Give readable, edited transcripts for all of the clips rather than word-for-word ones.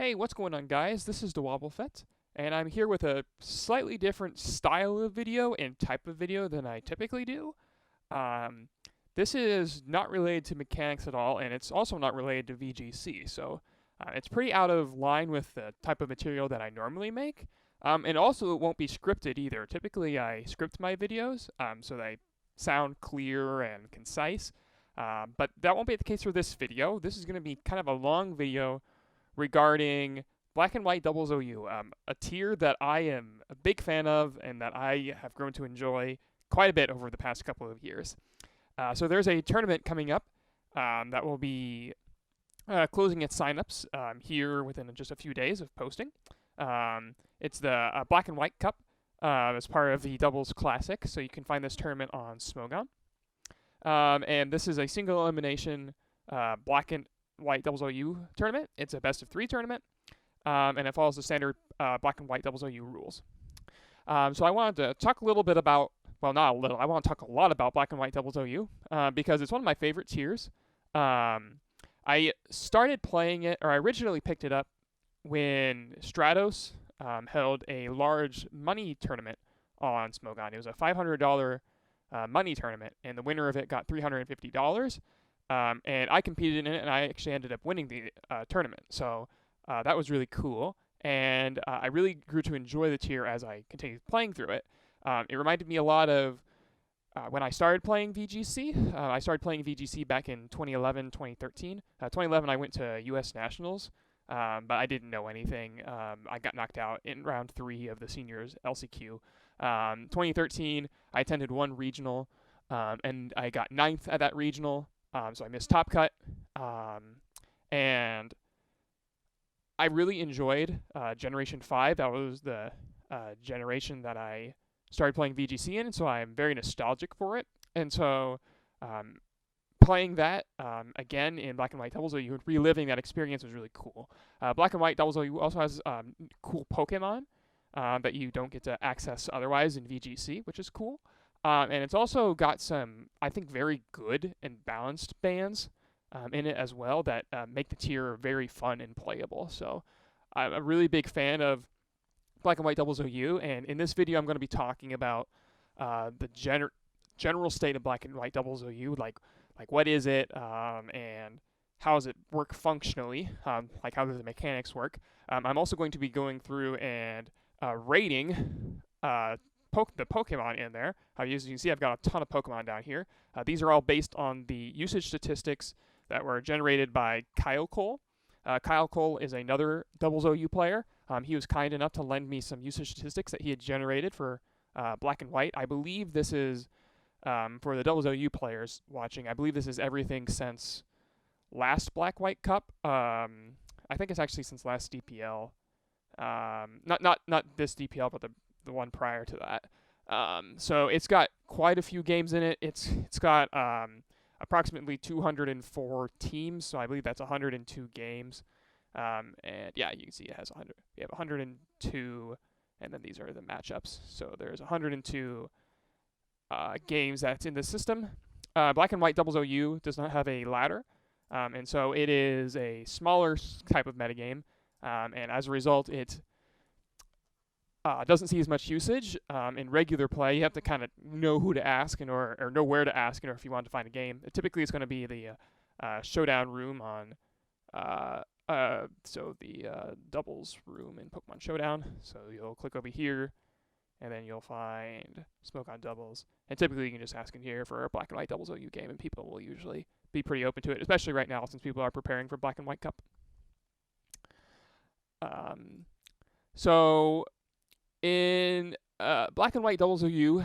Hey, what's going on, guys? This is DeWobbleFett, and I'm here with a slightly different style of video and type of video than I typically do. Um, this is not related to mechanics at all, and it's also not related to VGC, so it's pretty out of line with the type of material that I normally make. And also, it won't be scripted either. Typically, I script my videos so they sound clear and concise, but that won't be the case for this video. This is going to be kind of a long video regarding Black and White Doubles OU, a tier that I am a big fan of and that I have grown to enjoy quite a bit over the past couple of years. So there's a tournament coming up that will be closing its signups here within just a few days of posting. It's the Black and White Cup as part of the Doubles Classic, so you can find this tournament on Smogon. And this is a single elimination Black and White Doubles OU tournament. It's a best of 3 tournament, and it follows the standard Black and White Doubles OU rules. So I wanted to talk a little bit about, well, not a little, I want to talk a lot about Black and White Doubles OU because it's one of my favorite tiers. I started playing it, or I originally picked it up when Stratos held a large money tournament on Smogon. It was a $500 money tournament, and the winner of it got $350. And I competed in it, and I actually ended up winning the tournament. So that was really cool, and I really grew to enjoy the tier as I continued playing through it. It reminded me a lot of when I started playing VGC. I started playing VGC back in 2011, 2013. 2011, I went to U.S. Nationals, but I didn't know anything. I got knocked out in round 3 of the seniors LCQ. 2013, I attended one regional, and I got 9th at that regional. So I missed Top Cut, and I really enjoyed Generation 5. That was the generation that I started playing VGC in, and so I'm very nostalgic for it. And so playing that again in Black and White Doubles OU, reliving that experience was really cool. Black and White Doubles OU also has cool Pokemon that you don't get to access otherwise in VGC, which is cool. And it's also got some, I think, very good and balanced bands in it as well that make the tier very fun and playable. So I'm a really big fan of Black and White Doubles OU, and in this video I'm going to be talking about the general state of Black and White Doubles OU, like what is it, and how does it work functionally, like how do the mechanics work. I'm also going to be going through and rating the Pokemon in there. As you can see, I've got a ton of Pokemon down here. These are all based on the usage statistics that were generated by Kyle Cole. Kyle Cole is another Doubles OU player. He was kind enough to lend me some usage statistics that he had generated for Black and White. I believe this is, for the Doubles OU players watching, I believe this is everything since last Black-White Cup. I think it's actually since last DPL. Not this DPL, but the one prior to that. So it's got quite a few games in it. It's got approximately 204 teams, so I believe that's 102 games. And yeah, you can see it has 100. We have 102, and then these are the matchups. So there's 102 games that's in the system. Black and White Doubles OU does not have a ladder, and so it is a smaller type of metagame, and as a result, it doesn't see as much usage. In regular play, you have to kind of know who to ask or know where to ask in order if you want to find a game. Typically, it's going to be the showdown room on so the doubles room in Pokemon Showdown. So you'll click over here, and then you'll find Smoke on Doubles. And typically, you can just ask in here for a Black and White Doubles OU game, and people will usually be pretty open to it, especially right now since people are preparing for Black and White Cup. So in Black and White Doubles OU,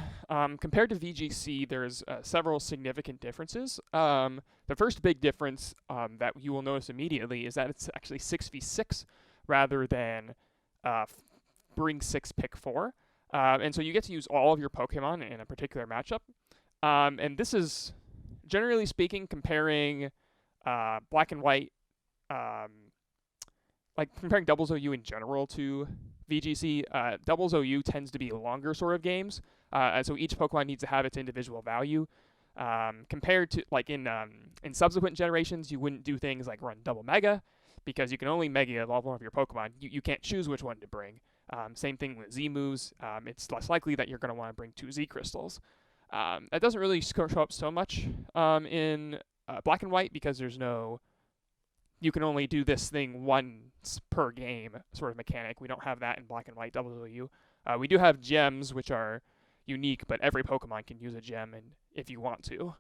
compared to VGC, there's several significant differences. The first big difference that you will notice immediately is that it's actually 6v6 rather than bring 6, pick 4. And so you get to use all of your Pokemon in a particular matchup. And this is, generally speaking, comparing Black and White, like comparing Doubles OU in general to VGC. Doubles OU tends to be longer sort of games, and so each Pokemon needs to have its individual value. Compared to, like, in subsequent generations, you wouldn't do things like run Double Mega, because you can only Mega Evolve one of your Pokemon. You can't choose which one to bring. Same thing with Z moves. It's less likely that you're going to want to bring 2 Z crystals. That doesn't really show up so much in Black and White, because there's no, you can only do this thing once per game sort of mechanic. We don't have that in Black and White DOU. We do have gems, which are unique, but every Pokemon can use a gem, and if you want to,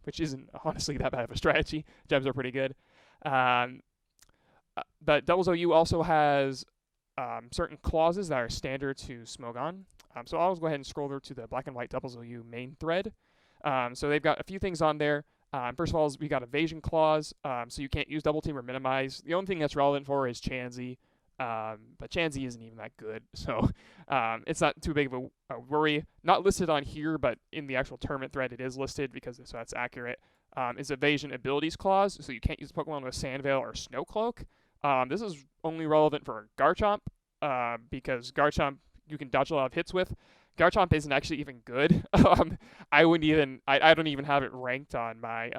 which isn't honestly that bad of a strategy. Gems are pretty good. But DOU also has certain clauses that are standard to Smogon. So I'll go ahead and scroll over to the Black and White DOU main thread. So they've got a few things on there. First of all, we got evasion clause, so you can't use double team or minimize. The only thing that's relevant for is Chansey, but Chansey isn't even that good, so it's not too big of a worry. Not listed on here, but in the actual tournament thread it is listed, because so that's accurate. Is evasion abilities clause, so you can't use Pokemon with Sandveil or Snow Cloak. This is only relevant for Garchomp, because Garchomp you can dodge a lot of hits with. Garchomp isn't actually even good. I don't even have it ranked on my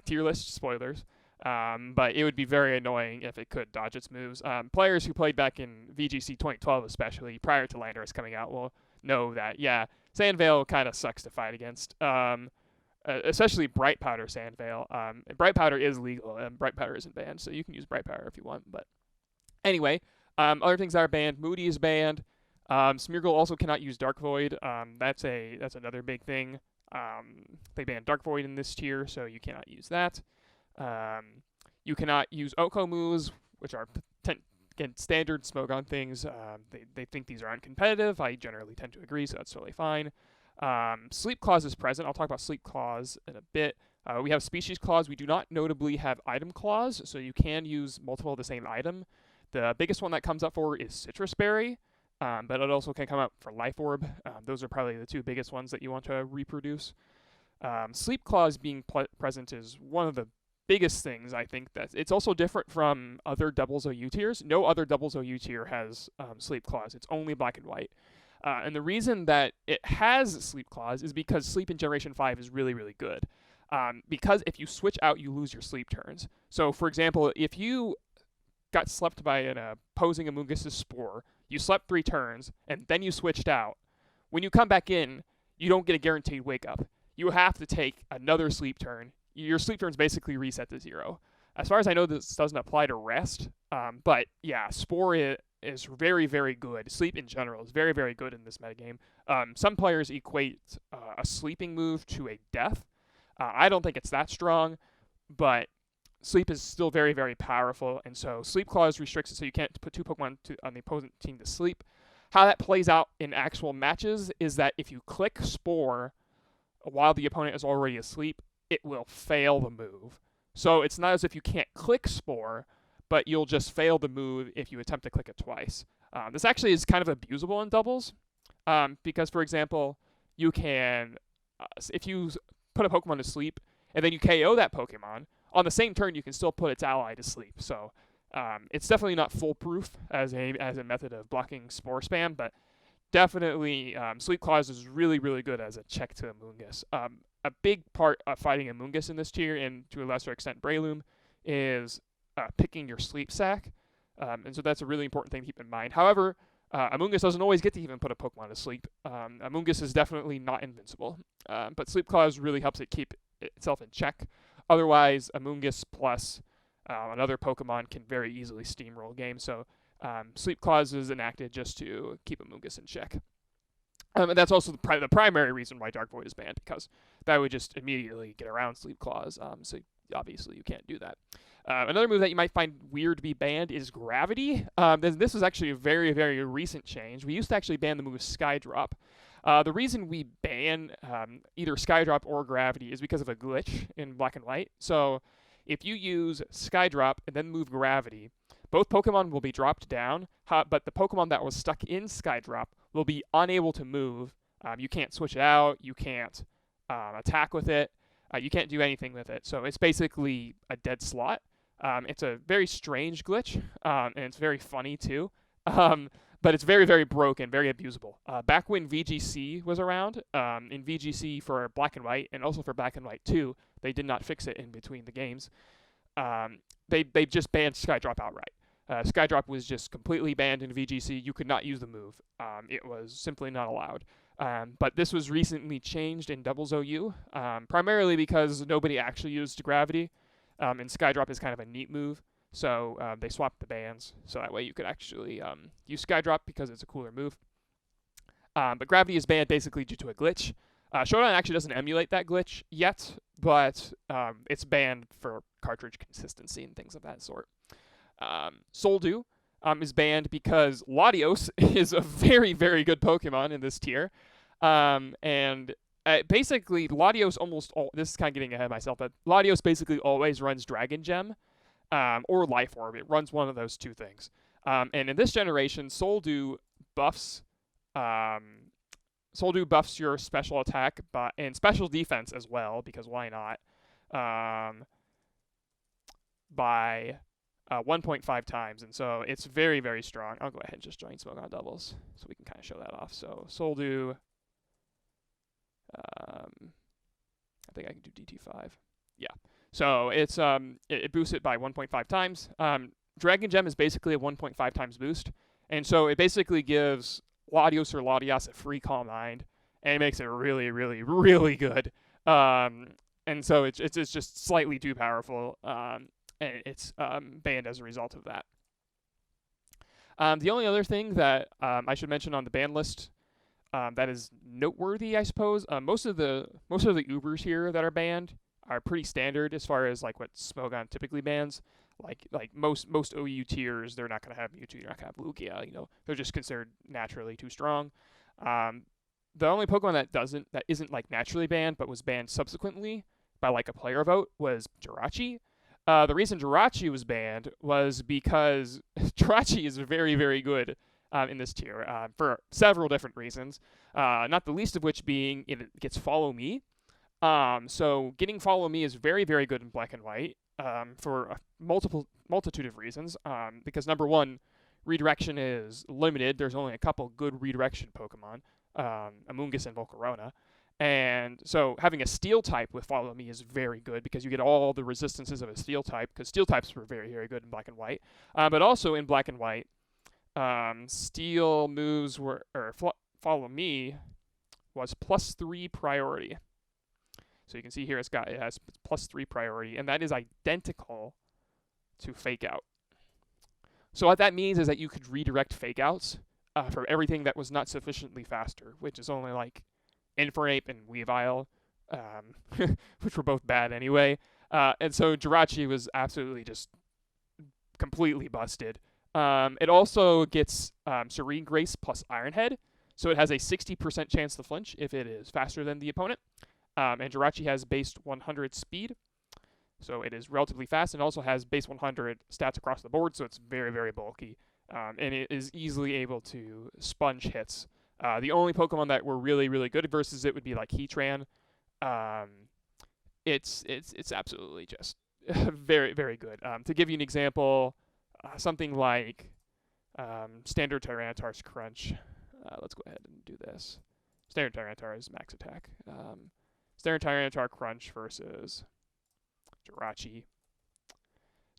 tier list, spoilers. But it would be very annoying if it could dodge its moves. Players who played back in VGC 2012, especially prior to Landorus coming out, will know that, yeah, Sandveil kind of sucks to fight against. Especially Bright Powder Sandveil. Bright Powder is legal, and Bright Powder isn't banned, so you can use Bright Powder if you want. But anyway, other things that are banned. Moody is banned. Smeargle also cannot use Dark Void. That's another big thing. They banned Dark Void in this tier, so you cannot use that. You cannot use Oko moves, which are again standard Smogon things. They think these are uncompetitive. I generally tend to agree, so that's totally fine. Sleep Clause is present. I'll talk about Sleep Clause in a bit. We have Species Clause. We do not notably have Item Clause, so you can use multiple of the same item. The biggest one that comes up for is Citrus Berry. But it also can come up for Life Orb. Those are probably the 2 biggest ones that you want to reproduce. Sleep Clause being present is one of the biggest things, I think. That it's also different from other doubles OU tiers. No other doubles OU tier has Sleep Clause. It's only Black and White. And the reason that it has Sleep Clause is because Sleep in Generation 5 is really, really good. Because if you switch out, you lose your sleep turns. So, for example, if you got slept by an opposing Amoonguss' Spore, you slept 3 turns, and then you switched out. When you come back in, you don't get a guaranteed wake up. You have to take another sleep turn. Your sleep turns basically reset to 0. As far as I know, this doesn't apply to rest. But yeah, Spore is very, very good. Sleep in general is very, very good in this metagame. Some players equate a sleeping move to a death. I don't think it's that strong, but Sleep is still very, very powerful, and so Sleep Clause restricts it so you can't put 2 Pokemon on the opposing team to sleep. How that plays out in actual matches is that if you click Spore while the opponent is already asleep, it will fail the move. So it's not as if you can't click Spore, but you'll just fail the move if you attempt to click it twice. This actually is kind of abusable in doubles, because, for example, you can, if you put a Pokemon to sleep and then you KO that Pokemon, on the same turn, you can still put its ally to sleep. So it's definitely not foolproof as a method of blocking Spore spam, but definitely Sleep Clause is really, really good as a check to Amoonguss. A big part of fighting Amoonguss in this tier, and to a lesser extent Breloom, is picking your sleep sack. And so that's a really important thing to keep in mind. However, Amoonguss doesn't always get to even put a Pokemon to sleep. Amoonguss is definitely not invincible. But Sleep Clause really helps it keep itself in check. Otherwise, Amoonguss plus another Pokemon can very easily steamroll games. So Sleep Clause is enacted just to keep Amoonguss in check. And that's also the primary reason why Dark Void is banned, because that would just immediately get around Sleep Clause. So obviously you can't do that. Another move that you might find weird to be banned is Gravity. This is actually a very, very recent change. We used to actually ban the move Skydrop. The reason we ban either Skydrop or Gravity is because of a glitch in Black and White. So if you use Skydrop and then move Gravity, both Pokemon will be dropped down, but the Pokemon that was stuck in Skydrop will be unable to move. You can't switch it out. You can't attack with it. You can't do anything with it. So it's basically a dead slot. It's a very strange glitch, and it's very funny too. But it's very, very broken, very abusable. Back when VGC was around, in VGC for Black and White, and also for Black and White 2, they did not fix it in between the games. They just banned Skydrop outright. Skydrop was just completely banned in VGC. You could not use the move. It was simply not allowed. But this was recently changed in Doubles OU, primarily because nobody actually used Gravity, and Skydrop is kind of a neat move. So they swapped the bans, so that way you could actually use Skydrop because it's a cooler move. But Gravity is banned basically due to a glitch. Showdown actually doesn't emulate that glitch yet, but it's banned for cartridge consistency and things of that sort. Soldew is banned because Latios is a very, very good Pokemon in this tier. And basically, Latios this is kind of getting ahead of myself, but Latios basically always runs Dragon Gem or Life Orb. It runs one of those two things. And in this generation, Soldew buffs your special attack and special defense as well, because why not, by 1.5 times. And so it's very, very strong. I'll go ahead and just join Smoke on doubles so we can kind of show that off. So Soldew, I think I can do DT5. Yeah. So it's it boosts it by 1.5 times. Dragon Gem is basically a 1.5 times boost. And so it basically gives Latios or Latias a free Calm Mind, and it makes it really, really, really good. And so it's just slightly too powerful, and it's banned as a result of that. The only other thing that I should mention on the ban list that is noteworthy, I suppose, most of the Ubers here that are banned are pretty standard as far as like what Smogon typically bans. Like most OU tiers, they're not going to have Mewtwo, you're not going to have Lugia, they're just considered naturally too strong. The only Pokemon that isn't like naturally banned but was banned subsequently by like a player vote was Jirachi. The reason Jirachi was banned was because Jirachi is very, very good in this tier for several different reasons, not the least of which being it gets Follow Me. So getting Follow Me is very, very good in Black and White. For a multitude of reasons, because number one, redirection is limited. There's only a couple good redirection Pokemon, Amoonguss and Volcarona, and so having a Steel type with Follow Me is very good because you get all the resistances of a Steel type, because Steel types were very, very good in Black and White, but also in Black and White, Steel moves Follow Me was +3 priority. So you can see here it has +3 priority, and that is identical to Fake Out. So what that means is that you could redirect Fake Outs from everything that was not sufficiently faster, which is only like Infernape and Weavile, which were both bad anyway. And so Jirachi was absolutely just completely busted. It also gets Serene Grace plus Iron Head, so it has a 60% chance to flinch if it is faster than the opponent. And Jirachi has base 100 speed, so it is relatively fast, and also has base 100 stats across the board, so it's very, very bulky. And it is easily able to sponge hits. The only Pokemon that were really, really good versus it would be like Heatran. It's absolutely just very, very good. To give you an example, something like Standard Tyranitar's Crunch. Let's go ahead and do this. Standard Tyranitar is max attack. Standard Tyranitar Crunch versus Jirachi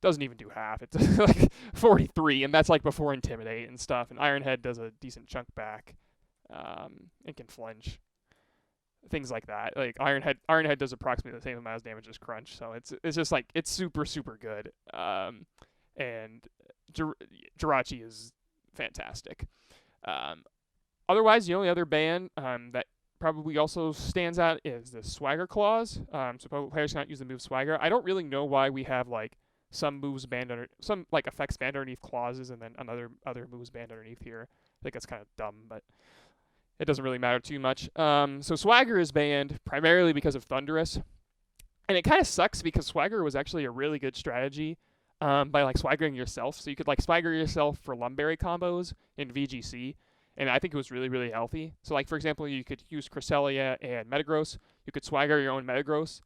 doesn't even do half. It's like 43, and that's like before Intimidate and stuff. And Iron Head does a decent chunk back, and can flinch. Things like that. Like Iron Head does approximately the same amount of damage as Crunch, so it's just like it's super, super good. And Jirachi is fantastic. Otherwise, the only other ban that probably also stands out is the Swagger clause. So players cannot use the move Swagger. I don't really know why we have like some moves banned some like effects banned underneath clauses, and then other moves banned underneath here. I think that's kind of dumb, but it doesn't really matter too much. So Swagger is banned primarily because of Thundurus, and it kind of sucks because Swagger was actually a really good strategy by like swaggering yourself. So you could like swagger yourself for Lumberry combos in VGC. And I think it was really, really healthy. So, like, for example, you could use Cresselia and Metagross. You could swagger your own Metagross.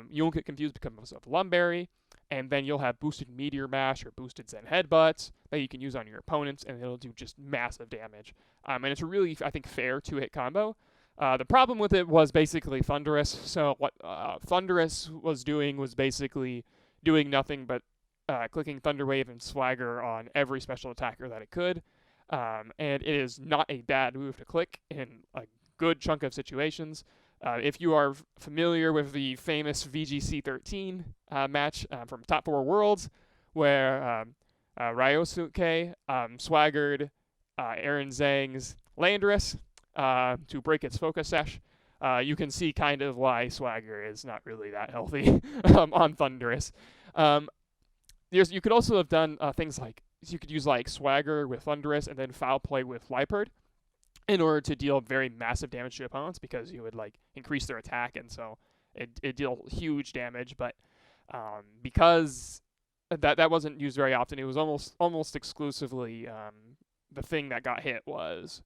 You won't get confused because of Lumberry. And then you'll have boosted Meteor Mash or boosted Zen Headbutts that you can use on your opponents, and it'll do just massive damage. And it's a really, I think, fair two-hit combo. The problem with it was basically Thundurus. So what Thundurus was doing was basically doing nothing but clicking Thunder Wave and Swagger on every special attacker that it could. And it is not a bad move to click in a good chunk of situations. If you are familiar with the famous VGC 13 match from Top 4 Worlds, where Ryosuke swaggered Aaron Zhang's Landorus to break its Focus Sash, you can see kind of why Swagger is not really that healthy on Thundurus. You could also have done things like, you could use like Swagger with Thundurus and then Foul Play with Liepard in order to deal very massive damage to opponents, because you would like increase their attack, and so it deal huge damage. But because that wasn't used very often, it was almost exclusively the thing that got hit was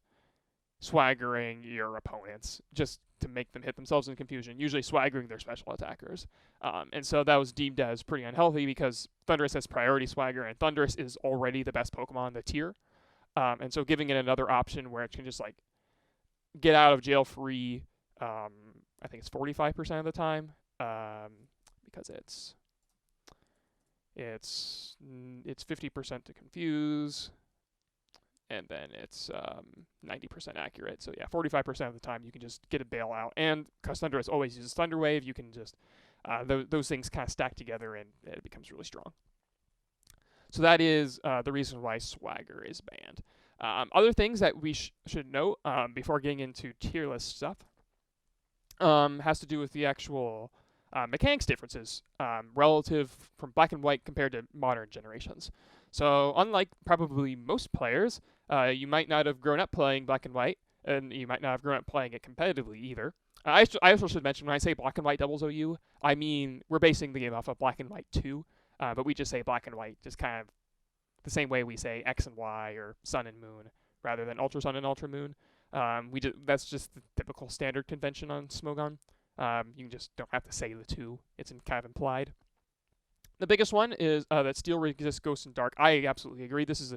swaggering your opponents just to make them hit themselves in confusion, usually swaggering their special attackers. And so that was deemed as pretty unhealthy because Thundurus has priority swagger, and Thundurus is already the best Pokemon in the tier. And so giving it another option where it can just like get out of jail free, I think it's 45% of the time, because it's 50% to confuse, and then it's 90% accurate. So yeah, 45% of the time you can just get a bailout. And because Thundurus always uses Thunder Wave, you can just those things kind of stack together and it becomes really strong. So that is the reason why Swagger is banned. Other things that we should note before getting into tier list stuff has to do with the actual mechanics differences relative from Black and White compared to modern generations. So unlike probably most players, you might not have grown up playing Black and White, and you might not have grown up playing it competitively either. I also should mention, when I say Black and White doubles OU, I mean we're basing the game off of Black and White 2, but we just say Black and White just kind of the same way we say X and Y or Sun and Moon rather than Ultra Sun and Ultra Moon. That's just the typical standard convention on Smogon. You just don't have to say the two. It's kind of implied. The biggest one is that Steel resists Ghost and Dark. I absolutely agree. This is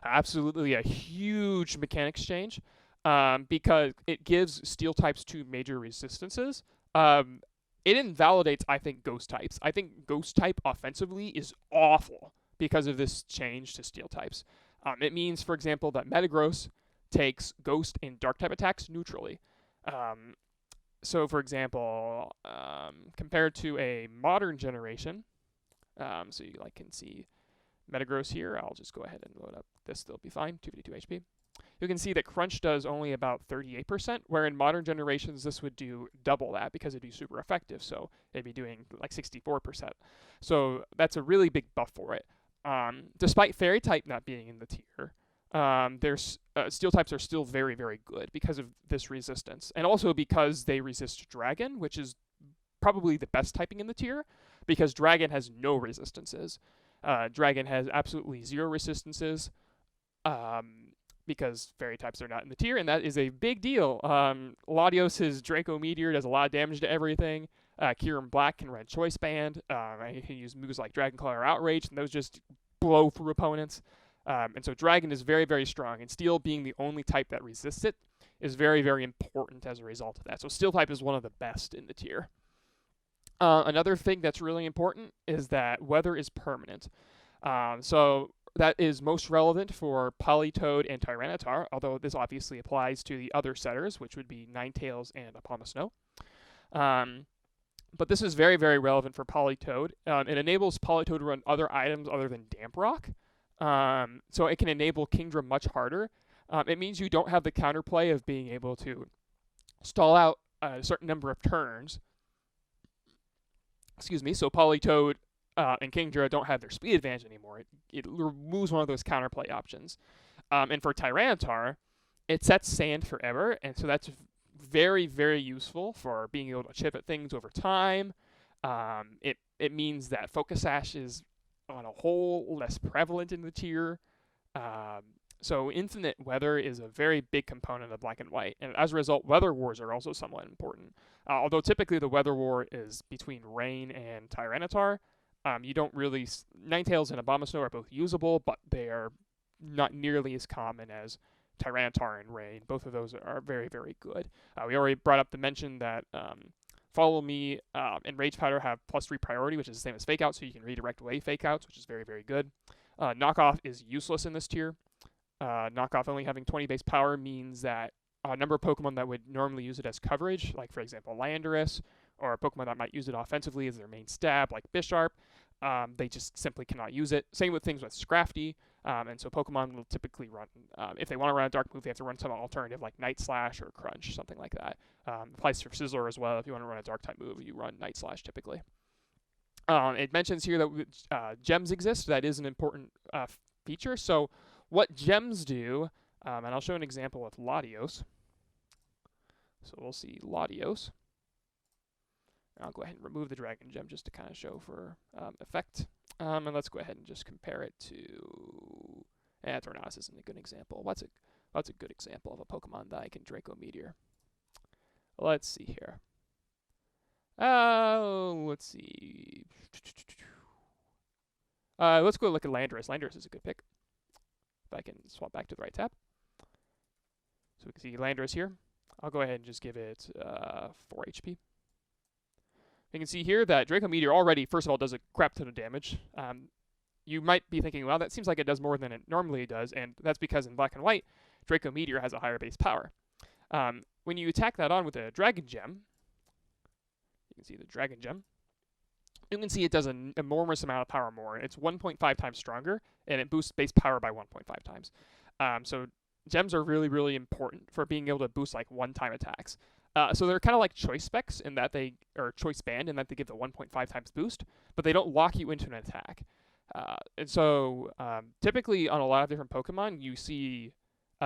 absolutely a huge mechanics change because it gives Steel types 2 major resistances. It invalidates, I think, Ghost types. I think Ghost type offensively is awful because of this change to Steel types. It means, for example, that Metagross takes Ghost and Dark type attacks neutrally. So, for example, compared to a modern generation, so you can see Metagross here. I'll just go ahead and load up this. They'll be fine. 252 HP. You can see that Crunch does only about 38%, where in modern generations this would do double that because it'd be super effective. So it'd be doing like 64%. So that's a really big buff for it. Despite Fairy type not being in the tier, there's Steel types are still very, very good because of this resistance, and also because they resist Dragon, which is probably the best typing in the tier, because Dragon has no resistances. Dragon has absolutely 0 resistances because Fairy types are not in the tier, and that is a big deal. Latios' Draco Meteor does a lot of damage to everything. Kyurem Black can run Choice Band. He can use moves like Dragon Claw or Outrage, and those just blow through opponents. And so Dragon is very, very strong, and Steel being the only type that resists it is very, very important as a result of that. So Steel type is one of the best in the tier. Another thing that's really important is that weather is permanent. So that is most relevant for Politoed and Tyranitar, although this obviously applies to the other setters, which would be Ninetales and Abomasnow. But this is very, very relevant for Politoed. It enables Politoed to run other items other than Damp Rock. So it can enable Kingdra much harder. It means you don't have the counterplay of being able to stall out a certain number of turns. So Politoed and Kingdra don't have their speed advantage anymore. It removes one of those counterplay options. And for Tyranitar, it sets Sand forever, and so that's very, very useful for being able to chip at things over time. It means that Focus Sash is, on a whole, less prevalent in the tier. So infinite weather is a very big component of Black and White, and as a result, weather wars are also somewhat important. Although typically the weather war is between Rain and Tyranitar, you don't really... Ninetales and Abomasnow are both usable, but they are not nearly as common as Tyranitar and Rain. Both of those are very, very good. We already brought up the mention that Follow Me and Rage Powder have +3 priority, which is the same as Fake Out, so you can redirect away Fake Outs, which is very, very good. Knockoff is useless in this tier. Knockoff only having 20 base power means that a number of Pokemon that would normally use it as coverage, like for example Landorus, or a Pokemon that might use it offensively as their main stab, like Bisharp, they just simply cannot use it. Same with things with Scrafty, and so Pokemon will typically run, if they want to run a dark move, they have to run some alternative like Night Slash or Crunch, something like that. Applies for Scizor as well. If you want to run a dark type move, you run Night Slash typically. It mentions here that gems exist. That is an important feature. So what gems do, and I'll show an example with Latios. So we'll see Latios. I'll go ahead and remove the Dragon Gem just to kind of show for effect. And let's go ahead and just compare it to... Tornadus isn't a good example. What's a good example of a Pokemon that I can Draco Meteor? Let's see here. Let's see. Let's go look at Landorus. Landorus is a good pick. If I can swap back to the right tab. So we can see Landorus here. I'll go ahead and just give it 4 HP. You can see here that Draco Meteor already, first of all, does a crap ton of damage. You might be thinking, well, that seems like it does more than it normally does, and that's because in Black and White, Draco Meteor has a higher base power. When you attack that on with a Dragon Gem, you can see the Dragon Gem, you can see it does an enormous amount of power more. It's 1.5 times stronger, and it boosts base power by 1.5 times. So gems are really, really important for being able to boost like one-time attacks. So they're kind of like choice specs in that or choice band in that they give the 1.5 times boost, but they don't lock you into an attack. And so typically on a lot of different Pokemon, you see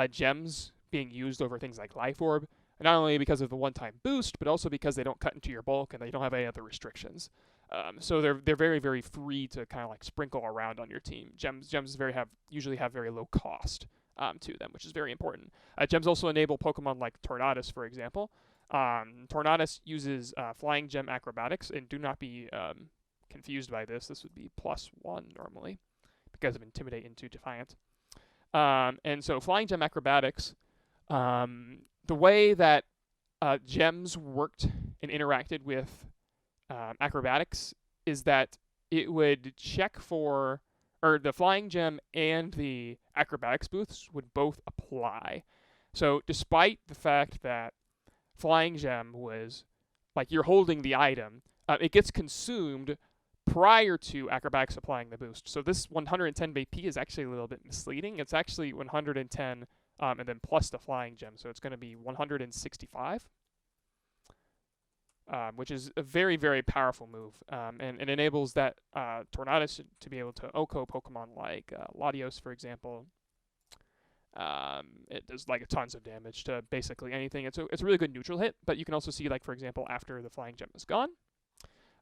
gems being used over things like Life Orb, not only because of the one-time boost, but also because they don't cut into your bulk and they don't have any other restrictions. So they're very, very free to kind of like sprinkle around on your team. Gems usually have very low cost to them, which is very important. Gems also enable Pokemon like Tornadus, for example. Tornadus uses Flying Gem Acrobatics, and do not be confused by this. This would be +1 normally because of Intimidate into Defiant. And so Flying Gem Acrobatics, the way that gems worked and interacted with acrobatics is that it would check for, or the Flying Gem and the acrobatics boosts would both apply. So despite the fact that Flying Gem was like you're holding the item, it gets consumed prior to acrobatics applying the boost. So this 110 BP is actually a little bit misleading. It's actually 110 and then plus the Flying Gem, so it's going to be 165, which is a very, very powerful move, and it enables that Tornadus to be able to OHKO Pokemon like Latios, for example. It does like tons of damage to basically anything. It's a really good neutral hit, but you can also see, like, for example, after the Flying Gem is gone.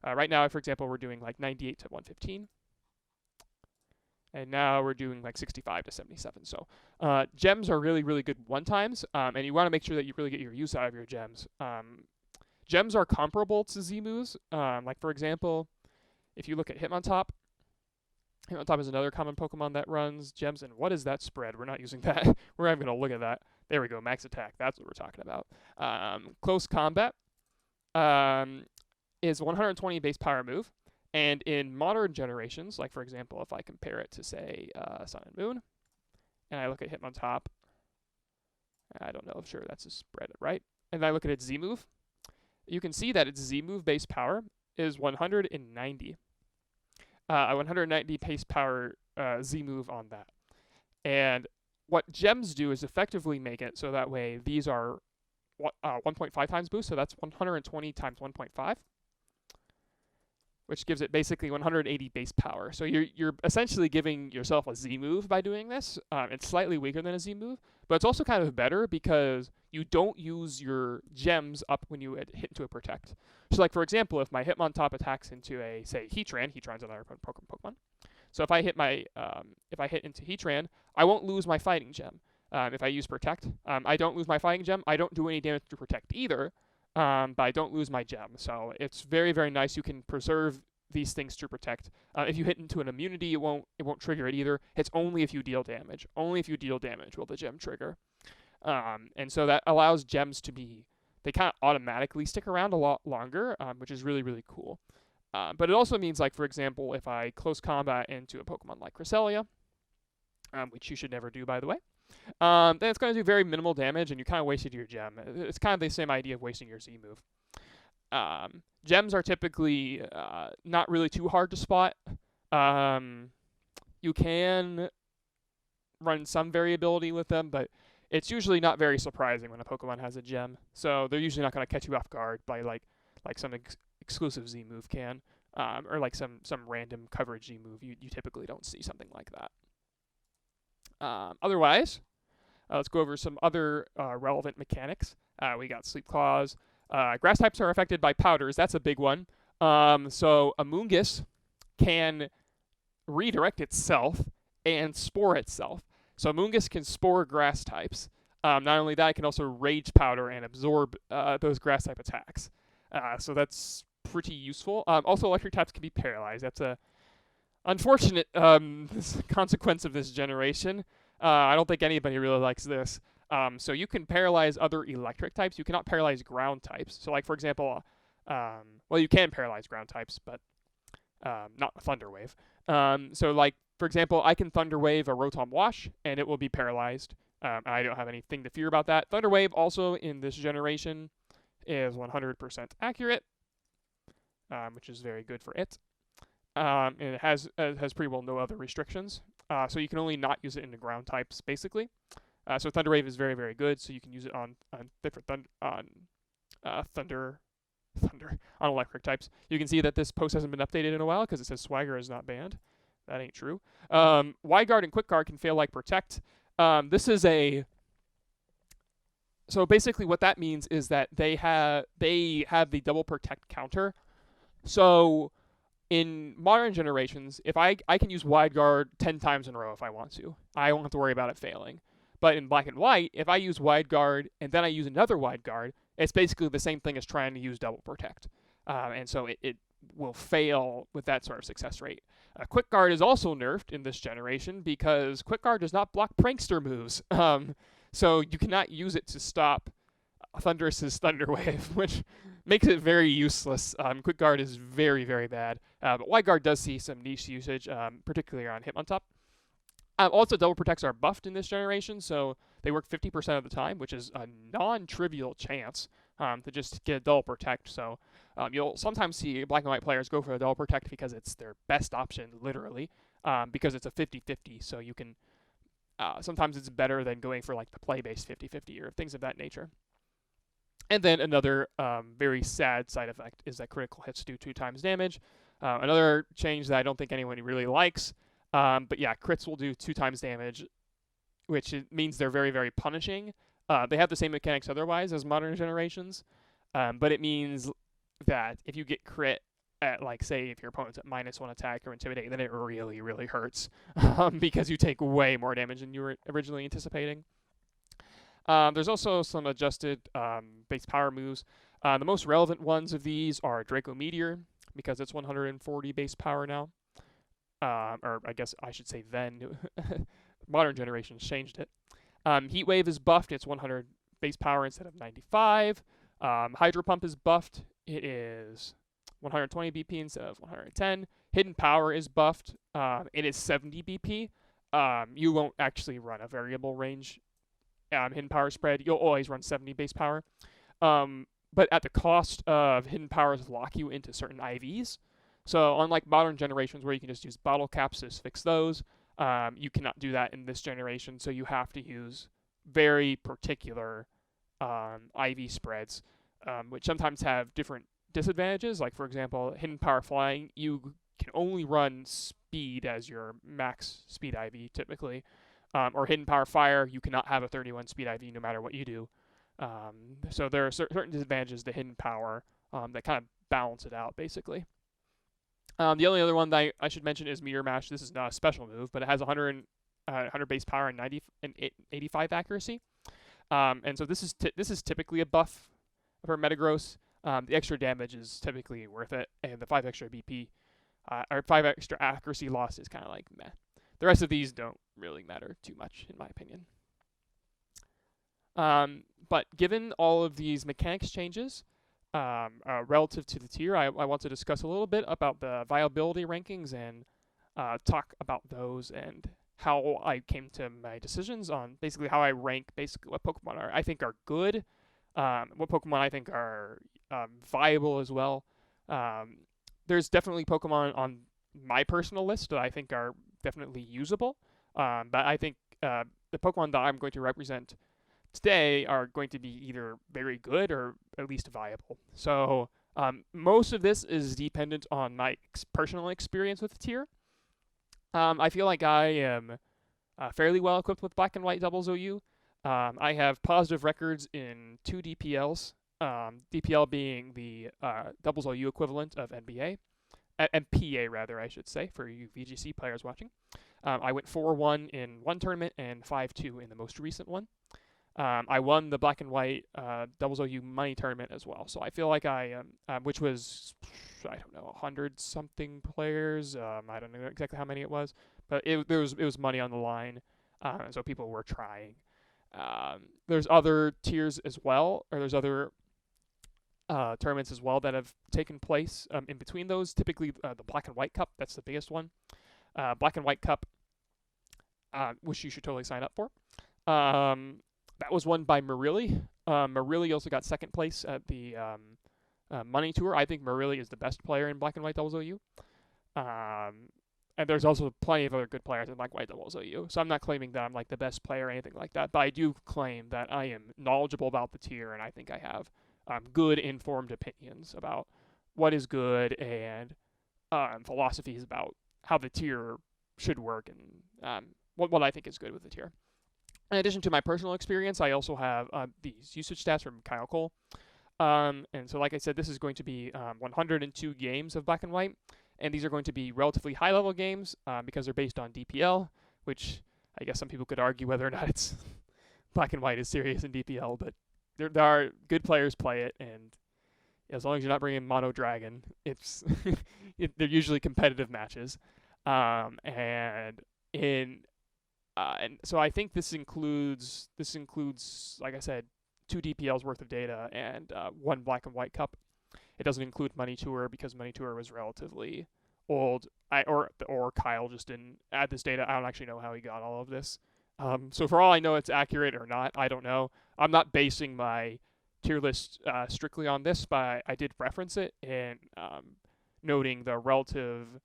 Right now, for example, we're doing like 98 to 115. And now we're doing like 65 to 77. So gems are really, really good one-times, and you want to make sure that you really get your use out of your gems. Gems are comparable to Z moves. Like, for example, if you look at Hitmontop, Hitmontop is another common Pokemon that runs gems. And what is that spread? We're not using that. We're not even going to look at that. There we go, max attack. That's what we're talking about. Close Combat is 120 base power move. And in modern generations, like for example, if I compare it to, say, Sun and Moon, and I look at Hitmontop, I don't know if sure that's a spread, right? And I look at its Z move, you can see that its Z move base power is 190. 190 base power Z move on that. And what gems do is effectively make it so that way these are 1.5 times boost, so that's 120 times 1.5. Which gives it basically 180 base power. So you're essentially giving yourself a Z move by doing this. It's slightly weaker than a Z move, but it's also kind of better because you don't use your gems up when you hit into a Protect. So like, for example, if my Hitmontop attacks into a, say, Heatran, Heatran's another Pokemon. So if I hit into Heatran, I won't lose my Fighting Gem. If I use Protect, I don't lose my Fighting Gem. I don't do any damage to Protect either. But I don't lose my gem. So it's very, very nice. You can preserve these things to Protect. If you hit into an immunity, it won't trigger it either. It's only if you deal damage. Only if you deal damage will the gem trigger. And so that allows gems to be they kind of automatically stick around a lot longer, which is really, really cool. But it also means, like, for example, if I close combat into a Pokemon like Cresselia, which you should never do, by the way, then it's going to do very minimal damage, and you kind of wasted your gem. It's kind of the same idea of wasting your Z move. Gems are typically not really too hard to spot. You can run some variability with them, but it's usually not very surprising when a Pokemon has a gem. So they're usually not going to catch you off guard by like some exclusive Z move can, or like some random coverage Z move. You typically don't see something like that. Otherwise, let's go over some other relevant mechanics. We got Sleep Claws. Grass types are affected by powders. That's a big one. So Amoonguss can redirect itself and spore itself. So Amoonguss can spore grass types. Not only that, it can also Rage Powder and absorb those grass type attacks. So that's pretty useful. Also, electric types can be paralyzed. That's a unfortunate consequence of this generation. I don't think anybody really likes this. So you can paralyze other electric types. You cannot paralyze ground types. So, like, for example, well, you can paralyze ground types, but not Thunder Wave. So, like, for example, I can Thunder Wave a Rotom Wash, and it will be paralyzed. I don't have anything to fear about that. Thunder Wave also in this generation is 100% accurate, which is very good for it. And it has pretty well no other restrictions. So you can only not use it in the ground types, basically. So Thunder Wave is very, very good. So you can use it on different on electric types. You can see that this post hasn't been updated in a while because it says Swagger is not banned. That ain't true. Wide Guard and Quick Guard can fail like Protect. This is so basically what that means is that they have the double Protect counter. So in modern generations, if I can use Wide Guard 10 times in a row if I want to. I won't have to worry about it failing. But in Black and White, if I use Wide Guard and then I use another Wide Guard, it's basically the same thing as trying to use double Protect. And so it will fail with that sort of success rate. Quick Guard is also nerfed in this generation because Quick Guard does not block Prankster moves. So you cannot use it to stop Thundurus' Thunder Wave, which makes it very useless. Quick Guard is very, very bad. But Wide Guard does see some niche usage, particularly on Hitmontop. Also, double protects are buffed in this generation, so they work 50% of the time, which is a non-trivial chance to just get a double protect. So you'll sometimes see Black and White players go for a double protect because it's their best option, literally, because it's a 50-50. So you can sometimes it's better than going for like the play-based 50-50 or things of that nature. And then another very sad side effect is that critical hits do 2 times damage. Another change that I don't think anyone really likes. But yeah, crits will do 2 times damage, which means they're very, very punishing. They have the same mechanics otherwise as modern generations, but it means that if you get crit at, like, say, if your opponent's at -1 attack or intimidate, then it really, really hurts because you take way more damage than you were originally anticipating. There's also some adjusted base power moves. The most relevant ones of these are Draco Meteor, because it's 140 base power now. Or I guess I should say then. Modern generations changed it. Heat Wave is buffed. It's 100 base power instead of 95. Hydro Pump is buffed. It is 120 BP instead of 110. Hidden Power is buffed. It is 70 BP. You won't actually run a variable range Hidden Power spread. You'll always run 70 base power. But at the cost of Hidden Powers lock you into certain IVs. So unlike modern generations where you can just use bottle caps to fix those, you cannot do that in this generation. So you have to use very particular IV spreads, which sometimes have different disadvantages. Like, for example, Hidden Power Flying, you can only run speed as your max speed IV typically. Or Hidden Power Fire, you cannot have a 31 speed IV no matter what you do. So there are certain disadvantages to Hidden Power that kind of balance it out, basically. The only other one that I should mention is Meteor Mash. This is not a special move, but it has 100 base power and 85 accuracy. And so this is typically a buff for Metagross. The extra damage is typically worth it, and the 5 extra BP or 5 extra accuracy loss is kind of like meh. The rest of these don't really matter too much, in my opinion. But given all of these mechanics changes relative to the tier, I want to discuss a little bit about the viability rankings and talk about those and how I came to my decisions on basically how I rank basically what Pokemon I think are good, what Pokemon I think are viable as well. There's definitely Pokemon on my personal list that I think are definitely usable, but I think the Pokemon that I'm going to represent today are going to be either very good or at least viable. So most of this is dependent on my personal experience with the tier. I feel like I am fairly well equipped with Black and White Doubles OU. I have positive records in 2 DPLs, DPL being the Doubles OU equivalent of NBA, MPA rather, I should say, for you VGC players watching. I went 4-1 in one tournament and 5-2 in the most recent one. I won the Black and White Doubles OU money tournament as well. So I feel like I, which was, I don't know, 100-something players. I don't know exactly how many it was, but it was money on the line, so people were trying. There's other tiers as well, or there's other tournaments as well that have taken place in between those. Typically, the Black and White Cup, that's the biggest one. Black and White Cup, which you should totally sign up for. That was won by Marilli. Marilli also got second place at the Money Tour. I think Marilli is the best player in Black and White Doubles OU. And there's also plenty of other good players in Black and White Doubles OU. So I'm not claiming that I'm like the best player or anything like that, but I do claim that I am knowledgeable about the tier, and I think I have good informed opinions about what is good and philosophies about how the tier should work and what I think is good with the tier. In addition to my personal experience, I also have these usage stats from Kyle Cole. And so, like I said, this is going to be 102 games of Black and White. And these are going to be relatively high-level games because they're based on DPL, which I guess some people could argue whether or not it's Black and White is serious in DPL. But there are good players play it, and as long as you're not bringing Mono Dragon, it's they're usually competitive matches. And so I think this includes, like I said, 2 DPLs worth of data and 1 Black and White Cup. It doesn't include Money Tour because Money Tour was relatively old. Or Kyle just didn't add this data. I don't actually know how he got all of this. So for all I know, it's accurate or not. I don't know. I'm not basing my tier list strictly on this, but I did reference it in noting the relative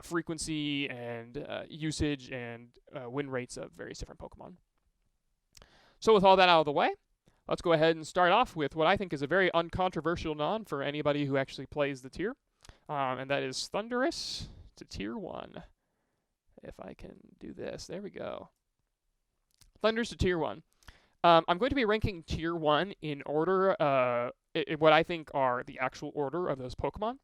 frequency and usage and win rates of various different Pokemon. So with all that out of the way, let's go ahead and start off with what I think is a very uncontroversial non for anybody who actually plays the tier, and that is Thundurus to tier 1. If I can do this, there we go. Thundurus to tier 1. I'm going to be ranking tier 1 in order, in what I think are the actual order of those Pokemon.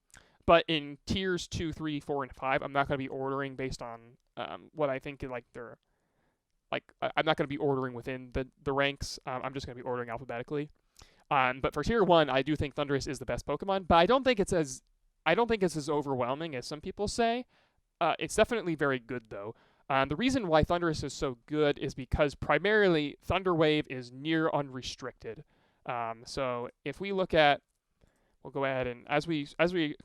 But in tiers 2, 3, 4, and 5, I'm not going to be ordering based on what I think like they're like. I'm not going to be ordering within the ranks. I'm just going to be ordering alphabetically. But for tier 1, I do think Thundurus is the best Pokemon. But I don't think it's as overwhelming as some people say. It's definitely very good though. The reason why Thundurus is so good is because primarily Thunder Wave is near unrestricted. So if we look at, we'll go ahead and as we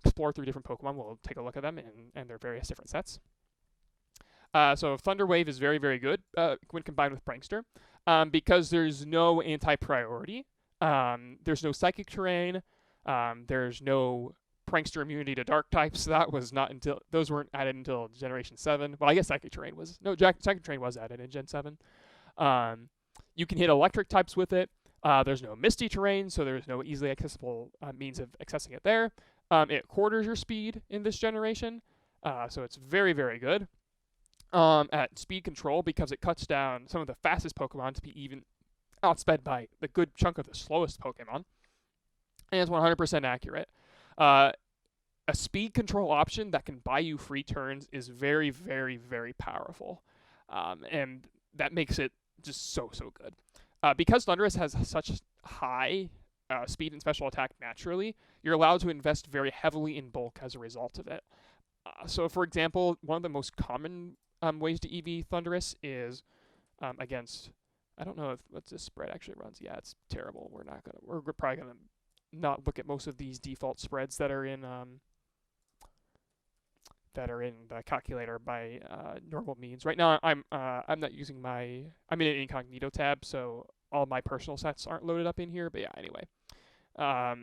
explore through different Pokemon, we'll take a look at them and their various different sets. So Thunder Wave is very, very good when combined with Prankster because there's no anti-priority. There's no Psychic Terrain. There's no Prankster immunity to Dark types. Those weren't added until Generation 7. Well, I guess Psychic Terrain was. No, Psychic Terrain was added in Gen 7. You can hit Electric types with it. There's no Misty Terrain, so there's no easily accessible means of accessing it there. It quarters your speed in this generation, so it's very, very good. At speed control, because it cuts down some of the fastest Pokemon to be even outsped by the good chunk of the slowest Pokemon. And it's 100% accurate. A speed control option that can buy you free turns is very, very, very powerful. And that makes it just so, so good. Because Thundurus has such high speed and special attack naturally, you're allowed to invest very heavily in bulk as a result of it. So, for example, one of the most common ways to EV Thundurus is against I don't know if what this spread actually runs. Yeah, it's terrible. We're probably gonna not look at most of these default spreads that are in the calculator by normal means. Right now, I'm not using I'm in an incognito tab, so all my personal sets aren't loaded up in here. But yeah, anyway.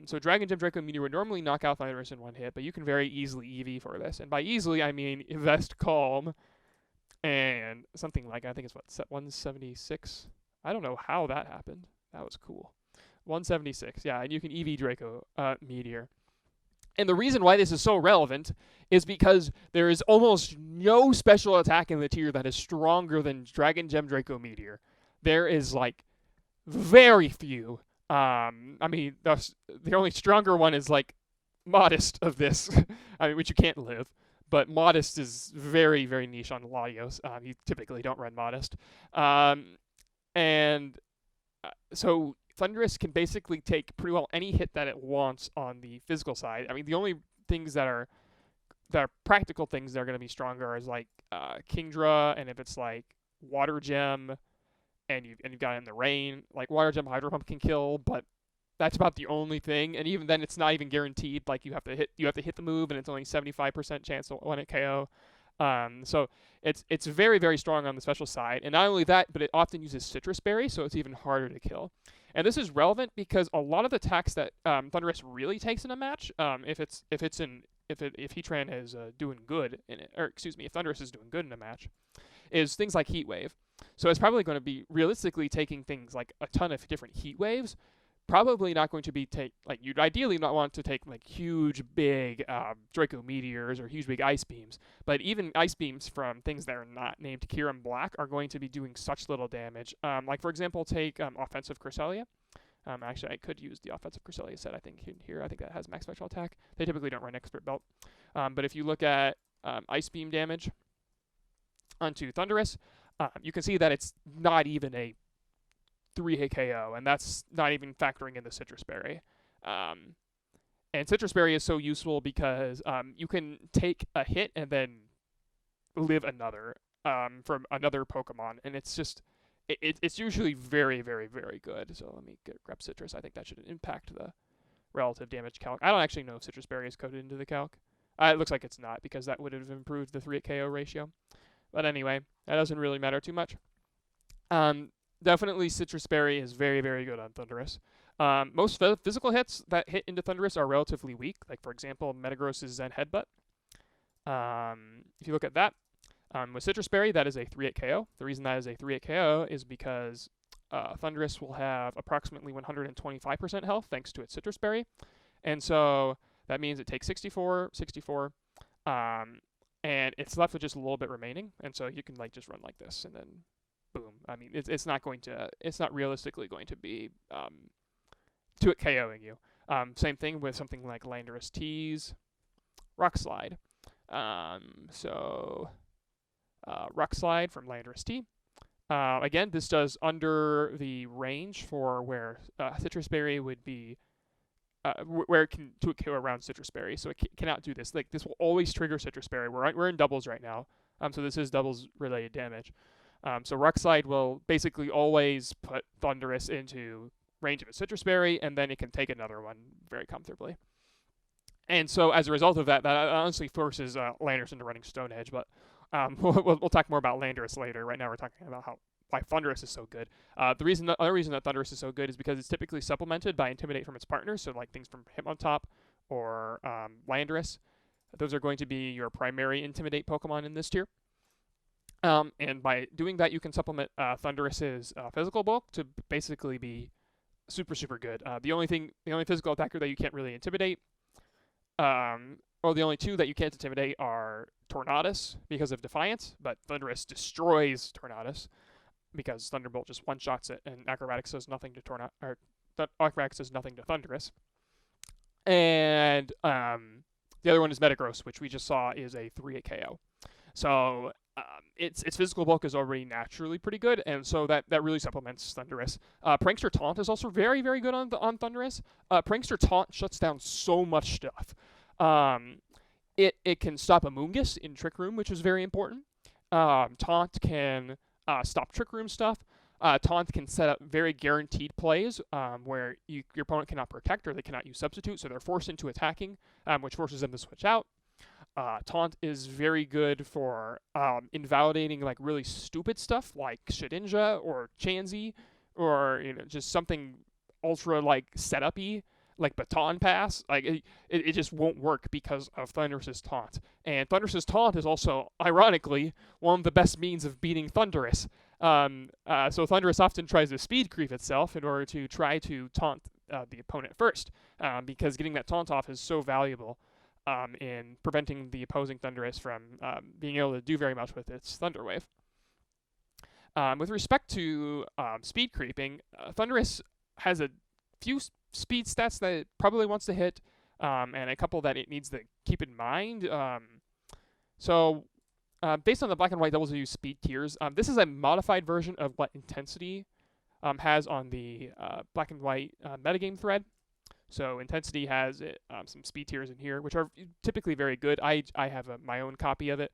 So Dragon Gem Draco Meteor would normally knock out Thundurus in one hit, but you can very easily EV for this. And by easily, I mean Invest Calm and something like, I think it's set 176. I don't know how that happened. That was cool. 176, yeah, and you can EV Draco Meteor. And the reason why this is so relevant is because there is almost no special attack in the tier that is stronger than Dragon Gem Draco Meteor. There is, like, very few. I mean, the only stronger one is, like, Modest of this, I mean, which you can't live. But Modest is very, very niche on Latios. You typically don't run Modest. So Thundurus can basically take pretty well any hit that it wants on the physical side. I mean, the only things that are practical things that are going to be stronger is like Kingdra, and if it's like Water Gem, and you've got it in the rain, like Water Gem Hydro Pump can kill, but that's about the only thing. And even then, it's not even guaranteed. Like you have to hit the move, and it's only 75% chance to win it KO. So it's very, very strong on the special side. And not only that, but it often uses Citrus Berry, so it's even harder to kill. And this is relevant because a lot of the attacks that Thundurus really takes in a match, if Heatran is doing good in it, or excuse me, if Thundurus is doing good in a match, is things like Heat Wave. So it's probably going to be realistically taking things like a ton of different Heat Waves. Probably not going to be you'd ideally not want to take like huge big Draco Meteors or huge big Ice Beams, but even Ice Beams from things that are not named Kyurem Black are going to be doing such little damage. Like for example, take offensive Cresselia. Actually, I could use the offensive Cresselia set. I think in here, I think that has max special attack. They typically don't run Expert Belt, but if you look at Ice Beam damage onto Thundurus, you can see that it's not even a 3-hit KO, and that's not even factoring in the Citrus Berry. And Citrus Berry is so useful because you can take a hit and then live another from another Pokemon, and it's just it's usually very, very, very good. So let me grab Citrus. I think that should impact the relative damage calc. I don't actually know if Citrus Berry is coded into the calc. It looks like it's not, because that would have improved the 3-hit KO ratio. But anyway, that doesn't really matter too much. Definitely Citrus Berry is very, very good on Thundurus. Most physical hits that hit into Thundurus are relatively weak. Like, for example, Metagross' Zen Headbutt. If you look at that, with Citrus Berry, that is a 3-hit KO. The reason that is a 3-hit KO is because Thundurus will have approximately 125% health thanks to its Citrus Berry. And so that means it takes 64, and it's left with just a little bit remaining. And so you can just run like this, and then boom. I mean, it's not realistically going to be to it KOing you. Same thing with something like Landorus-T's Rock Slide. Rock Slide from Landorus-T. Again, this does under the range for where Citrus Berry would be, where it can KO around Citrus Berry. So it cannot do this. Like, this will always trigger Citrus Berry. We're in doubles right now. So this is doubles related damage. So Rock Slide will basically always put Thundurus into range of a Citrus Berry, and then it can take another one very comfortably. And so as a result of that, that honestly forces Landorus into running Stone Edge, but we'll talk more about Landorus later. Right now we're talking about why Thundurus is so good. The other reason that Thundurus is so good is because it's typically supplemented by Intimidate from its partners, so like things from Hitmontop or Landorus. Those are going to be your primary Intimidate Pokemon in this tier. And by doing that, you can supplement Thundurus's physical bulk to basically be super, super good. The only physical attacker that you can't really intimidate, or the only two that you can't intimidate are Tornadus because of Defiance, but Thundurus destroys Tornadus because Thunderbolt just one-shots it, and Acrobatics does nothing to Acrobatics does nothing to Thundurus. And the other one is Metagross, which we just saw is a 3-hit KO. So its physical bulk is already naturally pretty good, and so that really supplements Thundurus. Prankster Taunt is also very, very good on Thundurus. Prankster Taunt shuts down so much stuff. It can stop Amoonguss in Trick Room, which is very important. Taunt can stop Trick Room stuff. Taunt can set up very guaranteed plays where your opponent cannot protect or they cannot use substitute, so they're forced into attacking, which forces them to switch out. Taunt is very good for invalidating like really stupid stuff like Shedinja or Chansey, or just something ultra like setup-y like Baton Pass. Like it just won't work because of Thundurus' Taunt. And Thundurus' Taunt is also, ironically, one of the best means of beating Thundurus. So Thundurus often tries to speed creep itself in order to try to taunt the opponent first, because getting that taunt off is so valuable in preventing the opposing Thundurus from being able to do very much with its Thunder Wave. With respect to speed creeping, Thundurus has a few speed stats that it probably wants to hit, and a couple that it needs to keep in mind. Based on the Black and White WDOU speed tiers, this is a modified version of what Intensity has on the Black and White metagame thread. So Intensity has some speed tiers in here, which are typically very good. I have my own copy of it,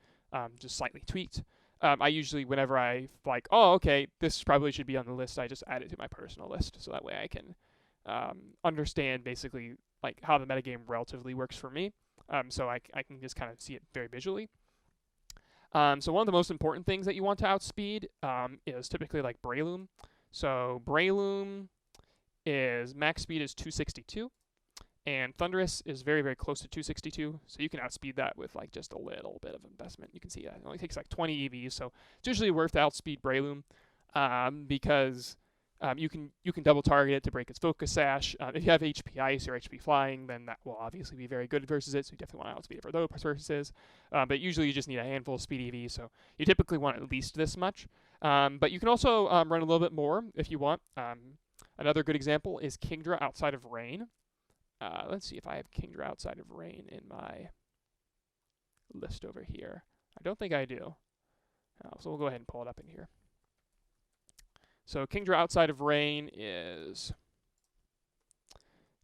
just slightly tweaked. I usually, whenever I like, oh, okay, this probably should be on the list, I just add it to my personal list, so that way I can understand basically like how the metagame relatively works for me. So I can just kind of see it very visually. So one of the most important things that you want to outspeed is typically like Breloom. So Breloom is max speed is 262, and Thundurus is very, very close to 262, so you can outspeed that with like just a little bit of investment. You can see that it only takes like 20 EVs, so it's usually worth to outspeed Breloom because you can double target it to break its focus sash. If you have HP Ice or HP Flying, then that will obviously be very good versus it, so you definitely want to outspeed it for those purposes. But usually you just need a handful of speed EVs, so you typically want at least this much. But you can also run a little bit more if you want. Another good example is Kingdra outside of Rain. Let's see if I have Kingdra outside of Rain in my list over here. I don't think I do. So we'll go ahead and pull it up in here. So Kingdra outside of Rain is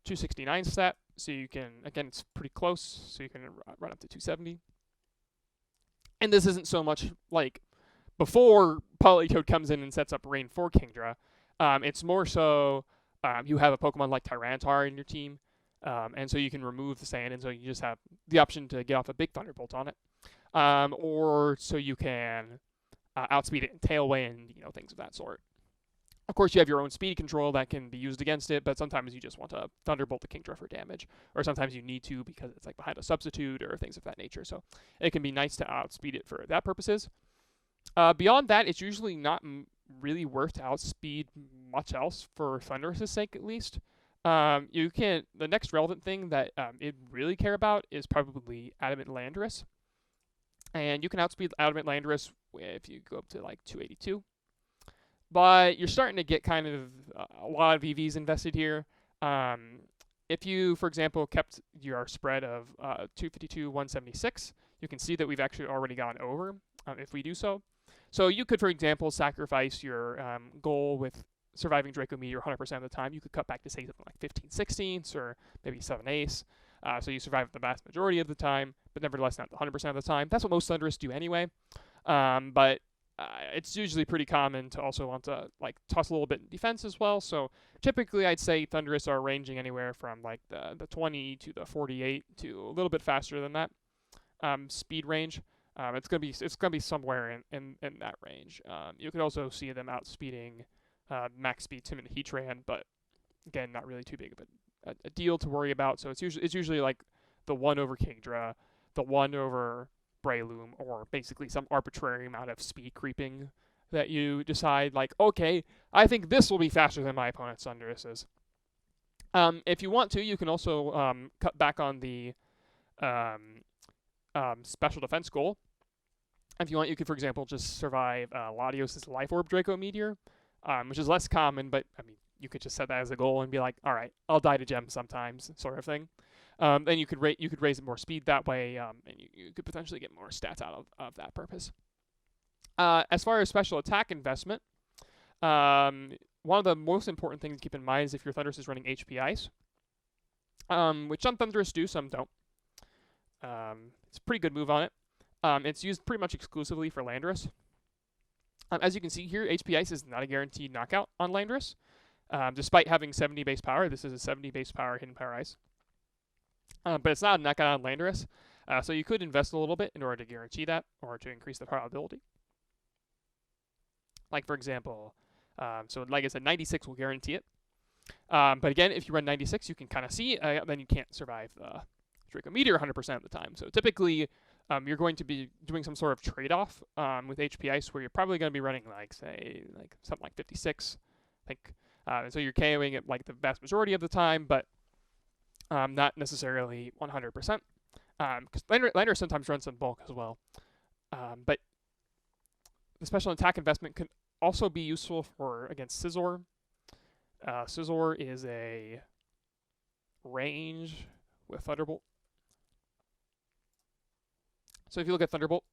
269 stat. So you can, again, it's pretty close. So you can run up to 270. And this isn't so much like before Politoed comes in and sets up Rain for Kingdra. It's more so you have a Pokemon like Tyranitar in your team, and so you can remove the sand, and so you just have the option to get off a big Thunderbolt on it, or so you can outspeed it in Tailwind, things of that sort. Of course, you have your own speed control that can be used against it, but sometimes you just want to Thunderbolt the Kingdra for damage, or sometimes you need to because it's like behind a substitute or things of that nature. So it can be nice to outspeed it for that purposes. Beyond that, it's usually not really worth to outspeed much else for Thundurus' sake, at least. The next relevant thing that it really care about is probably Adamant Landorus. And you can outspeed Adamant Landorus if you go up to like 282. But you're starting to get kind of a lot of EVs invested here. If you, for example, kept your spread of 252, 176, you can see that we've actually already gone over if we do so. So you could, for example, sacrifice your goal with surviving Draco Meteor 100% of the time. You could cut back to, say, something like 15/16 or maybe 7/8. So you survive the vast majority of the time, but nevertheless not 100% of the time. That's what most Thundurus do anyway. But it's usually pretty common to also want to like toss a little bit in defense as well. So typically I'd say Thundurus are ranging anywhere from like the 20 to the 48 to a little bit faster than that speed range. It's gonna be somewhere in that range. You could also see them outspeeding max speed Tim and Heatran, but again, not really too big of a deal to worry about. So it's usually like the 1 over Kingdra, the 1 over Breloom, or basically some arbitrary amount of speed creeping that you decide like, okay, I think this will be faster than my opponent's Thundurus is. If you want to, you can also cut back on the special defense goal. If you want, you could, for example, just survive Latios' Life Orb Draco Meteor, which is less common, but I mean, you could just set that as a goal and be like, all right, I'll die to gem sometimes, sort of thing. Then you could raise more speed that way, and you could potentially get more stats out of that purpose. As far as special attack investment, one of the most important things to keep in mind is if your Thundurus is running HP Ice, which some Thundurus do, some don't. It's a pretty good move on it. It's used pretty much exclusively for Landorus. As you can see here, HP Ice is not a guaranteed knockout on Landorus. Despite having 70 base power, this is a 70 base power Hidden Power Ice. But it's not a knockout on Landorus, so you could invest a little bit in order to guarantee that, or to increase the probability. Like, for example, so like I said, 96 will guarantee it. But again, if you run 96, you can kind of see, then you can't survive the Draco Meteor 100% of the time. So typically, you're going to be doing some sort of trade-off with HP Ice, where you're probably going to be running, like, say, like something like 56, I think. And so you're KOing it like the vast majority of the time, but not necessarily 100%. Because Landorus sometimes runs some bulk as well. But the special attack investment can also be useful for against Scizor. Scizor is a range with Thunderbolt. So if you look at Thunderbolt,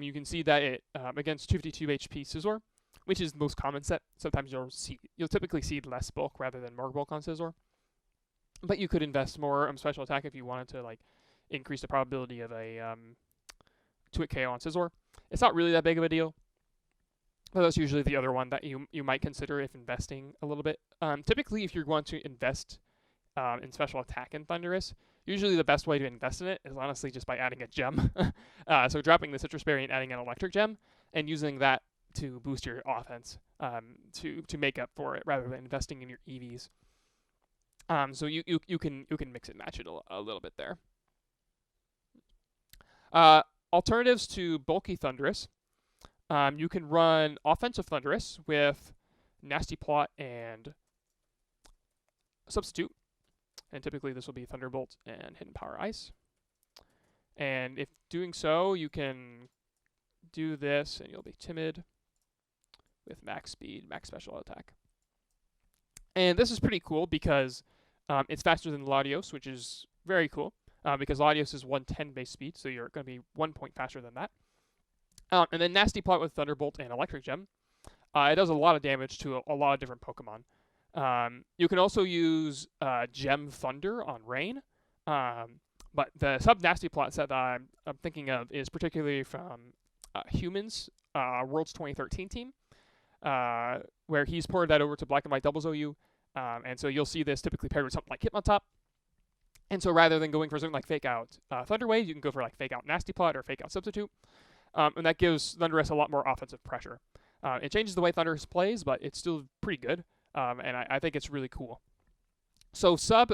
you can see that it against 252 HP Scizor, which is the most common set. Sometimes you'll typically see less bulk rather than more bulk on Scizor. But you could invest more special attack if you wanted to like increase the probability of a 2-hit KO on Scizor. It's not really that big of a deal. But that's usually the other one that you might consider if investing a little bit. Typically, if you're going to invest in special attack in Thundurus, usually the best way to invest in it is honestly just by adding a gem. So dropping the Citrus Berry and adding an Electric Gem, and using that to boost your offense to make up for it, rather than investing in your EVs. So you can mix and match it a little bit there. Alternatives to bulky Thundurus. You can run offensive Thundurus with Nasty Plot and Substitute. And typically this will be Thunderbolt and Hidden Power Ice. And if doing so, you can do this and you'll be timid with max speed, max special attack. And this is pretty cool because it's faster than Latios, which is very cool. Because Latios is 110 base speed, so you're going to be 1 point faster than that. And then Nasty Plot with Thunderbolt and Electric Gem. It does a lot of damage to a lot of different Pokemon. You can also use Gem Thunder on Rain. But the sub-Nasty Plot set that I'm thinking of is particularly from Humans, World's 2013 team, where he's ported that over to Black and White Doubles OU. And so you'll see this typically paired with something like Hitmontop. And so rather than going for something like Fake Out Thunder Wave, you can go for like Fake Out Nasty Plot or Fake Out Substitute. And that gives Thundurus a lot more offensive pressure. It changes the way Thundurus plays, but it's still pretty good. And I think it's really cool. So Sub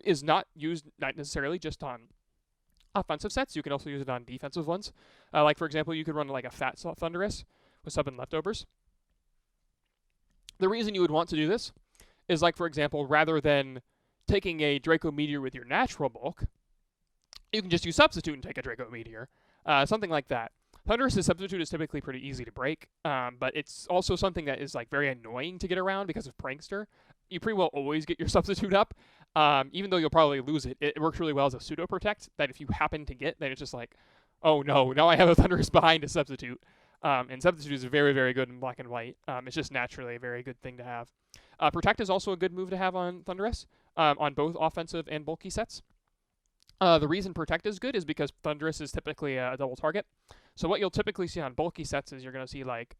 is not used not necessarily just on offensive sets. You can also use it on defensive ones. Like, for example, you could run like a Fat Thundurus with Sub and Leftovers. The reason you would want to do this is, like, for example, rather than taking a Draco Meteor with your natural bulk, you can just use Substitute and take a Draco Meteor. Something like that. Thundurus' Substitute is typically pretty easy to break, but it's also something that is like very annoying to get around because of Prankster. You pretty well always get your Substitute up, even though you'll probably lose it. It works really well as a pseudo protect that if you happen to get, then it's just like, oh no, now I have a Thundurus behind a Substitute. And Substitute is very, very good in Black and White. It's just naturally a very good thing to have. Protect is also a good move to have on Thundurus, on both offensive and bulky sets. The reason Protect is good is because Thundurus is typically a double target. So what you'll typically see on bulky sets is you're going to see like,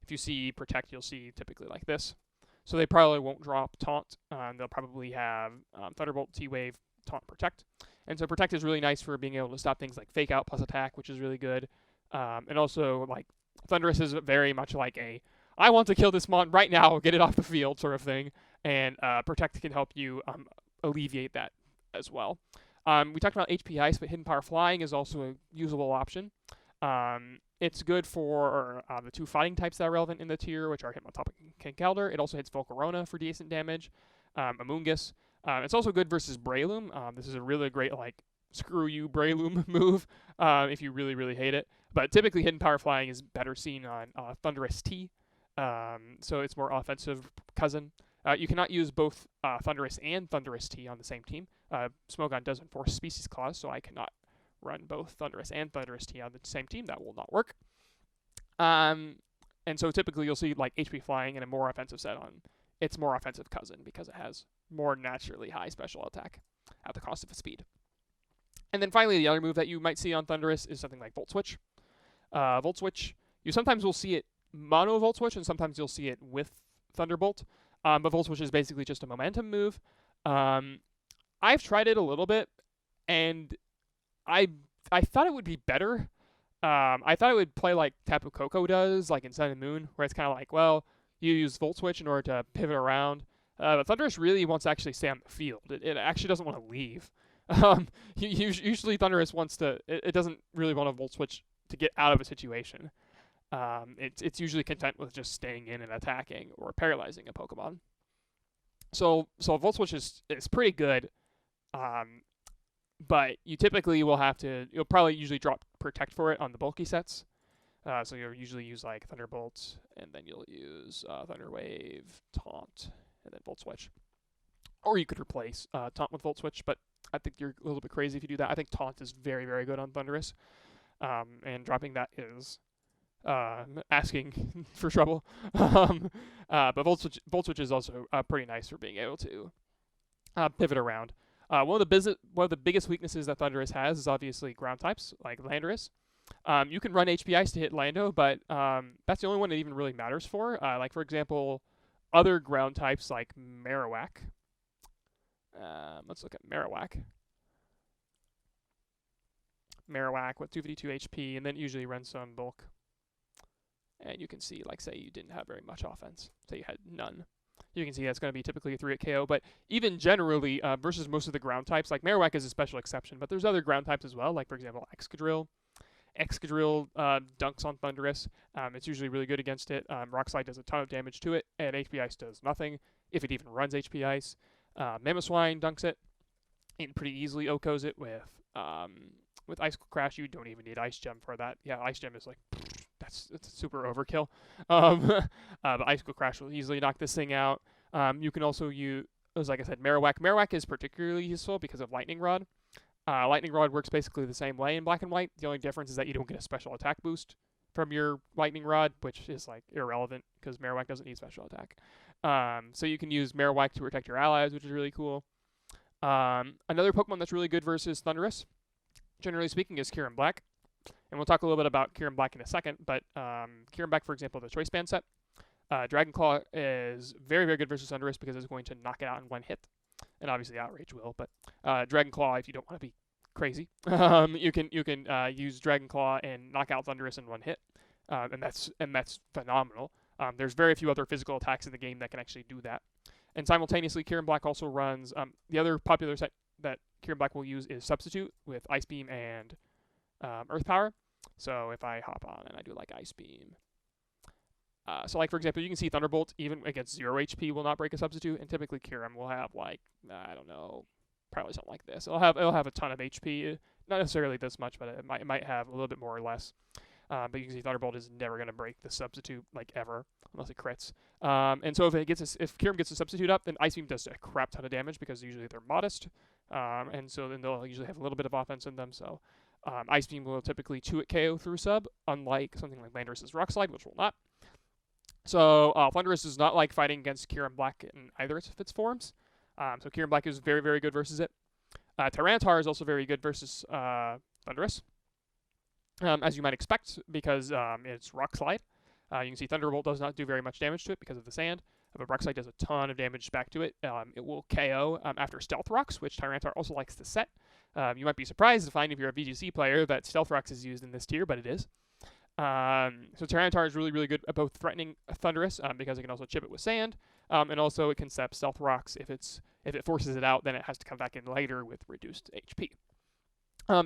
if you see Protect, you'll see typically like this. So they probably won't drop Taunt. They'll probably have Thunderbolt, T-Wave, Taunt, Protect. And so Protect is really nice for being able to stop things like Fake Out plus Attack, which is really good. And also, like, Thundurus is very much like a, I want to kill this mon right now, get it off the field sort of thing. And Protect can help you alleviate that as well. We talked about HP Ice, but Hidden Power Flying is also a usable option. It's good for the two fighting types that are relevant in the tier, which are Hitmontop and Conkeldurr. It also hits Volcarona for decent damage. Amoonguss. It's also good versus Breloom. This is a really great, like, screw you Breloom move if you really, really hate it. But typically Hidden Power Flying is better seen on Thundurus-T. So it's more offensive cousin. You cannot use both Thundurus and Thundurus-T on the same team. Smogon does enforce Species Clause, so I cannot run both Thundurus and Thundurus-T on the same team. That will not work. And so typically you'll see like HP Flying in a more offensive set on its more offensive cousin because it has more naturally high special attack at the cost of its speed. And then finally, the other move that you might see on Thundurus is something like Volt Switch. Volt Switch You sometimes will see it mono Volt Switch, and sometimes you'll see it with Thunderbolt. But Volt Switch is basically just a momentum move. I've tried it a little bit, and I thought it would be better. I thought it would play like Tapu Koko does, like in Sun and Moon, where it's kind of like, well, you use Volt Switch in order to pivot around. But Thundurus really wants to actually stay on the field. It actually doesn't want to leave. Usually Thundurus wants to. It doesn't really want to Volt Switch to get out of a situation. It's usually content with just staying in and attacking or paralyzing a Pokemon. So Volt Switch is pretty good. But you typically will have to. You'll probably usually drop Protect for it on the bulky sets. So you'll usually use like Thunderbolt, and then you'll use Thunder Wave, Taunt, and then Volt Switch. Or you could replace Taunt with Volt Switch, but I think you're a little bit crazy if you do that. I think Taunt is very, very good on Thundurus. And dropping that is asking for trouble. But Volt Switch is also pretty nice for being able to pivot around. One of the biggest weaknesses that Thundurus has is obviously ground types, like Landorus. You can run HP Ice to hit Lando, but that's the only one it even really matters for. Like, for example, other ground types like Marowak. Let's look at Marowak. Marowak with 252 HP, and then usually runs some bulk. And you can see, like, say you didn't have very much offense. Say you had none. You can see that's going to be typically a 3-hit KO. But even generally, versus most of the ground types, like Marowak is a special exception, but there's other ground types as well, like, for example, Excadrill. Excadrill dunks on Thundurus. It's usually really good against it. Rock Slide does a ton of damage to it, and HP Ice does nothing, if it even runs HP Ice. Mamoswine dunks it, and pretty easily OHKOs it with Ice Crash. You don't even need Ice Gem for that. Yeah, Ice Gem is like, that's super overkill. But Ice Crash will easily knock this thing out. You can also use, like I said, Marowak. Marowak is particularly useful because of Lightning Rod. Lightning Rod works basically the same way in Black and White. The only difference is that you don't get a special attack boost from your Lightning Rod, which is like irrelevant because Marowak doesn't need special attack. So you can use Marowak to protect your allies, which is really cool. Another Pokemon that's really good versus Thundurus, generally speaking, is Kyurem Black. And we'll talk a little bit about Kyurem Black in a second, but Kyurem Black, for example, the Choice Band set. Dragon Claw is very, very good versus Thundurus because it's going to knock it out in one hit. And obviously Outrage will, but Dragon Claw, if you don't want to be crazy, you can use Dragon Claw and knock out Thundurus in one hit, and that's phenomenal. There's very few other physical attacks in the game that can actually do that. And simultaneously, Kyurem Black also runs the other popular set that Kyurem Black will use is Substitute with Ice Beam and Earth Power. So if I hop on and I do like Ice Beam. So like, for example, you can see Thunderbolt, even against 0 HP, will not break a Substitute, and typically Kyurem will have, like, I don't know, probably something like this. It'll have a ton of HP, not necessarily this much, but it might have a little bit more or less. But you can see Thunderbolt is never going to break the Substitute, like, ever, unless it crits. And so if Kyurem gets a Substitute up, then Ice Beam does a crap ton of damage, because usually they're modest. And so then they'll usually have a little bit of offense in them, so Ice Beam will typically 2-hit KO through sub, unlike something like Landorus' Rock Slide, which will not. So Thundurus does not like fighting against Kyurem Black in either of its forms. So Kyurem Black is very, very good versus it. Tyranitar is also very good versus Thundurus, as you might expect, because it's Rock Slide. You can see Thunderbolt does not do very much damage to it because of the sand, but Rock Slide does a ton of damage back to it. It will KO after Stealth Rocks, which Tyranitar also likes to set. You might be surprised to find, if you're a VGC player, that Stealth Rocks is used in this tier, but it is. So Tyranitar is really, really good at both threatening Thundurus, because it can also chip it with sand, and also it can set Stealth Rocks. If it forces it out, then it has to come back in later with reduced HP.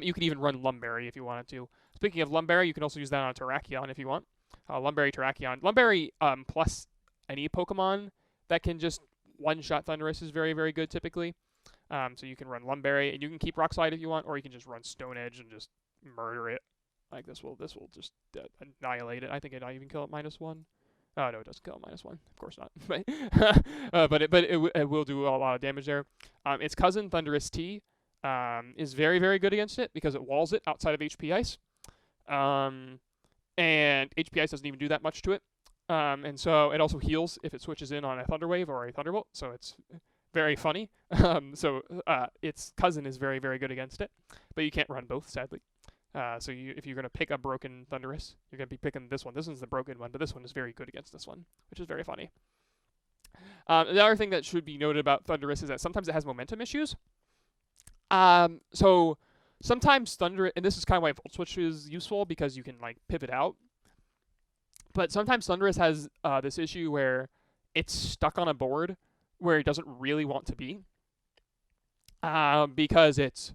You could even run Lumberry if you wanted to. Speaking of Lumberry, you can also use that on Terrakion if you want. Lumberry, Terrakion. Lumberry plus any Pokemon that can just one-shot Thundurus is very, very good typically. So you can run Lumberry, and you can keep Rock Slide if you want, or you can just run Stone Edge and just murder it. Like, this will just annihilate it. I think it might even kill it -1. Oh, no, it doesn't kill it -1. Of course not. But it will do a lot of damage there. Its cousin, Thundurus-T, is very, very good against it because it walls it outside of HP Ice. And HP Ice doesn't even do that much to it. And so it also heals if it switches in on a Thunder Wave or a Thunderbolt. So it's very funny. So its cousin is very, very good against it. But you can't run both, sadly. So if you're going to pick a broken Thundurus, you're going to be picking this one. This one's the broken one, but this one is very good against this one, which is very funny. The other thing that should be noted about Thundurus is that sometimes it has momentum issues. So sometimes Thundurus, and this is kind of why Volt Switch is useful, because you can like pivot out. But sometimes Thundurus has this issue where it's stuck on a board where it doesn't really want to be, because it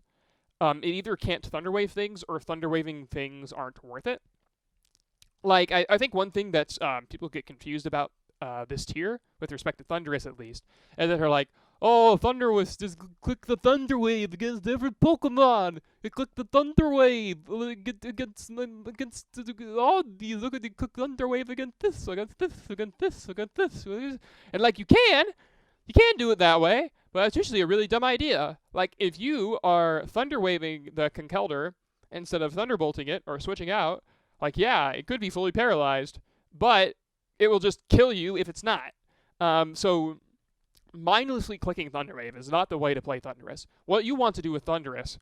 either can't Thunder Wave things, or Thunder Waving things aren't worth it. Like, I think one thing that people get confused about this tier, with respect to Thundurus at least, is that they're like, oh, Thundurus, just click the Thunder Wave against different Pokemon. You click the Thunder Wave against all these. Look at you click Thunder Wave against this, against this, against this, against this. And like, you can do it that way, but that's usually a really dumb idea. Like, if you are Thunder Waving the Conkeldurr instead of Thunderbolting it or switching out, like, yeah, it could be fully paralyzed, but it will just kill you if it's not. So mindlessly clicking Thunder Wave is not the way to play Thundurus. What you want to do with Thundurus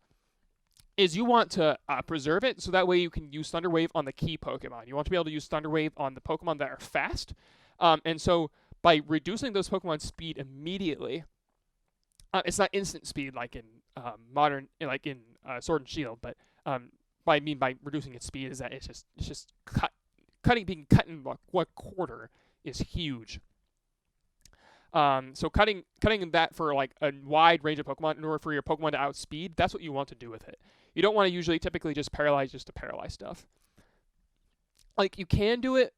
is you want to preserve it, so that way you can use Thunder Wave on the key Pokemon. You want to be able to use Thunder Wave on the Pokemon that are fast. And so by reducing those Pokemon's speed immediately, it's not instant speed like in Sword and Shield, but what I mean by reducing its speed is that it's just being cut in one quarter is huge. So cutting that for like a wide range of Pokemon in order for your Pokemon to outspeed, that's what you want to do with it. You don't want to typically just paralyze just to paralyze stuff. Like, you can do it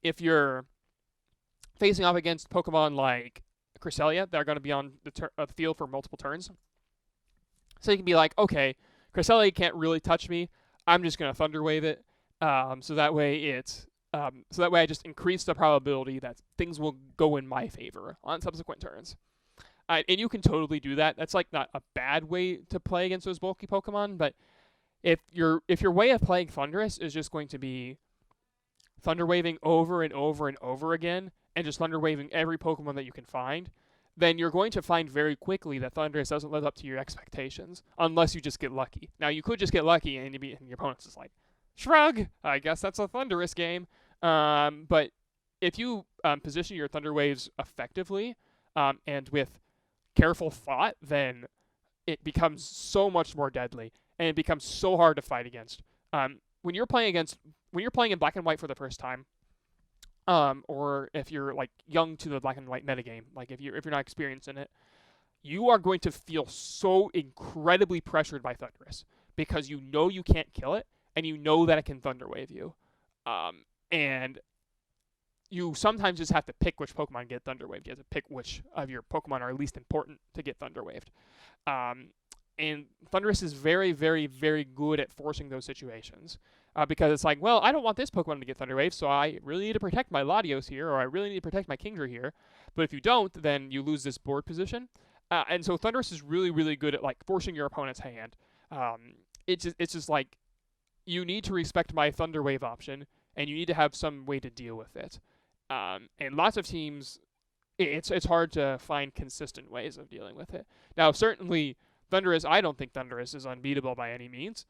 if you're facing off against Pokemon like Cresselia that are going to be on the field for multiple turns. So you can be like, okay, Cresselia can't really touch me. I'm just going to Thunder Wave it. So that way I just increase the probability that things will go in my favor on subsequent turns. And you can totally do that. That's like not a bad way to play against those bulky Pokemon, but if your way of playing Thundurus is just going to be Thunder Waving over and over and over again, and just Thunder Waving every Pokemon that you can find, then you're going to find very quickly that Thundurus doesn't live up to your expectations, unless you just get lucky. Now, you could just get lucky and your opponent's just like, shrug, I guess that's a Thundurus game. But if you position your Thunder Waves effectively and with careful thought, then it becomes so much more deadly, and it becomes so hard to fight against. When you're playing in Black and White for the first time, or if you're like young to the Black and White metagame, like if you're not experienced in it, you are going to feel so incredibly pressured by Thundurus, because you know you can't kill it, and you know that it can Thunder Wave you. And you sometimes just have to pick which Pokemon get Thunder Waved. You have to pick which of your Pokemon are least important to get Thunder Waved. And Thundurus is very, very, very good at forcing those situations. Because it's like, well, I don't want this Pokemon to get Thunder Waved, so I really need to protect my Latios here, or I really need to protect my Kingdra here. But if you don't, then you lose this board position. And so Thundurus is really, really good at like forcing your opponent's hand. It's just like, you need to respect my Thunder Wave option, and you need to have some way to deal with it. And lots of teams, it's hard to find consistent ways of dealing with it. Now, certainly, I don't think Thundurus is unbeatable by any means.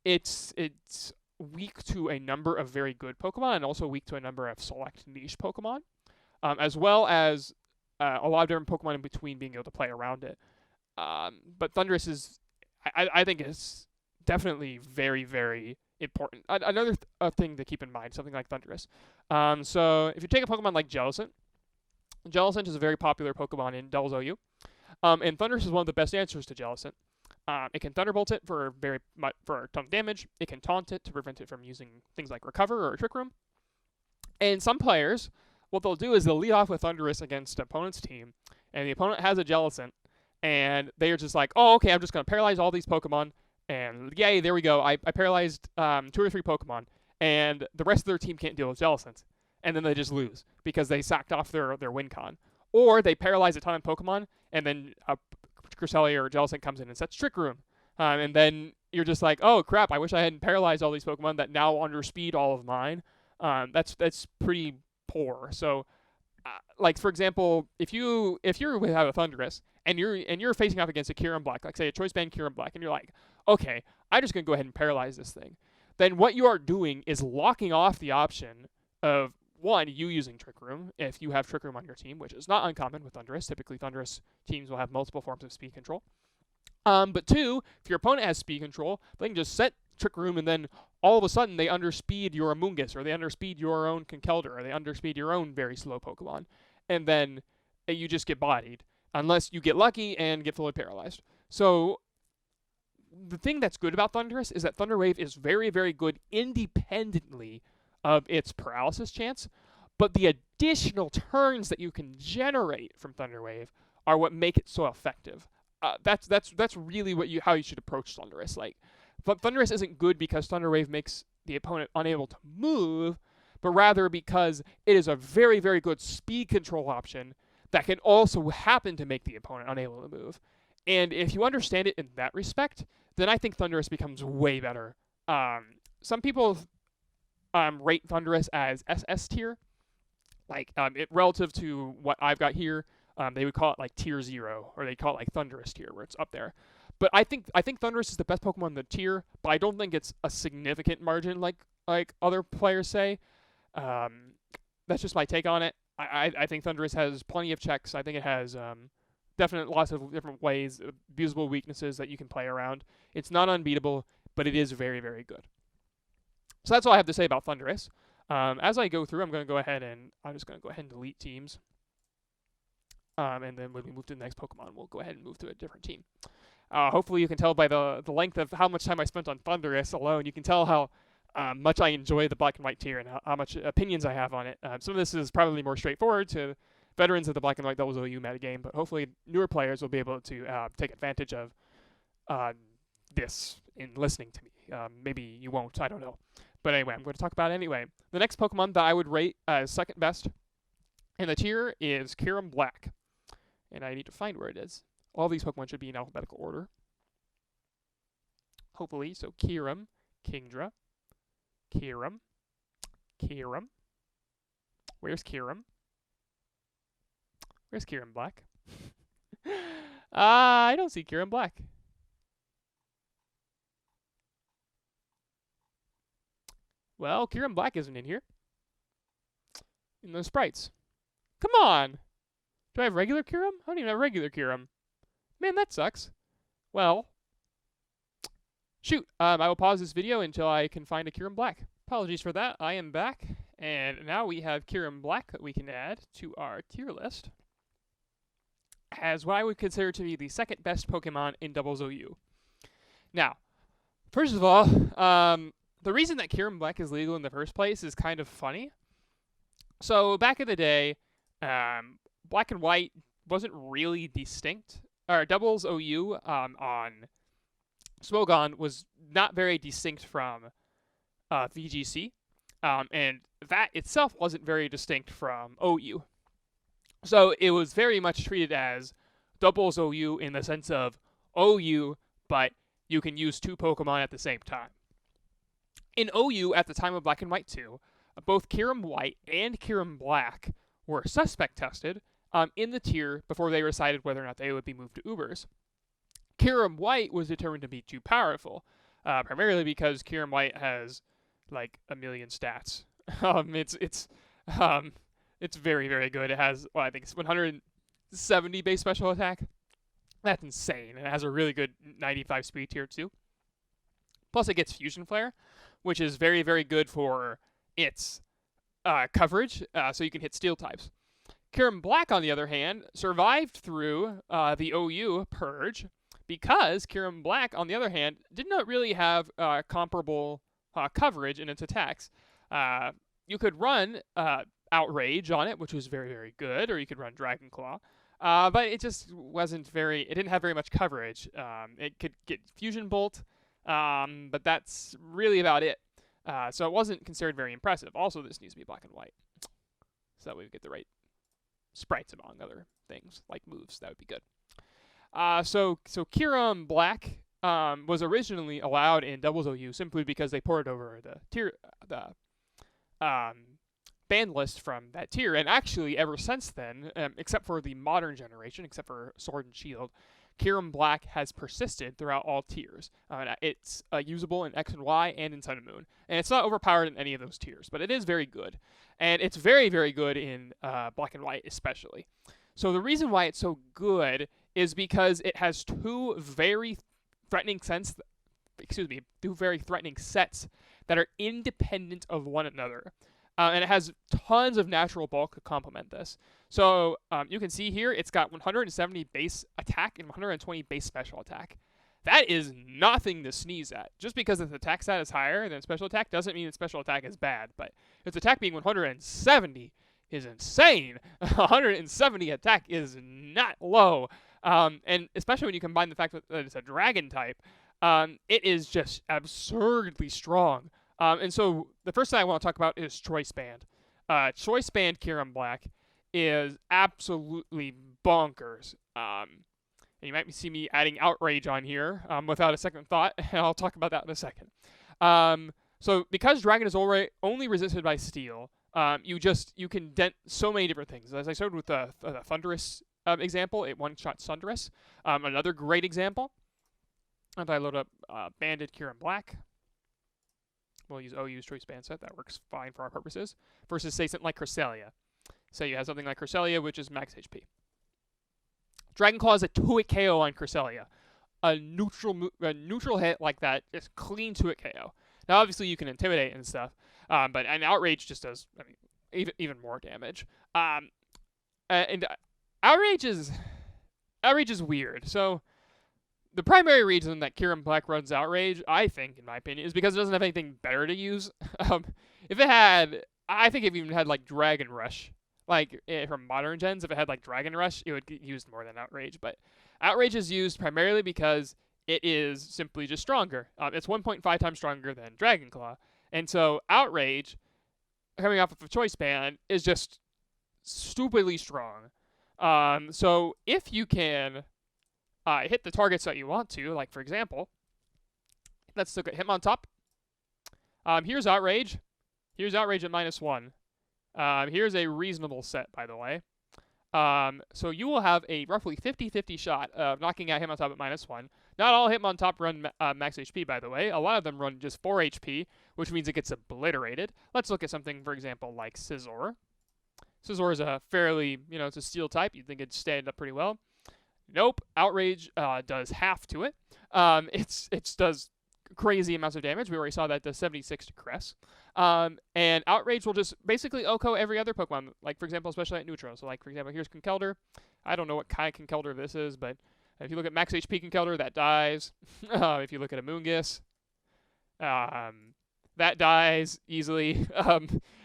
It's weak to a number of very good Pokemon, and also weak to a number of select niche Pokemon, as well as a lot of different Pokemon in between being able to play around it. But Thundurus is, I think, is definitely very, very important. Another thing to keep in mind, something like Thundurus. So if you take a Pokemon like Jellicent is a very popular Pokemon in BW DOU. And Thundurus is one of the best answers to Jellicent. It can Thunderbolt it for a ton of damage. It can Taunt it to prevent it from using things like Recover or Trick Room. And some players, what they'll do is they'll lead off with Thundurus against an opponent's team, and the opponent has a Jellicent, and they are just like, oh, okay, I'm just going to paralyze all these Pokemon, and yay, there we go. I paralyzed 2 or 3 Pokemon, and the rest of their team can't deal with Jellicent. And then they just lose because they sacked off their win con. Or they paralyze a ton of Pokemon, and then Cresselia or Jellicent comes in and sets Trick Room. And then you're just like, oh, crap, I wish I hadn't paralyzed all these Pokemon that now underspeed all of mine. That's pretty poor. So like for example, if you're without a Thundurus and you're facing off against a Kyurem-Black, like say a Choice Band Kyurem-Black, and you're like, okay, I'm just gonna go ahead and paralyze this thing. Then what you are doing is locking off the option of one, you using Trick Room if you have Trick Room on your team, which is not uncommon with Thundurus. Typically, Thundurus teams will have multiple forms of speed control. But two, if your opponent has speed control, they can just set Trick Room and then all of a sudden they underspeed your Amoonguss, or they underspeed your own Conkeldurr, or they underspeed your own very slow Pokemon. And then you just get bodied, unless you get lucky and get fully paralyzed. So the thing that's good about Thundurus is that Thunder Wave is very, very good independently of its paralysis chance, but the additional turns that you can generate from Thunder Wave are what make it so effective. That's really how you should approach Thundurus. Like, Thundurus isn't good because Thunder Wave makes the opponent unable to move, but rather because it is a very, very good speed control option that can also happen to make the opponent unable to move. And if you understand it in that respect, then I think Thundurus becomes way better. Some people rate Thundurus as SS tier, like relative to what I've got here. They would call it like tier 0, or they call it like Thundurus tier, where it's up there. But I think Thundurus is the best Pokemon in the tier, but I don't think it's a significant margin like other players say. That's just my take on it. I think Thundurus has plenty of checks. I think it has definite lots of different ways, abusable weaknesses that you can play around. It's not unbeatable, but it is very, very good. So that's all I have to say about Thundurus. As I go through, I'm just going to go ahead and delete teams. And then when we move to the next Pokemon, we'll go ahead and move to a different team. Hopefully you can tell by the length of how much time I spent on Thundurus alone, you can tell how much I enjoy the Black and White tier and how much opinions I have on it. Some of this is probably more straightforward to veterans of the Black and White Double OU metagame, but hopefully newer players will be able to take advantage of this in listening to me. Maybe you won't, I don't know. But anyway, I'm going to talk about it anyway. The next Pokemon that I would rate as second best in the tier is Kyurem-Black. And I need to find where it is. All these Pokemon should be in alphabetical order. Hopefully. So Kyurem, Kingdra, Kyurem. Where's Kyurem? Where's Kyurem-Black? I don't see Kyurem-Black. Well, Kyurem-Black isn't in here. In those sprites. Come on! Do I have regular Kyurem? I don't even have regular Kyurem. Man, that sucks. Well, shoot. I will pause this video until I can find a Kyurem-Black. Apologies for that. I am back. And now we have Kyurem-Black that we can add to our tier list as what I would consider to be the second best Pokemon in Doubles OU. Now, first of all, the reason that Kyurem-Black is legal in the first place is kind of funny. So back in the day, Black and White wasn't really distinct. Or Doubles OU on Smogon was not very distinct from VGC. And that itself wasn't very distinct from OU. So it was very much treated as Doubles OU in the sense of OU, but you can use two Pokemon at the same time. In OU, at the time of Black and White 2, both Kyurem-White and Kyurem-Black were suspect tested in the tier before they decided whether or not they would be moved to Ubers. Kyurem-White was determined to be too powerful, primarily because Kyurem-White has like a million stats. It's very, very good. It has, well, I think it's 170 base special attack. That's insane. And it has a really good 95 speed tier too. Plus it gets Fusion Flare, which is very, very good for its coverage, so you can hit steel types. Kyurem-Black, on the other hand, survived through the OU purge because Kyurem-Black, on the other hand, did not really have comparable coverage in its attacks. You could run Outrage on it, which was very, very good, or you could run Dragon Claw. But it just wasn't it didn't have very much coverage. It could get Fusion Bolt, but that's really about it. So it wasn't considered very impressive. Also, this needs to be Black and White. So that way we get the right sprites among other things, like moves. That would be good. So Kyurem-Black was originally allowed in Doubles OU simply because they ported over the ban list from that tier. And actually, ever since then, except for the modern generation, except for Sword and Shield, Kyurem Black has persisted throughout all tiers. It's usable in X and Y and in Sun and Moon. And it's not overpowered in any of those tiers, but it is very good. And it's very, very good in Black and White especially. So the reason why it's so good is because it has two very threatening sets that are independent of one another. And it has tons of natural bulk to complement this. So you can see here, it's got 170 base attack and 120 base special attack. That is nothing to sneeze at. Just because its attack stat is higher than special attack doesn't mean its special attack is bad. But its attack being 170 is insane. 170 attack is not low. And especially when you combine the fact that it's a dragon type, it is just absurdly strong. And so the first thing I want to talk about is Choice Band. Choice Band Kyurem Black is absolutely bonkers. And you might see me adding Outrage on here without a second thought, and I'll talk about that in a second. So because Dragon is only resisted by Steel, you can dent so many different things. As I showed with the Thundurus example, it one-shot Thundurus. Another great example, if I load up Banded Kyurem Black, we'll use OU's Choice Band set. That works fine for our purposes. Versus, say, something like Cresselia. Say you have something like Cresselia, which is max HP. Dragon Claw is a 2-hit KO on Cresselia. A neutral hit like that is clean 2-hit KO. Now, obviously, you can Intimidate and stuff, but an Outrage just does even more damage. And Outrage is weird. So the primary reason that Kyurem Black runs Outrage, I think, in my opinion, is because it doesn't have anything better to use. If it had, I think if it even had like Dragon Rush, like from modern gens, if it had like Dragon Rush, it would get used more than Outrage. But Outrage is used primarily because it is simply just stronger. It's 1.5 times stronger than Dragon Claw. And so Outrage, coming off of a Choice Band, is just stupidly strong. So if you can hit the targets that you want to, like for example, let's look at Hitmontop. Here's Outrage. Here's Outrage at -1. Here's a reasonable set, by the way. So you will have a roughly 50-50 shot of knocking out Hitmontop at -1. Not all Hitmontop run max HP, by the way. A lot of them run just 4 HP, which means it gets obliterated. Let's look at something, for example, like Scizor. Scizor is a fairly, it's a steel type. You'd think it'd stand up pretty well. Nope. Outrage does half to it. It does crazy amounts of damage. We already saw that does 76 to Cress. And Outrage will just basically OHKO every other Pokemon, like, for example, especially at neutral. So, like, for example, here's Conkeldurr. I don't know what kind of Conkeldurr this is, but if you look at max HP Conkeldurr, that dies. If you look at Amoonguss, that dies easily.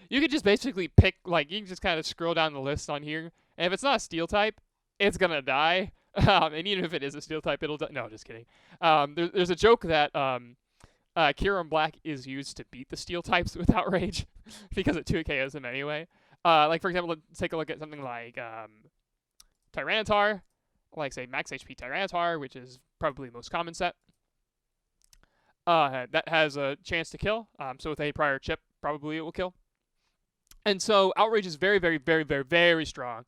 You could just basically pick, like, you can just kind of scroll down the list on here, and if it's not a Steel type, it's gonna die. And even if it is a Steel type, it'll die. No, just kidding. There's a joke that Kyurem Black is used to beat the Steel types with Outrage because it 2 KOs them anyway. Like, for example, let's take a look at something like Tyranitar, like, say, max HP Tyranitar, which is probably the most common set. That has a chance to kill. So with a prior chip, probably it will kill. And so Outrage is very, very, very, very, very strong.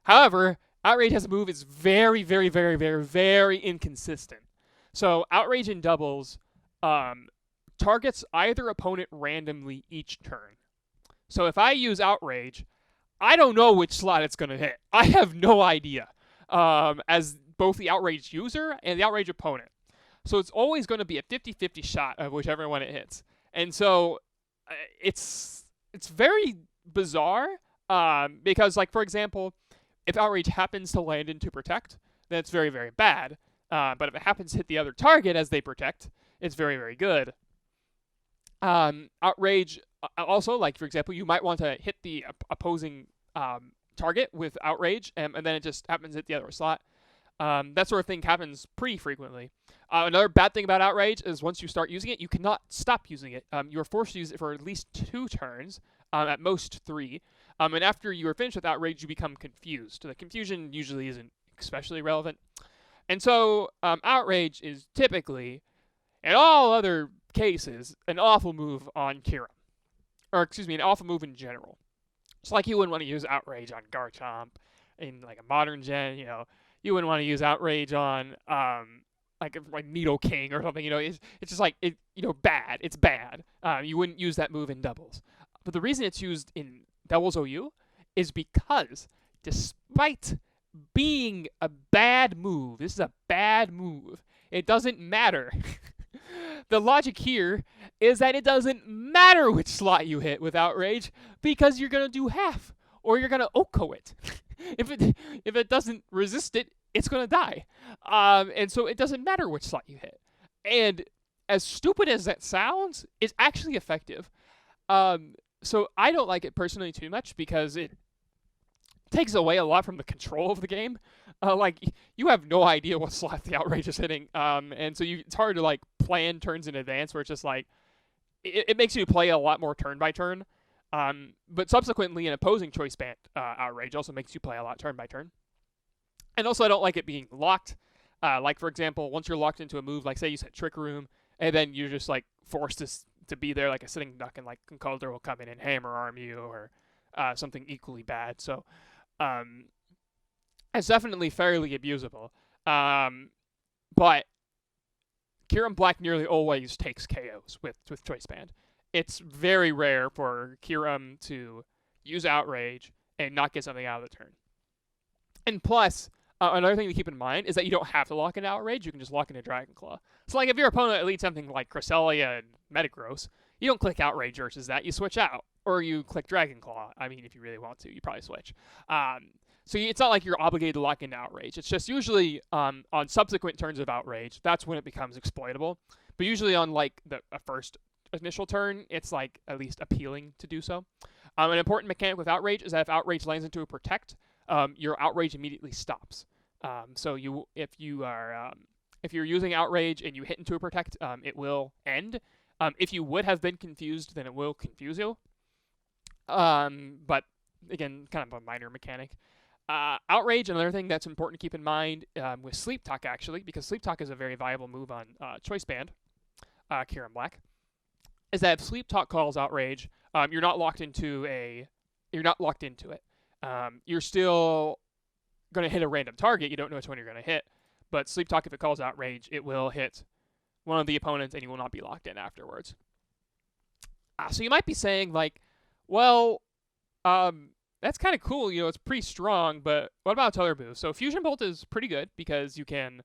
However, Outrage has a move that's very, very, very, very, very inconsistent. So Outrage in doubles targets either opponent randomly each turn. So if I use Outrage, I don't know which slot it's going to hit. I have no idea, as both the Outrage user and the Outrage opponent. So it's always going to be a 50-50 shot of whichever one it hits. And so it's very bizarre because, like, for example, if Outrage happens to land into Protect, then it's very, very bad. But if it happens to hit the other target as they Protect, it's very, very good. Outrage, also, like, for example, you might want to hit the opposing target with Outrage, and then it just happens to hit the other slot. That sort of thing happens pretty frequently. Another bad thing about Outrage is once you start using it, you cannot stop using it. You are forced to use it for at least 2 turns, at most 3. And after you are finished with Outrage, you become confused. The confusion usually isn't especially relevant. And so Outrage is typically, in all other cases, an awful move on Kyurem. Or, excuse me, an awful move in general. It's like you wouldn't want to use Outrage on Garchomp in like a modern gen. You wouldn't want to use Outrage on like Nidoking or something. It's just like bad. It's bad. You wouldn't use that move in doubles. But the reason it's used in doubles OU is because despite being a bad move, this is a bad move. It doesn't matter. The logic here is that it doesn't matter which slot you hit with Outrage because you're going to do half or you're going to OHKO it. If it doesn't resist it, it's going to die. And so it doesn't matter which slot you hit. And as stupid as that sounds, it's actually effective. So I don't like it personally too much because it takes away a lot from the control of the game. Like, you have no idea what slot the Outrage is hitting. And so it's hard to, like, plan turns in advance where it's just, like, it makes you play a lot more turn by turn. But subsequently, an opposing choice band Outrage also makes you play a lot turn by turn. And also, I don't like it being locked. Like, for example, once you're locked into a move, like, say you set Trick Room, and then you're just, like, forced to be there like a sitting duck, and, like, Conkeldurr will come in and hammer arm you, or something equally bad. So, it's definitely fairly abusable. But Kyurem Black nearly always takes KOs with Choice Band. It's very rare for Kyurem to use Outrage and not get something out of the turn. And plus, another thing to keep in mind is that you don't have to lock in Outrage. You can just lock in a Dragon Claw. So, like, if your opponent leads something like Cresselia and Metagross, you don't click Outrage versus that. You switch out. Or you click Dragon Claw. I mean, if you really want to, you probably switch. So it's not like you're obligated to lock into Outrage. It's just usually on subsequent turns of Outrage, that's when it becomes exploitable. But usually on, like, a first initial turn, it's, like, at least appealing to do so. An important mechanic with Outrage is that if Outrage lands into a Protect, your Outrage immediately stops. So if you're using Outrage and you hit into a Protect, it will end. If you would have been confused, then it will confuse you. But again, kind of a minor mechanic. Outrage, another thing that's important to keep in mind with Sleep Talk, actually, because Sleep Talk is a very viable move on Choice Band, Kyurem Black, is that if Sleep Talk calls Outrage, you're not locked into it. You're still going to hit a random target. You don't know which one you're going to hit. But Sleep Talk, if it calls Outrage, it will hit one of the opponents, and you will not be locked in afterwards. So you might be saying, like, well, that's kind of cool. It's pretty strong, but what about its other moves? So Fusion Bolt is pretty good because you can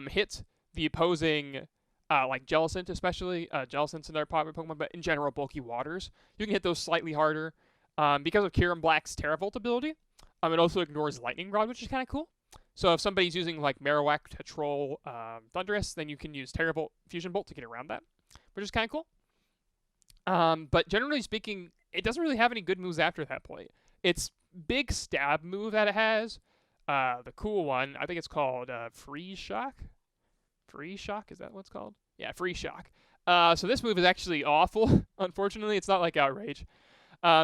hit the opposing, like Jellicent especially. Jellicent's another popular Pokemon, but in general, bulky waters. You can hit those slightly harder. Because of Kyurem Black's Terra Volt ability, it also ignores Lightning Rod, which is kind of cool. So if somebody's using, like, Marowak to troll Thundurus, then you can use Terra Volt Fusion Bolt to get around that, which is kind of cool. But generally speaking, it doesn't really have any good moves after that point. Its big stab move that it has, the cool one, I think it's called Freeze Shock. Freeze Shock, is that what it's called? Yeah, Freeze Shock. So this move is actually awful. Unfortunately, it's not like Outrage,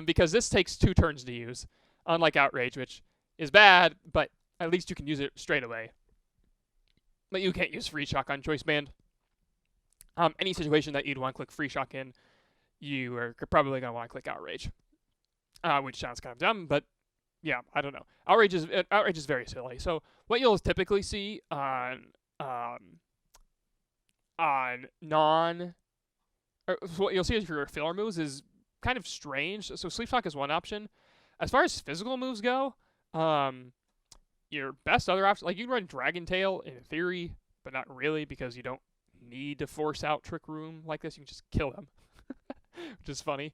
because this takes 2 turns to use, unlike Outrage, which is bad, but at least you can use it straight away. But you can't use Freeze Shock on Choice Band. Any situation that you'd want to click Freeze Shock in, you are probably going to want to click Outrage. Which sounds kind of dumb, but yeah, I don't know. Outrage is very silly. So what you'll typically see on what you'll see as your filler moves is kind of strange. So Sleep Talk is one option. As far as physical moves go, your best other option, like, you can run Dragon Tail in theory, but not really, because you don't need to force out Trick Room like this. You can just kill them, which is funny.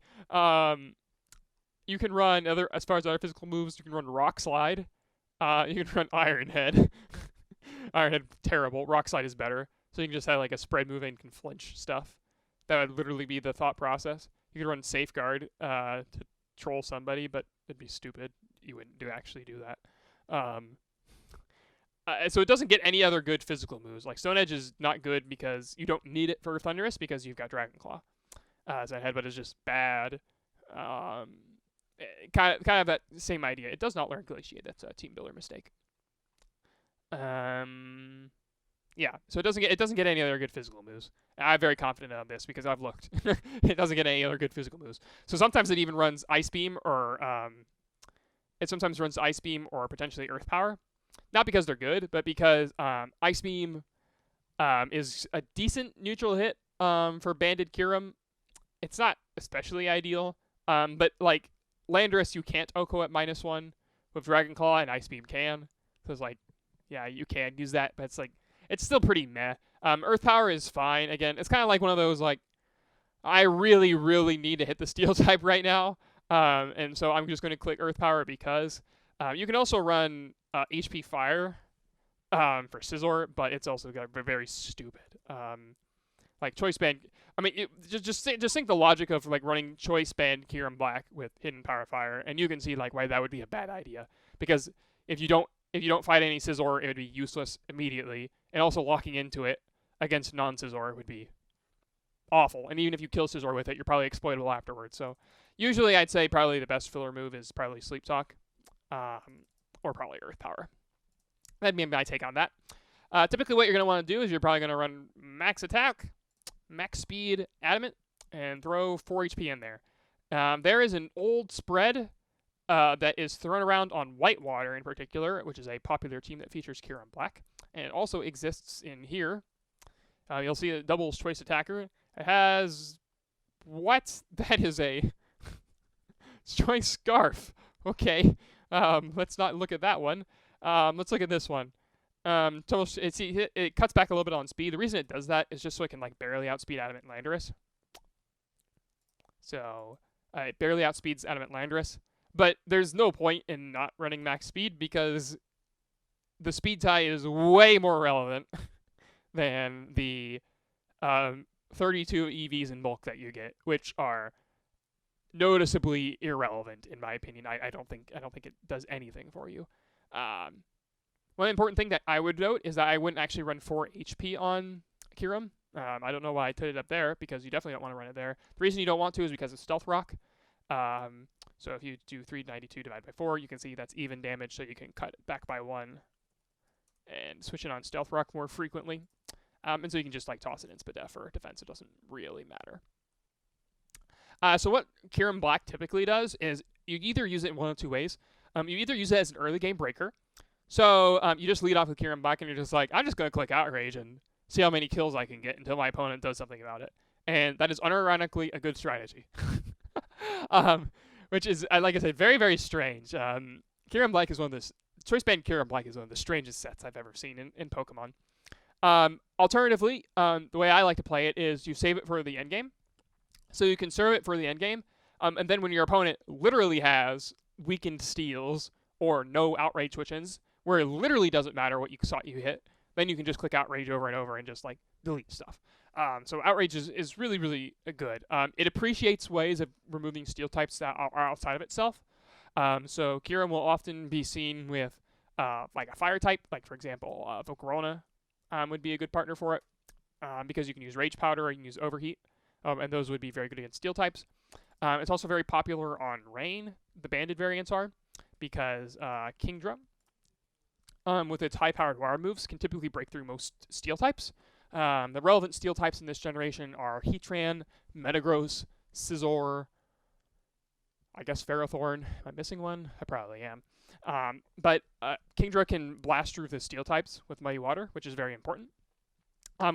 You can run as far as other physical moves, you can run Rock Slide. You can run Iron Head. Iron Head, terrible. Rock Slide is better. So you can just have, like, a spread move and can flinch stuff. That would literally be the thought process. You could run Safeguard to troll somebody, but it'd be stupid. You wouldn't actually do that. So it doesn't get any other good physical moves. Like, Stone Edge is not good because you don't need it for Thundurus because you've got Dragon Claw. As a headbutt is just bad. Kind of that same idea. It does not learn Glaciate. That's a team builder mistake. Yeah, so it doesn't get any other good physical moves. I'm very confident on this because I've looked. It doesn't get any other good physical moves. So sometimes it even runs Ice Beam or it sometimes runs Ice Beam or potentially Earth Power. Not because they're good, but because Ice Beam is a decent neutral hit for banded Kyurem. It's not especially ideal, but like Landorus, you can't OHKO at -1 with Dragon Claw, and Ice Beam can. So it's like, yeah, you can use that, but it's like it's still pretty meh. Earth Power is fine. Again, it's kind of like one of those like I really, really need to hit the Steel type right now, and so I'm just going to click Earth Power because you can also run HP Fire for Scizor, but it's also got very stupid. Like Choice Band. I mean, just think the logic of like running Choice Band Kyurem Black with Hidden Power Fire, and you can see like why that would be a bad idea. Because if you don't fight any Scizor, it would be useless immediately, and also locking into it against non-Scizor would be awful. And even if you kill Scizor with it, you're probably exploitable afterwards. So usually I'd say probably the best filler move is probably Sleep Talk, or probably Earth Power. That'd be my take on that. Typically what you're going to want to do is you're probably going to run Max Attack, Max Speed, Adamant, and throw 4 HP in there. There is an old spread that is thrown around on Whitewater in particular, which is a popular team that features Kyurem Black. And it also exists in here. You'll see a doubles choice attacker. It has... What? That is a... choice scarf. Okay. Let's not look at that one. Let's look at this one. It cuts back a little bit on speed. The reason it does that is just so it can like barely outspeed Adamant and Landorus. So it barely outspeeds Adamant Landorus. But there's no point in not running max speed because the speed tie is way more relevant than the 32 EVs in bulk that you get, which are noticeably irrelevant in my opinion. I don't think it does anything for you. One important thing that I would note is that I wouldn't actually run 4 HP on Kyurem. I don't know why I put it up there because you definitely don't want to run it there. The reason you don't want to is because of Stealth Rock. So if you do 392 divided by 4, you can see that's even damage, so you can cut it back by 1 and switch it on Stealth Rock more frequently. And so you can just like toss it in Spadef or defense. It doesn't really matter. So what Kyurem Black typically does is you either use it in one of two ways. You either use it as an early game breaker. So you just lead off with Kyurem Black and you're just like, I'm just going to click Outrage and see how many kills I can get until my opponent does something about it. And that is unironically a good strategy. Which is, like I said, very, very strange. Kyurem Black is one of the... Choice Band Kyurem Black is one of the strangest sets I've ever seen in Pokemon. Alternatively, the way I like to play it is you save it for the endgame. So you conserve it for the endgame. And then when your opponent literally has weakened steals or no outrage switch-ins, where it literally doesn't matter what you thought you hit, then you can just click Outrage over and over and just like delete stuff. So Outrage is really, really good. It appreciates ways of removing steel types that are outside of itself. So Kyurem will often be seen with like a fire type, like for example, Volcarona would be a good partner for it because you can use Rage Powder or you can use Overheat, and those would be very good against steel types. It's also very popular on Rain, the banded variants are, because Kingdra, with its high-powered water moves, can typically break through most steel types. The relevant steel types in this generation are Heatran, Metagross, Scizor, I guess Ferrothorn. Am I missing one? I probably am. But Kingdra can blast through the steel types with Mighty Water, which is very important,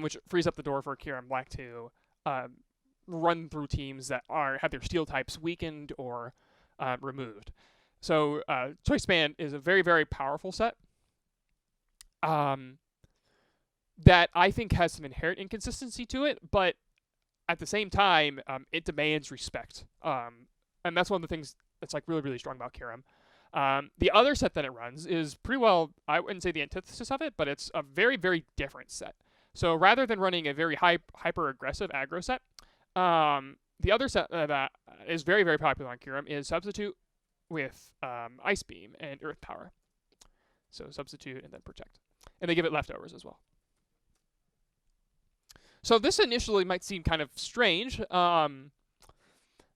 which frees up the door for Kyurem Black to run through teams that have their steel types weakened or removed. So Choice Band is a very, very powerful set that I think has some inherent inconsistency to it, but at the same time, it demands respect. And that's one of the things that's like really, really strong about Kyurem. The other set that it runs is pretty well, I wouldn't say the antithesis of it, but it's a very, very different set. So rather than running a very hyper-aggressive aggro set, the other set that is very, very popular on Kyurem is Substitute with Ice Beam and Earth Power. So Substitute and then Protect. And they give it leftovers as well. So this initially might seem kind of strange. Both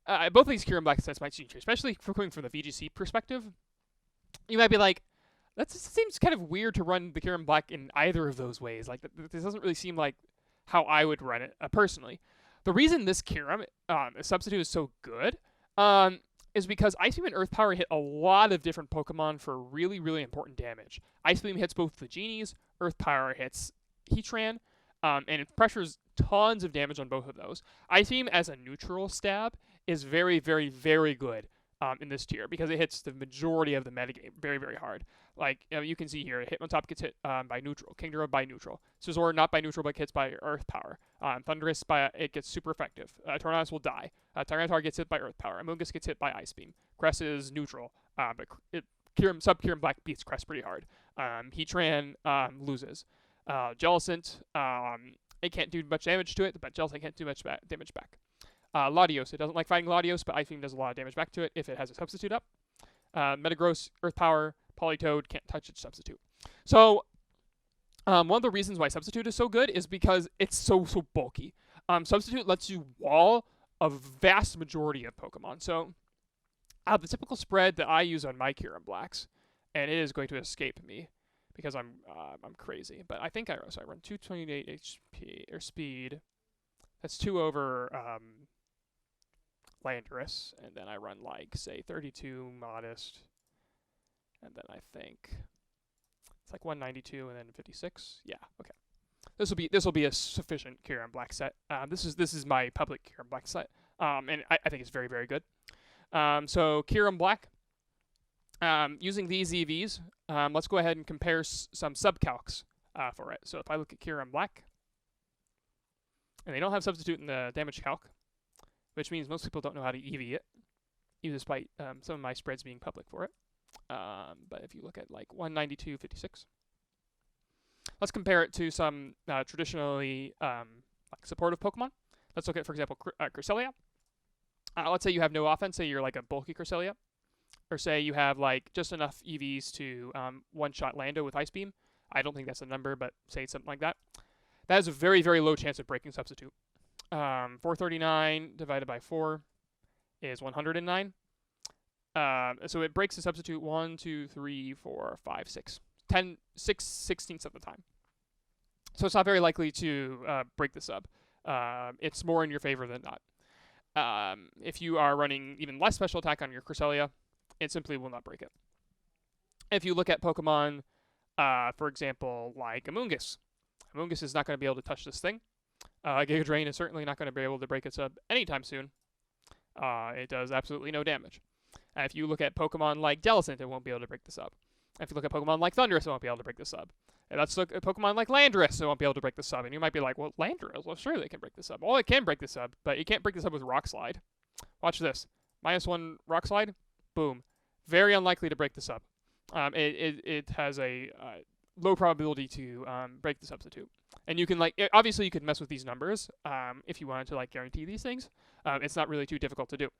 of these Kyurem Black sets might seem strange, especially coming from the VGC perspective. You might be like, that seems kind of weird to run the Kyurem Black in either of those ways. Like, this doesn't really seem like how I would run it personally. The reason this Kyurem substitute is so good is because Ice Beam and Earth Power hit a lot of different Pokemon for really, really important damage. Ice Beam hits both the Genies, Earth Power hits Heatran, and it pressures tons of damage on both of those. Ice Beam as a neutral stab is very, very, very good in this tier because it hits the majority of the metagame very, very hard. Like, you can see here, Hitmontop gets hit by neutral, Kingdra by neutral, Scizor not by neutral but hits by Earth Power, Thundurus it gets super effective, Tornadus will die, Tyranitar gets hit by Earth Power, Amoonguss gets hit by Ice Beam, Cress is neutral, but Sub-Kyurem Black beats Cress pretty hard, Heatran loses, Jellicent, it can't do much damage to it, but Jellicent can't do much damage back. Latios, it doesn't like fighting Latios, but Ice Beam does a lot of damage back to it if it has a substitute up. Metagross, Earth Power, Politoed can't touch its substitute. So, one of the reasons why substitute is so good is because it's so bulky. Substitute lets you wall a vast majority of Pokemon. So, the typical spread that I use on my Kyurem Blacks, and it is going to escape me because I'm crazy, but I think I run 228 HP or speed. That's 2 over Landorus, and then I run like say 32 modest, and then I think it's like 192 and then 56. Yeah, okay. This will be a sufficient Kyurem Black set. This is my public Kyurem Black set, and I think it's very, very good. So Kyurem Black, using these EVs, let's go ahead and compare some subcalcs for it. So if I look at Kyurem Black, and they don't have substitute in the damage calc, which means most people don't know how to EV it, even despite some of my spreads being public for it. But if you look at like 192.56, let's compare it to some traditionally like supportive Pokemon. Let's look at, for example, Cresselia. Let's say you have no offense, say you're like a bulky Cresselia, or say you have like just enough EVs to one-shot Lando with Ice Beam. I don't think that's a number, but say something like that. That has a very, very low chance of breaking substitute. 439 divided by 4 is 109. So it breaks the substitute 1, 2, 3, 4, 5, 6. 6/16 of the time. So it's not very likely to break the sub. It's more in your favor than not. If you are running even less special attack on your Cresselia, it simply will not break it. If you look at Pokemon, for example, like Amoonguss, Amoonguss is not going to be able to touch this thing. Giga Drain is certainly not going to be able to break its sub anytime soon. It does absolutely no damage. If you look at Pokemon like Jellicent, it won't be able to break the sub. If you look at Pokemon like Thundurus, it won't be able to break the sub. And let's look at Pokemon like Landorus, it won't be able to break the sub. And you might be like, well, Landorus, well, sure they can break the sub. Well, it can break the sub, but it can't break the sub with Rock Slide. Watch this. -1 Rock Slide, boom. Very unlikely to break the sub. It has a low probability to break the substitute. And you can obviously you could mess with these numbers if you wanted to guarantee these things. It's not really too difficult to do.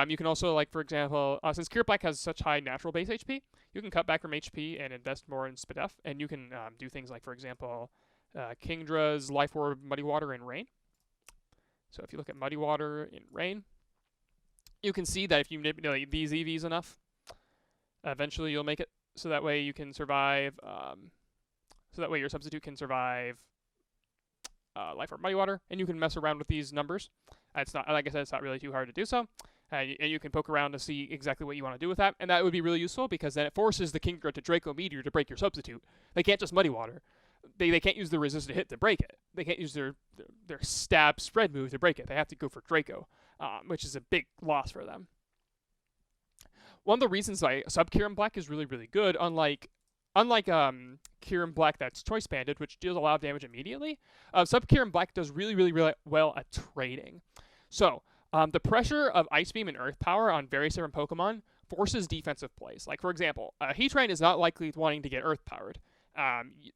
You can also for example, since Kyurem Black has such high natural base HP, you can cut back from HP and invest more in Spadef, and you can do things like, for example, Kingdra's Life Orb, Muddy Water, and Rain. So if you look at Muddy Water in Rain, you can see that if you manipulate these EVs enough, eventually you'll make it. So that way you can survive. So that way your substitute can survive Life Orb, Muddy Water, and you can mess around with these numbers. It's not, like I said, it's not really too hard to do so. And you can poke around to see exactly what you want to do with that, and that would be really useful because then it forces the Kingdra to Draco Meteor to break your substitute. They can't just Muddy Water. They can't use the resisted hit to break it. They can't use their stab spread move to break it. They have to go for Draco, which is a big loss for them. One of the reasons why Sub-Kyurem Black is really, really good, unlike Kyurem Black that's Choice Banded, which deals a lot of damage immediately, Sub-Kyurem Black does really, really, really well at trading. So, the pressure of Ice Beam and Earth Power on various different Pokemon forces defensive plays. Like, for example, Heatran is not likely wanting to get Earth Powered.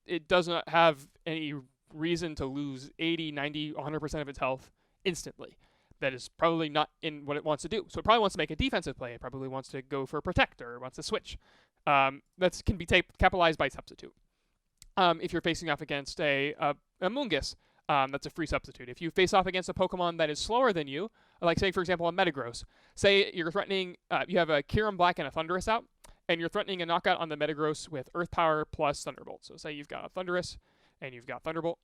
It does not have any reason to lose 80, 90, 100% of its health instantly. That is probably not in what it wants to do. So it probably wants to make a defensive play. It probably wants to go for Protect or wants to switch. That can be capitalized by Substitute. If you're facing off against a Amoonguss, that's a free substitute. If you face off against a Pokemon that is slower than you, like say for example a Metagross, say you're threatening, you have a Kyurem Black and a Thundurus out, and you're threatening a knockout on the Metagross with Earth Power plus Thunderbolt. So say you've got a Thundurus and you've got Thunderbolt.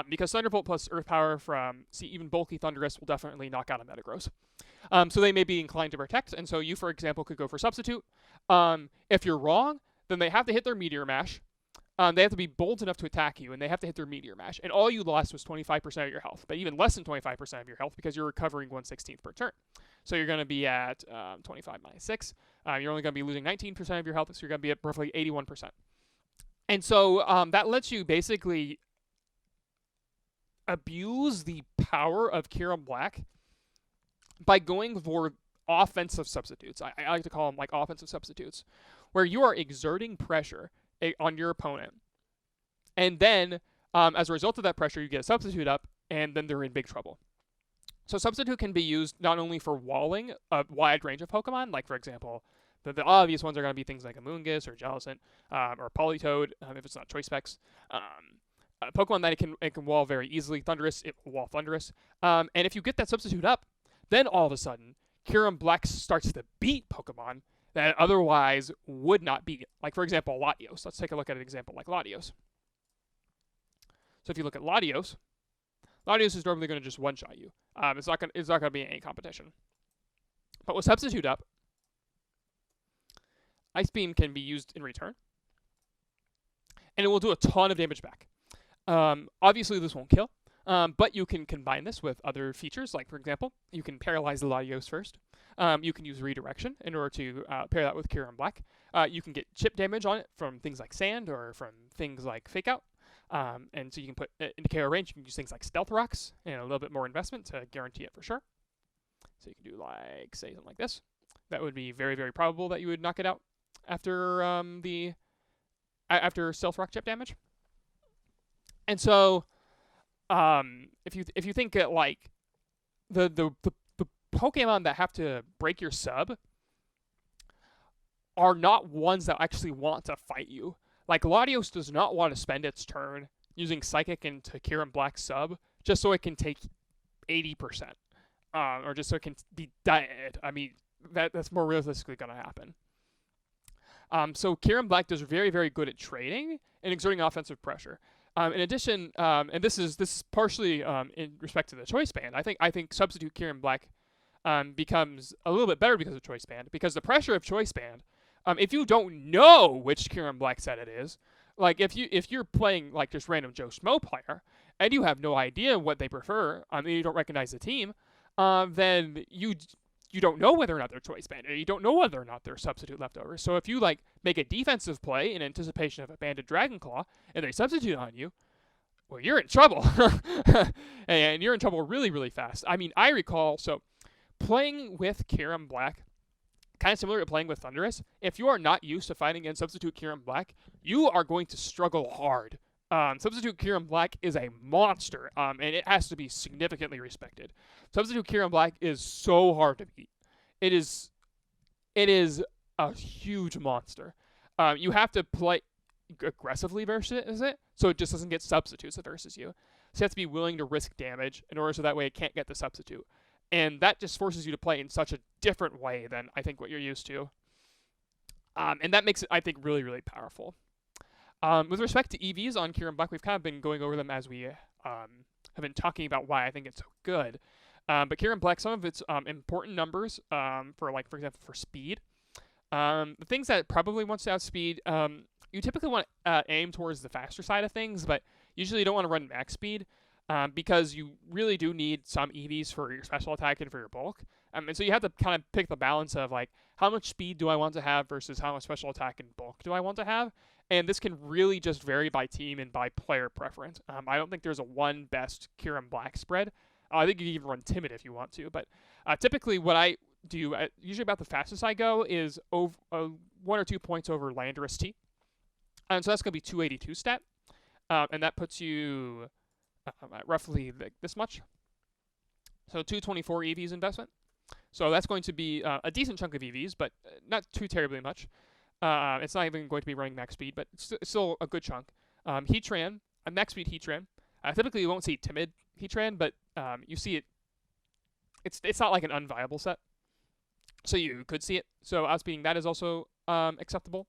Because Thunderbolt plus Earth Power from, even bulky Thundurus will definitely knock out a Metagross. So they may be inclined to protect, and so you, for example, could go for Substitute. If you're wrong, then they have to hit their Meteor Mash. They have to be bold enough to attack you, and they have to hit their Meteor Mash. And all you lost was 25% of your health, but even less than 25% of your health because you're recovering 1/16 per turn. So you're going to be at 25 minus 6. You're only going to be losing 19% of your health, so you're going to be at roughly 81%. And so that lets you basically abuse the power of Kyurem Black by going for offensive substitutes. I like to call them like offensive substitutes, where you are exerting pressure on your opponent. And then, as a result of that pressure, you get a substitute up, and then they're in big trouble. So substitute can be used not only for walling a wide range of Pokemon, like, for example, the obvious ones are going to be things like Amoonguss or Jellicent or Politoed, if it's not Choice Specs. Pokemon that it can wall very easily. Thundurus, it will wall Thundurus. And if you get that substitute up, then all of a sudden, Kyurem Black starts to beat Pokemon that otherwise would not beat it. Like, for example, Latios. Let's take a look at an example like Latios. So if you look at Latios, Latios is normally going to just one-shot you. It's not going to be in any competition. But with Substitute up, Ice Beam can be used in return, and it will do a ton of damage back. Obviously, this won't kill, but you can combine this with other features. Like, for example, you can paralyze the Latios first. You can use Redirection in order to pair that with Kyurem Black. You can get chip damage on it from things like Sand or from things like Fake Out. And so you can put into KO range, you can use things like Stealth Rocks and a little bit more investment to guarantee it for sure. So you can do like, say, something like this. That would be very, very probable that you would knock it out after after Stealth Rock chip damage. And so, if you think that like the Pokemon that have to break your sub are not ones that actually want to fight you. Like, Latios does not want to spend its turn using Psychic into Kyurem Black sub just so it can take 80%. Or just so it can be dead. I mean, that's more realistically going to happen. So Kyurem Black does very, very good at trading and exerting offensive pressure. In addition, and this is partially in respect to the Choice Band, I think Substitute Kyurem Black becomes a little bit better because of Choice Band, because the pressure of Choice Band, if you don't know which Kyurem Black set it is, like if you're playing like just random Joe Schmo player and you have no idea what they prefer, you don't recognize the team, then you don't know whether or not they're Choice Band, or you don't know whether or not they're Substitute leftovers. So if you like make a defensive play in anticipation of a Banded Dragon Claw and they substitute on you, well, you're in trouble. And you're in trouble really, really fast. I mean, I recall, so playing with Kyurem Black, kind of similar to playing with Thundurus, if you are not used to fighting against Substitute Kyurem Black, you are going to struggle hard. Substitute Kyurem Black is a monster, and it has to be significantly respected. Substitute Kyurem Black is so hard to beat. It is a huge monster. You have to play aggressively versus it, so it just doesn't get substitutes versus you. So you have to be willing to risk damage in order so that way it can't get the substitute. And that just forces you to play in such a different way than I think what you're used to. And that makes it, I think, really, really powerful. With respect to EVs on Kyurem Black, we've kind of been going over them as we have been talking about why I think it's so good. But Kyurem Black, some of its important numbers for example, for speed. The things that it probably wants to outspeed, you typically want to aim towards the faster side of things, but usually you don't want to run max speed because you really do need some EVs for your special attack and for your bulk. And so you have to kind of pick the balance of like, how much speed do I want to have versus how much special attack and bulk do I want to have? And this can really just vary by team and by player preference. I don't think there's a one best Kyurem Black spread. I think you can even run Timid if you want to. But typically what I do, usually about the fastest I go, is over 1 or 2 points over Landorus-T. And so that's going to be 282 stat. And that puts you at roughly this much. So 224 EVs investment. So that's going to be a decent chunk of EVs, but not too terribly much. It's not even going to be running max speed, but it's still a good chunk. Heatran, a max speed Heatran. Typically, you won't see Timid Heatran, but you see it. It's not like an unviable set. So you could see it. So outspeeding that is also acceptable.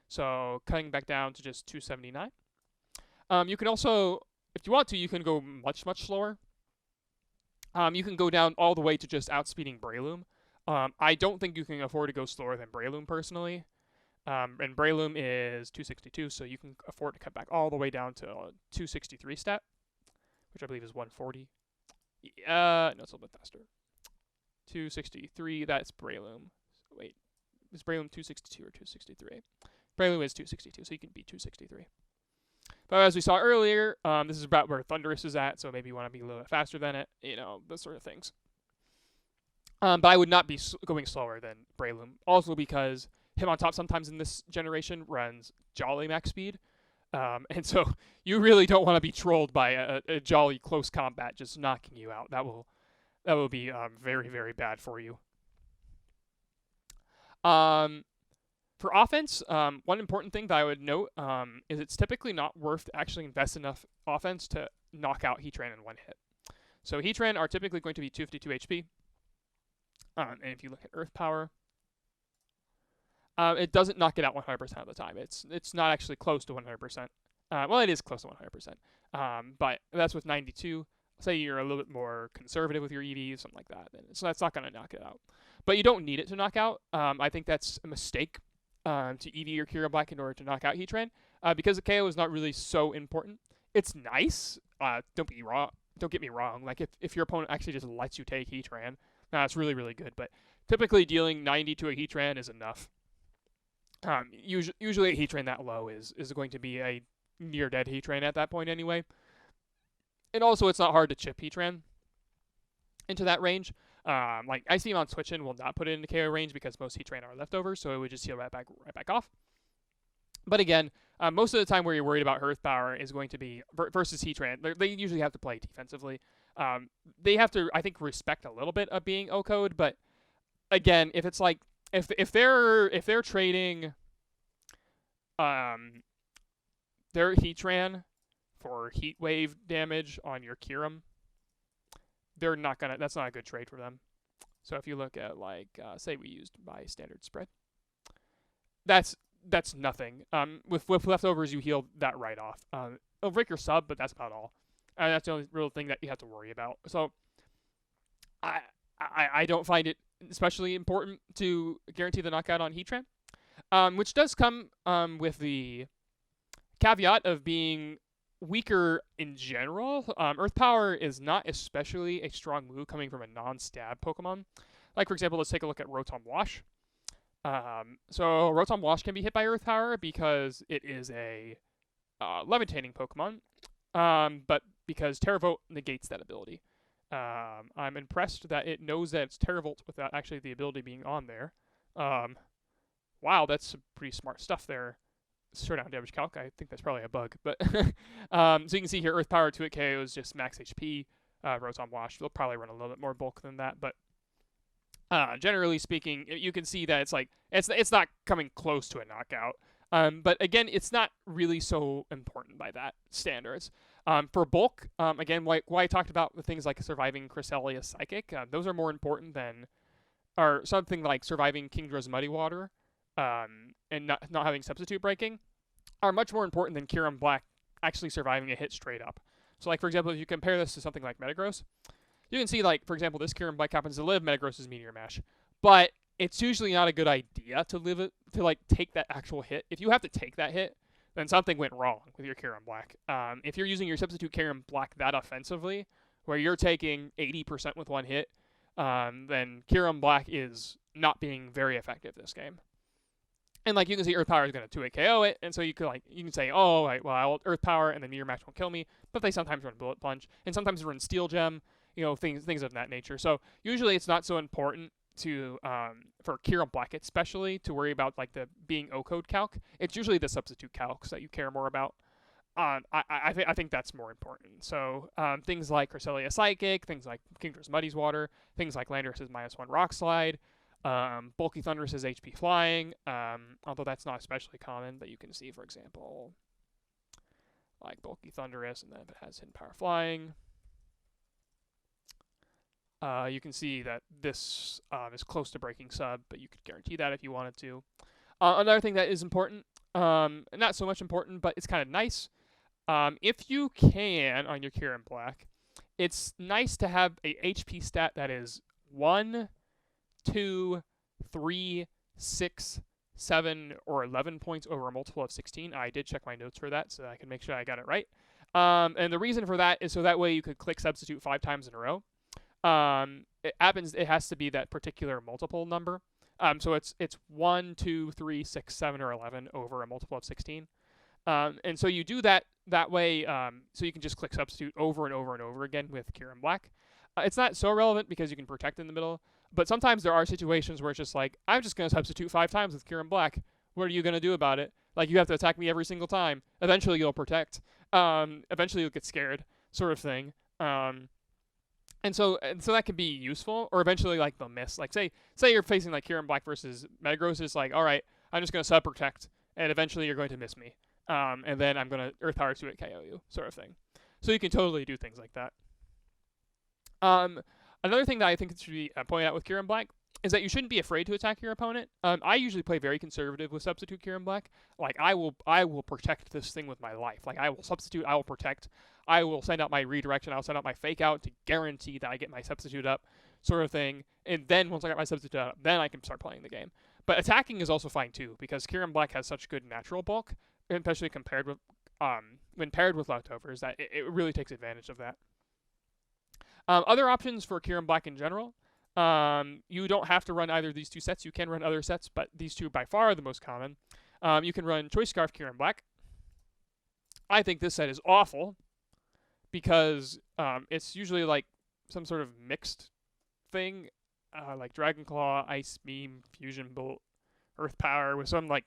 So cutting back down to just 279. You can also, if you want to, you can go much slower. You can go down all the way to just outspeeding Breloom. I don't think you can afford to go slower than Breloom personally. And Breloom is 262, so you can afford to cut back all the way down to 263 stat, which I believe is 140. No, it's a little bit faster. 263, that's Breloom. Wait, is Breloom 262 or 263? Breloom is 262, so you can beat 263. But as we saw earlier, this is about where Thundurus is at, so maybe you want to be a little bit faster than it, you know, those sort of things. But I would not be going slower than Breloom, also because Hitmontop sometimes in this generation runs Jolly max speed, and so you really don't want to be trolled by a Jolly close combat just knocking you out. That will be very, very bad for you. For offense, one important thing that I would note is it's typically not worth to actually invest enough offense to knock out Heatran in one hit. So Heatran are typically going to be 252 HP. And if you look at Earth Power, it doesn't knock it out 100% of the time. It's not actually close to 100%. Well, it is close to 100%. But that's with 92. Say you're a little bit more conservative with your EVs, something like that. So that's not going to knock it out. But you don't need it to knock out. I think that's a mistake to EV your Kyurem-B in order to knock out Heatran, because the KO is not really so important. It's nice. Don't get me wrong. Like if your opponent actually just lets you take Heatran, that's really, really good. But typically dealing 90 to a Heatran is enough. Usually a Heatran that low is going to be a near dead Heatran at that point anyway. And also it's not hard to chip Heatran into that range. Like I see him on Twitch and will not put it into KO range because most Heatran are leftovers, so it would just heal right back off. But again, most of the time where you're worried about Earth Power is going to be versus Heatran. They usually have to play defensively. They have to, I think, respect a little bit of being O-code, but again, if it's like if they're trading their Heatran for Heat Wave damage on your Kyurem, that's not a good trade for them. So if you look at like say we used by standard spread, that's nothing. With leftovers you heal that right off. It'll break your sub, but that's about all. And that's the only real thing that you have to worry about. So I don't find it especially important to guarantee the knockout on Heatran, which does come with the caveat of being weaker in general. Earth Power is not especially a strong move coming from a non-stab Pokemon. Like, for example, let's take a look at Rotom-Wash. So Rotom-Wash can be hit by Earth Power because it is a levitating Pokemon, but because Terravolt negates that ability. I'm impressed that it knows that it's Terravolt without actually the ability being on there. Wow, that's some pretty smart stuff there. Showdown damage calc, I think that's probably a bug. But so you can see here, Earth Power 2-hit KO is just max HP. Rotom-Wash will probably run a little bit more bulk than that, but generally speaking, you can see that it's not coming close to a knockout. But again, it's not really so important by that standards. For bulk, again, why I talked about the things like surviving Cresselia Psychic, those are more important than, or something like surviving Kingdra's Muddy Water, and not having substitute breaking, are much more important than Kyurem-B actually surviving a hit straight up. So like, for example, if you compare this to something like Metagross, you can see, like, for example, this Kyurem-B happens to live Metagross's Meteor Mash, but it's usually not a good idea to live it, to like take that actual hit. If you have to take that hit, then something went wrong with your Kyurem-B. If you're using your substitute Kyurem-B that offensively, where you're taking 80% with one hit, then Kyurem-B is not being very effective this game. And like you can see, Earth Power is going to 2-hit KO it, and so you can say, oh, right, well, I'll Earth Power and then Meteor Mash won't kill me, but they sometimes run Bullet Plunge, and sometimes run Steel Gem, things of that nature. So usually it's not so important to for Kyurem-B especially to worry about like the being O-code calc. It's usually the substitute calcs that you care more about. I think that's more important. So things like Cresselia Psychic, things like Kingdra's Muddy's Water, things like Landorus' -1 Rock Slide, bulky Thundurus' HP Flying, although that's not especially common, but you can see, for example, like bulky Thundurus, and then if it has Hidden Power Flying, You can see that this is close to breaking sub, but you could guarantee that if you wanted to. Another thing that is important, not so much important, but it's kind of nice. If you can, on your Kyurem Black, it's nice to have a HP stat that is 1, 2, 3, 6, 7, or 11 points over a multiple of 16. I did check my notes for that, so I can make sure I got it right. And the reason for that is so that way you could click substitute 5 times in a row. It has to be that particular multiple number. So it's 1, 2, 3, 6, 7, or 11 over a multiple of 16. And so you do that way, so you can just click substitute over and over and over again with Kyurem Black. It's not so relevant because you can protect in the middle, but sometimes there are situations where it's just like, I'm just going to substitute 5 times with Kyurem Black. What are you going to do about it? Like, you have to attack me every single time. Eventually you'll protect. Eventually you'll get scared, sort of thing. And so that can be useful, or eventually like they'll miss. Like say you're facing like Kyurem Black versus Metagross, it's like, all right, I'm just going to sub protect, and eventually you're going to miss me. And then I'm going to Earth Power 2 it KO you, sort of thing. So you can totally do things like that. Another thing that I think should be pointed out with Kyurem Black is that you shouldn't be afraid to attack your opponent. I usually play very conservative with substitute Kyurem Black. Like, I will protect this thing with my life. Like, I will substitute, I will protect, I will send out my redirection, I'll send out my fake out to guarantee that I get my substitute up, sort of thing. And then once I got my substitute up, then I can start playing the game. But attacking is also fine too, because Kyurem Black has such good natural bulk, especially compared with when paired with leftovers, that it really takes advantage of that. Other options for Kyurem Black in general, you don't have to run either of these two sets. You can run other sets, but these two by far are the most common. You can run Choice Scarf Kyurem Black. I think this set is awful because it's usually like some sort of mixed thing, like Dragon Claw, Ice Beam, Fusion Bolt, Earth Power, with some like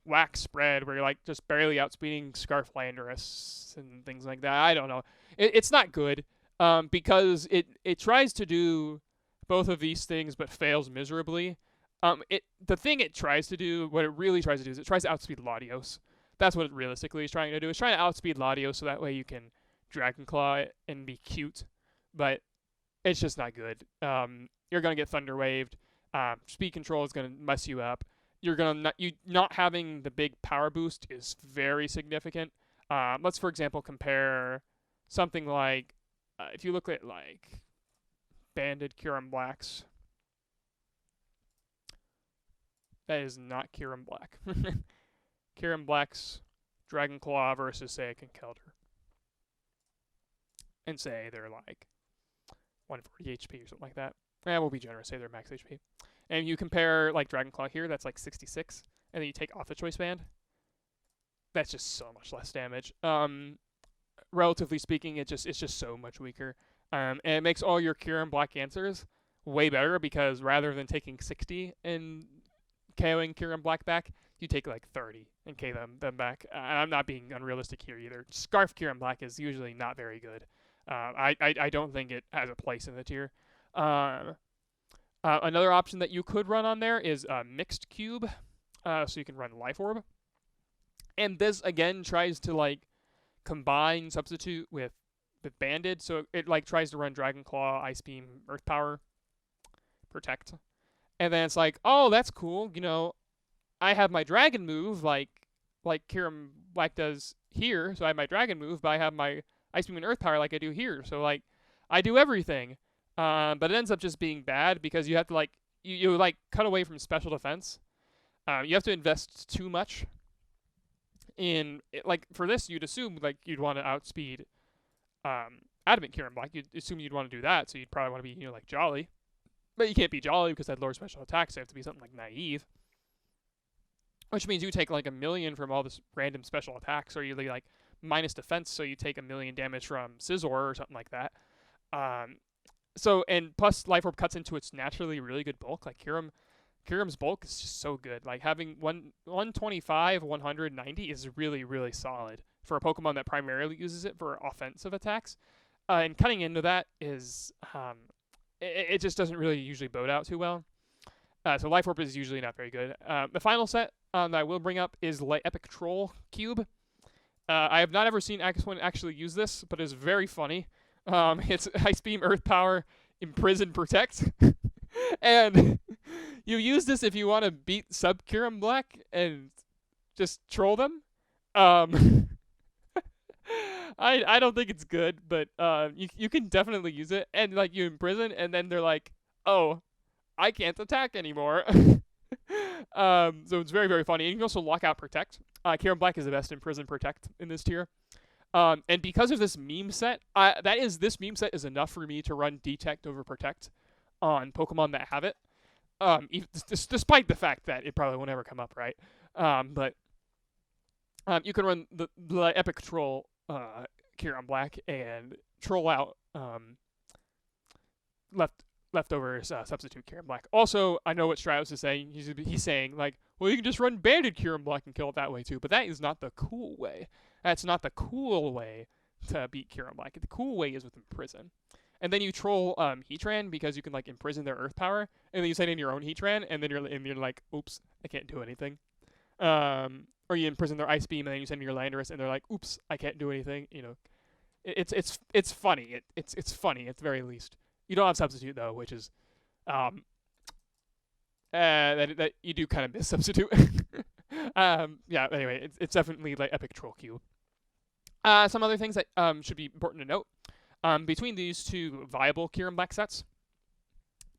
whack spread where you're like just barely outspeeding Scarf Landorus and things like that. I don't know. It's not good. Because it tries to do both of these things but fails miserably. The thing it tries to do, what it really tries to do, is it tries to outspeed Latios. That's what it realistically is trying to do. It's trying to outspeed Latios so that way you can Dragon Claw it and be cute, but it's just not good. You're gonna get Thunder Waved. Speed control is gonna mess you up. Not having the big power boost is very significant. Let's for example compare something like. If you look at, like, banded Kyurem Blacks, that is not Kyurem Black. Kyurem Black's Dragon Claw versus, say, a Conkeldurr. And say they're, like, 140 HP or something like that. We'll be generous, say they're max HP. And you compare, like, Dragon Claw here, that's, like, 66, and then you take off the Choice Band. That's just so much less damage. Relatively speaking, it's just so much weaker. And it makes all your Kyurem Black answers way better because rather than taking 60 and KOing Kyurem Black back, you take like 30 and KO them back. I'm not being unrealistic here either. Scarf Kyurem Black is usually not very good. I don't think it has a place in the tier. Another option that you could run on there is Mixed Cube. So you can run Life Orb. And this, again, tries to like combine substitute with banded, so it like tries to run Dragon Claw, Ice Beam, Earth Power, Protect, and then it's like, oh, that's cool, you know, I have my dragon move like Kyurem Black does here, so I have my dragon move, but I have my Ice Beam and Earth Power like I do here, so like I do everything, but it ends up just being bad because you have to like you like cut away from special defense. You have to invest too much. Like for this, you'd assume like you'd want to outspeed Adamant Kyurem Black. You'd assume you'd want to do that, so you'd probably want to be like Jolly, but you can't be Jolly because that lower special attacks. So you have to be something like Naive, which means you take like 1,000,000 from all this random special attacks, or you like minus defense, so you take 1,000,000 damage from Scizor or something like that. So and plus Life Orb cuts into its naturally really good bulk. Like Kyurem's bulk is just so good. Like having 125, 190 is really, really solid for a Pokemon that primarily uses it for offensive attacks. And cutting into that is, it just doesn't really usually bode out too well. So Life Orb is usually not very good. The final set that I will bring up is Epic Troll Cube. I have not ever seen anyone actually use this, but it's very funny. It's Ice Beam, Earth Power Imprison Protect. And you use this if you want to beat sub Kyurem-Black and just troll them. I don't think it's good, but you can definitely use it, and like you imprison, and then they're like, oh, I can't attack anymore. So it's very, very funny. And you can also lock out Protect. Kyurem-Black is the best Imprison Protect in this tier. And because of this meme set, this meme set is enough for me to run Detect over Protect on Pokemon that have it. Despite the fact that it probably won't ever come up, right? But you can run the Epic Troll Kyurem-Black and troll out leftovers substitute Kyurem-Black. Also, I know what Stratos is saying. He's saying, like, well, you can just run Banded Kyurem-Black and kill it that way too. But that is not the cool way. That's not the cool way to beat Kyurem-Black. The cool way is with Imprison. And then you troll Heatran because you can like imprison their Earth power, and then you send in your own Heatran, and then you're like, oops, I can't do anything. Or you imprison their Ice Beam, and then you send in your Landorus, and they're like, oops, I can't do anything. You know, it's funny. It's funny at the very least. You don't have Substitute though, which is that you do kind of miss Substitute. Yeah. Anyway, it's definitely like Epic Troll Q. Some other things that should be important to note. Between these two viable Kyurem-Black sets,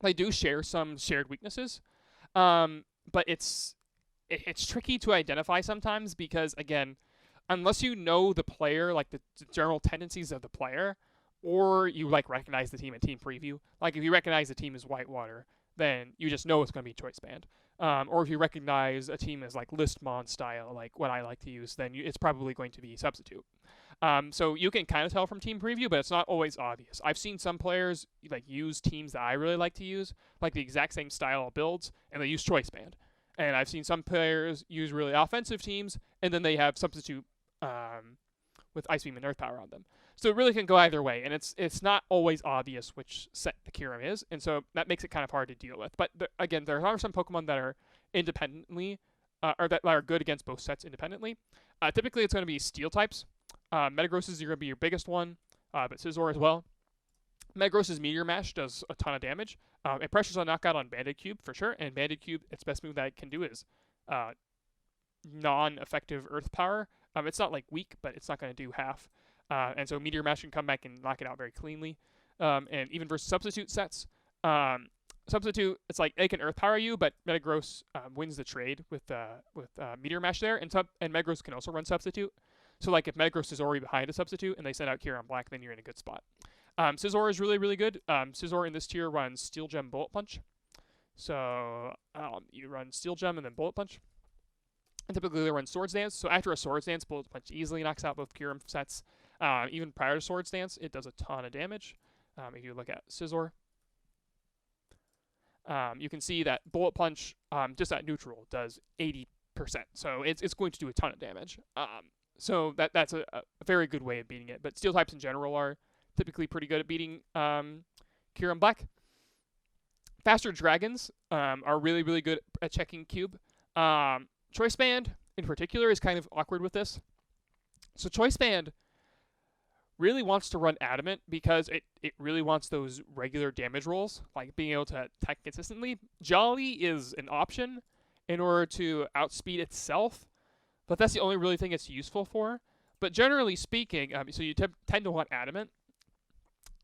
they do share some shared weaknesses, but it's tricky to identify sometimes because, again, unless you know the player, like the general tendencies of the player, or you like recognize the team in Team Preview, like if you recognize the team as Whitewater, then you just know it's going to be Choice Band. Or if you recognize a team as like Listmon style, like what I like to use, then it's probably going to be Substitute. So you can kind of tell from Team Preview, but it's not always obvious. I've seen some players like use teams that I really like to use, like the exact same style of builds, and they use Choice Band. And I've seen some players use really offensive teams, and then they have Substitute with Ice Beam and Earth Power on them. So it really can go either way, and it's not always obvious which set the Kyurem is, and so that makes it kind of hard to deal with. But again, there are some Pokemon that are independently, or that are good against both sets independently. Typically, it's going to be Steel types. Metagross is going to be your biggest one, but Scizor as well. Metagross's Meteor Mash does a ton of damage. It pressures on knockout on Banded Cube for sure, and Banded Cube, its best move that it can do is non-effective Earth Power. It's not like weak, but it's not going to do half. And so Meteor Mash can come back and knock it out very cleanly. And even versus Substitute sets, Substitute, it's like they can Earth Power you, but Metagross wins the trade with Meteor Mash there, and Metagross can also run Substitute. So like if Metagross is already behind a Substitute and they send out Kyurem-Black, then you're in a good spot. Scizor is really, really good. Scizor in this tier runs Steel Gem, Bullet Punch. So you run Steel Gem and then Bullet Punch. And typically they run Swords Dance. So after a Swords Dance, Bullet Punch easily knocks out both Kyurem sets. Even prior to Swords Dance, it does a ton of damage. If you look at Scizor, you can see that Bullet Punch, just at neutral, does 80%. So it's going to do a ton of damage. So that's a very good way of beating it. But Steel types in general are typically pretty good at beating Kyurem-Black. Faster Dragons are really, really good at checking Cube. Choice Band, in particular, is kind of awkward with this. So Choice Band really wants to run Adamant because it really wants those regular damage rolls, like being able to attack consistently. Jolly is an option in order to outspeed itself, but that's the only really thing it's useful for. But generally speaking, so you tend to want Adamant.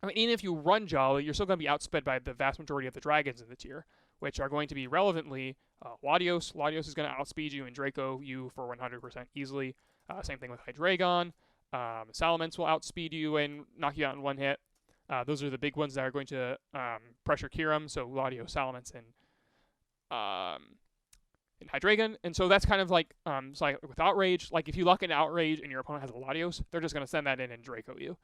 I mean, even if you run Jolly, you're still going to be outsped by the vast majority of the dragons in the tier, which are going to be relevantly Latios. Latios is going to outspeed you and Draco you for 100% easily. Same thing with Hydreigon. Salamence will outspeed you and knock you out in one hit. Those are the big ones that are going to pressure Kyurem, so Latios, Salamence, and Hydreigon. And so that's kind of like, so like with Outrage, like if you lock in Outrage and your opponent has a Latios, they're just going to send that in and Draco you.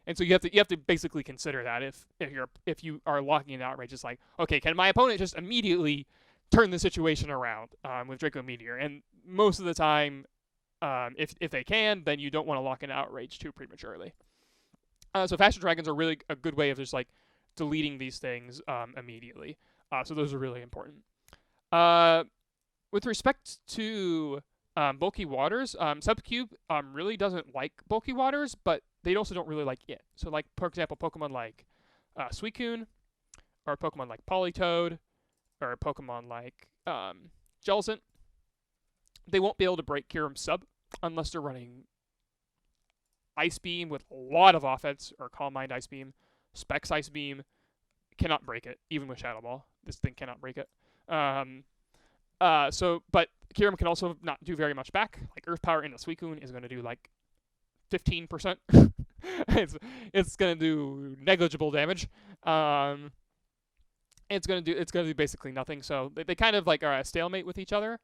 And so you have to basically consider that if you are locking in Outrage, it's like, okay, can my opponent just immediately turn the situation around with Draco Meteor? And most of the time, if they can, then you don't want to lock in Outrage too prematurely. So Faster Dragons are really a good way of just like deleting these things immediately. So those are really important. With respect to Bulky Waters, Subcube really doesn't like Bulky Waters, but they also don't really like it. So like, for example, Pokemon like Suicune, or a Pokemon like Politoed, or a Pokemon like Jellicent, they won't be able to break Kyurem sub unless they're running Ice Beam with a lot of offense, or Calm Mind Ice Beam. Specs Ice Beam cannot break it, even with Shadow Ball. This thing cannot break it. But Kyurem can also not do very much back. Like Earth Power into Suicune is going to do like 15%. it's going to do negligible damage. It's going to do basically nothing. So they kind of like are a stalemate with each other.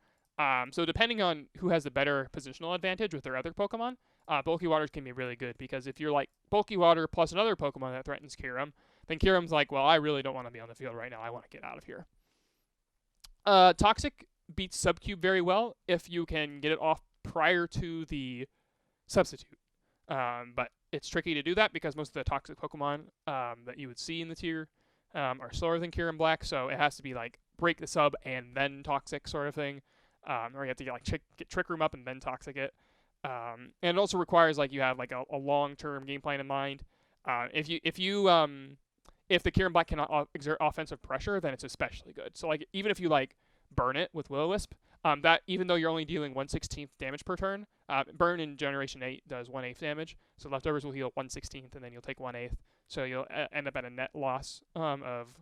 So depending on who has the better positional advantage with their other Pokemon, Bulky Waters can be really good, because if you're like Bulky Water plus another Pokemon that threatens Kyurem, then Kyurem's like, well, I really don't want to be on the field right now. I want to get out of here. Toxic beats Subcube very well if you can get it off prior to the substitute. But it's tricky to do that because most of the toxic Pokemon that you would see in the tier are slower than Kyurem Black, so it has to be like break the sub and then toxic sort of thing. Or you have to get Trick Room up and then toxic it. And it also requires like you have like a long-term game plan in mind. If the Kyurem Black cannot exert offensive pressure, then it's especially good. So like even if you like burn it with Will-O-Wisp, that even though you're only dealing 1/16 damage per turn, burn in Generation 8 does 1/8 damage. So leftovers will heal 1/16, and then you'll take 1/8. So you'll end up at a net loss of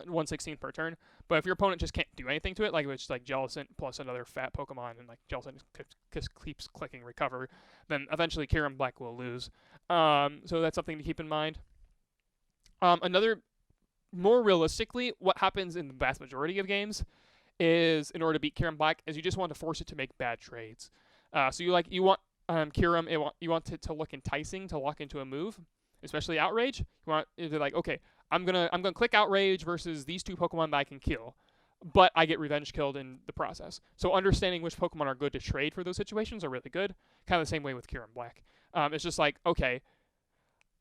1/16 per turn. But if your opponent just can't do anything to it, like it's like Jellicent plus another fat Pokemon, and like Jellicent just keeps clicking recover, then eventually Kyurem Black will lose. So that's something to keep in mind. More realistically, what happens in the vast majority of games is, in order to beat Kyurem Black, is you just want to force it to make bad trades. So you want Kyurem, you want it to look enticing to lock into a move, especially Outrage. You want it to like, okay, I'm gonna click Outrage versus these two Pokemon that I can kill, but I get revenge killed in the process. So understanding which Pokemon are good to trade for those situations are really good. Kind of the same way with Kyurem Black. It's just like, okay,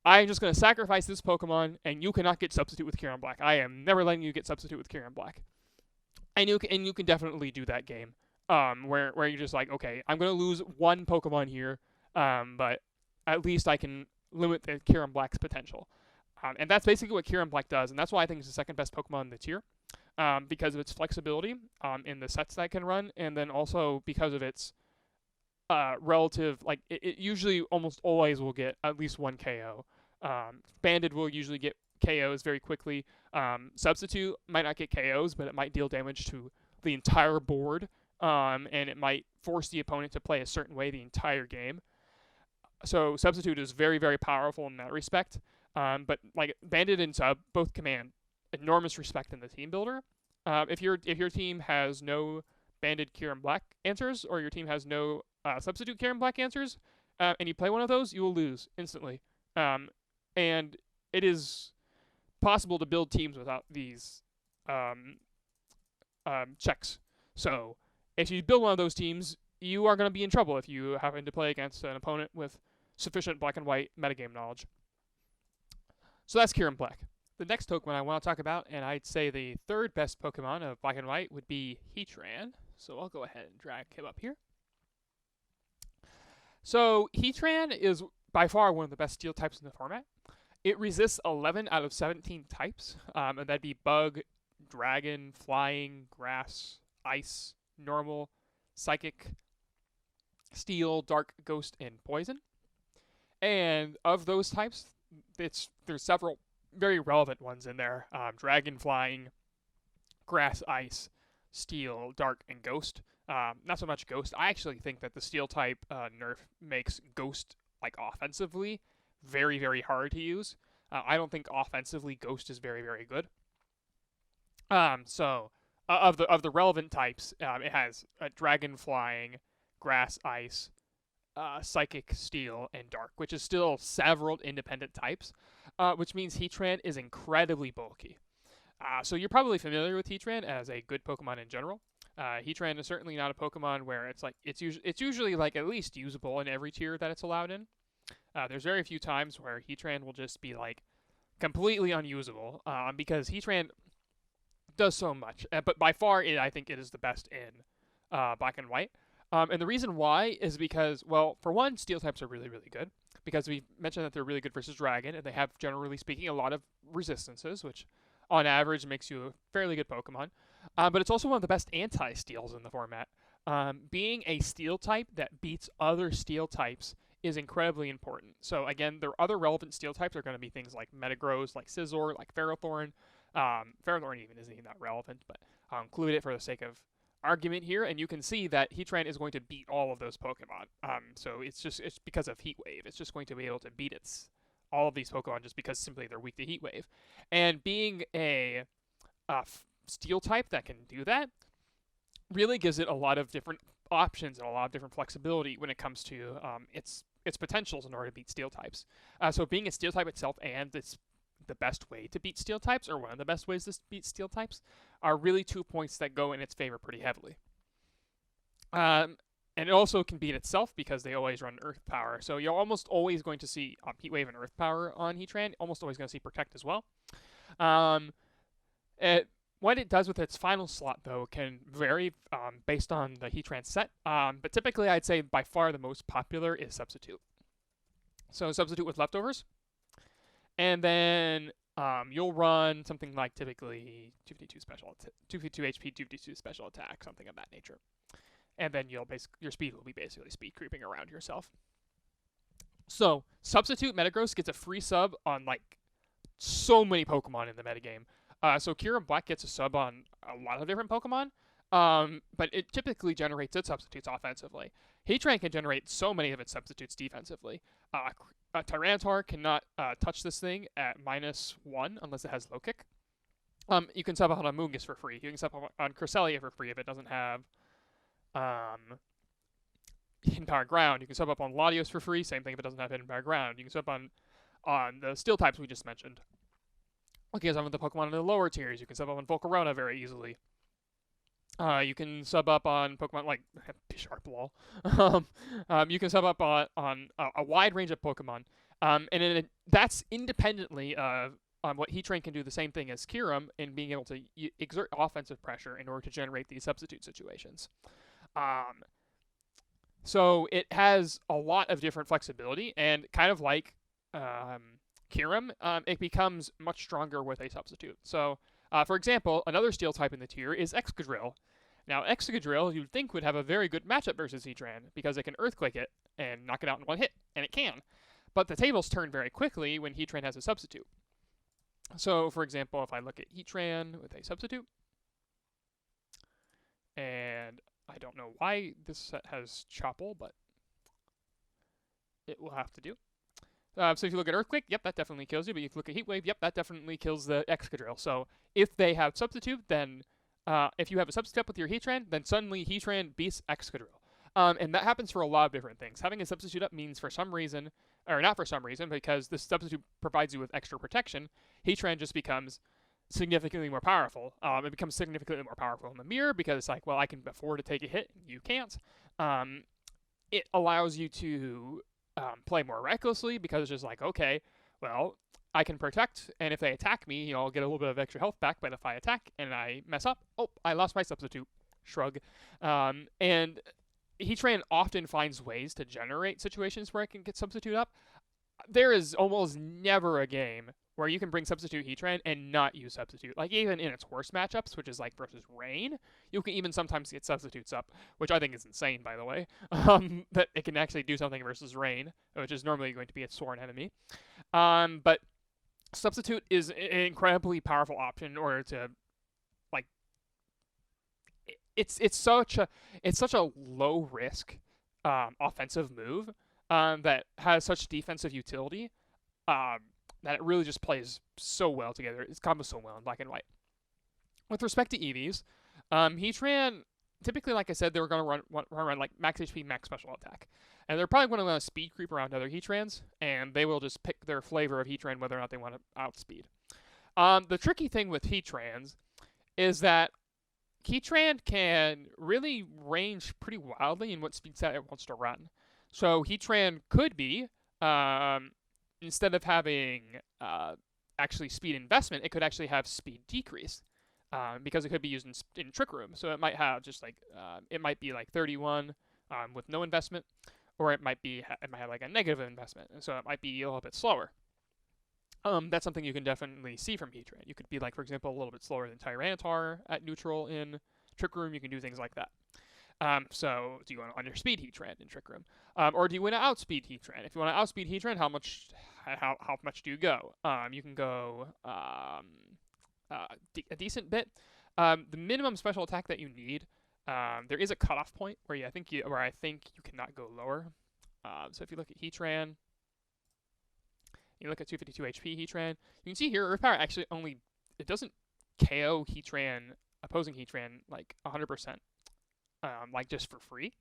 I'm just gonna sacrifice this Pokemon, and you cannot get Substitute with Kyurem Black. I am never letting you get Substitute with Kyurem Black. And you can definitely do that game. Where you're just like, okay, I'm gonna lose one Pokemon here, but at least I can limit the Kyurem Black's potential. And that's basically what Kyurem Black does, and that's why I think it's the second best Pokemon in the tier, because of its flexibility in the sets that it can run, and then also because of its relative, like it usually almost always will get at least one KO. Banded will usually get KOs very quickly. Substitute might not get KOs, but it might deal damage to the entire board, and it might force the opponent to play a certain way the entire game. So Substitute is very, very powerful in that respect. But like Banded and Sub both command enormous respect in the team builder. If your team has no Banded Kyurem Black answers, or your team has no Substitute Kyurem Black answers, and you play one of those, you will lose instantly. And it is possible to build teams without these checks. So if you build one of those teams, you are going to be in trouble if you happen to play against an opponent with sufficient black and white metagame knowledge. So that's Kyurem Black. The next Pokemon I want to talk about, and I'd say the third best Pokemon of Black and White, would be Heatran. So I'll go ahead and drag him up here. So Heatran is by far one of the best steel types in the format. It resists 11 out of 17 types, and that'd be Bug, Dragon, Flying, Grass, Ice, Normal, Psychic, Steel, Dark, Ghost, and Poison. And of those types, there's several very relevant ones in there. Dragon, Flying, Grass, Ice, Steel, Dark, and Ghost. Not so much Ghost. I actually think that the Steel type nerf makes Ghost, like offensively, very, very hard to use. I don't think offensively Ghost is very, very good. So of the relevant types, it has Dragon, Flying, Grass, Ice, Psychic, Steel, and Dark, which is still several independent types, which means Heatran is incredibly bulky. So you're probably familiar with Heatran as a good Pokemon in general. Heatran is certainly not a Pokemon where it's like it's usually like at least usable in every tier that it's allowed in. There's very few times where Heatran will just be like completely unusable, because Heatran does so much. But by far, I think it is the best in Black and White. And the reason why is because, well, for one, steel types are really, really good. Because we mentioned that they're really good versus dragon, and they have, generally speaking, a lot of resistances, which on average makes you a fairly good Pokemon. But it's also one of the best anti-steals in the format. Being a steel type that beats other steel types is incredibly important. So again, their other relevant steel types are going to be things like Metagross, like Scizor, like Ferrothorn. Ferrothorn even isn't even that relevant, but I'll include it for the sake of argument here, and you can see that Heatran is going to beat all of those Pokemon. So it's because of Heat Wave. It's just going to be able to beat all of these Pokemon just because simply they're weak to Heat Wave. And being a steel type that can do that really gives it a lot of different options and a lot of different flexibility when it comes to its potentials in order to beat steel types. So being a steel type itself and it's the best way to beat steel types, or one of the best ways to beat steel types, are really 2 points that go in its favor pretty heavily. And it also can beat itself because they always run Earth Power. So you're almost always going to see Heat Wave and Earth Power on Heatran. Almost always going to see Protect as well. What it does with its final slot, though, can vary based on the Heatran set. But typically, I'd say by far the most popular is Substitute. So Substitute with Leftovers. And then you'll run something like typically 252 HP, 252 special attack, something of that nature. And then your speed will be basically speed creeping around yourself. So Substitute Metagross gets a free sub on like so many Pokemon in the metagame. So Kyurem-B gets a sub on a lot of different Pokemon, but it typically generates its substitutes offensively. Heatran can generate so many of its substitutes defensively. Tyranitar cannot touch this thing at -1 unless it has low kick. You can sub on Amoonguss for free. You can sub on Cresselia for free if it doesn't have Hidden Power Ground. You can sub up on Latios for free. Same thing if it doesn't have Hidden Power Ground. You can sub on the steel types we just mentioned. Okay, some of the Pokemon in the lower tiers. You can sub up on Volcarona very easily. You can sub up on Pokemon like Bisharp lol. You can sub up on a wide range of Pokemon. And that's independently on what Heatran can do the same thing as Kyurem in being able to exert offensive pressure in order to generate these substitute situations. So it has a lot of different flexibility, and kind of like Kyurem, it becomes much stronger with a substitute. So, for example, another steel type in the tier is Excadrill. Now, Excadrill, you'd think would have a very good matchup versus Heatran, because it can Earthquake it and knock it out in one hit, and it can. But the tables turn very quickly when Heatran has a substitute. So, for example, if I look at Heatran with a substitute, and I don't know why this set has Chople, but it will have to do. So if you look at Earthquake, yep, that definitely kills you. But if you look at Heat Wave, yep, that definitely kills the Excadrill. So if they have Substitute, then if you have a Substitute up with your Heatran, then suddenly Heatran beats Excadrill. And that happens for a lot of different things. Having a Substitute up means for some reason, or not for some reason, because this Substitute provides you with extra protection, Heatran just becomes significantly more powerful. It becomes significantly more powerful in the mirror because it's like, well, I can afford to take a hit, and you can't. It allows you to play more recklessly because it's just like, okay, well, I can protect, and if they attack me, I'll get a little bit of extra health back, but if I attack and I mess up, oh, I lost my substitute. Shrug. And Heatran often finds ways to generate situations where I can get substitute up. There is almost never a game where you can bring substitute Heatran and not use substitute. Like, even in its worst matchups, which is like versus Rain, you can even sometimes get substitutes up, which I think is insane, by the way, that it can actually do something versus Rain, which is normally going to be its sworn enemy. But substitute is an incredibly powerful option in order to, like, it's such a low risk offensive move that has such defensive utility that it really just plays so well together. It's combos so well in black and white. With respect to EVs, Heatran, typically, like I said, they were going to run like max HP, max special attack. And they're probably going to want to speed creep around other Heatrans, and they will just pick their flavor of Heatran whether or not they want to outspeed. The tricky thing with Heatrans is that Heatran can really range pretty wildly in what speed set it wants to run. So Heatran could be, instead of having actually speed investment, it could actually have speed decrease because it could be used in Trick Room. So it might have just like, it might be like 31 with no investment, or it might have like a negative investment, and so it might be a little bit slower. That's something you can definitely see from Heatran. You could be like, for example, a little bit slower than Tyranitar at neutral in Trick Room. You can do things like that. So do you want to underspeed Heatran in Trick Room, or do you want to outspeed Heatran? If you want to outspeed Heatran, how much do you go? You can go a decent bit. The minimum special attack that you need, there is a cutoff point where I think you cannot go lower. So if you look at Heatran, you look at 252 HP Heatran, you can see here Earth Power actually it doesn't KO opposing Heatran like 100%, like just for free.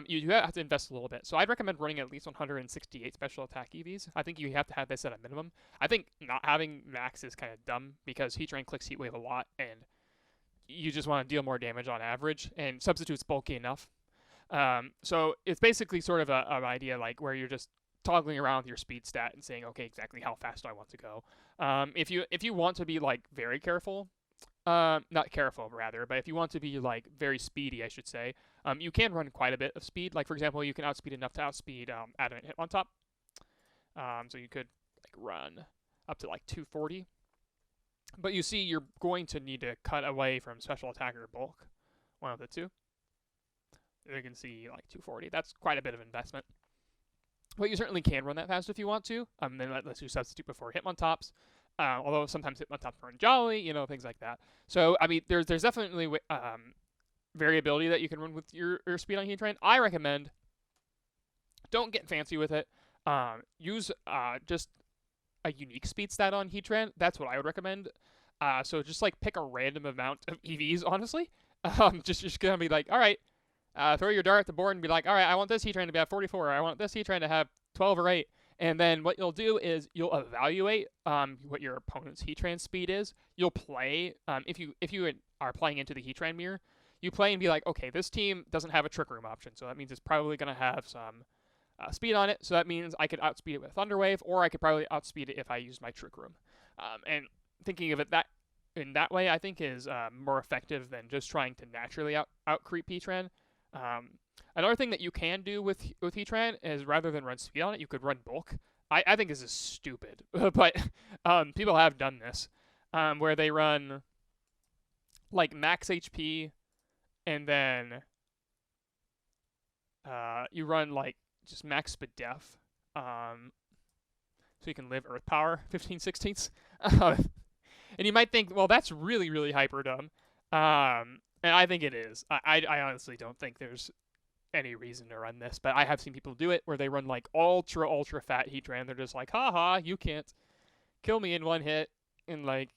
You do have to invest a little bit. So I'd recommend running at least 168 special attack EVs. I think you have to have this at a minimum. I think not having max is kind of dumb because Heatran clicks Heat Wave a lot, and you just want to deal more damage on average, and Substitute's bulky enough. So it's basically sort of an idea like where you're just toggling around with your speed stat and saying, okay, exactly how fast do I want to go. If you want to be like very careful, not careful rather, but if you want to be like very speedy, I should say, you can run quite a bit of speed. Like for example, you can outspeed enough to outspeed Adamant Hitmontop. So you could like run up to like 240. But you see, you're going to need to cut away from special attack or bulk, one of the two. You can see like 240. That's quite a bit of investment. But you certainly can run that fast if you want to. Then that lets you substitute before Hitmontops. Although sometimes Hitmontops run jolly, things like that. So, I mean, there's definitely variability that you can run with your speed on Heatran. I recommend don't get fancy with it. Use just a unique speed stat on Heatran. That's what I would recommend. So just like pick a random amount of EVs, honestly. Just gonna be like, all right, throw your dart at the board and be like, all right, I want this Heatran to be at 44. Or I want this Heatran to have 12 or 8. And then what you'll do is you'll evaluate what your opponent's Heatran speed is. You'll play, if you are playing into the Heatran mirror, you play and be like, okay, this team doesn't have a Trick Room option, so that means it's probably going to have some speed on it. So that means I could outspeed it with Thunder Wave, or I could probably outspeed it if I used my Trick Room. And thinking of it in that way, I think is more effective than just trying to naturally out creep Heatran. Another thing that you can do with Heatran is rather than run speed on it, you could run bulk. I think this is stupid, but people have done this, where they run like max HP, and then you run like just max speed def, so you can live Earth Power 15/16. And you might think, well, that's really, really hyper dumb. And I think it is. I honestly don't think there's any reason to run this, but I have seen people do it where they run like ultra fat Heatran. They're just like, haha, you can't kill me in one hit, and like,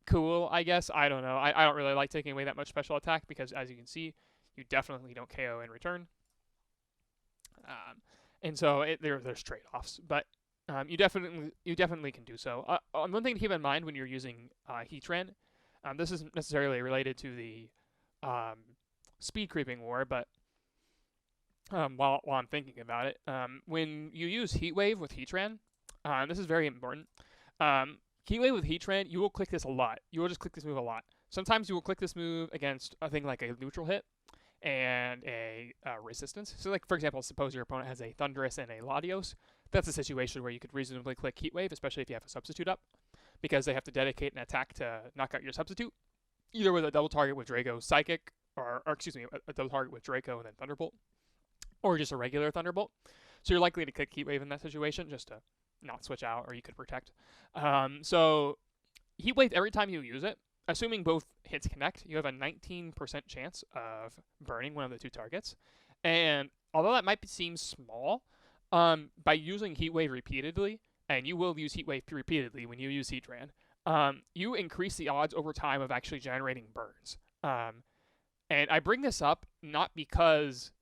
cool, I guess. I don't know. I don't really like taking away that much special attack because, as you can see, you definitely don't KO in return. And so there's trade-offs, but you definitely can do so. One thing to keep in mind when you're using Heatran, this isn't necessarily related to the speed creeping war, but while I'm thinking about it, when you use Heat Wave with Heatran, this is very important. Heat Wave with Heatran, you will click this a lot. You will just click this move a lot. Sometimes you will click this move against a thing like a neutral hit and a resistance. So like, for example, suppose your opponent has a Thundurus and a Latios. That's a situation where you could reasonably click Heat Wave, especially if you have a substitute up, because they have to dedicate an attack to knock out your substitute, either with a double target with Draco Psychic, or excuse me, a double target with Draco and then Thunderbolt, or just a regular Thunderbolt. So you're likely to click Heat Wave in that situation just to not switch out, or you could protect. So Heat Wave, every time you use it, assuming both hits connect, you have a 19% chance of burning one of the two targets. And although that might seem small, by using Heat Wave repeatedly, and you will use Heat Wave repeatedly when you use Heatran, you increase the odds over time of actually generating burns. And I bring this up not because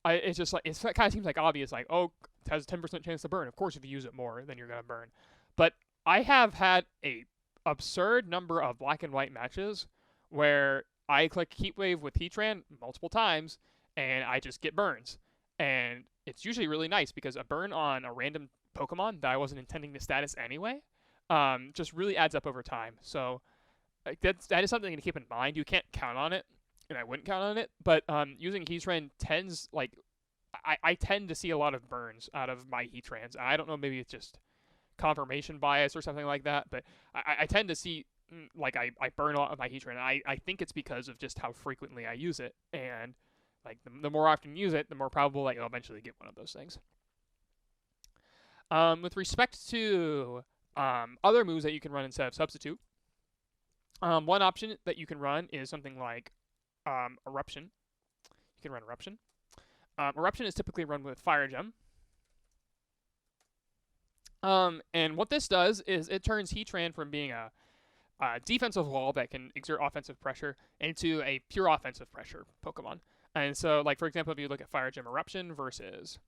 it's just like, it kind of seems like obvious, like, oh, it has a 10% chance to burn. Of course, if you use it more, then you're going to burn. But I have had a absurd number of black and white matches where I click Heat Wave with Heatran multiple times, and I just get burns. And it's usually really nice because a burn on a random Pokemon that I wasn't intending to status anyway just really adds up over time. So that is something to keep in mind. You can't count on it. and I wouldn't count on it. But using Heatran tends, like, I tend to see a lot of burns out of my Heatrans. I don't know, maybe it's just confirmation bias or something like that, but I tend to see, like, I burn a lot of my Heatran. I think it's because of just how frequently I use it, and like the more often you use it, the more probable that you'll eventually get one of those things. With respect to other moves that you can run instead of Substitute, one option that you can run is something like Eruption. You can run Eruption. Eruption is typically run with Fire Gem. And what this does is it turns Heatran from being a defensive wall that can exert offensive pressure into a pure offensive pressure Pokemon. And so, like, for example, if you look at Fire Gem Eruption versus,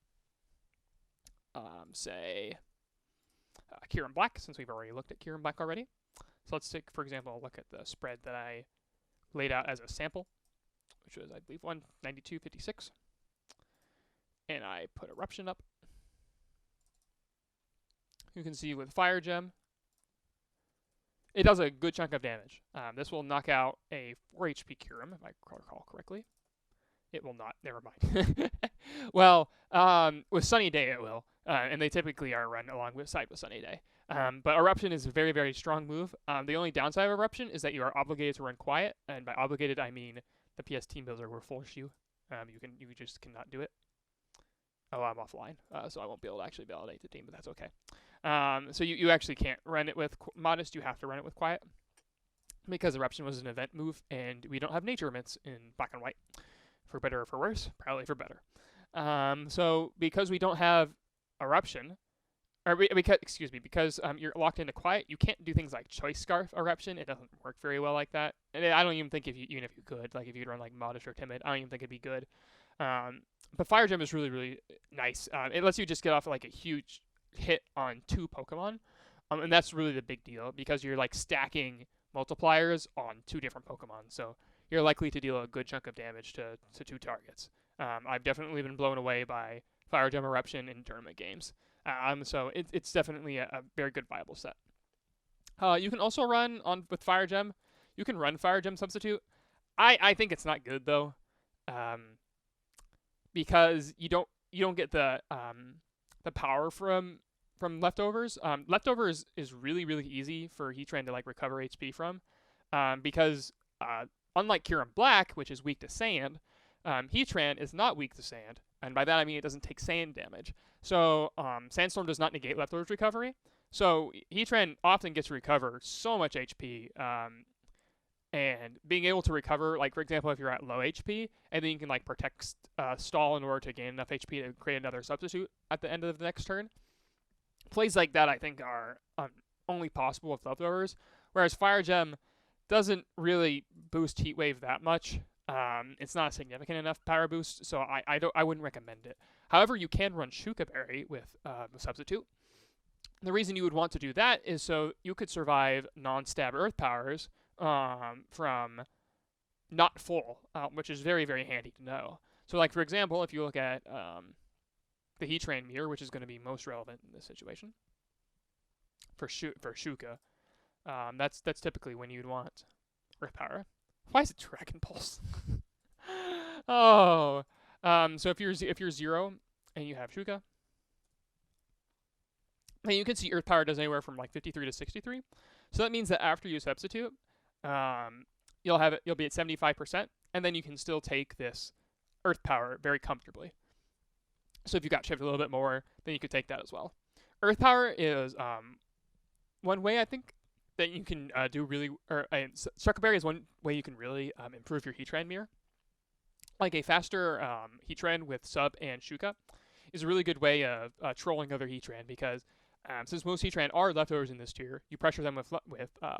say, Kyurem Black, since we've already looked at Kyurem Black already. So let's take, for example, a look at the spread that I laid out as a sample, which was, I believe, 192.56. And I put Eruption up. You can see with Fire Gem, it does a good chunk of damage. This will knock out a 4 HP Kyurem, if I recall correctly. It will not. Never mind. Well, with Sunny Day it will, and they typically are run alongside with Sunny Day. But Eruption is a very, very strong move. The only downside of Eruption is that you are obligated to run Quiet, and by obligated I mean the PS Team Builder will force you. You just cannot do it. Oh, I'm offline, so I won't be able to actually validate the team, but that's okay. So you actually can't run it with Modest. You have to run it with Quiet, because Eruption was an event move, and we don't have Nature Emits in Black and White. For better or for worse, probably for better. So because we don't have Eruption, or because you're locked into Quiet, you can't do things like Choice Scarf Eruption. It doesn't work very well like that. And I don't even think even if you could, like if you could run like Modest or Timid, I don't even think it'd be good. But Fire Gem is really, really nice. It lets you just get off like a huge hit on 2 Pokemon. And that's really the big deal, because you're like stacking multipliers on 2 different Pokemon. So you're likely to deal a good chunk of damage to 2 targets. I've definitely been blown away by Fire Gem Eruption in tournament games. So it's definitely a very good viable set. You can also run with Fire Gem. You can run Fire Gem Substitute. I think it's not good though, because you don't get the power from leftovers. Leftovers is really, really easy for Heatran to like recover HP from, because unlike Kyurem Black, which is weak to sand, Heatran is not weak to sand, and by that I mean it doesn't take sand damage. So Sandstorm does not negate leftovers recovery. So Heatran often gets to recover so much HP, and being able to recover, like for example, if you're at low HP, and then you can like protect stall in order to gain enough HP to create another substitute at the end of the next turn. Plays like that I think are only possible with leftovers, whereas Fire Gem doesn't really boost Heat Wave that much. It's not a significant enough power boost, so I wouldn't recommend it. However, you can run Shuka Berry with a substitute. The reason you would want to do that is so you could survive non-stab Earth powers from not full, which is very, very handy to know. So, like for example, if you look at the Heatran Mirror, which is going to be most relevant in this situation for Shuka, that's typically when you'd want Earth power. Why is it Dragon Pulse? Oh, so if you're 0 and you have Shuka, and you can see Earth power does anywhere from like 53 to 63. So that means that after you substitute, you'll be at 75%, and then you can still take this Earth power very comfortably. So if you got shifted a little bit more, then you could take that as well. Earth power is one way I think that you can do really, Shuka Berry is one way you can really improve your Heatran mirror. Like a faster Heatran with Sub and Shuka is a really good way of trolling other Heatran, because since most Heatran are leftovers in this tier, you pressure them with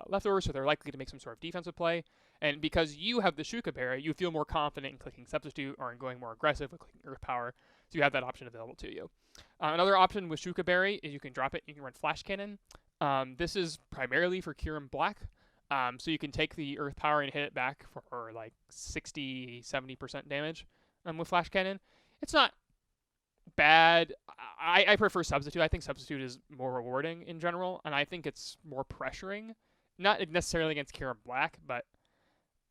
leftovers, so they're likely to make some sort of defensive play. And because you have the Shuka Berry, you feel more confident in clicking Substitute or in going more aggressive with clicking Earth Power, so you have that option available to you. Another option with Shuka Berry is you can drop it, you can run Flash Cannon. This is primarily for Kyurem Black, so you can take the Earth Power and hit it back for like 60-70% damage with Flash Cannon. It's not bad. I prefer Substitute. I think Substitute is more rewarding in general, and I think it's more pressuring. Not necessarily against Kyurem Black, but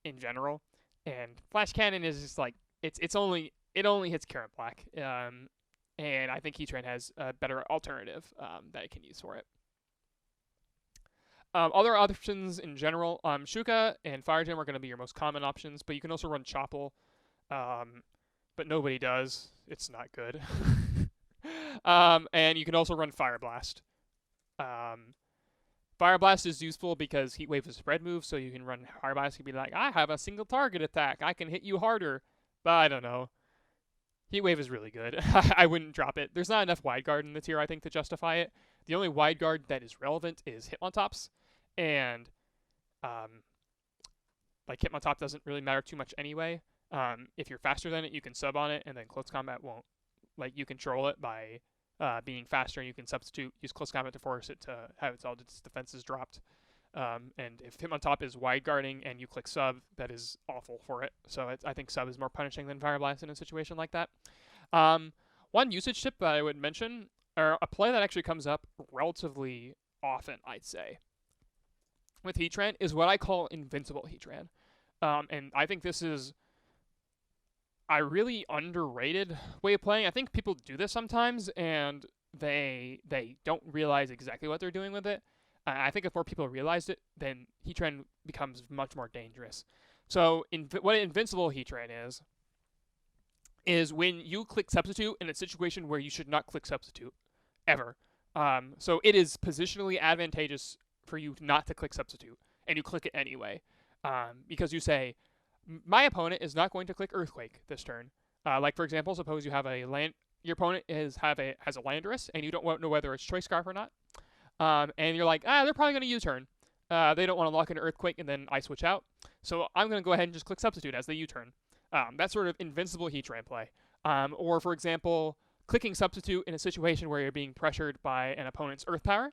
in general. And Flash Cannon is just like it only hits Kyurem Black. And I think Heatran has a better alternative that it can use for it. Other options in general, Shuka and Fire Gem are going to be your most common options, but you can also run Chople, but nobody does. It's not good. And you can also run Fire Blast. Fire Blast is useful because Heat Wave is a spread move, so you can run Fire Blast. You can be like, I have a single target attack. I can hit you harder. But I don't know. Heat Wave is really good. I wouldn't drop it. There's not enough Wide Guard in the tier, I think, to justify it. The only Wide Guard that is relevant is Hitmontops. And, like, Hitmontop doesn't really matter too much anyway. If you're faster than it, you can sub on it, and then Close Combat won't. Like, you control it by being faster, and you can substitute, use Close Combat to force it to have all its defenses dropped. And if Hitmontop is wide guarding and you click sub, that is awful for it. So I think sub is more punishing than Fire Blast in a situation like that. One usage tip that I would mention, or a play that actually comes up relatively often, I'd say, with Heatran, is what I call Invincible Heatran. And I think this is a really underrated way of playing. I think people do this sometimes, and they don't realize exactly what they're doing with it. I think if more people realized it, then Heatran becomes much more dangerous. So what Invincible Heatran is when you click Substitute in a situation where you should not click Substitute, ever. So it is positionally advantageous for you not to click Substitute, and you click it anyway. Because you say, my opponent is not going to click Earthquake this turn. Like, for example, suppose you have your opponent has a Landorus, and you don't know whether it's Choice Scarf or not. And you're like, they're probably going to U-turn. They don't want to lock in Earthquake, and then I switch out. So I'm going to go ahead and just click Substitute as they U-turn. That's sort of Invincible Heatran play. Or, for example, clicking Substitute in a situation where you're being pressured by an opponent's Earth Power,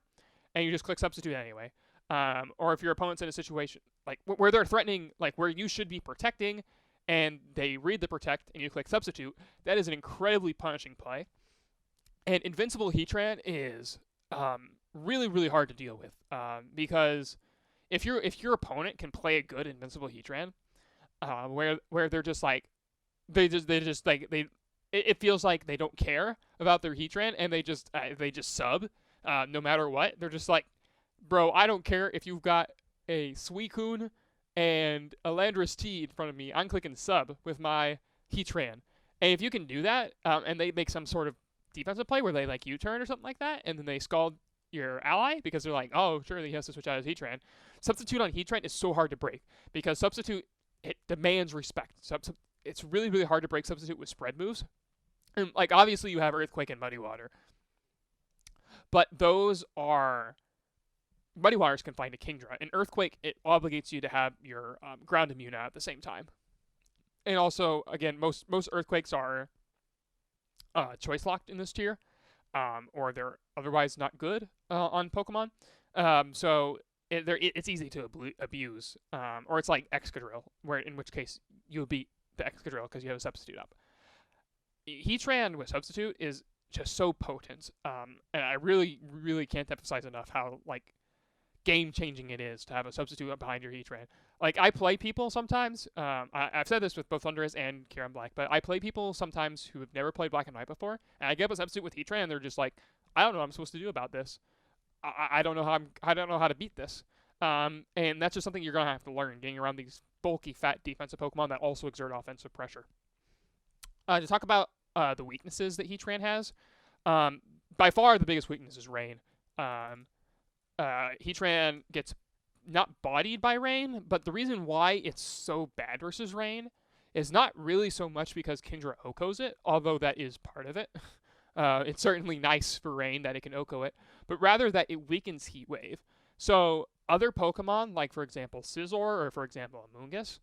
and you just click Substitute anyway. Or if your opponent's in a situation like where they're threatening, like where you should be protecting, and they read the Protect, and you click Substitute, that is an incredibly punishing play. And Invincible Heatran is really, really hard to deal with, because if your opponent can play a good Invincible Heatran, where they're just like it feels like they don't care about their Heatran, and they just sub no matter what. They're just like, bro, I don't care if you've got a Suicune and a Landorus-T in front of me. I'm clicking sub with my Heatran. And if you can do that, and they make some sort of defensive play where they like U-turn or something like that, and then they scald your ally because they're like, oh, surely he has to switch out his Heatran. Substitute on Heatran is so hard to break because Substitute, it demands respect. It's really, really hard to break Substitute with spread moves. And, like, obviously you have Earthquake and Muddy Water, but those are... Muddy Water's confined to Kingdra. And Earthquake, it obligates you to have your ground immune at the same time. And also, again, most Earthquakes are choice locked in this tier, or they're otherwise not good on Pokemon. So it's easy to abuse. Or it's like Excadrill, in which case you'll beat the Excadrill because you have a substitute up. Heatran with substitute is just so potent. And I really, really can't emphasize enough how, like, game-changing it is to have a substitute behind your Heatran. Like, I play people sometimes, I've said this with both Thundurus and Kyurem Black, but I play people sometimes who have never played Black and White before, and I get up a substitute with Heatran, and they're just like, I don't know what I'm supposed to do about this. I don't know how to beat this. And that's just something you're going to have to learn, getting around these bulky, fat defensive Pokemon that also exert offensive pressure. To talk about the weaknesses that Heatran has, by far the biggest weakness is Rain. Heatran gets not bodied by Rain, but the reason why it's so bad versus Rain is not really so much because Kingdra OHKOs it, although that is part of it. It's certainly nice for Rain that it can OHKO it, but rather that it weakens Heat Wave. So other Pokemon, like for example Scizor or for example Amoonguss,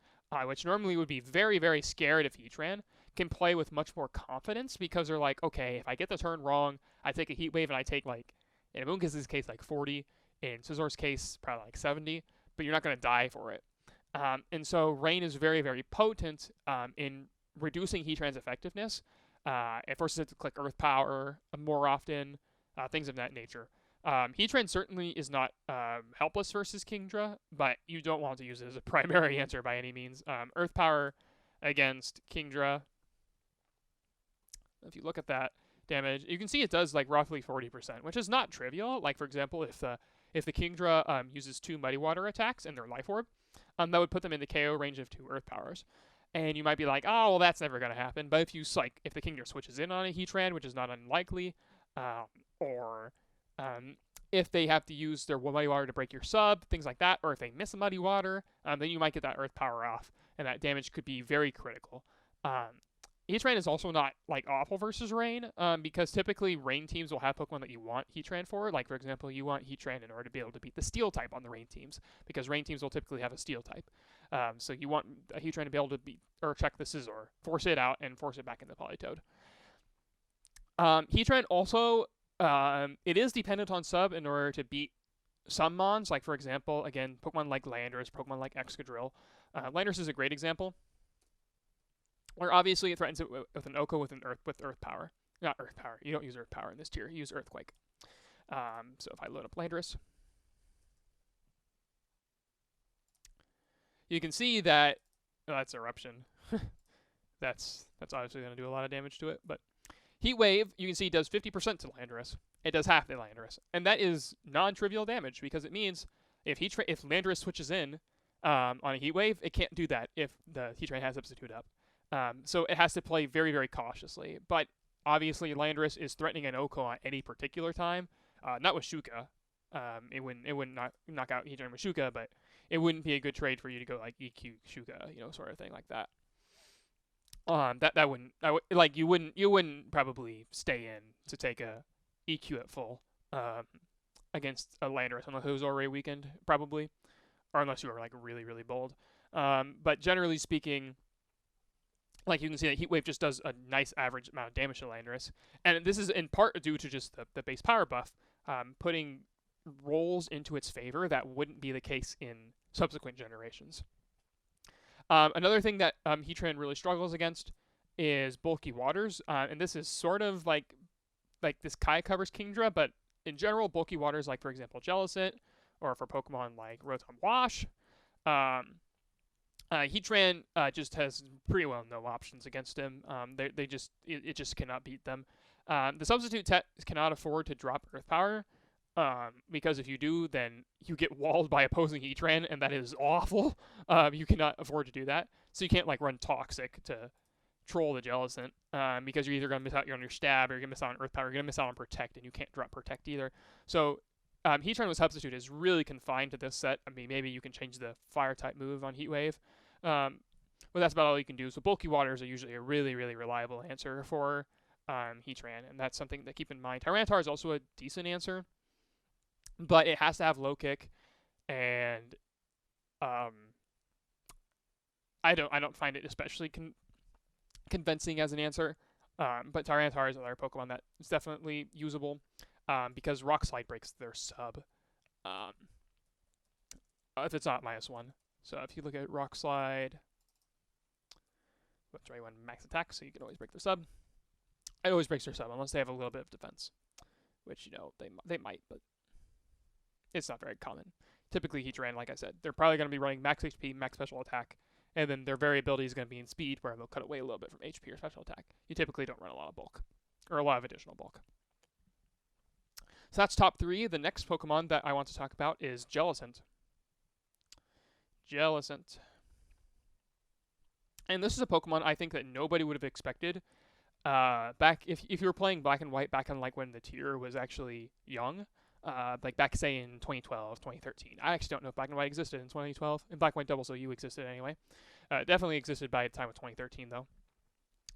which normally would be very, very scared of Heatran, can play with much more confidence because they're like, okay, if I get the turn wrong, I take a Heat Wave and I take, like, in Amoonguss' case, like 40, in Scizor's case, probably like 70, but you're not going to die for it. And so Rain is very, very potent in reducing Heatran's effectiveness. It forces it to click Earth Power more often, things of that nature. Heatran certainly is not helpless versus Kingdra, but you don't want to use it as a primary answer by any means. Earth Power against Kingdra. If you look at that damage, you can see it does like roughly 40%, which is not trivial. Like for example, if the Kingdra uses 2 Muddy Water attacks and their Life Orb, that would put them in the KO range of 2 Earth Powers. And you might be like, oh, well, that's never going to happen. But if the Kingdra switches in on a Heatran, which is not unlikely, or if they have to use their Muddy Water to break your sub, things like that, or if they miss a Muddy Water, then you might get that Earth Power off, and that damage could be very critical. Heatran is also not like awful versus Rain, because typically Rain teams will have Pokemon that you want Heatran for. Like for example, you want Heatran in order to be able to beat the Steel type on the Rain teams, because Rain teams will typically have a Steel type. So you want a Heatran to be able to beat or check the Scizor, force it out, and force it back into Politoed. Heatran also it is dependent on sub in order to beat some mons. Like for example, again, Pokemon like Landorus, Pokemon like Excadrill. Landorus is a great example, where obviously it threatens it with an Oko with Earth Power. Not Earth Power. You don't use Earth Power in this tier. You use Earthquake. So if I load up Landorus, you can see that that's Eruption. that's obviously going to do a lot of damage to it. But Heat Wave, you can see, does 50% to Landorus. It does half to Landorus, and that is non-trivial damage because it means if Landorus switches in on a Heat Wave, it can't do that if the Heatran has Substitute up. So it has to play very, very cautiously. But obviously, Landorus is threatening an Oko at any particular time. Not with Shuka. It wouldn't knock out Heatran with Shuka, but it wouldn't be a good trade for you to go like EQ Shuka, sort of thing like that. You wouldn't probably stay in to take a EQ at full against a Landorus unless it was already weakened, probably, or unless you were like really, really bold. But generally speaking, like you can see that Heat Wave just does a nice average amount of damage to Landorus. And this is in part due to just the base power buff, putting rolls into its favor that wouldn't be the case in subsequent generations. Another thing that Heatran really struggles against is bulky waters. And this is sort of like this Kai covers Kingdra, but in general, bulky waters, like for example Jellicent, or for Pokemon like Rotom-Wash, Heatran just has pretty well no options against him. It just cannot beat them. The substitute cannot afford to drop Earth Power, because if you do, then you get walled by opposing Heatran, and that is awful. You cannot afford to do that, so you can't like run Toxic to troll the Jellicent, because you're either gonna miss out on your stab, or you're gonna miss out on Earth Power, you're gonna miss out on Protect, and you can't drop Protect either. So Heatran with substitute is really confined to this set. I mean, maybe you can change the Fire type move on Heat Wave. But that's about all you can do. So bulky waters are usually a really, really reliable answer for Heatran, and that's something to keep in mind. Tyranitar is also a decent answer, but it has to have low kick, and I don't find it especially convincing as an answer. But Tyranitar is another Pokemon that is definitely usable, because Rock Slide breaks their sub. If it's not -1. So if you look at Rock Slide, that's right, you want max attack, so you can always break their sub. It always breaks their sub unless they have a little bit of defense, which they might, but it's not very common. Typically, Heatran, like I said, they're probably going to be running max HP, max special attack, and then their variability is going to be in speed, where they'll cut away a little bit from HP or special attack. You typically don't run a lot of bulk, or a lot of additional bulk. So that's top 3. The next Pokemon that I want to talk about is Jellicent. Jellicent. And this is a Pokemon I think that nobody would have expected. Back if you were playing Black and White back on like when the tier was actually young, like back say in 2012, 2013. I actually don't know if Black and White existed in 2012. And Black and White Double OU existed anyway. Definitely existed by the time of 2013 though.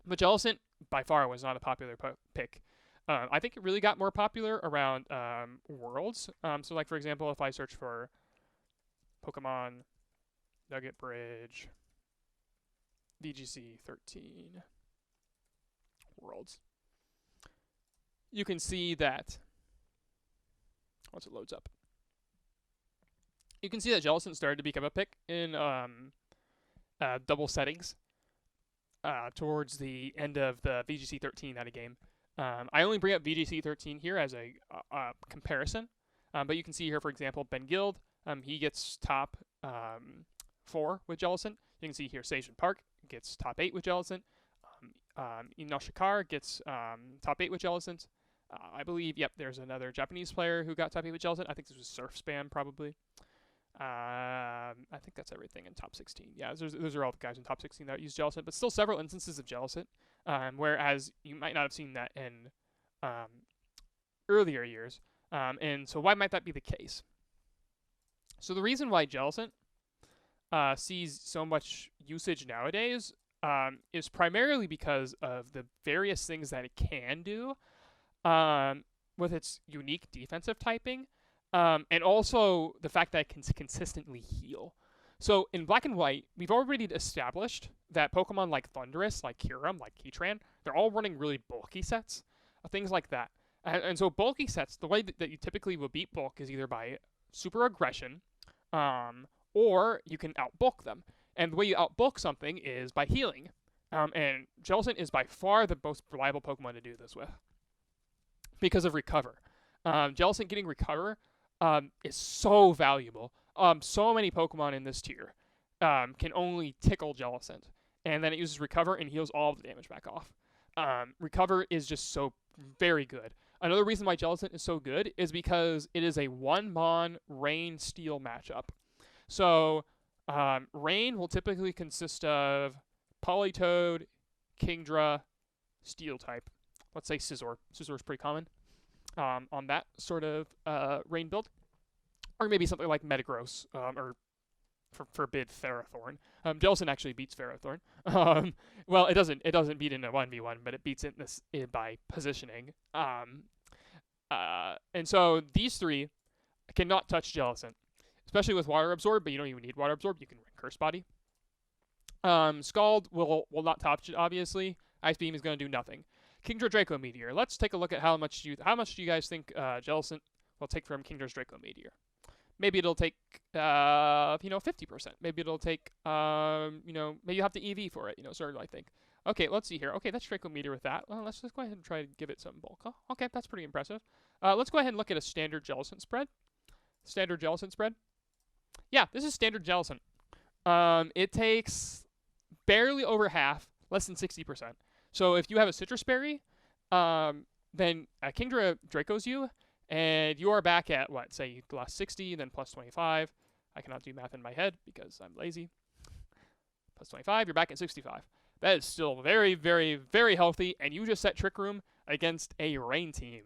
But Jellicent by far was not a popular pick. I think it really got more popular around Worlds. So like for example, if I search for Pokemon Nugget Bridge VGC 13 Worlds, you can see that once it loads up, you can see that Jellicent started to become a pick in double settings towards the end of the VGC 13 metagame. I only bring up VGC 13 here as a comparison, But you can see here, for example, Ben Guild, he gets top 4 with Jellicent. You can see here Station Park gets top 8 with Jellicent. Inoshikar gets top 8 with Jellicent. I believe, yep, there's another Japanese player who got top 8 with Jellicent. I think this was Surf Spam, probably. I think that's everything in top 16. Yeah, those are all the guys in top 16 that use Jellicent, but still several instances of Jellicent, whereas you might not have seen that in earlier years. And so why might that be the case? So the reason why Jellicent sees so much usage nowadays is primarily because of the various things that it can do with its unique defensive typing, and also the fact that it can consistently heal. So in Black and White, we've already established that Pokemon like Thundurus, like Kyurem, like Heatran, they're all running really bulky sets, things like that. And so bulky sets, the way that you typically will beat bulk is either by super aggression, or you can outbulk them. And the way you outbulk something is by healing. And Jellicent is by far the most reliable Pokemon to do this with, because of Recover. Jellicent getting Recover is so valuable. So many Pokemon in this tier can only tickle Jellicent, and then it uses Recover and heals all of the damage back off. Recover is just so very good. Another reason why Jellicent is so good is because it is a 1-mon Rain Steel matchup. So Rain will typically consist of Politoed, Kingdra, Steel type. Let's say Scizor. Scizor is pretty common on that sort of Rain build. Or maybe something like Metagross, or forbid Ferrothorn. Jellicent actually beats Ferrothorn. Well, it doesn't beat in a 1v1, but it beats it by positioning. And so these three cannot touch Jellicent, especially with Water Absorb, but you don't even need Water Absorb. You can run Curse Body. Scald will not top it, obviously. Ice Beam is going to do nothing. Kingdra Draco Meteor. Let's take a look at how much do you guys think Jellicent will take from Kingdra's Draco Meteor. Maybe it'll take 50%. Maybe it'll take maybe you have to EV for it, sort of I think. Okay, let's see here. Okay, that's Draco Meteor with that. Well, let's go ahead and try to give it some bulk. Oh, okay, that's pretty impressive. Let's go ahead and look at a standard Jellicent spread. Standard Jellicent spread. Yeah, this is standard Jellicent. It takes barely over half, less than 60%. So if you have a Citrus Berry, then Kingdra Dracos you, and you are back at, what, say you lost 60, then plus 25. I cannot do math in my head because I'm lazy. Plus 25, you're back at 65. That is still very, very, very healthy, and you just set Trick Room against a Rain team,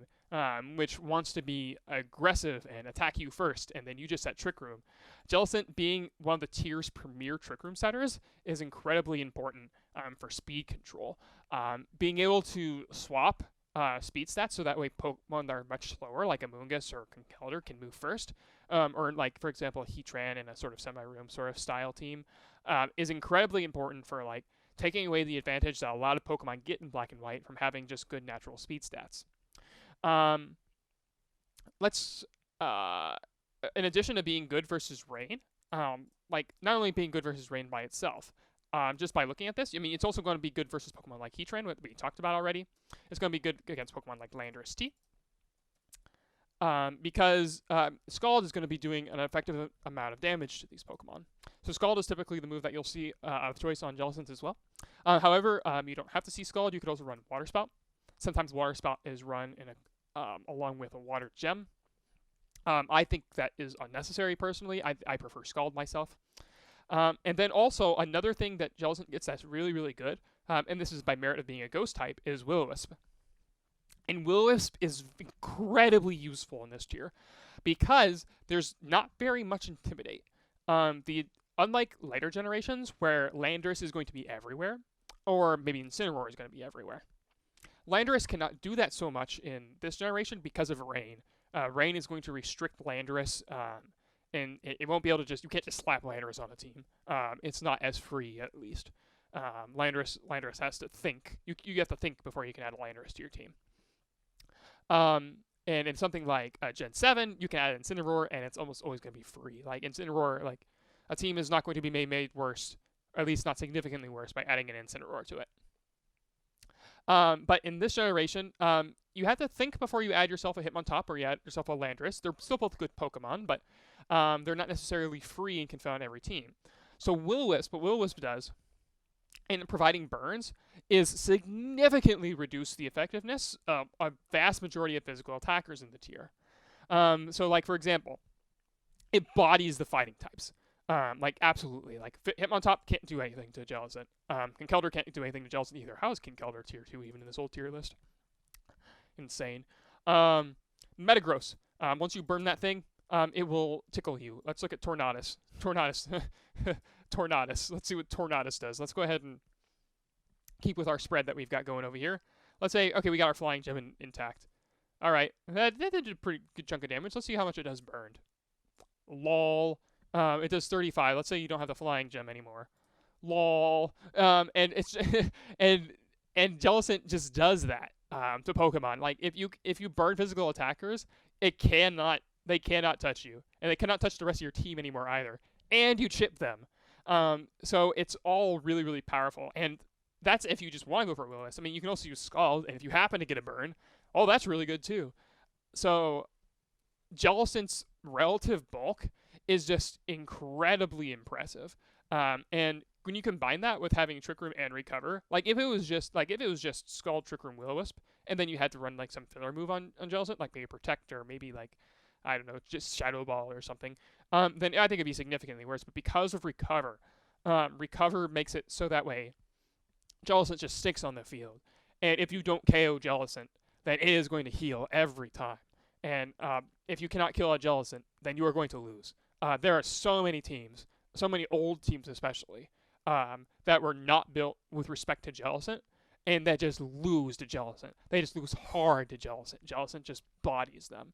which wants to be aggressive and attack you first, and then you just set Trick Room. Jellicent, being one of the tier's premier Trick Room setters, is incredibly important for speed control. Being able to swap speed stats so that way Pokemon that are much slower, like Amoonguss or Conkeldurr, can move first, or like, for example, Heatran in a sort of semi-room sort of style team, is incredibly important for like taking away the advantage that a lot of Pokemon get in Black and White from having just good natural speed stats. In addition to being good versus Rain, like not only being good versus Rain by itself, just by looking at this, I mean, it's also going to be good versus Pokemon like Heatran, what we talked about already. It's going to be good against Pokemon like Landorus-T. Because Scald is going to be doing an effective amount of damage to these Pokemon. So Scald is typically the move that you'll see of choice on Jellicent as well. However, you don't have to see Scald. You could also run Water Spout. Sometimes Water Spout is run in along with a Water Gem. I think that is unnecessary personally. I prefer Scald myself. And then also another thing that Jellicent gets that's really, really good, and this is by merit of being a Ghost type, is Will-O-Wisp. And Will-O-Wisp is incredibly useful in this tier because there's not very much Intimidate. Unlike later generations where Landorus is going to be everywhere, or maybe Incineroar is going to be everywhere, Landorus cannot do that so much in this generation because of Rain. Rain is going to restrict Landorus, and it won't be able to you can't just slap Landorus on a team. It's not as free, at least. Landorus has to think. You have to think before you can add a Landorus to your team. And in something like Gen 7, you can add Incineroar, and it's almost always going to be free. Like Incineroar, like a team is not going to be made worse, or at least not significantly worse, by adding an Incineroar to it. But in this generation, you have to think before you add yourself a Hitmontop or you add yourself a Landorus. They're still both good Pokemon, but they're not necessarily free and can fit on every team. So Will-O-Wisp, what Will-O-Wisp does in providing burns is significantly reduce the effectiveness of a vast majority of physical attackers in the tier. So, like, for example, it bodies the fighting types. Like, absolutely. Like, Hitmontop can't do anything to Jellicent. Conkeldurr can't do anything to Jellicent either. How is Conkeldurr tier 2 even in this old tier list? Insane. Metagross. Once you burn that thing, it will tickle you. Let's look at Tornadus. Tornadus. Let's see what Tornadus does. Let's go ahead and keep with our spread that we've got going over here. Let's say, okay, we got our flying gem intact. All right, that did a pretty good chunk of damage. Let's see how much it does burned. Lol. It does 35. Let's say you don't have the flying gem anymore. Lol. And it's and Jellicent just does that to Pokemon. Like if you burn physical attackers, they cannot touch you, and they cannot touch the rest of your team anymore either. And you chip them. So it's all really, really powerful. And that's if you just want to go for Will-O-Wisp. I mean, you can also use Scald, and if you happen to get a burn, oh, that's really good too. So Jellicent's relative bulk is just incredibly impressive. And when you combine that with having Trick Room and Recover, like if it was just Scald, Trick Room, Will-O-Wisp, and then you had to run like some filler move on Jellicent, like maybe Protect or maybe like, I don't know, just Shadow Ball or something, then I think it'd be significantly worse. But because of Recover, Recover makes it so that way Jellicent just sticks on the field. And if you don't KO Jellicent, then it is going to heal every time. And if you cannot kill a Jellicent, then you are going to lose. There are so many teams, so many old teams especially, that were not built with respect to Jellicent, and that just lose to Jellicent. They just lose hard to Jellicent. Jellicent just bodies them.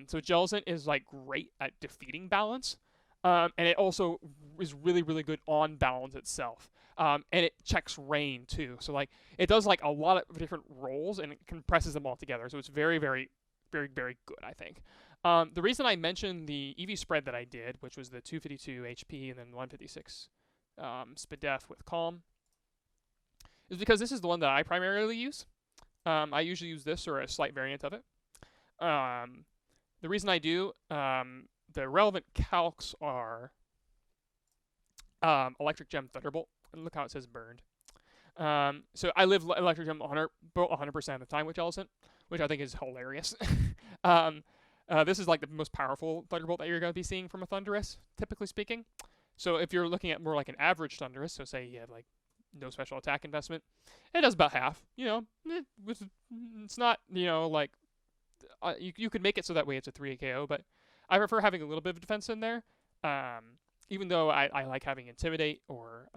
So Jellicent is like great at defeating balance, and it also is really, really good on balance itself. And it checks rain too. So like it does like a lot of different roles and it compresses them all together. So it's very, very, very, very good, I think. The reason I mentioned the EV spread that I did, which was the 252 HP and then 156 Spadef with Calm, is because this is the one that I primarily use. I usually use this or a slight variant of it. The reason I do, the relevant calcs are Electric Gem Thunderbolt. And look how it says burned. So I live Electric Gem 100% of the time with Jellicent, which I think is hilarious. This is like the most powerful Thunderbolt that you're going to be seeing from a Thundurus, typically speaking. So if you're looking at more like an average Thundurus, so say you have like no special attack investment, it does about half. You know, it's not, you know, like you could make it so that way it's a 3 KO, but I prefer having a little bit of defense in there. Even though I like having Intimidate or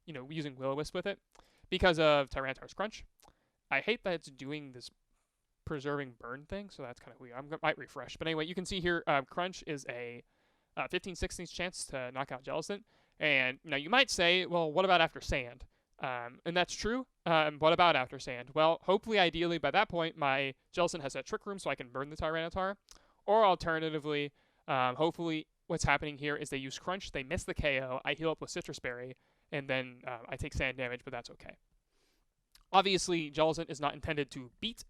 you know, using Will-O-Wisp with it because of Tyranitar's Crunch. I hate that it's doing this preserving burn thing, so that's kind of weird. I might refresh. But anyway, you can see here, Crunch is a 15/16 chance to knock out Jellicent. And now you might say, well, what about after Sand? And that's true. What about after Sand? Well, hopefully, ideally, by that point, my Jellicent has that Trick Room so I can burn the Tyranitar. Or alternatively, hopefully, what's happening here is they use Crunch, they miss the KO, I heal up with Citrus Berry, and then I take Sand damage, but that's okay. Obviously, Jellicent is not intended to beat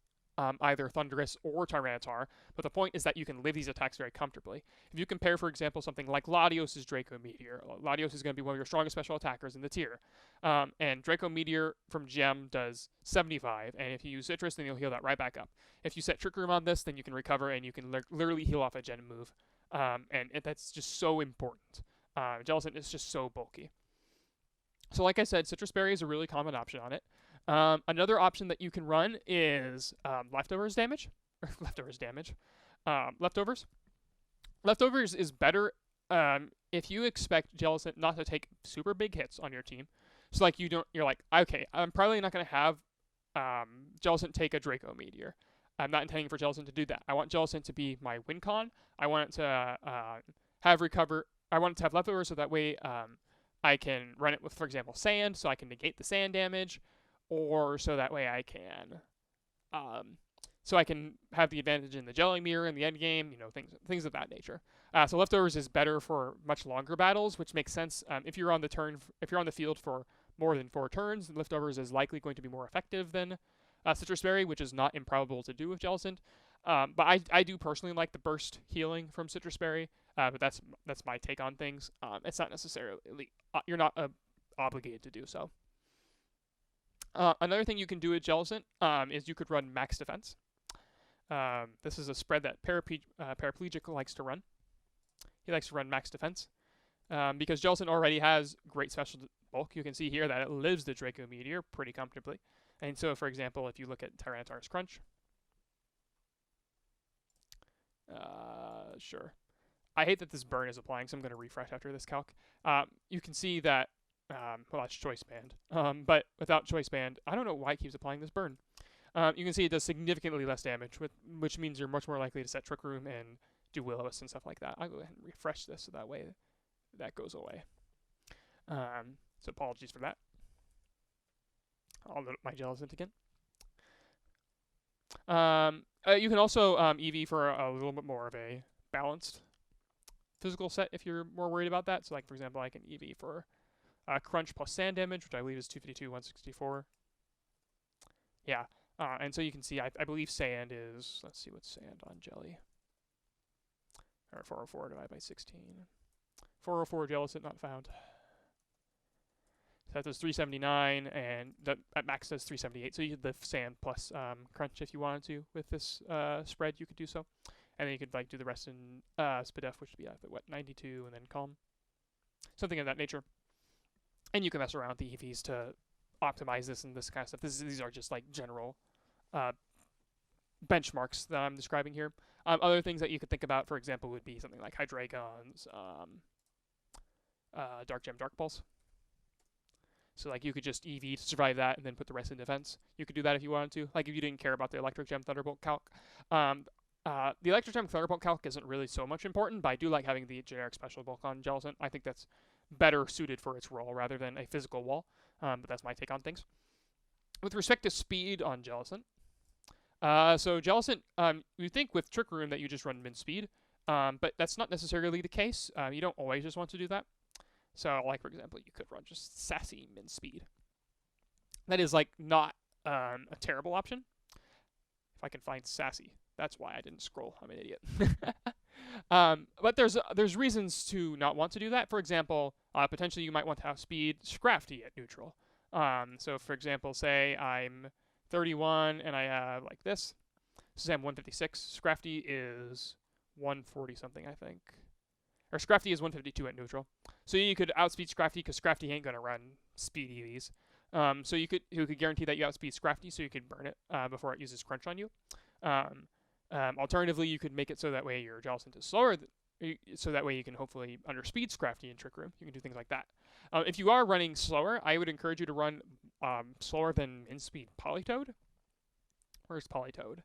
either Thundurus or Tyranitar, but the point is that you can live these attacks very comfortably. If you compare, for example, something like Latios' Draco Meteor, Latios is going to be one of your strongest special attackers in the tier. And Draco Meteor from Gem does 75, and if you use Citrus, then you'll heal that right back up. If you set Trick Room on this, then you can recover, and you can literally heal off a Gen move. And that's just so important. Jellicent is just so bulky. So like I said, Citrus Berry is a really common option on it. Another option that you can run is Leftovers damage. Leftovers. Leftovers is better if you expect Jellicent not to take super big hits on your team. So like you're like, okay, I'm probably not going to have Jellicent take a Draco Meteor. I'm not intending for Jellicent to do that. I want Jellicent to be my win con. I want it to have recover. I want it to have Leftovers so that way I can run it with, for example, Sand, so I can negate the Sand damage. Or so that way I can, have the advantage in the Jelly Mirror in the end game, you know, things of that nature. So Leftovers is better for much longer battles, which makes sense if you're on the field for more than 4 turns, Leftovers is likely going to be more effective than Citrus Berry, which is not improbable to do with Jellicent. But I do personally like the burst healing from Citrus Berry, but that's my take on things. It's not necessarily you're not obligated to do so. Another thing you can do with Jellicent is you could run Max Defense. This is a spread that Paraplegic likes to run. He likes to run Max Defense because Jellicent already has great special bulk. You can see here that it lives the Draco Meteor pretty comfortably. And so, for example, if you look at Tyranitar's Crunch, sure. I hate that this burn is applying, so I'm going to refresh after this calc. You can see that, well, that's Choice Band. But without Choice Band, I don't know why it keeps applying this burn. You can see it does significantly less damage, which means you're much more likely to set Trick Room and do Will-O-Wisp and stuff like that. I'll go ahead and refresh this so that way that goes away. So apologies for that. I'll load up my Jellicent again. You can also EV for a little bit more of a balanced physical set if you're more worried about that. So, like, for example, I can EV for Crunch plus Sand damage, which I believe is 252, 164. Yeah, and so you can see, I believe Sand is, let's see what's Sand on Jelly. Or 404 divided by 16. 404 Jellicent not found. So that does 379, and at max does 378. So you could lift Sand plus Crunch if you wanted to with this spread. You could do so, and then you could like do the rest in Spadef, which would be what 92, and then Calm, something of that nature. And you can mess around with the EVs to optimize this and this kind of stuff. These are just like general benchmarks that I'm describing here. Other things that you could think about, for example, would be something like Hydreigon's Dark Gem Dark Pulse. So, like, you could just EV to survive that and then put the rest in defense. You could do that if you wanted to. Like, if you didn't care about the Electric Gem Thunderbolt calc. The Electric Gem Thunderbolt calc isn't really so much important, but I do like having the generic special bulk on Jellicent. I think that's better suited for its role rather than a physical wall. But that's my take on things. With respect to speed on Jellicent. So, Jellicent, you think with Trick Room that you just run min speed. But that's not necessarily the case. You don't always just want to do that. So, like, for example, you could run just Sassy min speed. That is, like, not a terrible option. If I can find Sassy. That's why I didn't scroll. I'm an idiot. But there's reasons to not want to do that. For example, potentially you might want to have speed Scrafty at neutral. So, for example, say I'm 31 and I have, like, this. So, I'm 156. Scrafty is 140 something, I think. Or Scrafty is 152 at neutral. So you could outspeed Scrafty because Scrafty ain't going to run speed EVs. So you could guarantee that you outspeed Scrafty so you could burn it before it uses Crunch on you. Alternatively, you could make it so that way your Jellicent is slower, so that way you can hopefully underspeed Scrafty in Trick Room. You can do things like that. If you are running slower, I would encourage you to run slower than in-speed Politoed. Where's Politoed?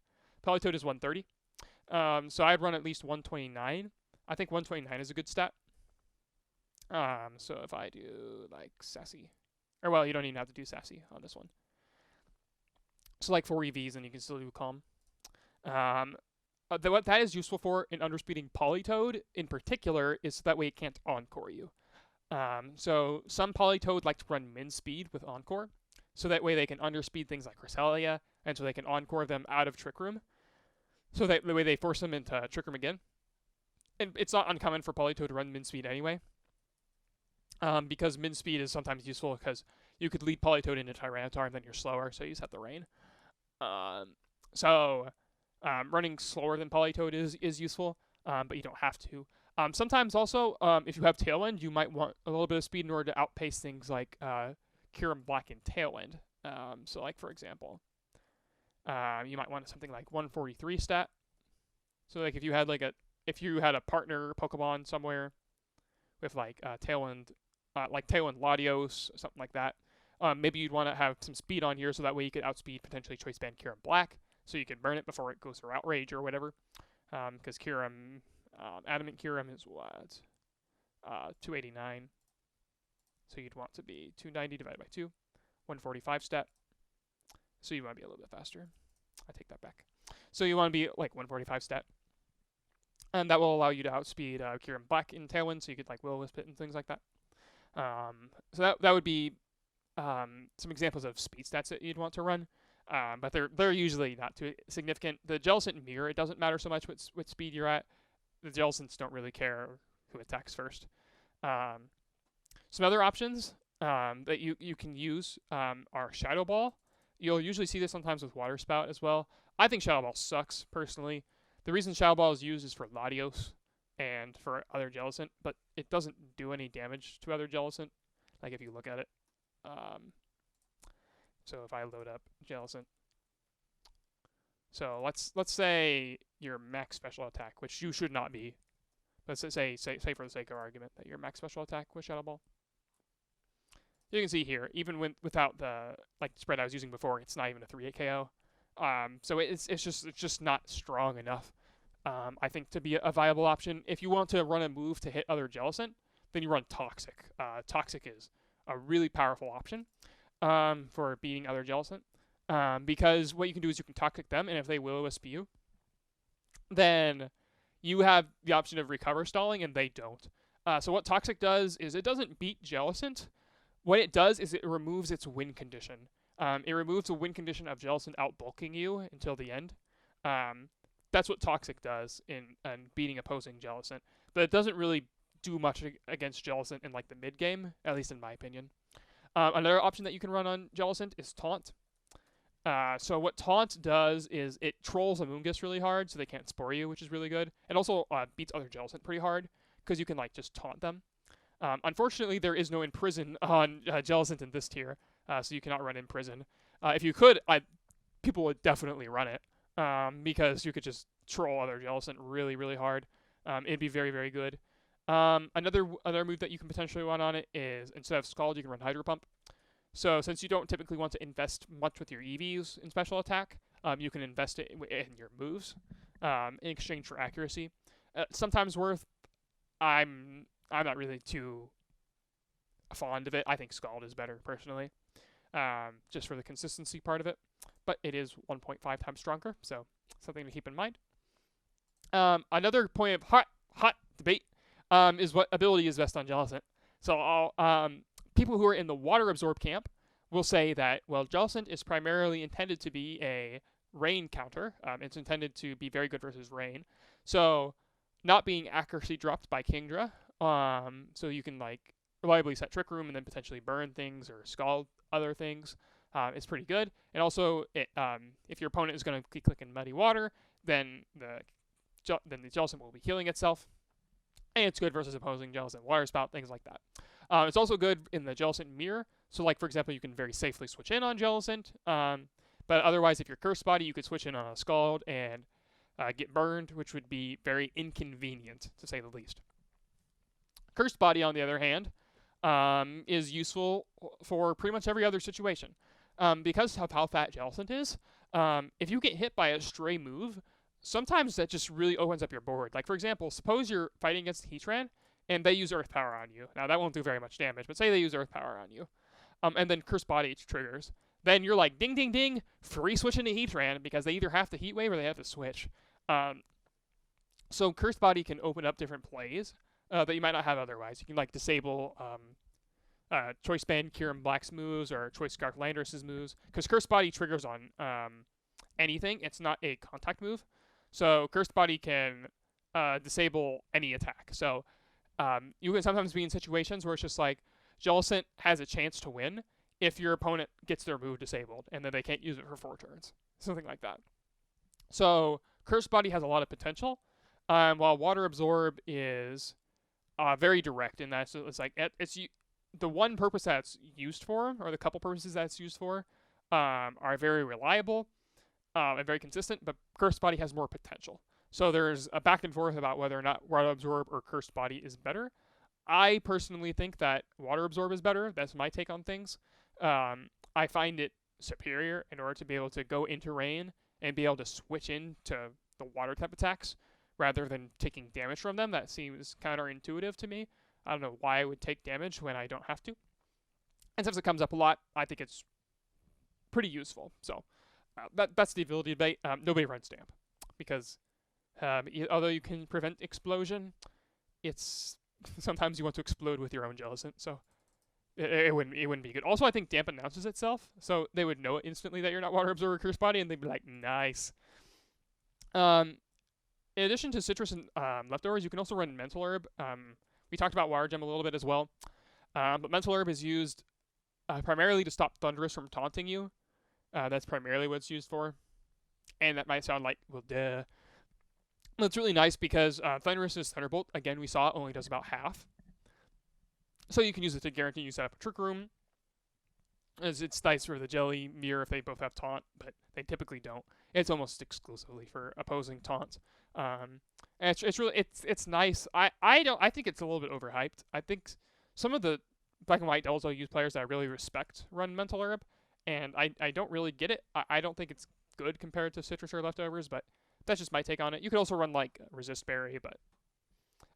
Politoed is 130. So I'd run at least 129. I think 129 is a good stat. So if I do, like, Sassy. Or, well, you don't even have to do Sassy on this one. So, like, 4 EVs, and you can still do Calm. What that is useful for in underspeeding Politoed, in particular, is so that way it can't Encore you. So, some Politoed like to run min speed with Encore. So that way they can underspeed things like Cresselia, and so they can Encore them out of Trick Room. So that the way they force them into Trick Room again. And it's not uncommon for Politoed to run min speed anyway. Because min speed is sometimes useful because you could lead Politoed into Tyranitar and then you're slower, so you just have the rain. Running slower than Politoed is useful, but you don't have to. Sometimes also, if you have Tailwind, you might want a little bit of speed in order to outpace things like Kyurem-Black and Tailwind. So, like, for example, you might want something like 143 stat. So, like, if you had a partner Pokemon somewhere with like Tailwind Latios, or something like that, maybe you'd want to have some speed on here so that way you could outspeed potentially Choice Band Kyurem-Black, so you can burn it before it goes for Outrage or whatever. Because Adamant Kyurem is what? 289. So you'd want to be 290 divided by 2, 145 stat. So you want to be a little bit faster. I take that back. So you want to be like 145 stat. And that will allow you to outspeed Kyurem-Black in Tailwind, so you could like Will-O-Wisp it and things like that. So that would be some examples of speed stats that you'd want to run. But they're usually not too significant. The Jellicent Mirror, it doesn't matter so much what speed you're at. The Jellicents don't really care who attacks first. Some other options that you can use are Shadow Ball. You'll usually see this sometimes with Water Spout as well. I think Shadow Ball sucks, personally. The reason Shadow Ball is used is for Latios and for other Jellicent, but it doesn't do any damage to other Jellicent, like if you look at it. So if I load up Jellicent. So let's say your max special attack, which you should not be. Let's say for the sake of argument that your max special attack was Shadow Ball. You can see here, even without the spread I was using before, it's not even a 3-hit KO. So it's just not strong enough, I think, to be a viable option. If you want to run a move to hit other Jellicent, then you run Toxic. Toxic is a really powerful option for beating other Jellicent, because what you can do is you can Toxic them, and if they Will-O-Wisp you, then you have the option of recover stalling, and they don't. So what Toxic does is it doesn't beat Jellicent. What it does is it removes its win condition. It removes the win condition of Jellicent outbulking you until the end. That's what Toxic does in beating opposing Jellicent. But it doesn't really do much against Jellicent in the mid game, at least in my opinion. Another option that you can run on Jellicent is Taunt. So what Taunt does is it trolls Amoonguss really hard, so they can't Spore you, which is really good. It also beats other Jellicent pretty hard, because you can just taunt them. Unfortunately, there is no Imprison on Jellicent in this tier, so you cannot run Imprison. If you could, people would definitely run it, because you could just troll other Jellicent really, really hard. It'd be very, very good. Another move that you can potentially run on it is, instead of Scald, you can run Hydro Pump. So since you don't typically want to invest much with your EVs in special attack, you can invest it in your moves in exchange for accuracy. Sometimes worth. I'm not really too fond of it. I think Scald is better, personally, just for the consistency part of it. But it is 1.5 times stronger, so something to keep in mind. Another point of hot debate is what ability is best on Jellicent. So people who are in the Water Absorb camp will say that, well, Jellicent is primarily intended to be a Rain counter. It's intended to be very good versus Rain. So not being accuracy dropped by Kingdra, so you can reliably set Trick Room and then potentially burn things or Scald other things, is pretty good. And also, if your opponent is going to keep clicking Muddy Water, then the Jellicent will be healing itself, and it's good versus opposing Jellicent Water Spout, things like that. It's also good in the Jellicent Mirror. So for example, you can very safely switch in on Jellicent, but otherwise, if you're Curse Body, you could switch in on a Scald and get burned, which would be very inconvenient, to say the least. Cursed Body, on the other hand, is useful for pretty much every other situation. Because of how fat Jellicent is, if you get hit by a stray move, sometimes that just really opens up your board. For example, suppose you're fighting against Heatran, and they use Earth Power on you. Now, that won't do very much damage, but say they use Earth Power on you, and then Cursed Body triggers. Then you're ding, ding, ding, free switch into Heatran, because they either have to Heat Wave or they have to switch. So Cursed Body can open up different plays that you might not have otherwise. You can disable Choice Band Kyurem-Black's moves or Choice Scarf Landorus' moves, because Cursed Body triggers on anything. It's not a contact move. So Cursed Body can disable any attack. So you can sometimes be in situations where it's just Jellicent has a chance to win if your opponent gets their move disabled, and then they can't use it for 4 turns. Something like that. So Cursed Body has a lot of potential, while Water Absorb is very direct in that it's the one purpose that it's used for, or the couple purposes that it's used for, are very reliable and very consistent, but Cursed Body has more potential. So there's a back and forth about whether or not Water Absorb or Cursed Body is better. I personally think that Water Absorb is better. That's my take on things. I find it superior in order to be able to go into Rain and be able to switch into the water type attacks rather than taking damage from them. That seems counterintuitive to me. I don't know why I would take damage when I don't have to. And since it comes up a lot, I think it's pretty useful. So that's the ability debate. Nobody runs Stamp because although you can prevent explosion, it's sometimes you want to explode with your own Jellicent. So it wouldn't be good. Also, I think Damp announces itself, so they would know instantly that you're not Water Absorber Curse Body, and they'd be like, nice. In addition to Citrus and Leftovers, you can also run Mental Herb. We talked about Water Gem a little bit as well, but Mental Herb is used primarily to stop Thundurus from taunting you. That's primarily what it's used for. And that might sound like, well, duh. Well, it's really nice because Thundurus' Thunderbolt, again, we saw, only does about half. So you can use it to guarantee you set up a Trick Room. As it's nice for the Jelly Mirror if they both have Taunt, but they typically don't. It's almost exclusively for opposing taunts. And it's really it's nice. I think it's a little bit overhyped. I think some of the Black and White Devils use players that I really respect run Mental Herb, and I don't really get it. I don't think it's good compared to Citrus or Leftovers, but that's just my take on it. You could also run like Resist Berry, but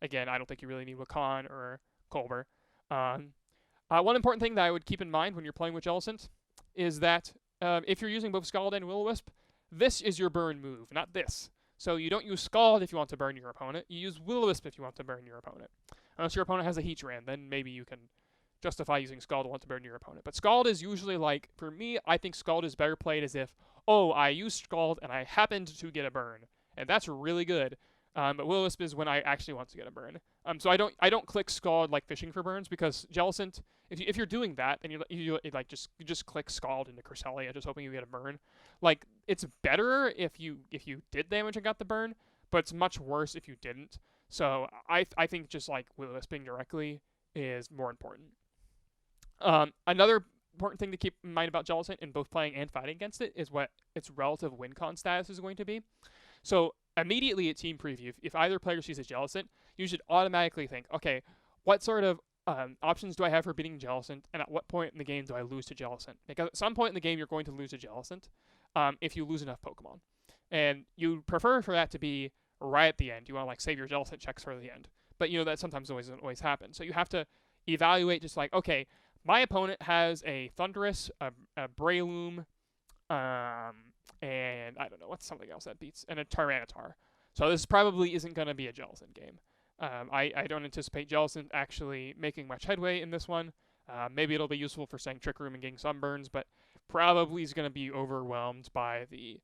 again, I don't think you really need Wakan or Colbur. One important thing that I would keep in mind when you're playing with Jellicent is that if you're using both Scald and Will-O-Wisp, this is your burn move, not this. So you don't use Scald if you want to burn your opponent. You use Will-O-Wisp if you want to burn your opponent. Unless your opponent has a Heatran, then maybe you can justify using Scald to want to burn your opponent. But Scald is usually like, for me, I think Scald is better played as if, oh, I used Scald and I happened to get a burn. And that's really good. But Will-O-Wisp is when I actually want to get a burn. So I don't click Scald like fishing for burns, because Jellicent, if you're doing that, then you just click Scald into Cresselia, just hoping you get a burn. Like, it's better if you did damage and got the burn, but it's much worse if you didn't. So I think just like Will-O-Wisping directly is more important. Another important thing to keep in mind about Jellicent in both playing and fighting against it is what its relative win con status is going to be. So immediately at Team Preview, if either player sees a Jellicent, you should automatically think, okay, what sort of options do I have for beating Jellicent, and at what point in the game do I lose to Jellicent? Because at some point in the game, you're going to lose to Jellicent if you lose enough Pokemon. And you prefer for that to be right at the end. You want to like save your Jellicent checks for the end. But you know that sometimes doesn't always happen. So you have to evaluate just like, okay, my opponent has a Thundurus, a Breloom, and I don't know, what's something else that beats, and a Tyranitar. So this probably isn't going to be a Jellicent game. I don't anticipate Jellicent actually making much headway in this one. Maybe it'll be useful for saying Trick Room and getting sunburns, but probably is going to be overwhelmed by the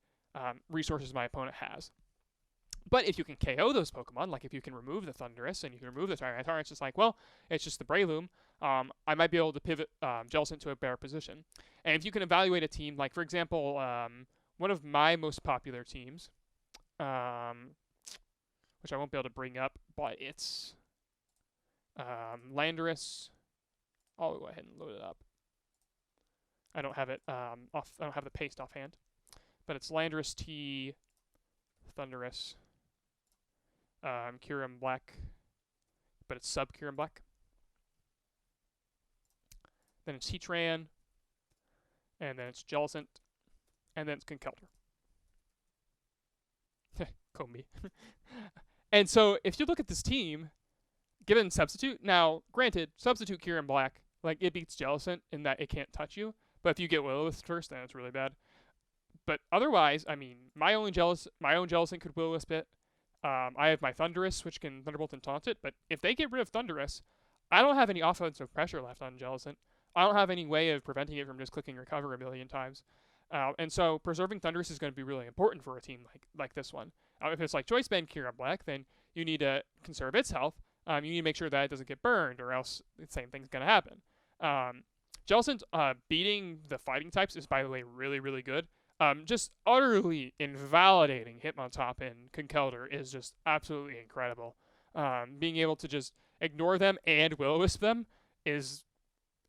resources my opponent has. But if you can KO those Pokemon, like if you can remove the Thundurus and you can remove the Tyranitar, it's just like, well, it's just the Breloom. I might be able to pivot Jellicent to a better position. And if you can evaluate a team, like for example, one of my most popular teams, which I won't be able to bring up, but it's Landorus. I'll go ahead and load it up. I don't have it I don't have the paste offhand, but it's Landorus-T, Thundurus, Kyurem-Black, but it's sub Kyurem-Black. Then it's Heatran, and then it's Jellicent, and then it's Conkeldurr. Combi. And so if you look at this team, given Substitute, now granted, Substitute Kyurem-Black, like it beats Jellicent in that it can't touch you, but if you get Will-O-Wisp first, then it's really bad. But otherwise, I mean, my own Jellicent could Will-O-Wisp it. I have my Thundurus, which can Thunderbolt and taunt it, but if they get rid of Thundurus, I don't have any offensive pressure left on Jellicent. I don't have any way of preventing it from just clicking Recover a million times. And so preserving Thundurus is going to be really important for a team like this one. If it's like Choice Band Kyurem-Black, then you need to conserve its health. You need to make sure that it doesn't get burned, or else the same thing's going to happen. Jellicent beating the fighting types is, by the way, really, really good. Just utterly invalidating Hitmontop and Conkeldurr is just absolutely incredible. Being able to just ignore them and Will-O-Wisp them is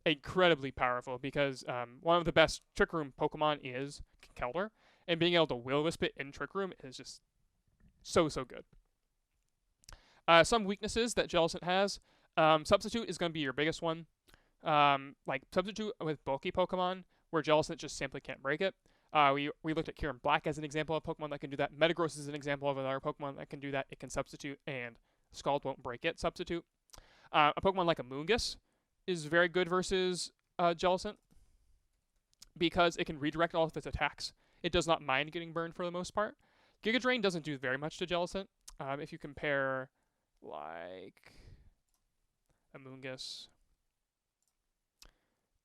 incredibly powerful, because one of the best Trick Room Pokemon is Conkeldurr, and being able to Will-O-Wisp it in Trick Room is just so good. Some weaknesses that Jellicent has. Substitute is going to be your biggest one. Like Substitute with bulky Pokemon, where Jellicent just simply can't break it. We looked at Kyurem-Black as an example of a Pokemon that can do that. Metagross is an example of another Pokemon that can do that. It can Substitute, and Scald won't break it. Substitute. A Pokemon like Amoonguss is very good versus Jellicent, because it can redirect all of its attacks. It does not mind getting burned for the most part. Giga Drain doesn't do very much to Jellicent. If you compare, like, Amoonguss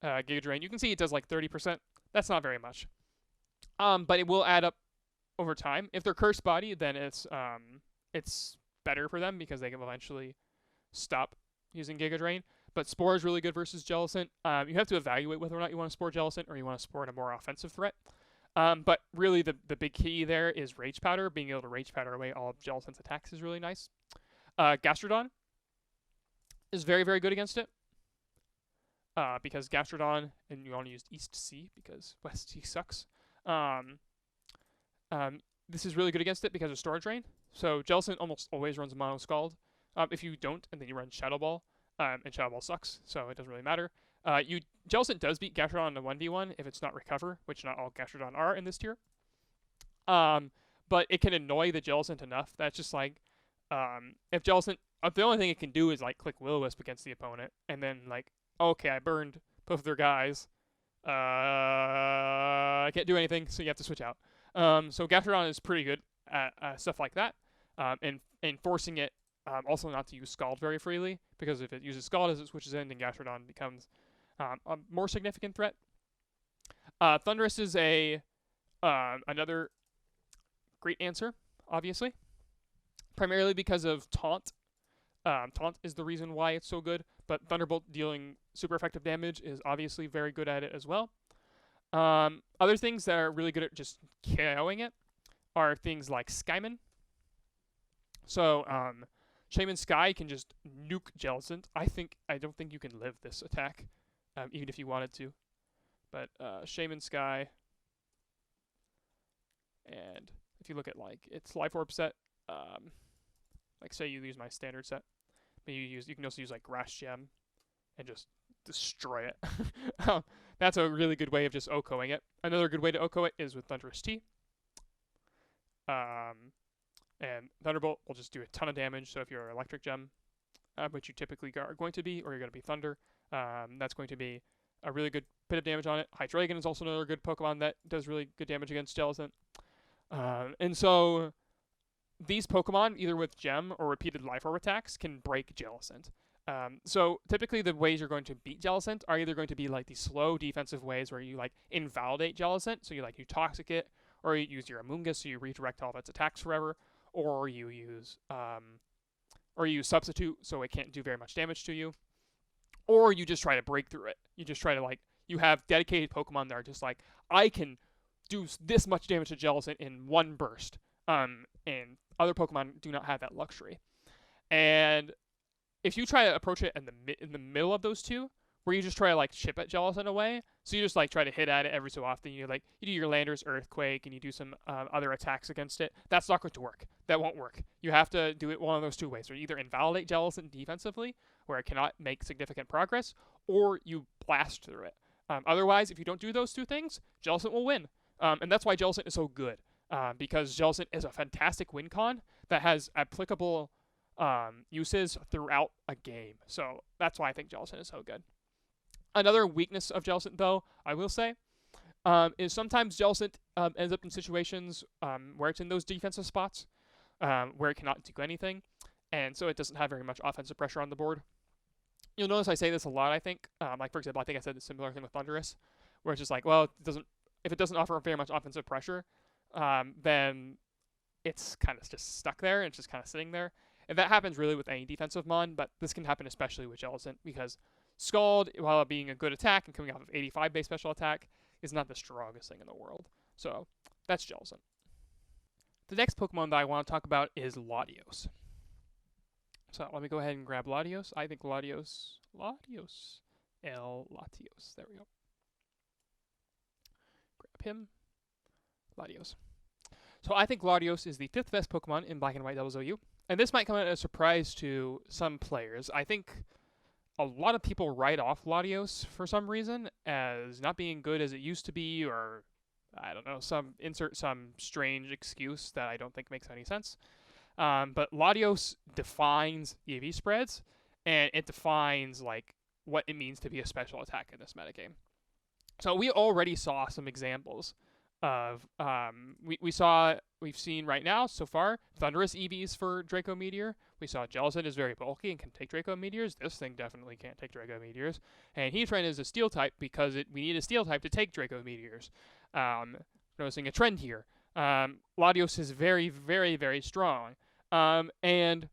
Giga Drain. You can see it does like 30%. That's not very much. But it will add up over time. If they're Cursed Body, then it's better for them because they can eventually stop using Giga Drain. But Spore is really good versus Jellicent. You have to evaluate whether or not you want to Spore Jellicent or you want to Spore in a more offensive threat. But really, the big key there is Rage Powder. Being able to Rage Powder away all of Jellicent's attacks is really nice. Gastrodon is very, very good against it. Because Gastrodon, and you want to use East C because West C sucks. This is really good against it because of Storage Drain. So Jellicent almost always runs Mono Scald. If you don't, and then you run Shadow Ball, and Shadow Ball sucks, so it doesn't really matter. Jellicent does beat Gastrodon in a 1v1 if it's not Recover, which not all Gastrodon are in this tier. But it can annoy the Jellicent enough that's just like, if Jellicent, the only thing it can do is like click Will-O-Wisp against the opponent, and then like, okay, I burned both of their guys. I can't do anything, so you have to switch out. So Gastrodon is pretty good at stuff like that, and forcing it also not to use Scald very freely, because if it uses Scald as it switches in, then Gastrodon becomes a more significant threat. Thundurus is another great answer, obviously, primarily because of Taunt. Taunt is the reason why it's so good, but Thunderbolt dealing super effective damage is obviously very good at it as well. Other things that are really good at just KOing it are things like Skymin. So, Shaymin-Sky can just nuke Jellicent. I don't think you can live this attack, even if you wanted to. But, Shaymin-Sky, and if you look at, like, its Life Orb set, like, say you use my standard set, but you can also use, like, Grass Gem and just destroy it. That's a really good way of just OHKOing it. Another good way to OHKO it is with Landorus-T. And Thunderbolt will just do a ton of damage, so if you're Electric Gem, which you typically are going to be, or you're going to be Thunder, that's going to be a really good bit of damage on it. Hydreigon is also another good Pokemon that does really good damage against Jellicent. And so these Pokemon, either with Gem or repeated Life Orb attacks, can break Jellicent. So typically the ways you're going to beat Jellicent are either going to be like these slow defensive ways where you like invalidate Jellicent, so you Toxic it, or you use your Amoonguss so you redirect all of its attacks forever, or you use Substitute so it can't do very much damage to you, or you just try to break through it. You just try to you have dedicated Pokemon that are just like, I can do this much damage to Jellicent in one burst, and other Pokemon do not have that luxury. And if you try to approach it in the middle of those two, where you just try to chip at Jellicent away, so you just try to hit at it every so often, you do your Landorus Earthquake and you do some other attacks against it, that's not going to work. That won't work. You have to do it one of those two ways, where you either invalidate Jellicent defensively, where it cannot make significant progress, or you blast through it. Otherwise, if you don't do those two things, Jellicent will win. And that's why Jellicent is so good, because Jellicent is a fantastic win con that has applicable uses throughout a game. So that's why I think Jellicent is so good. Another weakness of Jellicent, though, I will say, is sometimes Jellicent ends up in situations where it's in those defensive spots, where it cannot do anything, and so it doesn't have very much offensive pressure on the board. You'll notice I say this a lot, I think. For example, I think I said a similar thing with Thundurus, where it's just if it doesn't offer very much offensive pressure, then it's kind of just stuck there, and it's just kind of sitting there. And that happens really with any defensive mon, but this can happen especially with Jellicent, because Scald, while being a good attack and coming off of 85 base special attack, is not the strongest thing in the world. So that's Jellicent. The next Pokemon that I want to talk about is Latios. So let me go ahead and grab Latios. I think Latios, there we go. Grab him, Latios. So I think Latios is the 5th best Pokemon in Black and White DOU. And this might come as a surprise to some players. I think a lot of people write off Latios for some reason as not being good as it used to be, or I don't know, insert some strange excuse that I don't think makes any sense. But Latios defines EV spreads, and it defines what it means to be a special attack in this metagame. So we already saw some examples of we saw we've seen right now so far, Thundurus EVs for Draco Meteor. We saw Jellicent is very bulky and can take Draco Meteors. This thing definitely can't take Draco Meteors. And Heatran is a Steel type because we need a Steel type to take Draco Meteors. Noticing a trend here. Latios is very, very, very strong. And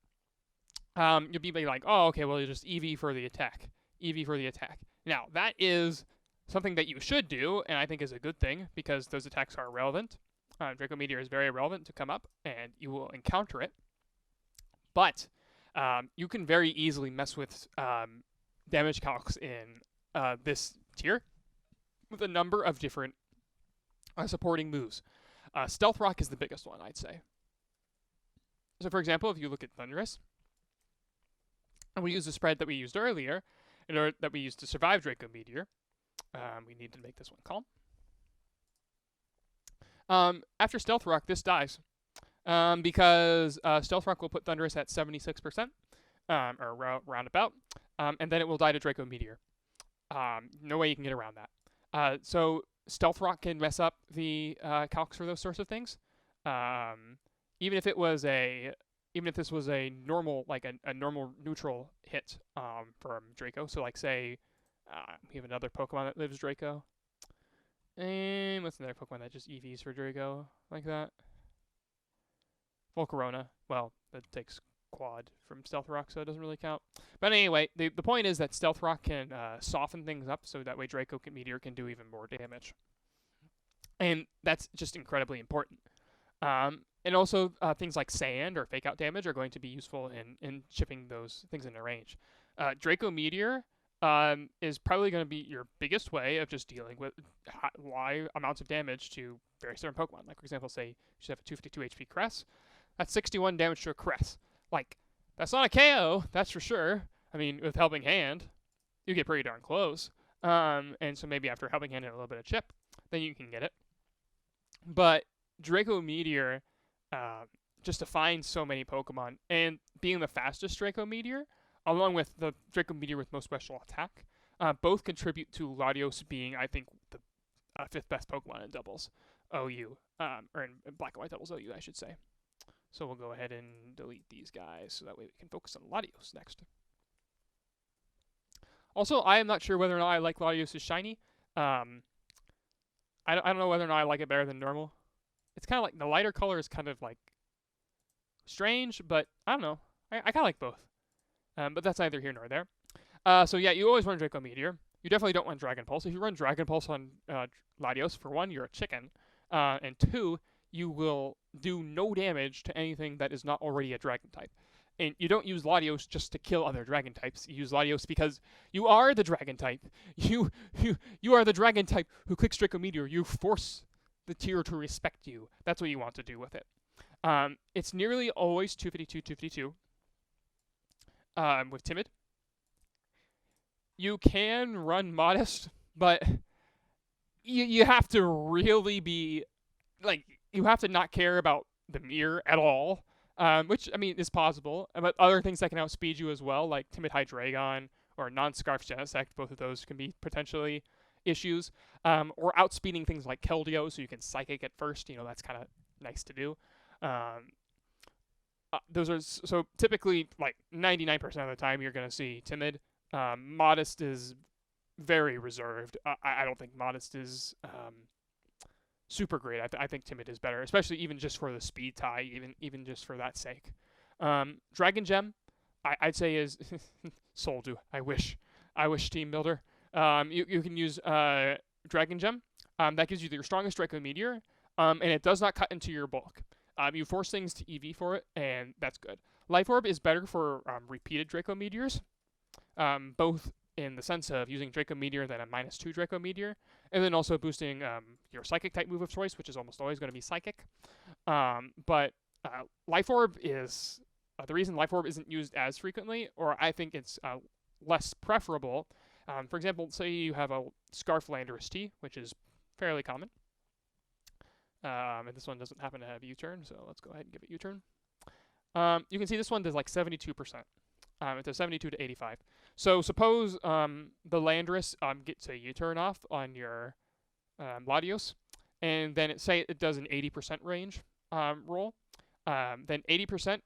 you'll be like, oh, okay, well, you just EV for the attack. EV for the attack. Now, that is something that you should do, and I think is a good thing, because those attacks are relevant. Draco Meteor is very relevant to come up, and you will encounter it. But you can very easily mess with damage calcs in this tier with a number of different supporting moves. Stealth Rock is the biggest one, I'd say. So, for example, if you look at Thundurus, and we use the spread that we used earlier, in order that we used to survive Draco Meteor, we need to make this one calm. After Stealth Rock, this dies. Because Stealth Rock will put Thundurus at 76%, or roundabout, and then it will die to Draco Meteor. No way you can get around that. So Stealth Rock can mess up the calcs for those sorts of things. Even if this was a normal, like a normal neutral hit from Draco. So like say we have another Pokemon that lives Draco. And what's another Pokemon that just EVs for Draco like that? Volcarona. Well, that takes quad from Stealth Rock, so it doesn't really count. But anyway, the point is that Stealth Rock can soften things up, so that way Draco Meteor can do even more damage. And that's just incredibly important. And also, things like Sand or Fake Out damage are going to be useful in chipping those things into range. Draco Meteor is probably going to be your biggest way of just dealing with high amounts of damage to very certain Pokemon. Like, for example, say you have a 252 HP Cress. That's 61 damage to a Cress. Like, that's not a KO, that's for sure. I mean, with Helping Hand, you get pretty darn close. And so maybe after Helping Hand and a little bit of chip, then you can get it. But Draco Meteor, just to find so many Pokemon, and being the fastest Draco Meteor, along with the Draco Meteor with most special attack, both contribute to Latios being, I think, the 5th best Pokemon in doubles OU, or in Black and White doubles OU, I should say. So we'll go ahead and delete these guys so that way we can focus on Latios next. Also, I am not sure whether or not I like Latios' shiny. I don't know whether or not I like it better than normal. It's kind of like, the lighter color is kind of like strange, but I don't know. I kind of like both. But that's neither here nor there. So yeah, you always run Draco Meteor. You definitely don't want Dragon Pulse. If you run Dragon Pulse on Latios, for one, you're a chicken. And two, you will do no damage to anything that is not already a Dragon type. And you don't use Latios just to kill other Dragon types. You use Latios because you are the Dragon type. You are the Dragon type who clicks Draco Meteor. You force the tier to respect you. That's what you want to do with it. It's nearly always 252. With Timid. You can run Modest, but you have to really be, like, you have to not care about the mirror at all, which, I mean, is possible. But other things that can outspeed you as well, like Timid Hydreigon or Non-Scarf Genesect, both of those can be potentially issues. Or outspeeding things like Keldeo, so you can Psychic at first. You know, that's kind of nice to do. Those are, so typically, like, 99% of the time you're going to see Timid. Modest is very reserved. I don't think Modest is super great. I think Timid is better, especially even just for the speed tie, even just for that sake. Dragon Gem, I'd say is Soldu. I wish Team Builder. You can use Dragon Gem. That gives you your strongest Draco Meteor, and it does not cut into your bulk. You force things to EV for it, and that's good. Life Orb is better for repeated Draco Meteors, both in the sense of using Draco Meteor than a -2 Draco Meteor, and then also boosting your Psychic type move of choice, which is almost always going to be Psychic. But Life Orb is the reason Life Orb isn't used as frequently, or I think it's less preferable. For example, say you have a Scarf Landorus-T, which is fairly common. And this one doesn't happen to have U-turn, so let's go ahead and give it U-turn. You can see this one does like 72%. It does 72 to 85. So suppose the Landorus gets a U-turn off on your Latios, and then say it does an 80% range roll, then 80%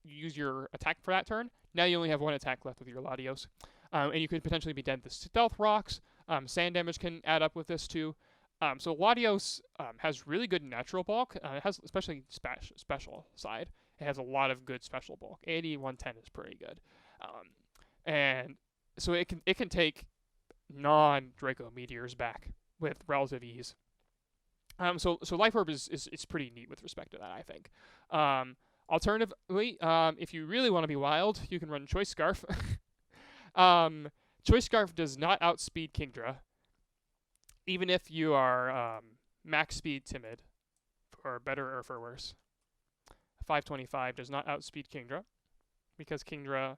you use your attack for that turn. Now you only have one attack left with your Latios. And you could potentially be dead to Stealth Rocks. Sand damage can add up with this too. So Latios has really good natural bulk. It has especially special side. It has a lot of good special bulk. 80, 110 is pretty good. And so it can take non-Draco Meteors back with relative ease. So Life Orb is pretty neat with respect to that, I think. Alternatively, if you really want to be wild, you can run Choice Scarf. Choice Scarf does not outspeed Kingdra, even if you are max speed timid, for better or for worse. 525 does not outspeed Kingdra, because Kingdra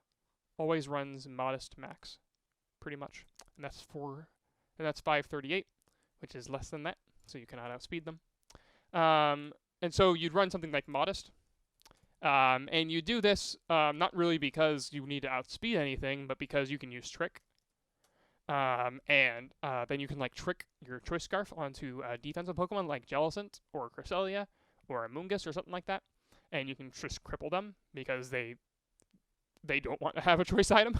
always runs modest max, pretty much, and that's 538, which is less than that, so you cannot outspeed them. And so you'd run something like modest. And you do this not really because you need to outspeed anything, but because you can use Trick. And then you can like trick your Choice Scarf onto a defensive Pokemon like Jellicent or Cresselia or Amoonguss or something like that. And you can just cripple them because they don't want to have a choice item.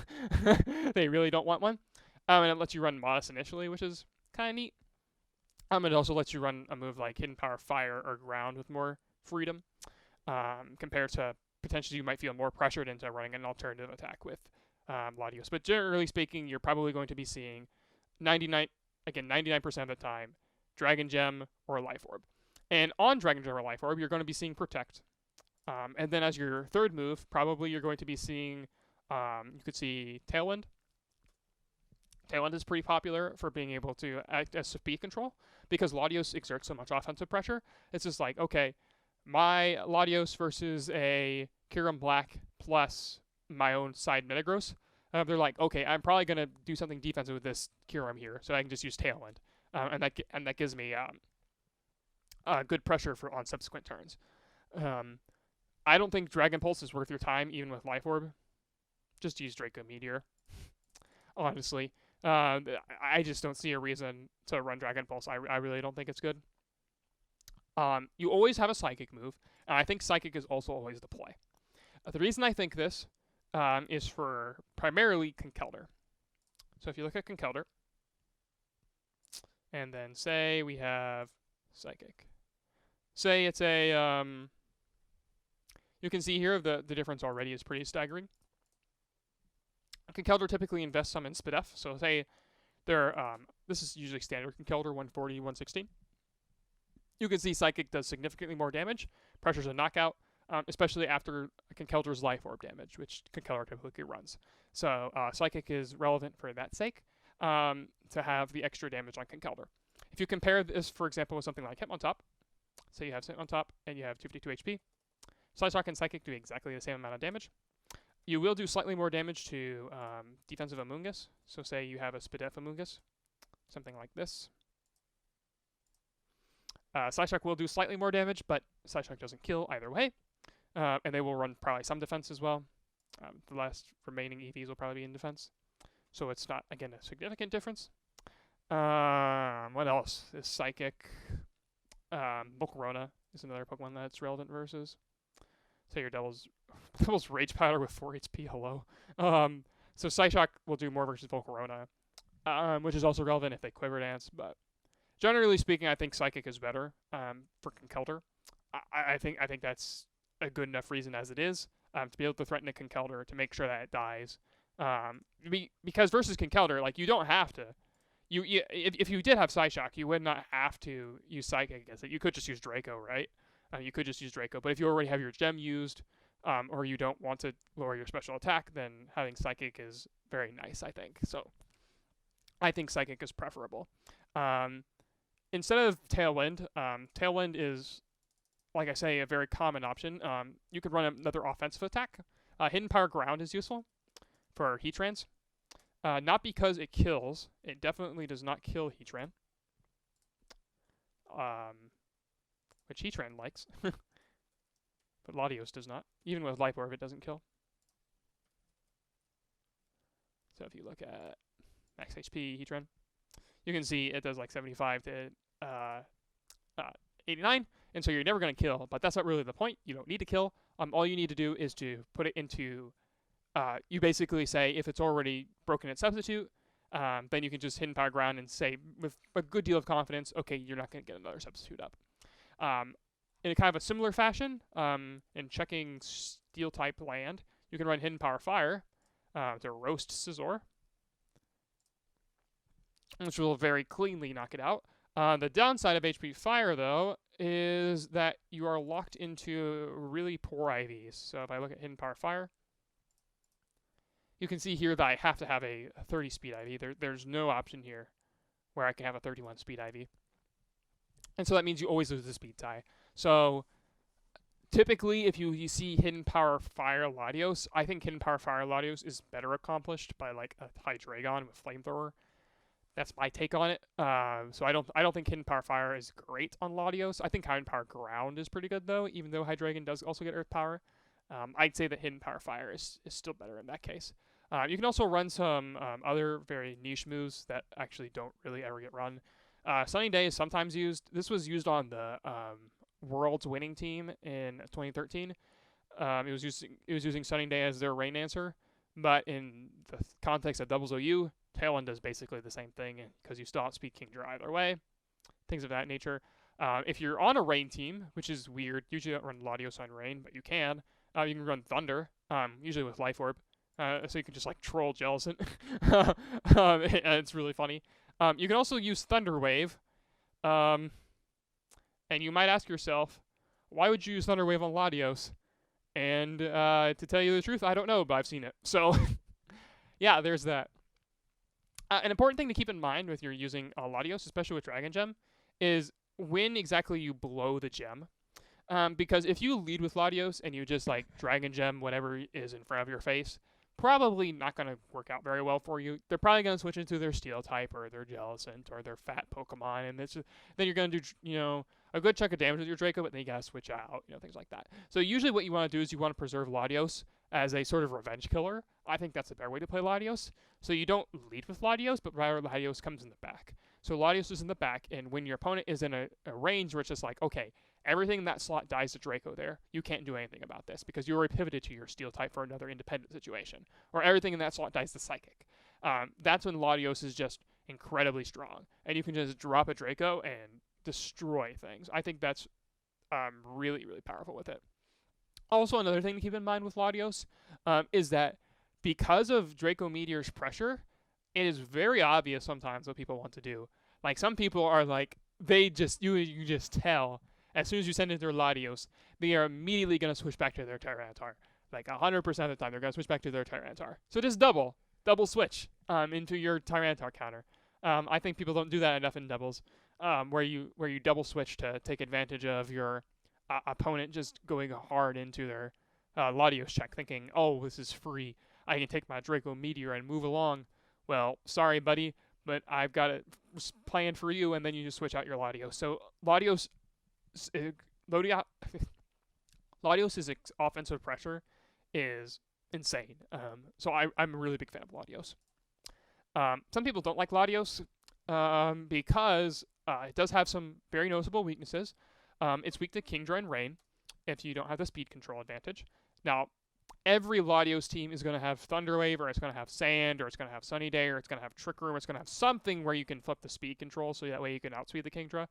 They really don't want one. And it lets you run Modest initially, which is kind of neat. It also lets you run a move like Hidden Power Fire or Ground with more freedom. Compared to potentially you might feel more pressured into running an alternative attack with Latios. But generally speaking, you're probably going to be seeing 99% of the time, Dragon Gem or Life Orb. And on Dragon Gem or Life Orb, you're going to be seeing Protect. And then as your third move, probably you're going to be seeing, you could see Tailwind. Tailwind is pretty popular for being able to act as speed control because Latios exerts so much offensive pressure. It's just like, okay, my Latios versus a Kyurem Black plus my own side Metagross. They're like, okay, I'm probably gonna do something defensive with this Kyurem here, so I can just use Tailwind, and that gives me good pressure on subsequent turns. I don't think Dragon Pulse is worth your time, even with Life Orb. Just use Draco Meteor. Honestly, I just don't see a reason to run Dragon Pulse. I really don't think it's good. You always have a Psychic move, and I think Psychic is also always the play. The reason I think this is for primarily Conkeldurr. So if you look at Conkeldurr, and then say we have Psychic. Say it's a, you can see here the difference already is pretty staggering. Conkeldurr typically invests some in Spadef, so say this is usually standard Conkeldurr, 140, 116. You can see Psychic does significantly more damage, pressures a knockout, especially after Conkeldurr's Life Orb damage, which Conkeldurr typically runs. So Psychic is relevant for that sake, to have the extra damage on Conkeldurr. If you compare this, for example, with something like Hitmontop, say you have Hitmontop and you have 252 HP, Psyshock and Psychic do exactly the same amount of damage. You will do slightly more damage to defensive Amoonguss. So say you have a Spadef Amoonguss, something like this. Psyshock will do slightly more damage, but Psyshock doesn't kill either way. And they will run probably some defense as well. The last remaining EVs will probably be in defense. So it's not, again, a significant difference. What else is Psychic? Volcarona is another Pokemon that's relevant versus. Say your Devil's Rage Powder with 4 HP, hello. So Psyshock will do more versus Volcarona, which is also relevant if they Quiver Dance, but generally speaking, I think Psychic is better for Conkeldurr. I think that's a good enough reason as it is to be able to threaten a Conkeldurr to make sure that it dies. Because versus Conkeldurr, like you don't have to. If you did have Psyshock, you would not have to use Psychic against it. You could just use Draco, right? You could just use Draco. But if you already have your gem used, or you don't want to lower your special attack, then having Psychic is very nice, I think. So I think Psychic is preferable. Instead of Tailwind, Tailwind is, like I say, a very common option. You could run another offensive attack. Hidden Power Ground is useful for Heatrans. Not because it kills. It definitely does not kill Heatran. Which Heatran likes. But Latios does not. Even with Life Orb, it doesn't kill. So if you look at max HP Heatran, you can see it does like 75 to 89, and so you're never going to kill, but that's not really the point. You don't need to kill. All you need to do is to put it into, you basically say if it's already broken its substitute, then you can just Hidden Power Ground and say with a good deal of confidence, okay, you're not going to get another substitute up. In a kind of a similar fashion, in checking Steel-type land, you can run Hidden Power Fire to roast Scizor, which will very cleanly knock it out. The downside of HP Fire, though, is that you are locked into really poor IVs. So if I look at Hidden Power Fire, you can see here that I have to have a 30 speed IV. There's no option here where I can have a 31 speed IV. And so that means you always lose the speed tie. So typically, if you see Hidden Power Fire Latios, I think Hidden Power Fire Latios is better accomplished by like a Hydreigon with Flamethrower. That's my take on it. So I don't think Hidden Power Fire is great on Latios. I think Hidden Power Ground is pretty good though, even though Hydreigon does also get Earth Power. I'd say that Hidden Power Fire is still better in that case. You can also run some other very niche moves that actually don't really ever get run. Sunny Day is sometimes used. This was used on the World's winning team in 2013. It was using Sunny Day as their rain answer, but in the context of Doubles OU, Tailwind does basically the same thing because you still outspeed Kingdra either way. Things of that nature. If you're on a rain team, which is weird, usually don't run Latios on rain, but you can. You can run Thunder, usually with Life Orb, so you can just like troll Jellicent. It's really funny. You can also use Thunder Wave, and you might ask yourself, why would you use Thunder Wave on Latios? And to tell you the truth, I don't know, but I've seen it. So yeah, there's that. An important thing to keep in mind with you're using Latios, especially with Dragon Gem, is when exactly you blow the gem. Because if you lead with Latios and you just like Dragon Gem whatever is in front of your face, probably not going to work out very well for you. They're probably going to switch into their Steel type or their Jellicent or their fat Pokemon, and then you're going to do a good chunk of damage with your Draco, but then you got to switch out, things like that. So usually what you want to do is you want to preserve Latios as a sort of revenge killer. I think that's a better way to play Latios. So you don't lead with Latios, but rather Latios comes in the back. So Latios is in the back, and when your opponent is in a range where it's just like, okay, everything in that slot dies to Draco there, you can't do anything about this because you already pivoted to your Steel type for another independent situation. Or everything in that slot dies to Psychic. That's when Latios is just incredibly strong. And you can just drop a Draco and destroy things. I think that's really, really powerful with it. Also, another thing to keep in mind with Latios is that because of Draco Meteor's pressure, it is very obvious sometimes what people want to do. Like, some people are like, you just tell, as soon as you send in their Latios, they are immediately going to switch back to their Tyranitar. Like, 100% of the time, they're going to switch back to their Tyranitar. So just double switch into your Tyranitar counter. I think people don't do that enough in doubles, where you double switch to take advantage of your opponent just going hard into their Latios check, thinking, oh, this is free. I can take my Draco Meteor and move along. Well, sorry, buddy, but I've got it planned for you, and then you just switch out your Latios. So Latios' offensive pressure is insane. So I'm a really big fan of Latios. Some people don't like Latios because it does have some very noticeable weaknesses. It's weak to Kingdra and Rain if you don't have the speed control advantage. Now, every Latios team is going to have Thunder Wave, or it's going to have Sand, or it's going to have Sunny Day, or it's going to have Trick Room, or it's going to have something where you can flip the speed control so that way you can outspeed the Kingdra.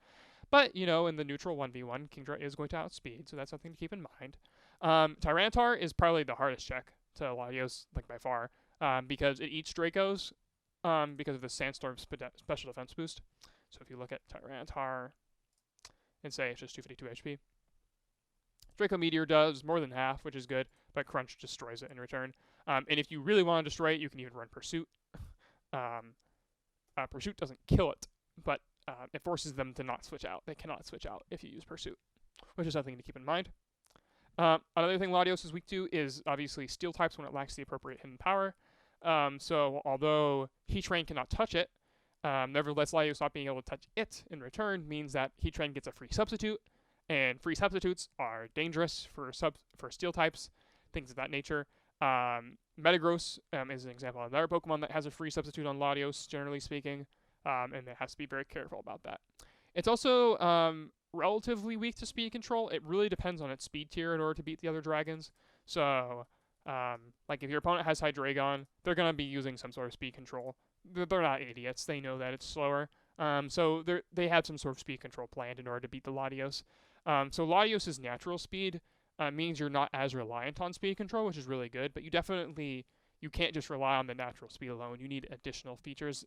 But, in the neutral 1v1, Kingdra is going to outspeed, so that's something to keep in mind. Tyranitar is probably the hardest check to Latios, like by far, because it eats Dracos because of the Sandstorm special defense boost. So if you look at Tyranitar and say it's just 252 HP, Draco Meteor does more than half, which is good, but Crunch destroys it in return. And if you really want to destroy it, you can even run Pursuit. Pursuit doesn't kill it, but it forces them to not switch out. They cannot switch out if you use Pursuit, which is something to keep in mind. Another thing Latios is weak to is obviously Steel types when it lacks the appropriate hidden power. So although Heatran cannot touch it, nevertheless Latios not being able to touch it in return means that Heatran gets a free substitute, and free substitutes are dangerous for Steel types, things of that nature. Metagross is an example of another Pokemon that has a free substitute on Latios, generally speaking, and it has to be very careful about that. It's also relatively weak to speed control. It really depends on its speed tier in order to beat the other dragons. So, like if your opponent has Hydreigon, they're going to be using some sort of speed control. They're not idiots. They know that it's slower. So they have some sort of speed control planned in order to beat the Latios. So Latios' natural speed means you're not as reliant on speed control, which is really good. But you can't just rely on the natural speed alone. You need additional features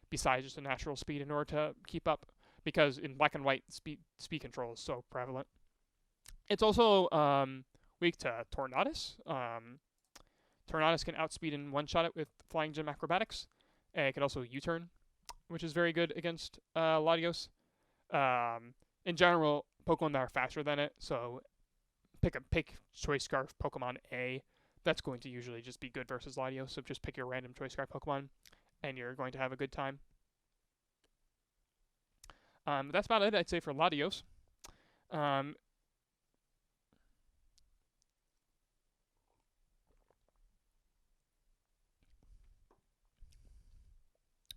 besides just the natural speed in order to keep up. Because in black and white, speed control is so prevalent. It's also weak to Tornadus. Tornadus can outspeed and one-shot it with Flying Gym Acrobatics. And it can also U-turn, which is very good against Latios. In general, Pokemon that are faster than it, so pick Choice Scarf Pokemon A. That's going to usually just be good versus Latios, so just pick your random Choice Scarf Pokemon, and you're going to have a good time. That's about it, I'd say, for Latios.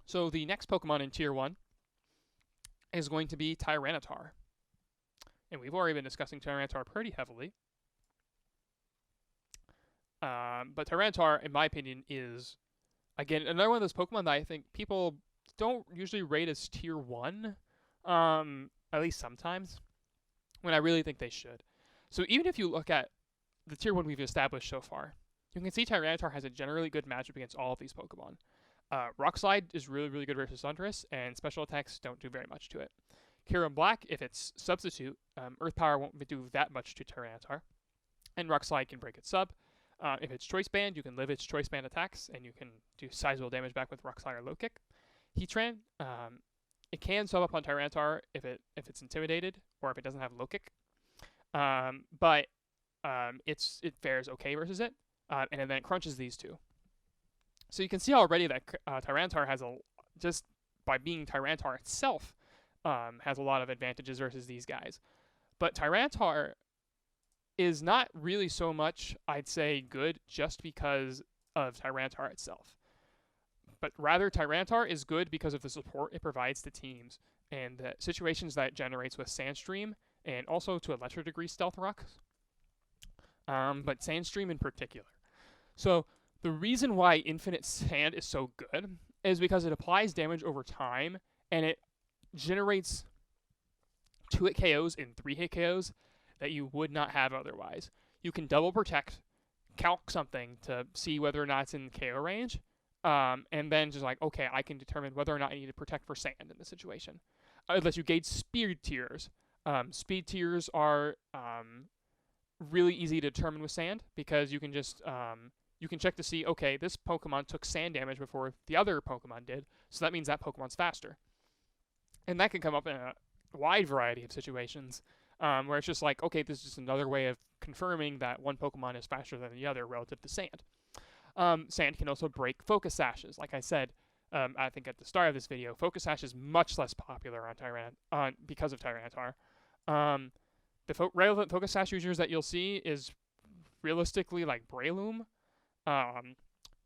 So the next Pokemon in Tier 1 is going to be Tyranitar. And we've already been discussing Tyranitar pretty heavily. But Tyranitar, in my opinion, is, again, another one of those Pokemon that I think people don't usually rate as Tier 1. At least sometimes, when I really think they should. So even if you look at the Tier 1 we've established so far, you can see Tyranitar has a generally good matchup against all of these Pokemon. Rock Slide is really, really good versus Thundurus, and special attacks don't do very much to it. Kyurem-Black, if it's Substitute, Earth Power won't do that much to Tyranitar, and Rock Slide can break its sub. If it's Choice Band, you can live its Choice Band attacks, and you can do sizable damage back with Rock Slide or Low Kick. Heatran, it can sub up on Tyranitar if it's intimidated or if it doesn't have Low Kick, but it fares okay versus it, and then it crunches these two. So you can see already that Tyranitar has just by being Tyranitar itself, has a lot of advantages versus these guys. But Tyranitar is not really so much, I'd say, good just because of Tyranitar itself. But rather, Tyranitar is good because of the support it provides to teams and the situations that it generates with Sandstream and also to a lesser degree Stealth Rock. But Sandstream in particular. So the reason why Infinite Sand is so good is because it applies damage over time and it generates 2-hit KOs and 3-hit KOs that you would not have otherwise. You can double protect, calc something to see whether or not it's in KO range, and then just like, okay, I can determine whether or not I need to protect for sand in this situation. Unless you gauge speed tiers. Speed tiers are really easy to determine with sand because you can just you can check to see, okay, this Pokemon took sand damage before the other Pokemon did, so that means that Pokemon's faster. And that can come up in a wide variety of situations where it's just like, okay, this is just another way of confirming that one Pokemon is faster than the other relative to sand. Sand can also break Focus Sashes. Like I said, I think at the start of this video, Focus Sash is much less popular on because of Tyranitar. The relevant Focus Sash users that you'll see is realistically like Breloom,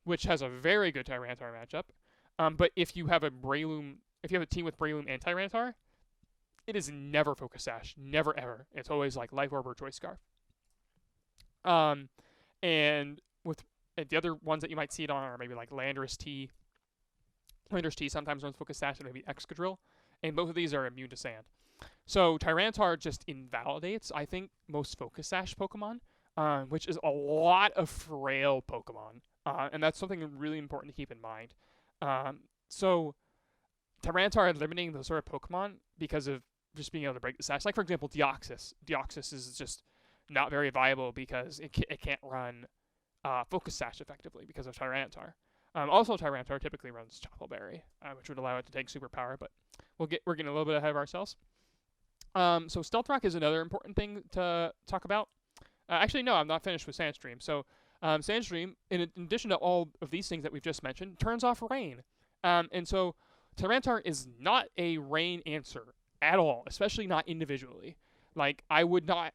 which has a very good Tyranitar matchup. But if you have a team with Breloom and Tyranitar, it is never Focus Sash, never ever. It's always like Life Orb or Choice Scarf. And with the other ones that you might see it on are maybe like Landorus-T. Landorus-T sometimes runs Focus Sash and maybe Excadrill, and both of these are immune to sand. So Tyranitar just invalidates, I think, most Focus Sash Pokemon, which is a lot of frail Pokemon, and that's something really important to keep in mind. So Tyranitar eliminating those sort of Pokemon because of just being able to break the Sash. Like, for example, Deoxys. Deoxys is just not very viable because it can't run Focus Sash effectively because of Tyranitar. Also, Tyranitar typically runs Chople Berry, which would allow it to take Superpower, but we're getting a little bit ahead of ourselves. So Stealth Rock is another important thing to talk about. Actually, no, I'm not finished with Sandstream. So Sandstream, in addition to all of these things that we've just mentioned, turns off Rain. And so Tyranitar is not a Rain answer at all, especially not individually. Like, I would not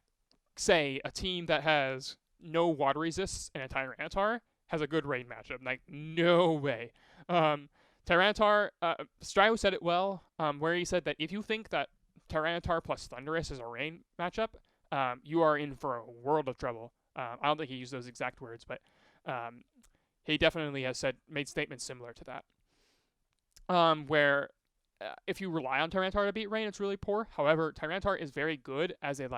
say a team that has no water resists and a Tyranitar has a good Rain matchup. Like, no way. Tyranitar, Stryo said it well, where he said that if you think that Tyranitar plus Thundurus as a rain matchup, you are in for a world of trouble. I don't think he used those exact words, but he definitely has made statements similar to that. Where if you rely on Tyranitar to beat rain, it's really poor. However, Tyranitar is very good as a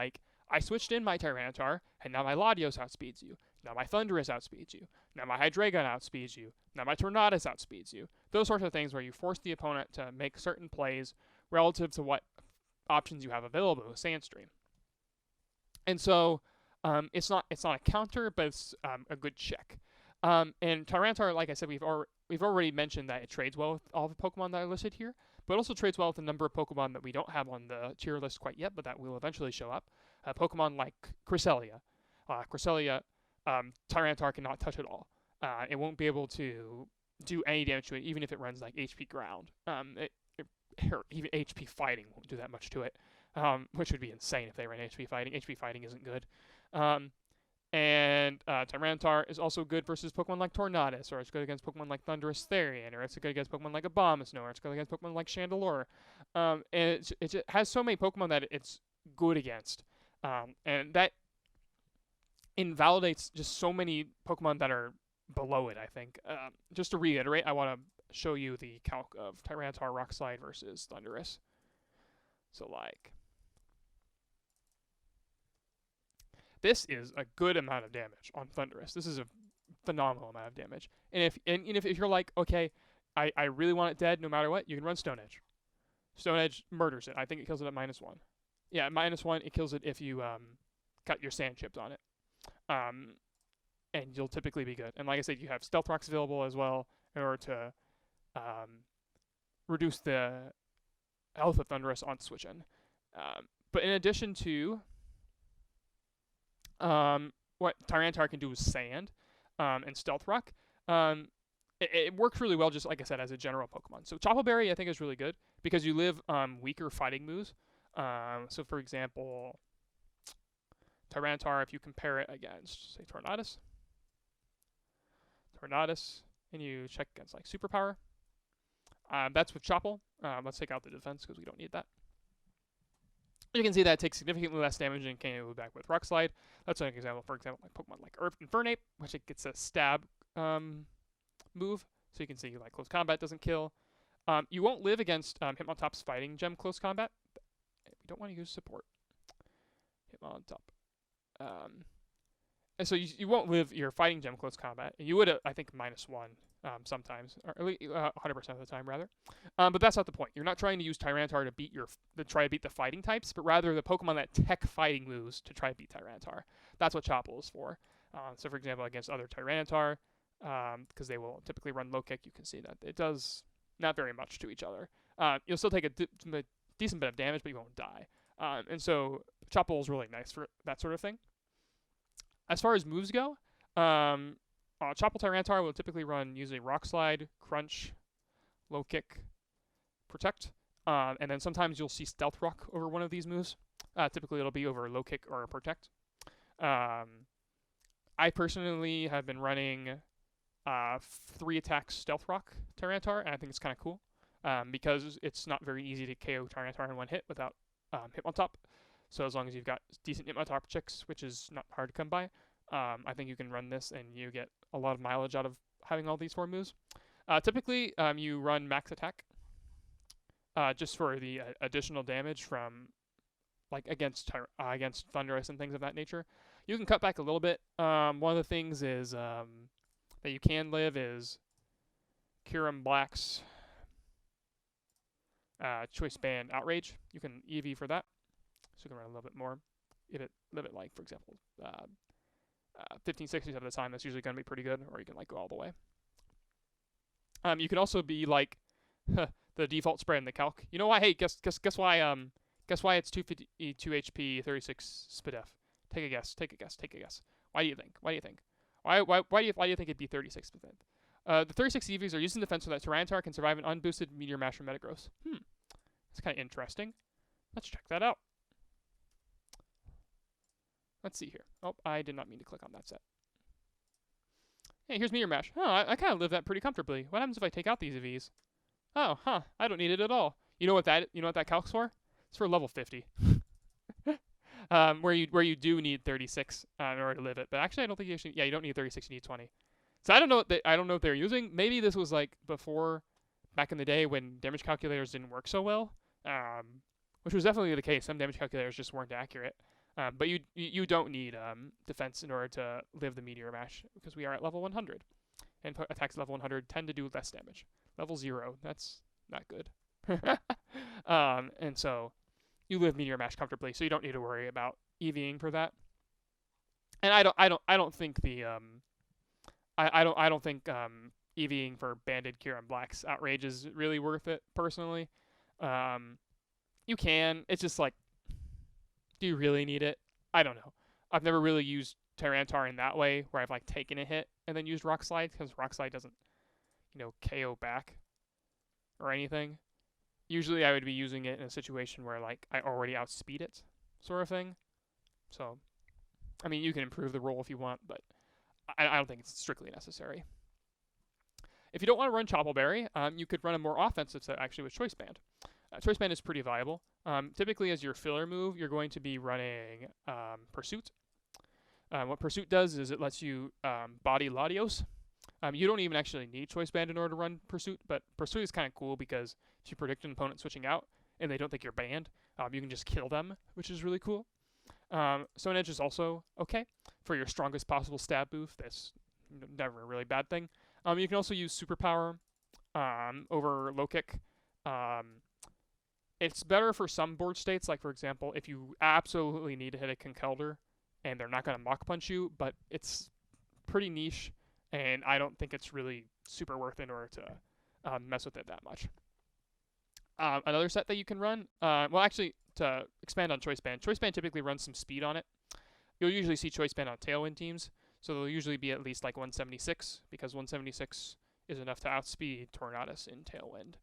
I switched in my Tyranitar, and now my Latios outspeeds you. Now my Thundurus outspeeds you. Now my Hydreigon outspeeds you. Now my Tornadus outspeeds you. Those sorts of things where you force the opponent to make certain plays relative to what options you have available with Sandstream. And so it's not a counter, but it's a good check. And Tyranitar, like I said, we've already mentioned that it trades well with all the Pokemon that are listed here, but it also trades well with a number of Pokemon that we don't have on the tier list quite yet, but that will eventually show up. Pokemon like Cresselia. Tyranitar cannot touch at all. It won't be able to do any damage to it, even if it runs like HP Ground. Even HP Fighting won't do that much to it, which would be insane if they ran HP Fighting. HP Fighting isn't good. And Tyranitar is also good versus Pokemon like Tornadus, or it's good against Pokemon like Thundurus-T, or it's good against Pokemon like Abomasnow, or it's good against Pokemon like Chandelure. And it has so many Pokemon that it's good against. And that invalidates just so many Pokemon that are below it, I think. Just to reiterate, I want to show you the calc of Tyranitar Rock Slide versus Thundurus. So, this is a good amount of damage on Thundurus. This is a phenomenal amount of damage. And if you're like, okay, I really want it dead no matter what, you can run Stone Edge. Stone Edge murders it. I think it kills it at -1. Yeah, -1, it kills it if you cut your sand chips on it. And you'll typically be good. And like I said, you have Stealth Rocks available as well in order to reduce the health of Thundurus on switch-in. But in addition to what Tyranitar can do with Sand and Stealth Rock, it works really well, just like I said, as a general Pokemon. So Chople Berry, I think, is really good because you live weaker fighting moves. So, for example, Tyranitar, if you compare it against, say, Tornadus, and you check against, like, Superpower, that's with Chople. Let's take out the defense because we don't need that. You can see that it takes significantly less damage and can move back with Rock Slide. That's an example. For example, like Pokemon like Infernape, which it gets a stab move. So you can see like close combat doesn't kill. You won't live against Hitmontop's Fighting Gem close combat. We don't want to use support. Hitmontop. And so you won't live your Fighting Gem close combat. You would, I think, -1 sometimes, or at least 100% of the time, rather. But that's not the point. You're not trying to use Tyranitar to try to beat the fighting types, but rather the Pokemon that tech fighting moves to try to beat Tyranitar. That's what Chople is for. So, for example, against other Tyranitar, because they will typically run low kick, you can see that it does not very much to each other. You'll still take a decent bit of damage, but you won't die. And so Chople is really nice for that sort of thing. As far as moves go, Chople Tyranitar will typically run usually Rock Slide, Crunch, Low Kick, Protect, and then sometimes you'll see Stealth Rock over one of these moves. Typically it'll be over Low Kick or Protect. I personally have been running 3 attacks Stealth Rock Tyranitar, and I think it's kind of cool because it's not very easy to KO Tyranitar in one hit without Hitmontop. So as long as you've got decent Hitmontop checks, which is not hard to come by, I think you can run this and you get a lot of mileage out of having all these 4 moves. Typically, you run Max Attack just for the additional damage from, like, against Thundurus and things of that nature. You can cut back a little bit. One of the things is that you can live is Kyurem-Black's Choice Band Outrage. You can EV for that. So you can run a little bit more. Live it like, for example, 15-60s of the time. That's usually going to be pretty good, or you can like go all the way. You can also be like the default spread in the calc. You know why? Hey, guess why? Guess why it's 252 HP, 36 SPDF. Take a guess. Why do you think? Why do you think it'd be 36 SPDF? The 36 EVs are used in defense so that Tyranitar can survive an unboosted Meteor Mash from Metagross. That's kind of interesting. Let's check that out. Let's see here. Oh, I did not mean to click on that set. Hey, here's Meteor Mash. Oh, I kind of live that pretty comfortably. What happens if I take out these EVs? Oh, I don't need it at all. You know what that calcs for? It's for level 50. Where you do need 36 in order to live it. But actually, I don't think you actually. Yeah, you don't need 36. You need 20. So I don't know. I don't know what they're using. Maybe this was like before, back in the day when damage calculators didn't work so well. Which was definitely the case. Some damage calculators just weren't accurate. But you don't need defense in order to live the Meteor Mash because we are at level 100, and attacks level 100 tend to do less damage. Level 0, that's not good. And so you live Meteor Mash comfortably, so you don't need to worry about EVing for that. And I don't think the I don't think EVing for Banded Kyurem Black's outrage is really worth it personally. You can. It's just like, do you really need it? I don't know. I've never really used Tyranitar in that way, where I've like taken a hit and then used Rock Slide, because Rock Slide doesn't, KO back or anything. Usually I would be using it in a situation where like I already outspeed it, sort of thing. So, I mean, you can improve the roll if you want, but I don't think it's strictly necessary. If you don't want to run Chople Berry, you could run a more offensive set actually with Choice Band. Choice Band is pretty viable. Typically, as your filler move, you're going to be running Pursuit. What Pursuit does is it lets you body Latios. You don't even actually need Choice Band in order to run Pursuit, but Pursuit is kind of cool because if you predict an opponent switching out and they don't think you're banned, you can just kill them, which is really cool. Stone Edge is also okay for your strongest possible stab boost. That's never a really bad thing. You can also use Superpower over Low Kick. It's better for some board states, like for example, if you absolutely need to hit a Conkeldurr and they're not going to Mach Punch you, but it's pretty niche, and I don't think it's really super worth it in order to mess with it that much. Another set that you can run, well actually, to expand on Choice Band typically runs some speed on it. You'll usually see Choice Band on Tailwind teams, so they'll usually be at least like 176, because 176 is enough to outspeed Tornadus in Tailwind.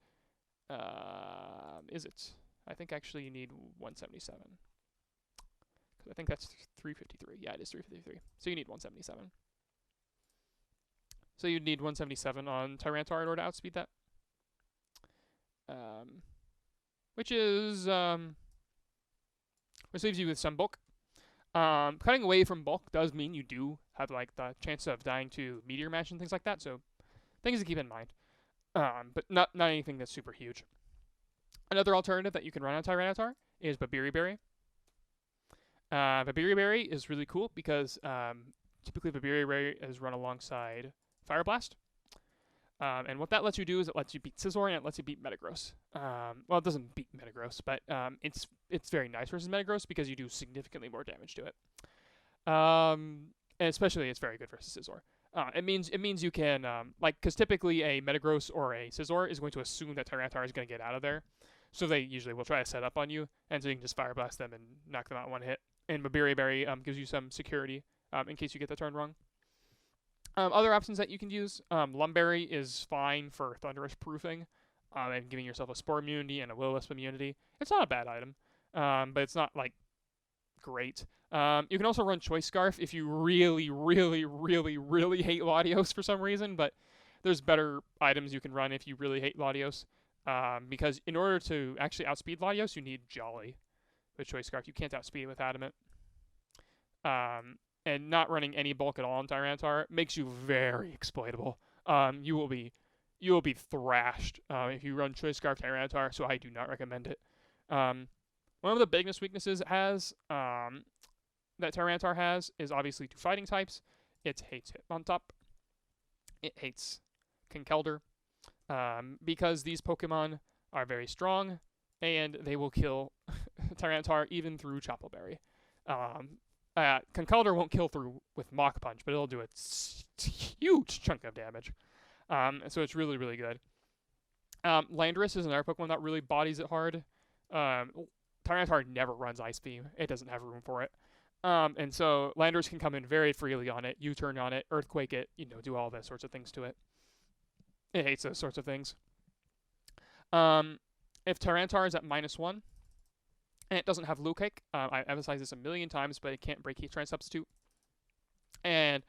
Is it? I think actually you need 177. Because I think that's 353. Yeah, it is 353. So you need 177. So you'd need 177 on Tyranitar in order to outspeed that. Which is, which leaves you with some bulk. Cutting away from bulk does mean you do have like the chance of dying to Meteor Mash and things like that, so things to keep in mind. But not anything that's super huge. Another alternative that you can run on Tyranitar is Babiri Berry. Babiri Berry is really cool because typically Babiri Berry is run alongside Fire Blast. And what that lets you do is it lets you beat Scizor and it lets you beat Metagross. Well, it doesn't beat Metagross, but it's very nice versus Metagross because you do significantly more damage to it. And especially it's very good versus Scizor. It means you can because typically a Metagross or a Scizor is going to assume that Tyranitar is going to get out of there, so they usually will try to set up on you, and so you can just Fire Blast them and knock them out one hit. And Babiri Berry gives you some security in case you get the turn wrong. Other options that you can use, Lumberry is fine for Thundurus proofing and giving yourself a Spore immunity and a Will-O-Wisp immunity. It's not a bad item, but it's not like great. You can also run Choice Scarf if you really, really, really, really hate Latios for some reason, but there's better items you can run if you really hate Latios. Because in order to actually outspeed Latios, you need Jolly with Choice Scarf. You can't outspeed it with Adamant. And not running any bulk at all on Tyranitar makes you very exploitable. You will be thrashed if you run Choice Scarf Tyranitar, so I do not recommend it. One of the biggest weaknesses it has, that Tyranitar has, is obviously two fighting types. It hates Hitmontop. It hates Conkeldurr. Because these Pokemon are very strong, and they will kill Tyranitar even through Chople Berry. Conkeldurr won't kill through with Mach Punch, but it'll do a huge chunk of damage. So it's really, really good. Landorus is another Pokemon that really bodies it hard. Tyranitar never runs Ice Beam. It doesn't have room for it. And so Landorus can come in very freely on it, U-turn on it, Earthquake it, do all those sorts of things to it. It hates those sorts of things. If Tyranitar is at -1, and it doesn't have Low Kick, I emphasize this a million times, but it can't break Heatran Substitute. And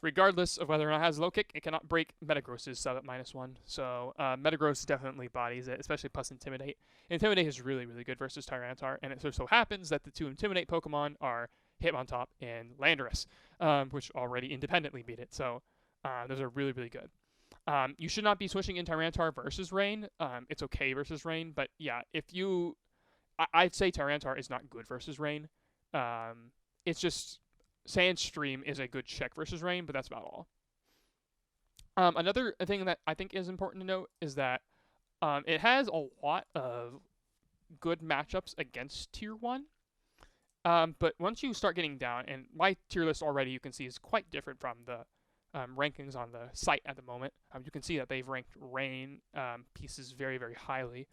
regardless of whether or not it has low kick, it cannot break Metagross's sub at -1. So Metagross definitely bodies it, especially plus Intimidate. Intimidate is really, really good versus Tyranitar, and it so happens that the two Intimidate Pokemon are Hitmontop and Landorus, which already independently beat it. So those are really, really good. You should not be switching in Tyranitar versus Rain. It's okay versus Rain, but yeah, if you... I'd say Tyranitar is not good versus Rain. It's just... Sandstream is a good check versus Rain, but that's about all. Another thing that I think is important to note is that it has a lot of good matchups against Tier 1. But once you start getting down, and my tier list already you can see is quite different from the rankings on the site at the moment. You can see that they've ranked Rain pieces very, very highly.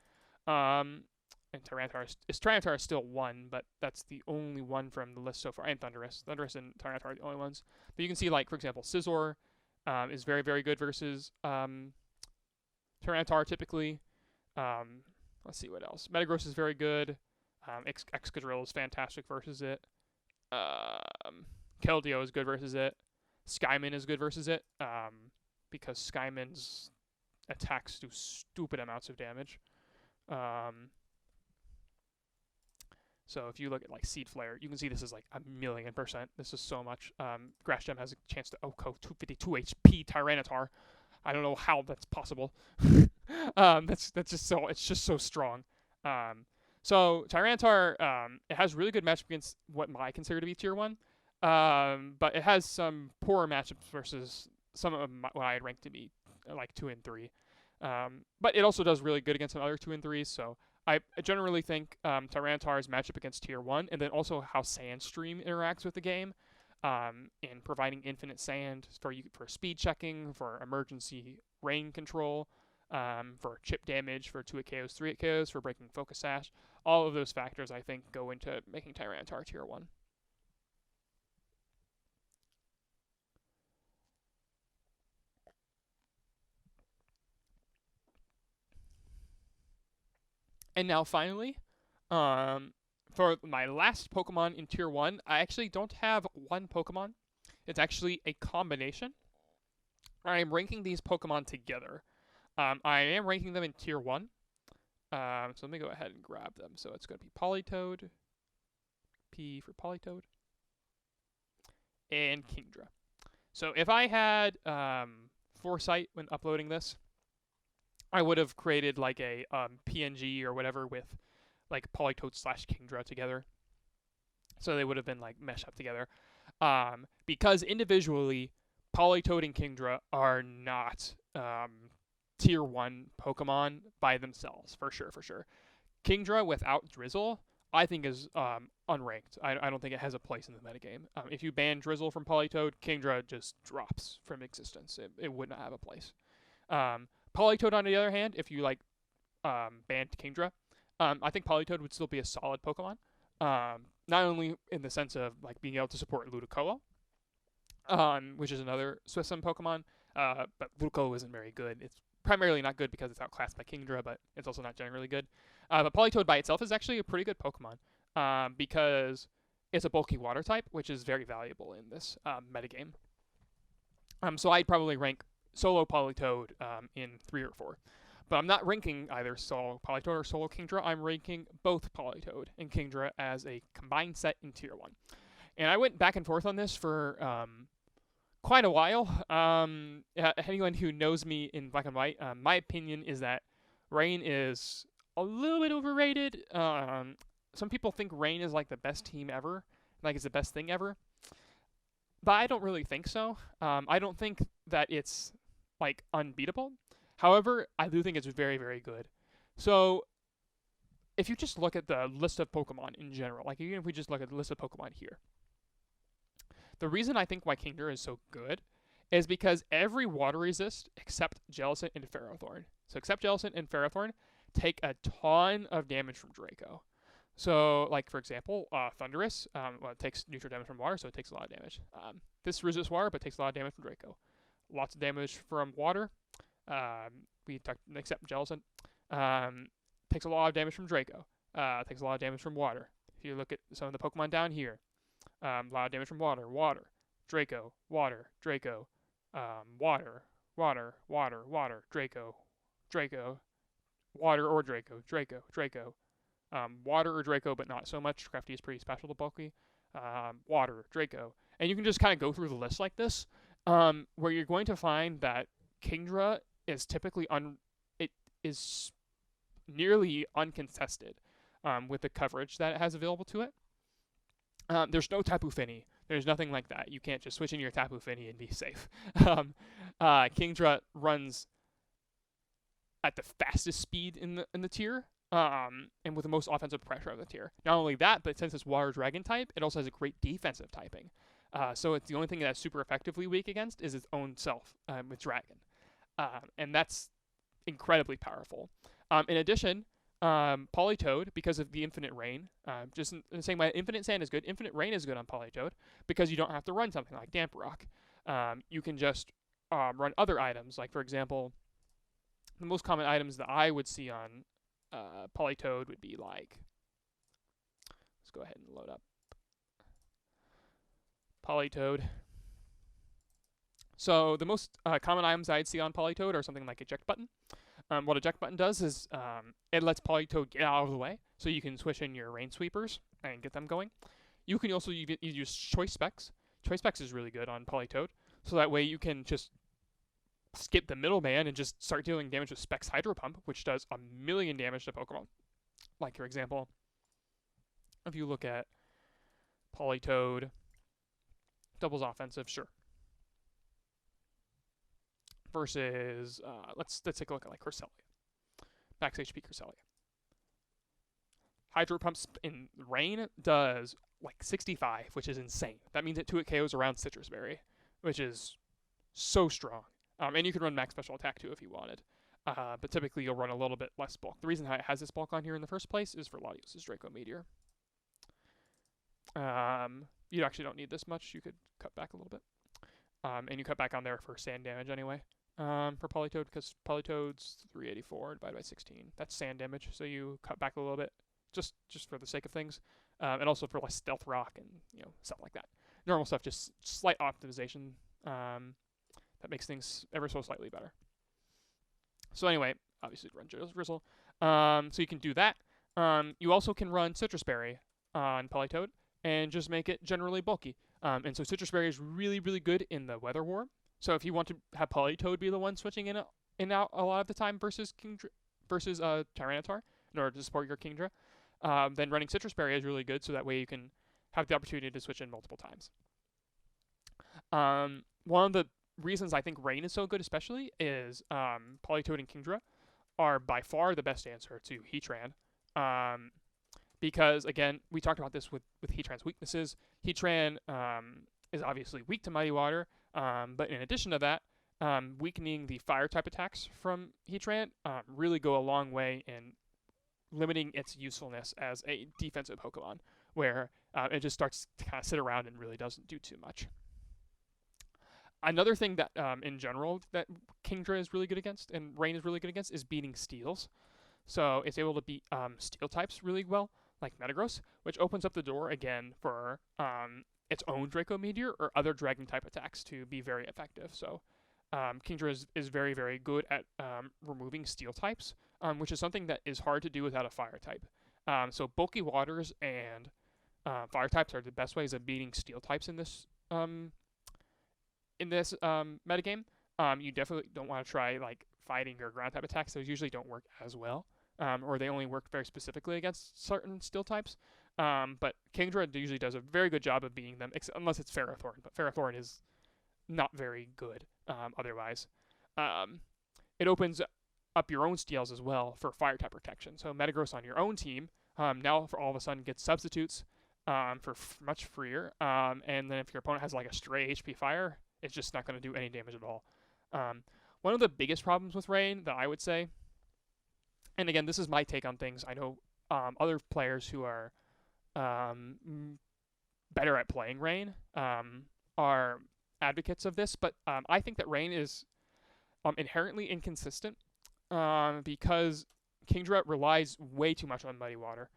And Tyranitar is still 1, but that's the only one from the list so far. And Thundurus. Thundurus and Tyranitar are the only ones. But you can see, like, for example, Scizor is very, very good versus Tyranitar typically. Let's see what else. Metagross is very good. Excadrill is fantastic versus it. Keldeo is good versus it. Shaymin is good versus it because Shaymin's attacks do stupid amounts of damage. So if you look at like Seed Flare, you can see this is like 1,000,000%. This is so much. Grass Gem has a chance to OHKO 252 HP Tyranitar. I don't know how that's possible. That's just so, it's just so strong. So Tyranitar, it has really good matchup against what I consider to be Tier 1. But it has some poor matchups versus some of what I had ranked to be like 2 and 3. But it also does really good against some other 2 and 3s. So I generally think Tyranitar's matchup against Tier 1, and then also how Sandstream interacts with the game, in providing infinite sand for speed checking, for emergency rain control, for chip damage, for 2-hit KOs, 3-hit KOs, for breaking Focus Sash. All of those factors, I think, go into making Tyranitar Tier 1. And now finally, for my last Pokemon in Tier 1, I actually don't have one Pokemon. It's actually a combination. I am ranking these Pokemon together. I am ranking them in Tier 1. So let me go ahead and grab them. So it's going to be Politoed, P for Politoed, and Kingdra. So if I had foresight when uploading this, I would have created like a PNG or whatever with like Politoed / Kingdra together. So they would have been like meshed up together. Because individually, Politoed and Kingdra are not Tier 1 Pokemon by themselves, for sure. Kingdra without Drizzle, I think is unranked. I don't think it has a place in the metagame. If you ban Drizzle from Politoed, Kingdra just drops from existence. It would not have a place. Politoed, on the other hand, if you like banned Kingdra, I think Politoed would still be a solid Pokemon. Not only in the sense of like being able to support Ludicolo, which is another Swissum Pokemon, but Ludicolo isn't very good. It's primarily not good because it's outclassed by Kingdra, but it's also not generally good. But Politoed by itself is actually a pretty good Pokemon because it's a bulky water type, which is very valuable in this metagame. So I'd probably rank solo Politoed in 3 or 4. But I'm not ranking either solo Politoed or solo Kingdra. I'm ranking both Politoed and Kingdra as a combined set in Tier 1. And I went back and forth on this for quite a while. Anyone who knows me in Black and White, my opinion is that Rain is a little bit overrated. Some people think Rain is like the best team ever, like it's the best thing ever. But I don't really think so. I don't think that it's like unbeatable. However, I do think it's very, very good. So if you just look at the list of Pokemon in general, like even if we just look at the list of Pokemon here, the reason I think why Kingdra is so good is because every water resist except Jellicent and Ferrothorn. So except Jellicent and Ferrothorn take a ton of damage from Draco. So, like, for example, Thundurus, it takes neutral damage from water, so it takes a lot of damage. This resists water, but takes a lot of damage from Draco. Lots of damage from water. Except Jellicent. Takes a lot of damage from Draco. Takes a lot of damage from water. If you look at some of the Pokemon down here, a lot of damage from water. Draco, water, Draco, water, water, water, water, Draco, Draco, water or Draco, Draco, Draco, water or Draco, but not so much. Crafty is pretty special to bulky. Water, Draco. And you can just kind of go through the list like this, where you're going to find that Kingdra is typically it is nearly uncontested with the coverage that it has available to it. There's no Tapu Fini. There's nothing like that. You can't just switch in your Tapu Fini and be safe. Kingdra runs at the fastest speed in the tier, and with the most offensive pressure of the tier. Not only that, but since it's Water Dragon type, it also has a great defensive typing. So it's the only thing that's super effectively weak against is its own self with Dragon. And that's incredibly powerful. In addition, Politoed, because of the Infinite Rain, just in the same way Infinite Sand is good, Infinite Rain is good on Politoed because you don't have to run something like Damp Rock. You can just run other items, like for example, the most common items that I would see on Politoed would be like, let's go ahead and load up Politoed. So the most common items I'd see on Politoed are something like Eject Button. What Eject Button does is it lets Politoed get out of the way, so you can switch in your Rain Sweepers and get them going. You can also use Choice Specs. Choice Specs is really good on Politoed, so that way you can just skip the middleman and just start dealing damage with Specs Hydro Pump, which does 1,000,000 damage to Pokemon. Like, for example, if you look at Politoed, doubles offensive, sure. Versus, let's take a look at like Cresselia. Max HP Cresselia. Hydro Pumps in Rain does like 65, which is insane. That means it 2-hit KOs around Citrus Berry, which is so strong. And you can run max special attack too if you wanted. But typically you'll run a little bit less bulk. The reason it has this bulk on here in the first place is for Latios' Draco Meteor. You actually don't need this much. You could cut back a little bit. And you cut back on there for sand damage anyway. For Politoed, because Politoed's 384 divided by 16. That's sand damage, so you cut back a little bit just for the sake of things. And also for less Stealth Rock and stuff like that. Normal stuff, just slight optimization. That makes things ever so slightly better. So anyway, obviously run Drizzle. So you can do that. You also can run Citrus Berry on Politoed and just make it generally bulky. And so Citrus Berry is really, really good in the Weather War. So if you want to have Politoed be the one switching in and out a lot of the time versus Tyranitar in order to support your Kingdra, then running Citrus Berry is really good, so that way you can have the opportunity to switch in multiple times. One of the reasons I think Rain is so good especially is Politoed and Kingdra are by far the best answer to Heatran. Because, again, we talked about this with Heatran's weaknesses. Heatran is obviously weak to Mighty Water, but in addition to that, weakening the Fire-type attacks from Heatran really go a long way in limiting its usefulness as a defensive Pokemon, where it just starts to kind of sit around and really doesn't do too much. Another thing that, in general, that Kingdra is really good against, and Rain is really good against, is beating Steels. So it's able to beat Steel types really well, like Metagross, which opens up the door again for its own Draco Meteor or other Dragon type attacks to be very effective. So Kingdra is very, very good at removing Steel types, which is something that is hard to do without a Fire type. So bulky waters and Fire types are the best ways of beating Steel types in this metagame. You definitely don't want to try like fighting or ground type attacks. Those usually don't work as well. Or they only work very specifically against certain Steel types. But Kingdra usually does a very good job of beating them, unless it's Ferrothorn. But Ferrothorn is not very good otherwise. It opens up your own Steels as well for Fire-type protection. So Metagross on your own team now for all of a sudden gets substitutes for much freer. And then if your opponent has like a stray HP Fire, it's just not going to do any damage at all. One of the biggest problems with Rain that I would say, and again, this is my take on things. I know other players who are better at playing Rain are advocates of this, but I think that Rain is inherently inconsistent because Kingdra relies way too much on Muddy Water.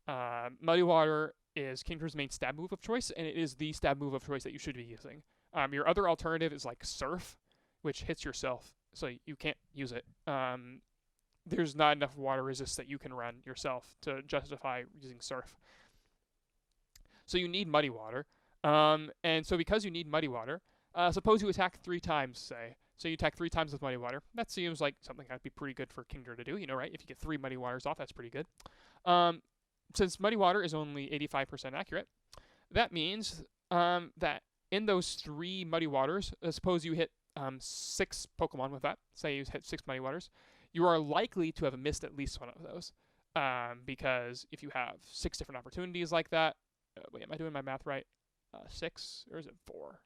Muddy Water is Kingdra's main stab move of choice, and it is the stab move of choice that you should be using. Your other alternative is like Surf, which hits yourself, so you can't use it. There's not enough water resist that you can run yourself to justify using Surf. So you need Muddy Water. And so because you need Muddy Water, suppose you attack 3 times, say. So you attack 3 times with Muddy Water. That seems like something that'd be pretty good for Kingdra to do, you know, right? If you get 3 Muddy Waters off, that's pretty good. Since Muddy Water is only 85% accurate, that means that in those 3 Muddy Waters, suppose you hit 6 Pokemon with that. Say you hit 6 Muddy Waters. You are likely to have missed at least one of those. Because if you have 6 different opportunities like that, wait, am I doing my math right? 6, or is it 4?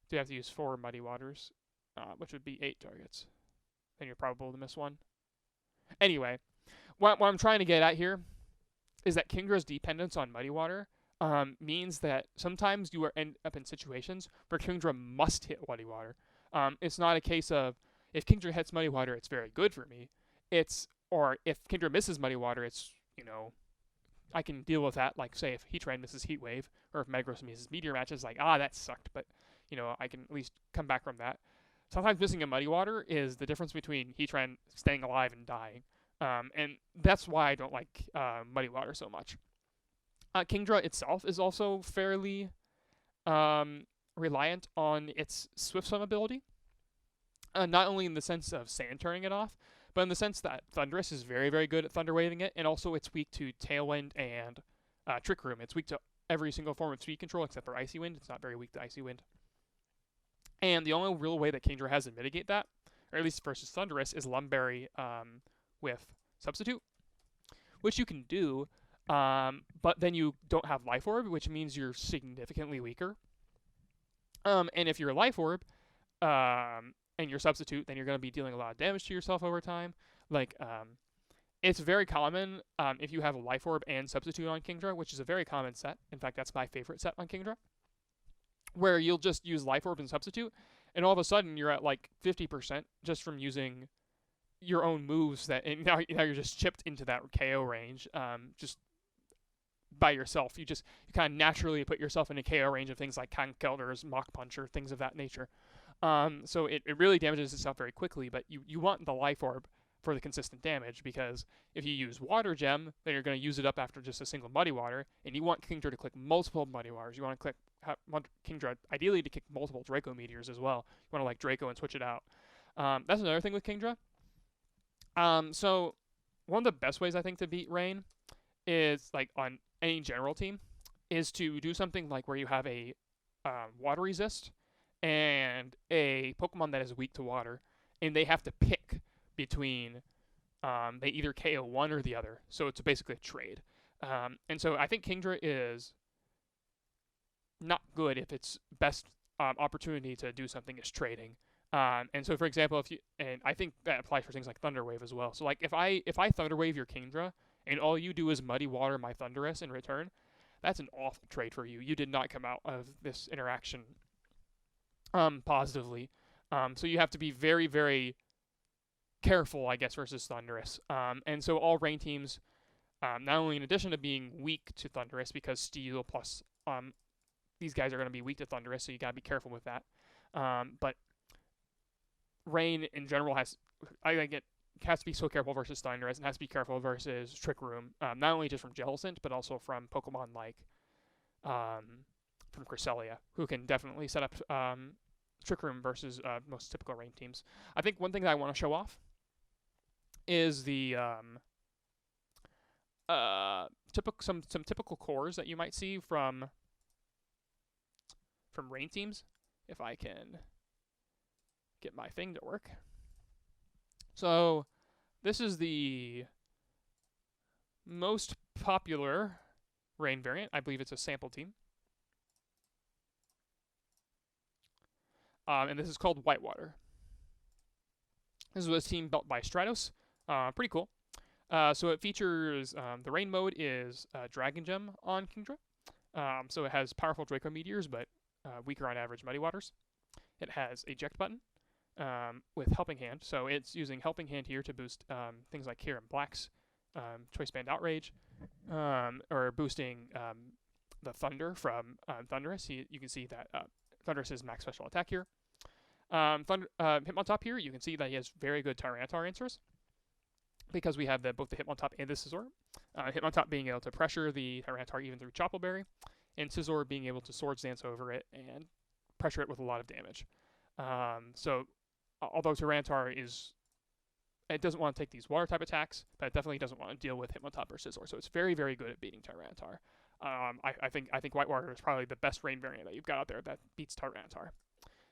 Do you have to use 4 Muddy Waters, which would be 8 targets? Then you're probable to miss one. Anyway, what I'm trying to get at here is that Kingdra's dependence on Muddy Water means that sometimes you end up in situations where Kingdra must hit Muddy Water. It's not a case of, if Kingdra hits Muddy Water, it's very good for me. Or if Kingdra misses Muddy Water, it's, you know, I can deal with that. Like, say, if Heatran misses Heat Wave, or if Metagross misses Meteor Match, it's like, that sucked, but, you know, I can at least come back from that. Sometimes missing a Muddy Water is the difference between Heatran staying alive and dying. And that's why I don't like Muddy Water so much. Kingdra itself is also fairly reliant on its Swift Swim ability. Not only in the sense of sand turning it off, but in the sense that Thundurus is very, very good at Thunder Waving it, and also it's weak to Tailwind and Trick Room. It's weak to every single form of speed control except for Icy Wind. It's not very weak to Icy Wind. And the only real way that Kingdra has to mitigate that, or at least versus Thundurus, is Lumberry with Substitute, which you can do, but then you don't have Life Orb, which means you're significantly weaker. And if you're Life Orb, and your Substitute, then you're going to be dealing a lot of damage to yourself over time. Like, it's very common if you have a Life Orb and Substitute on Kingdra, which is a very common set. In fact, that's my favorite set on Kingdra, where you'll just use Life Orb and Substitute, and all of a sudden you're at like 50% just from using your own moves, and now you're just chipped into that KO range just by yourself. You kind of naturally put yourself in a KO range of things like Conkeldurr, Mach Punch, or things of that nature. So it really damages itself very quickly, but you want the Life Orb for the consistent damage, because if you use Water Gem, then you're going to use it up after just a single Muddy Water, and you want Kingdra to click multiple Muddy Waters. You want to want Kingdra ideally to kick multiple Draco Meteors as well. You want to like Draco and switch it out. That's another thing with Kingdra. So one of the best ways I think to beat Rain is, like, on any general team, is to do something like where you have a Water Resist and a Pokemon that is weak to water, and they have to pick between they either KO one or the other. So it's basically a trade. And so I think Kingdra is not good if its best opportunity to do something is trading. And so, for example, and I think that applies for things like Thunder Wave as well. So, like, if I Thunder Wave your Kingdra and all you do is Muddy Water my Thundurus in return, that's an awful trade for you. You did not come out of this interaction positively. So you have to be very, very careful, I guess, versus Thundurus. And so all Rain teams, not only in addition to being weak to Thundurus, because Steel plus these guys are going to be weak to Thundurus, so you got to be careful with that. But Rain in general has to be so careful versus Thundurus, and has to be careful versus Trick Room, not only just from Jellicent, but also from Pokemon like from Cresselia, who can definitely set up Trick Room versus most typical Rain teams. I think one thing that I want to show off is the some typical cores that you might see from Rain teams, if I can get my thing to work. So this is the most popular Rain variant. I believe it's a sample team. And this is called Whitewater. This is a team built by Stratos. Pretty cool. So it features, the Rain mode is Dragon Gem on Kingdra. So it has powerful Draco Meteors, but weaker on average Muddy Waters. It has Eject button with Helping Hand. So it's using Helping Hand here to boost things like Kyurem-Black's Choice Band Outrage, or boosting the Thunder from Thundurus. You can see that Thundurus is max special attack here. Hitmontop here, you can see that he has very good Tyranitar answers because we have both the Hitmontop and the Scizor. Hitmontop being able to pressure the Tyranitar even through Chople Berry, and Scizor being able to Swords Dance over it and pressure it with a lot of damage. So although Tyranitar it doesn't want to take these water type attacks, but it definitely doesn't want to deal with Hitmontop or Scizor. So it's very, very good at beating Tyranitar. I think Whitewater is probably the best rain variant that you've got out there that beats Tyranitar.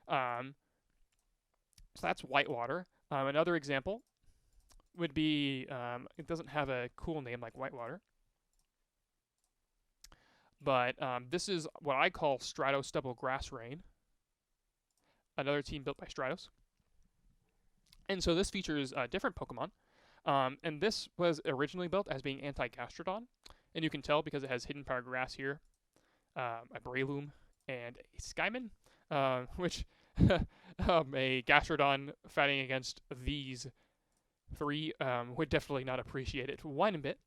So that's Whitewater. Another example would be, it doesn't have a cool name like Whitewater, but this is what I call Stratos Double Grass Rain. Another team built by Stratos. And so this features different Pokemon. And this was originally built as being anti-Gastrodon. And you can tell because it has Hidden Power Grass here, a Breloom, and a Skyman, which a Gastrodon fighting against these three would definitely not appreciate it one bit.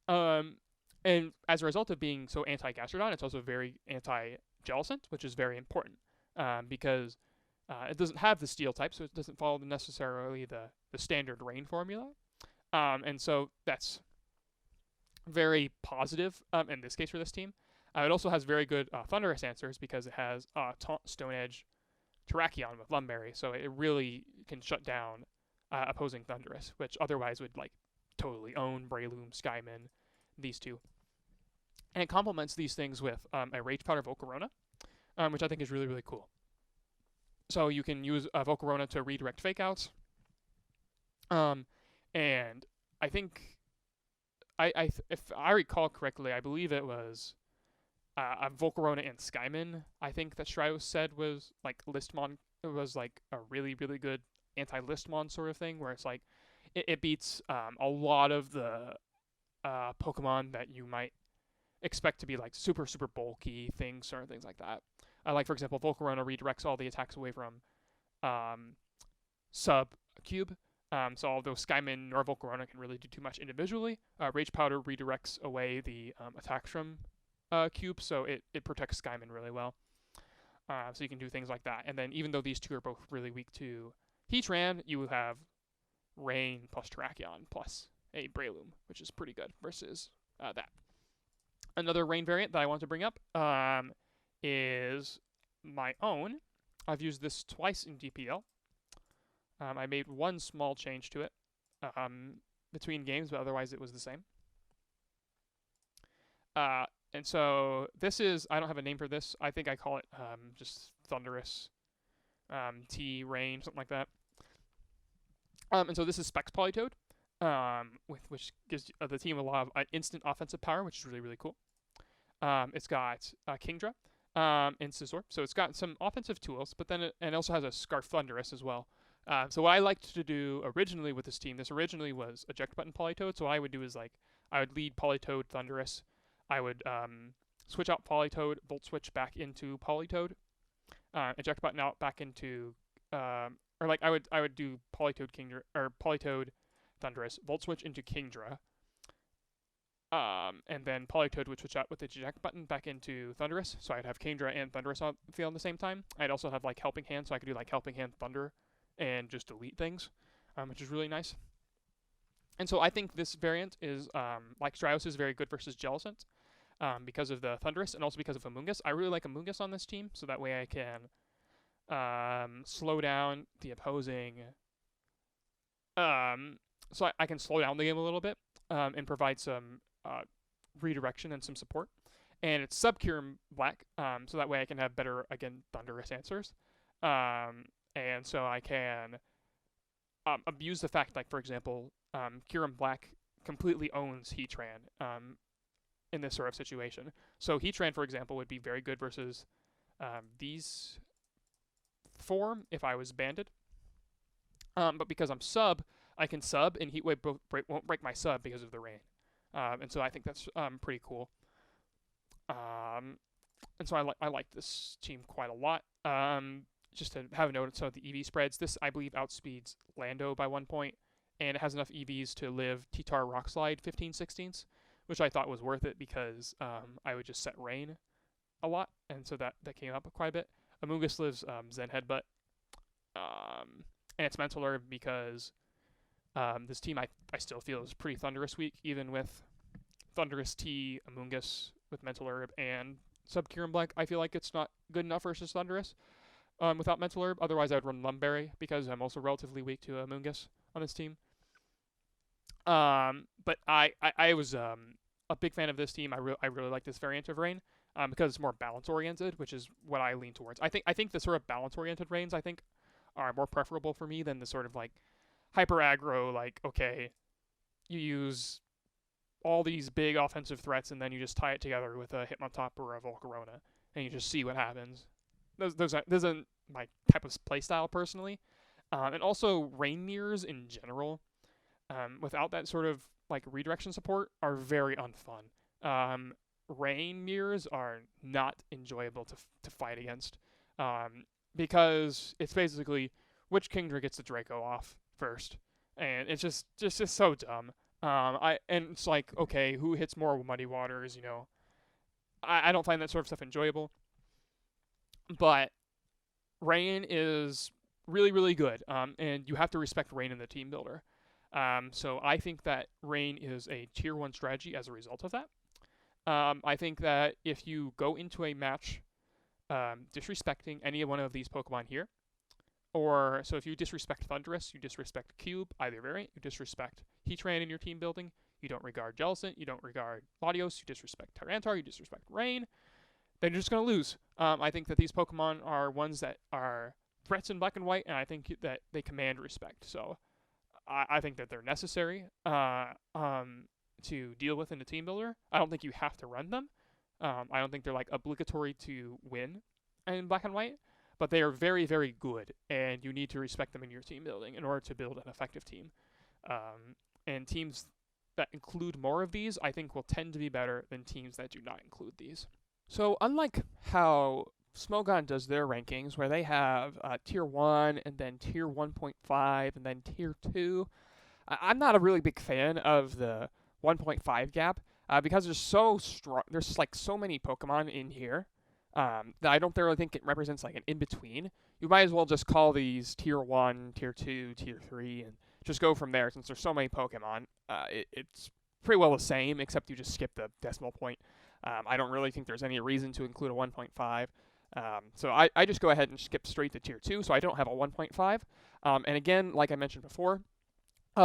And as a result of being so anti-Gastrodon, it's also very anti-Jellicent, which is very important because it doesn't have the Steel type, so it doesn't follow necessarily the standard rain formula. And so that's very positive in this case for this team. It also has very good Thundurus answers because it has Taunt, Stone Edge, Terrakion with Lumberry, so it really can shut down opposing Thundurus, which otherwise would like totally own Breloom, Skyman, these two. And it complements these things with a Rage Powder Volcarona, which I think is really, really cool. So you can use Volcarona to redirect Fake Outs. And I think, if I recall correctly, I believe it was a Volcarona and Skyman, I think that Stratos said was like Listmon. It was like a really, really good anti-Listmon sort of thing, where it's like it beats a lot of the Pokemon that you might expect to be like super, super bulky things or things like that. Like, for example, Volcarona redirects all the attacks away from Sub-Cube. So although Skyman nor Volcarona can really do too much individually, Rage Powder redirects away the attacks from Cube, so it protects Skyman really well. So you can do things like that. And then even though these two are both really weak to Heatran, you have Rain plus Terrakion plus a Breloom, which is pretty good versus that. Another Rain variant that I want to bring up is my own. I've used this twice in DPL. I made one small change to it between games, but otherwise it was the same. And so this is, I don't have a name for this. I think I call it just Thundurus-T Rain, something like that. And so this is Specs Politoed, which gives the team a lot of instant offensive power, which is really, really cool. It's got Kingdra and Scizor, so it's got some offensive tools, but then it also has a Scarf Thundurus as well. So what I liked to do originally with this team, this originally was eject button Politoed, so what I would do is like, I would lead Politoed Thundurus, I would switch out Politoed, Volt Switch back into Politoed, eject button out back into, or like I would do Politoed Kingdra, or Politoed Thundurus, Volt Switch into Kingdra, and then Politoed would switch out with the eject button back into Thundurus, so I'd have Kingdra and Thundurus on the field at the same time. I'd also have like Helping Hand, so I could do like Helping Hand Thunder and just delete things, which is really nice. And so I think this variant is, like Stratos, is very good versus Jellicent because of the Thundurus and also because of Amoonguss. I really like Amoonguss on this team, so that way I can slow down the opposing. So I can slow down the game a little bit and provide some redirection and some support. And it's Sub-Kyurem Black, so that way I can have better, again, Thundurus answers. And so I can abuse the fact, like, for example, Kyurem Black completely owns Heatran in this sort of situation. So Heatran, for example, would be very good versus these four if I was banded. But because I'm sub, I can sub, and Heatwave won't break my sub because of the rain. And so I think that's pretty cool. And so I like this team quite a lot. Just to have a note, so the EV spreads, this I believe outspeeds Lando by 1 point, and it has enough EVs to live T-Tar Rock Slide 15/16, which I thought was worth it because I would just set Rain a lot, and so that came up quite a bit. Amoonguss lives Zen Headbutt, and it's Mental Herb because this team I still feel is pretty Thundurus weak, even with Thundurus-T, Amoonguss with Mental Herb, and Kyurem-B. I feel like it's not good enough versus Thundurus without Mental Herb. Otherwise, I would run Lumberry because I'm also relatively weak to Amoonguss on this team. But I was a big fan of this team. I really like this variant of Rain because it's more balance oriented, which is what I lean towards. I think the sort of balance oriented Rains are more preferable for me than the sort of like hyper aggro, like, okay, you use all these big offensive threats and then you just tie it together with a Hitmontop or a Volcarona and you just see what happens. Those aren't my type of playstyle personally. And also Rain Mirrors in general, without that sort of like redirection support, are very unfun. Rain Mirrors are not enjoyable to fight against, because it's basically which Kingdra gets the Draco off first, and it's just so dumb. And it's like, okay, who hits more Muddy Waters? You know, I don't find that sort of stuff enjoyable. But Rain is really, really good, and you have to respect Rain in the team builder. So I think that Rain is a tier 1 strategy as a result of that. I think that if you go into a match disrespecting any one of these Pokemon here, so if you disrespect Thundurus, you disrespect Cube, either variant, you disrespect Heatran in your team building, you don't regard Jellicent, you don't regard Latios, you disrespect Tyranitar, you disrespect Rain, then you're just going to lose. I think that these Pokemon are ones that are threats in black and white, and I think that they command respect. So I think that they're necessary to deal with in the team builder. I don't think you have to run them. I don't think they're like obligatory to win in black and white, but they are very, very good, and you need to respect them in your team building in order to build an effective team. And teams that include more of these, I think, will tend to be better than teams that do not include these. So unlike how Smogon does their rankings, where they have Tier 1 and then Tier 1.5 and then Tier 2, I'm not a really big fan of the 1.5 gap because there's so strong. There's like so many Pokemon in here that I don't really think it represents like an in-between. You might as well just call these Tier 1, Tier 2, Tier 3, and just go from there since there's so many Pokemon. It's pretty well the same, except you just skip the decimal point. I don't really think there's any reason to include a 1.5. So I just go ahead and skip straight to Tier 2, so I don't have a 1.5. And again, like I mentioned before,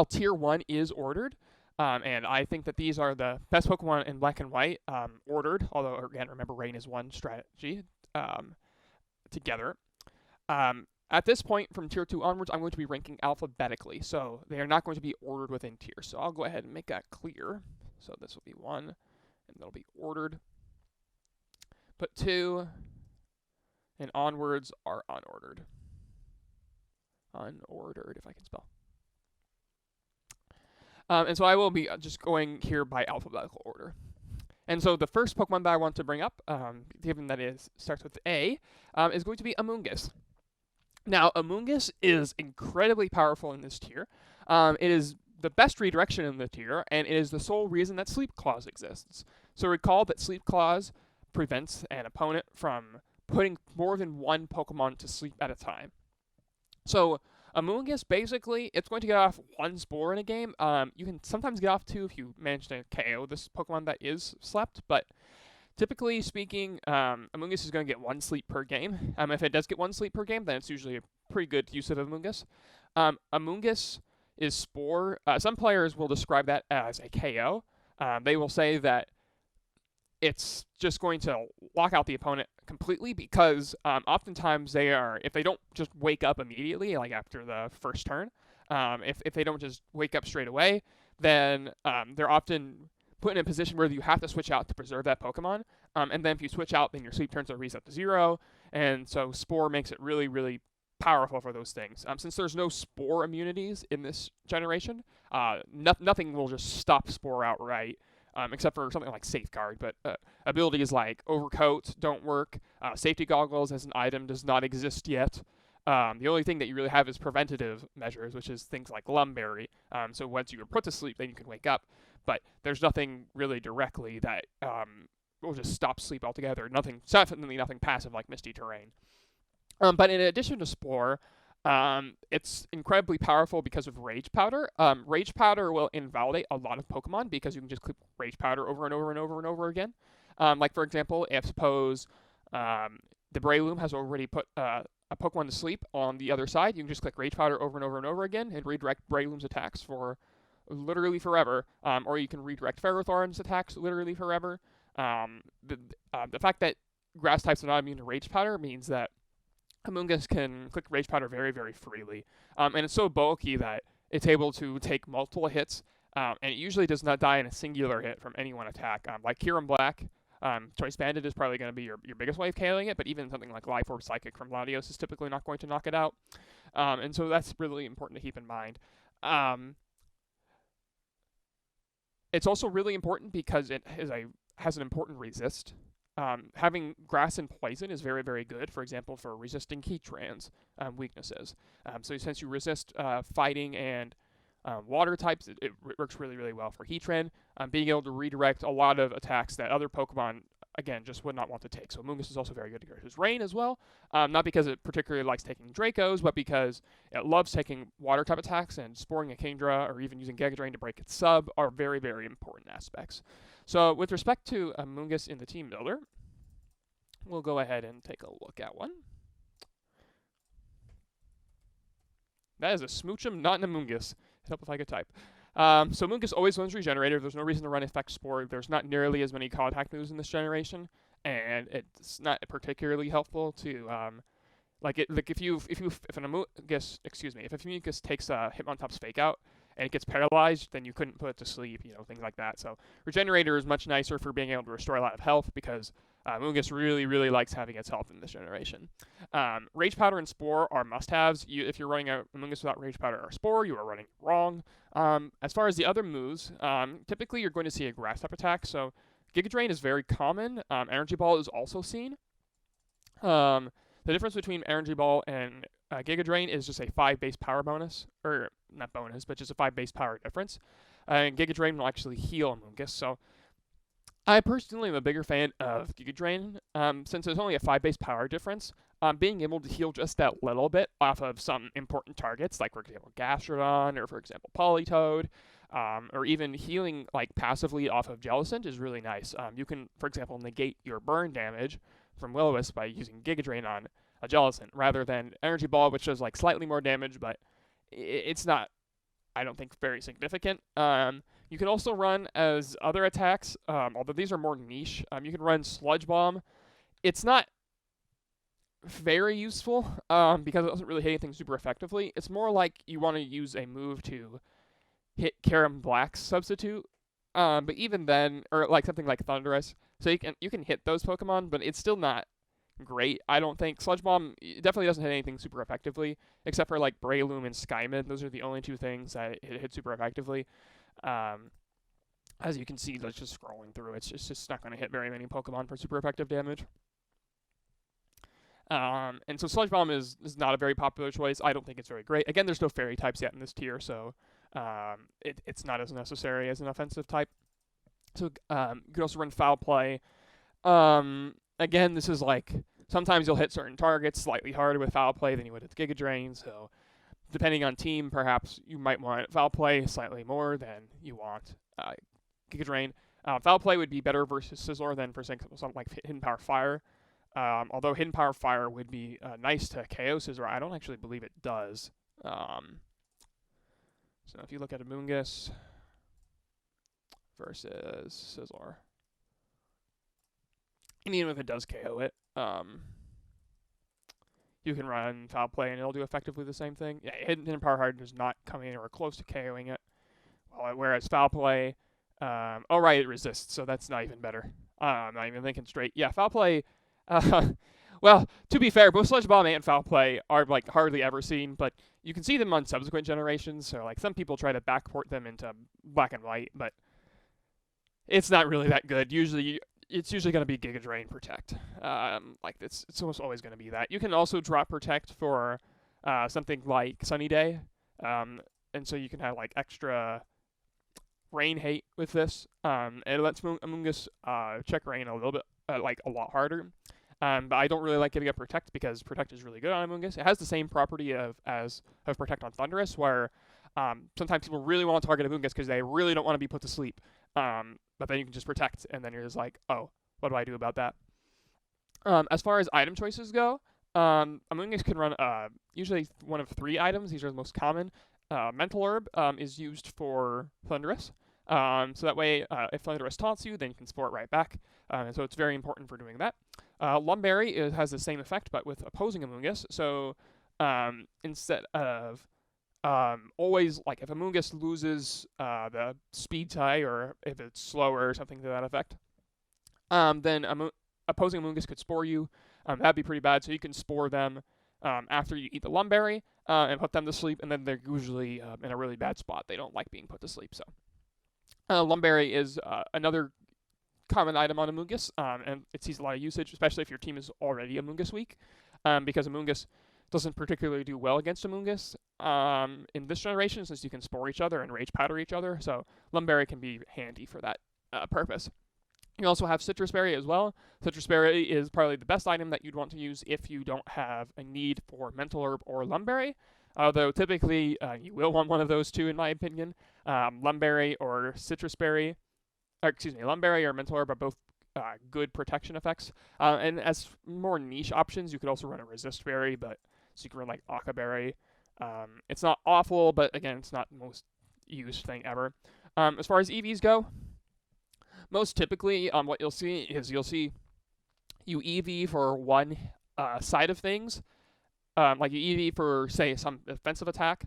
Tier 1 is ordered. And I think that these are the best Pokemon in black and white, ordered, although, again, remember, Rain is one strategy together. At this point, from Tier 2 onwards, I'm going to be ranking alphabetically, so they are not going to be ordered within tiers. So I'll go ahead and make that clear. So this will be 1, and they'll be ordered. But 2 and onwards are unordered. Unordered, if I can spell. And so I will be just going here by alphabetical order. And so the first Pokemon that I want to bring up, given that it starts with A, is going to be Amoonguss. Now, Amoonguss is incredibly powerful in this tier. It is the best redirection in the tier, and it is the sole reason that Sleep Clause exists. So recall that Sleep Clause prevents an opponent from putting more than one Pokemon to sleep at a time. So Amoonguss, basically, it's going to get off one Spore in a game. You can sometimes get off 2 if you manage to KO this Pokemon that is slept, but typically speaking, Amoonguss is going to get 1 sleep per game. If it does get 1 sleep per game, then it's usually a pretty good use of Amoonguss. Amoonguss is Spore. Some players will describe that as a KO. They will say that it's just going to lock out the opponent completely because oftentimes if they don't just wake up immediately, like after the first turn, if they don't just wake up straight away, then they're often put in a position where you have to switch out to preserve that Pokemon. And then if you switch out, then your sleep turns will reset to 0. And so Spore makes it really, really powerful for those things. Since there's no Spore immunities in this generation, nothing will just stop Spore outright. Except for something like Safeguard, but abilities like Overcoat don't work. Safety Goggles as an item does not exist yet. The only thing that you really have is preventative measures, which is things like Lumberry. So once you are put to sleep, then you can wake up. but there's nothing really directly that will just stop sleep altogether. Definitely nothing passive like Misty Terrain. But in addition to Spore, it's incredibly powerful because of Rage Powder. Rage Powder will invalidate a lot of Pokemon because you can just click Rage Powder over and over and over and over again. Like, for example, if suppose the Breloom has already put a Pokemon to sleep on the other side, you can just click Rage Powder over and over and over again and redirect Breloom's attacks for literally forever. Or you can redirect Ferrothorn's attacks literally forever. The fact that grass types are not immune to Rage Powder means that Amoonguss can click Rage Powder very, very freely. And it's so bulky that it's able to take multiple hits, and it usually does not die in a singular hit from any one attack. Like Kyurem-Black, Choice Bandit is probably going to be your biggest way of KOing it, but even something like Life Orb Psychic from Latios is typically not going to knock it out. And so that's really important to keep in mind. It's also really important because it has an important resist. Having grass and poison is very, very good, for example, for resisting Heatran's weaknesses. So since you resist fighting and water types, it works really, really well for Heatran. Being able to redirect a lot of attacks that other Pokemon, again, just would not want to take. So Amoonguss is also very good against Rain as well. Not because it particularly likes taking Dracos, but because it loves taking water-type attacks, and sporing a Kingdra or even using Giga Drain to break its sub are very, very important aspects. So with respect to Amoonguss in the team builder, we'll go ahead and take a look at one. That is a Smoochum, not an Amoonguss. Help if I could type. So Amoonguss always wins Regenerator. There's no reason to run Effect Spore. There's not nearly as many contact moves in this generation, and it's not particularly helpful to if an Amoonguss takes Hitmontop's Fake Out and it gets paralyzed, then you couldn't put it to sleep, things like that. So Regenerator is much nicer for being able to restore a lot of health because Amoonguss really, really likes having its health in this generation. Rage Powder and Spore are must-haves. If you're running a Amoonguss without Rage Powder or Spore, you are running wrong. As far as the other moves, typically you're going to see a Grass-type attack. So Giga Drain is very common. Energy Ball is also seen. The difference between Energy Ball and Giga Drain is just a 5 base power bonus. Or, not bonus, but just a 5 base power difference. And Giga Drain will actually heal Amoonguss. So I personally am a bigger fan of Giga Drain, since there's only a 5 base power difference. Being able to heal just that little bit off of some important targets, like for example Gastrodon, or for example Politoed, or even healing passively off of Jellicent is really nice. You can, for example, negate your burn damage from Will-O-Wisp by using Giga Drain on a Jellicent, rather than Energy Ball, which does slightly more damage, but it's not, I don't think, very significant. You can also run as other attacks, although these are more niche. You can run Sludge Bomb. It's not very useful because it doesn't really hit anything super effectively. It's more like you want to use a move to hit Kyurem-Black's substitute. But even then, or something like Thundurus, so you can hit those Pokemon, but it's still not great. I don't think Sludge Bomb definitely doesn't hit anything super effectively, except for Breloom and Skymid. Those are the only two things that it hit super effectively. As you can see, just scrolling through, it's just not going to hit very many Pokemon for super effective damage. And so Sludge Bomb is not a very popular choice. I don't think it's very great. Again, there's no fairy types yet in this tier, so it's not as necessary as an offensive type. So you can also run Foul Play. Again, this is sometimes you'll hit certain targets slightly harder with Foul Play than you would with Giga Drain, so depending on team, perhaps you might want Foul Play slightly more than you want Giga Drain. Foul Play would be better versus Scizor than for something like Hidden Power Fire. Although Hidden Power Fire would be nice to KO Scizor, I don't actually believe it does. So if you look at Amoonguss versus Scizor, and even if it does KO it, you can run Foul Play and it'll do effectively the same thing. Yeah, Hidden Power Fire does not come anywhere close to KOing it. Whereas Foul Play, it resists, so that's not even better. I'm not even thinking straight. Yeah, Foul Play, well, to be fair, both Sludge Bomb and Foul Play are hardly ever seen, but you can see them on subsequent generations, so some people try to backport them into Black and White, but it's not really that good. It's usually going to be Giga Drain Protect. It's almost always going to be that. You can also drop Protect for something like Sunny Day, and so you can have extra Rain Hate with this. It lets Amoonguss check Rain a little bit, like a lot harder. But I don't really like giving up Protect because Protect is really good on Amoonguss. It has the same property as Protect on Thundurus, where sometimes people really want to target Amoonguss because they really don't want to be put to sleep. But then you can just Protect, and then you're just like, oh, what do I do about that? As far as item choices go, Amoonguss can run usually one of 3 items. These are the most common. Mental Herb is used for Thundurus. So that way, if Thundurus taunts you, then you can spore it right back. And so it's very important for doing that. Lumberry has the same effect, but with opposing Amoonguss. So instead of always, like, if Amoonguss loses the speed tie, or if it's slower or something to that effect, then opposing Amoonguss could spore you. That'd be pretty bad. So you can spore them after you eat the Lumberry and put them to sleep, and then they're usually in a really bad spot. They don't like being put to sleep. So Lumberry is another common item on Amoonguss, and it sees a lot of usage, especially if your team is already Amoonguss weak, because Amoonguss doesn't particularly do well against Amoonguss in this generation, since you can spore each other and rage powder each other. So Lumberry can be handy for that purpose. You also have Citrus Berry as well. Citrus Berry is probably the best item that you'd want to use if you don't have a need for Mental Herb or Lumberry. Although typically you will want one of those two, in my opinion. Lumberry or Citrus Berry, Lumberry or Mental Herb are both good protection effects. And as more niche options, you could also run a Resist Berry, but so you can run like Aqua Berry. It's not awful, but again, it's not the most used thing ever. As far as EVs go, most typically, what you'll see is you EV for one side of things. Like you EV for, say, some offensive attack,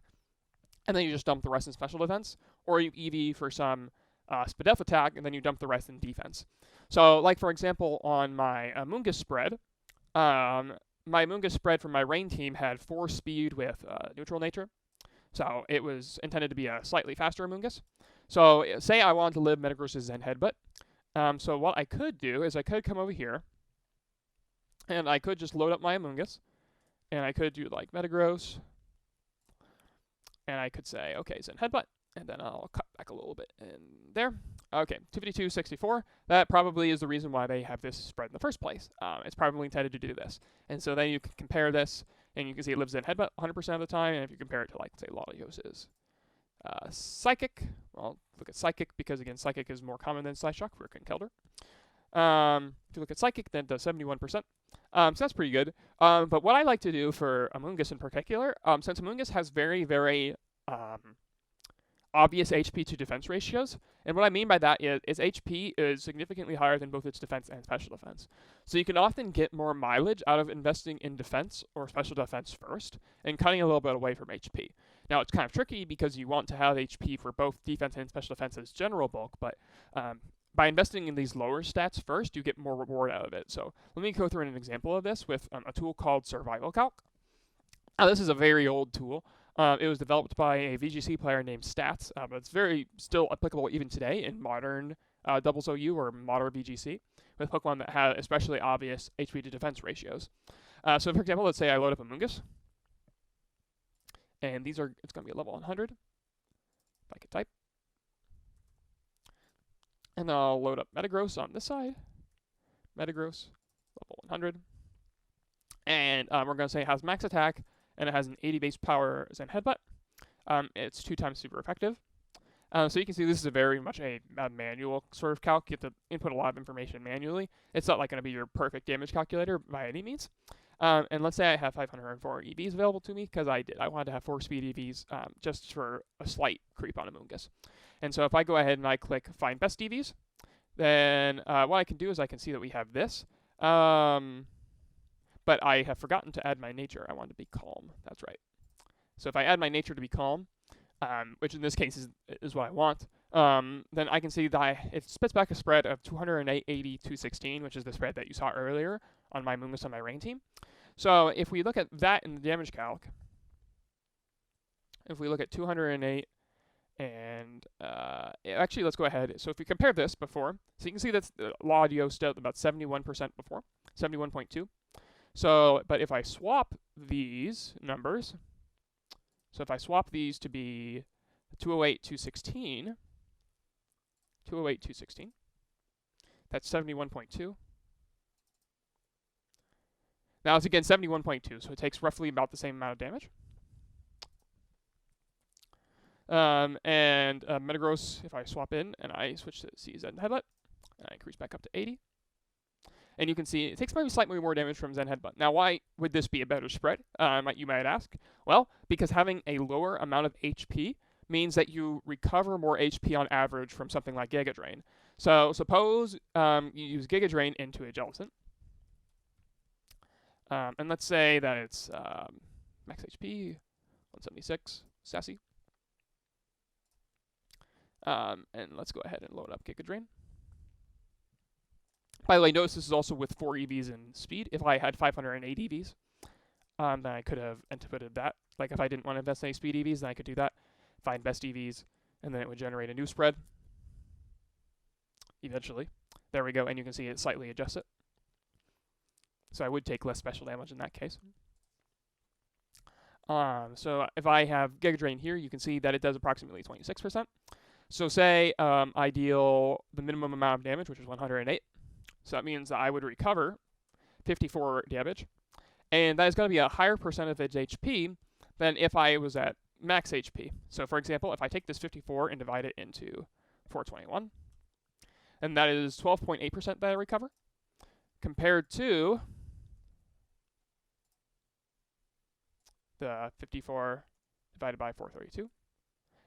and then you just dump the rest in special defense. Or you EV for some Spadef attack, and then you dump the rest in defense. So, like, for example, on my Amoonguss spread, my Amoonguss spread from my Rain team had 4 speed with neutral nature. So it was intended to be a slightly faster Amoonguss. So say I wanted to live Metagross' Zen Headbutt. So what I could do is I could come over here, and I could just load up my Amoonguss, and I could do like Metagross, and I could say, okay, Zen Headbutt, and then I'll cut back a little bit in there. Okay, 252, 64. That probably is the reason why they have this spread in the first place. It's probably intended to do this. And so then you can compare this, and you can see it lives in Headbutt 100% of the time, and if you compare it to, like, say, Latios' Psychic, well, look at Psychic, because, again, Psychic is more common than Psyshock for Conkeldurr. If you look at Psychic, then it does 71%. So that's pretty good. But what I like to do for Amoonguss in particular, since Amoonguss has very, very obvious HP to defense ratios, and what I mean by that is its HP is significantly higher than both its defense and special defense. So you can often get more mileage out of investing in defense or special defense first, and cutting a little bit away from HP. Now, it's kind of tricky because you want to have HP for both defense and special defense as general bulk, but by investing in these lower stats first, you get more reward out of it. So let me go through an example of this with a tool called Survival Calc. Now, this is a very old tool. It was developed by a VGC player named Stats, but it's very still applicable even today in modern doubles OU or modern VGC with Pokemon that have especially obvious HP to defense ratios. So, for example, let's say I load up Amoonguss, and it's going to be a level 100, if I could type. And then I'll load up Metagross on this side. Metagross, level 100. And we're going to say it has max attack, and it has an 80 base power Zen Headbutt. It's 2 times super effective. So you can see this is very much a manual sort of calc. You have to input a lot of information manually. It's not like going to be your perfect damage calculator by any means. And let's say I have 504 EVs available to me, because I did. I wanted to have 4 speed EVs just for a slight creep on Amoonguss. And so if I go ahead and I click Find Best EVs, then what I can do is I can see that we have this. But I have forgotten to add my nature. I want to be calm. That's right. So if I add my nature to be calm, which in this case is what I want, then I can see that it spits back a spread of 208, 80, 216, which is the spread that you saw earlier on my Amoonguss on my Rain team. So if we look at that in the damage calc, if we look at 208, and actually let's go ahead. So if we compare this before, so you can see that Latios still about 71% before, 71.2. So, but if I swap these numbers, so if I swap these to be 208, 216, 208, 216. That's 71.2. Now it's again 71.2, so it takes roughly about the same amount of damage. Metagross, if I swap in and I switch to CZ Headbutt, and I increase back up to 80. And you can see it takes maybe slightly more damage from Zen Headbutt. Now, why would this be a better spread, you might ask? Well, because having a lower amount of HP means that you recover more HP on average from something like Giga Drain. So suppose you use Giga Drain into a Jellicent. And let's say that it's max HP, 176, sassy. And let's go ahead and load up Giga Drain. By the way, notice this is also with 4 EVs in speed. If I had 508 EVs, then I could have inputted that. Like if I didn't want to invest any speed EVs, then I could do that. Find best EVs, and then it would generate a new spread. Eventually. There we go, and you can see it slightly adjusts it. So I would take less special damage in that case. So if I have Giga Drain here, you can see that it does approximately 26%. So say I deal the minimum amount of damage, which is 108. So that means that I would recover 54 damage. And that is going to be a higher percentage HP than if I was at max HP. So for example, if I take this 54 and divide it into 421, and that is 12.8% that I recover, compared to the 54 divided by 432,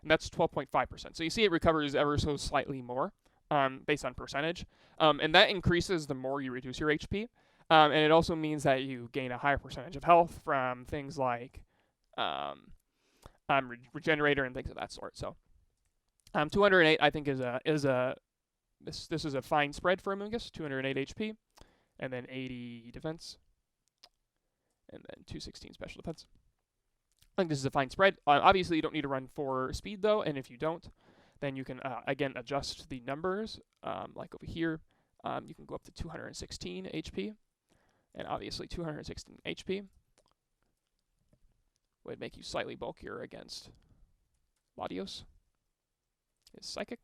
and that's 12.5%. So you see it recovers ever so slightly more based on percentage, and that increases the more you reduce your HP, and it also means that you gain a higher percentage of health from things like Regenerator and things of that sort. So 208 I think is a fine spread for Amoonguss, 208 HP, and then 80 defense, and then 216 special defense. I think this is a fine spread. Obviously, you don't need to run 4 speed, though, and if you don't, then you can, again, adjust the numbers. Like over here, you can go up to 216 HP, and obviously 216 HP would make you slightly bulkier against Latios. It's Psychic.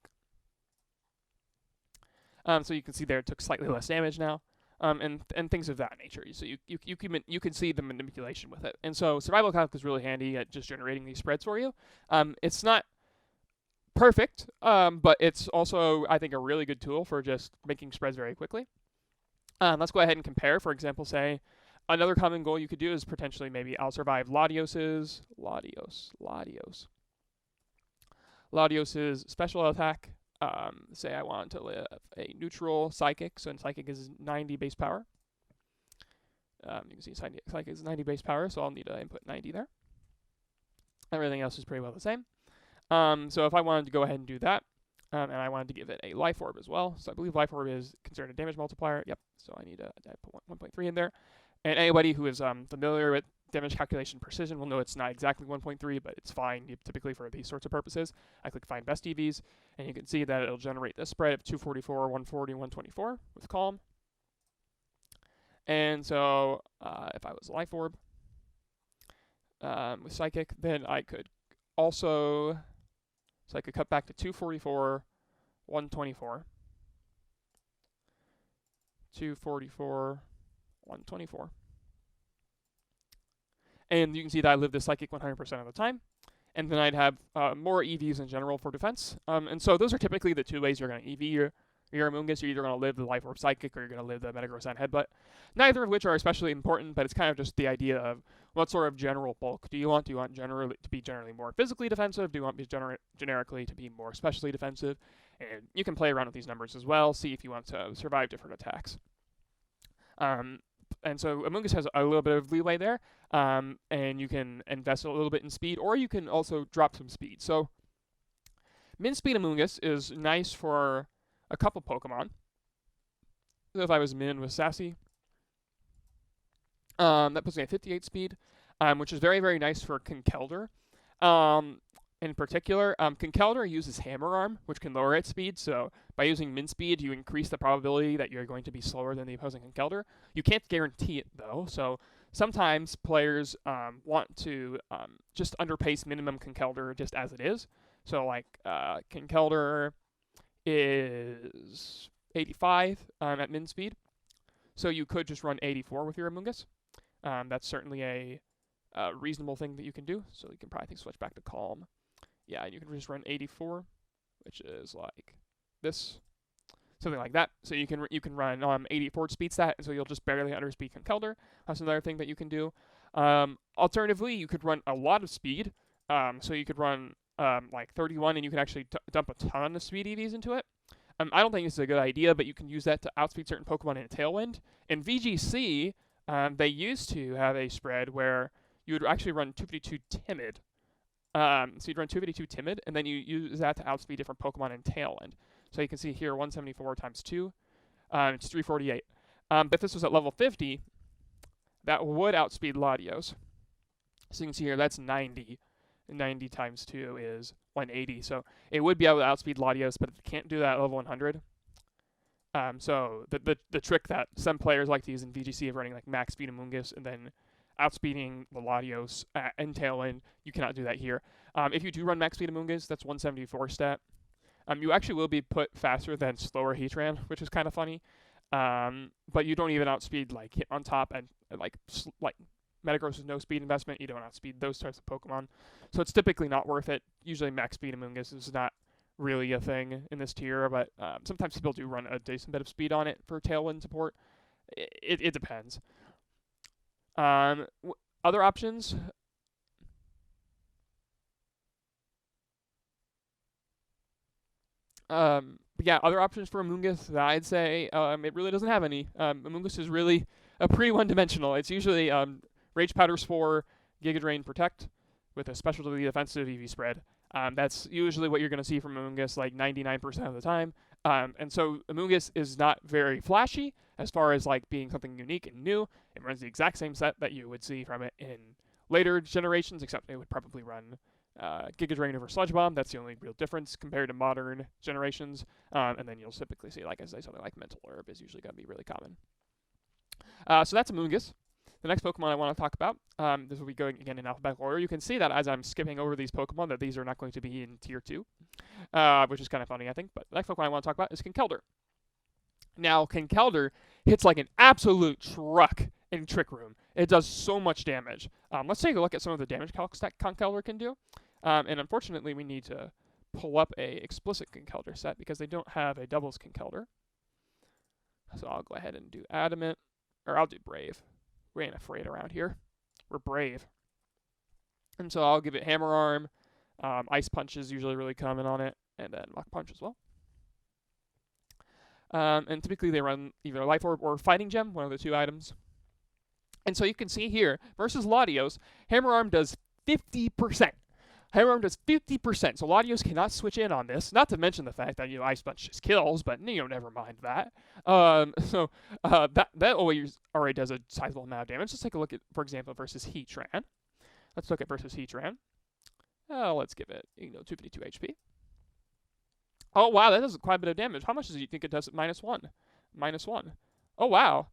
So you can see there it took slightly less damage now. And things of that nature. So you can see the manipulation with it. And so Survival Calc is really handy at just generating these spreads for you. It's not perfect, but it's also, I think, a really good tool for just making spreads very quickly. Let's go ahead and compare. For example, say another common goal you could do is potentially maybe outsurvive Latios's special attack. Say I want to live a neutral Psychic, so Psychic is 90 base power. You can see Psychic is 90 base power, so I'll need to input 90 there. Everything else is pretty well the same. So if I wanted to go ahead and do that, and I wanted to give it a Life Orb as well, so I believe Life Orb is considered a damage multiplier. Yep, so I need to put 1.3 in there. And anybody who is familiar with damage calculation precision will know it's not exactly 1.3, but it's fine typically for these sorts of purposes. I click Find Best EVs, and you can see that it'll generate this spread of 244, 140, 124 with Calm. And so if I was Life Orb with Psychic, then I could also, so I could cut back to 244, 124, 244, 124. And you can see that I live the Psychic 100% of the time. And then I'd have more EVs in general for defense. And so those are typically the 2 ways you're going to EV your Amoonguss. You're either going to live the Life Orb Psychic or you're going to live the Metagross and Headbutt. Neither of which are especially important, but it's kind of just the idea of what sort of general bulk do you want? Do you want generally to be generally more physically defensive? Do you want to be generically to be more specially defensive? And you can play around with these numbers as well, see if you want to survive different attacks. And so Amoonguss has a little bit of leeway there, and you can invest a little bit in speed, or you can also drop some speed. So min speed Amoonguss is nice for a couple Pokemon. So if I was min with Sassy, that puts me at 58 speed, which is very, very nice for Conkeldurr. In particular, Conkeldurr uses Hammer Arm, which can lower its speed, so by using min speed, you increase the probability that you're going to be slower than the opposing Conkeldurr. You can't guarantee it, though, so sometimes players want to just underpace minimum Conkeldurr just as it is. So, like, Conkeldurr is 85 at min speed. So you could just run 84 with your Amoonguss. That's certainly a reasonable thing that you can do. So you can probably switch back to Calm. Yeah, you can just run 84, which is like this, something like that. So you can run 84 speed stat, and so you'll just barely underspeed Conkeldurr. That's another thing that you can do. Alternatively, you could run a lot of speed. So you could run like 31, and you can actually dump a ton of speed EVs into it. I don't think this is a good idea, but you can use that to outspeed certain Pokemon in Tailwind. In VGC, they used to have a spread where you would actually run 252 Timid. So you'd run 252 Timid, and then you use that to outspeed different Pokemon in Tailwind. So you can see here 174 times 2, it's 348. But if this was at level 50, that would outspeed Latios. So you can see here that's 90. 90 times 2 is 180. So it would be able to outspeed Latios, but it can't do that at level 100. So the trick that some players like to use in VGC of running like max speed Amoonguss and then outspeeding the Latios and Tailwind, you cannot do that here. If you do run max speed Amoonguss, that's 174 stat. You actually will be put faster than slower Heatran, which is kind of funny. But you don't even outspeed like Hitmontop and like Metagross with no speed investment. You don't outspeed those types of Pokemon. So it's typically not worth it. Usually max speed Amoonguss is not really a thing in this tier, but sometimes people do run a decent bit of speed on it for Tailwind support. It depends. Other options. Yeah, other options for Amoonguss, I'd say it really doesn't have any. Amoonguss is really a pretty one-dimensional. It's usually Rage Powder Spore, Giga Drain, Protect with a specialty defensive EV spread. That's usually what you're going to see from Amoonguss like 99% of the time. And so Amoonguss is not very flashy as far as like being something unique and new. It runs the exact same set that you would see from it in later generations, except it would probably run Giga Drain over Sludge Bomb. That's the only real difference compared to modern generations. And then you'll typically see, like I say, something like Mental Herb is usually going to be really common. So that's Amoonguss. The next Pokemon I want to talk about, this will be going again in alphabetical order. You can see that as I'm skipping over these Pokemon, that these are not going to be in Tier 2, which is kind of funny, I think. But the next Pokemon I want to talk about is Conkeldurr. Now, Conkeldurr hits like an absolute truck in Trick Room. It does so much damage. Let's take a look at some of the damage calcs that Conkeldurr can do. And unfortunately, we need to pull up a explicit Conkeldurr set because they don't have a doubles Conkeldurr. So I'll go ahead and do Adamant, or I'll do Brave. We ain't afraid around here. We're brave. And so I'll give it Hammer Arm. Ice Punch is usually really common on it, and then Mach Punch as well. And typically they run either Life Orb or Fighting Gem, one of the two items. And so you can see here, versus Latios, Hammer Arm does 50%. Hammer Arm does 50%, so Latios cannot switch in on this. Not to mention the fact that, Ice Punch just kills, but, never mind that. That already does a sizable amount of damage. Let's take a look at, for example, versus Heatran. Let's look at versus Heatran. Let's give it, 252 HP. Oh, wow, that does quite a bit of damage. How much do you think it does at -1? -1. Oh, wow.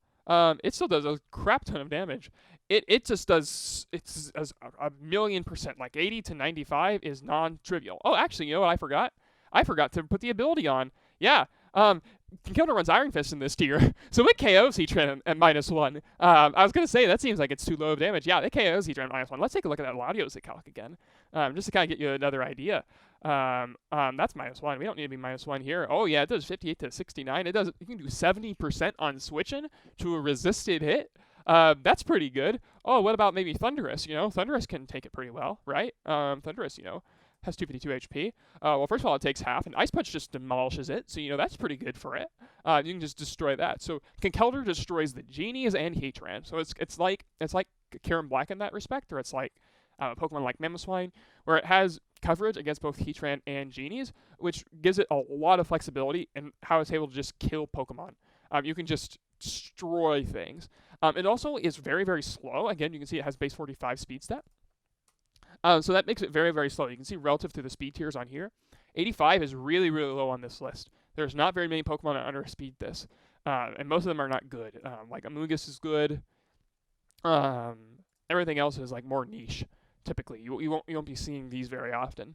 It still does a crap ton of damage. It just does, it's a million%, like 80 to 95 is non-trivial. Oh, actually, you know what I forgot? I forgot to put the ability on. Yeah, Conkeldurr runs Iron Fist in this tier, so it KOs Heatran at -1. I was going to say, that seems like it's too low of damage. Yeah, it KOs Heatran at -1. Let's take a look at that Latios calc again, just to kind of get you another idea. That's -1. We don't need to be -1 here. Oh, yeah, it does 58 to 69. You can do 70% on switching to a resisted hit. That's pretty good. Oh, what about maybe Thundurus? Thundurus can take it pretty well, right? Thundurus, has 252 HP. Well, first of all, it takes half, and Ice Punch just demolishes it, so, that's pretty good for it. You can just destroy that. So Conkeldurr destroys the Genies and Heatran. So it's like Kyurem-B in that respect, or it's like a Pokemon like Mamoswine, where it has coverage against both Heatran and Genies, which gives it a lot of flexibility in how it's able to just kill Pokemon. You can just destroy things. It also is very, very slow. Again, you can see it has base 45 speed stat. So that makes it very, very slow. You can see relative to the speed tiers on here, 85 is really, really low on this list. There's not very many Pokemon that underspeed this, and most of them are not good. Like Amoonguss is good. Everything else is like more niche. Typically, you won't be seeing these very often.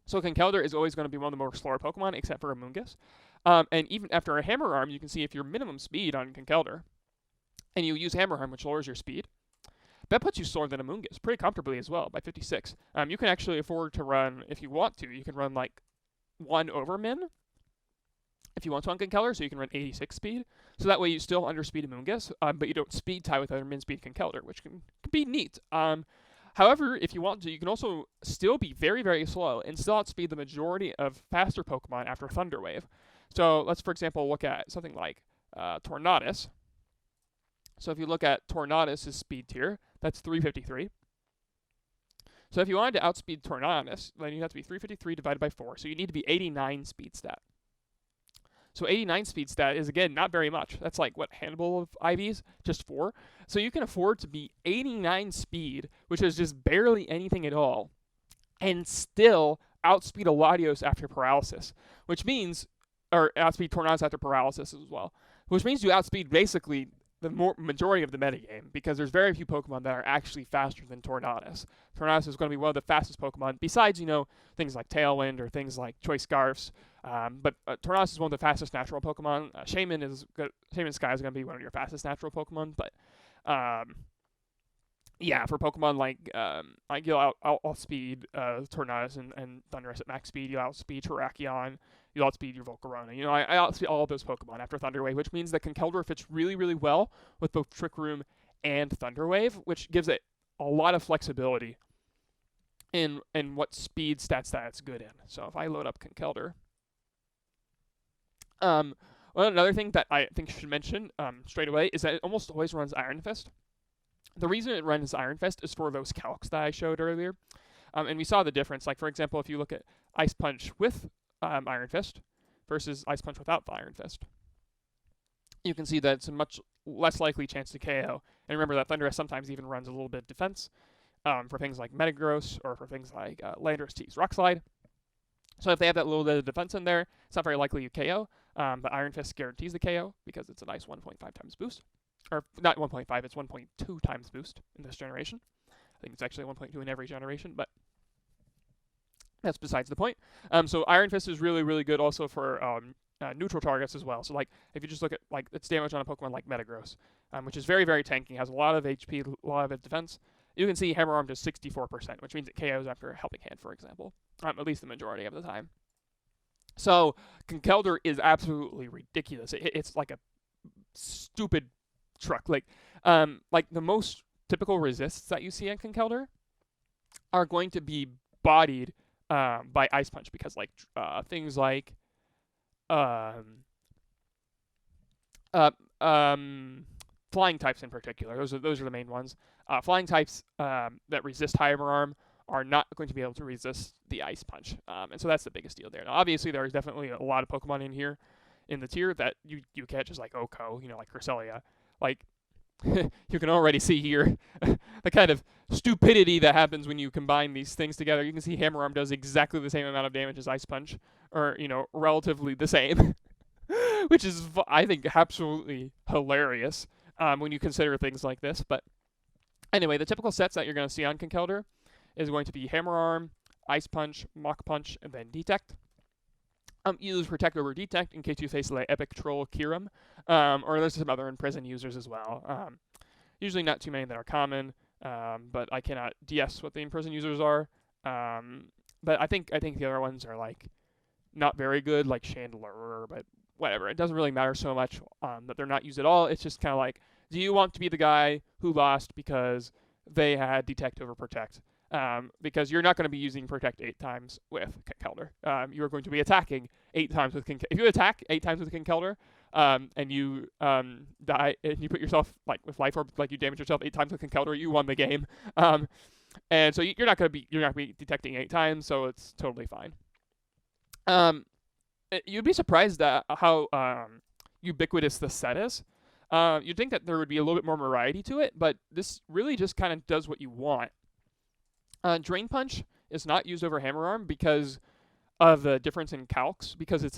So Conkeldurr is always going to be one of the more slower Pokemon, except for Amoonguss. And even after a Hammer Arm, you can see if your minimum speed on Conkeldurr, and you use Hammer Arm, which lowers your speed, that puts you slower than Amoonguss pretty comfortably as well, by 56. You can actually afford to run, if you want to, you can run like 1 over min, if you want to on Conkeldurr, so you can run 86 speed. So that way you still underspeed Amoonguss, but you don't speed tie with other min speed Conkeldurr, which can be neat. However, if you want to, you can also still be very, very slow and still outspeed the majority of faster Pokemon after Thunder Wave. So let's, for example, look at something like Tornadus. So if you look at Tornadus' speed tier, that's 353. So if you wanted to outspeed Tornadus, then you'd have to be 353 divided by 4. So you need to be 89 speed stat. So 89 speed stat is, again, not very much. That's like, what, handful of IVs? Just 4? So you can afford to be 89 speed, which is just barely anything at all, and still outspeed a Latios after paralysis, which means, or outspeed Tornadus after paralysis as well, which means you outspeed basically the majority of the metagame, because there's very few Pokemon that are actually faster than Tornadus. Tornadus is going to be one of the fastest Pokemon, besides, things like Tailwind or things like Choice Scarfs. But Tornadus is one of the fastest natural Pokemon. Shaymin-Sky is going to be one of your fastest natural Pokemon, but yeah, for Pokemon like you'll outspeed Tornadus and Thundurus at max speed. You'll outspeed Terrakion. You'll outspeed your Volcarona. I outspeed all of those Pokemon after Thunder Wave, which means that Conkeldurr fits really, really well with both Trick Room and Thunder Wave, which gives it a lot of flexibility in what speed stats that it's good in. So if I load up Conkeldurr, another thing that I think I should mention straight away is that it almost always runs Iron Fist. The reason it runs Iron Fist is for those calcs that I showed earlier. And we saw the difference. Like, for example, if you look at Ice Punch with Iron Fist versus Ice Punch without the Iron Fist, you can see that it's a much less likely chance to KO. And remember that Thundurus sometimes even runs a little bit of defense for things like Metagross or for things like Landorus-T's Rock Slide. So if they have that little bit of defense in there, it's not very likely you KO. But Iron Fist guarantees the KO because it's a nice 1.5 times boost. Or not 1.5, it's 1.2 times boost in this generation. I think it's actually 1.2 in every generation, but that's besides the point. So Iron Fist is really, really good also for neutral targets as well. So like if you just look at like its damage on a Pokemon like Metagross, which is very, very tanky, has a lot of HP, a lot of defense, you can see Hammer Arm does 64%, which means it KOs after a Helping Hand, for example, at least the majority of the time. So Conkeldurr is absolutely ridiculous. It's like a stupid truck. Like the most typical resists that you see in Conkeldurr are going to be bodied by Ice Punch, because like things like flying types in particular, those are the main ones. Flying types that resist Hammer Arm are not going to be able to resist the Ice Punch, and so that's the biggest deal there. Now, obviously, there is definitely a lot of Pokemon in here in the tier that you catch, just like Oko, like Cresselia. Like, you can already see here the kind of stupidity that happens when you combine these things together. You can see Hammer Arm does exactly the same amount of damage as Ice Punch, or, relatively the same, which is, I think, absolutely hilarious when you consider things like this. But anyway, the typical sets that you're going to see on Conkeldurr is going to be Hammer Arm, Ice Punch, Mach Punch, and then Detect. Use Protect over Detect in case you face like Epic Troll Kyurem, or there's some other Imprison users as well. Usually not too many that are common, but I cannot DS what the Imprison users are. But I think the other ones are like not very good, like Chandelure, but whatever. It doesn't really matter so much that they're not used at all. It's just kind of like, do you want to be the guy who lost because they had Detect over Protect? Because you're not going to be using Protect 8 times with Conkeldurr. You're going to be attacking 8 times with Conkeldurr. If you attack 8 times with Conkeldurr, and you die, and you put yourself like with Life Orb, like you damage yourself 8 times with Conkeldurr, you won the game. And so you're not going to be detecting 8 times, so it's totally fine. You'd be surprised at how ubiquitous the set is. You'd think that there would be a little bit more variety to it, but this really just kind of does what you want. Drain Punch is not used over Hammer Arm because of the difference in calcs, because you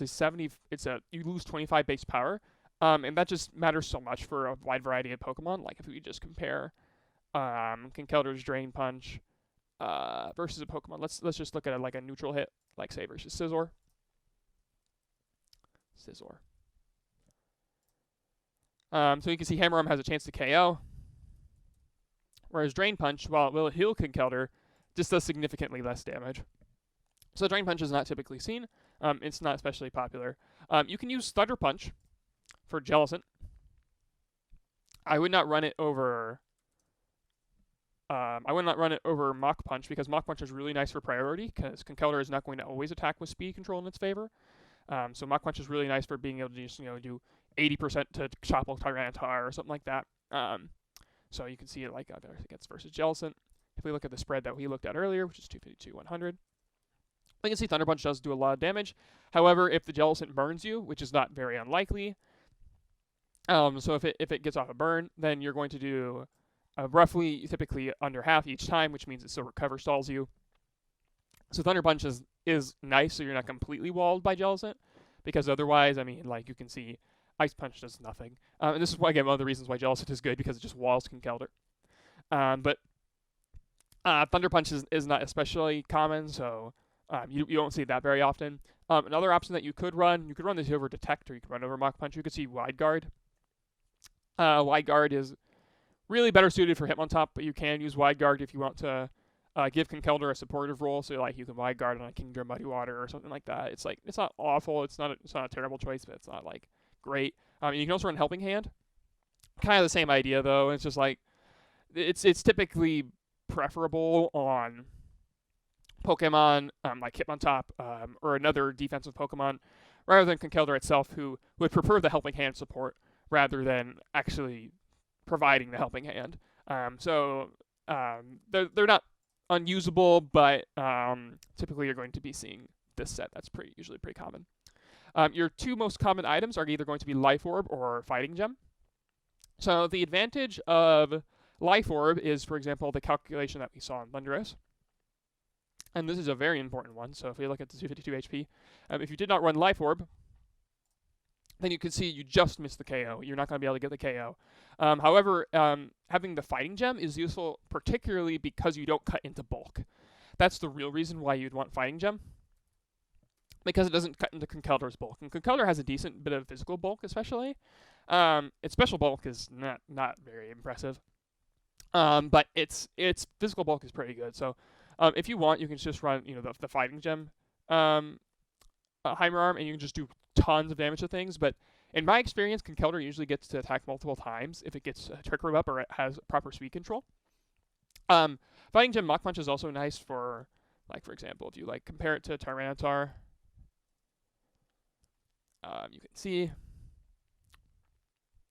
lose 25 base power, and that just matters so much for a wide variety of Pokemon. Like if we just compare Conkeldurr's Drain Punch versus a Pokemon, let's just look at like a neutral hit like say versus Scizor. So you can see Hammer Arm has a chance to KO, whereas Drain Punch, while it will heal Conkeldurr, just does significantly less damage. So Drain Punch is not typically seen. It's not especially popular. You can use Thunder Punch for Jellicent. I would not run it over. Mach Punch because Mach Punch is really nice for priority because Conkeldurr is not going to always attack with speed control in its favor. So Mach Punch is really nice for being able to just do 80% to Chopple Tyranitar or something like that. So you can see it like against versus Jellicent. If we look at the spread that we looked at earlier, which is 252, 100, we can see Thunder Punch does do a lot of damage. However, if the Jellicent burns you, which is not very unlikely, so if it gets off a burn, then you're going to do roughly, typically under half each time, which means it still recover stalls you. So Thunder Punch is nice, so you're not completely walled by Jellicent, because otherwise, I mean, like you can see, Ice Punch does nothing. And this is why, again, one of the reasons why Jellicent is good, because it just walls Conkeldurr. But Thunder Punch is not especially common, so you don't see that very often. Another option that you could run this over Detect, or you could run over Mach Punch. You could see Wide Guard. Wide Guard is really better suited for Hitmontop, but you can use Wide Guard if you want to give Conkeldurr a supportive role. So like you can Wide Guard on a Kingdra Muddy Water or something like that. It's not awful. It's not a terrible choice, but it's not like great. You can also run Helping Hand. Kind of the same idea though. It's just like it's typically preferable on Pokemon like Hitmontop or another defensive Pokemon rather than Conkeldurr itself, who would prefer the Helping Hand support rather than actually providing the Helping Hand. They're not unusable, but typically you're going to be seeing this set. That's usually pretty common. Your two most common items are either going to be Life Orb or Fighting Gem. So the advantage of Life Orb is, for example, the calculation that we saw in Landorus. And this is a very important one. So if we look at the 252 HP, if you did not run Life Orb, then you can see you just missed the KO. You're not going to be able to get the KO. However, having the Fighting Gem is useful, particularly because you don't cut into bulk. That's the real reason why you'd want Fighting Gem, because it doesn't cut into Conkeldurr's bulk. And Conkeldurr has a decent bit of physical bulk, especially. Its special bulk is not very impressive, but its physical bulk is pretty good. So if you want, you can just run the Fighting Gem Heimer Arm, and you can just do tons of damage to things. But in my experience, Conkeldurr usually gets to attack multiple times if it gets Trick Room up or it has proper speed control. Fighting Gem Mach Punch is also nice for, like, for example, if you compare it to Tyranitar. You can see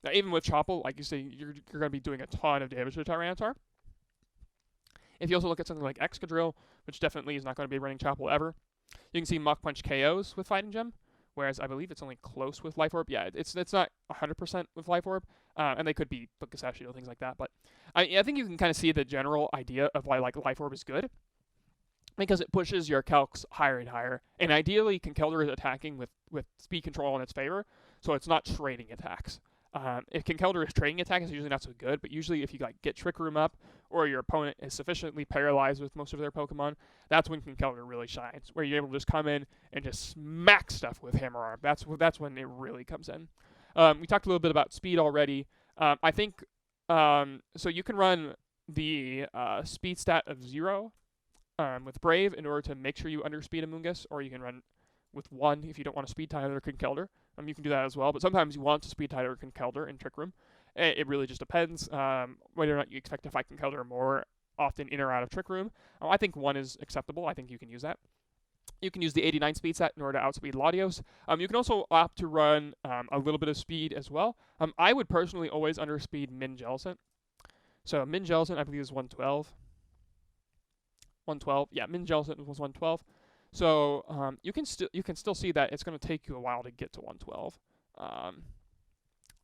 now, even with Chopple, like you say, you're going to be doing a ton of damage to Tyranitar. If you also look at something like Excadrill, which definitely is not going to be running Chopple ever, you can see Mach Punch KOs with Fighting Gem, whereas I believe it's only close with Life Orb. Yeah, it's not 100% with Life Orb, and they could be Pistachio, things like that. But I think you can kind of see the general idea of why Life Orb is good, because it pushes your calcs higher and higher. And ideally, Conkeldurr is attacking with speed control in its favor, so it's not trading attacks. If Conkeldurr is trading attacks, it's usually not so good, but usually if you get Trick Room up, or your opponent is sufficiently paralyzed with most of their Pokemon, that's when Conkeldurr really shines, where you're able to just come in and just smack stuff with Hammer Arm. That's when it really comes in. We talked a little bit about speed already. I think, so you can run the speed stat of 0 with Brave in order to make sure you underspeed Amoonguss, or you can run with 1 if you don't want to speed tie or Conkeldurr. You can do that as well, but sometimes you want to speed tie or Conkeldurr in Trick Room. It really just depends whether or not you expect to fight Conkeldurr more often in or out of Trick Room. I think 1 is acceptable. I think you can use that. You can use the 89 speed set in order to outspeed Latios. You can also opt to run a little bit of speed as well. I would personally always underspeed Min Jellicent. So Min Jellicent, I believe, is 112. 112. Yeah, Min Jellicent was 112. So you can still see that it's going to take you a while to get to 112.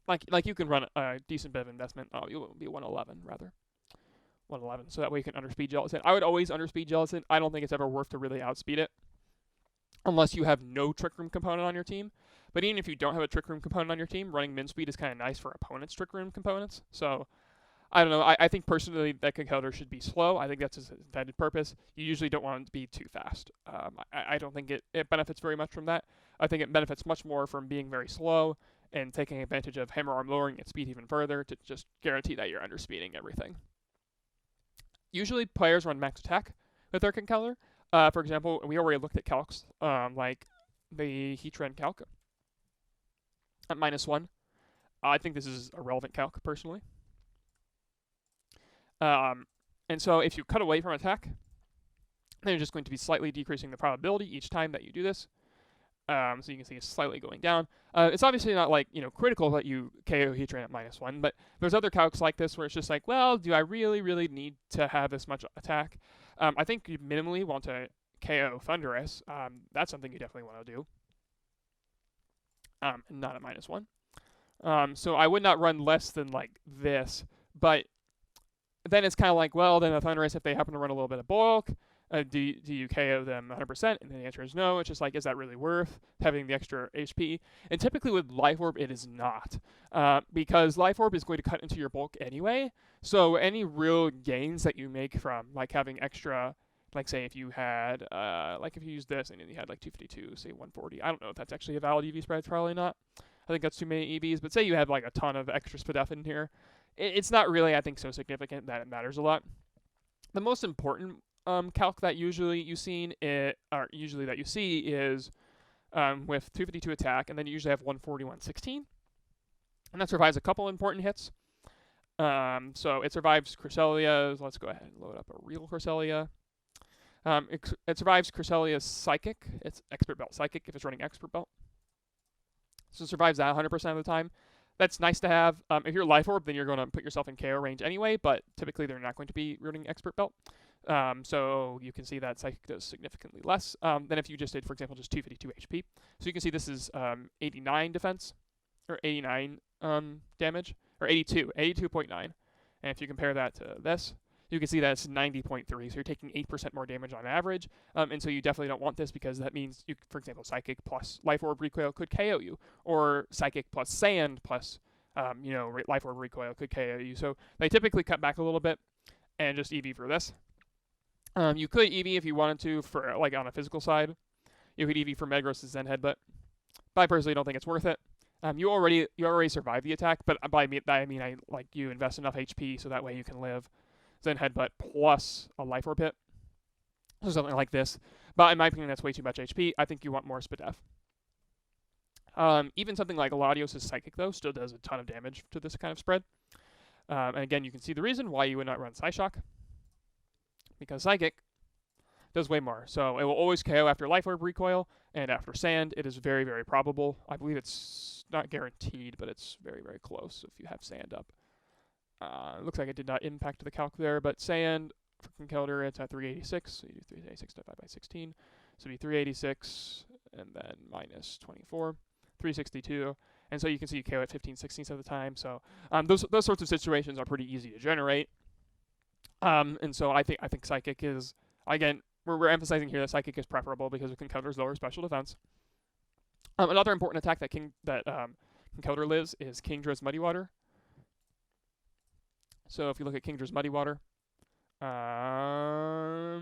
Like you can run a decent bit of investment. Oh, you'll be 111 rather. 111. So that way you can underspeed Jellicent. I would always underspeed Jellicent. I don't think it's ever worth to really outspeed it, unless you have no Trick Room component on your team. But even if you don't have a Trick Room component on your team, running Min Speed is kind of nice for opponents' Trick Room components. So I don't know. I think personally that Conkeldurr should be slow. I think that's its intended purpose. You usually don't want it to be too fast. I don't think it benefits very much from that. I think it benefits much more from being very slow and taking advantage of Hammer Arm lowering its speed even further to just guarantee that you're underspeeding everything. Usually players run max attack with their Conkeldurr. For example, we already looked at calcs, like the Heatran calc at -1. I think this is a relevant calc personally. And so if you cut away from attack, then you're just going to be slightly decreasing the probability each time that you do this. So you can see it's slightly going down. It's obviously not like, critical that you KO Heatran at -1, but there's other calcs like this where it's just like, well, do I really need to have this much attack? I think you minimally want to KO Thundurus. That's something you definitely want to do. Not at -1. So I would not run less than like this, but then it's kind of like, well, then a Thundurus, if they happen to run a little bit of bulk, do you KO them 100%? And then the answer is no. It's just like, is that really worth having the extra HP? And typically with Life Orb, it is not. Because Life Orb is going to cut into your bulk anyway. So any real gains that you make from like having extra, like say if you had, like if you used this and then you had like 252, say 140. I don't know if that's actually a valid EV spread. It's probably not. I think that's too many EVs. But say you have like a ton of extra SPDF in here. It's not really, I think, so significant that it matters a lot. The most important calc that usually you see is with 252 attack, and then you usually have 140, 116, and that survives a couple important hits. So it survives Cresselia. Let's go ahead and load up a real Cresselia. It survives Cresselia's Psychic. It's Expert Belt Psychic if it's running Expert Belt. So it survives that 100% of the time. That's nice to have. If you're Life Orb, then you're going to put yourself in KO range anyway, but typically they're not going to be running Expert Belt. So you can see that Psychic does significantly less than if you just did, for example, just 252 HP. So you can see this is 89 defense, or 89 damage, or 82.9. And if you compare that to this, you can see that it's 90.3, so you're taking 8% more damage on average, and so you definitely don't want this because that means, for example, Psychic plus Life Orb Recoil could KO you, or Psychic plus Sand plus, Life Orb Recoil could KO you, so they typically cut back a little bit and just EV for this. You could EV if you wanted to for, like, on a physical side. You could EV for Metagross' Zen Headbutt, but I personally don't think it's worth it. You already survived the attack, but by that I mean you invest enough HP so that way you can live Zen Headbutt plus a Life Orb hit, so something like this. But in my opinion, that's way too much HP. I think you want more SPDF. Even something like Latios' Psychic, though, still does a ton of damage to this kind of spread. And again, you can see the reason why you would not run Psyshock, because Psychic does way more. So it will always KO after Life Orb Recoil, and after Sand, it is very, very probable. I believe it's not guaranteed, but it's very, very close if you have Sand up. It looks like it did not impact the calc there, but Sand for Conkeldurr, it's at 386. So you do 386 divided by 16. So it'd be 386 and then minus 24, 362. And so you can see you KO at 15/16 of the time. So those sorts of situations are pretty easy to generate. And so I think Psychic is, again, we're emphasizing here that Psychic is preferable because of Conkeldurr's lower special defense. Another important attack that Conkeldurr lives is Kingdra's Muddy Water. So if you look at Kingdra's Muddy Water, I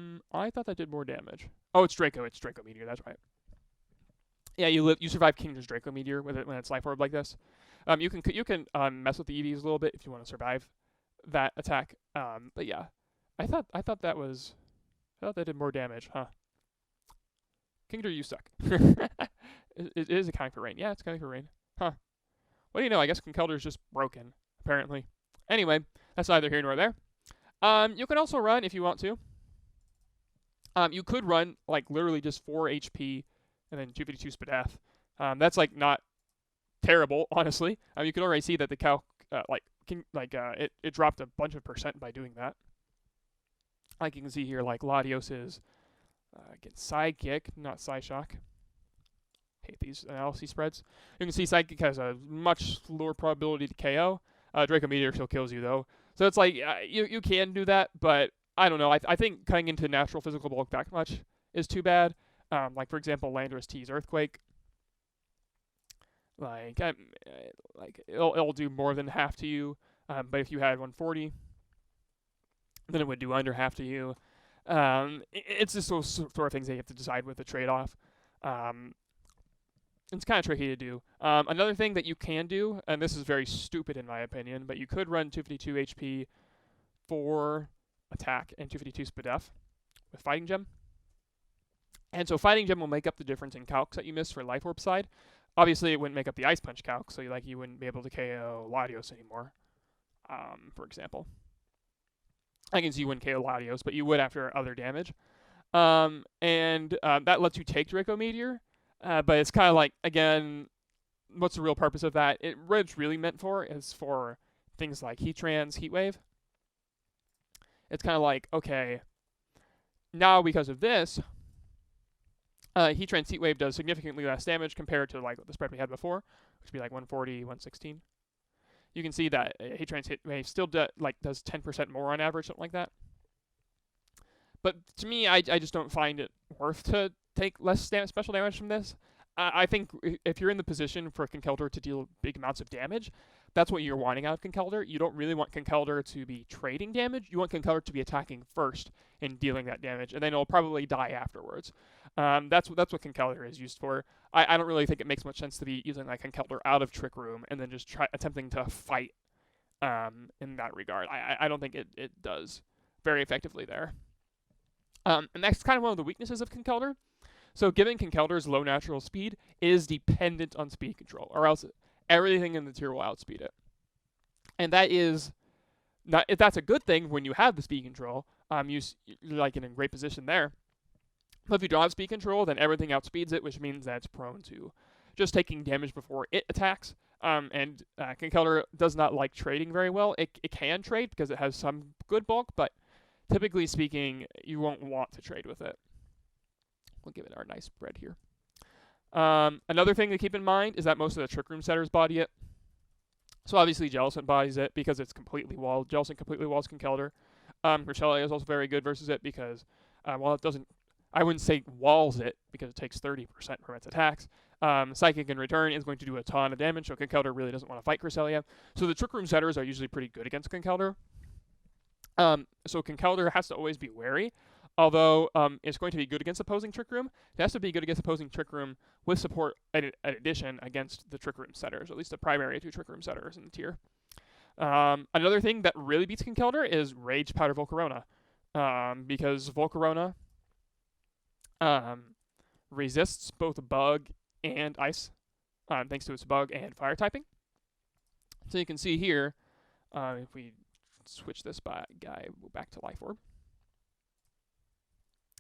thought that did more damage. Oh, it's Draco. It's Draco Meteor. That's right. Yeah, you survive Kingdra's Draco Meteor with it when it's Life Orb like this. You can mess with the EVs a little bit if you want to survive that attack. But yeah, I thought that did more damage, huh? Kingdra, you suck. It is accounting for rain. Yeah, it's accounting for rain. Huh. What do you know? I guess Conkeldurr is just broken, apparently. Anyway, that's neither here nor there. You can also run if you want to. You could run like literally just 4 HP and then 252 SPDF. That's like not terrible, honestly. You can already see that the calc it dropped a bunch of percent by doing that. Like you can see here, like Latios is against Psychic, not Psyshock. Hate these analysis spreads. You can see Psychic has a much lower probability to KO. Draco Meteor still kills you though. So it's like you can do that, but I don't know. I think cutting into natural physical bulk that much is too bad. Like for example, Landorus-T's Earthquake. Like it'll do more than half to you. But if you had 140, then it would do under half to you. It's just those sort of things that you have to decide with the trade-off. It's kind of tricky to do. Another thing that you can do, and this is very stupid in my opinion, but you could run 252 HP for attack and 252 SPDF with Fighting Gem. And so Fighting Gem will make up the difference in calcs that you miss for Life Orb side. Obviously, it wouldn't make up the Ice Punch calc, so you wouldn't be able to KO Latios anymore, for example. I can see you wouldn't KO Latios, but you would after other damage. That lets you take Draco Meteor, but it's kind of like, again, what's the real purpose of that? What it's really meant for is for things like Heatran's Heat Wave. It's kind of like, okay, now because of this, Heatran's Heat Wave does significantly less damage compared to like the spread we had before, which would be like 140, 116. You can see that Heatran's Heat Wave still does 10% more on average, something like that. But to me, I just don't find it worth to take less special damage from this. I think if you're in the position for Conkeldurr to deal big amounts of damage, that's what you're wanting out of Conkeldurr. You don't really want Conkeldurr to be trading damage. You want Conkeldurr to be attacking first and dealing that damage, and then it'll probably die afterwards. That's what Conkeldurr is used for. I don't really think it makes much sense to be using like Conkeldurr out of Trick Room and then just attempting to fight in that regard. I don't think it does very effectively there. And that's kind of one of the weaknesses of Conkeldurr. So given Conkeldurr's low natural speed is dependent on speed control, or else everything in the tier will outspeed it. And that is not, if that's a good thing when you have the speed control, you're like in a great position there. But if you don't have speed control, then everything outspeeds it, which means that it's prone to just taking damage before it attacks. Conkeldurr does not like trading very well. It can trade because it has some good bulk, but typically speaking, you won't want to trade with it. We'll give it our nice spread here. Another thing to keep in mind is that most of the Trick Room setters body it. So obviously Jellicent bodies it because it's completely walled. Jellicent completely walls Conkeldurr. Cresselia is also very good versus it because while it doesn't, I wouldn't say walls it because it takes 30% from its attacks. Psychic in return is going to do a ton of damage, so Conkeldurr really doesn't want to fight Cresselia. So the Trick Room setters are usually pretty good against Conkeldurr. So Conkeldurr has to always be wary. Although it's going to be good against opposing Trick Room, it has to be good against opposing Trick Room with support in addition against the Trick Room setters, at least the primary two Trick Room setters in the tier. Another thing that really beats Conkeldurr is Rage Powder Volcarona, because Volcarona resists both Bug and Ice, thanks to its Bug and Fire typing. So you can see here, if we switch this guy back to Life Orb.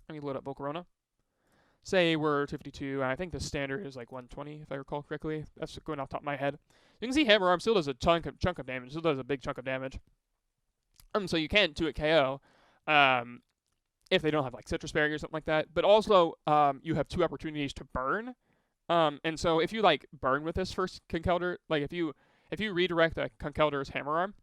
Let me load up Volcarona. Say we're 252, and I think the standard is like 120, if I recall correctly. That's going off the top of my head. You can see Hammer Arm still does a chunk of damage. Still does a big chunk of damage. So you can 2-hit KO if they don't have like Citrus Berry or something like that. But also, you have 2 opportunities to burn. And so if you like burn with this first Conkeldurr, like if you redirect a Conkeldurr's Hammer Arm,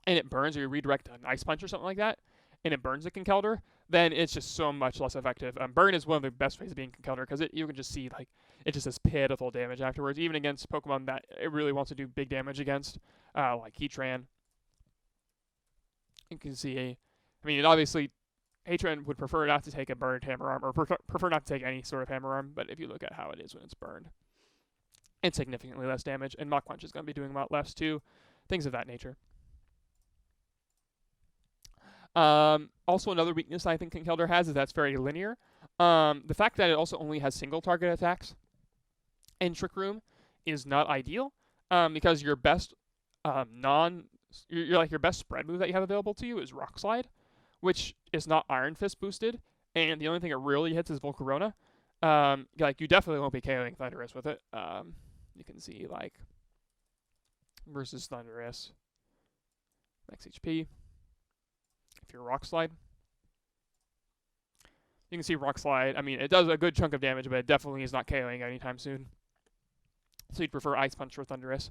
and it burns, or you redirect an Ice Punch or something like that, and it burns the Conkeldurr, then it's just so much less effective. Burn is one of the best ways of being Conkeldurr because you can just see like it just does pitiful damage afterwards, even against Pokemon that it really wants to do big damage against, like Heatran. You can see, obviously, Heatran would prefer not to take a burned Hammer Arm, or prefer not to take any sort of Hammer Arm, but if you look at how it is when it's burned, it's significantly less damage, and Mach Punch is going to be doing a lot less too, things of that nature. Also, another weakness I think Conkeldurr has is that it's very linear. The fact that it also only has single target attacks in Trick Room is not ideal, because your best your best spread move that you have available to you is Rock Slide, which is not Iron Fist boosted, and the only thing it really hits is Volcarona. You definitely won't be KOing Thundurus with it. You can see versus Thundurus, max HP. If you're Rock Slide, you can see Rock Slide. It does a good chunk of damage, but it definitely is not KOing anytime soon. So you'd prefer Ice Punch for Thundurus.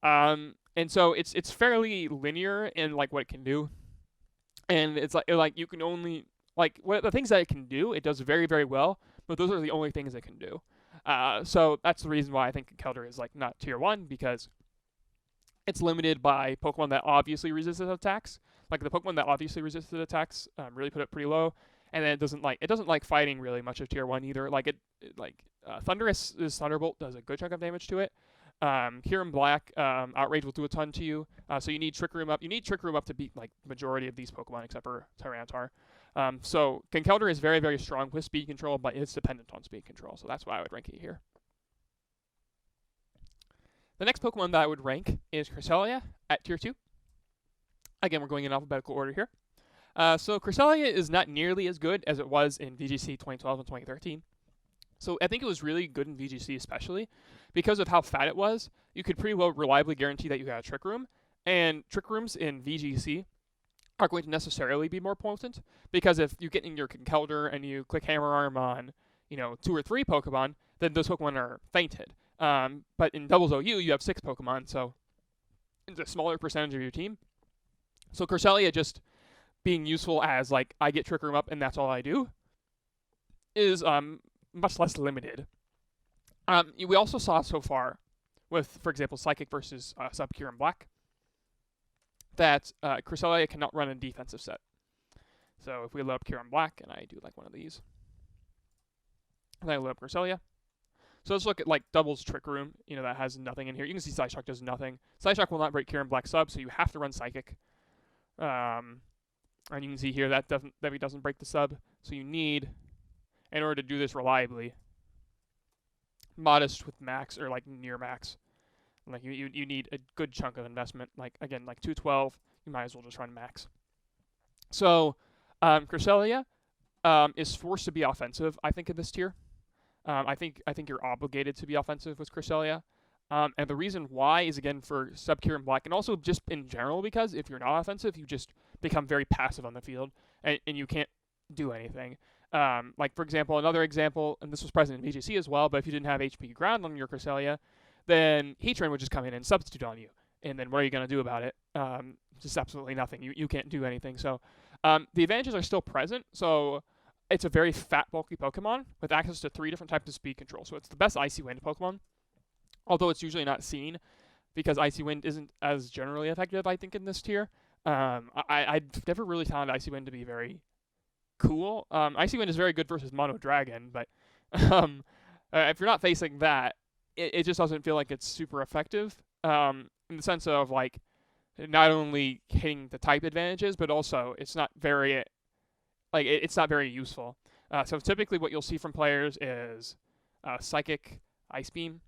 And so it's fairly linear in what it can do, and it's like you can only what the things that it can do, it does very, very well, but those are the only things it can do. So that's the reason why I think Conkeldurr is not tier 1, because it's limited by Pokemon that obviously resisted attacks. Like the Pokemon that obviously resisted attacks really put it pretty low. And then it doesn't like fighting really much of Tier 1 either. Like Thundurus' Thunderbolt does a good chunk of damage to it. Kyurem-Black, Outrage will do a ton to you. So you need Trick Room up. You need Trick Room up to beat like majority of these Pokemon except for Tyranitar. So Conkeldurr is very, very strong with speed control, but it's dependent on speed control. So that's why I would rank it here. The next Pokemon that I would rank is Cresselia at Tier 2. Again, we're going in alphabetical order here. So Cresselia is not nearly as good as it was in VGC 2012 and 2013. So I think it was really good in VGC especially because of how fat it was. You could pretty well reliably guarantee that you got a Trick Room. And Trick Rooms in VGC are going to necessarily be more potent because if you get in your Conkeldurr and you click Hammer Arm on, 2 or 3 Pokemon, then those Pokemon are fainted. But in Doubles OU, you have 6 Pokemon, so it's a smaller percentage of your team. So Cresselia just being useful as, like, I get Trick Room up and that's all I do is much less limited. We also saw so far with, for example, Psychic versus Kyurem-Black that Cresselia cannot run a defensive set. So if we load up Kyurem-Black, and I do like one of these, and then I load up Cresselia. So let's look at like Doubles Trick Room, that has nothing in here. You can see Psyshock does nothing. Psyshock will not break Kyurem-Black sub, so you have to run Psychic. And you can see here that he doesn't break the sub, so you need, in order to do this reliably, modest with max or like near max. Like you need a good chunk of investment. Like again, like 212, you might as well just run max. So Cresselia is forced to be offensive, I think, in this tier. I think you're obligated to be offensive with Cresselia. And the reason why is, again, for Kyurem-Black, and also just in general, because if you're not offensive, you just become very passive on the field, and you can't do anything. Like, for example, another example, and this was present in VGC as well, but if you didn't have HP Ground on your Cresselia, then Heatran would just come in and substitute on you. And then what are you going to do about it? Just absolutely nothing. You can't do anything. So the advantages are still present. So it's a very fat, bulky Pokemon with access to 3 different types of speed control. So it's the best Icy Wind Pokemon, although it's usually not seen because Icy Wind isn't as generally effective, I think, in this tier. I've never really found Icy Wind to be very cool. Icy Wind is very good versus Mono Dragon, but if you're not facing that, it just doesn't feel like it's super effective in the sense of like not only hitting the type advantages, but also it's not very it's not very useful. So typically what you'll see from players is Psychic, Ice Beam,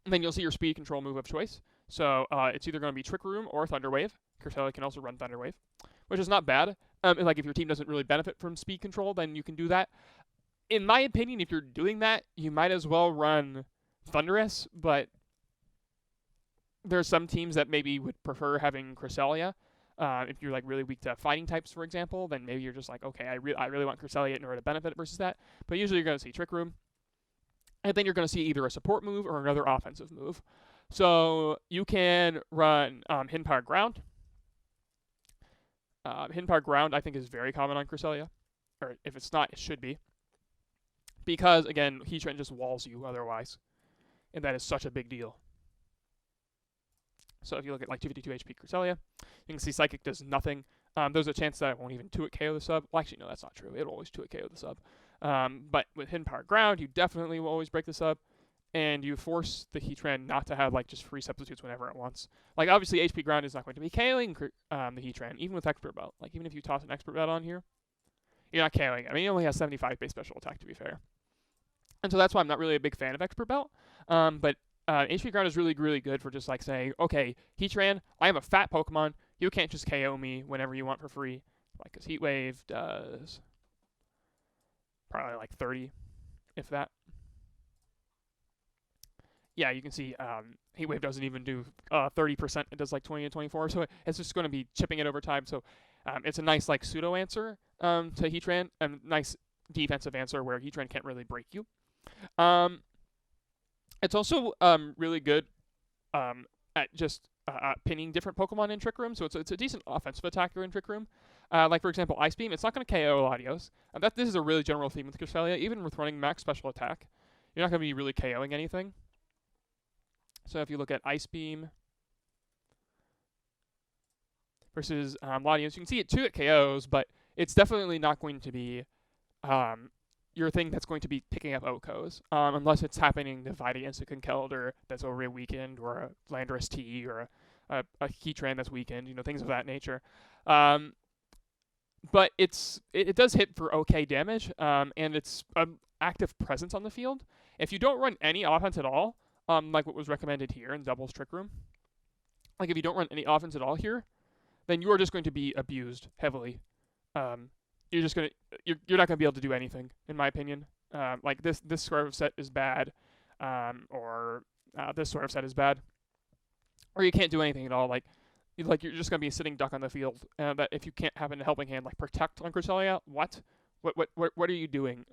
and then you'll see your speed control move of choice. So it's either going to be Trick Room or Thunder Wave. Cresselia can also run Thunder Wave, which is not bad. Like if your team doesn't really benefit from speed control, then you can do that. In my opinion, if you're doing that, you might as well run Thundurus, but there's some teams that maybe would prefer having Cresselia. If you're like really weak to fighting types, for example, then maybe you're just like, okay, I really want Cresselia in order to benefit versus that. But usually you're going to see Trick Room, and then you're going to see either a support move or another offensive move. So you can run Hidden Power Ground. Hidden Power Ground, I think, is very common on Cresselia, or if it's not, it should be, because again, Heatran just walls you otherwise, and that is such a big deal. So if you look at like 252 HP Cresselia, you can see Psychic does nothing. There's a chance that it won't even 2-hit KO the sub. Well, actually, no, that's not true. It'll always 2-hit KO the sub. But with Hidden Power Ground, you definitely will always break the sub, and you force the Heatran not to have like just free substitutes whenever it wants. Like obviously, HP Ground is not going to be KOing the Heatran, even with Expert Belt. Like even if you toss an Expert Belt on here, you're not KOing. I mean, he only has 75 base special attack, to be fair. And so that's why I'm not really a big fan of Expert Belt. But HP Ground is really, really good for just like saying, okay, Heatran, I am a fat Pokemon. You can't just KO me whenever you want for free. Like, because Heat Wave does probably like 30, if that. Yeah, you can see Heat Wave doesn't even do 30%. It does like 20 to 24. So it's just going to be chipping it over time. So it's a nice like pseudo answer to Heatran. A nice defensive answer where Heatran can't really break you. It's also really good at just pinning different Pokemon in Trick Room. So it's a decent offensive attacker in Trick Room. Like, for example, Ice Beam. It's not going to KO Latios. This is a really general theme with Cresselia. Even with running max special attack, you're not going to be really KOing anything. So if you look at Ice Beam, versus Latios. You can see it too at KOs, but it's definitely not going to be your thing that's going to be picking up OHKOs, unless it's happening to fight against a Conkeldurr that's already weakened, or a Landorus-T, or a Heatran that's weakened, things of that nature. But it does hit for okay damage, and it's an active presence on the field. If you don't run any offense at all, like what was recommended here in Double's Trick Room, like if you don't run any offense at all here, then you are just going to be abused heavily. You're not going to be able to do anything, in my opinion. Like this sort of set is bad, or this sort of set is bad, or you can't do anything at all. Like you're just going to be a sitting duck on the field. That if you can't have a helping hand like Protect on Cresselia, what are you doing?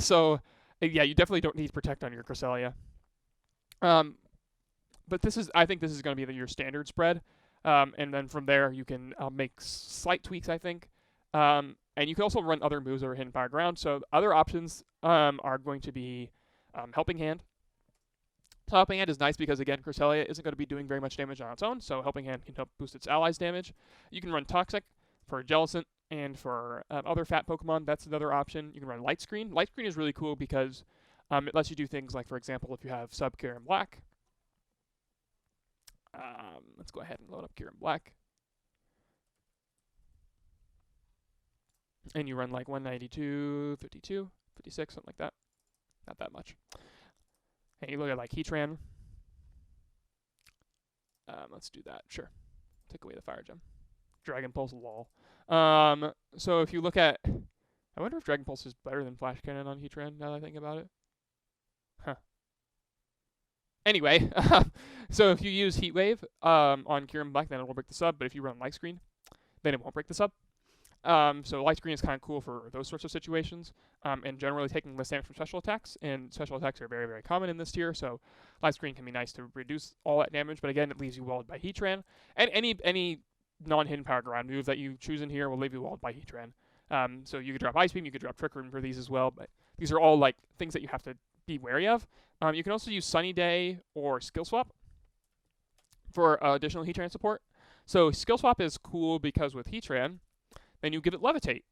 So yeah, you definitely don't need Protect on your Cresselia. But I think this is going to be your standard spread. And then from there, you can make slight tweaks, I think. And you can also run other moves that are hidden by ground. So other options are going to be Helping Hand. So Helping Hand is nice because, again, Cresselia isn't going to be doing very much damage on its own, so Helping Hand can help boost its allies' damage. You can run Toxic for Jellicent and for other fat Pokemon. That's another option. You can run Light Screen. Light Screen is really cool because it lets you do things like, for example, if you have sub Kyurem-Black. Let's go ahead and load up Kyurem-Black. And you run like 192, 52, 56, something like that. Not that much. And you look at like Heatran. Let's do that. Sure. Take away the Fire Gem. Dragon Pulse, lol. So if you look at... I wonder if Dragon Pulse is better than Flash Cannon on Heatran, now that I think about it. Huh. Anyway, so if you use Heat Wave on Kyurem-Black, then it will break the sub. But if you run Light Screen, then it won't break the sub. So Light Screen is kind of cool for those sorts of situations, and generally taking less damage from special attacks, and special attacks are very, very common in this tier, so Light Screen can be nice to reduce all that damage, but again, it leaves you walled by Heatran, and any non-hidden power ground move that you choose in here will leave you walled by Heatran. So you could drop Ice Beam, you could drop Trick Room for these as well, but these are all like things that you have to be wary of. You can also use Sunny Day or Skill Swap for additional Heatran support. So Skill Swap is cool because with Heatran, then you give it Levitate.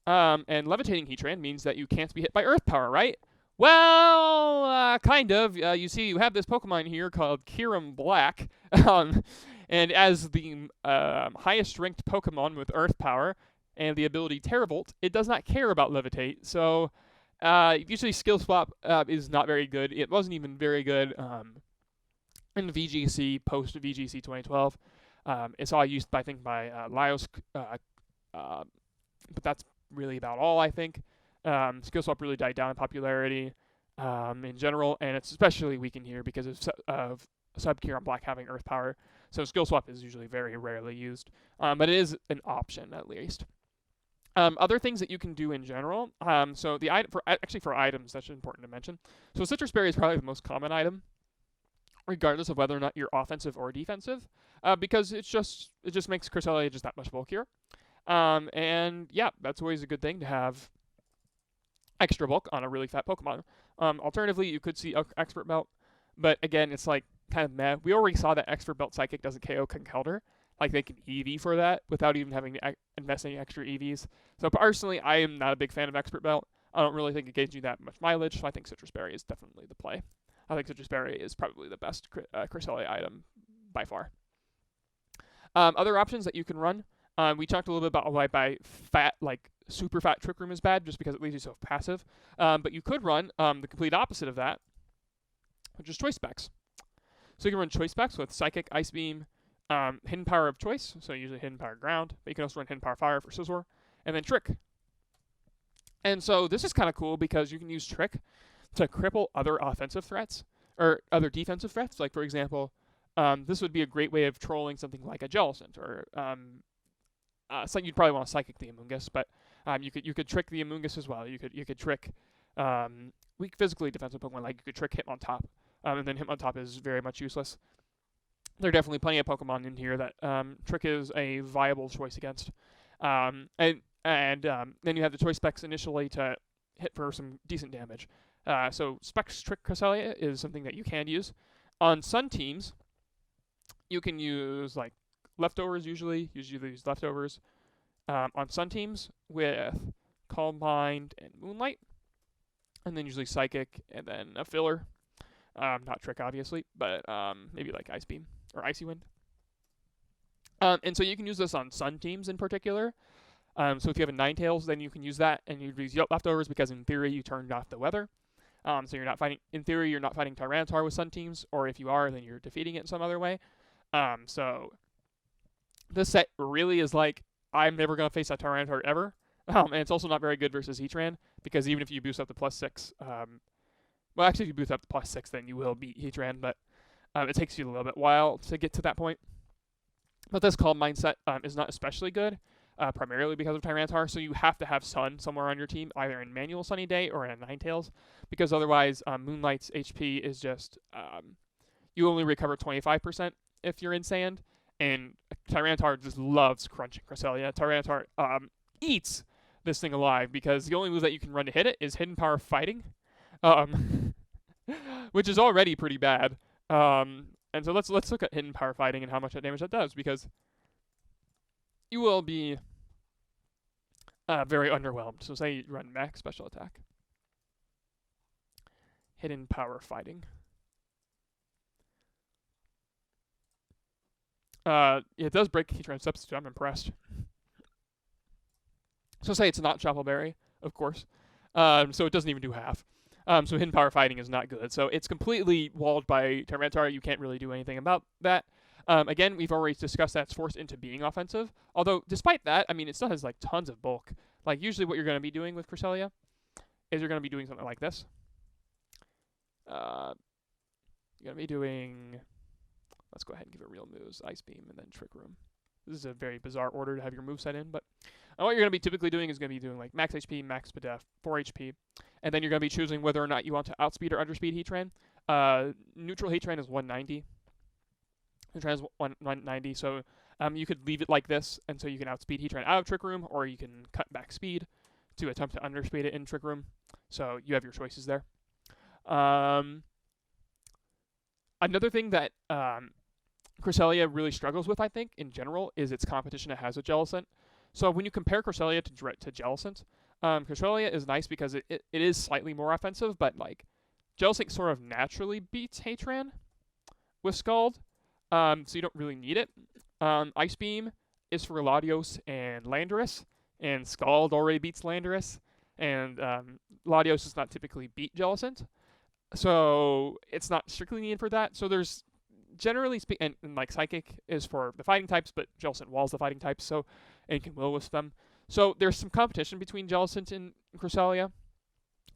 And Levitating Heatran means that you can't be hit by Earth Power, right? Well, kind of. You see, you have this Pokemon here called Kyurem-Black. And as the highest ranked Pokemon with Earth Power and the ability Terravolt, it does not care about Levitate. So usually Skill Swap is not very good. It wasn't even very good in VGC, post-VGC 2012. It's all used, I think, by Latios, but that's really about all, I think. Skill Swap really died down in popularity in general, and it's especially weak in here because of sub Kyurem-Black having Earth Power. So Skill Swap is usually very rarely used, but it is an option at least. Other things that you can do in general. So the item for items, that's important to mention. So Citrus Berry is probably the most common item, regardless of whether or not you're offensive or defensive, because it just makes Cresselia just that much bulkier. And yeah, that's always a good thing to have extra bulk on a really fat Pokemon. Alternatively, you could see Expert Belt, but again, it's like kind of meh. We already saw that Expert Belt Psychic doesn't KO Conkeldurr. Like they can EV for that without even having to invest any extra EVs. So personally, I am not a big fan of Expert Belt. I don't really think it gives you that much mileage, so I think Citrus Berry is definitely the play. I think Citrus Berry is probably the best Cresselia item by far. Other options that you can run. We talked a little bit about why by fat, like super fat Trick Room is bad, just because it leaves you so passive. But you could run the complete opposite of that, which is Choice Specs. So you can run Choice Specs with Psychic, Ice Beam, Hidden Power of Choice, so usually Hidden Power Ground. But you can also run Hidden Power Fire for Scizor, and then Trick. And so this is kind of cool because you can use Trick to cripple other offensive threats, or other defensive threats. Like, for example, this would be a great way of trolling something like a Jellicent, or so you'd probably want to Psychic the Amoonguss, but you could trick the Amoonguss as well. You could trick weak physically defensive Pokemon, like you could trick Hitmontop, and then Hitmontop is very much useless. There are definitely plenty of Pokemon in here that Trick is a viable choice against. And then you have the Choice Specs initially to hit for some decent damage. So Specs Trick Cresselia is something that you can use. On Sun teams, you can use like leftovers usually. Usually use leftovers on Sun teams with Calm Mind and Moonlight. And then usually Psychic and then a filler. Not Trick, obviously, but maybe like Ice Beam or Icy Wind. And so you can use this on Sun teams in particular. So if you have a Ninetales, then you can use that, and you use leftovers because in theory you turned off the weather. So you're not fighting. In theory, you're not fighting Tyranitar with Sun teams, or if you are, then you're defeating it in some other way. So this set really is like I'm never gonna face a Tyranitar ever. And it's also not very good versus Heatran because even if you boost up to +6, well, actually, if you boost up to +6, then you will beat Heatran, but it takes you a little bit while to get to that point. But this Calm Mindset is not especially good. Primarily because of Tyranitar, so you have to have Sun somewhere on your team, either in Manual Sunny Day or in a Ninetales, because otherwise Moonlight's HP is just, you only recover 25% if you're in Sand, and Tyranitar just loves crunching Cresselia. Tyranitar eats this thing alive, because the only move that you can run to hit it is Hidden Power Fighting, which is already pretty bad. And so let's look at Hidden Power Fighting and how much damage that does, because you will be very underwhelmed. So say you run max special attack. Hidden Power Fighting. It does break Heatran Substitute. I'm impressed. So say it's not Shuffle Berry, of course. So it doesn't even do half. So Hidden Power Fighting is not good. So it's completely walled by Tyranitar. You can't really do anything about that. Again, we've already discussed that it's forced into being offensive. Although, despite that, I mean, it still has, like, tons of bulk. Like, usually what you're going to be doing with Cresselia is you're going to be doing something like this. You're going to be doing... Let's go ahead and give it real moves. Ice Beam and then Trick Room. This is a very bizarre order to have your moveset in, but what you're going to be typically doing is going to be doing, like, max HP, max Bedef, 4 HP. And then you're going to be choosing whether or not you want to outspeed or underspeed Heatran. Neutral Heatran is 190. Heatran is 190, so you could leave it like this, and so you can outspeed Heatran out of Trick Room, or you can cut back speed to attempt to underspeed it in Trick Room. So you have your choices there. Another thing that Cresselia really struggles with, I think, in general, is its competition it has with Jellicent. So when you compare Cresselia to Jellicent, Cresselia is nice because it is slightly more offensive, but like Jellicent sort of naturally beats Heatran with Scald. So you don't really need it. Ice Beam is for Latios and Landorus, and Scald already beats Landorus, and Latios does not typically beat Jellicent, so it's not strictly needed for that. So there's generally speaking, and like Psychic is for the fighting types, but Jellicent walls the fighting types, so and can Will-Wisp them. So there's some competition between Jellicent and Cresselia.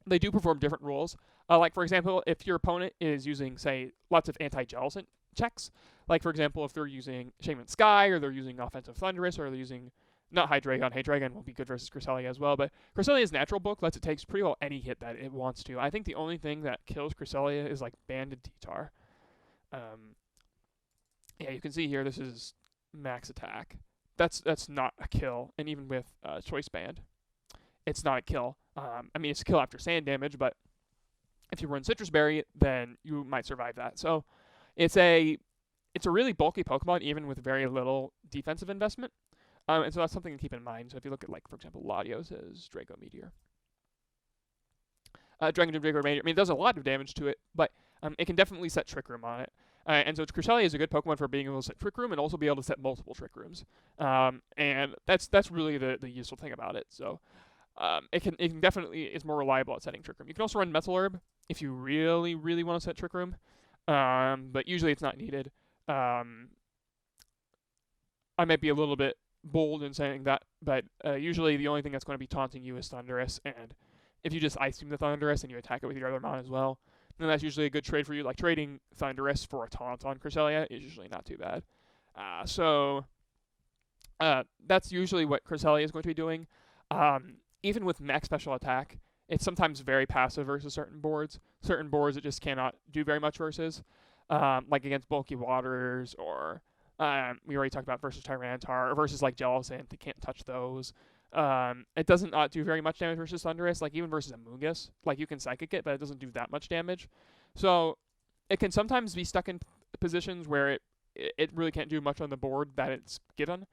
They do perform different roles. Like for example, if your opponent is using, say, lots of anti-Jellicent checks, like for example, if they're using Shaymin-Sky, or they're using offensive Thundurus, or they're using not Hydreigon. Hydreigon will be good versus Cresselia as well, but Cresselia's natural bulk lets it take pretty well any hit that it wants to. I think the only thing that kills Cresselia is like Banded T-Tar. Yeah, you can see here this is max attack. That's not a kill, and even with Choice Band, it's not a kill. I mean, it's a kill after sand damage, but if you run Citrus Berry, then you might survive that. So it's a really bulky Pokemon, even with very little defensive investment. And so that's something to keep in mind. So if you look at, like, for example, Latios as Draco Meteor. Draco Meteor, I mean, it does a lot of damage to it, but it can definitely set Trick Room on it. And so Cresselia is a good Pokemon for being able to set Trick Room and also be able to set multiple Trick Rooms. And that's really the useful thing about it. So it can definitely is more reliable at setting Trick Room. You can also run Metal Herb if you really, really want to set Trick Room. But usually it's not needed. I might be a little bit bold in saying that, but usually the only thing that's going to be taunting you is Thundurus, and if you just Ice Beam the Thundurus and you attack it with your other Mon as well, then that's usually a good trade for you. Like trading Thundurus for a taunt on Cresselia is usually not too bad. So that's usually what Cresselia is going to be doing. Even with max special attack, it's sometimes very passive versus certain boards. Certain boards it just cannot do very much versus, like against bulky waters, or we already talked about versus Tyranitar, or versus like Jellicent. They can't touch those. It doesn't not do very much damage versus Thundurus. Like even versus Amoonguss, like you can Psychic it, but it doesn't do that much damage. So it can sometimes be stuck in positions where it really can't do much on the board that it's given.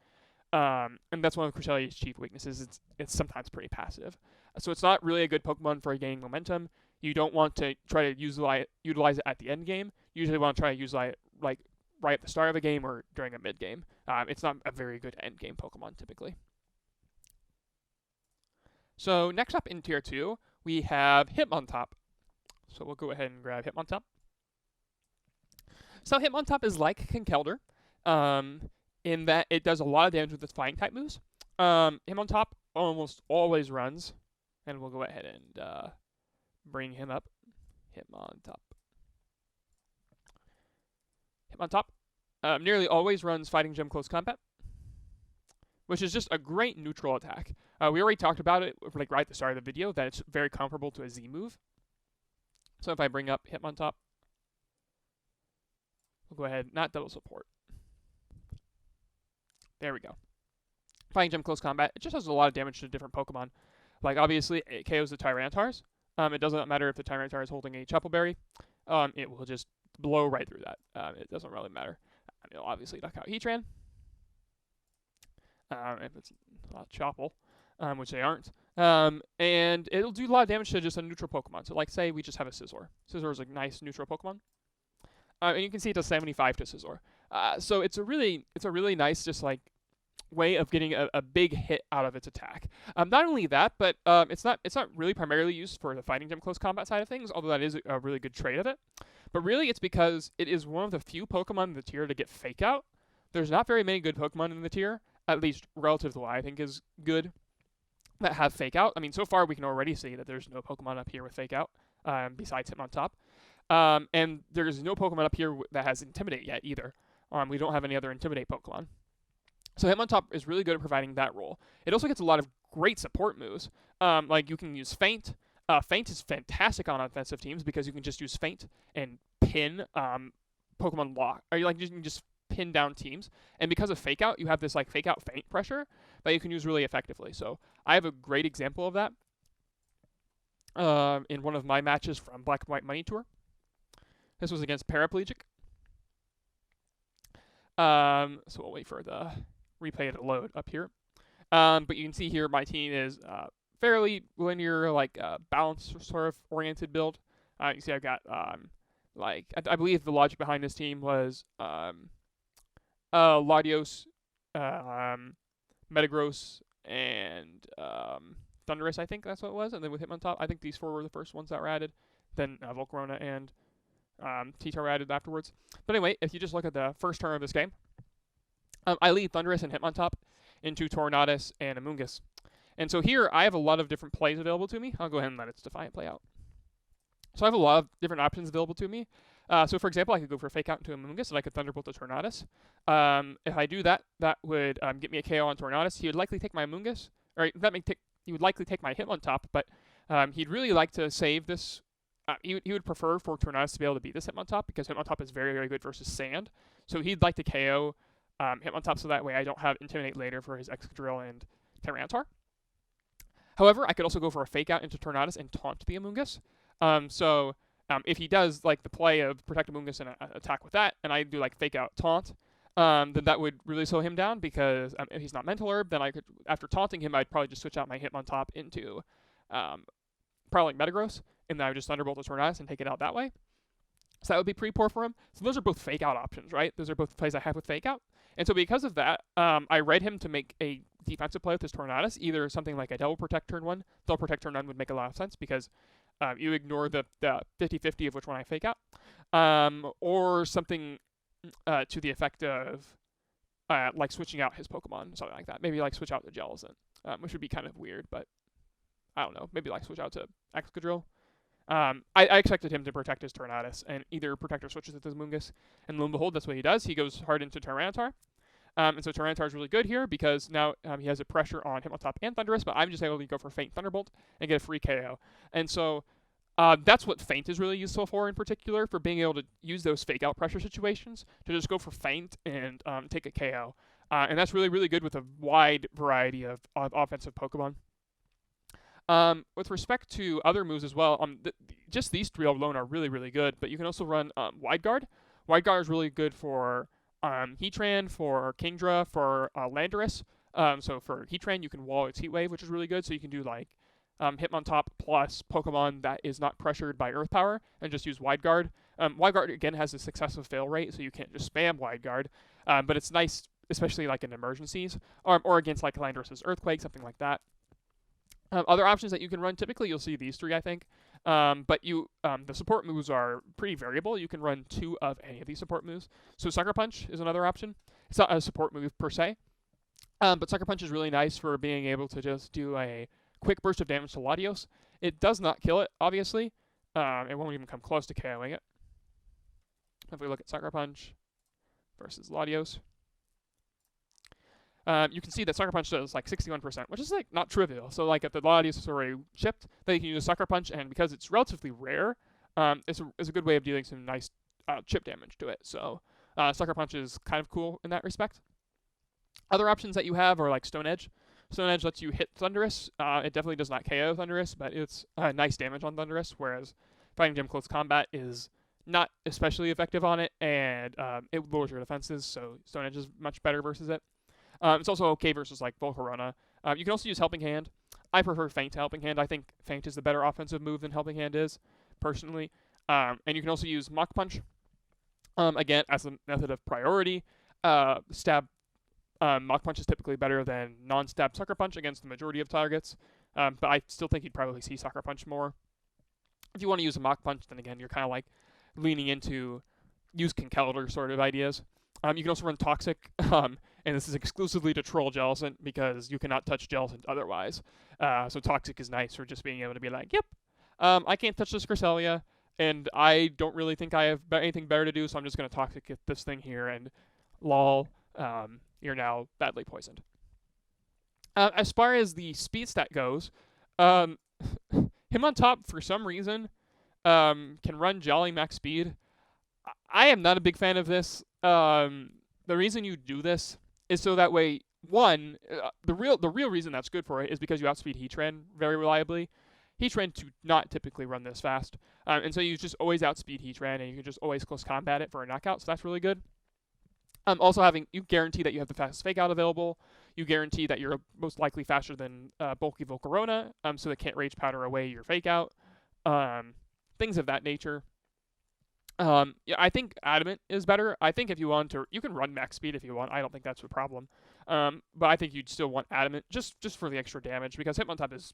And that's one of Cresselia's chief weaknesses. It's sometimes pretty passive. So it's not really a good Pokemon for gaining momentum. You don't want to try to utilize it at the end game. You usually want to try to utilize it like right at the start of a game or during a mid game. It's not a very good end game Pokemon typically. So next up in Tier 2, we have Hitmontop. So we'll go ahead and grab Hitmontop. So Hitmontop is like Conkeldurr, in that it does a lot of damage with its Flying type moves. Hitmontop almost always runs, and we'll go ahead and bring him up. Hitmontop nearly always runs Fighting Gem Close Combat, which is just a great neutral attack. We already talked about it like right at the start of the video, that it's very comparable to a Z move. So if I bring up Hitmontop, we'll go ahead, not double support. There we go. Fighting Gem Close Combat, it just does a lot of damage to different Pokemon. Like obviously it KOs the Tyranitars. It doesn't matter if the Tyranitar is holding a Chapel Berry. It will just blow right through that. It doesn't really matter. It'll obviously knock out Heatran. If it's not Chapel, which they aren't. And it'll do a lot of damage to just a neutral Pokemon. So like say we just have a Scizor. Scizor is a nice neutral Pokemon. And you can see it does 75 to Scizor. So it's a really nice just like way of getting a big hit out of its attack. Not only that, but it's not really primarily used for the Fighting Gem Close Combat side of things, although that is a really good trait of it. But really it's because it is one of the few Pokemon in the tier to get Fake Out. There's not very many good Pokemon in the tier, at least relative to what I think is good, that have Fake Out. I mean, so far we can already see that there's no Pokemon up here with Fake Out, besides Hitmontop. And there's no Pokemon up here that has Intimidate yet either. We don't have any other Intimidate Pokemon. So Hitmontop is really good at providing that role. It also gets a lot of great support moves. Like you can use Feint. Feint is fantastic on offensive teams because you can just use Feint and pin Pokemon lock. Or you can just pin down teams. And because of Fake Out, you have this like Fake Out Feint pressure that you can use really effectively. So I have a great example of that in one of my matches from Black and White Money Tour. This was against Paraplegic. So we'll wait for the replay to load up here. But you can see here my team is fairly linear, like balanced sort of oriented build. You see I've got I believe the logic behind this team was Latios, Metagross, and Thundurus, I think that's what it was. And then with Hitmontop, I think these four were the first ones that were added. Then Volcarona and T-Tar were added afterwards. But anyway, if you just look at the first turn of this game, I lead Thundurus and Hitmontop into Tornadus and Amoonguss. And so here, I have a lot of different plays available to me. I'll go ahead and let its Defiant play out. So I have a lot of different options available to me. So for example, I could go for a Fake Out into Amoonguss, and I could Thunderbolt to Tornadus. If I do that, that would get me a KO on Tornadus. He would likely take my Amoonguss, or he would likely take my Hitmontop, but he'd really like to save this. He would prefer for Tornadus to be able to beat this Hitmontop, because Hitmontop is very, very good versus Sand. So he'd like to KO Hitmontop so that way I don't have Intimidate later for his Excadrill and Tyranitar. However, I could also go for a Fake Out into Tornadus and taunt the Amoonguss. If he does like the play of Protect Amoonguss and attack with that, and I do like Fake Out Taunt, then that would really slow him down, because if he's not Mental Herb, then I could, after taunting him, I'd probably just switch out my Hitmontop into probably like Metagross, and then I would just Thunderbolt the Tornadus and take it out that way. So that would be pretty poor for him. So those are both Fake Out options, right? Those are both plays I have with Fake Out. And so because of that, I read him to make a defensive play with his Tornadus, either something like a Double Protect turn 1. Double Protect turn 1 would make a lot of sense, because you ignore the 50-50 of which one I Fake Out. Or something to the effect of like switching out his Pokemon, something like that. Maybe like switch out to Jellicent, which would be kind of weird, but I don't know. Maybe like switch out to Excadrill. I expected him to protect his Tornadus and either protect or switches with his Amoonguss. And lo and behold, that's what he does. He goes hard into Tyranitar. And so Tyranitar is really good here because now he has a pressure on Hitmontop and Thundurus, but I'm just able to go for Feint Thunderbolt and get a free KO. And so that's what Feint is really useful for in particular, for being able to use those Fake Out pressure situations to just go for Feint and take a KO. And that's really, really good with a wide variety of offensive Pokemon. With respect to other moves as well, just these three alone are really, really good, but you can also run Wide Guard. Wide Guard is really good for Heatran, for Kingdra, for Landorus. So for Heatran, you can wall its Heat Wave, which is really good. So you can do like Hitmontop plus Pokemon that is not pressured by Earth Power and just use Wide Guard. Wide Guard, again, has a successive fail rate, so you can't just spam Wide Guard. But it's nice, especially like in emergencies, or against like Landorus's Earthquake, something like that. Other options that you can run, typically you'll see these three, I think. But the support moves are pretty variable. You can run 2 of any of these support moves. So Sucker Punch is another option. It's not a support move per se, but Sucker Punch is really nice for being able to just do a quick burst of damage to Latios. It does not kill it, obviously. It won't even come close to KOing it. If we look at Sucker Punch versus Latios, you can see that Sucker Punch does like 61%, which is like not trivial. So like if the Latios is already chipped, then you can use a Sucker Punch, and because it's relatively rare, it's a good way of dealing some nice chip damage to it. So Sucker Punch is kind of cool in that respect. Other options that you have are like Stone Edge. Stone Edge lets you hit Thundurus. It definitely does not KO Thundurus, but it's nice damage on Thundurus, whereas Fighting Gym Close Combat is not especially effective on it, and it lowers your defenses, so Stone Edge is much better versus it. It's also okay versus like Volcarona. You can also use Helping Hand. I prefer Feint to Helping Hand. I think Feint is the better offensive move than Helping Hand is, personally. And you can also use Mach Punch, again, as a method of priority. Stab Mach Punch is typically better than non-stab Sucker Punch against the majority of targets, but I still think you'd probably see Sucker Punch more. If you want to use a Mach Punch, then again, you're kind of like leaning into use Conkeldurr sort of ideas. You can also run Toxic, and this is exclusively to troll Jellicent because you cannot touch Jellicent otherwise. So Toxic is nice for just being able to be like, yep, I can't touch this Cresselia, and I don't really think I have anything better to do, so I'm just going to Toxic hit this thing here, and lol, you're now badly poisoned. As far as the speed stat goes, Hitmontop, for some reason, can run Jolly max speed. I am not a big fan of this. The reason you do this is so that way, one, the real reason that's good for it is because you outspeed Heatran very reliably. Heatran do not typically run this fast, and so you just always outspeed Heatran, and you can just always close combat it for a knockout, so that's really good. Also you guarantee that you have the fastest Fake Out available. You guarantee that you're most likely faster than bulky Volcarona, so it can't Rage Powder away your Fake Out. Things of that nature. Yeah, I think Adamant is better. I think if you want to, you can run max speed if you want. I don't think that's a problem. But I think you'd still want Adamant just for the extra damage, because Hitmontop is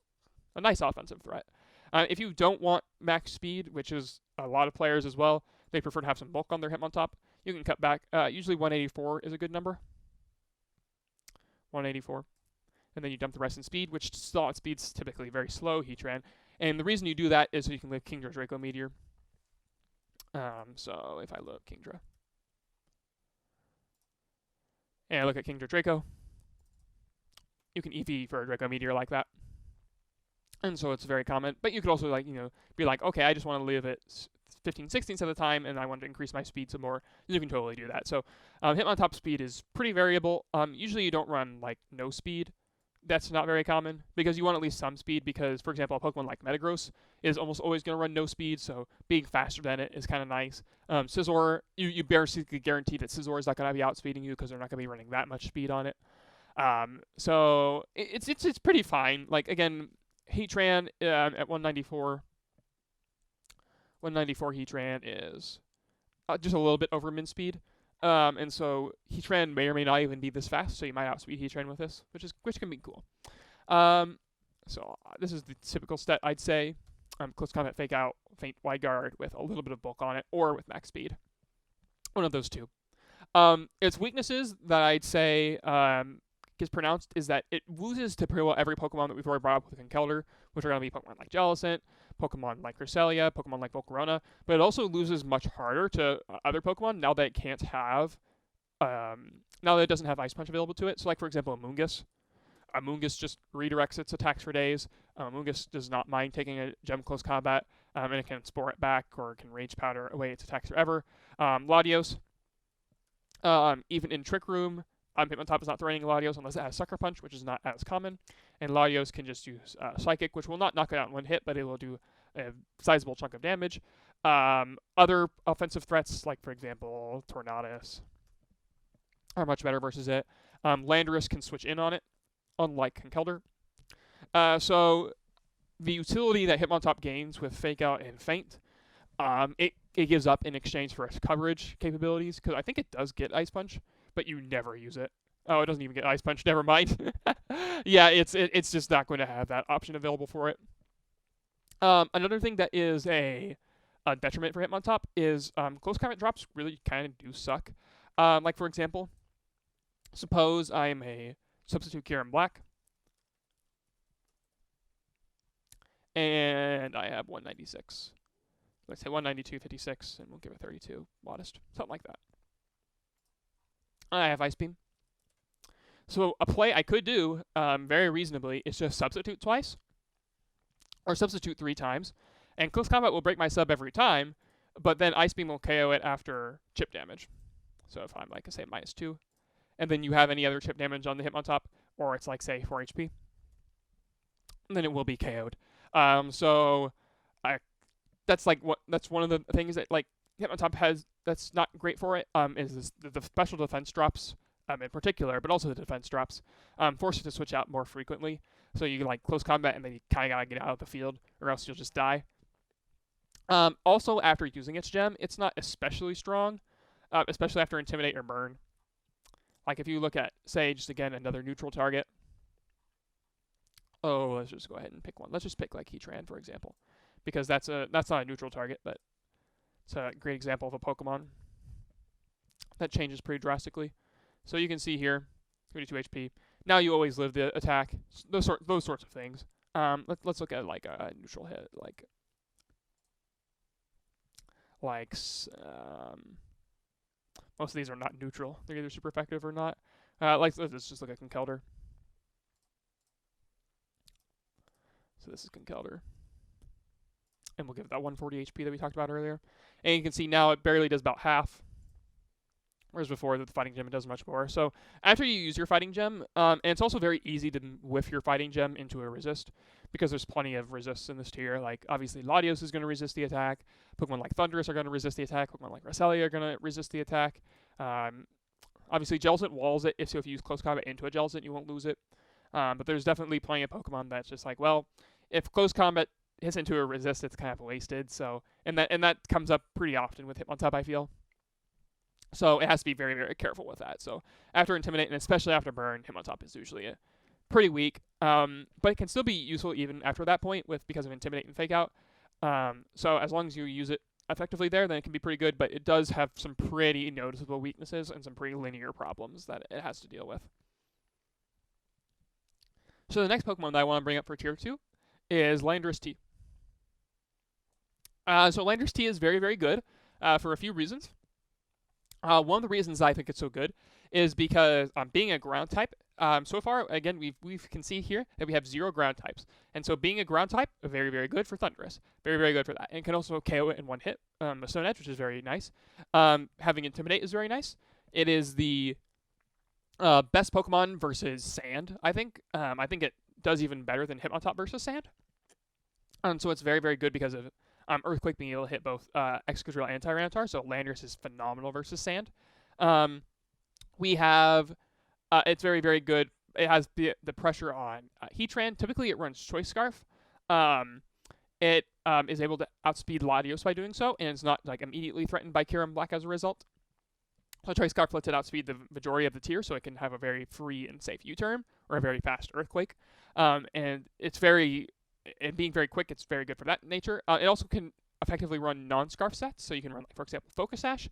a nice offensive threat. If you don't want max speed, which is a lot of players as well, they prefer to have some bulk on their Hitmontop, you can cut back. Usually 184 is a good number. 184. And then you dump the rest in speed, which speed's typically very slow, Heatran. And the reason you do that is so you can live Kingdra Draco Meteor. So if I look Kingdra, and I look at Kingdra Draco, you can EV for a Draco Meteor like that. And so it's very common. But you could also be like, okay, I just want to live at 15/16 at the time, and I want to increase my speed some more. You can totally do that. So Hitmontop speed is pretty variable. Usually you don't run like no speed. That's not very common, because you want at least some speed, because, for example, a Pokemon like Metagross is almost always going to run no speed, so being faster than it is kind of nice. Scizor, you basically guarantee that Scizor is not going to be outspeeding you, because they're not going to be running that much speed on it. So it's pretty fine. Like, again, Heatran at 194. 194 Heatran is just a little bit over min speed. And so Heatran may or may not even be this fast, so you might outspeed Heatran with this, which can be cool. So this is the typical stat, I'd say. Close combat, Fake Out, Feint, Wide Guard with a little bit of bulk on it, or with max speed. One of those two. Its weaknesses that I'd say is pronounced is that it loses to pretty well every Pokemon that we've already brought up with Conkeldurr, which are going to be Pokemon like Jellicent, Pokemon like Cresselia, Pokemon like Volcarona, but it also loses much harder to other Pokemon now that it can't have, now that it doesn't have Ice Punch available to it. So like, for example, Amoonguss. Amoonguss just redirects its attacks for days. Amoonguss does not mind taking a Gem Close Combat, and it can Spore it back, or it can Rage Powder away its attacks forever. Latios, even in Trick Room, Hitmontop is not throwing Latios unless it has Sucker Punch, which is not as common. And Latios can just use Psychic, which will not knock it out in one hit, but it will do a sizable chunk of damage. Other offensive threats, like, for example, Tornadus, are much better versus it. Landorus can switch in on it, unlike Conkeldurr. So the utility that Hitmontop gains with Fake Out and Feint, it gives up in exchange for its coverage capabilities, because I think it does get Ice Punch, but you never use it. Oh, it doesn't even get Ice Punch. Never mind. Yeah, it's just not going to have that option available for it. Another thing that is a detriment for Hitmontop is close combat drops really kind of do suck. Like, for example, suppose I am a substitute Kyurem Black, and I have 196. Let's say 192, 56, and we'll give it 32. Modest. Something like that. I have Ice Beam. So a play I could do very reasonably is just substitute twice, or substitute 3 times, and close combat will break my sub every time, but then Ice Beam will KO it after chip damage. So if I'm like, say, -2, and then you have any other chip damage on the Hitmontop, or it's like, say, 4 HP, then it will be KO'd. So that's one of the things that like Hitmontop has that's not great for it. Is the special defense drops in particular, but also the defense drops force it to switch out more frequently. So you like close combat, and then you kind of gotta get out of the field, or else you'll just die. Also, after using its gem, it's not especially strong, especially after Intimidate or Burn. Like if you look at, say, just again another neutral target. Oh, let's just go ahead and pick one. Let's just pick like Heatran, for example, because that's not a neutral target, but it's a great example of a Pokemon that changes pretty drastically. So you can see here, 22 HP. Now you always live the attack. Those sorts of things. Let's look at like a neutral hit, like most of these are not neutral. They're either super effective or not. Let's just look at Conkeldurr. So this is Conkeldurr. And we'll give it that 140 HP that we talked about earlier. And you can see now it barely does about half. Whereas before, the Fighting Gem does much more. So after you use your Fighting Gem, and it's also very easy to whiff your Fighting Gem into a resist, because there's plenty of resists in this tier. Like, obviously, Latios is going to resist the attack. Pokemon like Thundurus are going to resist the attack. Pokemon like Cresselia are going to resist the attack. Obviously, Jellicent walls it, so if you use close combat into a Jellicent, you won't lose it. But there's definitely plenty of Pokemon that's just like, well, if close combat hits into a resist, it's kind of wasted. So, and that comes up pretty often with Hitmontop, I feel. So it has to be very, very careful with that. So after Intimidate, and especially after Burn, Hitmontop is usually pretty weak. But it can still be useful even after that point because of Intimidate and Fake Out. So as long as you use it effectively there, then it can be pretty good. But it does have some pretty noticeable weaknesses and some pretty linear problems that it has to deal with. So the next Pokemon that I want to bring up for Tier 2 is Landorus-T. So Landorus-T is very, very good for a few reasons. One of the reasons I think it's so good is because being a ground type, so far, again, we can see here that we have 0 ground types. And so being a ground type, very, very good for Thundurus. Very, very good for that. And can also KO it in one hit. The Stone Edge, which is very nice. Having Intimidate is very nice. It is the best Pokemon versus Sand, I think. I think it does even better than Hitmontop versus Sand. So it's very, very good because of Earthquake being able to hit both Excadrill and Tyranitar, so Landorus is phenomenal versus Sand. We have, it's very, very good. It has the pressure on Heatran. Typically, it runs Choice Scarf. It is able to outspeed Latios by doing so, and it's not like immediately threatened by Kyurem Black as a result. So Choice Scarf lets it outspeed the majority of the tier, so it can have a very free and safe U-turn, or a very fast Earthquake. And it's very... And being very quick, it's very good for that nature. It also can effectively run non-Scarf sets, so you can run, like, for example, Focus Sash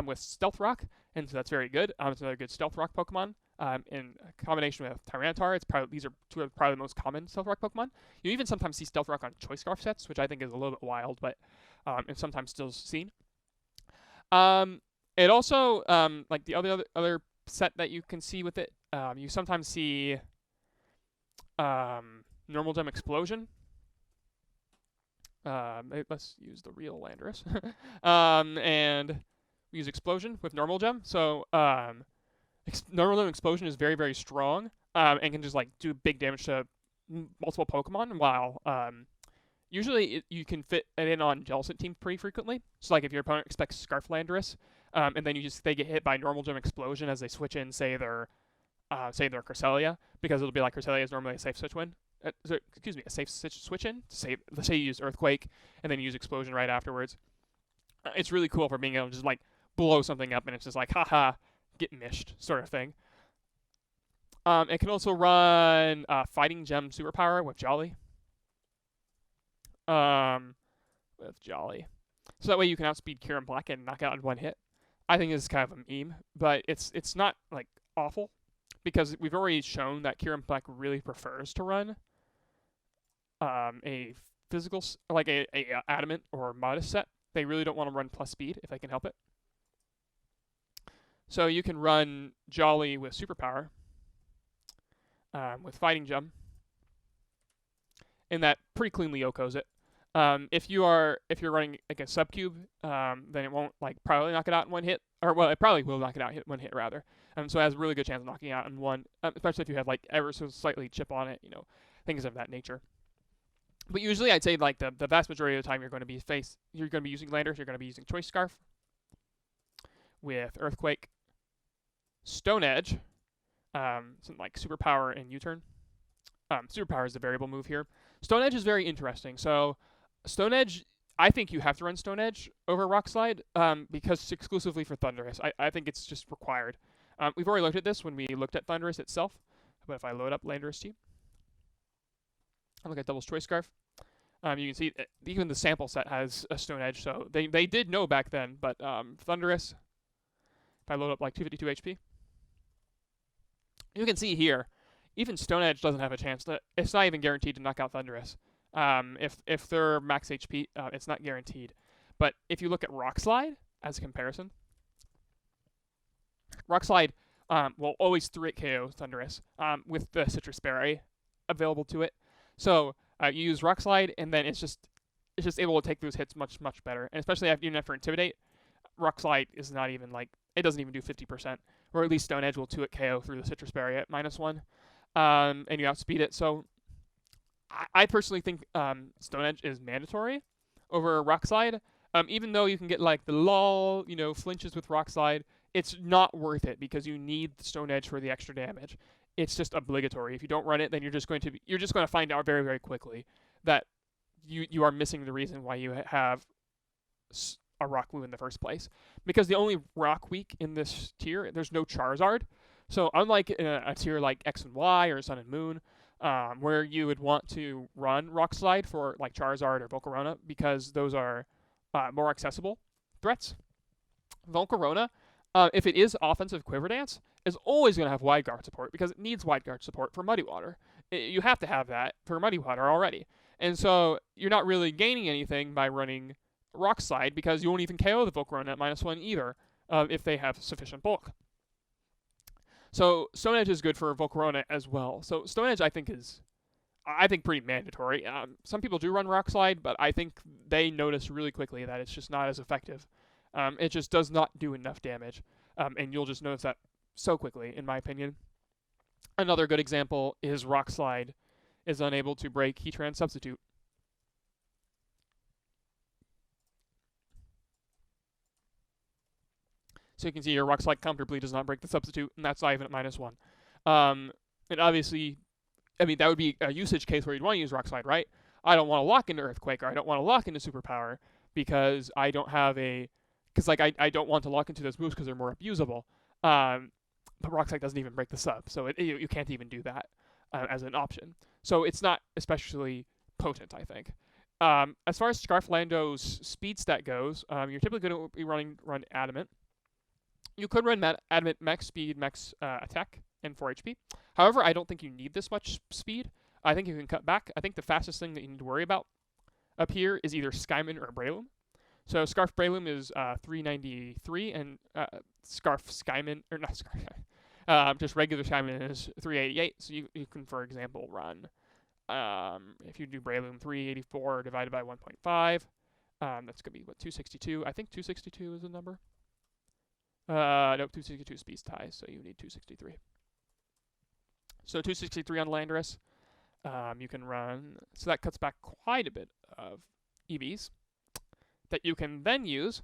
with Stealth Rock, and so that's very good. It's another good Stealth Rock Pokemon. In combination with Tyranitar, these are two of probably the most common Stealth Rock Pokemon. You even sometimes see Stealth Rock on Choice Scarf sets, which I think is a little bit wild, but it's sometimes still seen. It also, like the other set that you can see with it, you sometimes see Normal Gem Explosion. Let's use the real Landorus. And use Explosion with Normal Gem. So Normal Gem Explosion is very, very strong and can just like do big damage to multiple Pokemon, while usually you can fit it in on Jellicent teams pretty frequently. So like if your opponent expects Scarf Landorus, and then they get hit by Normal Gem Explosion as they switch in, say their Cresselia, because it'll be like Cresselia is normally a safe switch win. A safe switch in. Say you use Earthquake and then you use Explosion right afterwards. It's really cool for being able to just like blow something up, and it's just like haha, get mished sort of thing. It can also run Fighting Gem Superpower with Jolly. So that way you can outspeed Kyurem Black and knock out in one hit. I think this is kind of a meme, but it's not like awful, because we've already shown that Kyurem Black really prefers to run a physical, like a Adamant or Modest set. They really don't want to run plus speed if they can help it. So you can run Jolly with Superpower, with Fighting Gem, and that pretty cleanly Yoko's it. If you're running like a Subcube, then it won't probably knock it out in one hit, or well, it probably will knock it out one hit rather. So it has a really good chance of knocking it out in one, especially if you have ever so slightly chip on it, things of that nature. But usually I'd say the vast majority of the time you're going to be using Landorus, you're going to be using Choice Scarf with Earthquake, Stone Edge, something like Superpower and U-Turn. Superpower is the variable move here. Stone Edge is very interesting. So Stone Edge, I think you have to run Stone Edge over Rock Slide because it's exclusively for Thundurus. I think it's just required. We've already looked at this when we looked at Thundurus itself. But if I load up Landorus-T, I look at Double Choice Scarf. You can see even the sample set has a Stone Edge, so they did know back then. But Thundurus, if I load up 252 HP, you can see here, even Stone Edge doesn't have a chance. It's not even guaranteed to knock out Thundurus. If they're max HP, it's not guaranteed. But if you look at Rock Slide as a comparison, Rock Slide will always 3-hit KO Thundurus with the Citrus Berry available to it. So you use Rock Slide, and then it's just able to take those hits much better. And especially even after Intimidate, Rock Slide is not even it doesn't even do 50%, or at least Stone Edge will 2-hit KO through the Citrus Berry at -1, and you outspeed it. So I personally think Stone Edge is mandatory over Rock Slide. Even though you can get the lull, flinches with Rock Slide, it's not worth it because you need the Stone Edge for the extra damage. It's just obligatory. If you don't run it, then you're just going to find out very, very quickly that you are missing the reason why you have a rock move in the first place. Because the only rock weak in this tier, there's no Charizard. So unlike a tier like X and Y or Sun and Moon, where you would want to run Rock Slide for Charizard or Volcarona because those are more accessible threats, Volcarona, if it is offensive Quiver Dance, is always going to have Wide Guard support because it needs Wide Guard support for Muddy Water. You have to have that for Muddy Water already. And so you're not really gaining anything by running Rock Slide because you won't even KO the Volcarona at -1 either if they have sufficient bulk. So Stone Edge is good for Volcarona as well. So Stone Edge I think pretty mandatory. Some people do run Rock Slide, but I think they notice really quickly that it's just not as effective. It just does not do enough damage, and you'll just notice that so quickly, in my opinion. Another good example is Rock Slide is unable to break Heatran Substitute. So you can see here, Rock Slide comfortably does not break the Substitute, and that's not even at -1. And obviously, that would be a usage case where you'd want to use Rock Slide, right? I don't want to lock into Earthquake, or I don't want to lock into Superpower, because I don't have I don't want to lock into those moves because they're more abusable. But Rock Slide doesn't even break the sub, so you can't even do that as an option. So it's not especially potent, I think. As far as Scarflando's speed stat goes, you're typically going to be run Adamant. You could run Adamant max speed, max attack, and 4 HP. However, I don't think you need this much speed. I think you can cut back. I think the fastest thing that you need to worry about up here is either Shaymin or Breloom. So Scarf Breloom is 393, and Scarf Shaymin, or not Scarf, just regular Shaymin is 388. So you can, for example, run, if you do Breloom, 384 divided by 1.5, that's going to be, 262? I think 262 is the number. Nope, 262 speed tie, so you need 263. So 263 on Landorus. You can run, so that cuts back quite a bit of EVs that you can then use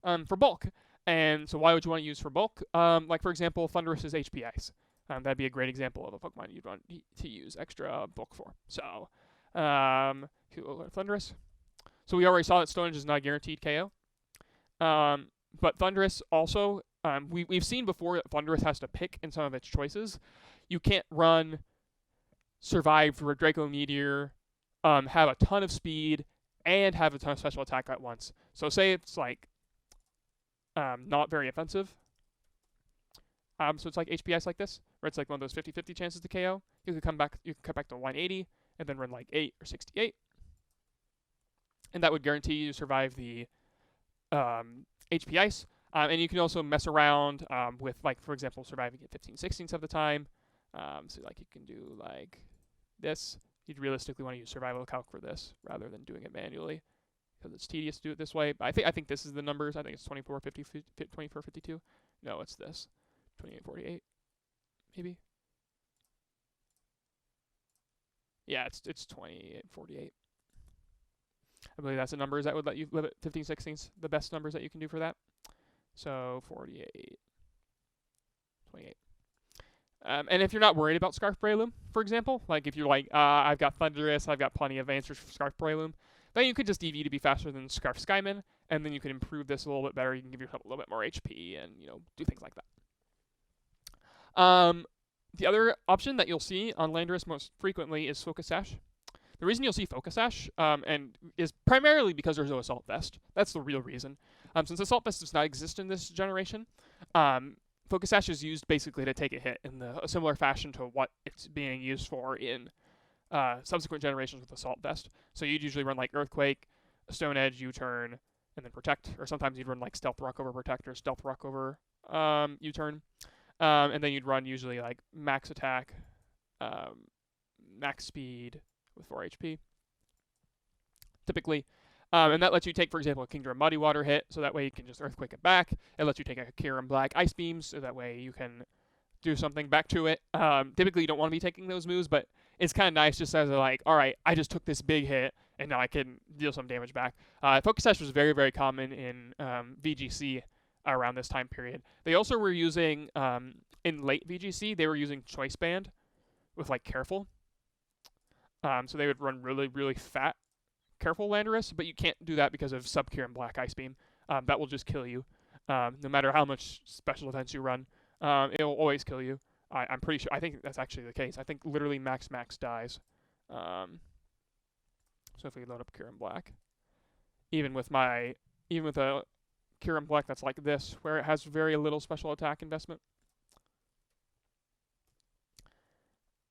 for bulk. And so why would you want to use for bulk? Like, for example, Thundurus is HP Ice. That'd be a great example of a Pokemon you'd want to use extra bulk for. So, Thundurus. So we already saw that Stone Edge is not a guaranteed KO. But Thundurus also, we've seen before that Thundurus has to pick in some of its choices. You can't run Survive for Draco Meteor, have a ton of speed, and have a ton of special attack at once. So say it's like not very offensive. So it's like HPS like this, where it's like one of those 50-50 chances to KO. You can come back to 180 and then run like 8 or 68. And that would guarantee you to survive the HP Ice. And you can also mess around with, like, for example, surviving at 15/16 of the time. So like you can do like this. You'd realistically want to use survival calc for this rather than doing it manually, because it's tedious to do it this way. But I think this is the numbers. I think it's 24/52. No, it's this. 28/48, maybe. Yeah, it's 28/48. I believe that's the numbers that would let you live at 15/16. The best numbers that you can do for that. So 48, 28. And if you're not worried about Scarf Breloom, for example, like if you're like, I've got Thundurus, I've got plenty of answers for Scarf Breloom, then you could just EV to be faster than Scarf Skyman, and then you can improve this a little bit better. You can give yourself a little bit more HP and, do things like that. The other option that you'll see on Landorus most frequently is Focus Sash. The reason you'll see Focus Sash and is primarily because there's no Assault Vest. That's the real reason. Since Assault Vest does not exist in this generation, Focus Sash is used basically to take a hit in a similar fashion to what it's being used for in subsequent generations with Assault Vest. So you'd usually run like Earthquake, Stone Edge, U-Turn, and then Protect. Or sometimes you'd run like Stealth Rock over Protect or Stealth Rock over U-Turn. And then you'd run usually like Max Attack, Max Speed with 4 HP, typically. And that lets you take, for example, a Kingdra Muddy Water hit, so that way you can just Earthquake it back. It lets you take a Kyurem-Black Ice Beam, so that way you can do something back to it. Typically, you don't want to be taking those moves, but it's kind of nice just as a, like, all right, I just took this big hit, and now I can deal some damage back. Focus Sash was very, very common in VGC around this time period. They also were using, in late VGC, they were using Choice Band with, like, Careful. So they would run really, really fat Careful Landorus, but you can't do that because of Sub-Kyurem-Black Ice Beam. That will just kill you. No matter how much special defense you run, it will always kill you. I'm pretty sure. I think that's actually the case. I think literally Max dies. So if we load up Kyurem-Black, even with a Kyurem-Black that's like this, where it has very little special attack investment,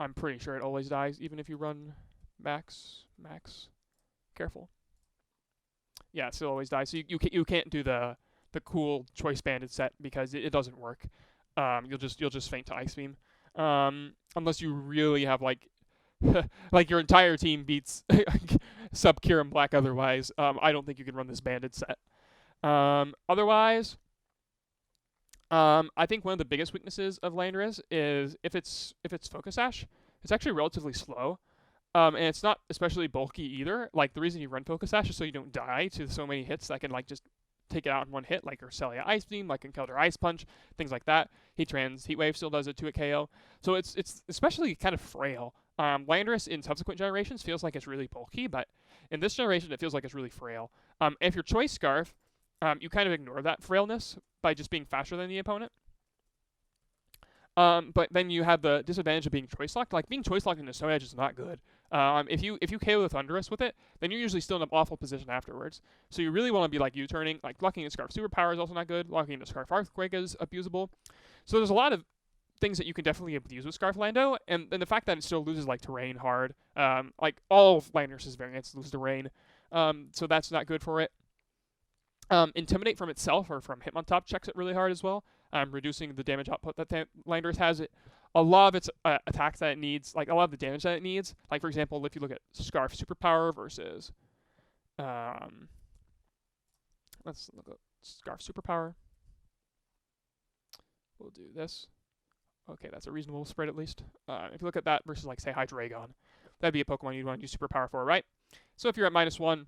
I'm pretty sure it always dies, even if you run Max Careful. Yeah, it still always dies. So you can't do the cool Choice Banded set because it doesn't work. You'll just faint to Ice Beam, unless you really have like like your entire team beats Sub Kyurem-Black. Otherwise, I don't think you can run this banded set. Otherwise, I think one of the biggest weaknesses of Landorus is if it's Focus Sash, it's actually relatively slow. And it's not especially bulky either. Like, the reason you run Focus Sash is so you don't die to so many hits that can, like, just take it out in one hit, like Cresselia Ice Beam, like Conkeldurr Ice Punch, things like that. Heatran's Heat Wave still does it to a KO. So it's especially kind of frail. Landorus in subsequent generations feels like it's really bulky, but in this generation it feels like it's really frail. If you're Choice Scarf, you kind of ignore that frailness by just being faster than the opponent. But then you have the disadvantage of being Choice Locked. Like, being Choice Locked into Stone Edge is not good. If you KO the Thundurus with it, then you're usually still in an awful position afterwards. So you really want to be like U-turning. Like, locking into Scarf Superpower is also not good. Locking into Scarf Earthquake is abusable. So there's a lot of things that you can definitely abuse with Scarf Lando, and the fact that it still loses like terrain hard. Like, all of Landorus' variants lose terrain. So that's not good for it. Intimidate from itself or from Hitmontop checks it really hard as well, reducing the damage output that Landorus has. A lot of its attacks that it needs, like a lot of the damage that it needs. Like, for example, if you look at Scarf Superpower versus, let's look at Scarf Superpower. We'll do this. Okay, that's a reasonable spread at least. If you look at that versus, like, say, Hydreigon, that'd be a Pokemon you'd want to use Superpower for, right? So if you're at -1,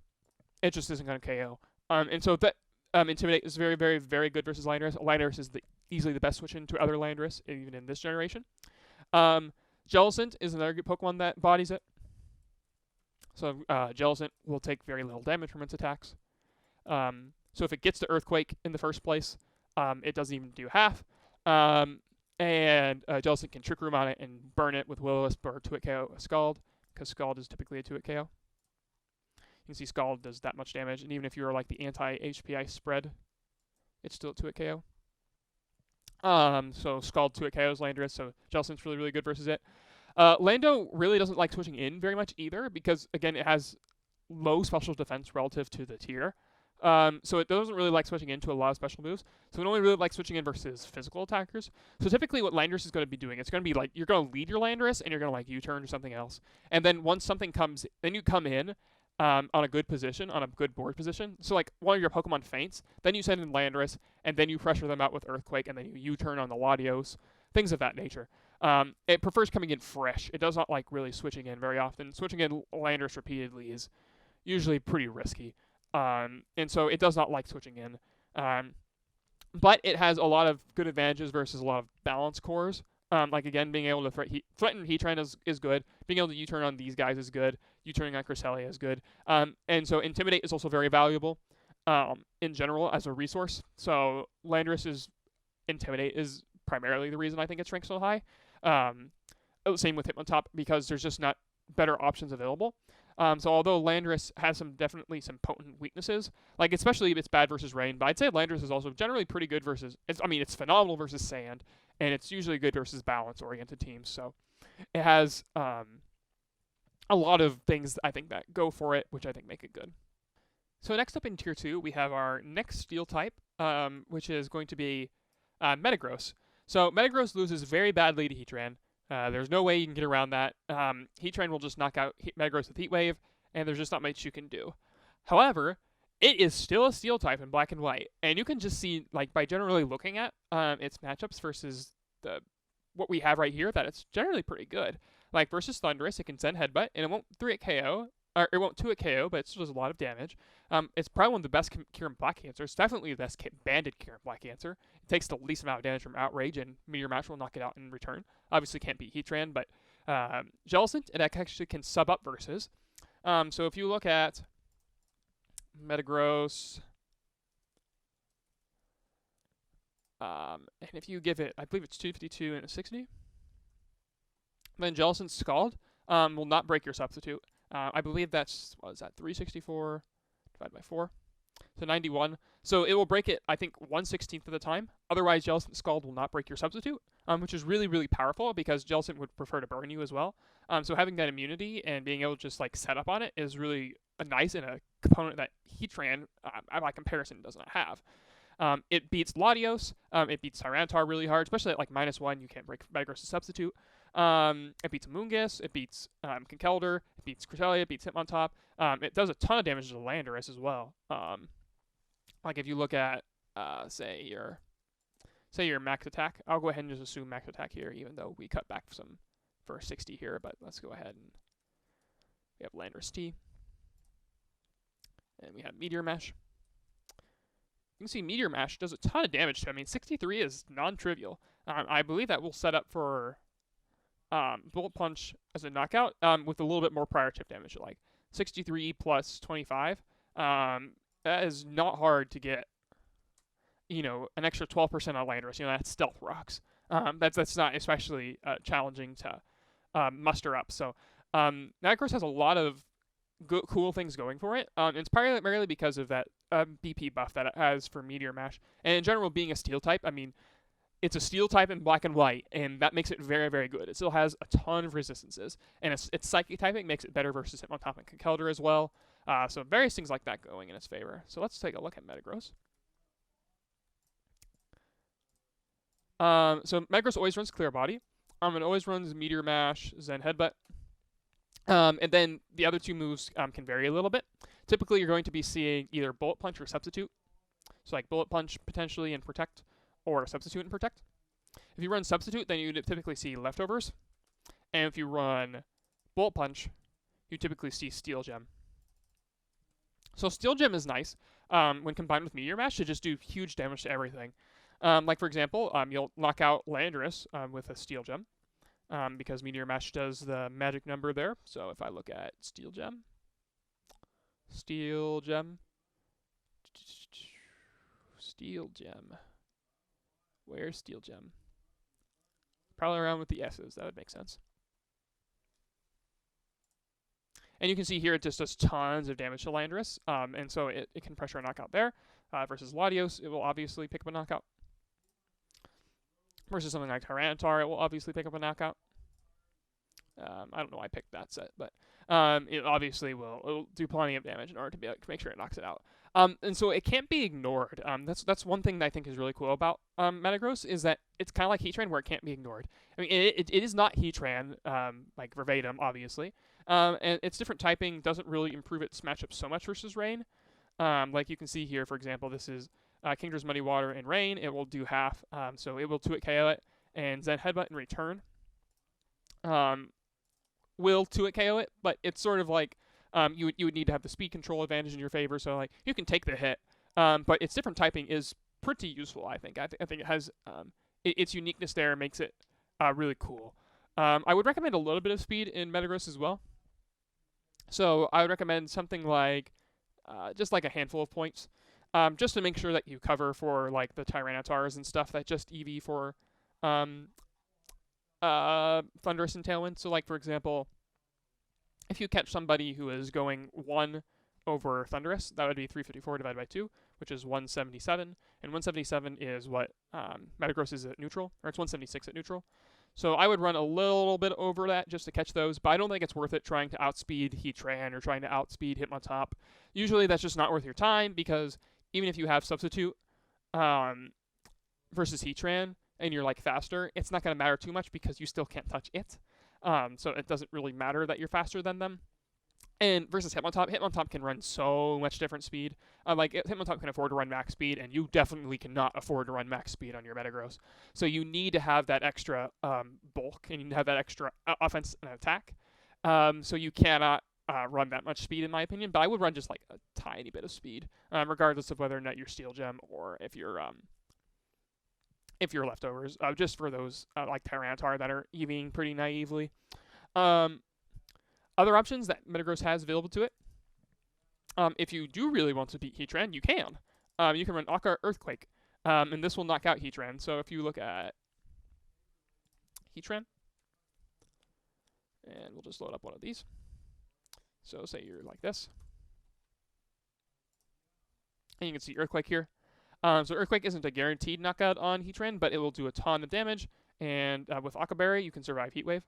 it just isn't going to KO. And so that Intimidate is very, very, very good versus Landorus. Landorus is easily the best switch into other Landorus, even in this generation. Jellicent is another good Pokemon that bodies it. So Jellicent will take very little damage from its attacks. So if it gets to Earthquake in the first place, it doesn't even do half. And Jellicent can Trick Room on it and burn it with Will-O-Wisp or 2-hit KO Scald, because Scald is typically a 2-hit KO. You can see Scald does that much damage, and even if you're like the anti-HPI spread, it's still a 2-hit KO. So Scald 2-hit KOs Landorus, so Jellicent's really, really good versus it. Lando really doesn't like switching in very much either, because again, it has low special defense relative to the tier. So it doesn't really like switching into a lot of special moves. So it only really likes switching in versus physical attackers. So typically what Landorus is going to be doing, it's going to be like, you're going to lead your Landorus, and you're going to like U-turn or something else. And then once something comes, then you come in on a good position, on a good board position. So like one of your Pokemon faints, then you send in Landorus, and then you pressure them out with Earthquake, and then you U-turn on the Latios, things of that nature. It prefers coming in fresh. It does not like really switching in very often. Switching in Landorus repeatedly is usually pretty risky. And so it does not like switching in. But it has a lot of good advantages versus a lot of balance cores. Like again, being able to threaten Heatran is good. Being able to U-turn on these guys is good. U-turning on Cresselia is good. And so Intimidate is also very valuable in general as a resource. So Landorus's Intimidate is primarily the reason I think it's ranked so high. Same with Hitmontop, because there's just not better options available. So although Landorus has definitely some potent weaknesses, like especially if it's bad versus rain, but I'd say Landorus is also generally pretty good versus, it's phenomenal versus sand, and it's usually good versus balance-oriented teams. So it has a lot of things I think that go for it, which I think make it good. So next up in Tier 2, we have our next Steel type, which is going to be Metagross. So Metagross loses very badly to Heatran. There's no way you can get around that. Heatran will just knock out Metagross with Heat Wave, and there's just not much you can do. However, it is still a Steel type in black and white, and you can just see, like, by generally looking at its matchups versus what we have right here, that it's generally pretty good. Like, versus Thundurus, it can send Headbutt, and it won't 3-hit KO, or it won't 2-hit KO, but it still does a lot of damage. It's probably one of the best Kyurem Black Cancer. It's definitely the best banded Kyurem Black Cancer. It takes the least amount of damage from Outrage, and Meteor Mash will knock it out in return. Obviously can't beat Heatran, but Jellicent, it actually can sub up versus. So if you look at Metagross, and if you give it, I believe it's 252 and a 60, then Jellicent's Scald will not break your substitute. I believe that's, 364 divided by 4? So 91. So it will break it, I think, 1/16 of the time. Otherwise, Jellicent Scald will not break your substitute, which is really, really powerful because Jellicent would prefer to burn you as well. So having that immunity and being able to just like set up on it is really nice in a component that Heatran, by comparison, does not have. It beats Latios. It beats Tyranitar really hard, especially at like -1. You can't break Metagross' substitute. It beats Amoonguss, it beats Conkeldurr, it beats Cresselia, it beats Hitmontop. It does a ton of damage to Landorus as well. Like if you look at, say your max attack, I'll go ahead and just assume max attack here, even though we cut back some for 60 here, but let's go ahead and we have Landorus-T. And we have Meteor Mash. You can see Meteor Mash does a ton of damage to it. I mean, 63 is non-trivial. I believe that will set up for Bullet Punch as a knockout with a little bit more prior chip damage, like 63 plus 25. That is not hard to get, an extra 12% on Landorus. That's Stealth Rocks. That's not especially challenging to muster up. So Metagross has a lot of cool things going for it. It's primarily because of that BP buff that it has for Meteor Mash. And in general, being a Steel type, I mean, it's a Steel type in black and white, and that makes it very, very good. It still has a ton of resistances, and its Psychic typing makes it better versus Hitmontop and Conkeldurr as well. So various things like that going in its favor. So let's take a look at Metagross. So Metagross always runs Clear Body. It always runs Meteor Mash, Zen Headbutt. And then the other two moves can vary a little bit. Typically, you're going to be seeing either Bullet Punch or Substitute. So like Bullet Punch potentially and Protect, or Substitute and Protect. If you run Substitute, then you typically see Leftovers. And if you run Bullet Punch, you typically see Steel Gem. So Steel Gem is nice when combined with Meteor Mash to just do huge damage to everything. Like for example, you'll knock out Landorus with a Steel Gem because Meteor Mash does the magic number there. So if I look at Steel Gem, Steel Gem, Steel Gem, where's Steel Gem? Probably around with the S's. That would make sense. And you can see here it just does tons of damage to Landorus, and so it can pressure a knockout there. Versus Latios, it will obviously pick up a knockout. Versus something like Tyranitar, it will obviously pick up a knockout. I don't know why I picked that set, but it obviously it'll do plenty of damage in order to make sure it knocks it out. And so it can't be ignored. That's one thing that I think is really cool about Metagross is that it's kind of like Heatran where it can't be ignored. I mean, it is not Heatran, like verbatim, obviously. And its different typing doesn't really improve its matchup so much versus Rain. Like you can see here, for example, this is Kingdra's Muddy Water and Rain. It will do half, so it will 2-hit KO it, and Zen Headbutt in return will 2-hit KO it, but it's sort of like you would need to have the speed control advantage in your favor, so like you can take the hit, but its different typing is pretty useful, I think. I think it has its uniqueness there makes it really cool. I would recommend a little bit of speed in Metagross as well. So I would recommend something like just like a handful of points, just to make sure that you cover for like the Tyranitars and stuff that just EV for Thundurus and Tailwind. So like for example, if you catch somebody who is going 1 over Thundurus, that would be 354 divided by 2, which is 177, and 177 is what Metagross is at neutral, or it's 176 at neutral. So I would run a little bit over that just to catch those, but I don't think it's worth it trying to outspeed Heatran or trying to outspeed Hitmontop. Usually that's just not worth your time because even if you have Substitute versus Heatran and you're like faster, it's not going to matter too much because you still can't touch it. So it doesn't really matter that you're faster than them. And versus Hitmontop can run so much different speed. Like Hitmontop can afford to run max speed, and you definitely cannot afford to run max speed on your Metagross. So you need to have that extra bulk, and you need to have that extra offense and attack. So you cannot run that much speed, in my opinion. But I would run just like a tiny bit of speed, regardless of whether or not you're Steel Gem or if you're leftovers. Just for those like Tyranitar that are EVing pretty naively. Other options that Metagross has available to it, if you do really want to beat Heatran, you can. You can run Aqua Earthquake, and this will knock out Heatran. So if you look at Heatran, and we'll just load up one of these. So say you're like this. And you can see Earthquake here. So Earthquake isn't a guaranteed knockout on Heatran, but it will do a ton of damage. And with Aqua Berry, you can survive Heat Wave.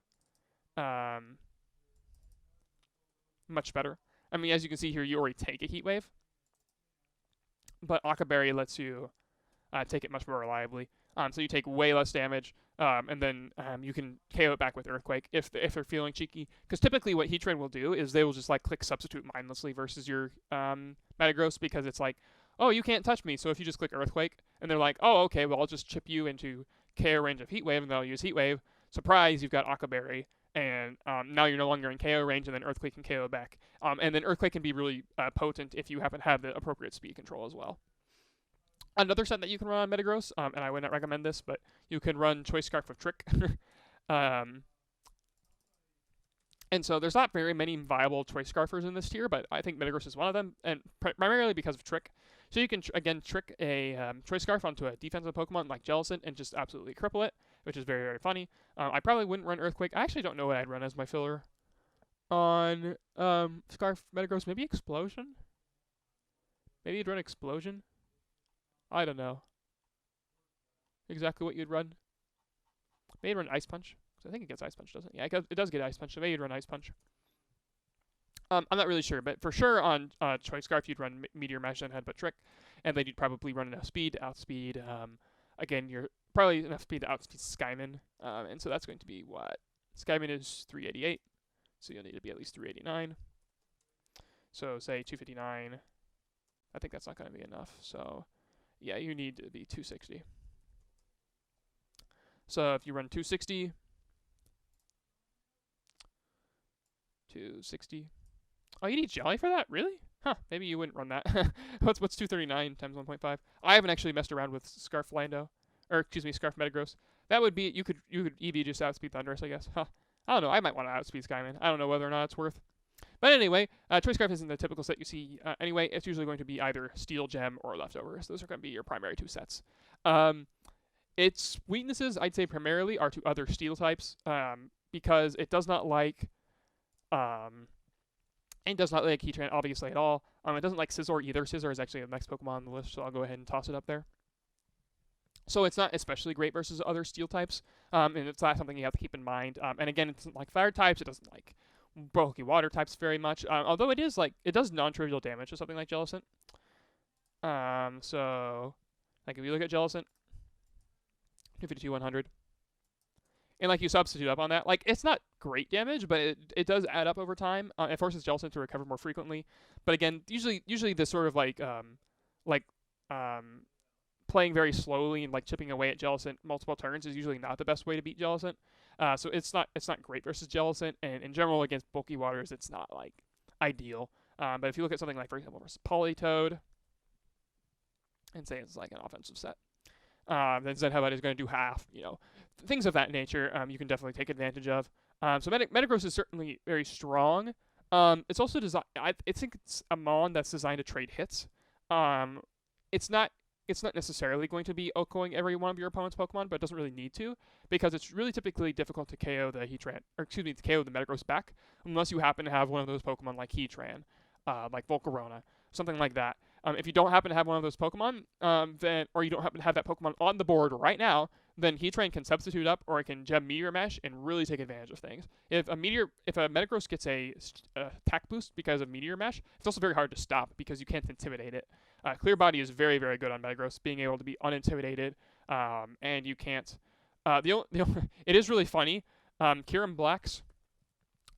Much better. I mean, as you can see here, you already take a Heat Wave, but Aqua Berry lets you take it much more reliably. So you take way less damage, and then you can KO it back with Earthquake if they're feeling cheeky. Because typically what Heatran will do is they will just like click Substitute mindlessly versus your Metagross because it's like, oh, you can't touch me. So if you just click Earthquake, and they're like, oh, okay, well I'll just chip you into KO range of Heat Wave, and they'll use Heat Wave. Surprise, you've got Aqua Berry. And now you're no longer in KO range, and then Earthquake can KO back. And then Earthquake can be really potent if you happen to have the appropriate speed control as well. Another set that you can run on Metagross, and I would not recommend this, but you can run Choice Scarf with Trick. And so there's not very many viable Choice Scarfers in this tier, but I think Metagross is one of them, and primarily because of Trick. So you can, again, trick a Choice Scarf onto a defensive Pokemon like Jellicent and just absolutely cripple it, which is very, very funny. I probably wouldn't run Earthquake. I actually don't know what I'd run as my filler on Scarf Metagross. Maybe Explosion? Maybe you'd run Explosion? I don't know exactly what you'd run. Maybe you'd run Ice Punch. I think it gets Ice Punch, doesn't it? Yeah, it does get Ice Punch, so maybe you'd run Ice Punch. I'm not really sure, but for sure on Choice Scarf, you'd run Meteor Mash and Headbutt Trick, and then you'd probably run enough speed to outspeed, again, you're probably enough speed to outspeed Skymin, and so that's going to be what? Skymin is 388, so you'll need to be at least 389. So say 259, I think that's not going to be enough, so yeah, you need to be 260. So if you run 260, Oh, you need Jelly for that? Really? Huh, maybe you wouldn't run that. what's 239 times 1.5? I haven't actually messed around with Scarf Lando. Or, excuse me, Scarf Metagross. That would be, you could EV just outspeed Thundurus, I guess. Huh. I don't know, I might want to outspeed Skyman. I don't know whether or not it's worth. But anyway, Choice Scarf isn't the typical set you see anyway. It's usually going to be either Steel Gem or Leftovers. Those are going to be your primary two sets. Its weaknesses, I'd say primarily, are to other Steel types, because it does not like... It does not like Heatran, obviously, at all. It doesn't like Scizor either. Scizor is actually the next Pokemon on the list, so I'll go ahead and toss it up there. So it's not especially great versus other Steel types, and it's not something you have to keep in mind. And again, it doesn't like Fire types. It doesn't like bulky Water types very much, although it is like, it does non-trivial damage to something like Jellicent. So, like if you look at Jellicent, 252-100. And like you substitute up on that, like it's not great damage, but it does add up over time. It forces Jellicent to recover more frequently. But again, usually this sort of playing very slowly and like chipping away at Jellicent multiple turns is usually not the best way to beat Jellicent. So it's not great versus Jellicent, and in general against bulky waters, it's not like ideal. But if you look at something like, for example, versus Politoed, and say it's like an offensive set, then Zen Headbutt is going to do half, things of that nature, you can definitely take advantage of. So Metagross is certainly very strong. It's also designed, I think it's a mon that's designed to trade hits. It's not necessarily going to be OHKOing every one of your opponent's Pokemon, but it doesn't really need to, because it's really typically difficult to KO the Heatran, or excuse me, to KO the Metagross back, unless you happen to have one of those Pokemon like Heatran, like Volcarona, something like that. If you don't happen to have one of those Pokemon, or you don't happen to have that Pokemon on the board right now, then Heatran can substitute up, or it can Gem Meteor Mash and really take advantage of things. If a Metagross gets a attack boost because of Meteor Mash, it's also very hard to stop because you can't intimidate it. Clear Body is very, very good on Metagross, being able to be unintimidated, and you can't. It is really funny. Kyurem Black's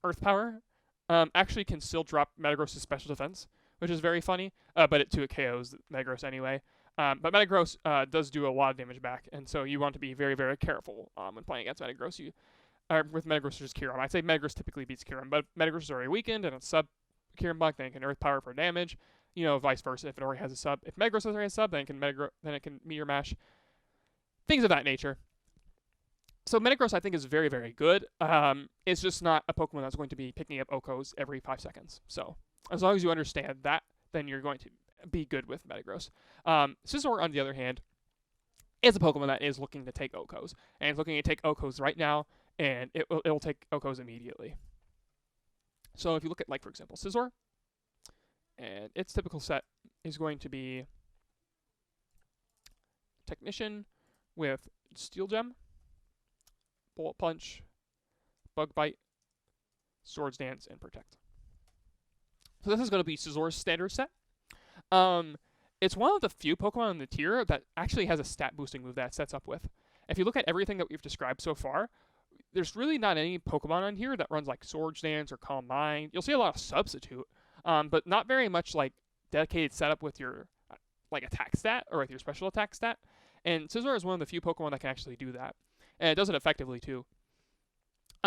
Earth Power actually can still drop Metagross' special defense, which is very funny, but it KOs Metagross anyway. But Metagross does do a lot of damage back, and so you want to be very, very careful when playing against Metagross. With Metagross versus Kyurem, I'd say Metagross typically beats Kyurem, but Metagross is already weakened, and it's sub Kyurem Black, then it can Earth Power for damage. Vice versa. If it already has a sub, if Metagross already has a sub, then it can Meteor Mash. Things of that nature. So Metagross, I think, is very, very good. It's just not a Pokemon that's going to be picking up OHKOs every 5 seconds. So as long as you understand that, then you're going to be good with Metagross. Scizor, on the other hand, is a Pokemon that is looking to take OHKOs, and it's looking to take OHKOs right now, and it will take OHKOs immediately. So if you look at, like, for example, Scizor, and its typical set is going to be Technician with Steel Gem, Bullet Punch, Bug Bite, Swords Dance, and Protect. So this is going to be Scizor's standard set. It's one of the few Pokemon in the tier that actually has a stat boosting move that it sets up with. If you look at everything that we've described so far, there's really not any Pokemon on here that runs like Swords Dance or Calm Mind. You'll see a lot of Substitute, but not very much like dedicated setup with your like attack stat or with your special attack stat. And Scizor is one of the few Pokemon that can actually do that, and it does it effectively too.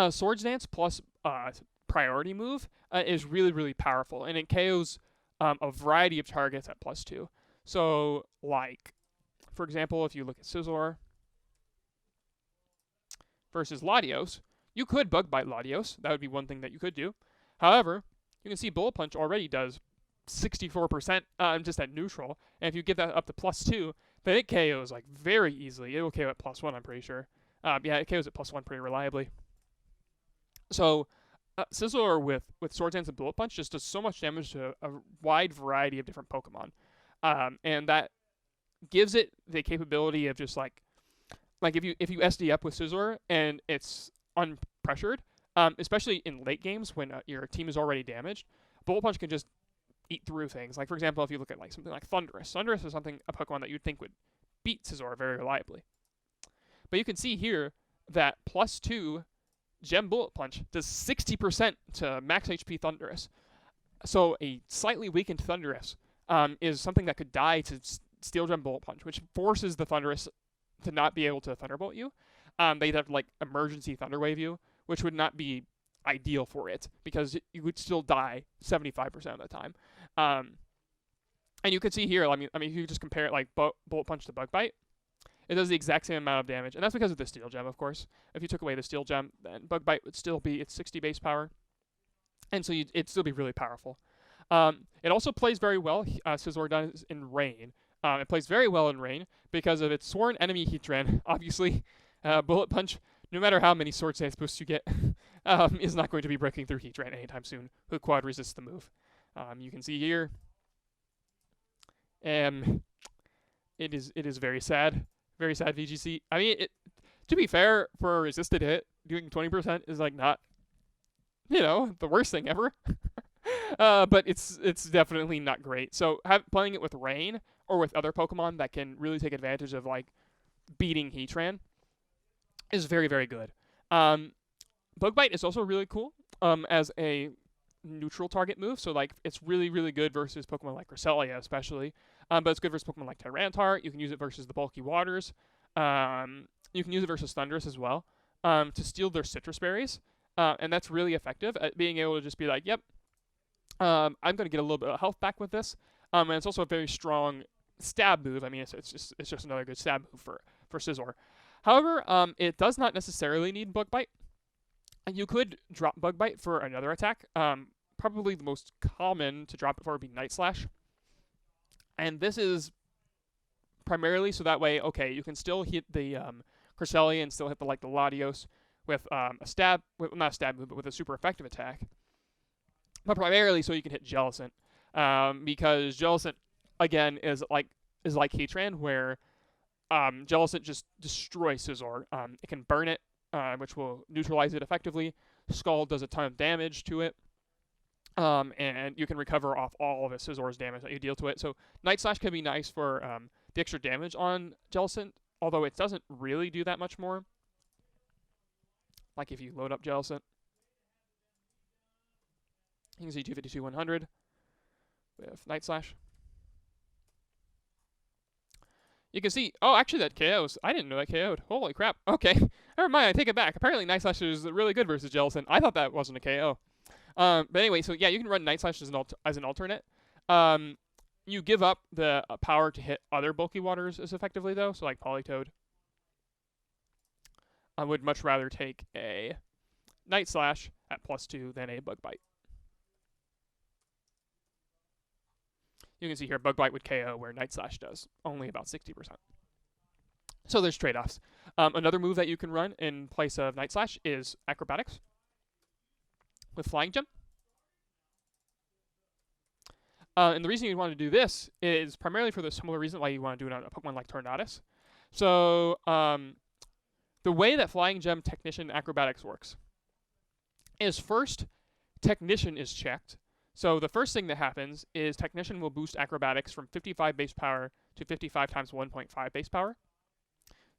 Swords Dance plus priority move is really, really powerful, and it KOs a variety of targets at +2. So, like, for example, if you look at Scizor versus Latios, you could Bug Bite Latios. That would be one thing that you could do. However, you can see Bullet Punch already does 64% just at neutral, and if you get that up to +2, then it KOs like very easily. It will KO at +1, I'm pretty sure. Yeah, it KOs at +1 pretty reliably. So, Scizor with Swords Dance and Bullet Punch just does so much damage to a wide variety of different Pokemon. And that gives it the capability of just like if you SD up with Scizor and it's unpressured, especially in late games when your team is already damaged, Bullet Punch can just eat through things. Like, for example, if you look at like something like Thundurus. Thundurus is a Pokemon that you'd think would beat Scizor very reliably. But you can see here that +2 Gem Bullet Punch does 60% to max HP Thundurus. So a slightly weakened Thundurus is something that could die to Steel Gem Bullet Punch, which forces the Thundurus to not be able to Thunderbolt you. They'd have like emergency Thunder Wave you, which would not be ideal for it because you would still die 75% of the time. And you can see here, I mean, if you just compare it like Bullet Punch to Bug Bite, it does the exact same amount of damage, and that's because of the Steel Gem, of course. If you took away the Steel Gem, then Bug Bite would still be its 60 base power, and so it'd still be really powerful. It also plays very well, Scizor does, in Rain. It plays very well in Rain because of its sworn enemy Heatran. Obviously, Bullet Punch, no matter how many Sword Stance boosts you get, is not going to be breaking through Heatran anytime soon, who quad resists the move. You can see here, it is very sad. Very sad VGC. I mean, to be fair, for a resisted hit, doing 20% is like not, the worst thing ever. But it's definitely not great. So playing it with Rain or with other Pokemon that can really take advantage of like beating Heatran is very, very good. Bug Bite is also really cool as a neutral target move. So like it's really, really good versus Pokemon like Cresselia especially. But it's good versus Pokemon like Tyranitar. You can use it versus the bulky waters. You can use it versus Thundurus as well to steal their citrus berries. And that's really effective at being able to just be like, yep, I'm going to get a little bit of health back with this. And it's also a very strong stab move. I mean, it's just another good stab move for Scizor. However, it does not necessarily need Bug Bite. You could drop Bug Bite for another attack. Probably the most common to drop it for would be Night Slash. And this is primarily so that way, okay, you can still hit the Cresselia and still hit the Latios with not a stab move, but with a super effective attack. But primarily so you can hit Jellicent, because Jellicent again is like Heatran, where Jellicent just destroys Scizor. It can burn it, which will neutralize it effectively. Scald does a ton of damage to it. And you can recover off all of Scizor's damage that you deal to it. So Night Slash can be nice for the extra damage on Jellicent, although it doesn't really do that much more. Like if you load up Jellicent, you can see 252-100 with Night Slash. You can see, oh, actually that KOs. I didn't know that KO'd. Holy crap. Okay, never mind, I take it back. Apparently Night Slash is really good versus Jellicent. I thought that wasn't a KO. But anyway, so yeah, you can run Night Slash as an alternate. You give up the power to hit other bulky waters as effectively, though, so like Politoed. I would much rather take a Night Slash at +2 than a Bug Bite. You can see here Bug Bite would KO where Night Slash does, only about 60%. So there's trade-offs. Another move that you can run in place of Night Slash is Acrobatics with Flying Gem. And the reason you want to do this is primarily for the similar reason why you want to do it on a Pokemon like Tornadus. So the way that Flying Gem, Technician, Acrobatics works is first, Technician is checked. So the first thing that happens is Technician will boost Acrobatics from 55 base power to 55 times 1.5 base power.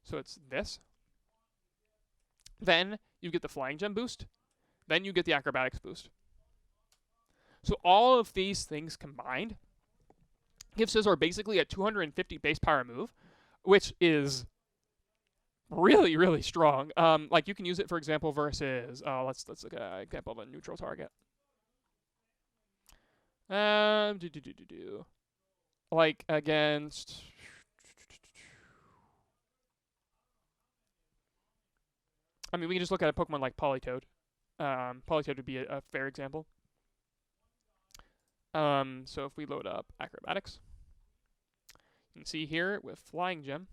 So it's this. Then you get the Flying Gem boost. Then you get the Acrobatics boost. So all of these things combined give Scizor basically a 250 base power move, which is really, really strong. Like you can use it, for example, versus let's look at an example of a neutral target. Like against. I mean, we can just look at a Pokemon like Politoed. Politoed would be a fair example. So if we load up Acrobatics, you can see here with Flying Gem,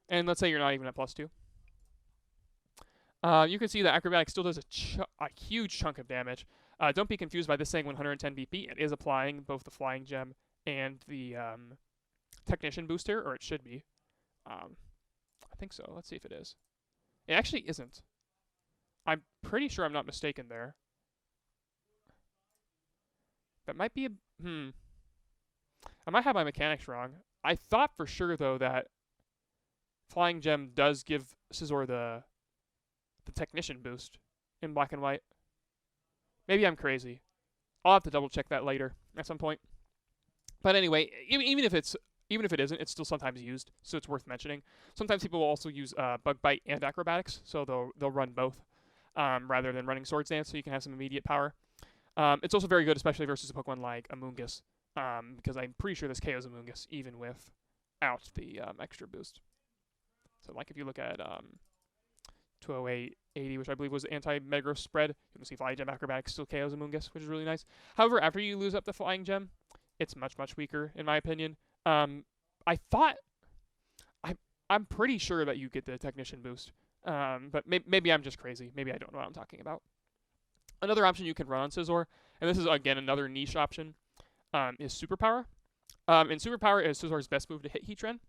and let's say you're not even at +2, you can see that Acrobatics still does a huge chunk of damage. Don't be confused by this saying 110 BP. It is applying both the Flying Gem and the Technician booster, or it should be. I think so. Let's see if it is. It actually isn't. I'm pretty sure I'm not mistaken there. That might be I might have my mechanics wrong. I thought for sure, though, that Flying Gem does give Scizor the Technician boost in Black and White. Maybe I'm crazy. I'll have to double check that later at some point. But anyway, even if it isn't, it's still sometimes used, so it's worth mentioning. Sometimes people will also use Bug Bite and Acrobatics, so they'll run both. rather than running Swords Dance, so you can have some immediate power. It's also very good, especially versus a Pokemon like Amoonguss, because I'm pretty sure this KOs Amoonguss even without the extra boost. So like if you look at 208-80, which I believe was anti-Metagross spread, you can see Flying Gem Acrobatics still KOs Amoonguss, which is really nice. However, after you lose up the Flying Gem, it's much, much weaker, in my opinion. I'm pretty sure that you get the Technician boost, but maybe I'm just crazy. Maybe I don't know what I'm talking about. Another option you can run on Scizor, and this is, again, another niche option, is Superpower. And Superpower is Scizor's best move to hit Heatran.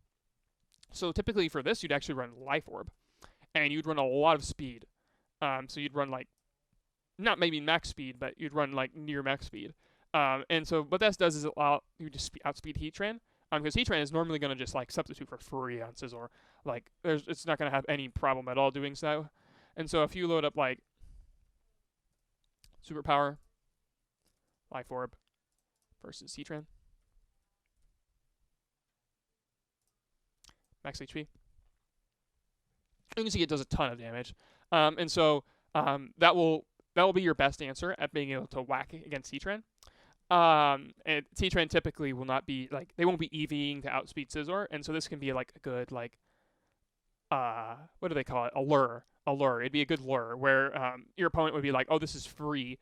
So typically for this, you'd actually run Life Orb, and you'd run a lot of speed. So you'd run, like, not maybe max speed, but you'd run, like, near max speed. And so what that does is allow you to outspeed Heatran, because Heatran is normally going to just, like, substitute for free on Scizor. Like, it's not going to have any problem at all doing so. And so if you load up, like, Superpower, Life Orb versus Heatran, max HP, you can see it does a ton of damage. And so that will be your best answer at being able to whack against Heatran. And Heatran typically will not be, like, they won't be EVing to outspeed Scizor, and so this can be, like, a good, like, what do they call it? A lure. It'd be a good lure where your opponent would be like, oh, this is free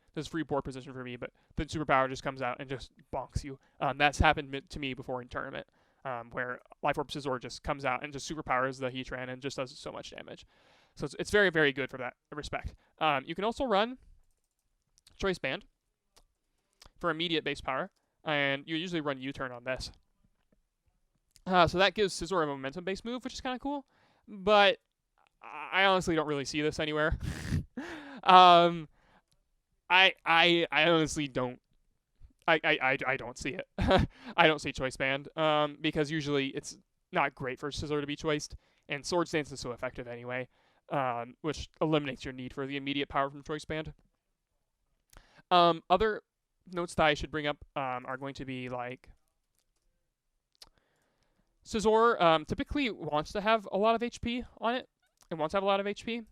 board position for me, but the Superpower just comes out and just bonks you. That's happened to me before in tournament, where Life Orb Scizor just comes out and just superpowers the Heatran and just does so much damage. So it's very, very good for that respect. You can also run Choice Band for immediate base power, and you usually run U-turn on this. So that gives Scizor a momentum-based move, which is kind of cool, but I honestly don't really see this anywhere. I honestly don't. I don't see it. I don't see Choice Band, because usually it's not great for Scizor to be choiced, and Swords Dance is so effective anyway, which eliminates your need for the immediate power from Choice Band. Other notes that I should bring up are going to be, like, Scizor typically wants to have a lot of HP on it, and wants to have a lot of HP,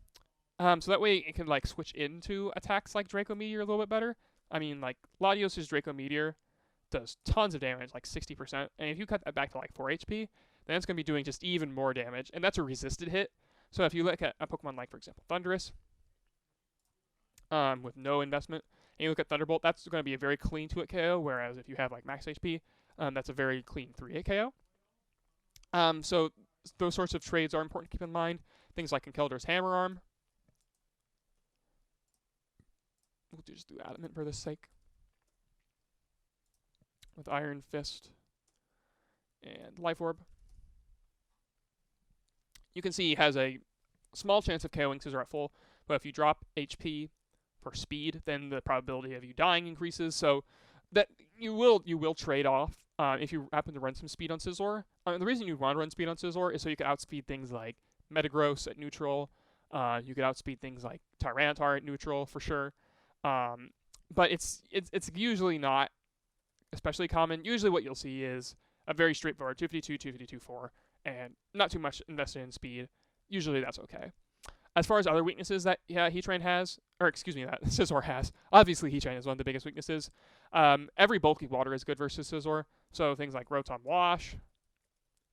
so that way it can, like, switch into attacks like Draco Meteor a little bit better. I mean, like, Latios' Draco Meteor does tons of damage, like 60%, and if you cut that back to, like, 4 HP, then it's going to be doing just even more damage, and that's a resisted hit. So if you look at a Pokemon like, for example, Thundurus, with no investment, and you look at Thunderbolt, that's going to be a very clean 2-hit KO, whereas if you have, like, max HP, that's a very clean 3-hit KO. So those sorts of trades are important to keep in mind. Things like Conkeldurr's Hammer Arm. We'll just do Adamant for this sake. With Iron Fist and Life Orb. You can see he has a small chance of KOing Scizor at full, but if you drop HP for speed, then the probability of you dying increases. So that you will trade off if you happen to run some speed on Scizor. The reason you want to run speed on Scizor is so you can outspeed things like Metagross at neutral. You could outspeed things like Tyranitar at neutral for sure. But it's usually not especially common. Usually what you'll see is a very straightforward 252, 252, 4, and not too much invested in speed. Usually that's okay. As far as other weaknesses that Heatran has, or excuse me, that Scizor has, obviously Heatran is one of the biggest weaknesses. Every bulky water is good versus Scizor, so things like Rotom Wash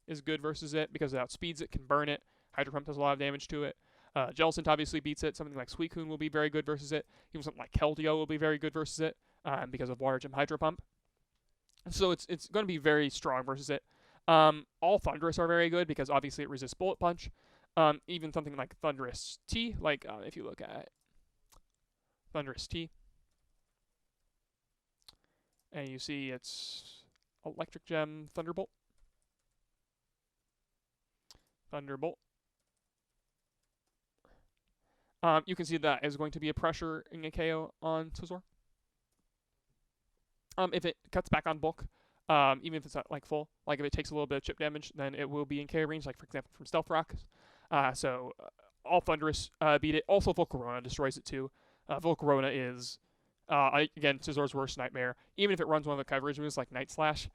is good versus it because it outspeeds it, can burn it. Hydro Pump does a lot of damage to it. Jellicent obviously beats it. Something like Suicune will be very good versus it. Even something like Keldeo will be very good versus it because of Water Gem Hydro Pump. So it's going to be very strong versus it. All Thundurus are very good because obviously it resists Bullet Punch. Even something like Thundurus-T, like if you look at Thundurus-T, and you see it's Electric Gem Thunderbolt. You can see that is going to be a pressure in a KO on Scizor. If it cuts back on bulk, even if it's not like full, like if it takes a little bit of chip damage, then it will be in KO range, like for example from Stealth Rock. So all Thundurus beat it. Also Volcarona destroys it too. Volcarona is, again, Scizor's worst nightmare. Even if it runs one of the coverage moves like Night Slash,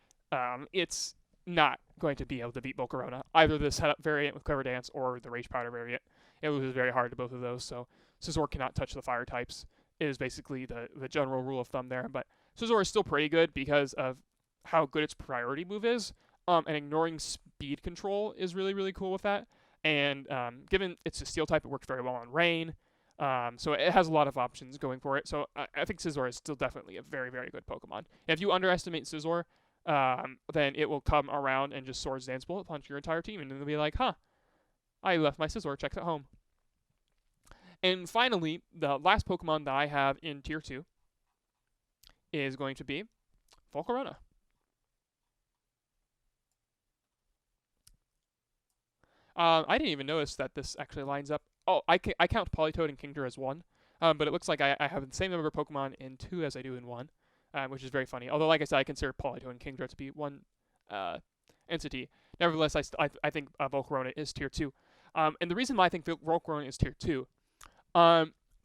it's not going to be able to beat Volcarona. Either the setup variant with Clever Dance or the Rage Powder variant. It loses very hard to both of those, so Scizor cannot touch the fire types is basically the general rule of thumb there. But Scizor is still pretty good because of how good its priority move is. And ignoring speed control is really, really cool with that. And given it's a steel type, it works very well on rain. So it has a lot of options going for it. So I think Scizor is still definitely a very, very good Pokemon. If you underestimate Scizor, then it will come around and just Swords Dance Bullet Punch your entire team. And then they'll be like, huh, I left my Scizor checks at home. And finally, the last Pokemon that I have in Tier 2 is going to be Volcarona. I didn't even notice that this actually lines up. Oh, I count Politoed and Kingdra as 1, but it looks like I have the same number of Pokemon in 2 as I do in 1, which is very funny. Although, like I said, I consider Politoed and Kingdra to be one entity. Nevertheless, I think Volcarona is Tier 2. And the reason why I think Volcarona is Tier 2,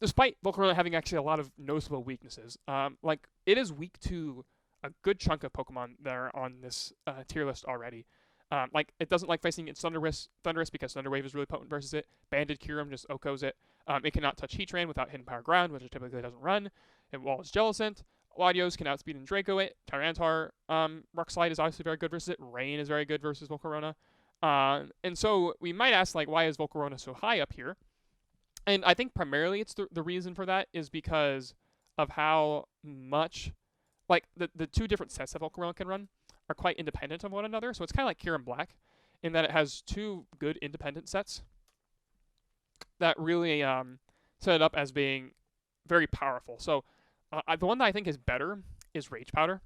despite Volcarona having actually a lot of noticeable weaknesses, like it is weak to a good chunk of Pokemon that are on this tier list already. Like, it doesn't like facing its Thundurus because Thunder Wave is really potent versus it. Banded Kyurem just OHKOs it. It cannot touch Heatran without Hidden Power Ground, which it typically doesn't run. It walls Jellicent. Latios can outspeed and Draco it. Tyranitar, Rock Slide is obviously very good versus it. Rain is very good versus Volcarona. And so we might ask, like, why is Volcarona so high up here? And I think primarily it's the reason for that is because of how much, like, the two different sets that Volcarona can run are quite independent of one another. So it's kind of like Kyurem Black in that it has two good independent sets that really set it up as being very powerful. So the one that I think is better is Rage Powder.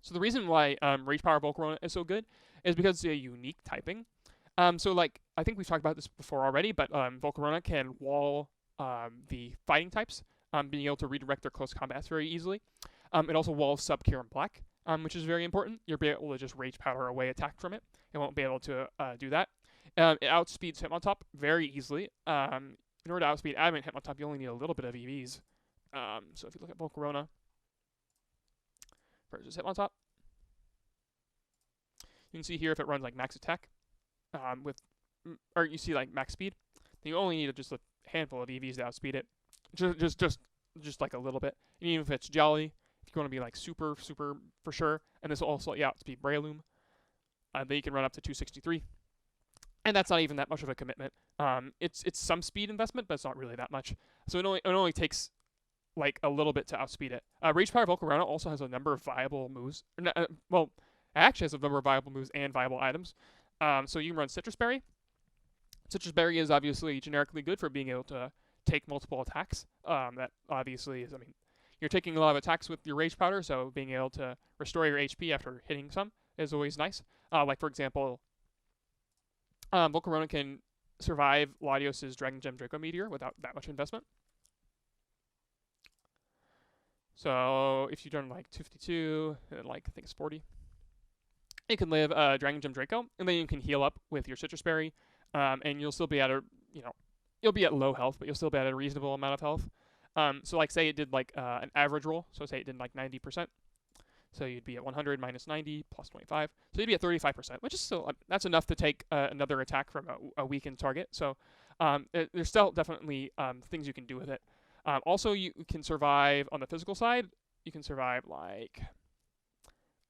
So the reason why Rage Powder Volcarona is so good is because it's a unique typing. So like, I think we've talked about this before already, but Volcarona can wall the fighting types, being able to redirect their close combats very easily. It also walls sub Kyurem Black, which is very important. You'll be able to just Rage Powder away attack from it. It won't be able to do that. It outspeeds Hitmontop very easily. In order to outspeed Adamant Hitmontop, you only need a little bit of EVs. So if you look at Volcarona versus Hitmontop, you can see here if it runs like max attack, or you see like max speed, then you only need just a handful of EVs to outspeed it. Just like a little bit. And even if it's Jolly, if you want to be like super for sure, and this will also outspeed Breloom, then you can run up to 263. And that's not even that much of a commitment. It's some speed investment, but it's not really that much. So it only takes like a little bit to outspeed it. Rage Power Volcarona also has a number of viable moves. Well, it actually has a number of viable moves and viable items. So you can run Citrus Berry. Citrus Berry is obviously generically good for being able to take multiple attacks. That obviously is, I mean, you're taking a lot of attacks with your Rage Powder, so being able to restore your HP after hitting some is always nice. Like, for example, Volcarona can survive Latios' Dragon Gem Draco Meteor without that much investment. So if you've done like 252 and like I think it's 40, you can live Dragon Gem Draco, and then you can heal up with your Citrus Berry, and you'll still be at a, you'll be at low health, but you'll still be at a reasonable amount of health. So like say it did like an average roll, so say it did like 90%. So you'd be at 100 minus 90 plus 25. So you'd be at 35%, which is still, that's enough to take another attack from a weakened target. So there's still definitely things you can do with it. Also, you can survive on the physical side. You can survive like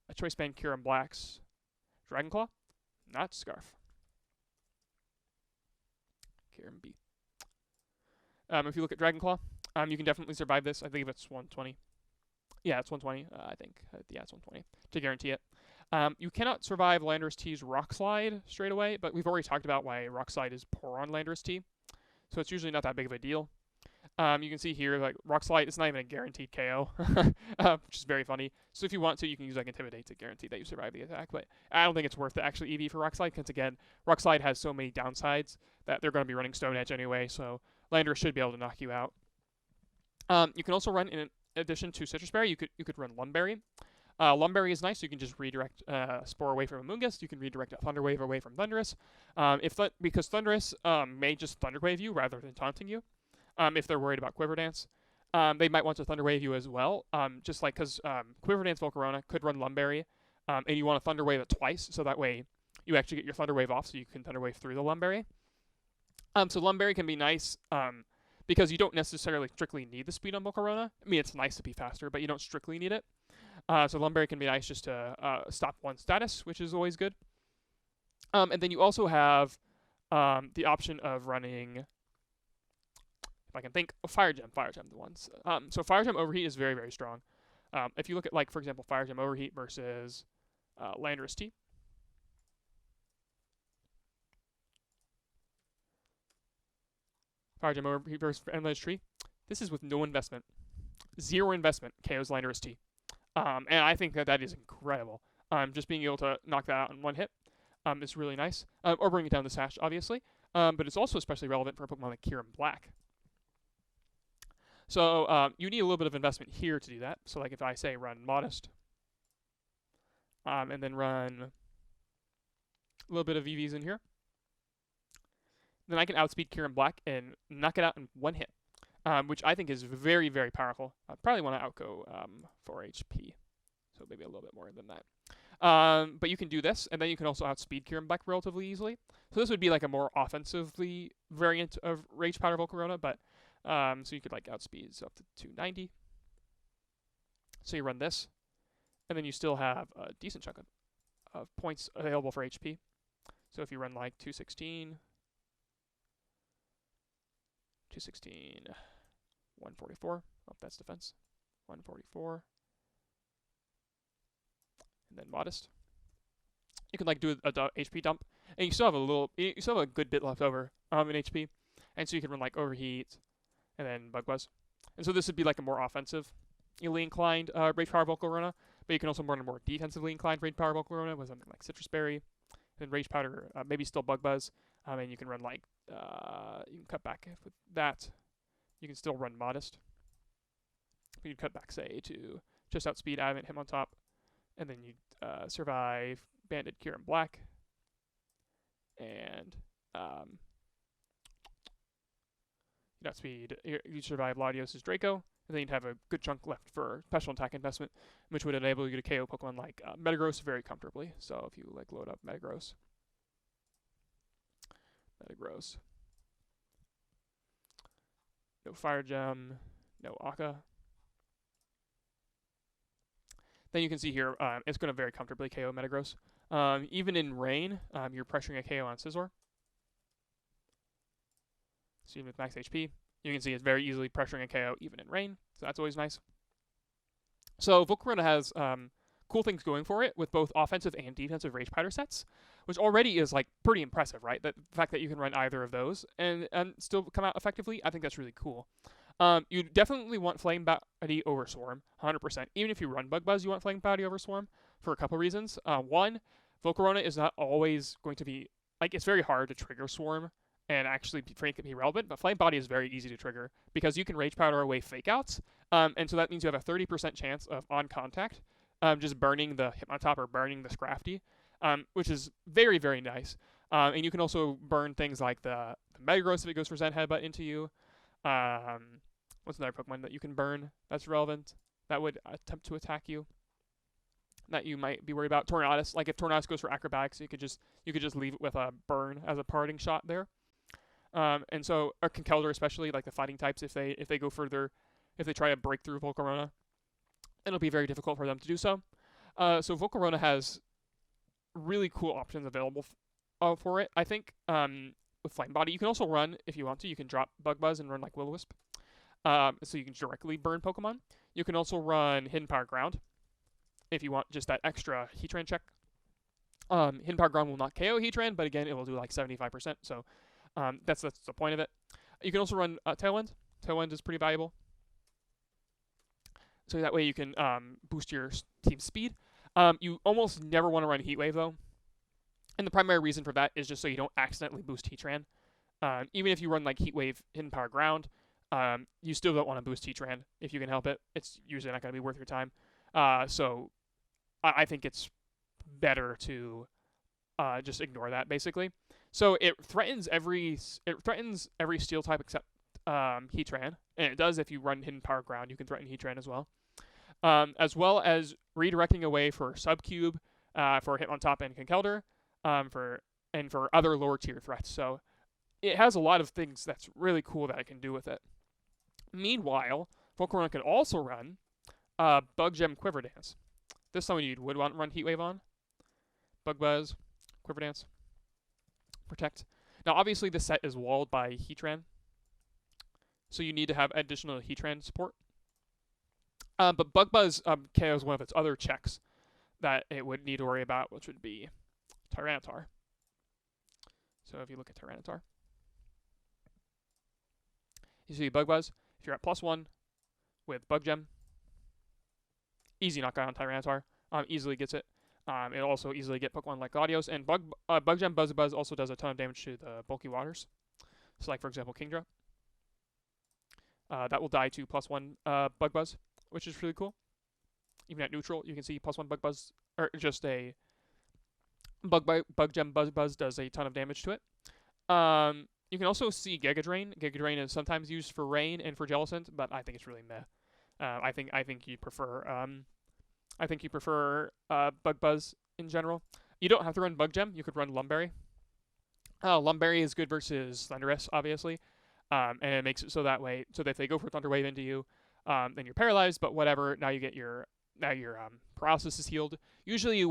a Choice Band Kyurem Black's Dragon Claw, not Scarf. Kyurem-B. If you look at Dragon Claw, you can definitely survive this. I think it's 120. Yeah, it's 120, I think. Yeah, it's 120 to guarantee it. You cannot survive Landorus-T's Rock Slide straight away, but we've already talked about why Rock Slide is poor on Landorus-T, so it's usually not that big of a deal. You can see here, like, Rock Slide, it's not even a guaranteed KO, which is very funny. So if you want to, you can use, like, Intimidate to guarantee that you survive the attack, but I don't think it's worth the actual EV for Rock Slide, because, again, Rock Slide has so many downsides that they're going to be running Stone Edge anyway, so Landorus should be able to knock you out. You can also run, in addition to Citrus Berry, you could run Lumberry. Lumberry is nice. You can just redirect Spore away from Amoonguss. You can redirect a Thunder Wave away from Thundurus. Because Thundurus may just Thunder Wave you rather than taunting you. If they're worried about Quiver Dance, they might want to Thunder Wave you as well. Just like because Quiver Dance Volcarona could run Lumberry, and you want to Thunder Wave it twice, so that way you actually get your Thunder Wave off, so you can Thunder Wave through the Lumberry. So Lumberry can be nice because you don't necessarily strictly need the speed on Volcarona. I mean, it's nice to be faster, but you don't strictly need it. So Lum Berry can be nice just to stop one status, which is always good. And then you also have the option of running, if I can think, Fire Gem the ones. So Fire Gem Overheat is very, very strong. If you look at, like, for example, Fire Gem Overheat versus Landorus-T. Fire Gem Overheat versus Endless Tree. This is with no investment. 0 investment KOs Landorus-T. And I think that is incredible. Just being able to knock that out in one hit is really nice. Or bring it down the sash, obviously. But it's also especially relevant for a Pokemon like Kyurem-Black. So you need a little bit of investment here to do that. So like if I say run Modest, and then run a little bit of EVs in here, then I can outspeed Kyurem-Black and knock it out in one hit, which I think is very, very powerful. I probably want to outgo 4 HP, so maybe a little bit more than that. But you can do this, and then you can also outspeed Kyurem-Black relatively easily. So this would be like a more offensively variant of Rage Powder Volcarona, but so you could like outspeed up to 290. So you run this, and then you still have a decent chunk of points available for HP. So if you run like 216, 144. Oh, that's defense. 144. And then Modest. You can like do a HP dump, and you still have a good bit left over in HP, and so you can run like Overheat, and then Bug Buzz. And so this would be like a more offensively inclined Rage Power Volcarona, but you can also run a more defensively inclined Rage Power Volcarona with something like Citrus Berry, and Rage Powder, maybe still Bug Buzz, and you can run like you can cut back with that. You can still run Modest. You can cut back, say, to just outspeed Adamant Hitmontop, and then you survive Banded Kyurem-Black, and you outspeed. You survive Latios' Draco, and then you'd have a good chunk left for special attack investment, which would enable you to KO Pokemon like Metagross very comfortably. So if you like load up Metagross. No Fire Gem, no Aka. Then you can see here, it's going to very comfortably KO Metagross. Even in rain, you're pressuring a KO on Scizor. So even with max HP, you can see it's very easily pressuring a KO even in rain. So that's always nice. So Volcarona has cool things going for it with both offensive and defensive Rage Powder sets, which already is like pretty impressive, right? The fact that you can run either of those and still come out effectively, I think that's really cool. You definitely want Flame Body over Swarm, 100%. Even if you run Bug Buzz, you want Flame Body over Swarm for a couple reasons. One, Volcarona is not always going to be, like, it's very hard to trigger Swarm and actually make it be relevant, but Flame Body is very easy to trigger because you can Rage Powder away Fake Outs, and so that means you have a 30% chance of on contact, just burning the Hitmontop or burning the Scrafty, which is very, very nice. And you can also burn things like the Metagross if it goes for Zen Headbutt into you. What's another Pokemon that you can burn that's relevant that would attempt to attack you that you might be worried about? Tornadus. Like if Tornadus goes for Acrobatics, you could just leave it with a burn as a parting shot there. And so or Conkeldurr, especially like the fighting types, if they go further, if they try to break through Volcarona, it'll be very difficult for them to do so. So Volcarona has really cool options available for it. I think with Flame Body, you can also run, if you want to, you can drop Bug Buzz and run like Will-O-Wisp. So you can directly burn Pokemon. You can also run Hidden Power Ground if you want just that extra Heatran check. Hidden Power Ground will not KO Heatran, but again, it will do like 75%. So that's the point of it. You can also run Tailwind. Tailwind is pretty valuable. So that way you can boost your team's speed. You almost never want to run Heat Wave though. And the primary reason for that is just so you don't accidentally boost Heatran. Even if you run like Heat Wave, Hidden Power Ground, you still don't want to boost Heatran if you can help it. It's usually not going to be worth your time. So I think it's better to just ignore that basically. So it threatens every Steel type except Heatran, and it does if you run Hidden Power Ground. You can threaten Heatran as well as redirecting away for Subcube, for Hitmontop and Conkeldurr, for other lower tier threats. So it has a lot of things that's really cool that I can do with it. Meanwhile, Volcarona can also run Bug Gem Quiver Dance. This is something you would want to run Heat Wave on. Bug Buzz, Quiver Dance, Protect. Now, obviously, this set is walled by Heatran, so you need to have additional Heatran support. But Bug Buzz KOs one of its other checks that it would need to worry about, which would be Tyranitar. So if you look at Tyranitar, you see Bug Buzz. If you're at +1 with Bug Gem, easy knockdown on Tyranitar. Easily gets it. It'll also easily get Pokemon like Latios. And Bug Gem Buzz also does a ton of damage to the bulky waters. So like, for example, Kingdra. That will die to +1 Bug Buzz, which is really cool. Even at neutral, you can see +1 Bug Buzz, or just a Bug Gem Buzz does a ton of damage to it. You can also see Giga Drain. Giga Drain is sometimes used for Rain and for Jellicent, but I think it's really meh. I think you prefer Bug Buzz in general. You don't have to run Bug Gem. You could run Lumberry. Lumberry is good versus Thundurus, obviously, and it makes it so that if they go for Thunder Wave into you, then you're paralyzed. But whatever. Now your paralysis is healed. Usually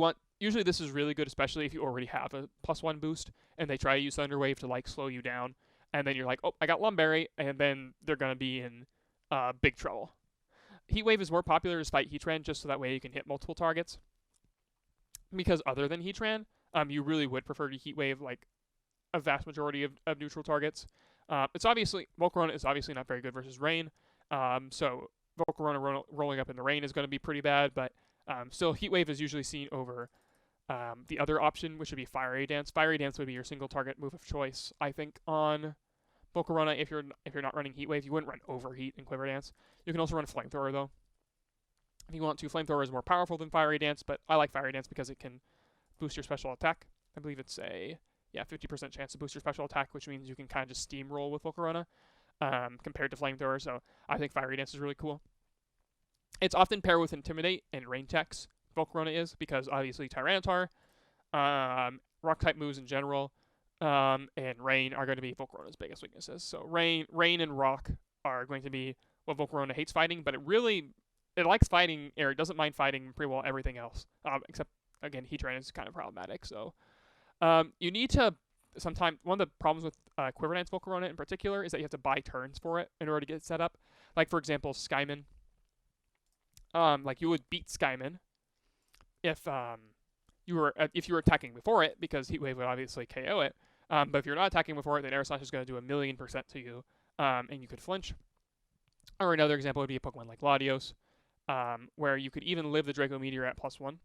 this is really good, especially if you already have a +1 boost and they try to use Thunder Wave to like slow you down, and then you're like, oh, I got Lumberry, and then they're gonna be in big trouble. Heat Wave is more popular to fight Heatran, just so that way you can hit multiple targets. Because other than Heatran, you really would prefer to Heat Wave like a vast majority of neutral targets. Volcarona is obviously not very good versus Rain, so Volcarona rolling up in the Rain is going to be pretty bad, but still Heat Wave is usually seen over the other option, which would be Fiery Dance. Fiery Dance would be your single target move of choice, I think, on Volcarona. If you're not running Heat Wave, you wouldn't run Overheat and Quiver Dance. You can also run Flamethrower though, if you want to. Flamethrower is more powerful than Fiery Dance, but I like Fiery Dance because it can boost your special attack. I believe it's a 50% chance to boost your special attack, which means you can kind of just steamroll with Volcarona compared to Flamethrower. So I think Fiery Dance is really cool. It's often paired with Intimidate and Rain techs. Volcarona is, because obviously Tyranitar, Rock type moves in general, and Rain are going to be Volcarona's biggest weaknesses. So Rain and Rock are going to be what Volcarona hates fighting, but it likes fighting, or it doesn't mind fighting pretty well everything else, except, again, Heatran is kind of problematic. So you need to sometimes, one of the problems with Quiver Dance Volcarona in particular is that you have to buy turns for it in order to get it set up. Like, for example, Skyman. You would beat Skyman if you were attacking before it, because Heat Wave would obviously KO it. But if you're not attacking before it, then Air Slash is going to do 1,000,000% to you, and you could flinch. Or another example would be a Pokemon like Latios, where you could even live the Draco Meteor at +1.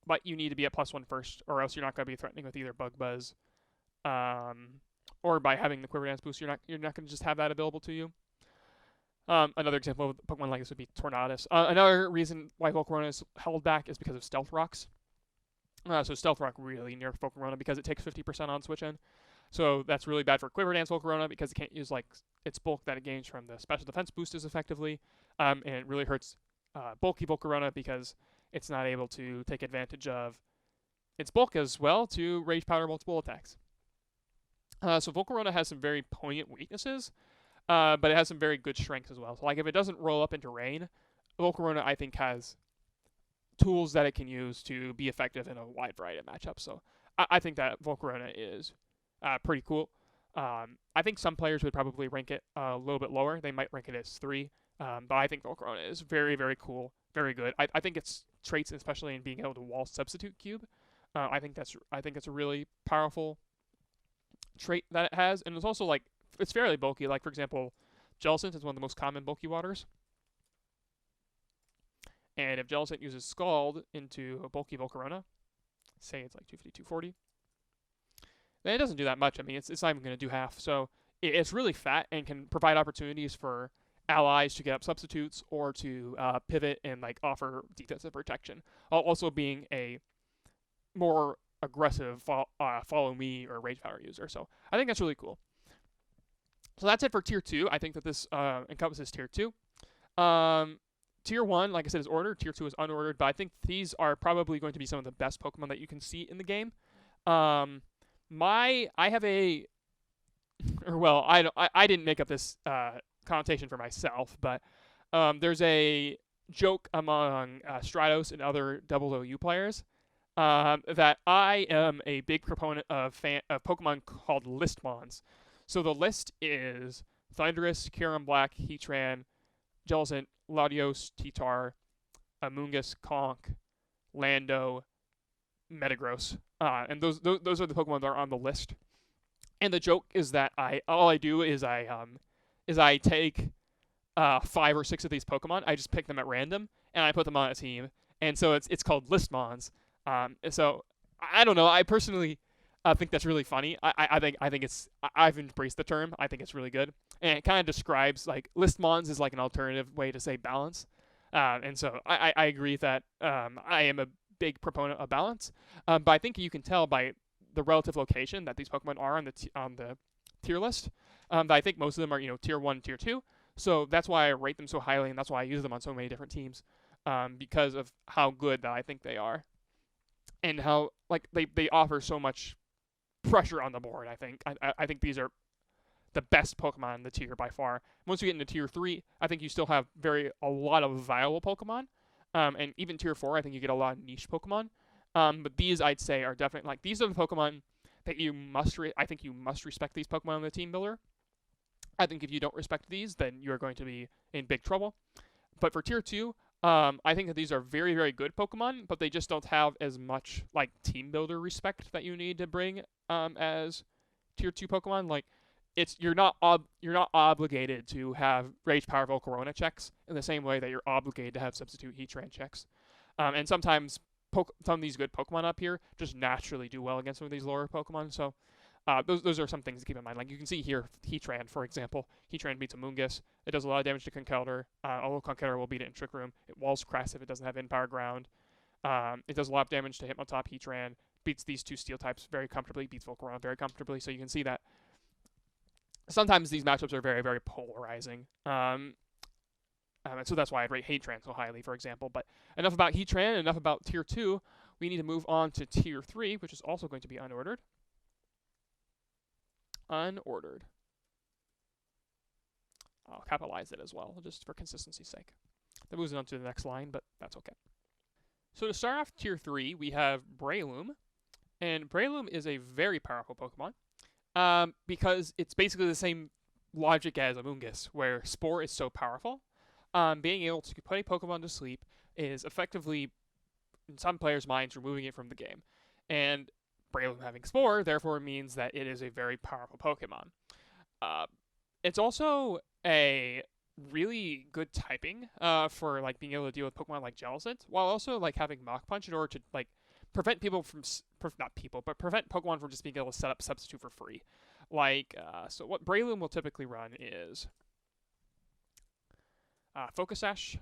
But you need to be at +1 first, or else you're not going to be threatening with either Bug Buzz, or by having the Quiver Dance boost, you're not going to just have that available to you. Another example of a Pokemon like this would be Tornadus. Another reason why Volcarona is held back is because of Stealth Rocks. So Stealth Rock really nerfed Volcarona because it takes 50% on switch in. So that's really bad for Quiver Dance Volcarona because it can't use its bulk that it gains from the special defense boost as effectively. And it really hurts bulky Volcarona because it's not able to take advantage of its bulk as well to Rage Powder multiple attacks. So Volcarona has some very poignant weaknesses, but it has some very good strengths as well. So if it doesn't roll up into Rain, Volcarona, I think, has tools that it can use to be effective in a wide variety of matchups. So I think that Volcarona is pretty cool. I think some players would probably rank it a little bit lower. They might rank it as 3, but I think Volcarona is very, very cool, very good. I think its traits, especially in being able to wall substitute cube, I think it's a really powerful trait that it has, and it's also it's fairly bulky. Like, for example, Jellicent is one of the most common bulky waters. And if Jellicent uses Scald into a bulky Volcarona, say it's 250, 240, then it doesn't do that much. I mean, it's not even going to do half. So it's really fat and can provide opportunities for allies to get up substitutes or to pivot and offer defensive protection, while also being a more aggressive follow me or Rage Powder user. So I think that's really cool. So that's it for Tier 2. I think that this encompasses Tier 2. Tier 1, like I said, is ordered. Tier 2 is unordered, but I think these are probably going to be some of the best Pokemon that you can see in the game. I have a, or well, I didn't make up this connotation for myself, but there's a joke among Stratos and other DOU players that I am a big proponent of Pokemon called Listmons. So the list is Thundurus, Kyurem-B, Heatran, Jellicent, Latios, Titar, Amoonguss, Conk, Lando, Metagross, and those are the Pokemon that are on the list. And the joke is that all I do is I take 5 or 6 of these Pokemon. I just pick them at random and I put them on a team, and so it's called Listmons. So I don't know. I personally think that's really funny. I think I've embraced the term. I think it's really good, and it kind of describes like Listmons is like an alternative way to say balance. And so I agree that I am a big proponent of balance. But I think you can tell by the relative location that these Pokemon are on the tier list. That I think most of them are tier 1, tier 2. So that's why I rate them so highly, and that's why I use them on so many different teams, because of how good that I think they are, and how like they offer so much pressure on the board. I think these are the best Pokemon in the tier by far. Once you get into tier 3, I think you still have a lot of viable Pokemon, and even tier 4, I think you get a lot of niche Pokemon. But these I'd say are definitely like these are the Pokemon that I think you must respect these Pokemon in the team builder. I think if you don't respect these, then you're going to be in big trouble. But for tier 2, I think that these are very, very good Pokemon, but they just don't have as much like team builder respect that you need to bring as tier 2 Pokemon. Like you're not obligated to have Rage Power Volcarona checks in the same way that you're obligated to have Substitute Heatran checks. And sometimes some of these good Pokemon up here just naturally do well against some of these lower Pokemon. So those are some things to keep in mind. Like you can see here, Heatran, for example. Heatran beats Amoonguss. It does a lot of damage to Conkeldurr. Although Conkeldurr will beat it in Trick Room. It walls Cress if it doesn't have In-Power Ground. It does a lot of damage to Hitmontop. Heatran beats these 2 Steel types very comfortably. Beats Volcarona very comfortably. So you can see that sometimes these matchups are very, very polarizing. And so that's why I rate Heatran so highly, for example. But enough about Heatran, enough about Tier 2. We need to move on to Tier 3, which is also going to be unordered. Unordered. I'll capitalize it as well, just for consistency's sake. That moves on to the next line, but that's okay. So to start off Tier 3, we have Breloom. And Breloom is a very powerful Pokemon, because it's basically the same logic as Amoonguss, where Spore is so powerful. Being able to put a Pokemon to sleep is effectively, in some players' minds, removing it from the game. And Breloom having Spore, therefore, means that it is a very powerful Pokemon. It's also a really good typing for like being able to deal with Pokemon like Jellicent, while also like having Mach Punch in order to like prevent people from prevent Pokemon from just being able to set up Substitute for free. Like so, what Breloom will typically run is Focus Sash.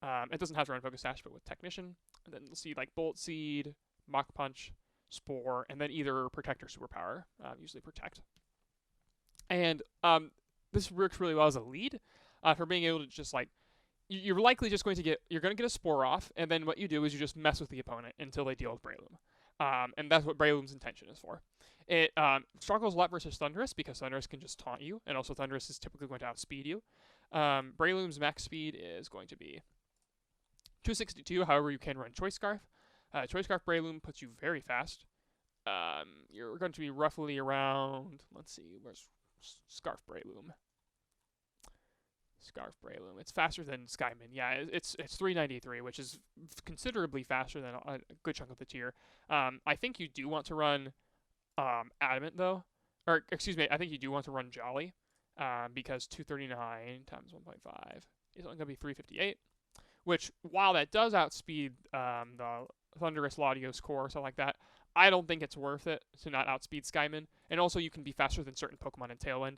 It doesn't have to run Focus Sash, but with Technician, and then you'll see like Bullet Seed, Mach Punch, Spore, and then either Protect or Superpower. Usually Protect. And this works really well as a lead for being able to just like you're likely just going to get a Spore off, and then what you do is you just mess with the opponent until they deal with Breloom. And that's what Breloom's intention is for. It struggles a lot versus Thundurus because Thundurus can just taunt you, and also Thundurus is typically going to outspeed you. Breloom's max speed is going to be 262. However, you can run Choice Scarf. Choice Scarf Breloom puts you very fast. You're going to be roughly around. Let's see, where's Scarf Breloom? Scarf Breloom. It's faster than Skymin. Yeah, it's 393, which is considerably faster than a good chunk of the tier. I think you do want to run Adamant though, or excuse me, I think you do want to run Jolly, because 239 times 1.5 is only going to be 358. Which, while that does outspeed the Thundurus Latios core or something like that, I don't think it's worth it to not outspeed Skymin. And also, you can be faster than certain Pokemon in Tailwind,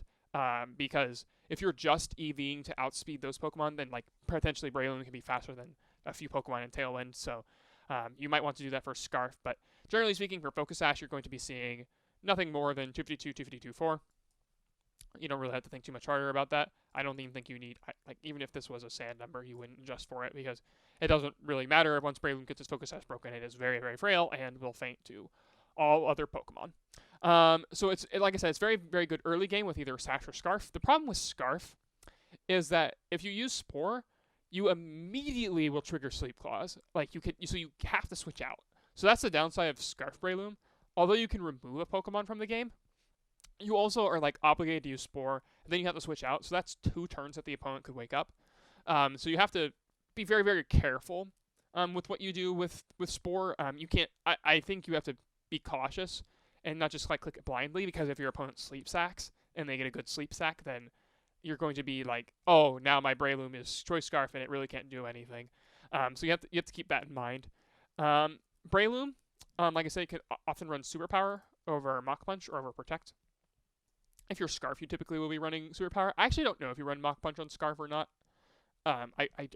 because if you're just EVing to outspeed those Pokemon, then like potentially Breloom can be faster than a few Pokemon in Tailwind. So you might want to do that for Scarf. But generally speaking, for Focus Sash, you're going to be seeing nothing more than 252, 252, 4. You don't really have to think too much harder about that. I don't even think you need, like, even if this was a sand number, you wouldn't adjust for it because it doesn't really matter. Once Breloom gets his Focus Sash broken, it is very, very frail and will faint to all other Pokemon. So like I said, it's very, very good early game with either Sash or Scarf. The problem with Scarf is that if you use Spore, you immediately will trigger Sleep Claws. Like so you have to switch out. So that's the downside of Scarf Breloom. Although you can remove a Pokemon from the game, you also are like obligated to use Spore, and then you have to switch out. So that's 2 turns that the opponent could wake up. So you have to be very, very careful with what you do with Spore. You can't. I think you have to be cautious and not just like click it blindly, because if your opponent sleep sacks and they get a good sleep sack, then you're going to be like, oh, now my Breloom is Choice Scarf and it really can't do anything. So you have to keep that in mind. Breloom, like I said, you can often run Superpower over Mach Punch or over Protect. If you're Scarf, you typically will be running Superpower. I actually don't know if you run Mach Punch on Scarf or not. I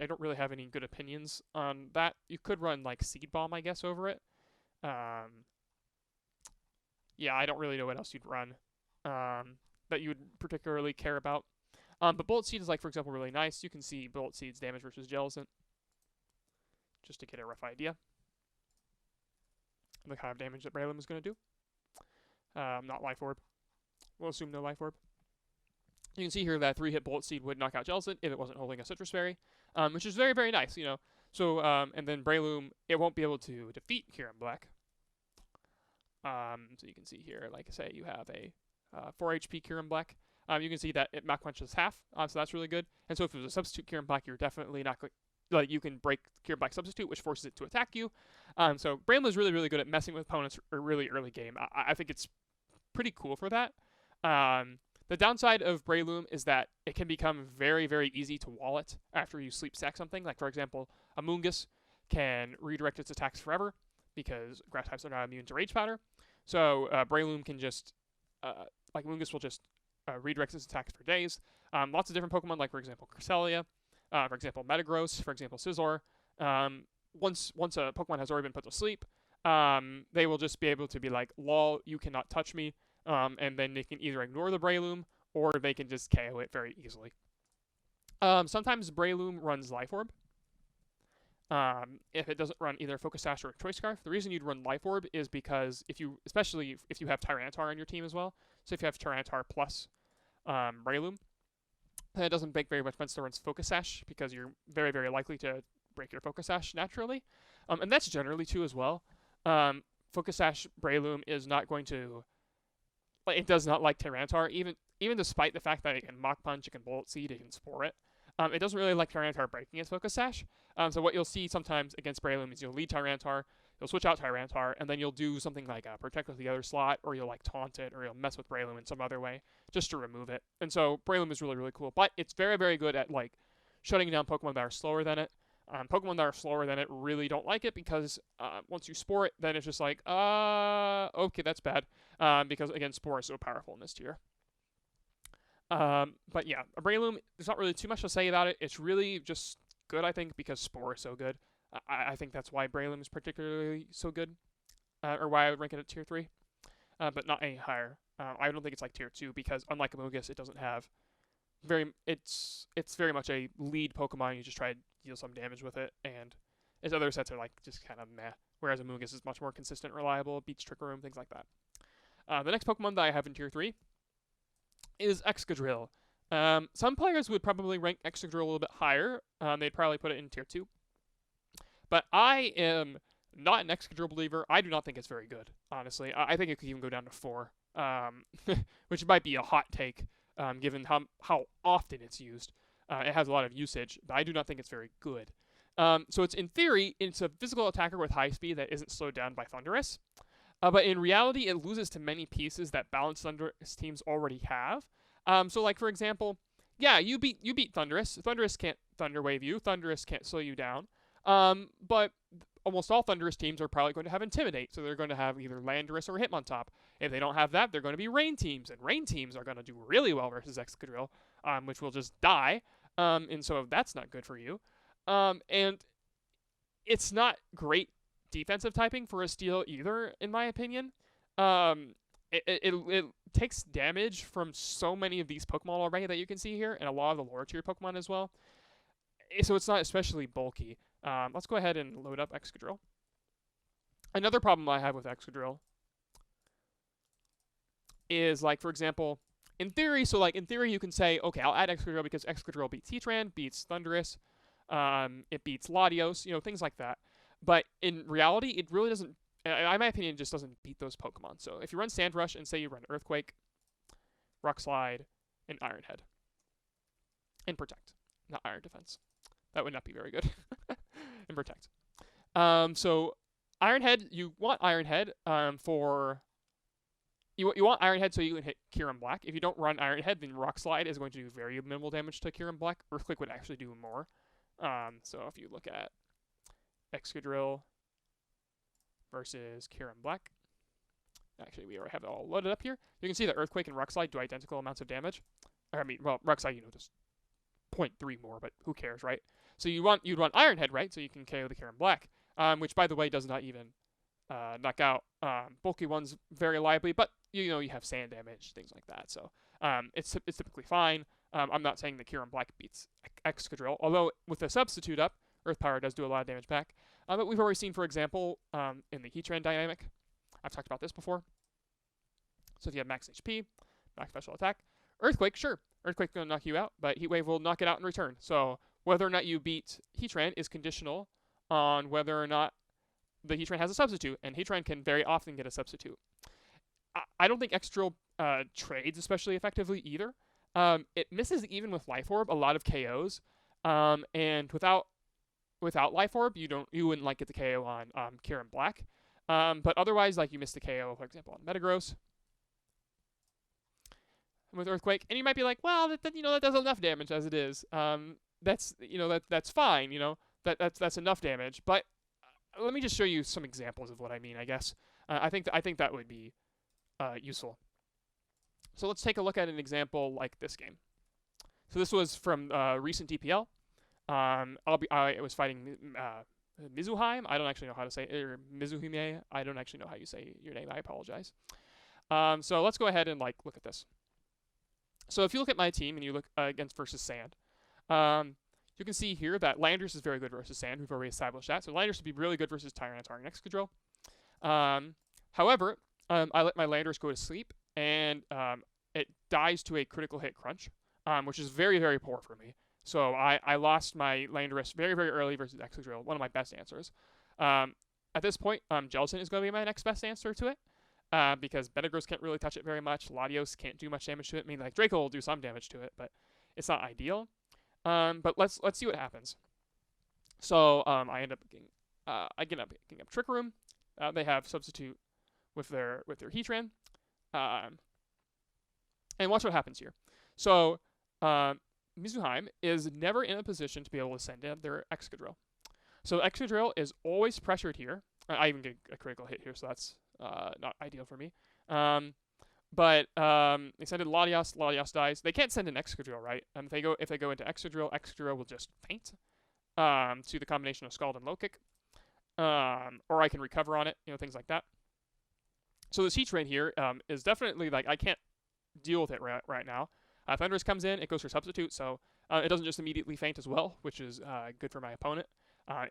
don't really have any good opinions on that. You could run like Seed Bomb, I guess, over it. Yeah, I don't really know what else you'd run that you would particularly care about. But Bullet Seed is, like, for example, really nice. You can see Bullet Seed's damage versus Jellicent, just to get a rough idea of the kind of damage that Breloom is going to do. Not Life Orb. We'll assume no Life Orb. You can see here that 3-hit Bullet Seed would knock out Jellicent if it wasn't holding a Citrus Berry, which is very, very nice, you know. So, and then Breloom, it won't be able to defeat Kyurem-Black. So you can see here, like I say, you have a 4 HP Kyurem-Black. You can see that it Mach Punches half, so that's really good. And so if it was a substitute Kyurem-Black, you're definitely not like you can break Kyurem-Black substitute, which forces it to attack you. So Breloom is really, really good at messing with opponents really early game. I think it's pretty cool for that. The downside of Breloom is that it can become very, very easy to wall it after you sleep sack something. Like, for example, Amoonguss can redirect its attacks forever because grass types are not immune to Rage Powder. So Breloom can just, like Amoonguss will just redirect its attacks for days. Lots of different Pokemon, like, for example, Cresselia, for example, Metagross, for example, Scizor. Once a Pokemon has already been put to sleep, they will just be able to be like, lol, you cannot touch me. And then they can either ignore the Breloom or they can just KO it very easily. Sometimes Breloom runs Life Orb. If it doesn't run either Focus Sash or Choice Scarf. The reason you'd run Life Orb is because especially if you have Tyranitar on your team as well. So if you have Tyranitar plus Breloom, then it doesn't make very much sense to run Focus Sash because you're very, very likely to break your Focus Sash naturally. And that's generally true as well. Focus Sash Breloom is not going to... it does not like Tyranitar, even despite the fact that it can Mach Punch, it can Bullet Seed, it can Spore it. It doesn't really like Tyranitar breaking its Focus Sash. So what you'll see sometimes against Breloom is you'll lead Tyranitar, you'll switch out Tyranitar, and then you'll do something like Protect with the other slot, or you'll like taunt it, or you'll mess with Breloom in some other way, just to remove it. And so Breloom is really, really cool. But it's very, very good at like shutting down Pokemon that are slower than it. Pokemon that are slower than it really don't like it because once you Spore it, then it's just like, okay, that's bad. Because, again, Spore is so powerful in this tier. But yeah, a Breloom, there's not really too much to say about it. It's really just good, I think, because Spore is so good. I think that's why Breloom is particularly so good, or why I would rank it at tier 3, but not any higher. I don't think it's like tier 2 because, unlike Amoonguss, it doesn't have it's very much a lead Pokemon. You just try to deal some damage with it, and its other sets are like just kind of meh. Whereas Amoonguss is much more consistent, reliable, beats Trick Room, things like that. The next Pokemon that I have in tier 3 is Excadrill. Some players would probably rank Excadrill a little bit higher. They'd probably put it in tier 2. But I am not an Excadrill believer. I do not think it's very good, honestly. I think it could even go down to 4, which might be a hot take, given how often it's used. It has a lot of usage, but I do not think it's very good. So it's, in theory, it's a physical attacker with high speed that isn't slowed down by Thundurus. But in reality, it loses to many pieces that balanced Thundurus teams already have. So, like, for example, yeah, you beat Thundurus. Thundurus can't Thunder Wave you. Thundurus can't slow you down. But almost all Thundurus teams are probably going to have Intimidate. So they're going to have either Landorus or Hitmontop. If they don't have that, they're going to be Rain teams. And Rain teams are going to do really well versus Excadrill, which will just die. And so that's not good for you. And it's not great defensive typing for a Steel either, in my opinion. It takes damage from so many of these Pokemon already that you can see here, and a lot of the lower tier Pokemon as well. So it's not especially bulky. Let's go ahead and load up Excadrill. Another problem I have with Excadrill is like, for example, in theory, so like in theory you can say, okay, I'll add Excadrill because Excadrill beats Heatran, beats Thundurus, it beats Latios, things like that. But in reality, it really doesn't, in my opinion, it just doesn't beat those Pokemon. So if you run Sand Rush and say you run Earthquake, Rock Slide, and Iron Head, and Protect, not Iron Defense. That would not be very good. And Protect. So Iron Head, you want Iron Head for... You want Iron Head so you can hit Kyurem Black. If you don't run Iron Head, then Rock Slide is going to do very minimal damage to Kyurem Black. Earthquake would actually do more. So if you look at Excadrill versus Kyurem Black, actually we already have it all loaded up here. You can see that Earthquake and Rock Slide do identical amounts of damage. Rock Slide, just 0.3 more, but who cares, right? So you'd want Iron Head, right? So you can KO the Kyurem Black, which by the way does not even knock out bulky ones very reliably, but you have sand damage, things like that. So it's typically fine. I'm not saying that Kyurem Black beats Excadrill, although with the substitute up, Earth Power does do a lot of damage back. But we've already seen, for example, in the Heatran dynamic, I've talked about this before. So if you have max HP, max special attack, Earthquake, sure, Earthquake's going to knock you out, but Heat Wave will knock it out in return. So whether or not you beat Heatran is conditional on whether or not the Heatran has a substitute, and Heatran can very often get a substitute. I don't think Excadrill trades especially effectively either. It misses even with Life Orb a lot of KOs, and without Life Orb, you wouldn't like get the KO on Kyurem Black, but otherwise, like you miss the KO, for example, on Metagross with Earthquake, and you might be like, well, that does enough damage as it is. That's fine. That's enough damage, but let me just show you some examples of what I mean, I guess. I think that would be useful. So let's take a look at an example like this game. So this was from recent DPL. I was fighting Mizuheim. I don't actually know how to say it, or Mizuhime. I don't actually know how you say your name. I apologize. So let's go ahead and look at this. So if you look at my team and you look against versus Sand, you can see here that Landorus is very good versus Sand. We've already established that. So Landorus would be really good versus Tyranitar and Excadrill. However, I let my Landorus go to sleep, and it dies to a critical hit crunch, which is very, very poor for me. So I lost my Landorus very, very early versus Excadrill, one of my best answers. At this point, Jellicent is going to be my next best answer to it, because Metagross can't really touch it very much. Latios can't do much damage to it. I mean, Draco will do some damage to it, but it's not ideal. But let's see what happens. So I end up getting up Trick Room. They have substitute with their Heatran, and watch what happens here. So Mizuheim is never in a position to be able to send in their Excadrill. So Excadrill is always pressured here. I even get a critical hit here, so that's not ideal for me. But they send in Latios. Latios dies. They can't send in Excadrill, right? If they go into Excadrill, Excadrill will just faint to the combination of Scald and Low Kick. Or I can recover on it, things like that. So this Heatran here is definitely I can't deal with it right now. Thundurus comes in, it goes for substitute, so it doesn't just immediately faint as well, which is good for my opponent.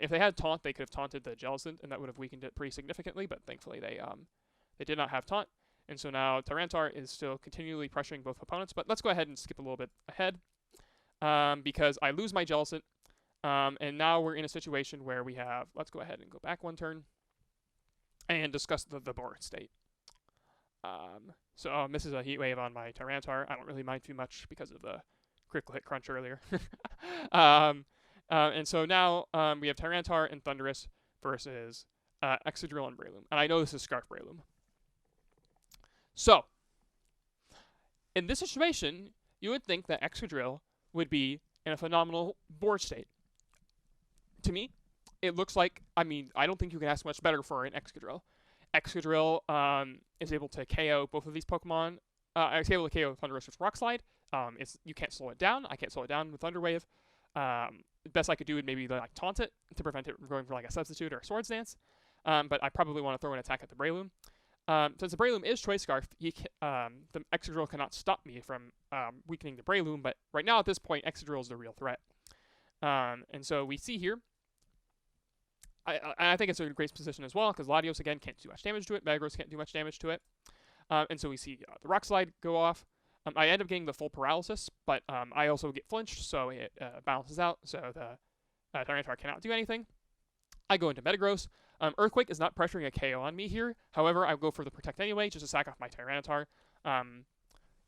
If they had taunt, they could have taunted the Jellicent, and that would have weakened it pretty significantly. But thankfully, they did not have taunt. And so now Tyranitar is still continually pressuring both opponents. But let's go ahead and skip a little bit ahead, because I lose my Jellicent. And now we're in a situation where we have... Let's go ahead and go back one turn and discuss the board state. So misses a Heat Wave on my Tyranitar. I don't really mind too much because of the critical hit crunch earlier. And so now we have Tyranitar and Thundurus versus Excadrill and Breloom. And I know this is Scarf Breloom. So, in this situation, you would think that Excadrill would be in a phenomenal board state. To me, it looks like, I don't think you can ask much better for an Excadrill. Excadrill is able to KO both of these Pokemon. It's able to KO Thundurus with Rock Slide. You can't slow it down. I can't slow it down with Thunder Wave. The best I could do would maybe taunt it to prevent it from going for a substitute or a Swords Dance. But I probably want to throw an attack at the Breloom. Since the Breloom is Choice Scarf, the Excadrill cannot stop me from weakening the Breloom. But right now at this point, Excadrill is the real threat. And so we see here, I think it's a great position as well, because Latios, again, can't do much damage to it. Metagross can't do much damage to it. And so we see the Rock Slide go off. I end up getting the full paralysis, but I also get flinched, so it balances out, so the Tyranitar cannot do anything. I go into Metagross. Earthquake is not pressuring a KO on me here. However, I go for the Protect anyway, just to sack off my Tyranitar.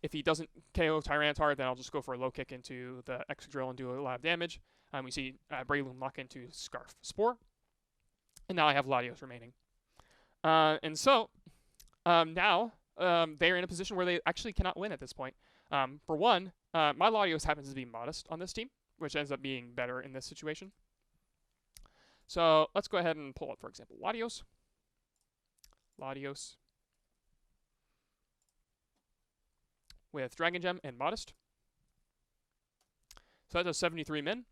If he doesn't KO Tyranitar, then I'll just go for a low kick into the Excadrill and do a lot of damage. We see Breloom lock into Scarf Spore. And now I have Latios remaining. And so, now, they're in a position where they actually cannot win at this point. For one, my Latios happens to be modest on this team, which ends up being better in this situation. So let's go ahead and pull up, for example, Latios. With Dragon Gem and Modest. So that does 73 min.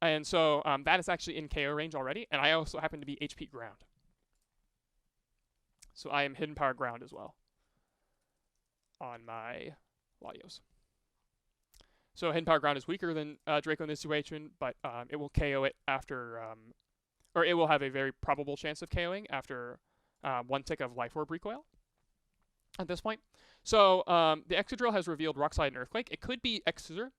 And so that is actually in KO range already. And I also happen to be HP Ground. So I am Hidden Power Ground as well on my Latios. So Hidden Power Ground is weaker than Draco in this situation, but it will KO it after... or it will have a very probable chance of KOing after one tick of Life Orb Recoil at this point. So the Excadrill has revealed Rock Slide and Earthquake. It could be Scizor.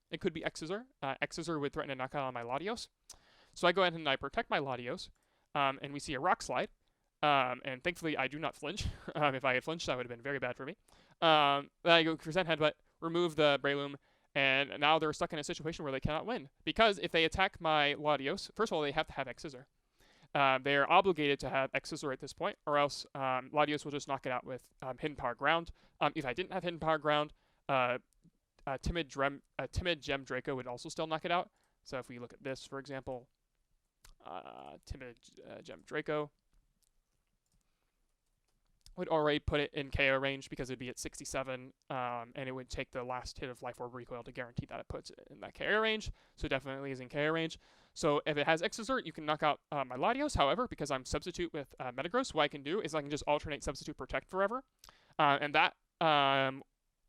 Scizor would threaten to knock out on my Latios. So I go ahead and I protect my Latios, and we see a Rock Slide. And thankfully I do not flinch. If I had flinched, that would have been very bad for me. Then I go Present Headbutt, remove the Breloom, and now they're stuck in a situation where they cannot win. Because if they attack my Latios, first of all, they have to have Scizor. They are obligated to have Scizor at this point, or else Latios will just knock it out with Hidden Power Ground. If I didn't have Hidden Power Ground, Timid Gem Draco would also still knock it out. So if we look at this, for example, Timid Gem Draco would already put it in KO range because it'd be at 67, and it would take the last hit of Life Orb Recoil to guarantee that it puts it in that KO range. So definitely is in KO range. So if it has Scizor, you can knock out my Latios. However, because I'm Substitute with Metagross, what I can do is I can just alternate Substitute Protect forever. And that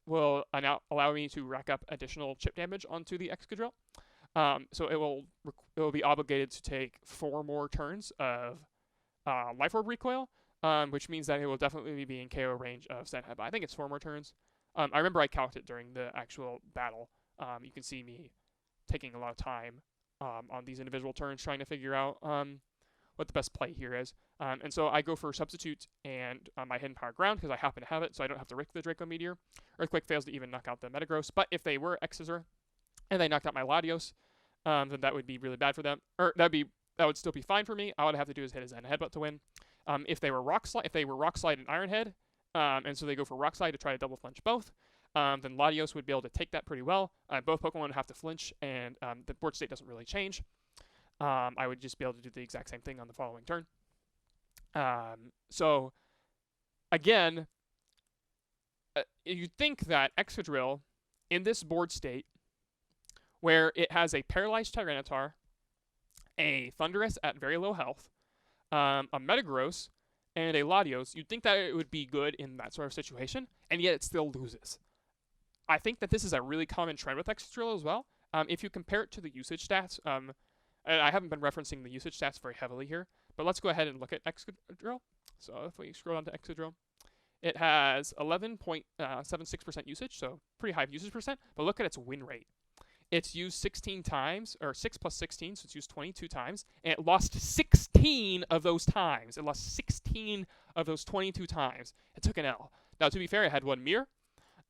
will now allow me to rack up additional chip damage onto the Excadrill. So it will be obligated to take 4 more turns of Life Orb Recoil, which means that it will definitely be in KO range of Sand Headbutt. I think it's 4 more turns. I remember I calced it during the actual battle. You can see me taking a lot of time on these individual turns trying to figure out what the best play here is. And so I go for Substitute and my Hidden Power Ground because I happen to have it, so I don't have to risk the Draco Meteor. Earthquake fails to even knock out the Metagross, but if they were Scizor and they knocked out my Latios, then that would be really bad for them. Or that would still be fine for me. All I'd have to do is hit a Zen Headbutt to win. If they were Rock Slide and Iron Head, and so they go for Rock Slide to try to double flinch both, then Latios would be able to take that pretty well. Both Pokemon would have to flinch, and the board state doesn't really change. I would just be able to do the exact same thing on the following turn. So, again, you'd think that Excadrill, in this board state, where it has a Paralyzed Tyranitar, a Thundurus at very low health, a Metagross, and a Latios, you'd think that it would be good in that sort of situation, and yet it still loses. I think that this is a really common trend with Excadrill as well. If you compare it to the usage stats, and I haven't been referencing the usage stats very heavily here, but let's go ahead and look at Excadrill. So if we scroll down to Excadrill, it has 11.76% usage, so pretty high usage percent, but look at its win rate. It's used 16 times, or 6 plus 16, so it's used 22 times, and it lost 16 of those times. It lost 16 of those 22 times. It took an L. Now, to be fair, it had 1 mirror,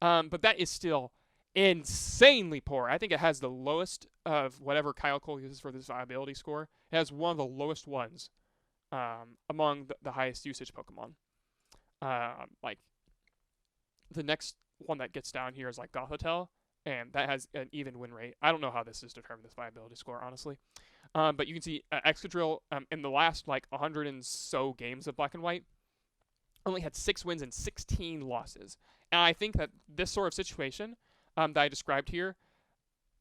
but that is still insanely poor. I think it has the lowest of whatever Kyle Cole uses for this viability score. It has one of the lowest ones among the highest usage Pokemon. Like, the next one that gets down here is like Gothitelle, and that has an even win rate. I don't know how this is determined, this viability score, honestly. But you can see Excadrill, in the last, 100 and so games of Black and White, only had 6 wins and 16 losses. And I think that this sort of situation that I described here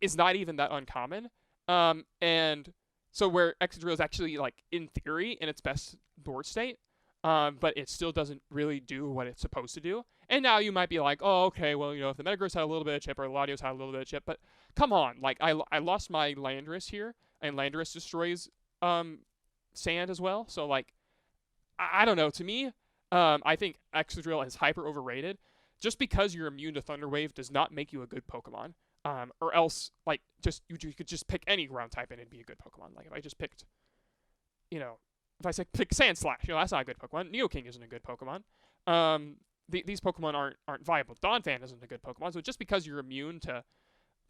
is not even that uncommon. And so where Excadrill is actually, in theory, in its best board state, but it still doesn't really do what it's supposed to do. And now you might be like, oh, okay, well, if the Metagross had a little bit of chip or Latios had a little bit of chip, but come on, I lost my Landorus here, and Landorus destroys sand as well. So, I don't know. To me, I think Excadrill is hyper overrated. just because you're immune to Thunder Wave does not make you a good Pokemon. Or else, like, you could just pick any ground type and it'd be a good Pokemon. Like, if I just picked, if I say pick Sandslash, that's not a good Pokemon. Neoking isn't a good Pokemon. These Pokemon aren't viable. Donphan isn't a good Pokemon. So just because you're immune to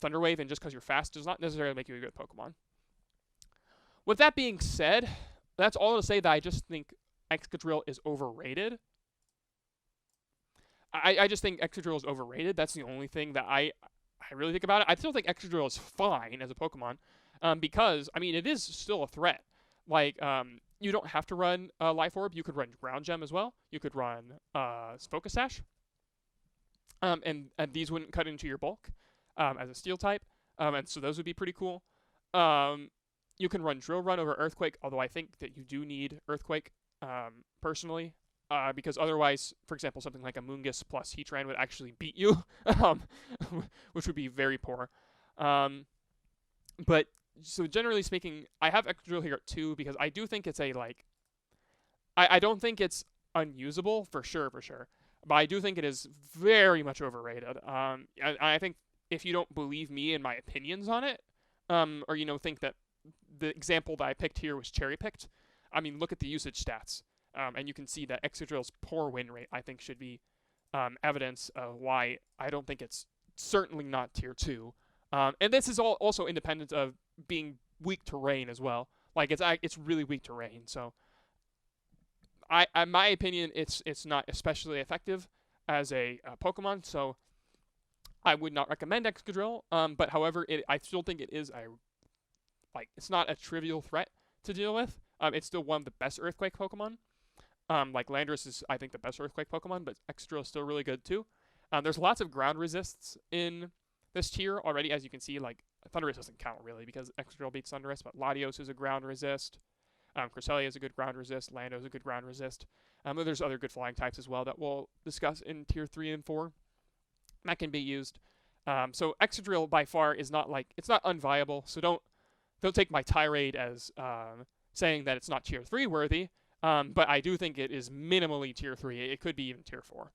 Thunder Wave and just because you're fast does not necessarily make you a good Pokemon. With that being said, that's all to say that I just think Excadrill is overrated. I just think Excadrill is overrated. That's the only thing that I really think about it. I still think Excadrill is fine as a Pokemon because, I mean, it is still a threat. Like, you don't have to run Life Orb. You could run Ground Gem as well. You could run Focus Sash. And these wouldn't cut into your bulk as a Steel type. And so those would be pretty cool. You can run Drill Run over Earthquake, although I think that you do need Earthquake personally. Because otherwise, for example, something like Amoonguss plus Heatran would actually beat you, which would be very poor. But, so generally speaking, I have Excadrill here at 2 because I do think it's I don't think it's unusable, for sure. But I do think it is very much overrated. I think if you don't believe me and my opinions on it, or, think that the example that I picked here was cherry-picked, I mean, look at the usage stats. And you can see that Excadrill's poor win rate, I think, should be evidence of why I don't think it's certainly not tier 2. And this is all also independent of being weak to rain as well. Like, it's really weak to rain. So, in my opinion, it's not especially effective as a Pokemon. So, I would not recommend Excadrill. But however, I still think it is it's not a trivial threat to deal with. It's still one of the best Earthquake Pokemon. Like Landorus is, I think, the best Earthquake Pokemon, but Excadrill is still really good too. There's lots of ground resists in this tier already, as you can see. Like, Thundurus doesn't count really because Excadrill beats Thundurus, but Latios is a ground resist. Cresselia is a good ground resist. Lando is a good ground resist. But there's other good flying types as well that we'll discuss in tier 3 and 4 that can be used. So Excadrill by far is not it's not unviable. So don't take my tirade as saying that it's not tier 3 worthy. But I do think it is minimally tier 3. It could be even tier 4.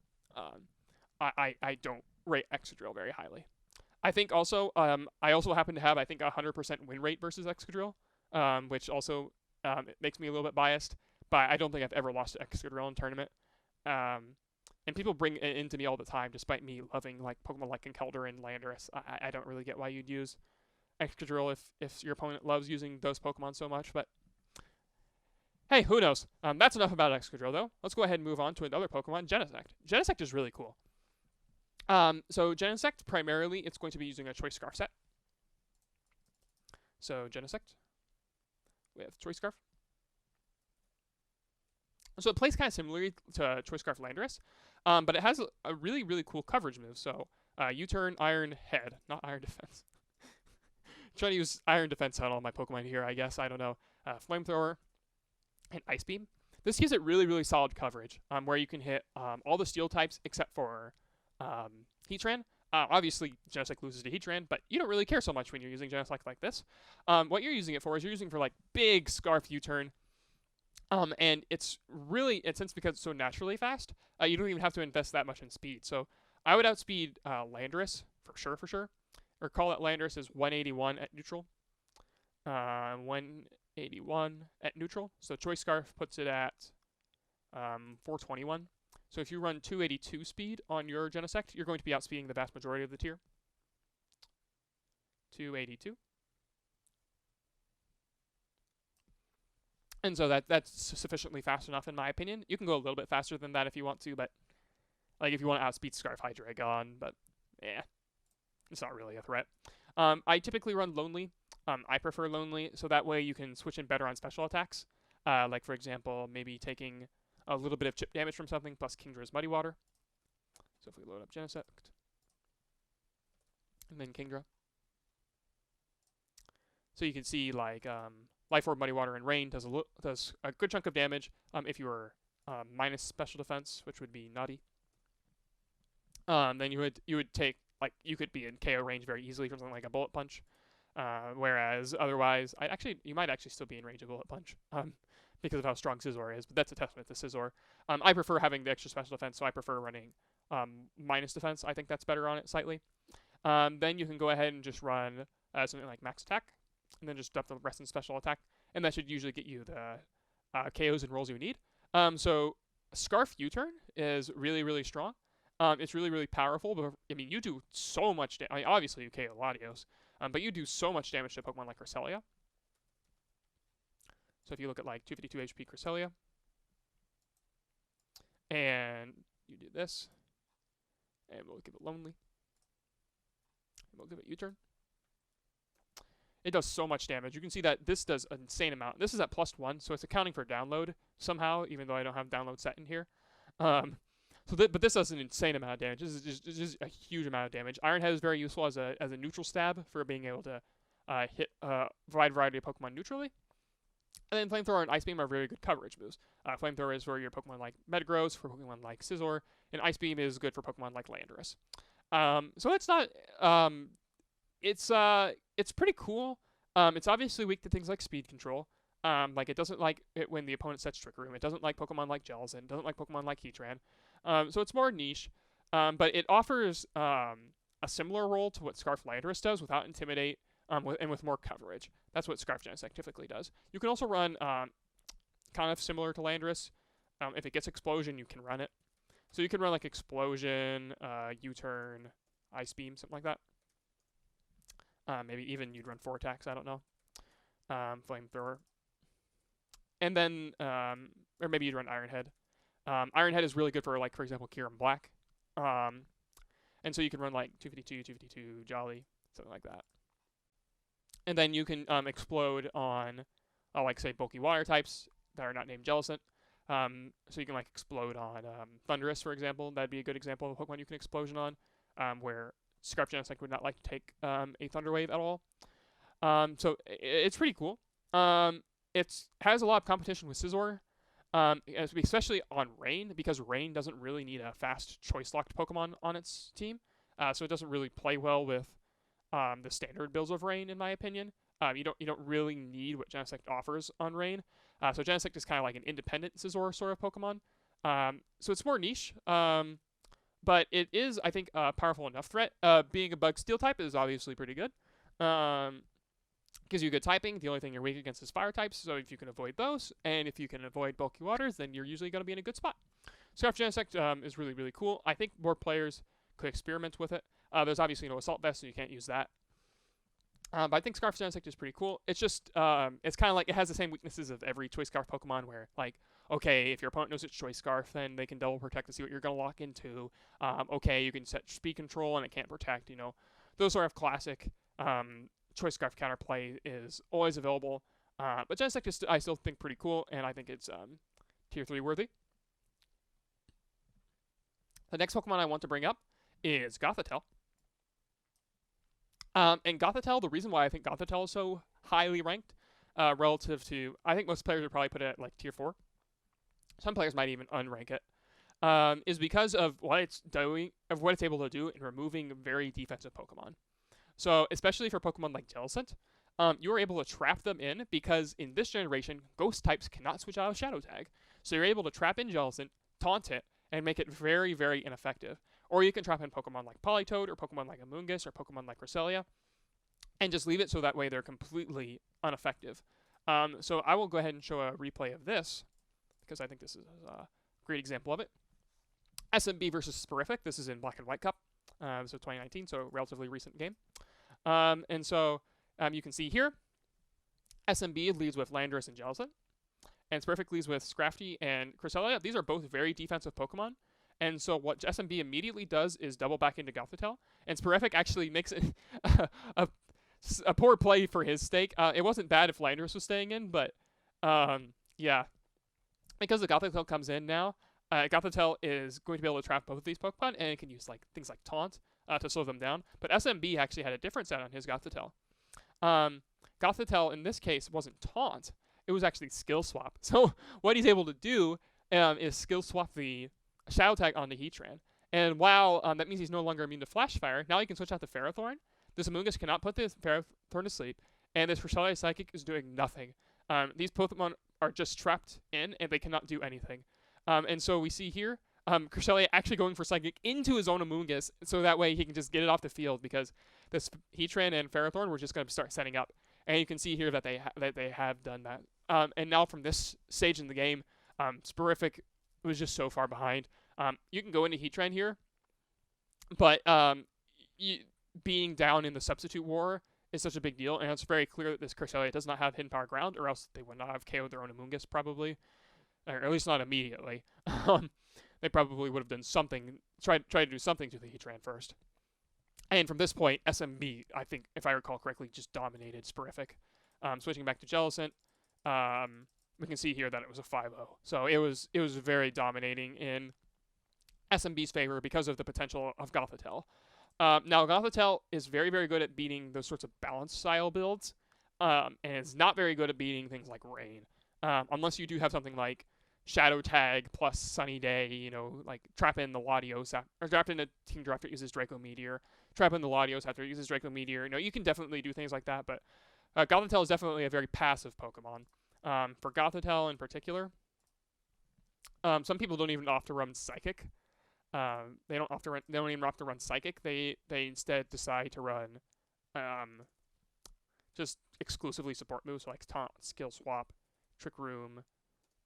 I don't rate Excadrill very highly. I think also, I also happen to have, I think, 100% win rate versus Excadrill, which also it makes me a little bit biased. But I don't think I've ever lost to Excadrill in tournament. And people bring it into me all the time, despite me loving Pokemon like Conkeldurr and Landorus. I don't really get why you'd use Excadrill if your opponent loves using those Pokemon so much, but hey, who knows? That's enough about Excadrill, though. Let's go ahead and move on to another Pokemon, Genesect. Genesect is really cool. So Genesect, primarily, it's going to be using a Choice Scarf set. So Genesect, we have Choice Scarf. So it plays kind of similarly to Choice Scarf Landorus, but it has a really, really cool coverage move. So U-turn, Iron Head, not Iron Defense. Trying to use Iron Defense on all my Pokemon here, I guess. I don't know. Flamethrower and Ice Beam. This gives it really, really solid coverage, where you can hit all the Steel types except for Heatran. Obviously, Genesect loses to Heatran, but you don't really care so much when you're using Genesect like this. What you're using it for is you're using for big Scarf U-turn. And it's really, since because it's so naturally fast, you don't even have to invest that much in speed. So I would outspeed Landorus for sure. Recall that Landorus is 181 at neutral. 181 at neutral. So Choice Scarf puts it at 421. So if you run 282 speed on your Genesect, you're going to be outspeeding the vast majority of the tier. 282. And so that's sufficiently fast enough in my opinion. You can go a little bit faster than that if you want to, but if you want to outspeed Scarf Hydreigon, but yeah, it's not really a threat. I typically run Lonely. I prefer Lonely, so that way you can switch in better on special attacks. For example, maybe taking a little bit of chip damage from something plus Kingdra's Muddy Water. So if we load up Genesect, and then Kingdra. So you can see Life Orb, Muddy Water, and Rain does a good chunk of damage if you were minus special defense, which would be naughty. Then you would take you could be in KO range very easily from something like a Bullet Punch. Whereas otherwise, you might actually still be in range of Bullet Punch because of how strong Scizor is, but that's a testament to Scizor. I prefer having the extra special defense, so I prefer running minus defense. I think that's better on it slightly. Then you can go ahead and just run something like max attack, and then just dump the rest in special attack, and that should usually get you the KOs and rolls you need. So Scarf U-turn is really, really strong. It's really, really powerful, but I mean, you do so much damage. I mean, obviously you KO Latios, but you do so much damage to a Pokemon like Cresselia. So if you look at like 252 HP Cresselia, and you do this, and we'll give it Lonely, and we'll give it U-turn. It does so much damage. You can see that this does an insane amount. This is at +1, so it's accounting for download somehow, even though I don't have download set in here. But this does an insane amount of damage. This is just a huge amount of damage. Iron Head is very useful as a neutral stab for being able to hit a wide variety of Pokemon neutrally. And then Flamethrower and Ice Beam are very good coverage moves. Flamethrower is for your Pokemon like Metagross, for Pokemon like Scizor, and Ice Beam is good for Pokemon like Landorus. So it's not... It's pretty cool. It's obviously weak to things like speed control. Like it doesn't like it when the opponent sets Trick Room. It doesn't like Pokemon like Jellicent. It doesn't like Pokemon like Heatran. So it's more niche. But it offers a similar role to what Scarf Landorus does without Intimidate and with more coverage. That's what Scarf Genesect typically does. You can also run kind of similar to Landorus. If it gets Explosion, you can run it. So you can run like Explosion, U-turn, Ice Beam, something like that. Maybe even you'd run 4 attacks, I don't know. Flamethrower. And then, or maybe you'd run Iron Head. Iron Head is really good for, like, for example, Kyurem-Black. And so you can run, like, 252, Jolly, something like that. And then you can explode on, like, say, bulky water types that are not named Jellicent. So you can, like, explode on Thundurus, for example. That'd be a good example of a Pokemon you can explosion on, where Scarf Genesect would not like to take a Thunder Wave at all. So it's pretty cool. It has a lot of competition with Scizor, especially on Rain, because Rain doesn't really need a fast choice-locked Pokemon on its team. So it doesn't really play well with the standard builds of Rain, in my opinion. You don't really need what Genesect offers on Rain. So Genesect is kind of like an independent Scizor sort of Pokemon. So it's more niche. But it is, I think, a powerful enough threat. Being a Bug Steel type is obviously pretty good. Gives you good typing. The only thing you're weak against is Fire types, so if you can avoid those, and if you can avoid bulky waters, then you're usually going to be in a good spot. Scarf Genesect is really, really cool. I think more players could experiment with it. There's obviously no Assault Vest, so you can't use that. But I think Scarf Genesect is pretty cool. It's just, it's kind of like, it has the same weaknesses of every Choice Scarf Pokemon where, like, okay, if your opponent knows it's Choice Scarf, then they can double protect to see what you're going to lock into. Okay, you can set speed control and it can't protect, you know. Those sort of classic Choice Scarf counterplay is always available. But Genesect is, I still think, pretty cool, and I think it's Tier 3 worthy. The next Pokemon I want to bring up is Gothitelle. And Gothitelle, the reason why I think Gothitelle is so highly ranked relative to, I think most players would probably put it at like Tier 4. Some players might even unrank it, is because of what it's doing, of what it's able to do in removing very defensive Pokemon. So, especially for Pokemon like Jellicent, you are able to trap them in because in this generation, Ghost types cannot switch out of Shadow Tag. So you're able to trap in Jellicent, taunt it, and make it very, very ineffective. Or you can trap in Pokemon like Politoed, or Pokemon like Amoonguss, or Pokemon like Cresselia, and just leave it so that way they're completely ineffective. So I will go ahead and show a replay of this, because I think this is a great example of it. SMB versus Sporific. This is in Black and White Cup, so 2019, so relatively recent game. And so you can see here, SMB leads with Landorus and Jellicent, and Sporific leads with Scrafty and Cresselia. These are both very defensive Pokemon. And so what SMB immediately does is double back into Gothitelle, and Sporific actually makes it a poor play for his stake. It wasn't bad if Landorus was staying in, but yeah. Because the Gothitelle comes in now, Gothitelle is going to be able to trap both of these Pokemon, and it can use like things like Taunt to slow them down. But SMB actually had a different set on his Gothitelle. Gothitelle, in this case, wasn't Taunt. It was actually Skill Swap. So what he's able to do is Skill Swap the Shadow Tag onto Heatran. And while that means he's no longer immune to Flash Fire, now he can switch out the Ferrothorn. This Amoonguss cannot put this Ferrothorn to sleep, and this Cresselia Psychic is doing nothing. These Pokemon are just trapped in, and they cannot do anything. And so we see here, Cresselia actually going for Psychic into his own Amoonguss, so that way he can just get it off the field, because this Heatran and Ferrothorn were just going to start setting up. And you can see here that they have done that. And now from this stage in the game, Sporific was just so far behind. You can go into Heatran here, but being down in the substitute war is such a big deal, and it's very clear that this Cresselia does not have Hidden Power Ground, or else they would not have KO'd their own Amoonguss, probably. Or at least not immediately. They probably would have done something, tried to do something to the Heatran first. And from this point, SMB, I think, if I recall correctly, just dominated Sporific. Switching back to Jellicent, we can see here that it was a 5-0. So it was very dominating in SMB's favor because of the potential of Gothitelle. Now, Gothitelle is very, very good at beating those sorts of balanced style builds, and it's not very good at beating things like Rain. Unless you do have something like Shadow Tag plus Sunny Day, like trap in the Latios, or trap in a Kingdra after it uses Draco Meteor, trap in the Latios after it uses Draco Meteor. You can definitely do things like that, but Gothitelle is definitely a very passive Pokemon. For Gothitelle in particular, some people don't even opt to run Psychic. They don't even opt to run Psychic. They instead decide to run just exclusively support moves, like Taunt, Skill Swap, Trick Room,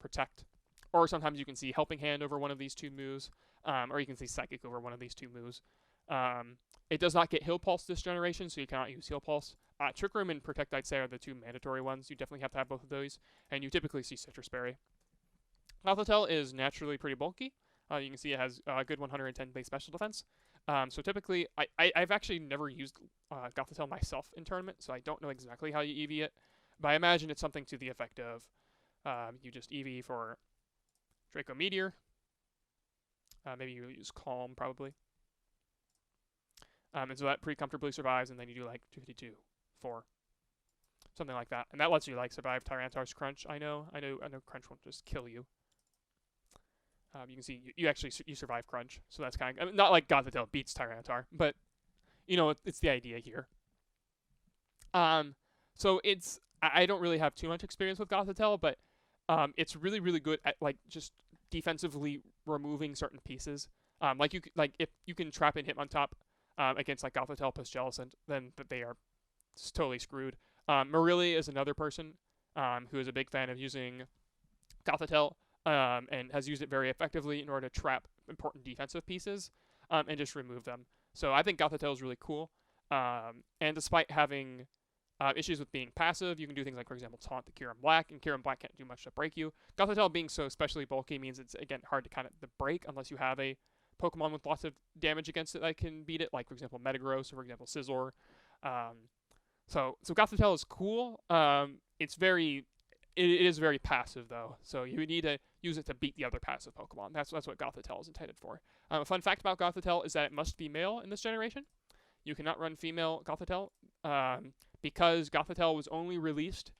Protect. Or sometimes you can see Helping Hand over one of these two moves, or you can see Psychic over one of these two moves. It does not get Heal Pulse this generation, so you cannot use Heal Pulse. Trick Room and Protect, I'd say, are the two mandatory ones. You definitely have to have both of those, and you typically see Citrus Berry. Gothitelle is naturally pretty bulky. You can see it has a good 110 base special defense. So typically, I've actually never used Gothitelle myself in tournament, so I don't know exactly how you EV it, but I imagine it's something to the effect of you just EV for Draco Meteor. Maybe you use Calm, probably. And so that pretty comfortably survives, and then you do like 252, 4, something like that. And that lets you like survive Tyranitar's Crunch. I know Crunch won't just kill you. You can see you survive Crunch, so that's kind of not like Gothitelle beats Tyranitar, but it's the idea here. So I don't really have too much experience with Gothitelle, but it's really, really good at like just defensively removing certain pieces. If you can trap in Hitmontop against like Gothitelle plus Jellicent, then they are totally screwed. Marilli is another person who is a big fan of using Gothitelle and has used it very effectively in order to trap important defensive pieces and just remove them. So I think Gothitelle is really cool. And despite having issues with being passive, you can do things like, for example, taunt the Kyurem-Black, and Kyurem-Black can't do much to break you. Gothitelle being so especially bulky means it's, again, hard to kind of break unless you have a Pokemon with lots of damage against it that can beat it, like, for example, Metagross or, for example, Scizor. So Gothitelle is cool. It is very passive, though, so you need to use it to beat the other passive Pokemon. That's what Gothitelle is intended for. A fun fact about Gothitelle is that it must be male in this generation. You cannot run female Gothitelle because Gothitelle was only released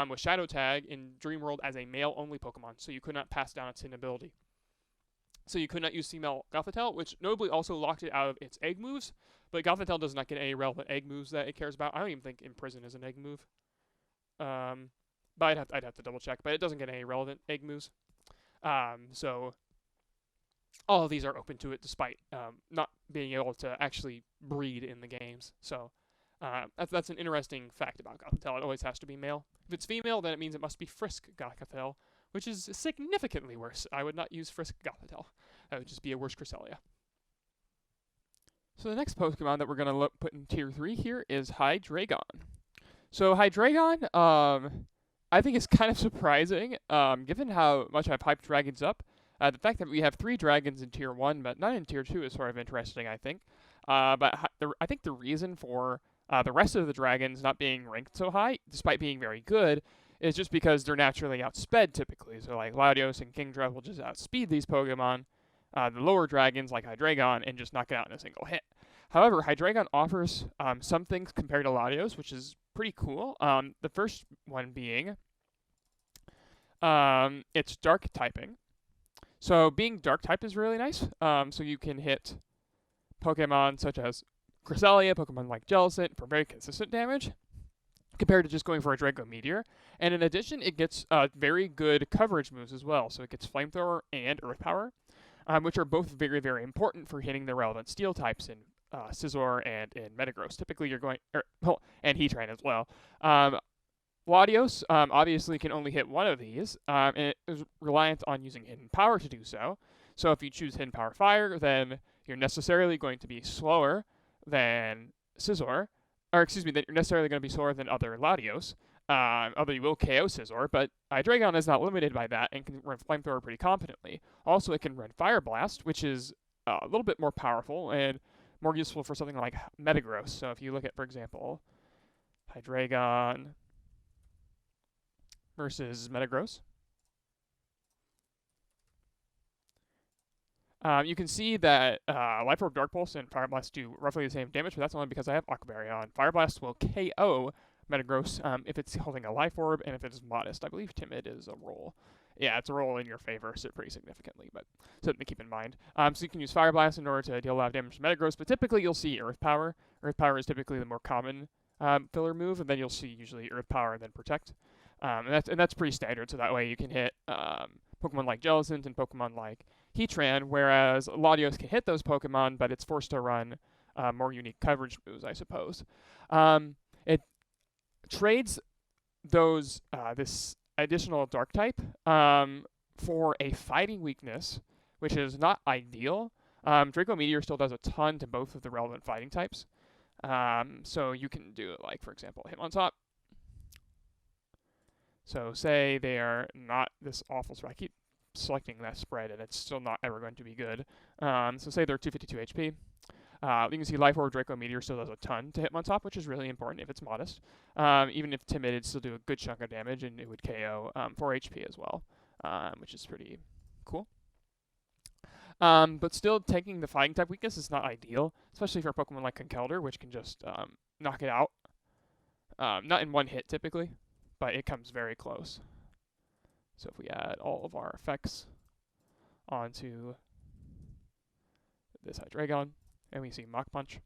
with Shadow Tag in Dream World as a male-only Pokemon, so you could not pass down its hidden ability. So you could not use female Gothitelle, which notably also locked it out of its egg moves, but Gothitelle does not get any relevant egg moves that it cares about. I don't even think Imprison is an egg move. But I'd have to double check, but it doesn't get any relevant egg moves. So all of these are open to it despite not being able to actually breed in the games. So that's an interesting fact about Gothitelle. It always has to be male. If it's female, then it means it must be Frisk Gothitelle, which is significantly worse. I would not use Frisk Gothitelle. That would just be a worse Cresselia. So the next Pokemon that we're going to put in Tier 3 here is Hydreigon. So Hydreigon, I think it's kind of surprising, given how much I've hyped dragons up. The fact that we have 3 dragons in Tier 1, but none in Tier 2 is sort of interesting, I think. But I think the reason for the rest of the dragons not being ranked so high, despite being very good, is just because they're naturally outsped typically. So like Latios and Kingdra will just outspeed these Pokemon, the lower dragons like Hydreigon, and just knock it out in a single hit. However, Hydreigon offers some things compared to Latios, which is pretty cool. The first one being it's dark typing. So being dark type is really nice. So you can hit Pokemon such as Cresselia, Pokemon like Jellicent for very consistent damage, compared to just going for a Draco Meteor. And in addition, it gets very good coverage moves as well. So it gets Flamethrower and Earth Power, which are both very, very important for hitting the relevant Steel types in Scizor and in Metagross. Typically, you're going, and Heatran as well. Latios obviously can only hit one of these, and it is reliant on using Hidden Power to do so. So if you choose Hidden Power Fire, then you're necessarily going to be slower than Scizor, or excuse me, that you're necessarily going to be slower than other Latios. Although you will KO Scizor, but Hydreigon is not limited by that and can run Flamethrower pretty competently. Also, it can run Fire Blast, which is a little bit more powerful and more useful for something like Metagross. So if you look at, for example, Hydreigon versus Metagross, you can see that Life Orb, Dark Pulse, and Fire Blast do roughly the same damage, but that's only because I have Aqua Berry on. Fire Blast will KO Metagross if it's holding a Life Orb and if it is Modest. I believe Timid is a roll. Yeah, it's a roll in your favor, so pretty significantly, but something to keep in mind. So you can use Fire Blast in order to deal a lot of damage to Metagross, but typically you'll see Earth Power. Earth Power is typically the more common filler move, and then you'll see usually Earth Power and then Protect. And that's pretty standard, so that way you can hit Pokemon like Jellicent and Pokemon like Heatran, whereas Latios can hit those Pokemon, but it's forced to run more unique coverage moves, I suppose. It trades those this additional Dark type for a fighting weakness, which is not ideal. Draco Meteor still does a ton to both of the relevant fighting types. So you can do it like, for example, Hitmontop. So say they are not this awful spread. I keep selecting that spread, and it's still not ever going to be good. So say they're 252 HP. You can see Life Orb Draco Meteor still does a ton to Hitmontop, which is really important if it's Modest. Even if Timid, it'd still do a good chunk of damage, and it would KO 4 HP as well, which is pretty cool. But still, taking the Fighting type weakness is not ideal, especially for a Pokemon like Conkeldurr, which can just knock it out. Not in one hit, typically, but it comes very close. So if we add all of our effects onto this Hydreigon, and we see Mach Punch.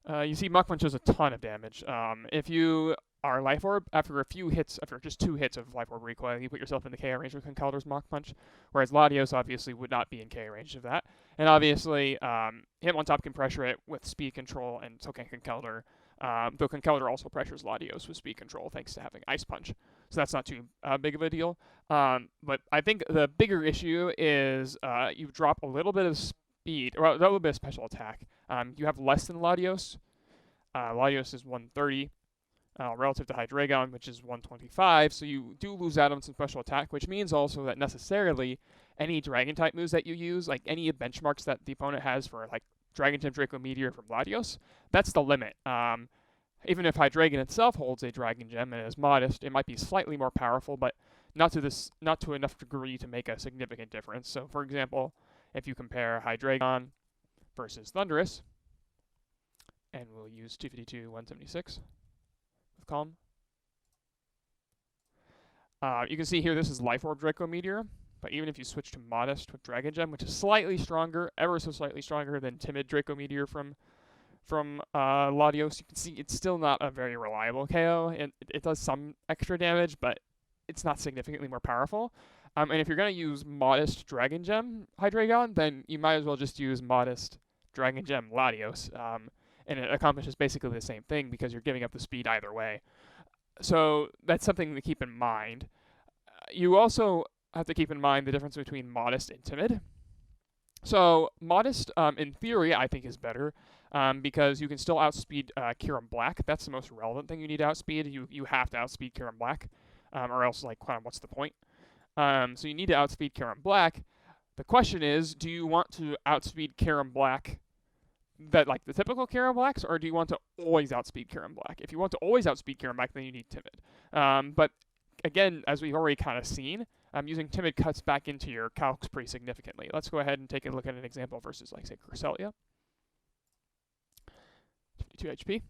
You see Mach Punch does a ton of damage. If you are Life Orb, after a few hits, after just 2 hits of Life Orb recoil, you put yourself in the KO range with Conkeldurr's Mach Punch, whereas Latios obviously would not be in KO range of that. And obviously, Hitmontop can pressure it with Speed Control, and so can Conkeldurr. Though Conkeldurr also pressures Latios with Speed Control thanks to having Ice Punch. So that's not too big of a deal. But I think the bigger issue is you drop a little bit of speed, or a little bit of special attack. You have less than Latios. Latios is 130 relative to Hydreigon, which is 125. So you do lose out on some special attack, which means also that necessarily any Dragon-type moves that you use, like any benchmarks that the opponent has for like Dragon Gem Draco Meteor from Latios, that's the limit. Even if Hydreigon itself holds a Dragon Gem and is Modest, it might be slightly more powerful, but not to enough degree to make a significant difference. So, for example, if you compare Hydreigon versus Thundurus, and we'll use 252, 176 with Calm. You can see here this is Life Orb Draco Meteor, but even if you switch to Modest with Dragon Gem, which is slightly stronger, ever so slightly stronger than Timid Draco Meteor from Latios, you can see it's still not a very reliable KO. It does some extra damage, but it's not significantly more powerful. And if you're going to use Modest Dragon Gem Hydreigon, then you might as well just use Modest Dragon Gem Latios. And it accomplishes basically the same thing because you're giving up the speed either way. So that's something to keep in mind. You also have to keep in mind the difference between Modest and Timid. So Modest, in theory, I think is better because you can still outspeed Kyurem-Black. That's the most relevant thing you need to outspeed. You have to outspeed Kyurem-Black, or else, like, kind of what's the point? So you need to outspeed Kyurem-Black. The question is, do you want to outspeed Kyurem-Black that like the typical Kyurem-Blacks, or do you want to always outspeed Kyurem-Black? If you want to always outspeed Kyurem-Black, then you need Timid. But again, as we've already kind of seen, using Timid cuts back into your calcs pretty significantly. Let's go ahead and take a look at an example versus, like, say, Cresselia. 52 HP.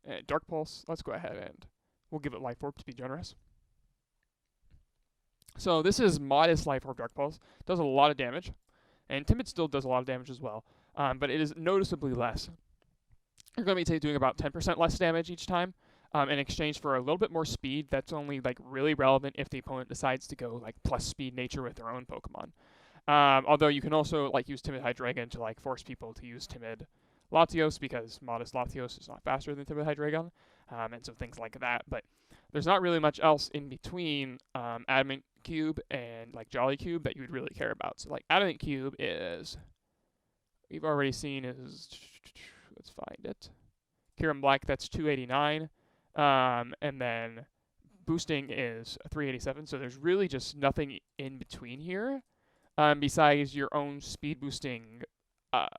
And Dark Pulse, let's go ahead and we'll give it Life Orb to be generous. So this is Modest Life Orb Dark Pulse. Does a lot of damage. And Timid still does a lot of damage as well. but it is noticeably less. You're going to be doing about 10% less damage each time, in exchange for a little bit more speed. That's only like really relevant if the opponent decides to go like plus speed nature with their own Pokemon. Although you can also like use Timid Hydreigon to like force people to use Timid Latios, because Modest Latios is not faster than Timid Hydreigon, and so things like that. But there's not really much else in between Adamant Cube and like Jolly Cube that you would really care about. So like Adamant Cube is, we've already seen is, let's find it, Kyurem Black, that's 289, and then boosting is 387. So there's really just nothing in between here, besides your own speed boosting,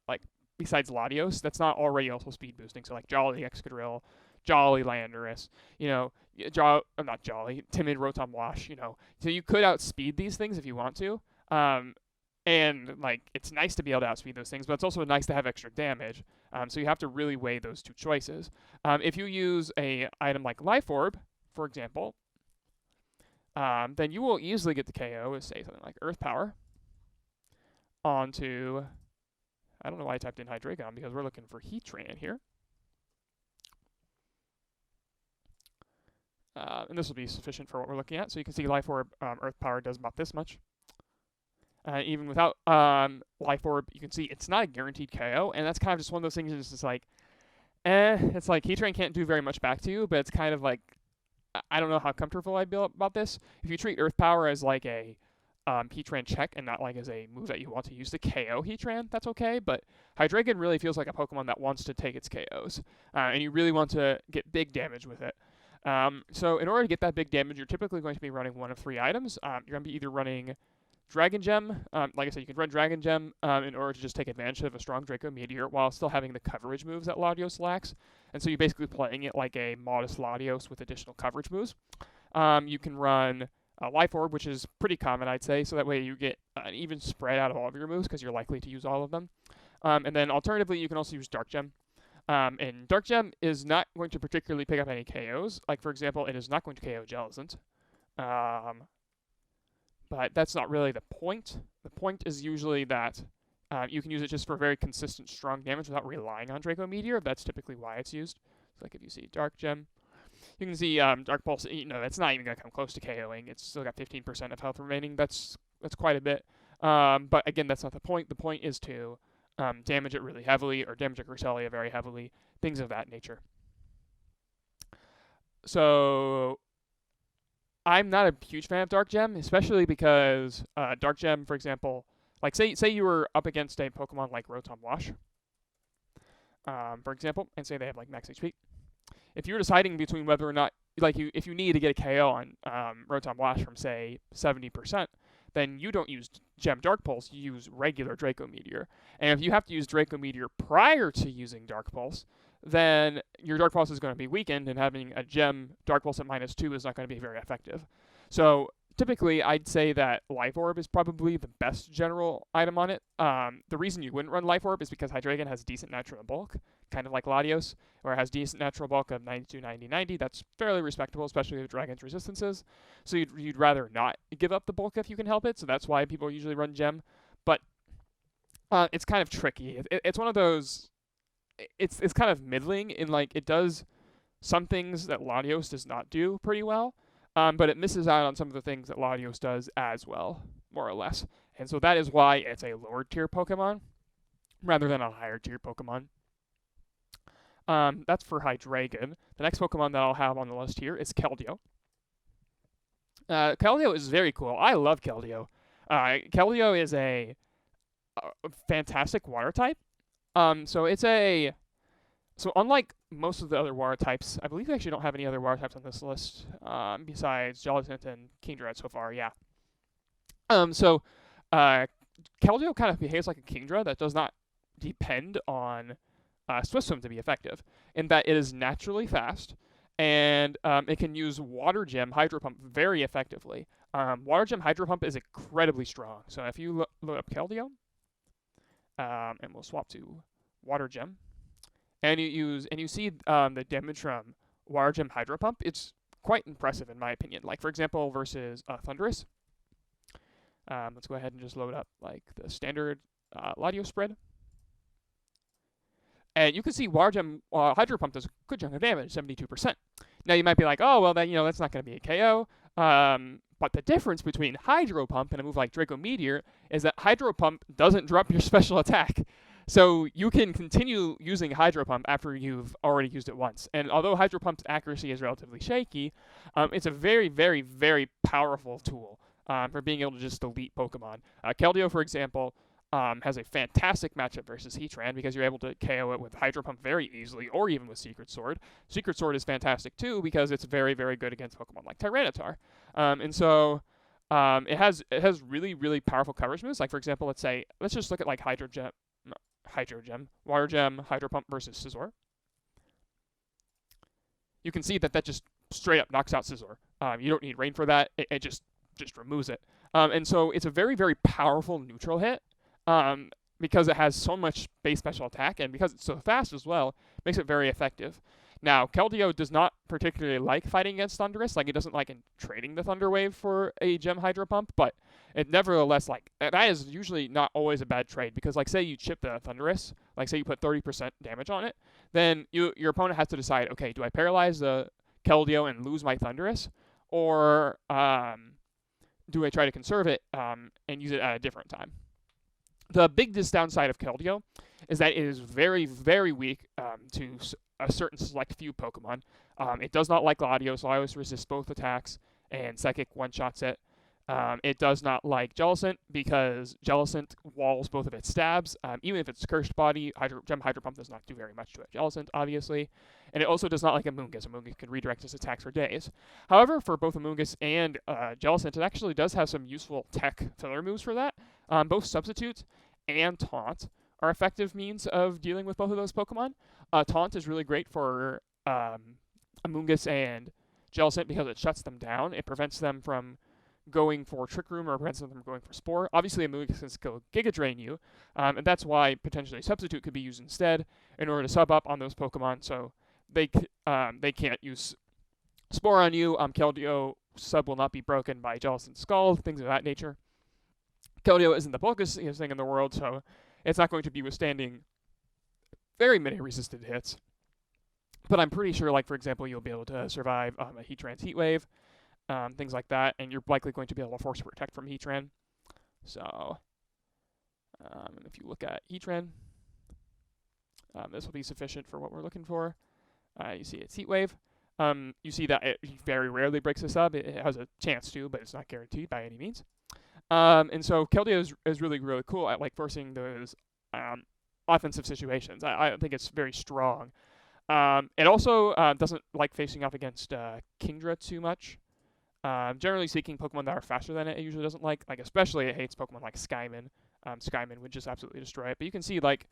like besides Latios, that's not already also speed boosting. So like Jolly Excadrill, Jolly Landorus, you know, not Jolly, Timid Rotom-Wash, you know. So you could outspeed these things if you want to. And like it's nice to be able to outspeed those things, but it's also nice to have extra damage. So you have to really weigh those two choices. If you use a item like Life Orb, for example, then you will easily get the KO with, say, something like Earth Power onto, I don't know why I typed in Hydreigon, because we're looking for Heatran here. And this will be sufficient for what we're looking at. So you can see Life Orb, Earth Power does about this much. Even without Life Orb, you can see it's not a guaranteed KO, and that's kind of just one of those things that's just like, it's like Heatran can't do very much back to you, but it's kind of like, I don't know how comfortable I'd be about this. If you treat Earth Power as like a Heatran check and not like as a move that you want to use to KO Heatran, that's okay, but Hydreigon really feels like a Pokemon that wants to take its KOs, and you really want to get big damage with it. So in order to get that big damage, you're typically going to be running one of three items. You're going to be either running Dragon Gem. Like I said, you can run Dragon Gem in order to just take advantage of a strong Draco Meteor while still having the coverage moves that Latios lacks. And so you're basically playing it like a modest Latios with additional coverage moves. You can run Life Orb, which is pretty common, I'd say, so that way you get an even spread out of all of your moves because you're likely to use all of them. And then alternatively, you can also use Dark Gem. And Dark Gem is not going to particularly pick up any KOs. Like, for example, it is not going to KO Jellicent. But that's not really the point. The point is usually that you can use it just for very consistent, strong damage without relying on Draco Meteor. That's typically why it's used. So like if you see Dark Gem, you can see Dark Pulse. You know, that's not even going to come close to KOing. It's still got 15% of health remaining. That's quite a bit. But again, that's not the point. The point is to damage it really heavily, or damage a Cresselia very heavily, things of that nature. So I'm not a huge fan of Dark Gem, especially because Dark Gem, for example, like say you were up against a Pokemon like Rotom-Wash, for example, and say they have like max HP. If you're deciding between whether or not, like if you need to get a KO on Rotom-Wash from say 70%, then you don't use Gem Dark Pulse, you use regular Draco Meteor. And if you have to use Draco Meteor prior to using Dark Pulse, then your Dark Pulse is going to be weakened, and having a Gem Dark Pulse at -2 is not going to be very effective. So typically, I'd say that Life Orb is probably the best general item on it. The reason you wouldn't run Life Orb is because Hydreigon has decent natural bulk, kind of like Latios, where it has decent natural bulk of 92, 90, 90. That's fairly respectable, especially with Dragon's resistances. So you'd rather not give up the bulk if you can help it, so that's why people usually run Gem. But it's kind of tricky. It's one of those... It's kind of middling in, like, it does some things that Latios does not do pretty well, but it misses out on some of the things that Latios does as well, more or less. And so that is why it's a lower tier Pokemon rather than a higher tier Pokemon. That's for Hydreigon. The next Pokemon that I'll have on the list here is Keldeo. Keldeo is very cool. I love Keldeo. Keldeo is a fantastic water type. So unlike most of the other water types, I believe we actually don't have any other water types on this list, besides Jellicent and Kingdra so far, yeah. Keldeo kind of behaves like a Kingdra that does not depend on Swift Swim to be effective, in that it is naturally fast, and it can use Water Gem Hydro Pump very effectively. Water Gem Hydro Pump is incredibly strong, so if you look up Keldeo, and we'll swap to Water Gem, and you see the damage from Water Gem Hydro Pump, it's quite impressive in my opinion. Like for example, versus Thundurus. Let's go ahead and just load up like the standard Latios spread. And you can see Water Gem Hydro Pump does a good chunk of damage, 72%. Now you might be like, oh, well, then, that's not going to be a KO. But the difference between Hydro Pump and a move like Draco Meteor is that Hydro Pump doesn't drop your special attack. So you can continue using Hydro Pump after you've already used it once. And although Hydro Pump's accuracy is relatively shaky, it's a very, very, very powerful tool for being able to just delete Pokemon. Keldeo, for example, has a fantastic matchup versus Heatran because you're able to KO it with Hydro Pump very easily, or even with Secret Sword. Secret Sword is fantastic too because it's very, very good against Pokemon like Tyranitar. And so it has really, really powerful coverage moves. Like, for example, let's just look at like Water Gem, Hydro Pump versus Scizor. You can see that just straight up knocks out Scizor. You don't need Rain for that. It just removes it. And so it's a very, very powerful neutral hit. Because it has so much base special attack, and because it's so fast as well, makes it very effective. Now, Keldeo does not particularly like fighting against Thundurus, like it doesn't like trading the Thunder Wave for a Gem Hydro Pump, but it nevertheless, like, that is usually not always a bad trade, because, like, say you chip the Thundurus, like, say you put 30% damage on it, then your opponent has to decide, okay, do I paralyze the Keldeo and lose my Thundurus, or do I try to conserve it and use it at a different time? The big downside of Keldeo is that it is very, very weak to a certain select few Pokemon. It does not like Latios. Latios resists both attacks, and Psychic one-shots it. It does not like Jellicent because Jellicent walls both of its stabs. Even if it's Cursed Body, Gem Hydro Pump does not do very much to it. Jellicent, obviously. And it also does not like Amoonguss. Amoonguss can redirect its attacks for days. However, for both Amoonguss and Jellicent, it actually does have some useful tech filler moves for that. Both Substitute and Taunt are effective means of dealing with both of those Pokemon. Taunt is really great for Amoonguss and Jellicent because it shuts them down. It prevents them from going for Trick Room or prevents them from going for Spore. Obviously, Amoonguss can go Giga Drain you, and that's why potentially Substitute could be used instead in order to sub up on those Pokemon so they can't use Spore on you. Keldeo sub will not be broken by Jellicent's Skull, things of that nature. Keldeo isn't the bulkiest thing in the world, so it's not going to be withstanding very many resisted hits. But I'm pretty sure, like, for example, you'll be able to survive a Heatran's Heat Wave, things like that, and you're likely going to be able to Force Protect from Heatran. So, if you look at Heatran, this will be sufficient for what we're looking for. You see its Heat Wave. You see that it very rarely breaks a sub. It has a chance to, but it's not guaranteed by any means. And so Keldeo is really, really cool at, like, forcing those offensive situations. I think it's very strong. It also doesn't like facing off against Kingdra too much. Generally speaking, Pokemon that are faster than it usually doesn't like especially it hates Pokemon like Skymin. Skymin would just absolutely destroy it. But you can see, like,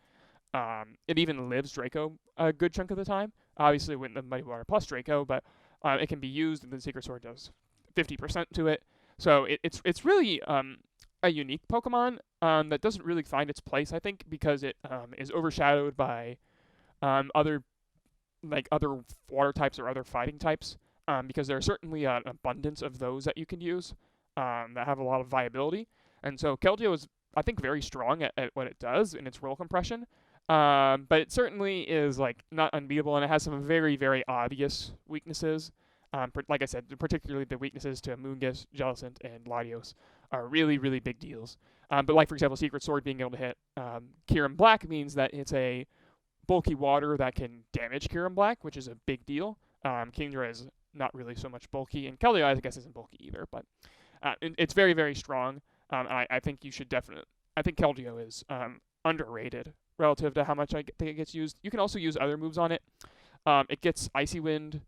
it even lives Draco a good chunk of the time. Obviously, with the Muddy Water plus Draco, but it can be used, and the Secret Sword does 50% to it. So it's really a unique Pokemon that doesn't really find its place, I think, because it is overshadowed by other water types or other fighting types, because there are certainly an abundance of those that you can use that have a lot of viability. And so Keldeo is, I think, very strong at what it does in its roll compression, but it certainly is, like, not unbeatable, and it has some very, very obvious weaknesses. Like I said, particularly the weaknesses to Amoonguss, Jellicent, and Latios are really, really big deals. But, like, for example, Secret Sword being able to hit Kyurem-Black means that it's a bulky water that can damage Kyurem-Black, which is a big deal. Kingdra is not really so much bulky, and Keldeo, I guess, isn't bulky either, but it's very, very strong. I think you should definitely... I think Keldeo is underrated relative to how much I think it gets used. You can also use other moves on it. It gets Icy Wind.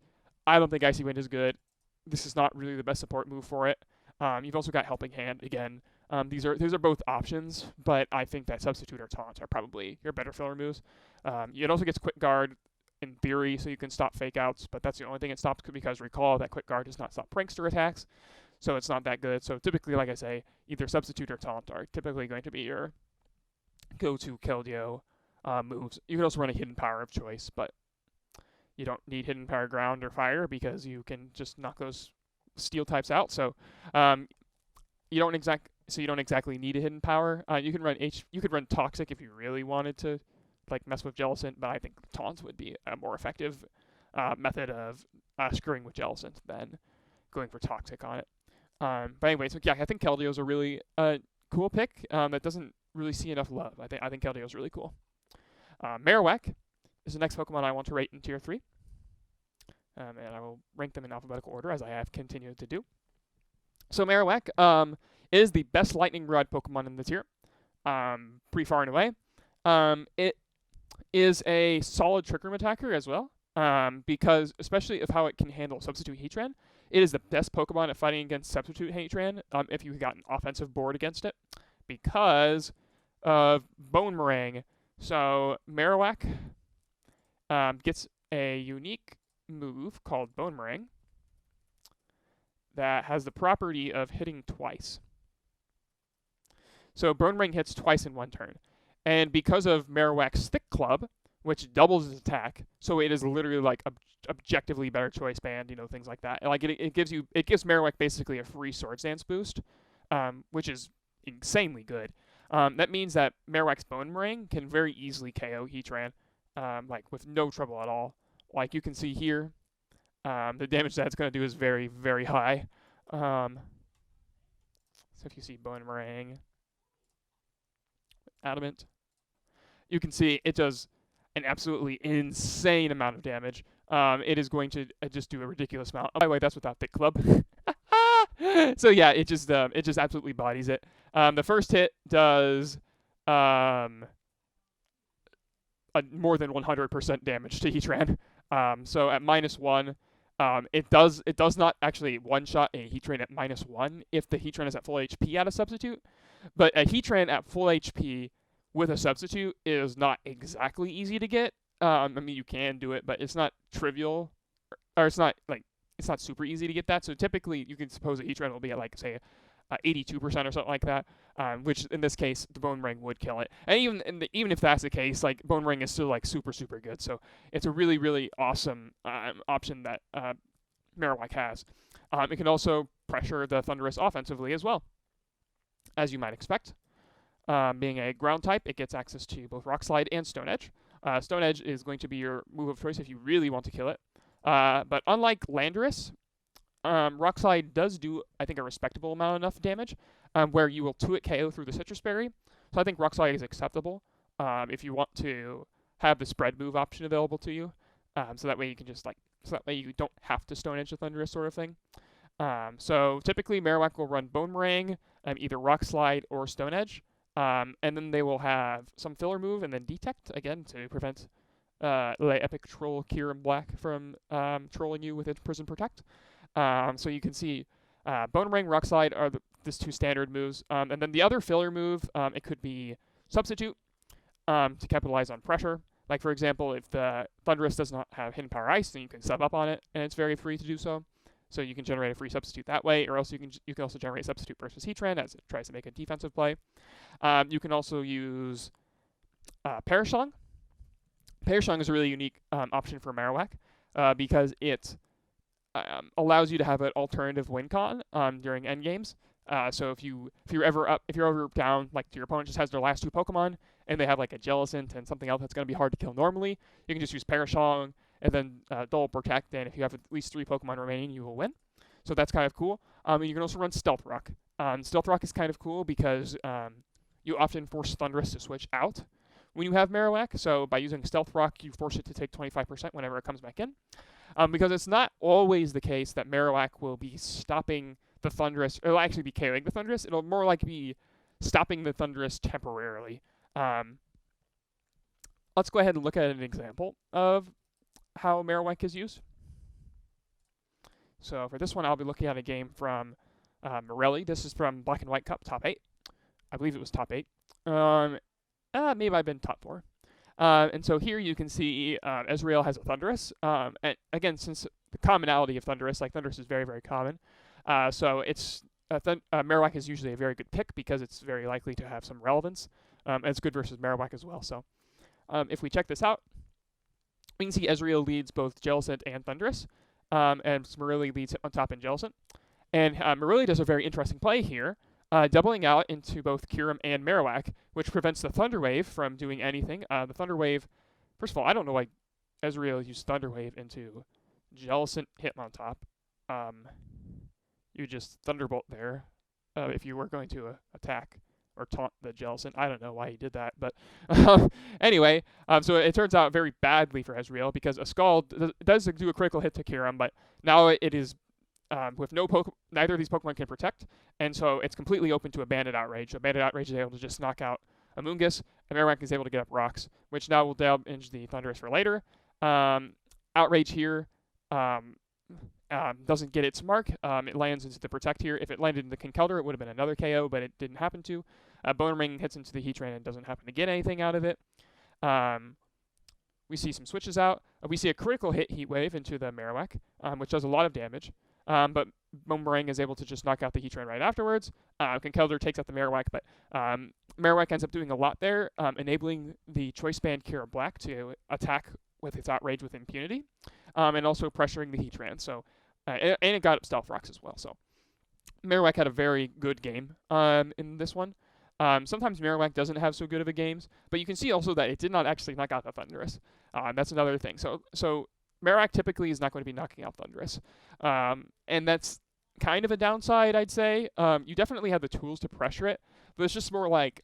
I don't think Icy Wind is good. This is not really the best support move for it. You've also got Helping Hand again. These are both options, but I think that Substitute or Taunt are probably your better filler moves. It also gets Quick Guard in theory, so you can stop Fake Outs, but that's the only thing it stops, because recall that Quick Guard does not stop Prankster attacks, so it's not that good. So typically, like I say, either Substitute or Taunt are typically going to be your go-to Keldeo moves. You can also run a Hidden Power of choice, but you don't need Hidden Power Ground or Fire because you can just knock those Steel types out. So you don't exactly need a Hidden Power. You could run Toxic if you really wanted to like mess with Jellicent, but I think taunts would be a more effective method of screwing with Jellicent than going for Toxic on it. But anyway, so yeah, I think Keldeo is a really cool pick that doesn't really see enough love. I think Keldeo is really cool. Marowak is the next Pokemon I want to rate in Tier 3. And I will rank them in alphabetical order as I have continued to do. So Marowak is the best Lightning Rod Pokemon in the tier, pretty far and away. It is a solid Trick Room attacker as well, because especially of how it can handle Substitute Heatran. It is the best Pokemon at fighting against Substitute Heatran if you got an offensive board against it, because of Bone Meringue. So Marowak gets a unique move called Bone Meringue that has the property of hitting twice. So Bone Meringue hits twice in one turn. And because of Marowak's Thick Club, which doubles its attack, so it is literally like objectively better choice band, things like that. Like it gives Marowak basically a free Swords Dance boost, which is insanely good. That means that Marowak's Bone Meringue can very easily KO Heatran, like with no trouble at all. Like you can see here, the damage that's going to do is very, very high. So if you see Bone Meringue, Adamant, you can see it does an absolutely insane amount of damage. It is going to just do a ridiculous amount. Oh, by the way, that's without Thick Club. So yeah, it just absolutely bodies it. The first hit does more than 100% damage to Heatran. So at -1, it does not actually one-shot a Heatran at -1 if the Heatran is at full HP at a substitute. But a Heatran at full HP with a substitute is not exactly easy to get. I mean, you can do it, but it's not trivial, or it's not super easy to get that. So typically, you can suppose a Heatran will be at, like, say, 82% or something like that, which in this case, the Bone Ring would kill it. And even if that's the case, like, Bone Ring is still, like, super, super good. So it's a really, really awesome option that Marowak has. It can also pressure the Thundurus offensively as well, as you might expect. Being a ground type, it gets access to both Rock Slide and Stone Edge. Stone Edge is going to be your move of choice if you really want to kill it. But unlike Landorus, Rock Slide does do, I think, a respectable amount enough damage, where you will 2-hit KO through the Citrus Berry. So I think Rock Slide is acceptable if you want to have the spread move option available to you. So that way you can just so that way you don't have to Stone Edge the Thundurus sort of thing. So typically Marowak will run Bone Meringue, either Rock Slide or Stone Edge. And then they will have some filler move and then Detect, again, to prevent the epic troll Kyurem Black from trolling you with its Prison Protect. So you can see Bone Meringue, Rock Slide are these two standard moves. And then the other filler move, it could be Substitute to capitalize on pressure. Like, for example, if the Thundurus does not have Hidden Power Ice, then you can sub up on it, and it's very free to do so. So you can generate a free substitute that way, or else you can also generate substitute versus Heatran as it tries to make a defensive play. You can also use Parashong. Parashong is a really unique option for Marowak because it allows you to have an alternative win con during endgames. So if you're ever down, like your opponent just has their last two Pokemon and they have like a Jellicent and something else that's going to be hard to kill normally, you can just use Parashong and then double protect, and if you have at least 3 Pokemon remaining, you will win. So that's kind of cool. You can also run Stealth Rock. Stealth Rock is kind of cool because you often force Thundurus to switch out when you have Marowak. So by using Stealth Rock, you force it to take 25% whenever it comes back in. Because it's not always the case that Marowak will be stopping the Thundurus, or it'll actually be KOing the Thundurus. It'll more like be stopping the Thundurus temporarily. Let's go ahead and look at an example of how Marowak is used. So for this one, I'll be looking at a game from Morelli. This is from Black and White Cup, top 8. I believe it was top 8. Maybe I've been top 4. And so here you can see Ezreal has a Thundurus. And again, since the commonality of Thundurus, like Thundurus is very, very common. So it's Marowak is usually a very good pick because it's very likely to have some relevance. And it's good versus Marowak as well. So if we check this out, we can see Ezreal leads both Jellicent and Thundurus, and Morelli leads on top in Jellicent. And Morelli does a very interesting play here, doubling out into both Kyurem and Marowak, which prevents the Thunder Wave from doing anything. The Thunder Wave, first of all, I don't know why Ezreal used Thunder Wave into Jellicent Hitmontop. You just Thunderbolt there if you were going to attack or taunt the Jellicent. I don't know why he did that, but anyway, so it turns out very badly for Ezreal because a Scald does do a critical hit to Kyurem, but now it is with neither of these Pokemon can protect, and so it's completely open to a Bandit Outrage. So Bandit Outrage is able to just knock out Amoonguss, and Marowak is able to get up rocks, which now will damage the Thundurus for later. Outrage here doesn't get its mark. It lands into the Protect here. If it landed in the Conkeldurr, it would have been another KO, but it didn't happen to. Bone Ring hits into the Heatran and doesn't happen to get anything out of it. We see some switches out. We see a critical hit Heat Wave into the Marowak, which does a lot of damage. But Boomerang is able to just knock out the Heatran right afterwards. Conkeldurr takes out the Marowak, but Marowak ends up doing a lot there, enabling the Choice Band Kira Black to attack with its Outrage with impunity, and also pressuring the Heatran. So, and it got up Stealth Rocks as well. So Marowak had a very good game in this one. Sometimes Marowak doesn't have so good of a games, but you can see also that it did not actually knock out the Thundurus. That's another thing. So Marowak typically is not going to be knocking out Thundurus. And that's kind of a downside, I'd say. You definitely have the tools to pressure it, but it's just more like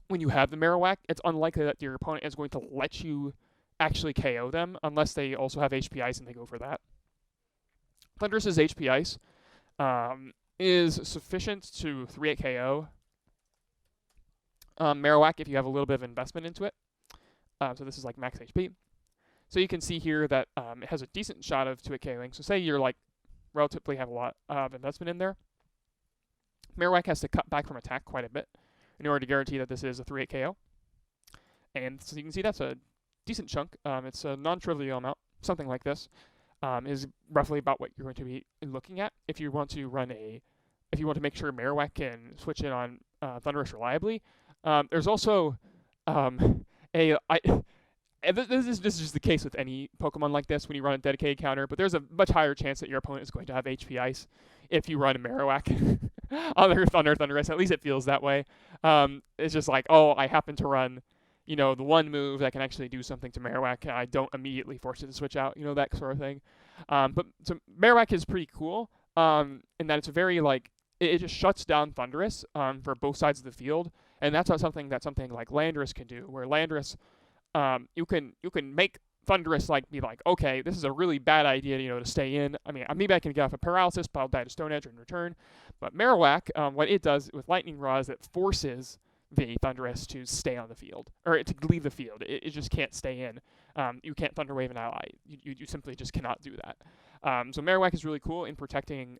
when you have the Marowak, it's unlikely that your opponent is going to let you actually KO them unless they also have HP Ice and they go for that. Thundurus' HP Ice is sufficient to 3-8 KO Marowak if you have a little bit of investment into it. So this is like max HP. So you can see here that it has a decent shot of 2-8 KOing. So say you're like relatively have a lot of investment in there. Marowak has to cut back from attack quite a bit in order to guarantee that this is a 3-8 KO. And so you can see that's a decent chunk. It's a non-trivial amount. Something like this is roughly about what you're going to be looking at if you want to make sure Marowak can switch in on Thundurus reliably. There's also this is just the case with any Pokemon like this when you run a dedicated counter, but there's a much higher chance that your opponent is going to have HP Ice if you run a Marowak on their Thundurus. At least it feels that way. It's just like, oh, I happen to run, the one move that can actually do something to Marowak, and I don't immediately force it to switch out, that sort of thing. But so Marowak is pretty cool in that it's very it just shuts down Thundurus for both sides of the field, and that's not something like Landorus can do, where Landorus you can make Thundurus be like, okay, this is a really bad idea, to stay in. I mean, maybe I can get off a paralysis, but I'll die to Stone Edge in return. But Marowak, what it does with Lightning Rod is it forces the Thundurus to stay on the field, or to leave the field. It just can't stay in. You can't Thunder Wave an ally. You simply just cannot do that. So Marowak is really cool in protecting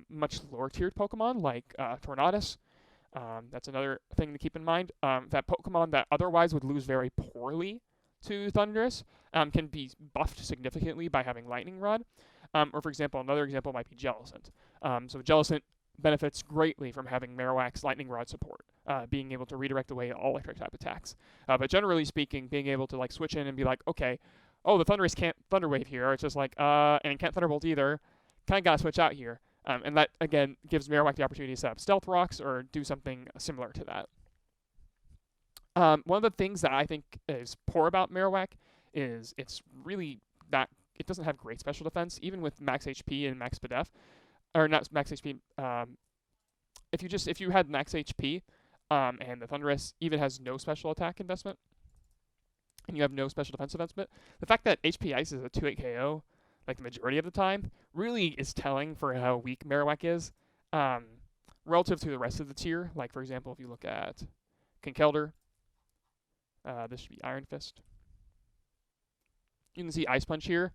much lower tiered Pokemon like Tornadus. That's another thing to keep in mind. That Pokemon that otherwise would lose very poorly to Thundurus can be buffed significantly by having Lightning Rod. Or for example, another example might be Jellicent. So Jellicent benefits greatly from having Marowak's Lightning Rod support, being able to redirect away all electric type attacks. But generally speaking, being able to switch in and be like, okay, oh, the Thundurus can't Thunder Wave here. It's just and can't Thunderbolt either. Kind of got to switch out here. And that, again, gives Marowak the opportunity to set up Stealth Rocks or do something similar to that. One of the things that I think is poor about Marowak is it doesn't have great special defense, even with max HP and max BDF. Or not max HP. If you had max HP, and the Thundurus even has no special attack investment, and you have no special defense investment, the fact that HP Ice is a 2-8 KO, the majority of the time, really is telling for how weak Marowak is, relative to the rest of the tier. For example, if you look at Conkeldurr, this should be Iron Fist. You can see Ice Punch here.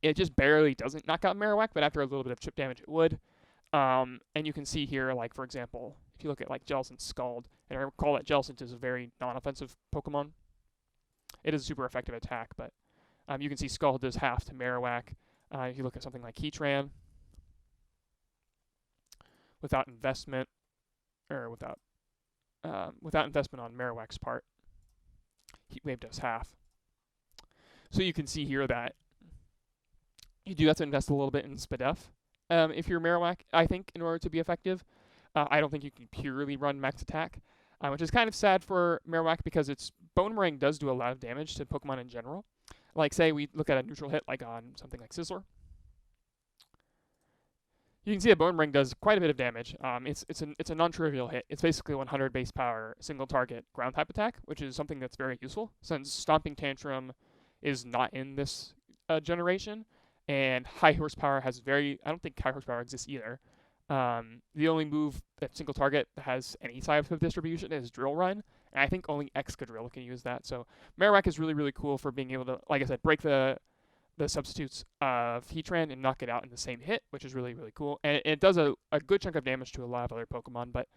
It just barely doesn't knock out Marowak, but after a little bit of chip damage, it would. And you can see here, for example, if you look at Jellicent's Scald, and I recall that Jellicent is a very non-offensive Pokemon. It is a super effective attack, but you can see Scald does half to Marowak. If you look at something like Heatran, without investment, or without investment on Marowak's part, Heat Wave does half. So you can see here that you do have to invest a little bit in SPDF if you're Marowak, I think, in order to be effective. I don't think you can purely run max attack, which is kind of sad for Marowak because its Bone Meringue does do a lot of damage to Pokemon in general. Like, say we look at a neutral hit like on something like Scizor. You can see a Bone Ring does quite a bit of damage. It's a non-trivial hit. It's basically 100 base power, single target ground type attack, which is something that's very useful since Stomping Tantrum is not in this generation, and High Horsepower has I don't think High Horsepower exists either. The only move that single target has any type of distribution is Drill Run, and I think only Excadrill can use that. So Marowak is really, really cool for being able to, like I said, break the substitutes of Heatran and knock it out in the same hit, which is really, really cool. And it does a good chunk of damage to a lot of other Pokemon, but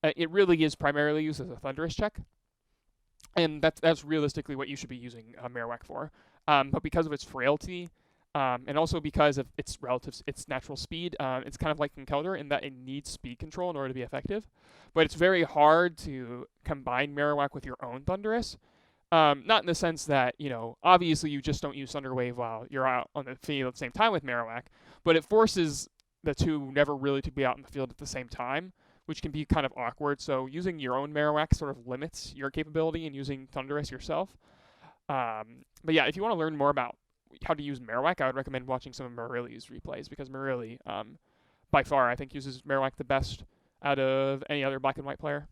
it really is primarily used as a Thundurus check. And that's realistically what you should be using Marowak for. But because of its frailty, and also because of its natural speed, it's kind of like Conkeldurr in that it needs speed control in order to be effective. But it's very hard to combine Marowak with your own Thundurus. Not in the sense that, obviously you just don't use Thunder Wave while you're out on the field at the same time with Marowak, but it forces the two never really to be out in the field at the same time, which can be kind of awkward. So using your own Marowak sort of limits your capability in using Thundurus yourself. But yeah, if you want to learn more about how to use Marowak, I would recommend watching some of Marili's replays, because Marili, by far, I think uses Marowak the best out of any other black and white player.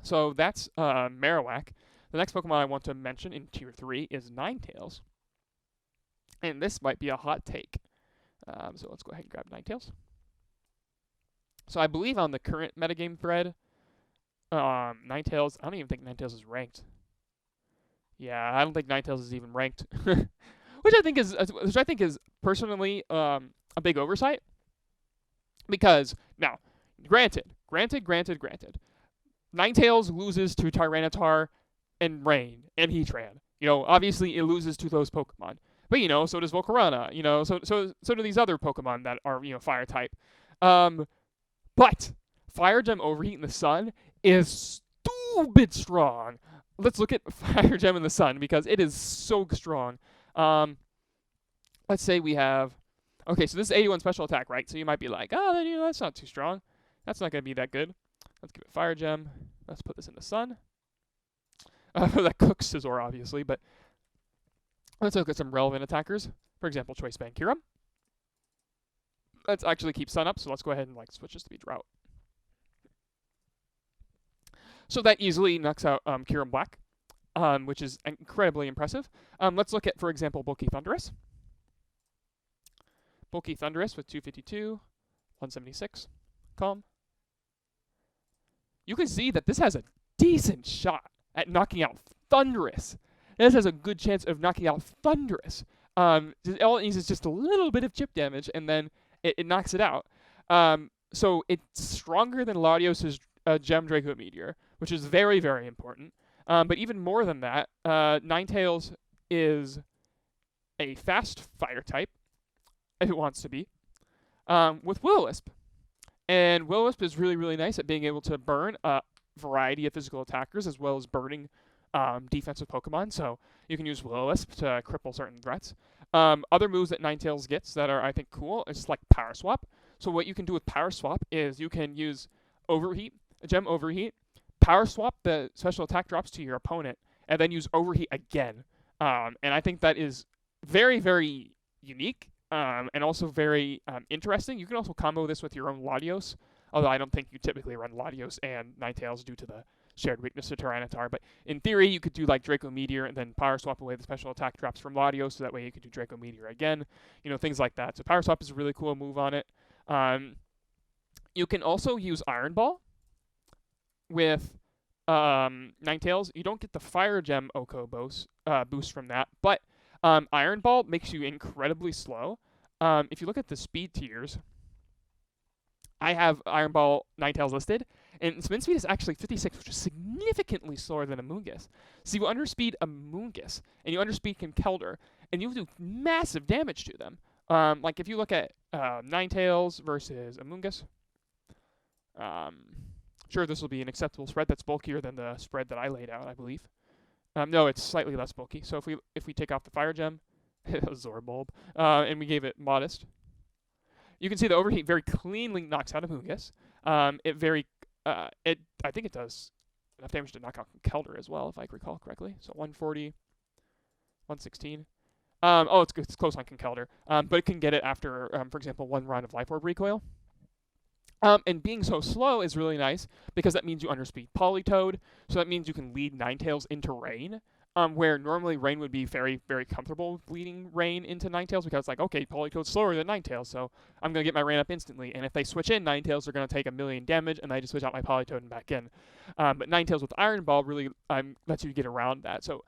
So that's Marowak. The next Pokemon I want to mention in Tier 3 is Ninetales. And this might be a hot take. So let's go ahead and grab Ninetales. So I believe on the current metagame thread, Ninetales, I don't even think Ninetales is ranked. Yeah, I don't think Ninetales is even ranked. which I think is personally a big oversight. Because, now, granted, Ninetales loses to Tyranitar and Rain and Heatran. Obviously it loses to those Pokemon. But so does Volcarona. So do these other Pokemon that are fire type. But Fire Gem Overheat in the Sun is stupid strong. Let's look at Fire Gem in the Sun because it is so strong. Let's say we have, okay, so this is 81 special attack, right? So you might be like, oh, that's not too strong. That's not going to be that good. Let's give it Fire Gem. Let's put this in the Sun. That cooks Scizor, obviously, but let's look at some relevant attackers. For example, Choice Band Kyurem. Let's actually keep Sun up, so let's go ahead and switch this to be Drought. So that easily knocks out Kyurem Black, which is incredibly impressive. Let's look at, for example, Bulky Thundurus. Bulky Thundurus with 252, 176, Calm. You can see that this has a decent shot at knocking out Thundurus. This has a good chance of knocking out Thundurus. All it needs is just a little bit of chip damage, and then it knocks it out. So it's stronger than Latios' Gem Draco Meteor, which is very, very important. But even more than that, Ninetales is a fast fire type, if it wants to be, with Will-O-Wisp. And Will-O-Wisp is really, really nice at being able to burn a variety of physical attackers as well as burning defensive Pokemon. So you can use Will-O-Wisp to cripple certain threats. Other moves that Ninetales gets that are, I think, cool is like Power Swap. So what you can do with Power Swap is you can use Overheat, Gem Overheat, Power Swap the special attack drops to your opponent, and then use Overheat again. And I think that is very, very unique. And also very interesting. You can also combo this with your own Latios, although I don't think you typically run Latios and Ninetales due to the shared weakness to Tyranitar. But in theory, you could do like Draco Meteor and then Power Swap away the special attack drops from Latios, so that way you could do Draco Meteor again. Things like that. So Power Swap is a really cool move on it. You can also use Iron Ball with Ninetales. You don't get the Fire Gem Oko boost from that, but Iron Ball makes you incredibly slow. If you look at the speed tiers, I have Iron Ball Ninetales listed, and its min speed is actually 56, which is significantly slower than Amoonguss. So you underspeed Amoonguss, and you underspeed Conkeldurr, and you do massive damage to them. Like if you look at Ninetales versus Amoonguss, sure, this will be an acceptable spread that's bulkier than the spread that I laid out, I believe. No, it's slightly less bulky. So if we take off the Fire Gem, Zorbulb, and we gave it Modest, you can see the Overheat very cleanly knocks out Amoonguss. I think it does enough damage to knock out Conkeldurr as well, if I recall correctly. So 140, 116. It's close on Conkeldurr. But it can get it after, for example, one round of Life Orb recoil. And being so slow is really nice because that means you underspeed Politoed. So that means you can lead Ninetales into Rain, where normally Rain would be very, very comfortable leading Rain into Ninetales because it's like, okay, Politoed's slower than Ninetales, so I'm going to get my Rain up instantly. And if they switch in, Ninetales are going to take 1,000,000 damage, and I just switch out my Politoed and back in. But Ninetales with Iron Ball really lets you get around that. So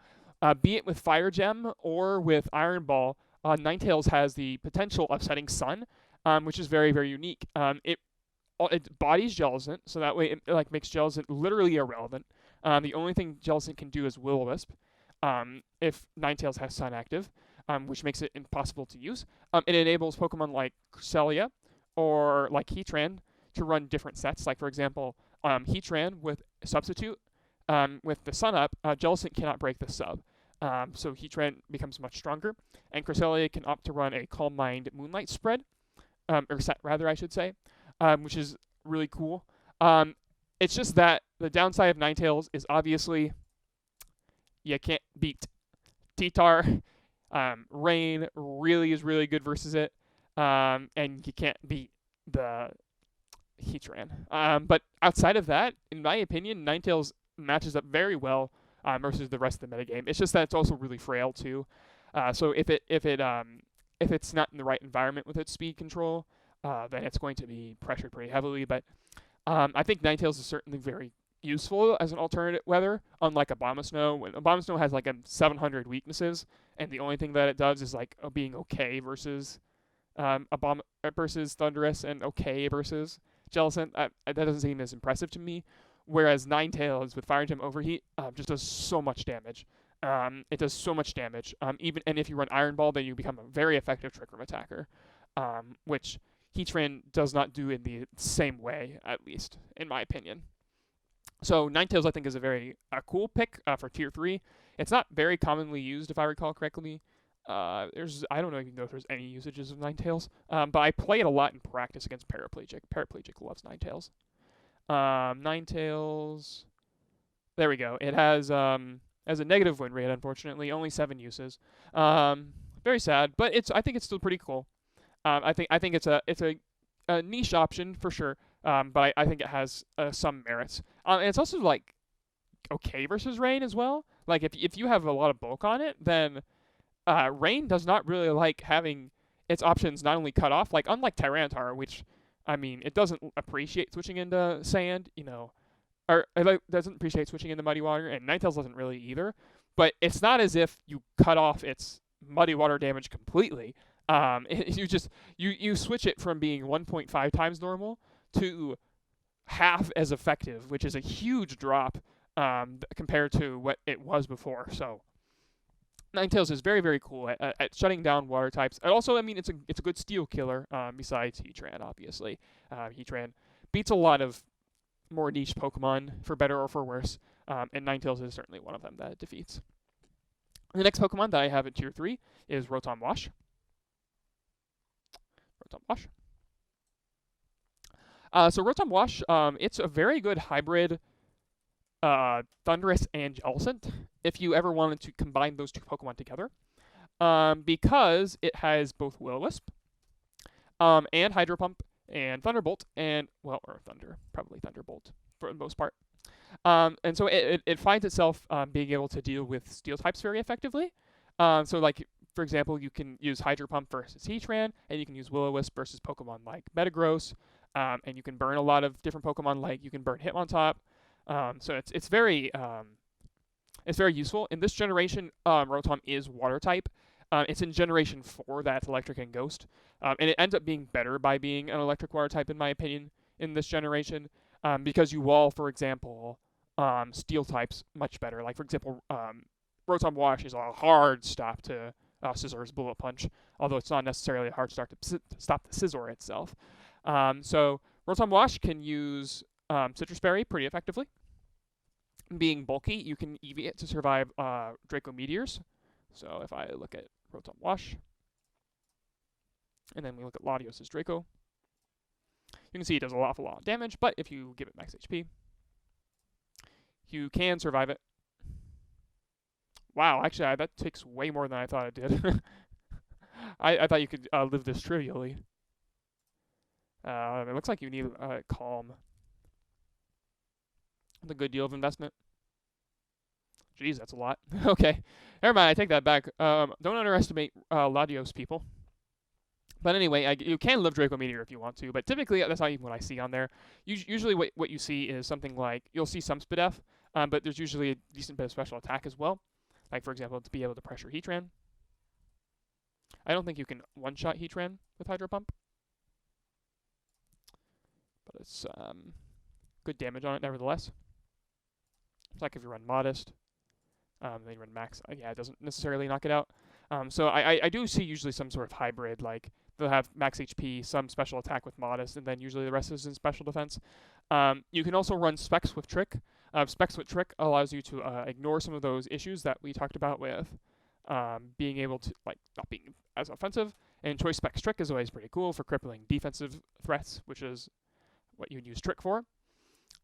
be it with Fire Gem or with Iron Ball, Ninetales has the potential of setting Sun, which is very, very unique. It bodies Jellicent, so that way it makes Jellicent literally irrelevant. The only thing Jellicent can do is Will-O-Wisp if Ninetales has Sun active, which makes it impossible to use. It enables Pokemon like Cresselia or like Heatran to run different sets. Like, for example, Heatran with Substitute, with the Sun up, Jellicent cannot break the sub. So Heatran becomes much stronger, and Cresselia can opt to run a Calm Mind Moonlight spread, or set rather, I should say. Which is really cool. It's just that the downside of Ninetales is obviously you can't beat T-Tar. Rain really is really good versus it, and you can't beat the Heatran. But outside of that, in my opinion, Ninetales matches up very well versus the rest of the metagame. It's just that it's also really frail too. So if it's not in the right environment with its speed control, then it's going to be pressured pretty heavily. But I think Ninetales is certainly very useful as an alternate weather, unlike Abomasnow. When Abomasnow has like 700 weaknesses, and the only thing that it does is like being okay versus versus Thundurus and okay versus Jellicent. That doesn't seem as impressive to me. Whereas Ninetales with Fire Gem Overheat just does so much damage. It does so much damage. And if you run Iron Ball, then you become a very effective Trick Room attacker, which Heatran does not do in the same way, at least, in my opinion. So Ninetales, I think, is a very cool pick for Tier 3. It's not very commonly used, if I recall correctly. I don't even know if there's any usages of Ninetales, but I play it a lot in practice against Paraplegic. Paraplegic loves Ninetales. Ninetales, there we go. It has a negative win rate, unfortunately, only 7 uses. Very sad, but I think it's still pretty cool. I think it's a niche option for sure, but I think it has some merits. And it's also like okay versus Rain as well. Like if you have a lot of bulk on it, then Rain does not really like having its options not only cut off. Like unlike Tyranitar, which I mean it doesn't appreciate switching into sand, or it doesn't appreciate switching into muddy water, and Ninetales doesn't really either. But it's not as if you cut off its muddy water damage completely. You switch it from being 1.5 times normal to half as effective, which is a huge drop compared to what it was before. So Ninetales is very, very cool at shutting down water types. And also, I mean, it's a good steel killer besides Heatran, obviously. Heatran beats a lot of more niche Pokemon, for better or for worse, and Ninetales is certainly one of them that it defeats. The next Pokemon that I have in Tier 3 is Rotom-Wash. Rotom-Wash. So Rotom-Wash, it's a very good hybrid Thundurus and Jellicent, if you ever wanted to combine those two Pokemon together, because it has both Will-O-Wisp, and Hydro Pump, and Thunderbolt, probably Thunderbolt for the most part. And so it finds itself being able to deal with Steel types very effectively. So like, for example, you can use Hydro Pump versus Heatran, and you can use Will-O-Wisp versus Pokemon like Metagross, and you can burn a lot of different Pokemon, like you can burn Hitmontop. So it's very useful. In this generation, Rotom is Water type. It's in Generation 4 that's Electric and Ghost, and it ends up being better by being an Electric Water type, in my opinion, in this generation, because you wall, for example, Steel types much better. Like, for example, Rotom-Wash is a hard stop to Scizor's Bullet Punch, although it's not necessarily a hard stop to stop the Scizor itself. So Rotom-Wash can use Citrus Berry pretty effectively. Being bulky, you can EV it to survive Draco Meteors. So if I look at Rotom-Wash, and then we look at Latios' Draco, You can see it does an awful lot of damage, but if you give it max HP, you can survive it. Wow, actually, that takes way more than I thought it did. I thought you could live this trivially. It looks like you need Calm. That's a good deal of investment. Jeez, that's a lot. Okay, never mind, I take that back. Don't underestimate Latios, people. But anyway, you can live Draco Meteor if you want to, but typically that's not even what I see on there. Usually what you see is something like, you'll see some Spidef, but there's usually a decent bit of special attack as well. Like, for example, to be able to pressure Heatran. I don't think you can one-shot Heatran with Hydro Pump. But it's good damage on it nevertheless. It's like if you run Modest, then you run Max. Yeah, it doesn't necessarily knock it out. So I do see usually some sort of hybrid, like they'll have max HP, some special attack with Modest, and then usually the rest is in special defense. You can also run Specs with Trick. Specs with Trick allows you to ignore some of those issues that we talked about with being able to, like, not being as offensive. And Choice Specs Trick is always pretty cool for crippling defensive threats, which is what you would use Trick for.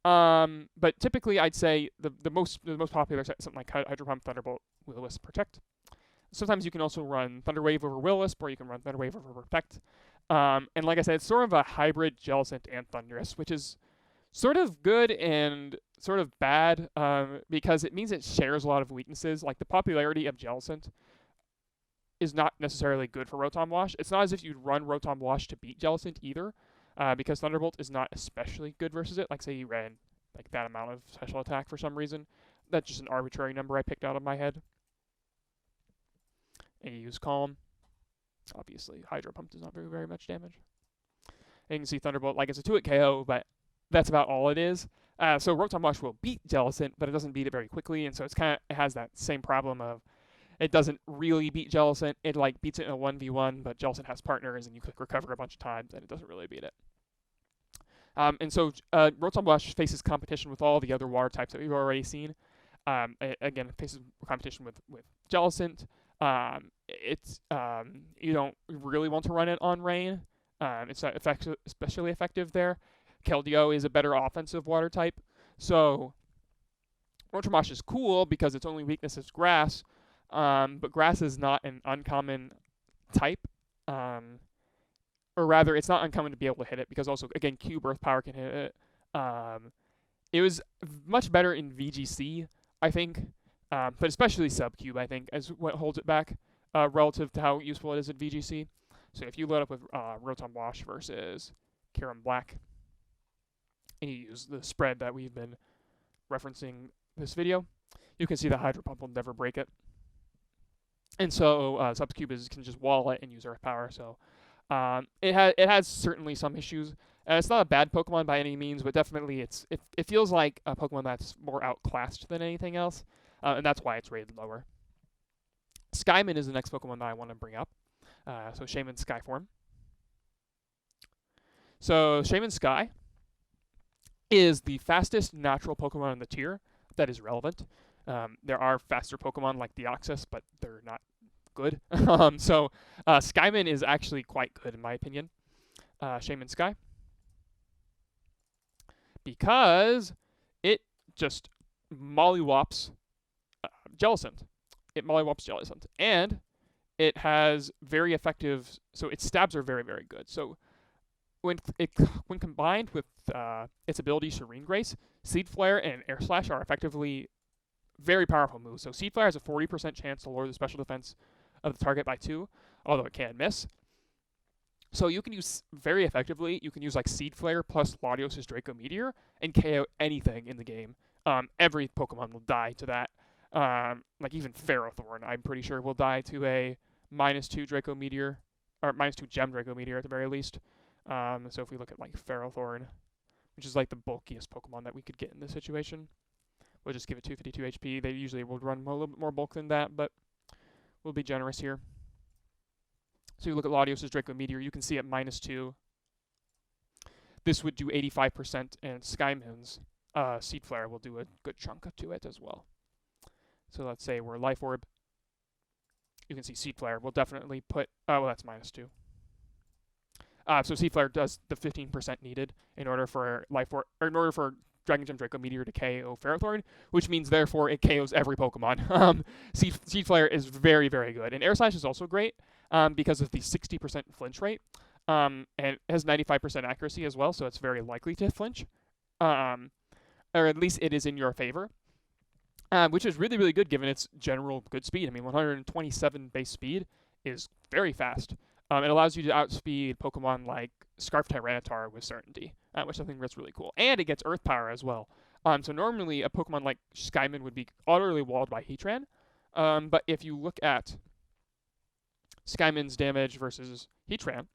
But typically, I'd say the most popular set, something like Hydro Pump, Thunderbolt, Will-O-Wisp, Protect. Sometimes you can also run Thunder Wave over Will-O-Wisp, or you can run Thunder Wave over Protect. And like I said, it's sort of a hybrid Jellicent and Thundurus, which is sort of good and sort of bad, because it means it shares a lot of weaknesses. Like, the popularity of Jellicent is not necessarily good for Rotom Wash. It's not as if you'd run Rotom Wash to beat Jellicent either, because Thunderbolt is not especially good versus it. Like, say you ran like that amount of special attack for some reason. That's just an arbitrary number I picked out of my head. And you use Calm. Obviously, Hydro Pump does not do very much damage. And you can see Thunderbolt, like, it's a 2-hit KO, but that's about all it is. So Rotom Wash will beat Jellicent, but it doesn't beat it very quickly, and so it has that same problem of it doesn't really beat Jellicent. It, like, beats it in a 1v1, but Jellicent has partners, and you click recover a bunch of times, and it doesn't really beat it. And so Rotom Wash faces competition with all the other water types that we've already seen. Again, it faces competition with Jellicent. You don't really want to run it on Rain. It's not especially effective there. Keldeo is a better offensive water type. So Rotom Wash is cool because its only weakness is Grass. But Grass is not an uncommon type. Or rather, it's not uncommon to be able to hit it because also, again, Cube Earth Power can hit it. It was much better in VGC, I think. But especially Subcube, I think, is what holds it back relative to how useful it is in VGC. So if you load up with Rotom Wash versus Kyurem Black, and you use the spread that we've been referencing this video, you can see the Hydro Pump will never break it. And so Subcube can just wall it and use Earth Power. So it has certainly some issues. It's not a bad Pokemon by any means, but definitely it feels like a Pokemon that's more outclassed than anything else. And that's why it's rated lower. Skyman is the next Pokemon that I want to bring up. So Shaymin-Sky form. So Shaymin-Sky is the fastest natural Pokemon in the tier that is relevant. There are faster Pokemon like Deoxys, but they're not good. So Skyman is actually quite good in my opinion. Shaymin-Sky. Because it just mollywops Jellicent. It mollywops Jellicent. And it has very effective, so its stabs are very, very good. So when combined with its ability Serene Grace, Seed Flare and Air Slash are effectively very powerful moves. So Seed Flare has a 40% chance to lower the special defense of the target by 2, although it can miss. So you can use very effectively, you can use like Seed Flare plus Latios' Draco Meteor and KO anything in the game. Every Pokemon will die to that. Like even Ferrothorn, I'm pretty sure will die to a -2 Draco Meteor, or -2 Gem Draco Meteor at the very least. So if we look at like Ferrothorn, which is like the bulkiest Pokemon that we could get in this situation, we'll just give it 252 HP. They usually will run a little bit more bulk than that, but we'll be generous here. So you look at Latios' Draco Meteor, you can see at -2. This would do 85%, and Skyman's Seed Flare will do a good chunk to it as well. So let's say we're Life Orb. You can see Seed Flare will definitely put, oh, well, that's -2. So Seed Flare does the 15% needed in order for Dragon Gem Draco Meteor to KO Ferrothorn, which means therefore it KOs every Pokemon. Seed Flare is very, very good. And Air Slash is also great because of the 60% flinch rate. And it has 95% accuracy as well, so it's very likely to flinch. Or at least it is in your favor. Which is really, really good given its general good speed. I mean, 127 base speed is very fast. It allows you to outspeed Pokemon like Scarf Tyranitar with certainty, which I think that's really cool. And it gets Earth Power as well. So normally a Pokemon like Shaymin would be utterly walled by Heatran. But if you look at Skymin's damage versus Heatran,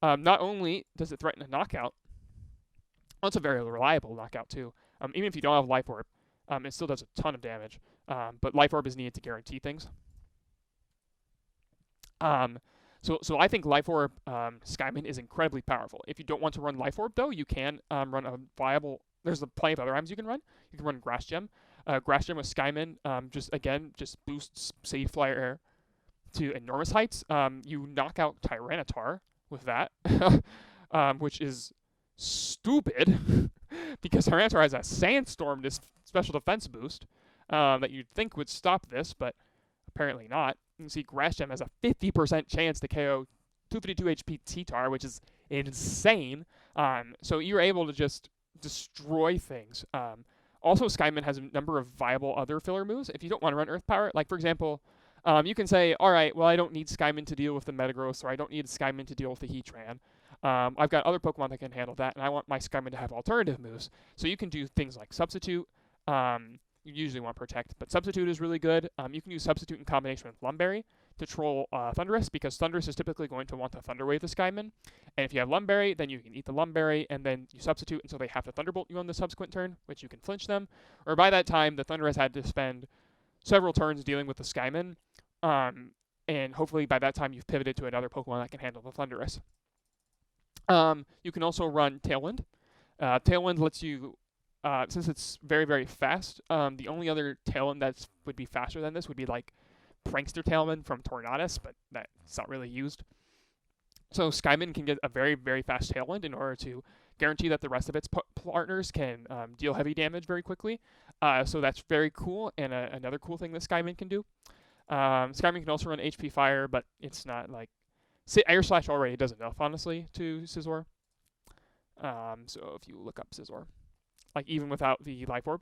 not only does it threaten a knockout, well, it's a very reliable knockout too. Even if you don't have Life Orb, it still does a ton of damage. But Life Orb is needed to guarantee things. So I think Life Orb Skymin is incredibly powerful. If you don't want to run Life Orb, though, you can run a viable... There's plenty of other items you can run. You can run Grass Gem. Grass Gem with Skymin just boosts Seed Flare to enormous heights. You knock out Tyranitar with that, which is stupid because Tyranitar has a Sandstorm special defense boost that you'd think would stop this, but apparently not. You can see Grass Gem has a 50% chance to KO 252 HP T-Tar, which is insane. So you're able to just destroy things. Also, Skymin has a number of viable other filler moves. If you don't want to run Earth Power, like for example, you can say, all right, well, I don't need Skymin to deal with the Metagross, or I don't need Skymin to deal with the Heatran. I've got other Pokemon that can handle that, and I want my Skymin to have alternative moves. So you can do things like Substitute. You usually want Protect, but Substitute is really good. You can use Substitute in combination with Lumberry to troll Thundurus, because Thundurus is typically going to want to Thunder Wave the Skymin. And if you have Lumberry, then you can eat the Lumberry, and then you Substitute until they have to Thunderbolt you on the subsequent turn, which you can flinch them. Or by that time, the Thundurus had to spend several turns dealing with the Skymin, and hopefully by that time you've pivoted to another Pokemon that can handle the Thundurus. You can also run Tailwind. Tailwind lets you... since it's very, very fast, the only other Tailwind that would be faster than this would be like Prankster Tailwind from Tornadus, but that's not really used. So Skymin can get a very, very fast Tailwind in order to guarantee that the rest of its partners can deal heavy damage very quickly. So that's very cool, and another cool thing that Skymin can do. Skymin can also run HP Fire, but it's not like... Air Slash already does enough, honestly, to Scizor. So if you look up Scizor, like even without the Life Orb,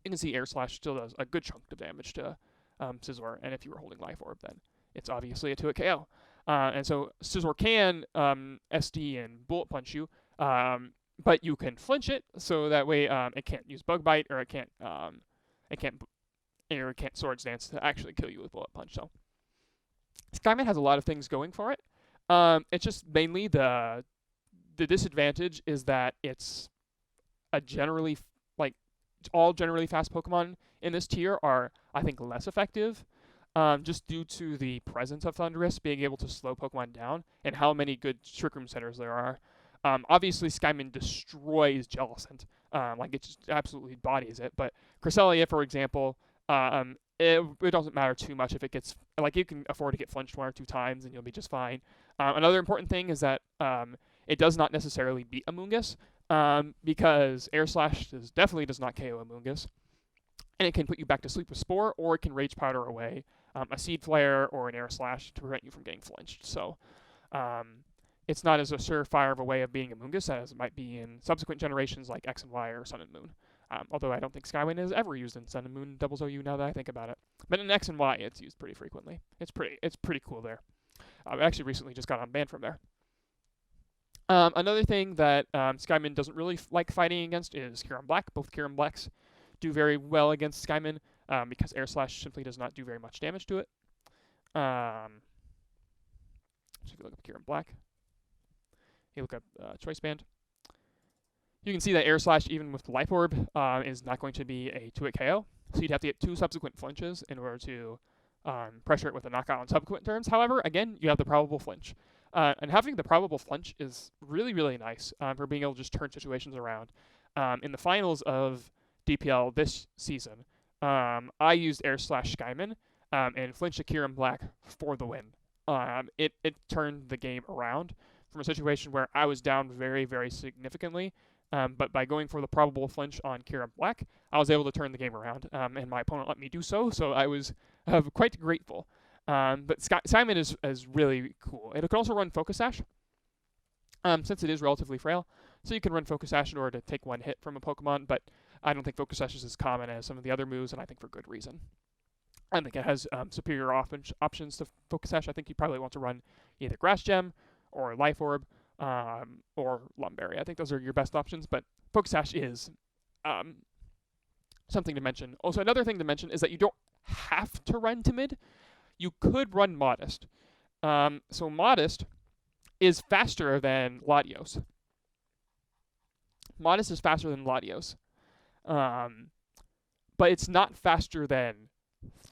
you can see Air Slash still does a good chunk of damage to Scizor, and if you were holding Life Orb, then it's obviously a 2-hit KO. And so Scizor can SD and Bullet Punch you, but you can flinch it, so that way it can't use Bug Bite, or it can't Swords Dance to actually kill you with Bullet Punch. So Skymin has a lot of things going for it. It's just mainly the disadvantage is that it's a generally all generally fast Pokemon in this tier are, I think, less effective, just due to the presence of Thundurus being able to slow Pokemon down and how many good Trick Room centers there are. Obviously, Skymin destroys Jellicent, it just absolutely bodies it. But Cresselia, for example, it doesn't matter too much if it gets, you can afford to get flinched 1 or 2 times and you'll be just fine. Another important thing is that it does not necessarily beat Amoonguss, because Air Slash definitely does not KO Amoonguss. And it can put you back to sleep with Spore, or it can Rage Powder away a Seed Flare or an Air Slash to prevent you from getting flinched. So it's not as a surefire of a way of beating Amoonguss as it might be in subsequent generations like X and Y or Sun and Moon. Although I don't think Skywing is ever used in Sun and Moon Doubles OU now that I think about it. But in X and Y, it's used pretty frequently. It's pretty cool there. I actually recently just got unbanned from there. Another thing that Skymin doesn't really like fighting against is Kyurem-Black. Both Kyurem-Blacks do very well against Skymin because Air Slash simply does not do very much damage to it. So if you look up Kyurem-Black, you look up Choice Band, you can see that Air Slash, even with the Life Orb, is not going to be a 2-hit KO. So you'd have to get 2 subsequent flinches in order to pressure it with a knockout on subsequent turns. However, again, you have the probable flinch. And having the probable flinch is really, really nice for being able to just turn situations around. In the finals of DPL this season, I used Air Slash Skymin and flinched a Kyurem-Black for the win. it turned the game around from a situation where I was down very, very significantly. But by going for the probable flinch on Kyurem-Black, I was able to turn the game around, and my opponent let me do so, so I was quite grateful. But Shaymin is really cool. It can also run Focus Sash, since it is relatively frail. So you can run Focus Sash in order to take one hit from a Pokemon, but I don't think Focus Sash is as common as some of the other moves, and I think for good reason. I think it has superior options to Focus Sash. I think you probably want to run either Grass Gem or Life Orb or Lumberry. I think those are your best options, but Focus Sash is something to mention. Also, another thing to mention is that you don't have to run Timid. You could run Modest. So Modest is faster than Latios. Modest is faster than Latios. But it's not faster than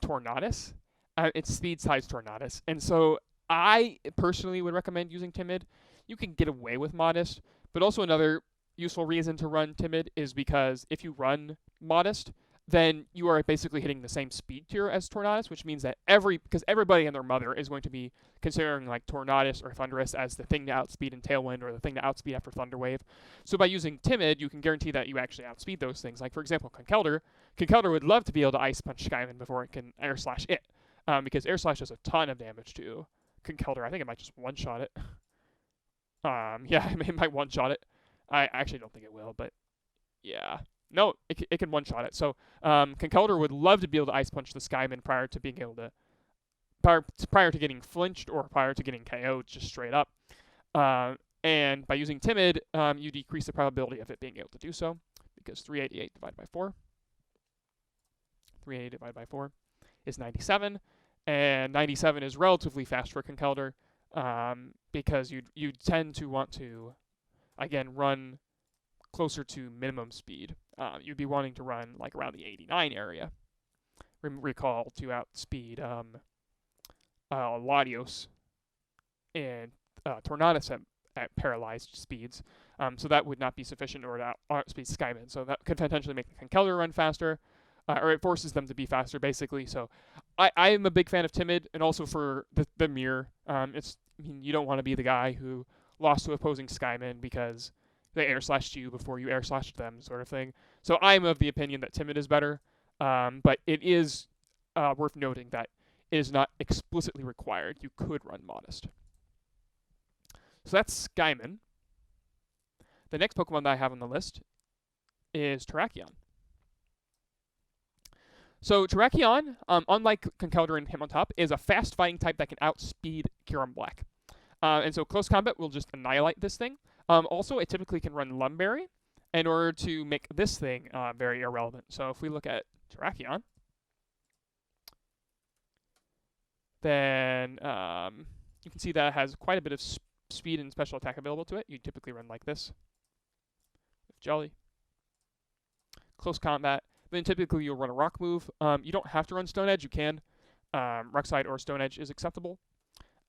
Tornadus. It's speed size Tornadus. And so I personally would recommend using Timid. You can get away with Modest, but also another useful reason to run Timid is because if you run Modest, then you are basically hitting the same speed tier as Tornadus, which means that because everybody and their mother is going to be considering like Tornadus or Thundurus as the thing to outspeed in Tailwind or the thing to outspeed after Thunder Wave. So by using Timid, you can guarantee that you actually outspeed those things. Like for example, Conkeldurr would love to be able to Ice Punch Shaymin before it can Air Slash it, because Air Slash does a ton of damage to Conkeldurr. I think it might just one-shot it. Yeah, it might one-shot it. I actually don't think it will, but yeah. No, it can one-shot it. So Conkeldurr would love to be able to Ice Punch the Shaymin prior to being able to prior to getting flinched or prior to getting KO'd just straight up. And by using Timid, you decrease the probability of it being able to do so, because 388 divided by 4. 388 divided by 4 is 97, and 97 is relatively fast for Conkeldurr, because you tend to want to, again, run closer to minimum speed. You'd be wanting to run like around the 89 area. Recall to outspeed Latios and Tornadus at paralyzed speeds. So that would not be sufficient in order to outspeed Shaymin. So that could potentially make the Conkeldurr run faster, or it forces them to be faster, basically. So I am a big fan of Timid, and also for the mirror. You don't want to be the guy who lost to opposing Shaymin because they air slashed you before you air slashed them, sort of thing. So I'm of the opinion that Timid is better, but it is worth noting that it is not explicitly required. You could run Modest. So that's Shaymin. The next Pokemon that I have on the list is Terrakion. So Terrakion, unlike Conkeldurr and Hitmontop, is a fast fighting type that can outspeed Kyurem-Black. And so close combat will just annihilate this thing. Also, it typically can run Lumberry in order to make this thing very irrelevant. So if we look at Terrakion, then you can see that it has quite a bit of speed and special attack available to it. You typically run like this with Jelly. Close combat. Then typically you'll run a Rock move. You don't have to run Stone Edge. You can. Rock Slide or Stone Edge is acceptable.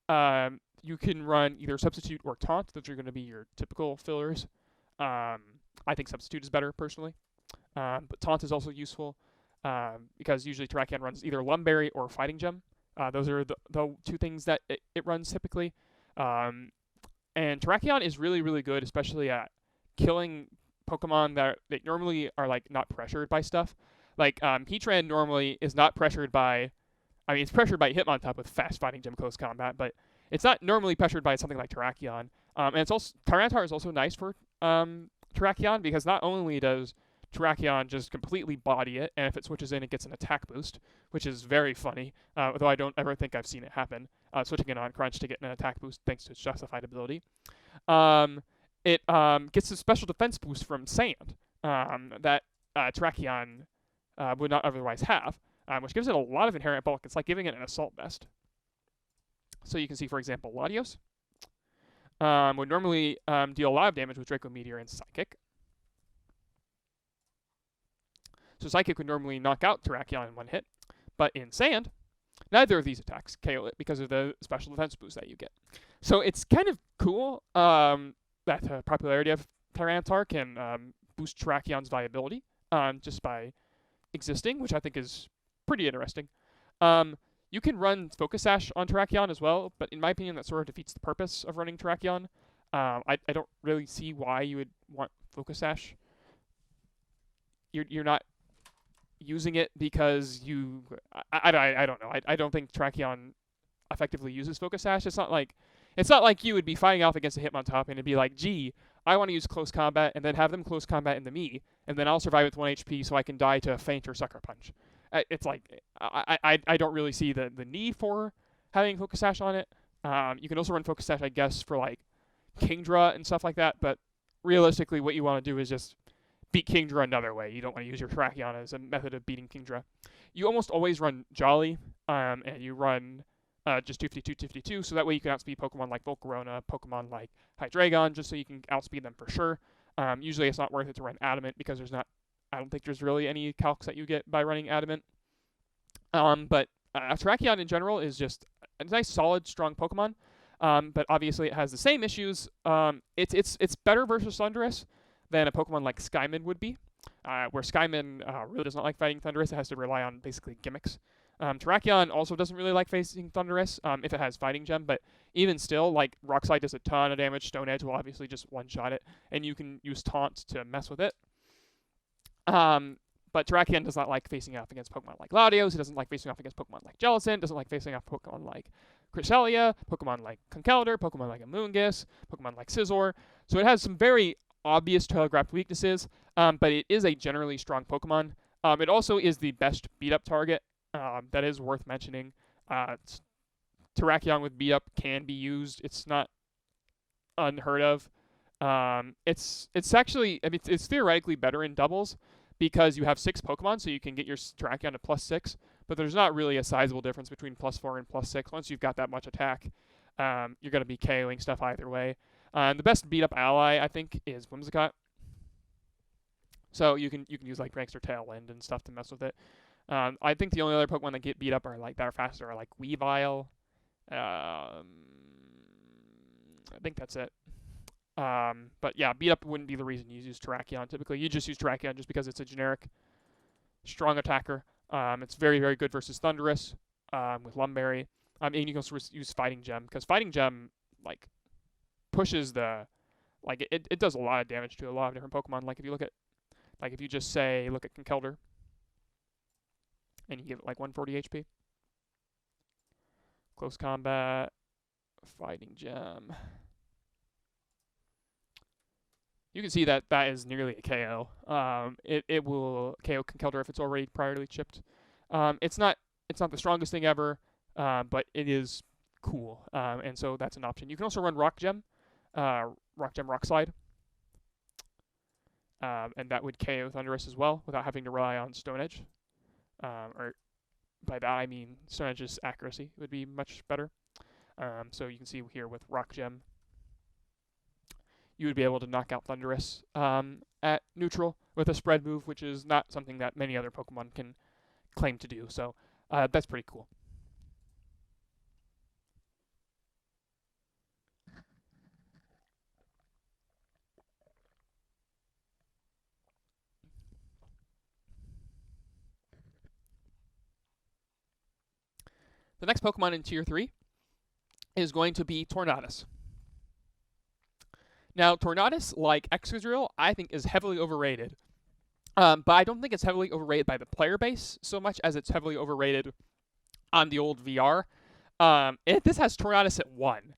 You can run either Substitute or Taunt. Those are going to be your typical fillers. I think Substitute is better, personally. But Taunt is also useful because usually Terrakion runs either Lumberry or Fighting Gem. Those are the two things that it runs typically. And Terrakion is really, really good, especially at killing Pokemon that normally are like not pressured by stuff. Like Heatran normally is not pressured by... it's pressured by Hitmontop with fast Fighting Gem close combat, but it's not normally pressured by something like Terrakion. And it's also Tyranitar is also nice for Terrakion, because not only does Terrakion just completely body it, and if it switches in, it gets an attack boost, which is very funny, although I don't ever think I've seen it happen, switching it on Crunch to get an attack boost thanks to its justified ability. It gets a special defense boost from Sand that Terrakion would not otherwise have, which gives it a lot of inherent bulk. It's like giving it an Assault Vest. So you can see, for example, Latios would normally deal a lot of damage with Draco Meteor and Psychic. So Psychic would normally knock out Terrakion in one hit, but in Sand, neither of these attacks KO it because of the special defense boost that you get. So it's kind of cool that popularity of Tyranitar can boost Terrakion's viability just by existing, which I think is pretty interesting. You You can run Focus Sash on Terrakion as well, but in my opinion, that sort of defeats the purpose of running Terrakion. I don't really see why you would want Focus Sash. You're not using it because you... I don't know. I don't think Terrakion effectively uses Focus Sash. It's not like you would be fighting off against a Hitmontop and it'd be like, gee, I want to use close combat and then have them close combat into me, and then I'll survive with 1 HP so I can die to a feint or Sucker Punch. It's like, I don't really see the need for having Focus Sash on it. You can also run Focus Sash, I guess, for like Kingdra and stuff like that, but realistically what you want to do is just beat Kingdra another way. You don't want to use your Terrakion as a method of beating Kingdra. You almost always run Jolly, and you run just 252, so that way you can outspeed Pokemon like Volcarona, Pokemon like Hydreigon, just so you can outspeed them for sure. Usually it's not worth it to run Adamant because I don't think there's really any calcs that you get by running Adamant. But Terrakion in general is just a nice, solid, strong Pokemon. But obviously it has the same issues. It's better versus Thundurus than a Pokemon like Skymin would be, where Skymin really does not like fighting Thundurus. It has to rely on basically gimmicks. Terrakion also doesn't really like facing Thundurus if it has Fighting Gem, but even still, like, Rock Slide does a ton of damage. Stone Edge will obviously just one-shot it, and you can use Taunt to mess with it. But Terrakion does not like facing off against Pokemon like Latios. It doesn't like facing off against Pokemon like Jellicent. Doesn't like facing off Pokemon like Cresselia, Pokemon like Conkeldurr, Pokemon like Amoonguss, Pokemon like Scizor. So it has some very obvious telegraphed weaknesses, but it is a generally strong Pokemon. It also is the best beat-up target. That is worth mentioning. Terrakion with beat-up can be used. It's not unheard of. It's actually, I mean, it's theoretically better in doubles because you have 6 Pokemon, so you can get your Terrakion to +6, but there's not really a sizable difference between +4 and +6. Once you've got that much attack, you're going to be KOing stuff either way. The best beat-up ally, I think, is Whimsicott. So you can use like Prankster Tailwind and stuff to mess with it. I think the only other Pokemon that get beat up are like that are faster are like Weavile. I think that's it. But yeah, beat up wouldn't be the reason you use Terrakion. Typically, you just use Terrakion just because it's a generic, strong attacker. It's very, very good versus Thundurus with Lumberry. And you can also use Fighting Gem because Fighting Gem like pushes the it does a lot of damage to a lot of different Pokemon. Like if you look at if you just say look at Conkeldurr and you give it like 140 HP. Close combat, Fighting Gem. You can see that is nearly a KO. It will KO Conkeldurr if it's already priorly chipped. It's not the strongest thing ever, but it is cool. And so that's an option. You can also run Rock Gem, Rock Slide. And that would KO Thundurus as well without having to rely on Stone Edge. Or by that I mean Stone Edge's accuracy would be much better. So you can see here with Rock Gem, you would be able to knock out Thundurus at neutral with a spread move, which is not something that many other Pokemon can claim to do. So that's pretty cool. The next Pokemon in Tier 3 is going to be Tornadus. Now, Tornadus, like Excadrill, I think is heavily overrated. But I don't think it's heavily overrated by the player base so much as it's heavily overrated on the old VR. This has Tornadus at 1.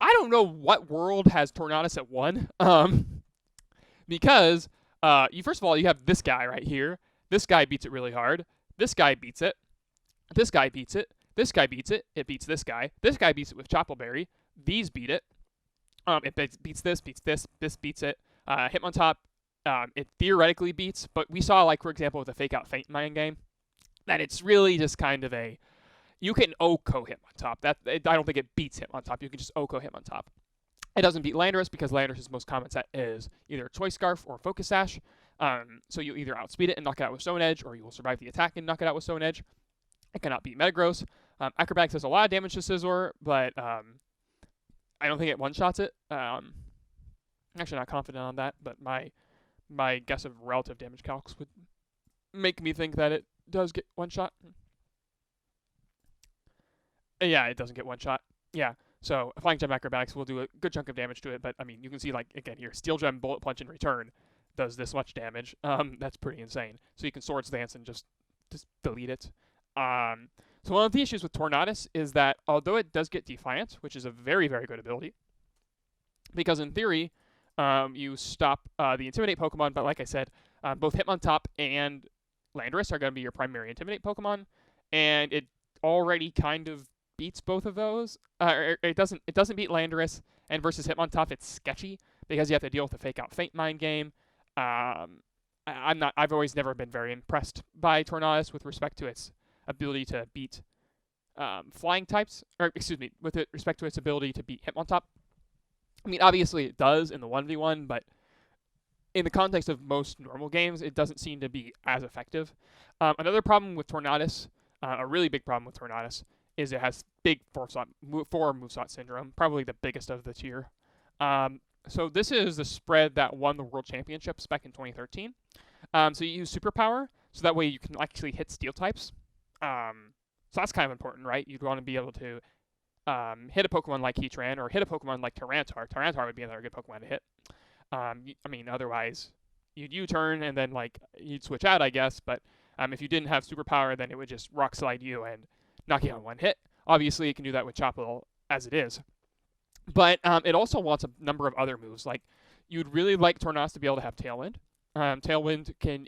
I don't know what world has Tornadus at 1. Because, first of all, you have this guy right here. This guy beats it really hard. This guy beats it. This guy beats it. This guy beats it. It beats this guy. This guy beats it with Choppleberry. These beat it. It beats this, this beats it. Hitmontop, it theoretically beats, but we saw, like, for example, with the Fake Out Feint Mind game, that it's really just kind of a, you can OHKO Hitmontop. I don't think it beats Hitmontop. You can just OHKO Hitmontop. It doesn't beat Landorus because Landorus' most common set is either Choice Scarf or Focus Sash. So you either outspeed it and knock it out with Stone Edge, or you will survive the attack and knock it out with Stone Edge. It cannot beat Metagross. Acrobatics does a lot of damage to Scizor, but I don't think it one-shots it. I'm actually not confident on that, but my guess of relative damage calcs would make me think that it does get one-shot. Yeah, it doesn't get one shot. Yeah. So Flying Gem Acrobatics will do a good chunk of damage to it, but I mean, you can see like again here, Steel Gem Bullet Punch in return does this much damage. That's pretty insane. So you can Swords Dance and just delete it. So one of the issues with Tornadus is that although it does get Defiance, which is a very, very good ability, because in theory, you stop the Intimidate Pokemon, but like I said, both Hitmontop and Landorus are going to be your primary Intimidate Pokemon, and it already kind of beats both of those. It doesn't beat Landorus, and versus Hitmontop, it's sketchy because you have to deal with the Fake Out Feint Mind game. I've always never been very impressed by Tornadus with respect to its ability to beat flying types, or excuse me, with respect to its ability to beat Hitmontop. I mean, obviously it does in the 1v1, but in the context of most normal games, it doesn't seem to be as effective. Another problem with Tornadus, a really big problem with Tornadus, is it has big 4 moveset syndrome, probably the biggest of the tier. So this is the spread that won the World Championships back in 2013. So you use Superpower, so that way you can actually hit Steel types. So that's kind of important, right? You'd want to be able to hit a Pokemon like Heatran or hit a Pokemon like Tyranitar. Tyranitar would be another good Pokemon to hit. I mean, otherwise, you'd U-turn and then like you'd switch out, I guess. But if you didn't have Superpower, then it would just Rock Slide you and knock you on one hit. Obviously, it can do that with Chople as it is. But it also wants a number of other moves. Like, you'd really like Tornadus to be able to have Tailwind. Tailwind can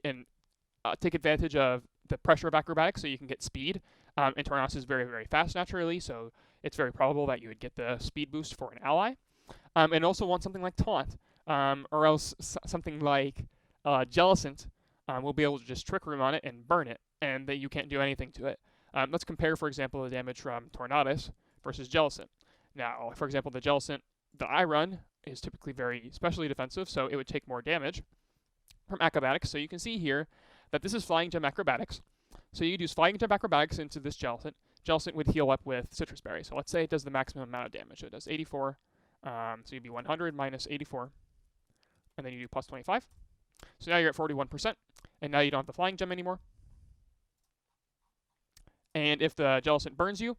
take advantage of the pressure of Acrobatics, so you can get speed. And Tornadus is very, very fast naturally, so it's very probable that you would get the speed boost for an ally. And it also wants something like Taunt, or else something like Jellicent will be able to just Trick Room on it and burn it, and that you can't do anything to it. Let's compare, for example, the damage from Tornadus versus Jellicent. Now, for example, the Jellicent that I run is typically very specially defensive, so it would take more damage from Acrobatics. So you can see here that this is Flying Gem Acrobatics. So you'd use Flying Gem Acrobatics into this Jellicent. Jellicent would heal up with Citrus Berry. So let's say it does the maximum amount of damage. So it does 84. So you'd be 100 minus 84. And then you do plus 25. So now you're at 41%. And now you don't have the Flying Gem anymore. And if the Jellicent burns you,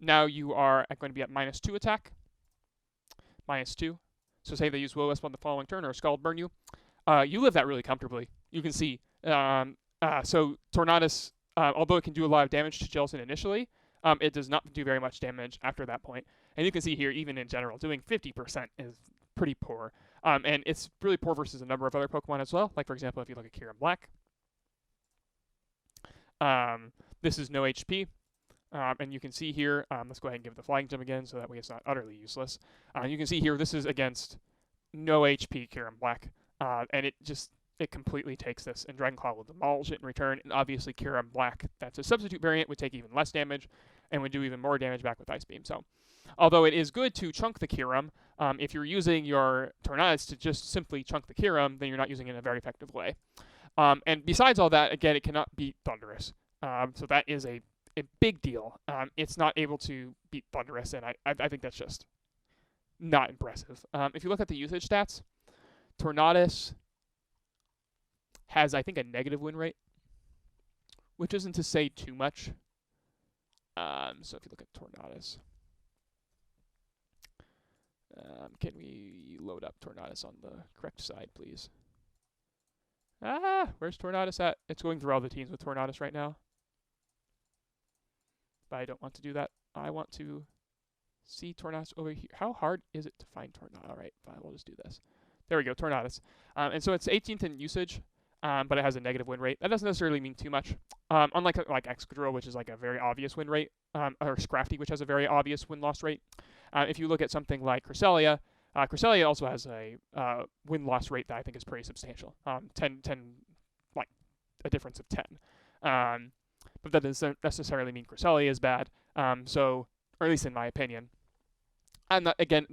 now you are going to be at minus 2 attack. Minus 2. So say they use Will-O-Wisp on the following turn or Scald burn you. You live that really comfortably. You can see. So Tornadus, although it can do a lot of damage to Jellicent initially, it does not do very much damage after that point. And you can see here, even in general, doing 50% is pretty poor. And it's really poor versus a number of other Pokemon as well. Like, for example, if you look at Kyurem-Black. This is no HP. And you can see here, let's go ahead and give the Flying Gem again so that way it's not utterly useless. You can see here, this is against no HP Kyurem-Black. And it completely takes this, and Dragon Claw will demolish it in return. And obviously Kyurem-Black, that's a substitute variant, would take even less damage and would do even more damage back with Ice Beam. So, although it is good to chunk the Kyurem, if you're using your Tornadus to just simply chunk the Kyurem, then you're not using it in a very effective way. And besides all that, again, it cannot beat Thundurus. So that is a big deal. It's not able to beat Thundurus, and I think that's just not impressive. If you look at the usage stats, Tornadus has, I think, a negative win rate, which isn't to say too much. So if you look at Tornadus, can we load up Tornadus on the correct side, please? Where's Tornadus at? It's going through all the teams with Tornadus right now. But I don't want to do that. I want to see Tornadus over here. How hard is it to find Tornadus? All right, fine, we'll just do this. There we go, Tornadus. And so it's 18th in usage, but it has a negative win rate. That doesn't necessarily mean too much. Unlike like Excadrill, which is like a very obvious win rate, or Scrafty, which has a very obvious win-loss rate. If you look at something like Cresselia, Cresselia also has a win-loss rate that I think is pretty substantial. 10, like a difference of 10. But that doesn't necessarily mean Cresselia is bad. So, or at least in my opinion. I'm not, again,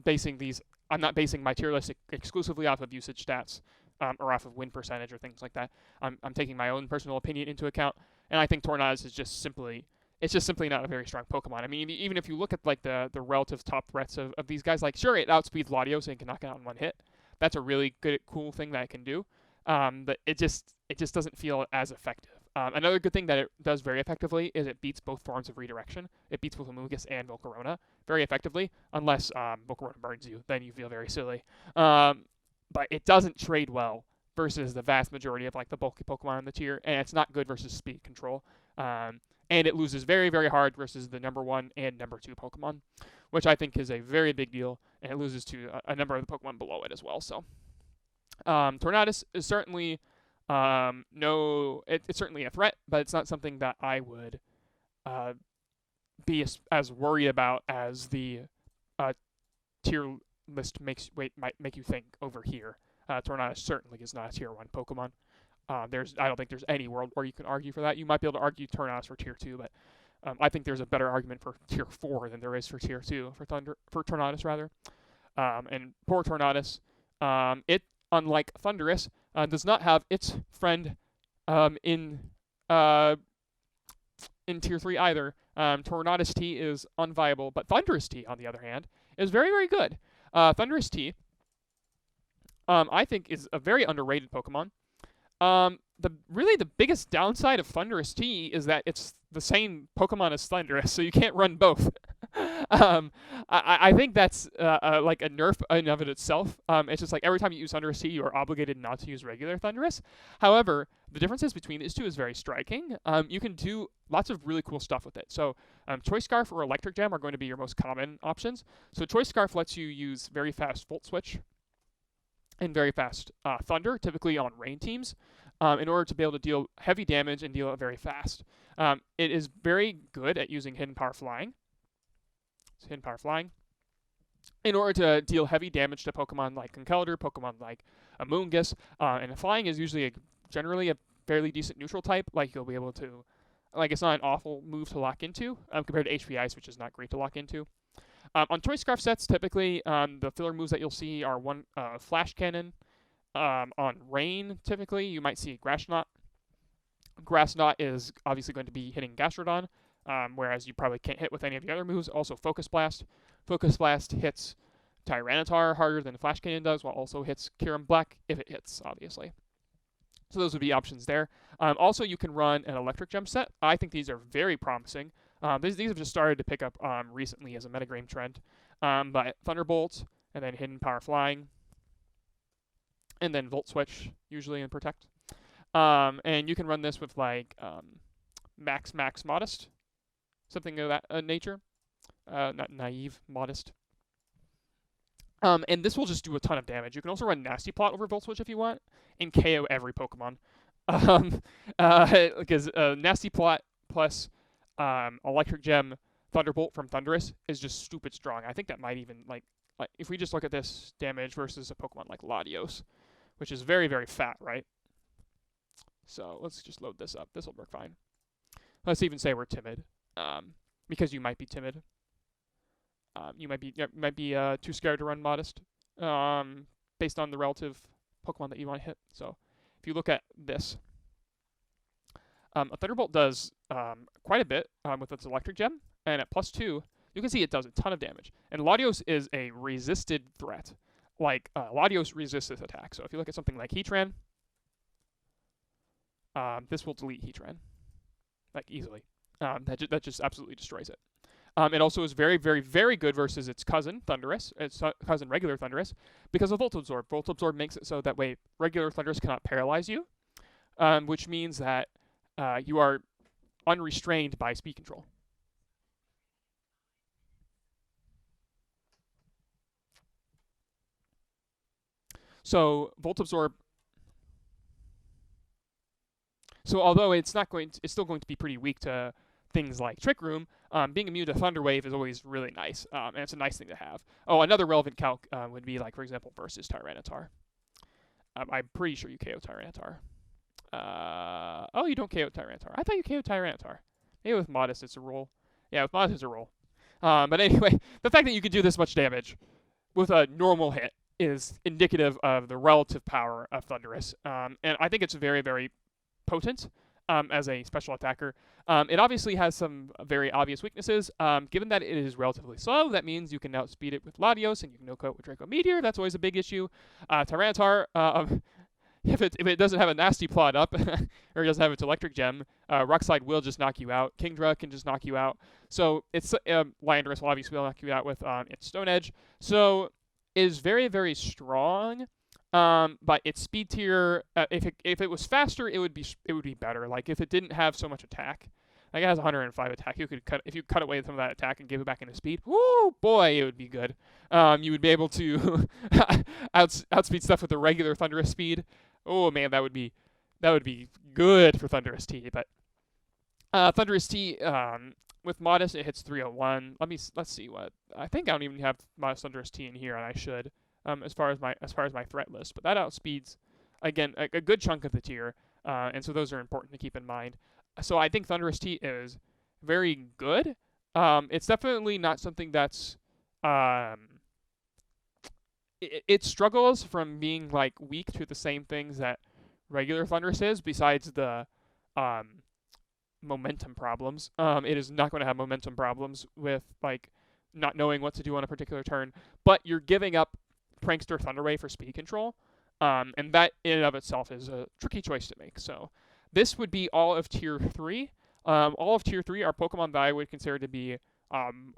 I'm not basing my tier list exclusively off of usage stats, or off of win percentage or things like that. I'm taking my own personal opinion into account, and I think Tornadus is just simply not a very strong Pokemon. I mean, even if you look at like the relative top threats of these guys, like sure, it outspeeds Latios and can knock it out in one hit. That's a really cool thing that it can do. But it just doesn't feel as effective. Another good thing that it does very effectively is it beats both forms of redirection. It beats both Amoonguss and Volcarona very effectively, unless Volcarona burns you. Then you feel very silly. But it doesn't trade well versus the vast majority of like the bulky Pokemon in the tier, and it's not good versus speed control. And it loses very, very hard versus the number 1 and number 2 Pokemon, which I think is a very big deal, and it loses to a number of the Pokemon below it as well. So Tornadus is certainly it's certainly a threat, but it's not something that I would be as worried about as the tier list might make you think over here. Tornadus certainly is not a tier 1 Pokemon. I don't think there's any world where you can argue for that. You might be able to argue Tornadus for tier 2, but I think there's a better argument for tier 4 than there is for tier 2 for Tornadus rather. And poor Tornadus, it, unlike Thundurus, does not have its friend in tier 3 either. Tornadus-T is unviable, but Thundurus-T, on the other hand, is very, very good. Thundurus-T, I think, is a very underrated Pokemon. The biggest downside of Thundurus-T is that it's the same Pokemon as Thundurus, so you can't run both. I think that's like a nerf in and of it itself. It's just like every time you use Thundurus-T, you are obligated not to use regular Thundurus. However, the differences between these two is very striking. You can do lots of really cool stuff with it. So Choice Scarf or Electric Gem are going to be your most common options. So Choice Scarf lets you use very fast Volt Switch and very fast Thunder, typically on rain teams, in order to be able to deal heavy damage and deal it very fast. It is very good at using Hidden Power Flying. So Hidden Power Flying. In order to deal heavy damage to Pokemon like Conkeldurr, Pokemon like Amoonguss, and Flying is usually generally a fairly decent neutral type. Like you'll be able to, like it's not an awful move to lock into compared to HP Ice, which is not great to lock into. On Choice Scarf sets, typically the filler moves that you'll see are one Flash Cannon. On Rain, typically, you might see Grass Knot. Grass Knot is obviously going to be hitting Gastrodon, whereas you probably can't hit with any of the other moves. Also, Focus Blast. Focus Blast hits Tyranitar harder than Flash Cannon does, while also hits Kyurem-B if it hits, obviously. So those would be options there. Also, you can run an Electric Gem set. I think these are very promising. These have just started to pick up recently as a metagame trend. But Thunderbolt, and then Hidden Power Flying, and then Volt Switch, usually in Protect. And you can run this with like Max Modest, something of that nature. Not Naive, Modest. And this will just do a ton of damage. You can also run Nasty Plot over Volt Switch if you want, and KO every Pokemon. Because Nasty Plot plus Electric Gem Thunderbolt from Thundurus is just stupid strong. I think that might even, like if we just look at this damage versus a Pokemon like Latios, which is very, very fat, right? So let's just load this up. This will work fine. Let's even say we're timid, because you might be timid. You might be too scared to run Modest, based on the relative Pokemon that you want to hit. So if you look at this, a Thunderbolt does quite a bit with its Electric Gem, and at +2, you can see it does a ton of damage. And Latios is a resisted threat. Like, Latios resists this attack. So if you look at something like Heatran, this will delete Heatran, like, easily. That just absolutely destroys it. It also is very, very, very good versus its cousin, Thundurus, its cousin regular Thundurus, because of Volt Absorb. Volt Absorb makes it so that way regular Thundurus cannot paralyze you, which means that you are unrestrained by speed control. So Volt Absorb. So although it's still going to be pretty weak to things like Trick Room, being immune to Thunder Wave is always really nice, and it's a nice thing to have. Oh, another relevant calc would be, like, for example, versus Tyranitar. I'm pretty sure you KO Tyranitar. Oh, you don't KO Tyranitar. I thought you KO Tyranitar. Maybe with Modest it's a roll. Yeah, with Modest it's a roll. But anyway, the fact that you can do this much damage with a normal hit is indicative of the relative power of Thundurus. And I think it's very, very potent as a special attacker. It obviously has some very obvious weaknesses. Given that it is relatively slow, that means you can outspeed it with Latios, and you can no-coat with Draco Meteor. That's always a big issue. Tyranitar, if it doesn't have a nasty plot up, or it doesn't have its electric gem, Rock Slide will just knock you out. Kingdra can just knock you out. So it's Landorus will obviously knock you out with its Stone Edge. So it is very, very strong. But its speed tier, if it was faster, it would be better. Like if it didn't have so much attack. Like it has 105 attack. If you cut away some of that attack and give it back into speed, whoo boy, it would be good. You would be able to outspeed stuff with the regular Thundurus speed. Oh man, that would be good for Thundurus-T. But Thundurus-T, with Modest, it hits 301. Let's see what I think. I don't even have Modest Thundurus-T in here, and I should. As far as my threat list, but that outspeeds again a good chunk of the tier, and so those are important to keep in mind. So I think Thundurus-T is very good. It's definitely not something that's it struggles from being like weak to the same things that regular Thundurus is, besides the momentum problems. It is not going to have momentum problems with like not knowing what to do on a particular turn, but you're giving up Prankster Thunderwave for speed control, and that in and of itself is a tricky choice to make. So this would be all of Tier 3. All of Tier 3 are Pokemon that I would consider to be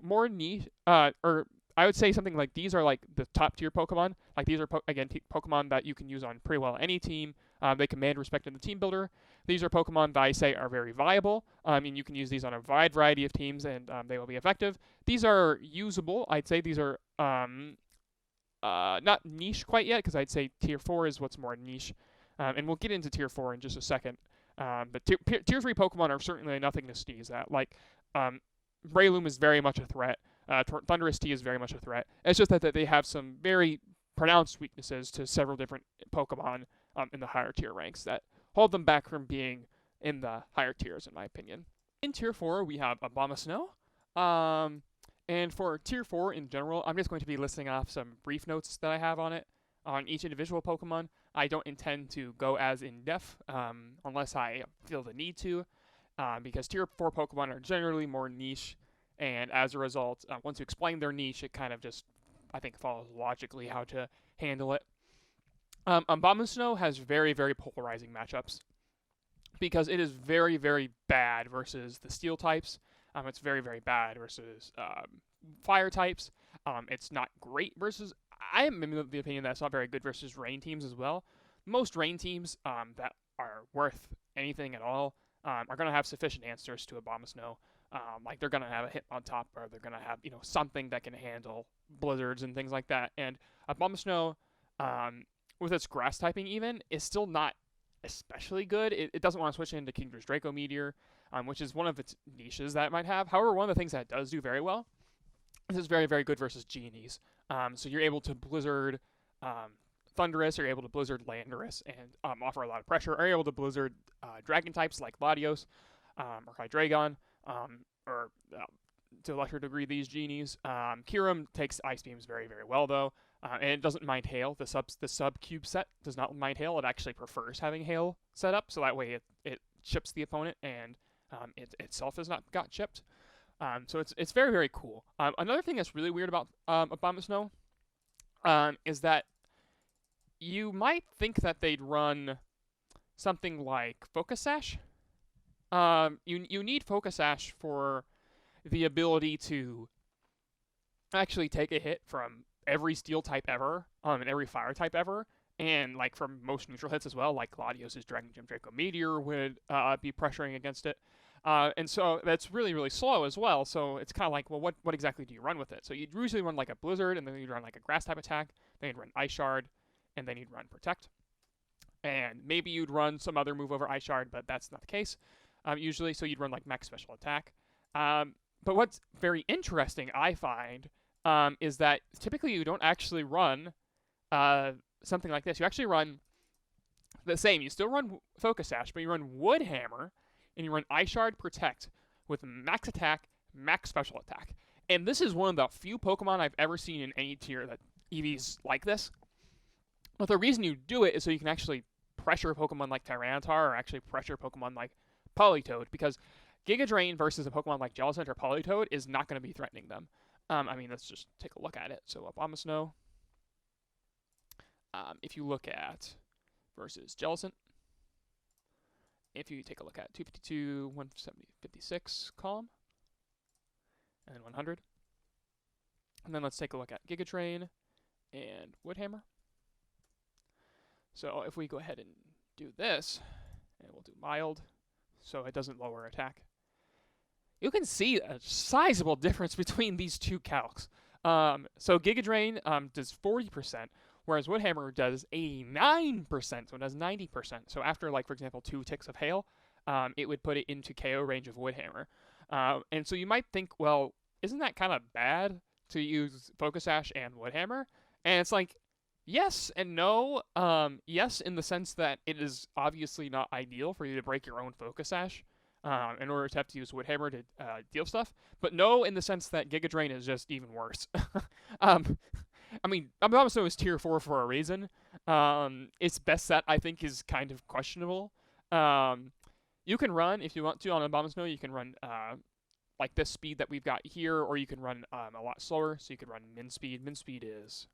more niche, or I would say something like these are like the top tier Pokemon. Like these are, Pokemon that you can use on pretty well any team. They command respect in the team builder. These are Pokemon that I say are very viable. And you can use these on a wide variety of teams, and they will be effective. These are usable. I'd say these are not niche quite yet, because I'd say Tier 4 is what's more niche. And we'll get into Tier 4 in just a second. But Tier 3 Pokemon are certainly nothing to sneeze at. Like, Breloom is very much a threat. Thundurus-T is very much a threat. It's just that they have some very pronounced weaknesses to several different Pokemon in the higher tier ranks that hold them back from being in the higher tiers, in my opinion. In Tier 4, we have Abomasnow. And for Tier 4 in general, I'm just going to be listing off some brief notes that I have on it, on each individual Pokemon. I don't intend to go as in-depth unless I feel the need to, because Tier 4 Pokemon are generally more niche, and as a result, once you explain their niche, it kind of just, I think, follows logically how to handle it. Abomasnow has very, very polarizing matchups, because it is very, very bad versus the Steel types. It's very, very bad versus Fire types. It's not great versus... I am in the opinion that it's not very good versus Rain teams as well. Most Rain teams that are worth anything at all are going to have sufficient answers to Abomasnow. Like they're going to have a Hitmontop, or they're going to have something that can handle blizzards and things like that. And Abomasnow, with its grass typing even, is still not especially good. It doesn't want to switch into Kingdra's Draco Meteor, which is one of its niches that it might have. However, one of the things that it does do very well is it's very, very good versus Genies. So you're able to Blizzard Thundurus, you're able to Blizzard Landorus and offer a lot of pressure. Or you're able to Blizzard Dragon types like Latios or Hydreigon, or to a lesser degree these Genies. Kyurem takes Ice Beams very, very well though, and it doesn't mind Hail. The sub cube set does not mind Hail. It actually prefers having Hail set up, so that way it chips the opponent, and it itself has not got chipped. So it's very, very cool. Another thing that's really weird about Abomasnow is that you might think that they'd run something like Focus Sash. You need Focus Sash for the ability to actually take a hit from every Steel type ever, and every Fire type ever, and like from most neutral hits as well, like Latios' Dragon Gem Draco Meteor would be pressuring against it. And so that's really, really slow as well. So it's kind of like, well, what exactly do you run with it? So you'd usually run like a Blizzard, and then you'd run like a Grass type attack, then you'd run Ice Shard, and then you'd run Protect. And maybe you'd run some other move over Ice Shard, but that's not the case usually. So you'd run like Max Special Attack. But what's very interesting, I find, is that typically you don't actually run something like this. You actually run the same. You still run Focus Sash, but you run Wood Hammer, and you run Ice Shard Protect with Max Attack, Max Special Attack. And this is one of the few Pokemon I've ever seen in any tier that EVs like this. But the reason you do it is so you can actually pressure Pokemon like Tyranitar, or actually pressure Pokemon like Politoed, because Giga Drain versus a Pokemon like Jellicent or Politoed is not going to be threatening them. I mean, let's just take a look at it. So Abomasnow, if you look at versus Jellicent. If you take a look at 252, 170, 56, Calm, and then 100. And then let's take a look at Giga Drain and Woodhammer. So if we go ahead and do this, and we'll do mild, so it doesn't lower attack, you can see a sizable difference between these two calcs. So Giga Drain does 40%, whereas Woodhammer does 89%, so it does 90%. So after, like, for example, 2 ticks of hail, it would put it into KO range of Woodhammer. And so you might think, well, isn't that kind of bad to use Focus Sash and Woodhammer? And it's like, yes and no. Yes, in the sense that it is obviously not ideal for you to break your own Focus Sash in order to have to use Woodhammer to deal stuff. But no, in the sense that Giga Drain is just even worse. I mean, Abomasnow is tier 4 for a reason. Its best set, I think, is kind of questionable. You can run, if you want to, on Abomasnow, you can run like this speed that we've got here, or you can run a lot slower, so you can run min speed. Min speed is,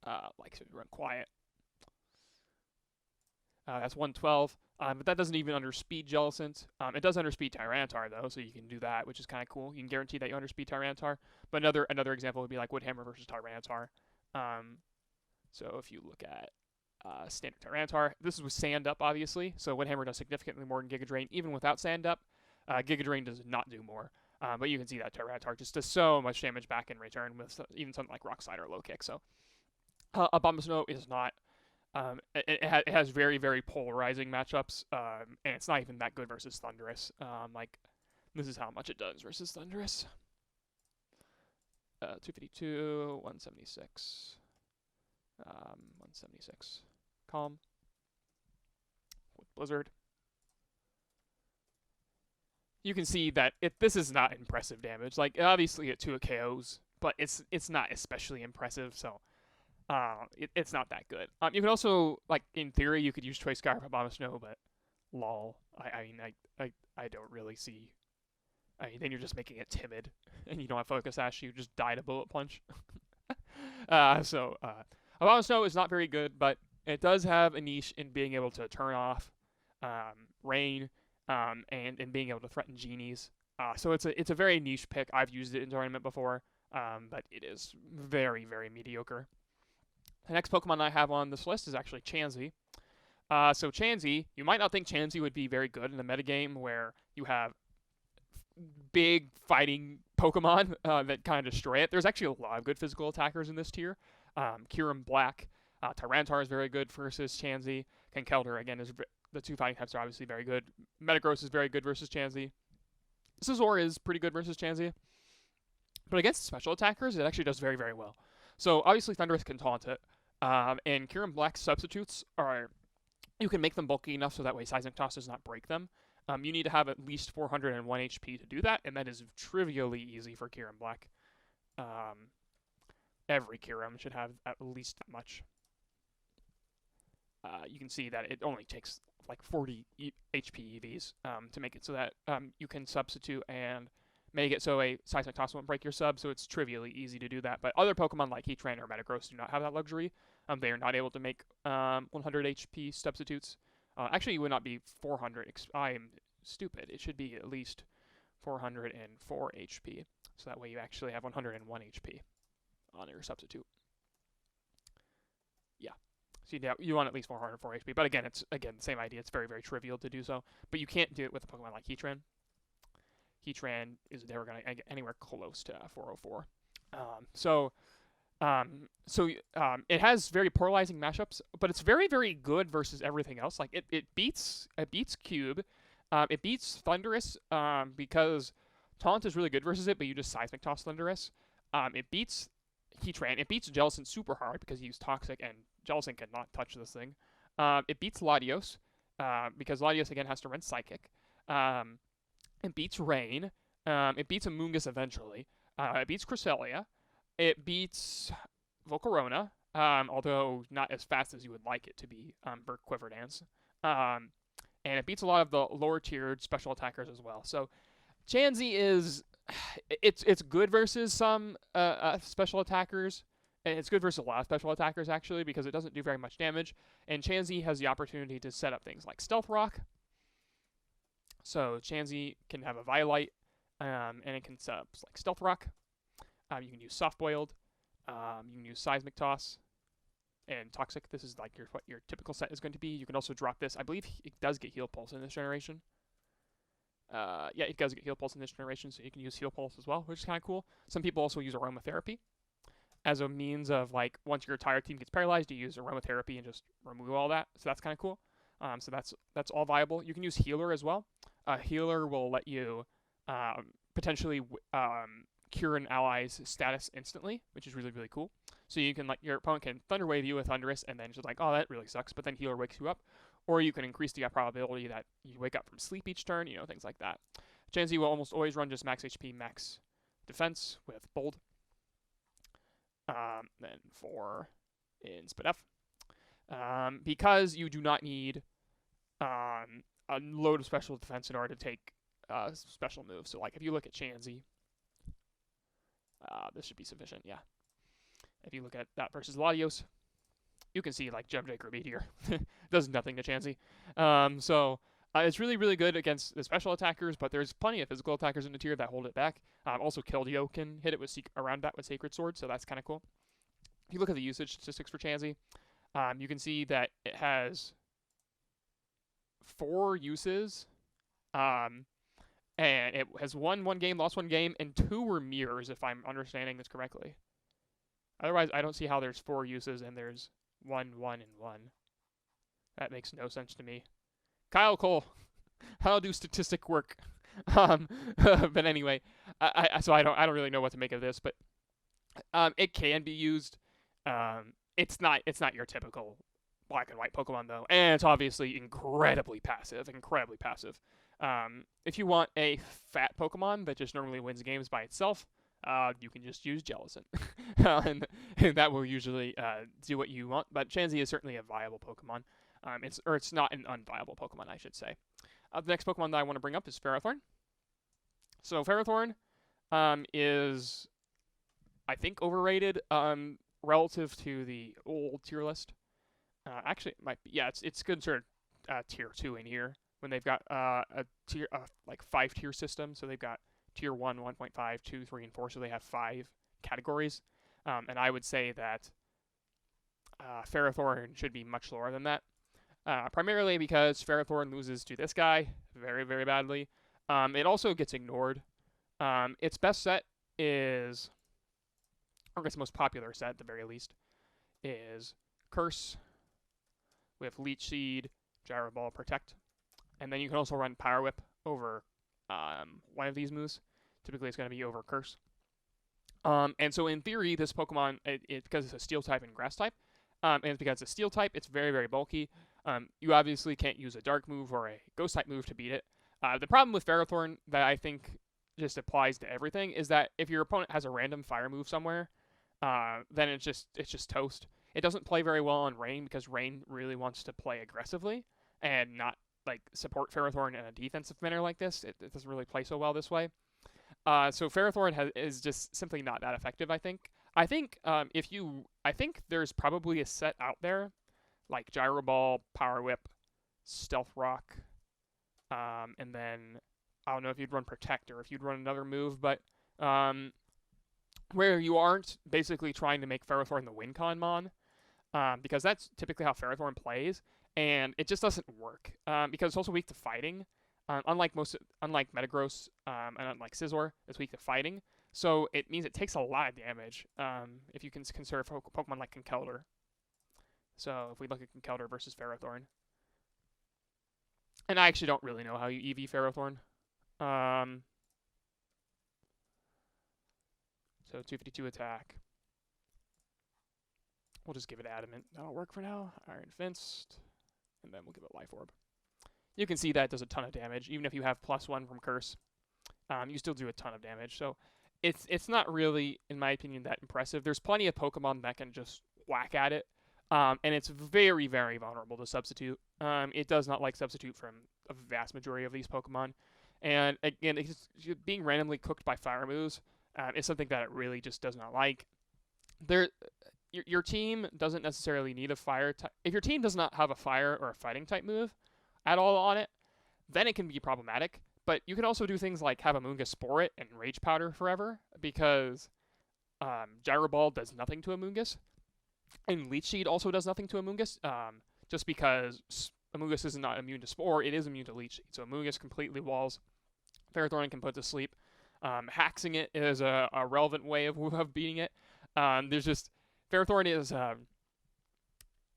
so you run quiet. That's 112, but that doesn't even underspeed Jellicent. It does underspeed Tyranitar, though, so you can do that, which is kind of cool. You can guarantee that you underspeed Tyranitar. But another example would be like Woodhammer versus Tyranitar. So if you look at standard Tyranitar, this is with Sand Up, obviously, so Woodhammer does significantly more than Giga Drain, even without Sand Up. Giga Drain does not do more, but you can see that Tyranitar just does so much damage back in return with even something like Rock Slide or Low Kick. So Abomasnow is not... It has very, very polarizing matchups, and it's not even that good versus Thundurus. Like, this is how much it does versus Thundurus. 252, 176, 176. Calm. With Blizzard. You can see that this is not impressive damage. Like, obviously it 2 KOs, but it's not especially impressive, so... it's not that good. You can also, like, in theory, you could use Choice Scarf Abomasnow, but lol. I don't really see. I mean, then you're just making it timid, and you don't have Focus Sash, you just die to Bullet Punch. Abomasnow is not very good, but it does have a niche in being able to turn off Rain, and being able to threaten Genies. So it's a very niche pick. I've used it in tournament before, but it is very, very mediocre. The next Pokemon I have on this list is actually Chansey. So Chansey, you might not think Chansey would be very good in a metagame where you have big fighting Pokemon that kind of destroy it. There's actually a lot of good physical attackers in this tier. Kyurem-Black, Tyranitar is very good versus Chansey. Conkeldurr, again, is the 2 fighting types are obviously very good. Metagross is very good versus Chansey. Scizor is pretty good versus Chansey. But against special attackers, it actually does very, very well. So obviously Thundurus can taunt it. And Kyurem-Black's substitutes are, you can make them bulky enough so that way Seismic Toss does not break them. You need to have at least 401 HP to do that, and that is trivially easy for Kyurem-Black. Every Kyurem should have at least that much. You can see that it only takes like 40 HP EVs to make it so that you can substitute and make it so a Seismic Toss won't break your sub, so it's trivially easy to do that. But other Pokemon like Heatran or Metagross do not have that luxury. They are not able to make 100 HP substitutes. Actually, it would not be 400. I am stupid. It should be at least 404 HP. So that way you actually have 101 HP on your substitute. Yeah. So you want at least 404 HP. But again, it's the same idea. It's very, very trivial to do so. But you can't do it with a Pokemon like Heatran. Heatran is never going to get anywhere close to 404. It has very polarizing matchups, but it's very, very good versus everything else. Like it beats Cube, it beats Thundurus because Taunt is really good versus it, but you just Seismic Toss Thundurus. It beats Heatran. It beats Jellicent super hard because he used Toxic, and Jellicent cannot touch this thing. It beats Latios because Latios again has to run Psychic. It beats Rain. It beats Amoonguss eventually. It beats Cresselia. It beats Volcarona, although not as fast as you would like it to be for Quiver Dance. And it beats a lot of the lower-tiered special attackers as well. So Chansey is... It's good versus some special attackers And it's good versus a lot of special attackers, actually, because it doesn't do very much damage. And Chansey has the opportunity to set up things like Stealth Rock. So Chansey can have a Violite, and it can set up like Stealth Rock. You can use Soft Boiled. You can use Seismic Toss and Toxic. This is like what your typical set is going to be. You can also drop this. I believe it does get Heal Pulse in this generation. Yeah, it does get Heal Pulse in this generation, so you can use Heal Pulse as well, which is kind of cool. Some people also use Aromatherapy as a means of, like, once your entire team gets paralyzed, you use Aromatherapy and just remove all that. So that's kind of cool. So that's all viable. You can use Healer as well. Healer will let you potentially cure an ally's status instantly, which is really, really cool. So you can, like, your opponent can Thunder Wave you with Thundurus, and then just like, oh, that really sucks, but then Healer wakes you up. Or you can increase the probability that you wake up from sleep each turn, things like that. Chansey will almost always run just max HP, max defense with Bold. Then 4 in Spit F. Because you do not need a load of special defense in order to take special moves. So, like, if you look at Chansey, this should be sufficient, yeah. If you look at that versus Latios, you can see, like, Gem Breaker Meteor does nothing to Chansey. It's really, really good against the special attackers, but there's plenty of physical attackers in the tier that hold it back. Also, Keldeo can hit it with around that with Sacred Sword, so that's kind of cool. If you look at the usage statistics for Chansey, you can see that it has 4 uses, and it has won 1 game, lost 1 game, and 2 were mirrors, if I'm understanding this correctly. Otherwise, I don't see how there's 4 uses and there's 1, 1, and 1. That makes no sense to me. Kyle Cole, how do statistics work? But anyway, so I don't really know what to make of this, but it can be used. It's not your typical black and white Pokemon though, and it's obviously incredibly passive. If you want a fat Pokemon that just normally wins games by itself, you can just use Jellicent, and that will usually do what you want. But Chansey is certainly a viable Pokemon. It's not an unviable Pokemon, I should say. The next Pokemon that I want to bring up is Ferrothorn. So Ferrothorn is, I think, overrated relative to the old tier list. Actually, it might be. Yeah, it's considered tier 2 in here when they've got a tier like 5-tier system. So they've got tier 1, 1.5, 2, 3, and 4. So they have 5 categories. And I would say that Ferrothorn should be much lower than that. Primarily because Ferrothorn loses to this guy very, very badly. It also gets ignored. Its best set is, or its most popular set at the very least, is Curse with Leech Seed, Gyro Ball, Protect. And then you can also run Power Whip over one of these moves. Typically it's going to be over Curse. And so in theory, this Pokemon, because it's a Steel type and Grass type, and it's because it's a Steel type, it's very, very bulky. You obviously can't use a Dark move or a Ghost type move to beat it. The problem with Ferrothorn that I think just applies to everything is that if your opponent has a random fire move somewhere, then it's just toast. It doesn't play very well on Rain because Rain really wants to play aggressively and not like support Ferrothorn in a defensive manner like this. It doesn't really play so well this way. So Ferrothorn is just simply not that effective, I think. I think there's probably a set out there like Gyro Ball, Power Whip, Stealth Rock, and then I don't know if you'd run Protect or if you'd run another move, but where you aren't basically trying to make Ferrothorn the win con mon, because that's typically how Ferrothorn plays, and it just doesn't work because it's also weak to fighting. Unlike Metagross and unlike Scizor, it's weak to fighting. So it means it takes a lot of damage if you can consider Pokemon like Conkeldurr. So if we look at Conkeldurr versus Ferrothorn. And I actually don't really know how you EV Ferrothorn. So 252 attack. We'll just give it Adamant. That'll work for now. Iron Fenced. And then we'll give it Life Orb. You can see that does a ton of damage. Even if you have +1 from Curse, you still do a ton of damage. So it's not really, in my opinion, that impressive. There's plenty of Pokemon that can just whack at it. And it's very, very vulnerable to Substitute. It does not like Substitute from a vast majority of these Pokemon. And again, being randomly cooked by fire moves is something that it really just does not like. your team doesn't necessarily need a fire type. If your team does not have a fire or a fighting type move at all on it, then it can be problematic. But you can also do things like have Amoonguss Spore it and Rage Powder forever, because Gyro Ball does nothing to Amoonguss, and Leech Seed also does nothing to Amoonguss. Just because Amoonguss is not immune to Spore, it is immune to Leech Seed. So Amoonguss completely walls. Ferrothorn can put to sleep. Haxing it is a relevant way of beating it. There's just Ferrothorn is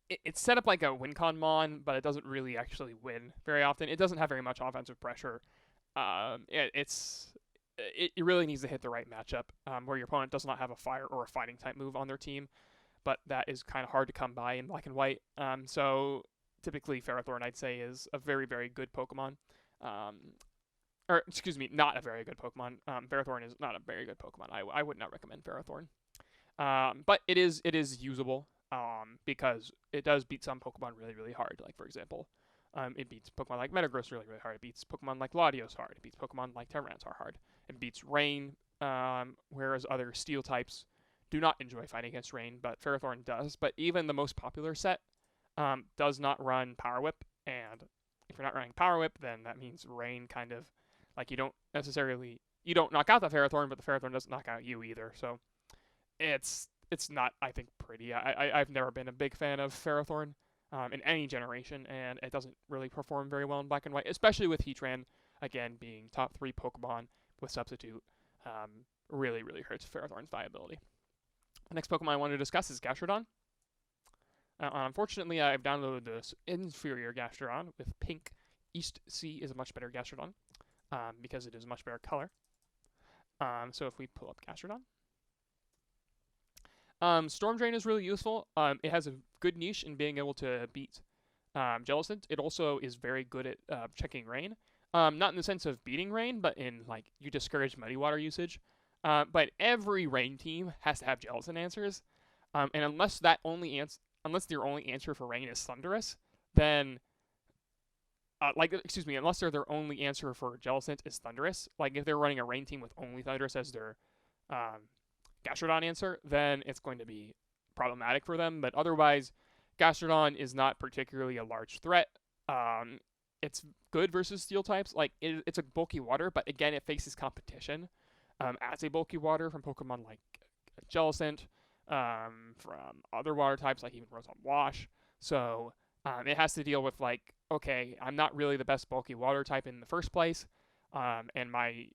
it's set up like a WinCon Mon, but it doesn't really actually win very often. It doesn't have very much offensive pressure. It really needs to hit the right matchup where your opponent does not have a fire or a fighting type move on their team, but that is kind of hard to come by in black and white. So typically Ferrothorn, I'd say, is a very, very good Pokemon. Or excuse me, not a very good Pokemon. Ferrothorn is not a very good Pokemon. I would not recommend Ferrothorn. But it is usable because it does beat some Pokemon really, really hard. Like, for example, it beats Pokemon like Metagross really, really hard. It beats Pokemon like Latios hard. It beats Pokemon like Tyranitar hard. It beats Rain, whereas other Steel types do not enjoy fighting against Rain, but Ferrothorn does. But even the most popular set does not run Power Whip, and if you're not running Power Whip, then that means Rain kind of, like, you don't knock out the Ferrothorn, but the Ferrothorn doesn't knock out you either. So it's not, I think, pretty. I've never been a big fan of Ferrothorn in any generation, and it doesn't really perform very well in black and white, especially with Heatran, again, being top 3 Pokemon with Substitute. Really, really hurts Ferrothorn's viability. The next Pokemon I want to discuss is Gastrodon. Unfortunately, I've downloaded this inferior Gastrodon with pink. East Sea is a much better Gastrodon because it is a much better color. So if we pull up Gastrodon. Storm Drain is really useful. It has a good niche in being able to beat Jellicent. It also is very good at checking Rain. Not in the sense of beating Rain, but in, like, you discourage Muddy Water usage. But every Rain team has to have Jellicent answers. And unless their only answer for Rain is Thundurus, then unless their only answer for Jellicent is Thundurus, like if they're running a Rain team with only Thundurus as their Gastrodon answer, then it's going to be problematic for them. But otherwise, Gastrodon is not particularly a large threat. It's good versus Steel types. Like, it's a bulky water, but again, it faces competition as a bulky water from Pokemon like Jellicent, from other water types like even Rotom Wash. So it has to deal with, like, okay, I'm not really the best bulky water type in the first place, and my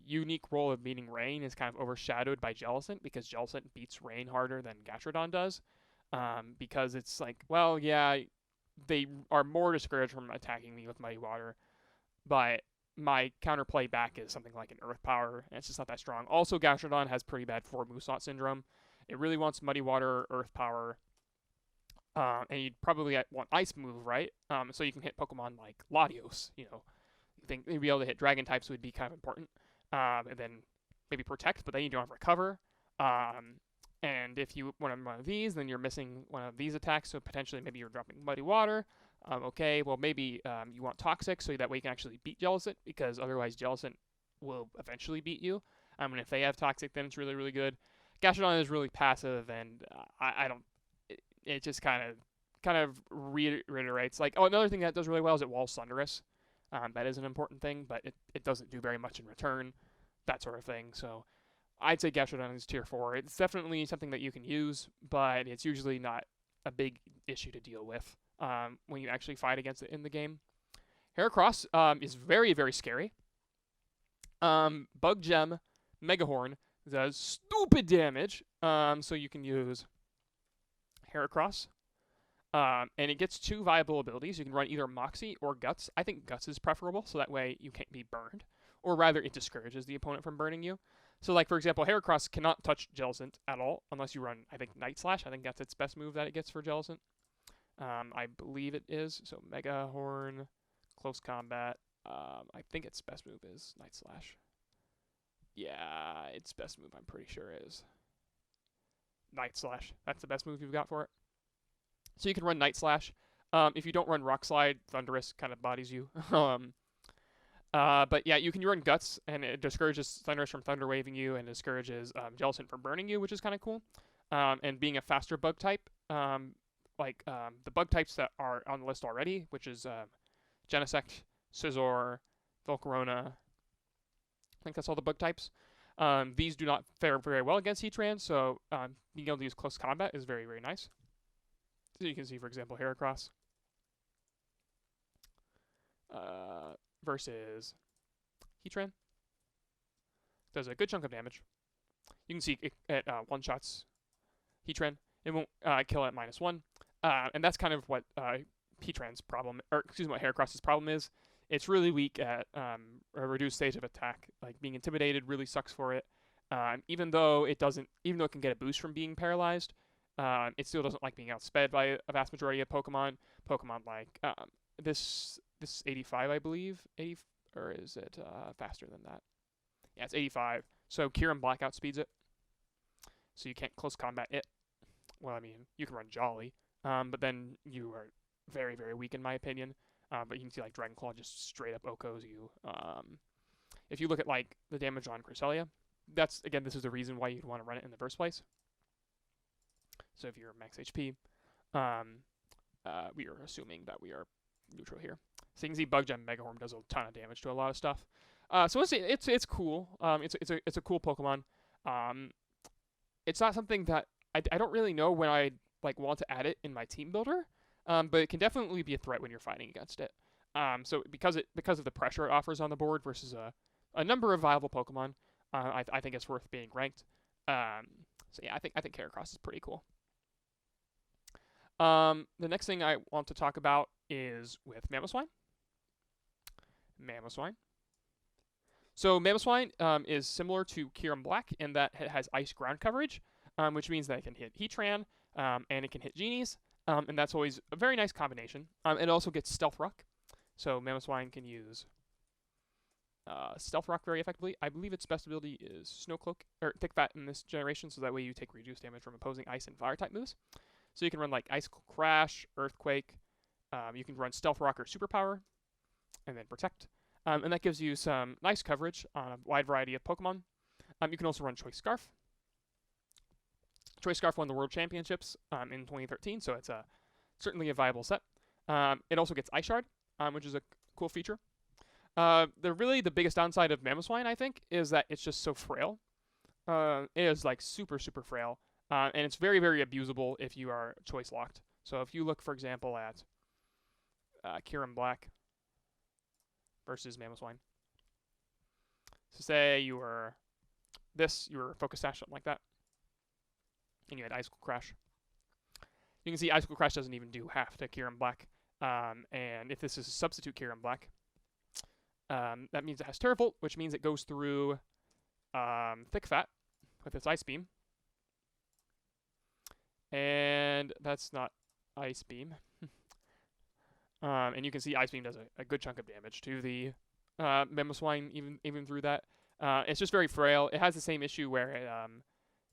unique role of beating Rain is kind of overshadowed by Jellicent, because Jellicent beats Rain harder than Gastrodon does, because it's like, well, yeah, they are more discouraged from attacking me with Muddy Water, but my counterplay back is something like an Earth Power, and it's just not that strong. Also, Gastrodon has pretty bad 4 Moosot syndrome. It really wants Muddy Water, Earth Power, and you'd probably want Ice move, right? So you can hit Pokemon like Latios, you think you'd be able to hit Dragon types would be kind of important. And then maybe Protect, but then you don't have Recover. And if you want one of these, then you're missing one of these attacks, so potentially maybe you're dropping Muddy Water. Okay, well maybe you want Toxic, so that way you can actually beat Jellicent, because otherwise Jellicent will eventually beat you. And if they have Toxic, then it's really, really good. Gastrodon is really passive, and I don't... It just kind of reiterates, like, oh, another thing that does really well is it walls Thundurus. That is an important thing, but it doesn't do very much in return, that sort of thing. So I'd say Gastrodon is tier 4. It's definitely something that you can use, but it's usually not a big issue to deal with when you actually fight against it in the game. Heracross is very, very scary. Bug Gem, Megahorn does stupid damage, so you can use Heracross. And it gets 2 viable abilities. You can run either Moxie or Guts. I think Guts is preferable, so that way you can't be burned. Or rather, it discourages the opponent from burning you. So, like, for example, Heracross cannot touch Jellicent at all, unless you run, I think, Night Slash. I think that's its best move that it gets for Jellicent. I believe it is. So, Megahorn, Close Combat. I think its best move is Night Slash. Yeah, its best move, I'm pretty sure, is Night Slash. That's the best move you've got for it. So you can run Night Slash. If you don't run Rock Slide, Thundurus kind of bodies you. But yeah, you can run Guts, and it discourages Thundurus from Thunder Waving you, and discourages Jellicent from burning you, which is kind of cool. and being a faster bug type, the bug types that are on the list already, which is Genesect, Scizor, Volcarona. I think that's all the bug types. These do not fare very well against Heatran, so being able to use close combat is very, very nice. So you can see, for example, Heracross versus Heatran. Does a good chunk of damage. You can see it one-shots Heatran. It won't kill at -1. And that's kind of what Heatran's problem, or excuse me, what Heracross's problem is. It's really weak at a reduced stage of attack. Like, being intimidated really sucks for it. Even though it can get a boost from being paralyzed, it still doesn't like being outsped by a vast majority of Pokemon. Pokemon like this 85, I believe, 80, or is it faster than that? Yeah, it's 85. So Kyurem Black outspeeds it. So you can't close combat it. Well, I mean, you can run Jolly, but then you are very, very weak in my opinion. But you can see like Dragon Claw just straight up OHKOs you. If you look at like the damage on Cresselia, this is the reason why you'd want to run it in the first place. So if you're max HP, we are assuming that we are neutral here. So you can see Bug Gem Megahorn does a ton of damage to a lot of stuff. So it's cool. It's a cool Pokemon. It's not something that I don't really know when I want to add it in my team builder. But it can definitely be a threat when you're fighting against it. So because of the pressure it offers on the board versus a number of viable Pokemon, I think it's worth being ranked. So yeah, I think Heracross is pretty cool. The next thing I want to talk about is with Mamoswine. So Mamoswine is similar to Kyurem Black in that it has ice ground coverage, which means that it can hit Heatran, and it can hit Genies. And that's always a very nice combination. It also gets Stealth Rock. So Mamoswine can use Stealth Rock very effectively. I believe its best ability is Snow Cloak, or Thick Fat in this generation, so that way you take reduced damage from opposing Ice and Fire type moves. So you can run like Ice Crash, Earthquake. You can run Stealth Rock or Superpower, and then Protect. And that gives you some nice coverage on a wide variety of Pokemon. You can also run Choice Scarf. Choice Scarf won the World Championships in 2013, so it's certainly a viable set. It also gets Ice Shard, which is a cool feature. The biggest downside of Mamoswine, I think, is that it's just so frail. It is like super, super frail, and it's very, very abusable if you are choice locked. So if you look, for example, at Kyurem Black versus Mamoswine. So say you were Focus Sash, something like that, and you had Icicle Crash. You can see Icicle Crash doesn't even do half to Kyurem Black. And if this is a substitute Kyurem Black, that means it has Terra Volt, which means it goes through Thick Fat with its Ice Beam. And that's not Ice Beam. And you can see Ice Beam does a good chunk of damage to the Mamoswine, even through that. It's just very frail. It has the same issue where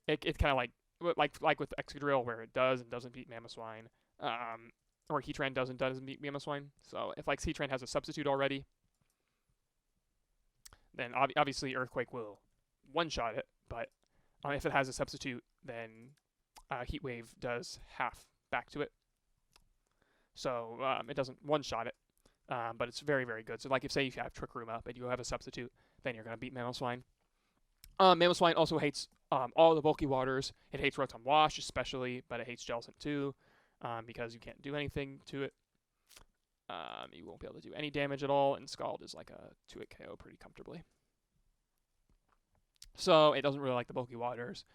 it kind of like with Excadrill, where it does and doesn't beat Mamoswine, or Heatran does and doesn't beat Mamoswine. So if like Heatran has a substitute already, then obviously Earthquake will one-shot it. But if it has a substitute, then Heat Wave does half back to it. So it doesn't one-shot it, but it's very, very good. So like if you have Trick Room up and you have a substitute, then you're going to beat Mamoswine. Mamoswine also hates all the bulky waters. It hates Rotom Wash especially, but it hates Jellicent too, because you can't do anything to it. You won't be able to do any damage at all, and Scald is like a 2-hit KO pretty comfortably. So it doesn't really like the bulky waters.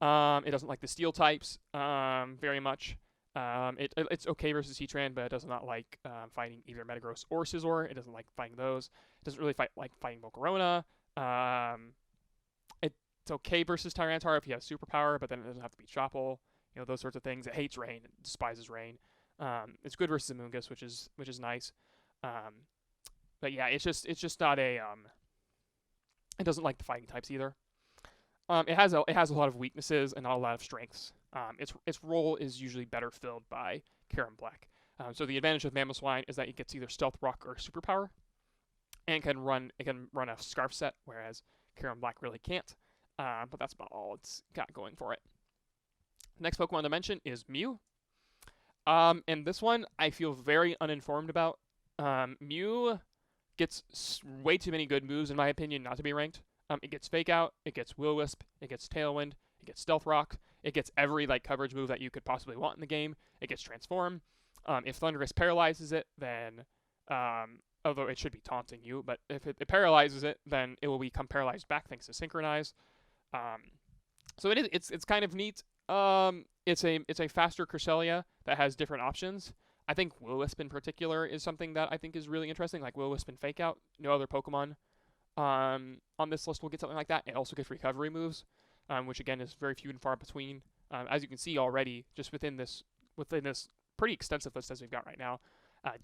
It doesn't like the steel types very much. It's okay versus Heatran, but it does not like fighting either Metagross or Scizor. It doesn't like fighting those. It doesn't really like fighting Volcarona. It's okay versus Tyranitar if you have Superpower, but then it doesn't have to be Chople. You know, those sorts of things. It hates Rain. It despises Rain. It's good versus Amoonguss, which is nice. But yeah, it's just not a it doesn't like the fighting types either. It has a lot of weaknesses and not a lot of strengths. Its role is usually better filled by Kyurem Black. So the advantage of Mamoswine is that it gets either Stealth Rock or Superpower, and it can run a Scarf set, whereas Kyurem Black really can't. But that's about all it's got going for it. Next Pokemon to mention is Mew. And this one I feel very uninformed about. Mew gets way too many good moves, in my opinion, not to be ranked. It gets Fake Out, it gets Will-Wisp, it gets Tailwind, it gets Stealth Rock, it gets every like coverage move that you could possibly want in the game. It gets Transform. If Thundurus paralyzes it, then although it should be taunting you, but if it paralyzes it, then it will become paralyzed back thanks to Synchronize. So it's kind of neat. It's a faster Cresselia that has different options. I think Will-Wisp in particular is something that I think is really interesting, like Will-Wisp and Fake Out. No other Pokemon on this list will get something like that. It also gets recovery moves, which again is very few and far between. As you can see already, just within this pretty extensive list as we've got right now,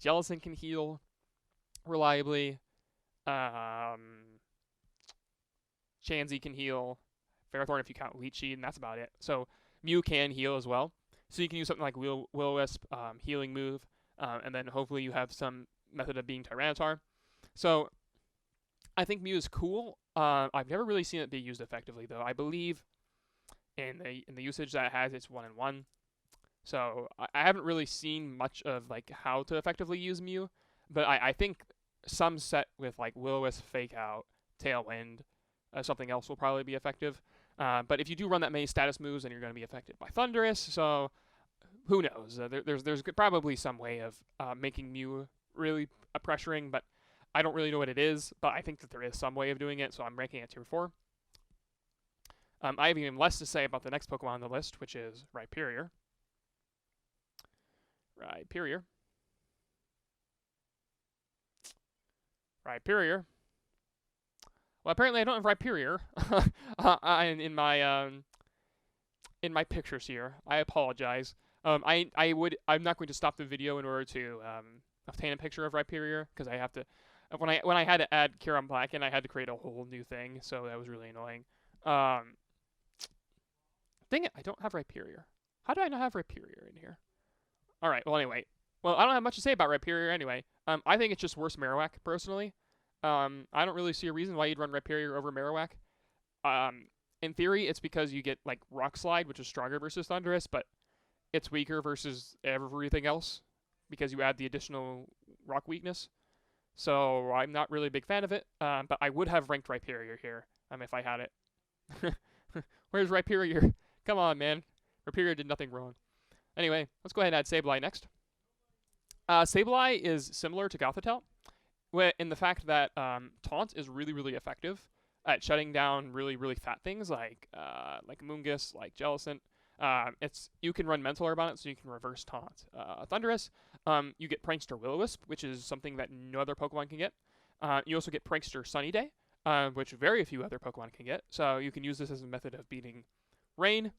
Jellicent can heal reliably. Chansey can heal. Ferrothorn if you count Leech Seed, and that's about it. So Mew can heal as well. So you can use something like Will-Wisp, healing move, and then hopefully you have some method of being Tyranitar. So I think Mew is cool. I've never really seen it be used effectively though. I believe in the usage that it has, it's 1-in-1. So I haven't really seen much of like how to effectively use Mew, but I think some set with like Will-Wisp, Fake Out, Tailwind, something else will probably be effective. But if you do run that many status moves, then you're going to be affected by Thundurus. So who knows? There's probably some way of making Mew really pressuring, but I don't really know what it is. But I think that there is some way of doing it, so I'm ranking it tier 4. I have even less to say about the next Pokemon on the list, which is Rhyperior. Rhyperior. Well, apparently I don't have Rhyperior in my pictures here. I apologize. I'm not going to stop the video in order to obtain a picture of Rhyperior because I have to. When I had to add Kyurem-B in, I had to create a whole new thing, so that was really annoying. Dang it, I don't have Rhyperior. How do I not have Rhyperior in here? All right. Well, anyway. Well, I don't have much to say about Rhyperior anyway. I think it's just worse Marowak personally. I don't really see a reason why you'd run Rhyperior over Marowak. In theory, it's because you get like Rock Slide, which is stronger versus Thundurus, but it's weaker versus everything else because you add the additional rock weakness. So I'm not really a big fan of it, but I would have ranked Rhyperior here if I had it. Where's Rhyperior? Come on, man. Rhyperior did nothing wrong. Anyway, let's go ahead and add Sableye next. Sableye is similar to Gothitelle in the fact that Taunt is really, really effective at shutting down really, really fat things like Amoonguss, like Jellicent. You can run Mental Herb on it, so you can reverse Taunt. Thundurus, you get Prankster Will-O-Wisp, which is something that no other Pokemon can get. You also get Prankster Sunny Day, which very few other Pokemon can get. So you can use this as a method of beating Rain.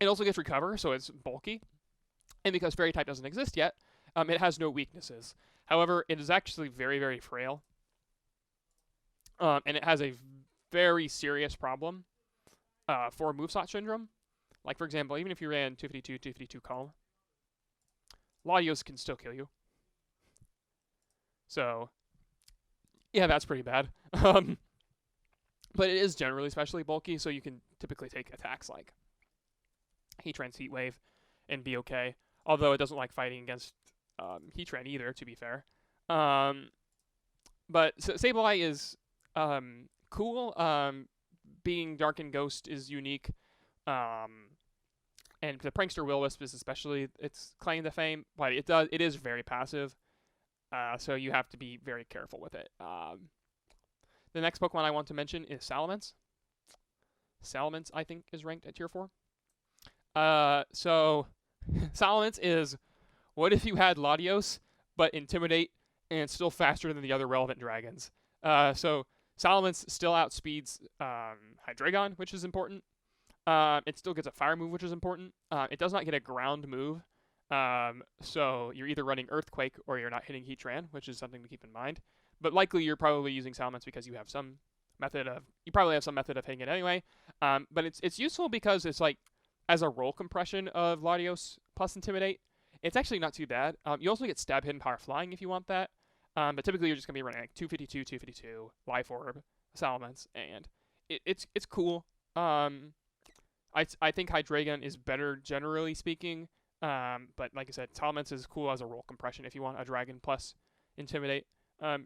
It also gets Recover, so it's bulky. And because Fairy type doesn't exist yet, it has no weaknesses. However, it is actually very, very frail. And it has a very serious problem for Moveslot Syndrome. Like, for example, even if you ran 252 Calm, Latios can still kill you. So, yeah, that's pretty bad. But it is generally especially bulky, so you can typically take attacks like Heatran's Heat Wave and be okay. Although it doesn't like fighting against Heatran either, to be fair. But Sableye is cool. Being Dark and Ghost is unique. And the Prankster Will-O-Wisp is especially its claim to fame, but it is very passive. So you have to be very careful with it. The next Pokemon I want to mention is Salamence. Salamence, I think, is ranked at tier 4. So Salamence is, what if you had Latios, but Intimidate, and it's still faster than the other relevant dragons? So Salamence still outspeeds Hydreigon, which is important. It still gets a fire move, which is important. It does not get a ground move. So you're either running Earthquake or you're not hitting Heatran, which is something to keep in mind. But likely you're probably using Salamence because you have some method of hitting it anyway. But it's useful because it's like as a roll compression of Latios plus Intimidate. It's actually not too bad. You also get Stab, Hidden Power, Flying if you want that. But typically you're just gonna be running like 252, Life Orb, Salamence, and it's cool. I I think Hydreigon is better generally speaking. But like I said, Salamence is cool as a roll compression if you want a Dragon plus Intimidate.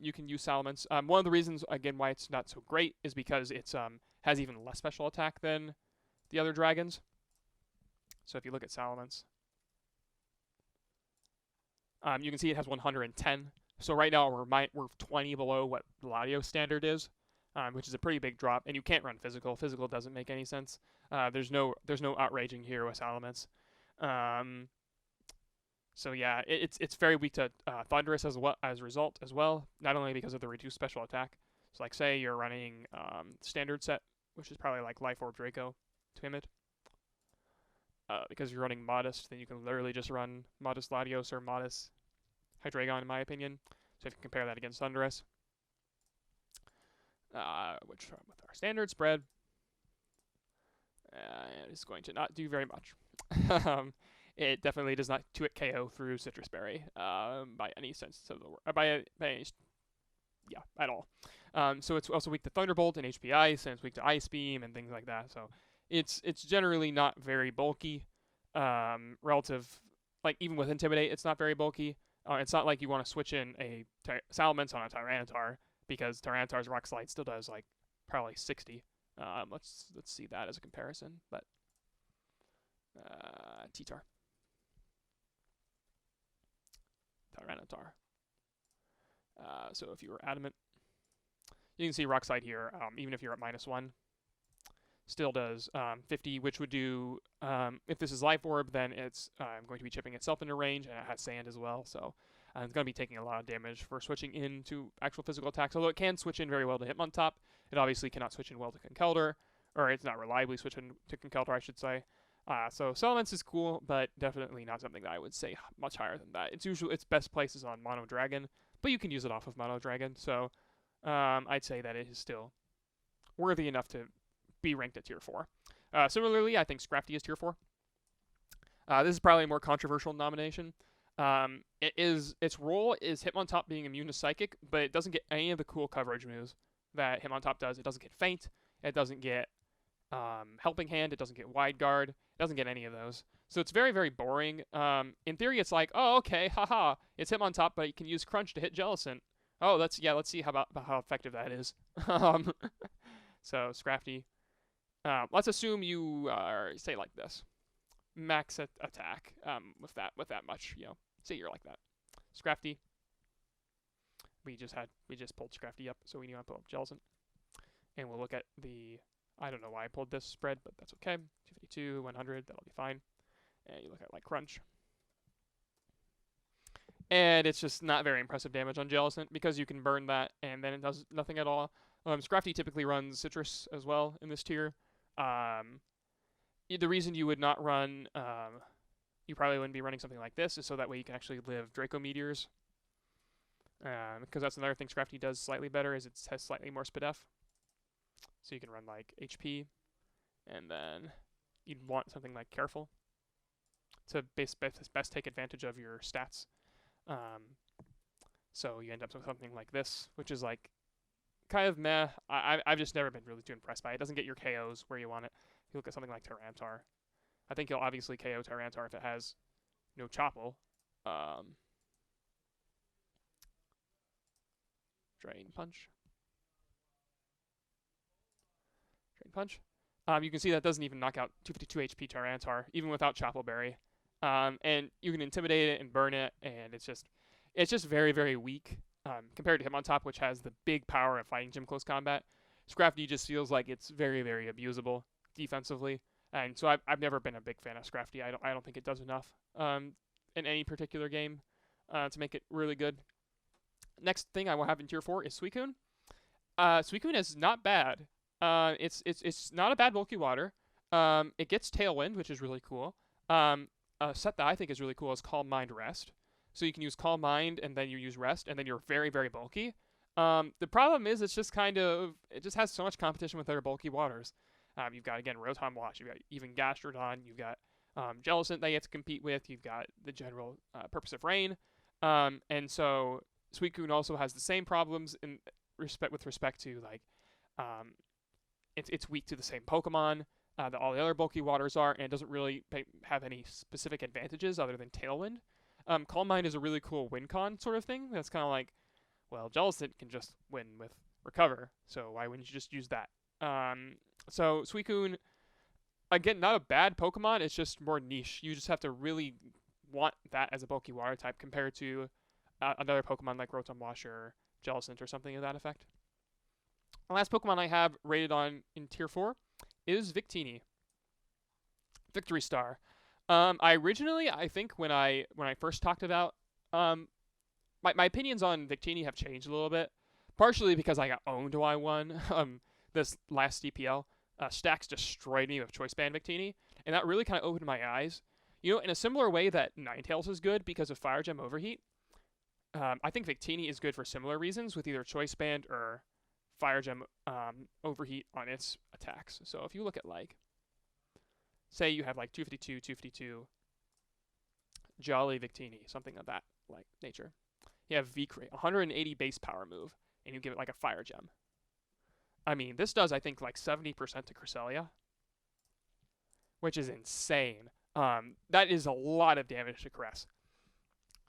You can use Salamence. One of the reasons, again, why it's not so great is because it's has even less special attack than the other dragons. So if you look at Salamence, you can see it has 110. So right now we're 20 below what Latios standard is, which is a pretty big drop. And you can't run physical. Physical doesn't make any sense. There's no outraging here with Salamence. So yeah, it's very weak to Thundurus as a result as well. Not only because of the reduced special attack. So like say you're running standard set, which is probably like Life Orb Draco, Timid. Because you're running Modest, then you can literally just run Modest Latios or Modest Hydreigon, in my opinion. So if you compare that against Thundurus, which with our standard spread, is going to not do very much. It definitely does not 2-hit KO through Citrus Berry by any sense of the word, at all. So it's also weak to Thunderbolt and HP Ice, and it's weak to Ice Beam and things like that. So it's generally not very bulky. Relative, like even with Intimidate, it's not very bulky. It's not like you want to switch in a Salamence on a Tyranitar because Tyranitar's Rock Slide still does like probably 60. Let's see that as a comparison, but T-Tar. Tyranitar. So if you were Adamant, you can see Rock Slide here, even if you're at -1, still does 50, which would do, if this is Life Orb, then it's going to be chipping itself into range, and it has Sand as well, so it's going to be taking a lot of damage for switching into actual physical attacks, although it can switch in very well to Hitmontop. It obviously cannot switch in well to Conkeldurr, or it's not reliably switching to Conkeldurr, I should say. So Salamence is cool, but definitely not something that I would say much higher than that. Its best place is on Mono Dragon, but you can use it off of Mono Dragon, so I'd say that it is still worthy enough to be ranked at tier 4. Similarly, I think Scrafty is tier 4. This is probably a more controversial nomination. Its role is Hitmontop being immune to Psychic, but it doesn't get any of the cool coverage moves that Hitmontop does. It doesn't get Feint. It doesn't get Helping Hand. It doesn't get Wide Guard. It doesn't get any of those. So it's very, very boring. In theory, it's like, oh, okay, haha, it's Hitmontop, but you can use Crunch to hit Jellicent. Oh, let's see how effective that is. So Scrafty. Let's assume you say like this, max attack with that much, say you're like that. Scrafty. We just pulled Scrafty up, so we need to pull up Jellicent, and we'll look at the. I don't know why I pulled this spread, but that's okay. 252, 100, that'll be fine. And you look at like Crunch, and it's just not very impressive damage on Jellicent because you can burn that, and then it does nothing at all. Scrafty typically runs Citrus as well in this tier. The reason you would not run, you probably wouldn't be running something like this, is so that way you can actually live Draco Meteors. Because that's another thing Scrafty does slightly better, is it has slightly more SpDef. So you can run like HP, and then you'd want something like Careful to best take advantage of your stats. So you end up with something like this, which is like kind of meh. I've just never been really too impressed by it. It doesn't get your KOs where you want it. You look at something like Tyranitar. I think you'll obviously KO Tyranitar if it has no Chople. Drain Punch. You can see that doesn't even knock out 252 HP Tyranitar, even without Chople Berry. And you can Intimidate it and burn it, and it's just very, very weak. Compared to Hitmontop, which has the big power of fighting gym close combat, Scrafty just feels like it's very, very abusable defensively, and so I've never been a big fan of Scrafty. I don't think it does enough in any particular game to make it really good. Next thing I will have in tier 4 is Suicune. Suicune is not bad. It's not a bad bulky water. It gets Tailwind, which is really cool. A set that I think is really cool is Calm Mind Rest. So you can use Calm Mind, and then you use Rest, and then you're very, very bulky. The problem is it just has so much competition with other bulky waters. You've got, again, Rotom Wash. You've got even Gastrodon. You've got Jellicent that you have to compete with. You've got the general Purpose of Rain. And so Suicune also has the same problems with respect to, like, it's weak to the same Pokemon. that all the other bulky waters are, and it doesn't really have any specific advantages other than Tailwind. Calm Mind is a really cool win con sort of thing. That's kind of like, well, Jellicent can just win with Recover, so why wouldn't you just use that? So Suicune, again, not a bad Pokemon, it's just more niche. You just have to really want that as a bulky water type compared to another Pokemon like Rotom-W or Jellicent or something of that effect. The last Pokemon I have rated on in Tier 4 is Victini. Victory Star. I originally, I think when I first talked about my opinions on Victini have changed a little bit, partially because I got owned while I won this last DPL. Stacks destroyed me with Choice Band Victini, and that really kind of opened my eyes. You know, in a similar way that Ninetales is good because of Fire Gem Overheat, I think Victini is good for similar reasons with either Choice Band or Fire Gem Overheat on its attacks. So if you look at, like, say you have like 252, 252, Jolly Victini, something of that like nature. You have V-Crate, 180 base power move, and you give it like a Fire Gem. I mean, this does, I think, like 70% to Cresselia, which is insane. That is a lot of damage to Cress.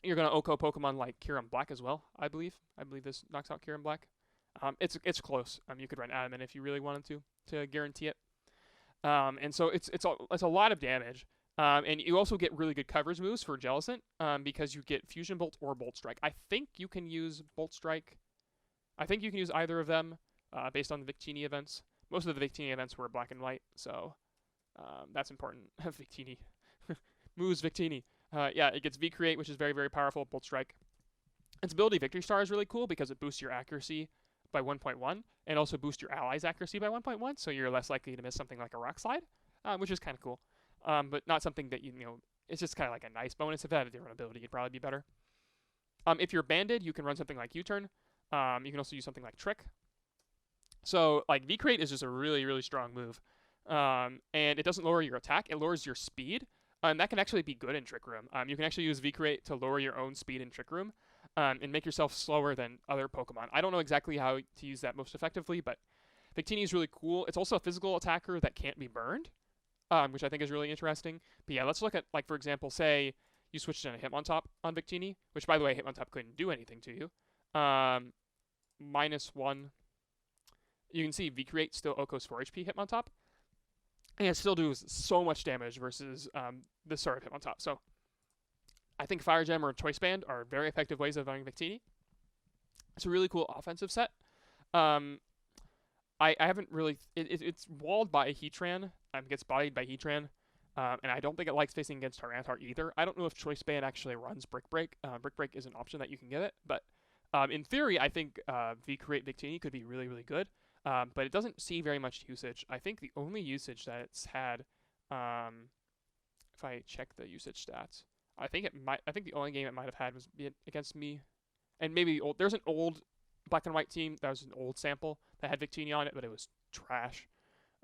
You're going to OHKO Pokemon like Kyurem-Black as well, I believe. I believe this knocks out Kyurem-Black. It's close. You could run Adamant if you really wanted to guarantee it. And so it's a lot of damage. And you also get really good coverage moves for Jellicent because you get Fusion Bolt or Bolt Strike. I think you can use Bolt Strike. I think you can use either of them based on the Victini events. Most of the Victini events were black and white, so that's important. Victini. Moves Victini. Yeah, it gets V-Create, which is very, very powerful. Bolt Strike. Its ability Victory Star is really cool because it boosts your accuracy by 1.1 and also boosts your allies' accuracy by 1.1, so you're less likely to miss something like a Rock Slide, which is kind of cool. But not something that, you know, it's just kind of like a nice bonus. If it had a different ability, it'd probably be better. If you're banded, you can run something like U-Turn. You can also use something like Trick. So, like, V-Crate is just a really, really strong move. And it doesn't lower your attack. It lowers your speed. And that can actually be good in Trick Room. You can actually use V-Crate to lower your own speed in Trick Room and make yourself slower than other Pokemon. I don't know exactly how to use that most effectively, but Victini is really cool. It's also a physical attacker that can't be burned, which I think is really interesting. But yeah, let's look at, like, for example, say you switched in a Hitmontop on Victini, which, by the way, Hitmontop couldn't do anything to you. -1. You can see V-Create still OHKO's 4 HP Hitmontop. And it still does so much damage versus this sort of Hitmontop. So I think Fire Gem or Choice Band are very effective ways of running Victini. It's a really cool offensive set. I haven't really... It's walled by a Heatran. Gets bodied by Heatran. And I don't think it likes facing against Tyranitar either. I don't know if Choice Band actually runs Brick Break. Brick Break is an option that you can give it. But in theory, I think V-Create Victini could be really, really good. But it doesn't see very much usage. I think the only usage that it's had, if I check the usage stats, I think the only game it might have had was against me, and maybe there's an old black and white team that was an old sample that had Victini on it, but it was trash.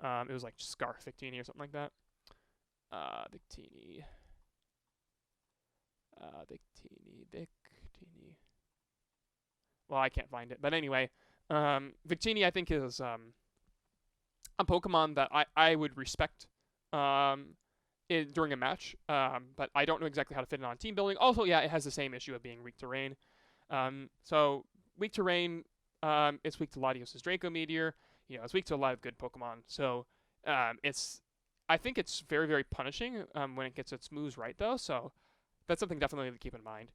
It was like Scarf Victini or something like that. Victini. Well, I can't find it, but anyway. Victini, I think, is a Pokemon that I would respect during a match, but I don't know exactly how to fit it on team building. Also, yeah, it has the same issue of being weak to rain. So, weak to rain, it's weak to Latios' Draco Meteor. You know, it's weak to a lot of good Pokemon. So, I think it's very, very punishing when it gets its moves right, though. So, that's something definitely to keep in mind.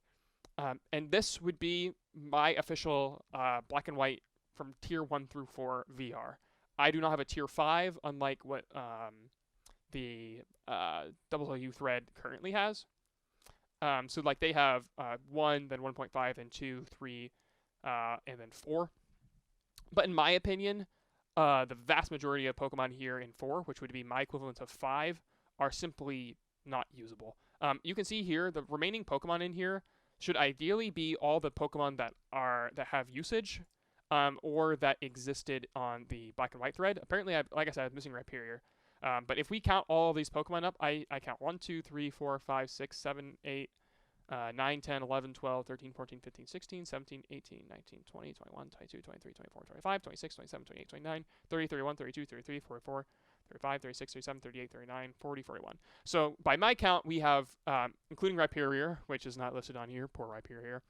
And this would be my official black and white from tier 1 through 4 VR. I do not have a tier 5, unlike what the BW thread currently has. So like they have 1, then 1.5, then 2, 3, and then 4. But in my opinion, the vast majority of Pokemon here in 4, which would be my equivalent of 5, are simply not usable. You can see here the remaining Pokemon in here should ideally be all the Pokemon that have usage. Or that existed on the black and white thread. Apparently, like I said, I was missing Rhyperior. But if we count all of these Pokemon up, I count 1, 2, 3, 4, 5, 6, 7, 8, 9, 10, 11, 12, 13, 14, 15, 16, 17, 18, 19, 20, 21, 22, 23, 24, 25, 26, 27, 28, 29, 30, 31, 32, 33, 44, 35, 36, 37, 38, 39, 40, 41. So by my count, we have, including Rhyperior, which is not listed on here, poor Rhyperior,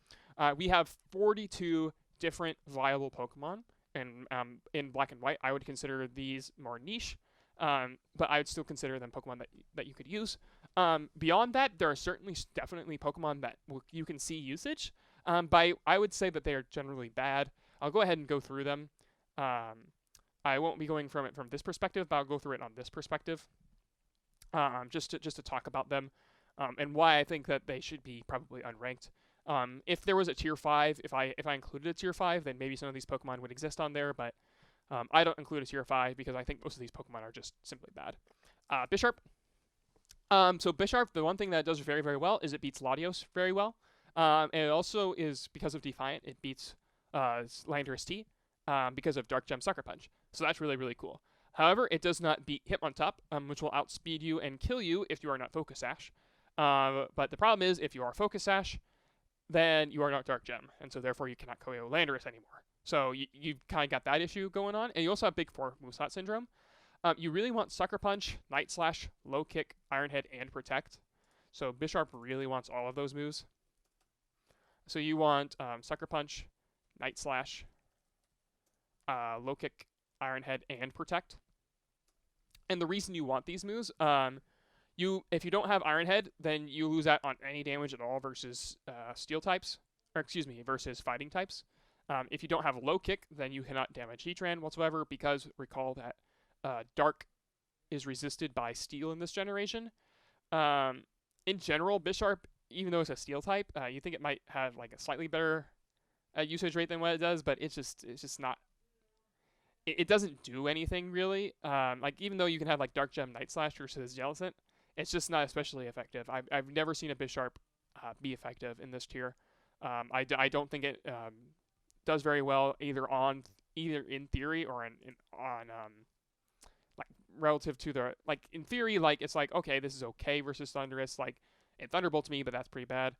we have 42 different viable Pokemon. And in Black and White, I would consider these more niche, but I would still consider them Pokemon that you could use. Beyond that, there are definitely Pokemon that you can see usage, but I would say that they are generally bad. I'll go ahead and go through them. I won't be going from it from this perspective, but I'll go through it on this perspective, just to talk about them, and why I think that they should be probably unranked. If there was a tier 5, if I included a tier 5, then maybe some of these Pokemon would exist on there, but I don't include a tier 5 because I think most of these Pokemon are just simply bad. Bisharp. So Bisharp, the one thing that it does very, very well is it beats Latios very well. And it also is, because of Defiant, it beats Landorus-T because of Dark Gem Sucker Punch. So that's really, really cool. However, it does not beat Hitmontop, which will outspeed you and kill you if you are not Focus Sash. But the problem is, if you are Focus Sash, then you are not Dark Gem, and so therefore you cannot KO Landorus anymore. So you've kind of got that issue going on, and you also have Big 4 Moveset Syndrome. You really want Sucker Punch, Night Slash, Low Kick, Iron Head, and Protect. So Bisharp really wants all of those moves. So you want Sucker Punch, Night Slash, Low Kick, Iron Head, and Protect. And the reason you want these moves, if you don't have Iron Head, then you lose out on any damage at all versus Steel types, versus Fighting types. If you don't have Low Kick, then you cannot damage Heatran whatsoever, because recall that Dark is resisted by Steel in this generation. In general, Bisharp, even though it's a Steel type, you think it might have like a slightly better usage rate than what it does, but it's just not. It doesn't do anything really. Like even though you can have like Dark Gem Night Slash versus Jellicent, it's just not especially effective. I've never seen a Bisharp be effective in this tier. I don't think it does very well either in theory or on like relative to the, like in theory, like it's like, okay, this is okay versus Thundurus, like it Thunderbolts me, but that's pretty bad.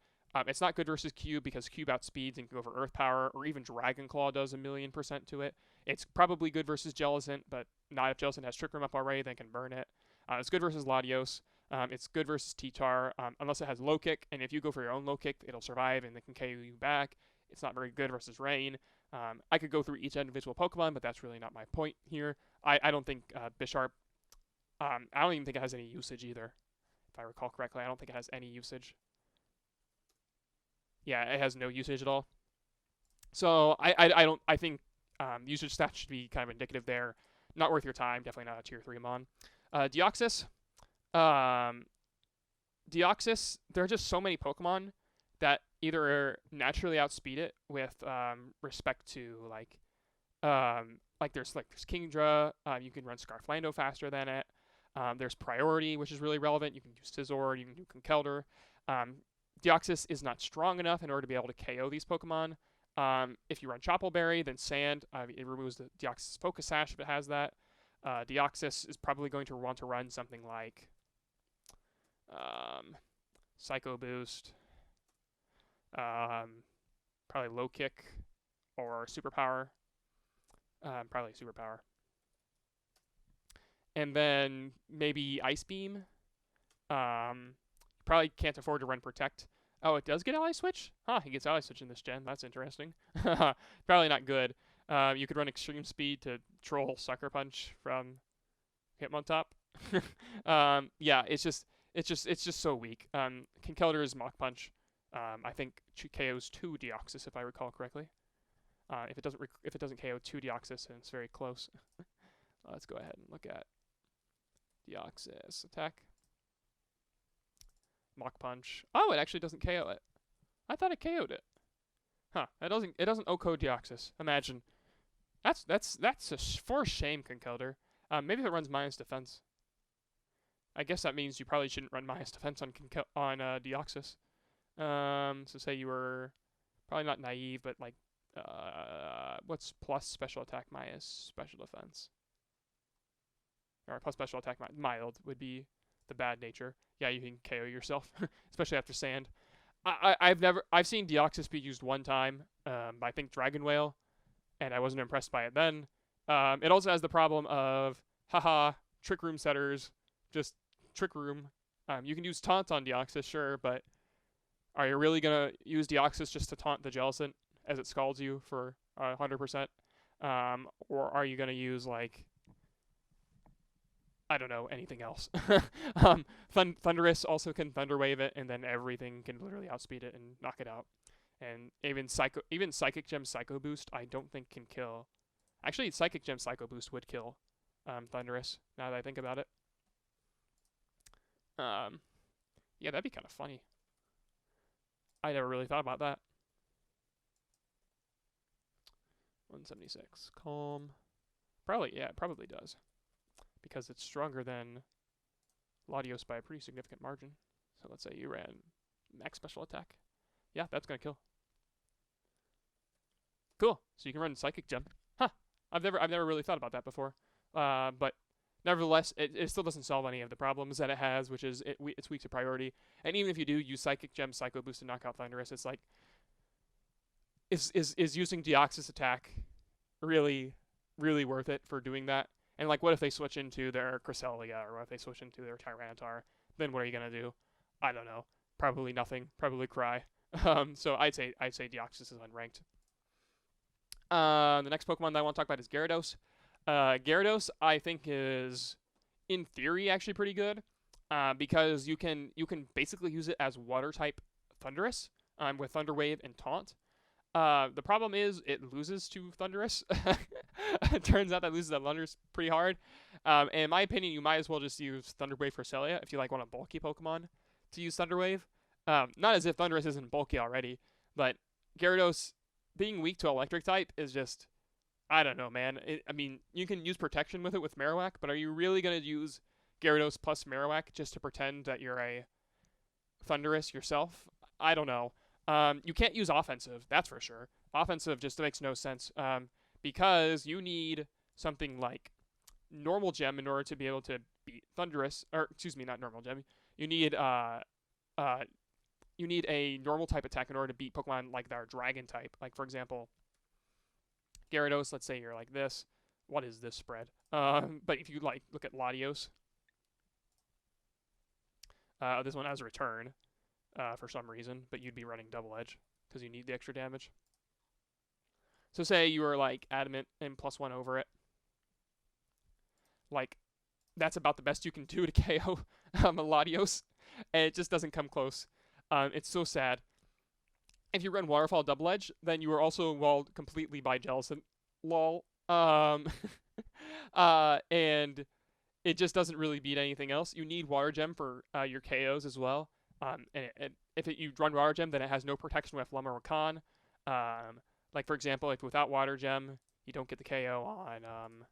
It's not good versus Cube because Cube outspeeds and can go for Earth Power, or even Dragon Claw does 1,000,000% to it. It's probably good versus Jellicent, but not if Jellicent has Trick Room up already, then can burn it. It's good versus Latios. It's good versus T-Tar, unless it has Low Kick, and if you go for your own Low Kick, it'll survive and it can KO you back. It's not very good versus Rain. I could go through each individual Pokemon, but that's really not my point here. I don't think Bisharp, I don't even think it has any usage either. If I recall correctly, I don't think it has any usage. Yeah, it has no usage at all. So I think usage stats should be kind of indicative there. Not worth your time, definitely not a tier 3 mon. Deoxys. Deoxys, there are just so many Pokemon that either naturally outspeed it with respect to like there's Kingdra, you can run Scarflando faster than it. There's Priority, which is really relevant. You can use Scizor, you can do Conkeldurr. Deoxys is not strong enough in order to be able to KO these Pokemon. If you run Choppleberry, then Sand, it removes the Deoxys Focus Sash if it has that. Deoxys is probably going to want to run something like Psycho Boost, probably Low Kick or Superpower, probably Superpower. And then maybe Ice Beam. Probably can't afford to run Protect. Oh, it does get Ally Switch? Huh, he gets Ally Switch in this gen. That's interesting. Probably not good. You could run Extreme Speed to troll Sucker Punch from Hitmontop. Yeah, it's just so weak. Conkeldurr's Mach Punch, I think KOs 2 Deoxys if I recall correctly. If it doesn't KO 2 Deoxys, then it's very close. Let's go ahead and look at Deoxys attack. Mach Punch. Oh, it actually doesn't KO it. I thought it KO'd it. Huh. It doesn't O-code Deoxys. Imagine. That's for shame, Conkeldurr. Maybe if it runs minus defense. I guess that means you probably shouldn't run minus defense on Deoxys. So say you were probably not naive, but like what's plus special attack minus special defense? Or plus special attack mild would be the bad nature. Yeah, you can KO yourself, especially after Sand. I've seen Deoxys be used one time by I think Dragon Whale, and I wasn't impressed by it then. It also has the problem of, haha, Trick Room setters, just Trick Room. You can use Taunt on Deoxys, sure, but are you really gonna use Deoxys just to taunt the Jellicent as it scalds you for 100%? Or are you gonna use like, I don't know, anything else? Thundurus also can Thunder Wave it, and then everything can literally outspeed it and knock it out. And even Psychic Gem Psycho Boost, I don't think can kill. Actually, Psychic Gem Psycho Boost would kill Thundurus, now that I think about it. Yeah, that'd be kind of funny. I never really thought about that. 176. Calm. Probably, yeah, it probably does. Because it's stronger than Latios by a pretty significant margin. So let's say you ran max special attack. Yeah, that's gonna kill. Cool. So you can run Psychic Gem. Huh. I've never really thought about that before. But nevertheless, it still doesn't solve any of the problems that it has, which is it's weak to priority. And even if you do use Psychic Gem Psycho Boost to knock out Thundurus, it's like, is using Deoxys attack really worth it for doing that? And like, what if they switch into their Cresselia, or what if they switch into their Tyranitar? Then what are you gonna do? I don't know. Probably nothing. Probably cry. So I'd say Deoxys is unranked. The next Pokemon that I want to talk about is Gyarados. Gyarados, I think, is in theory actually pretty good, because you can basically use it as water type Thundurus with Thunder Wave and Taunt. The problem is it loses to Thundurus. It turns out that loses to Thundurus pretty hard. And in my opinion, you might as well just use Thunder Wave for Cresselia if you like want a bulky Pokemon to use Thunder Wave. Not as if Thundurus isn't bulky already, but Gyarados being weak to Electric type is just, I don't know, man. I mean, you can use Protection with it with Marowak, but are you really going to use Gyarados plus Marowak just to pretend that you're a Thundurus yourself? I don't know. You can't use Offensive, that's for sure. Offensive just makes no sense, because you need something like Normal Gem in order to be able to beat Thundurus, or excuse me, not Normal Gem. You need a normal type attack in order to beat Pokemon like that are Dragon type. Like, for example, Gyarados, let's say you're like this. What is this spread? But if you like look at Latios, this one has Return for some reason, but you'd be running Double Edge because you need the extra damage. So say you were like Adamant and +1 over it. Like, that's about the best you can do to KO a Latios, and it just doesn't come close. It's so sad. If you run Waterfall Double Edge, then you are also walled completely by Jellicent. Lol. And it just doesn't really beat anything else. You need Water Gem for your KOs as well. And if you run Water Gem, then it has no protection with Lumber or Con. Like, for example, if without Water Gem, you don't get the KO on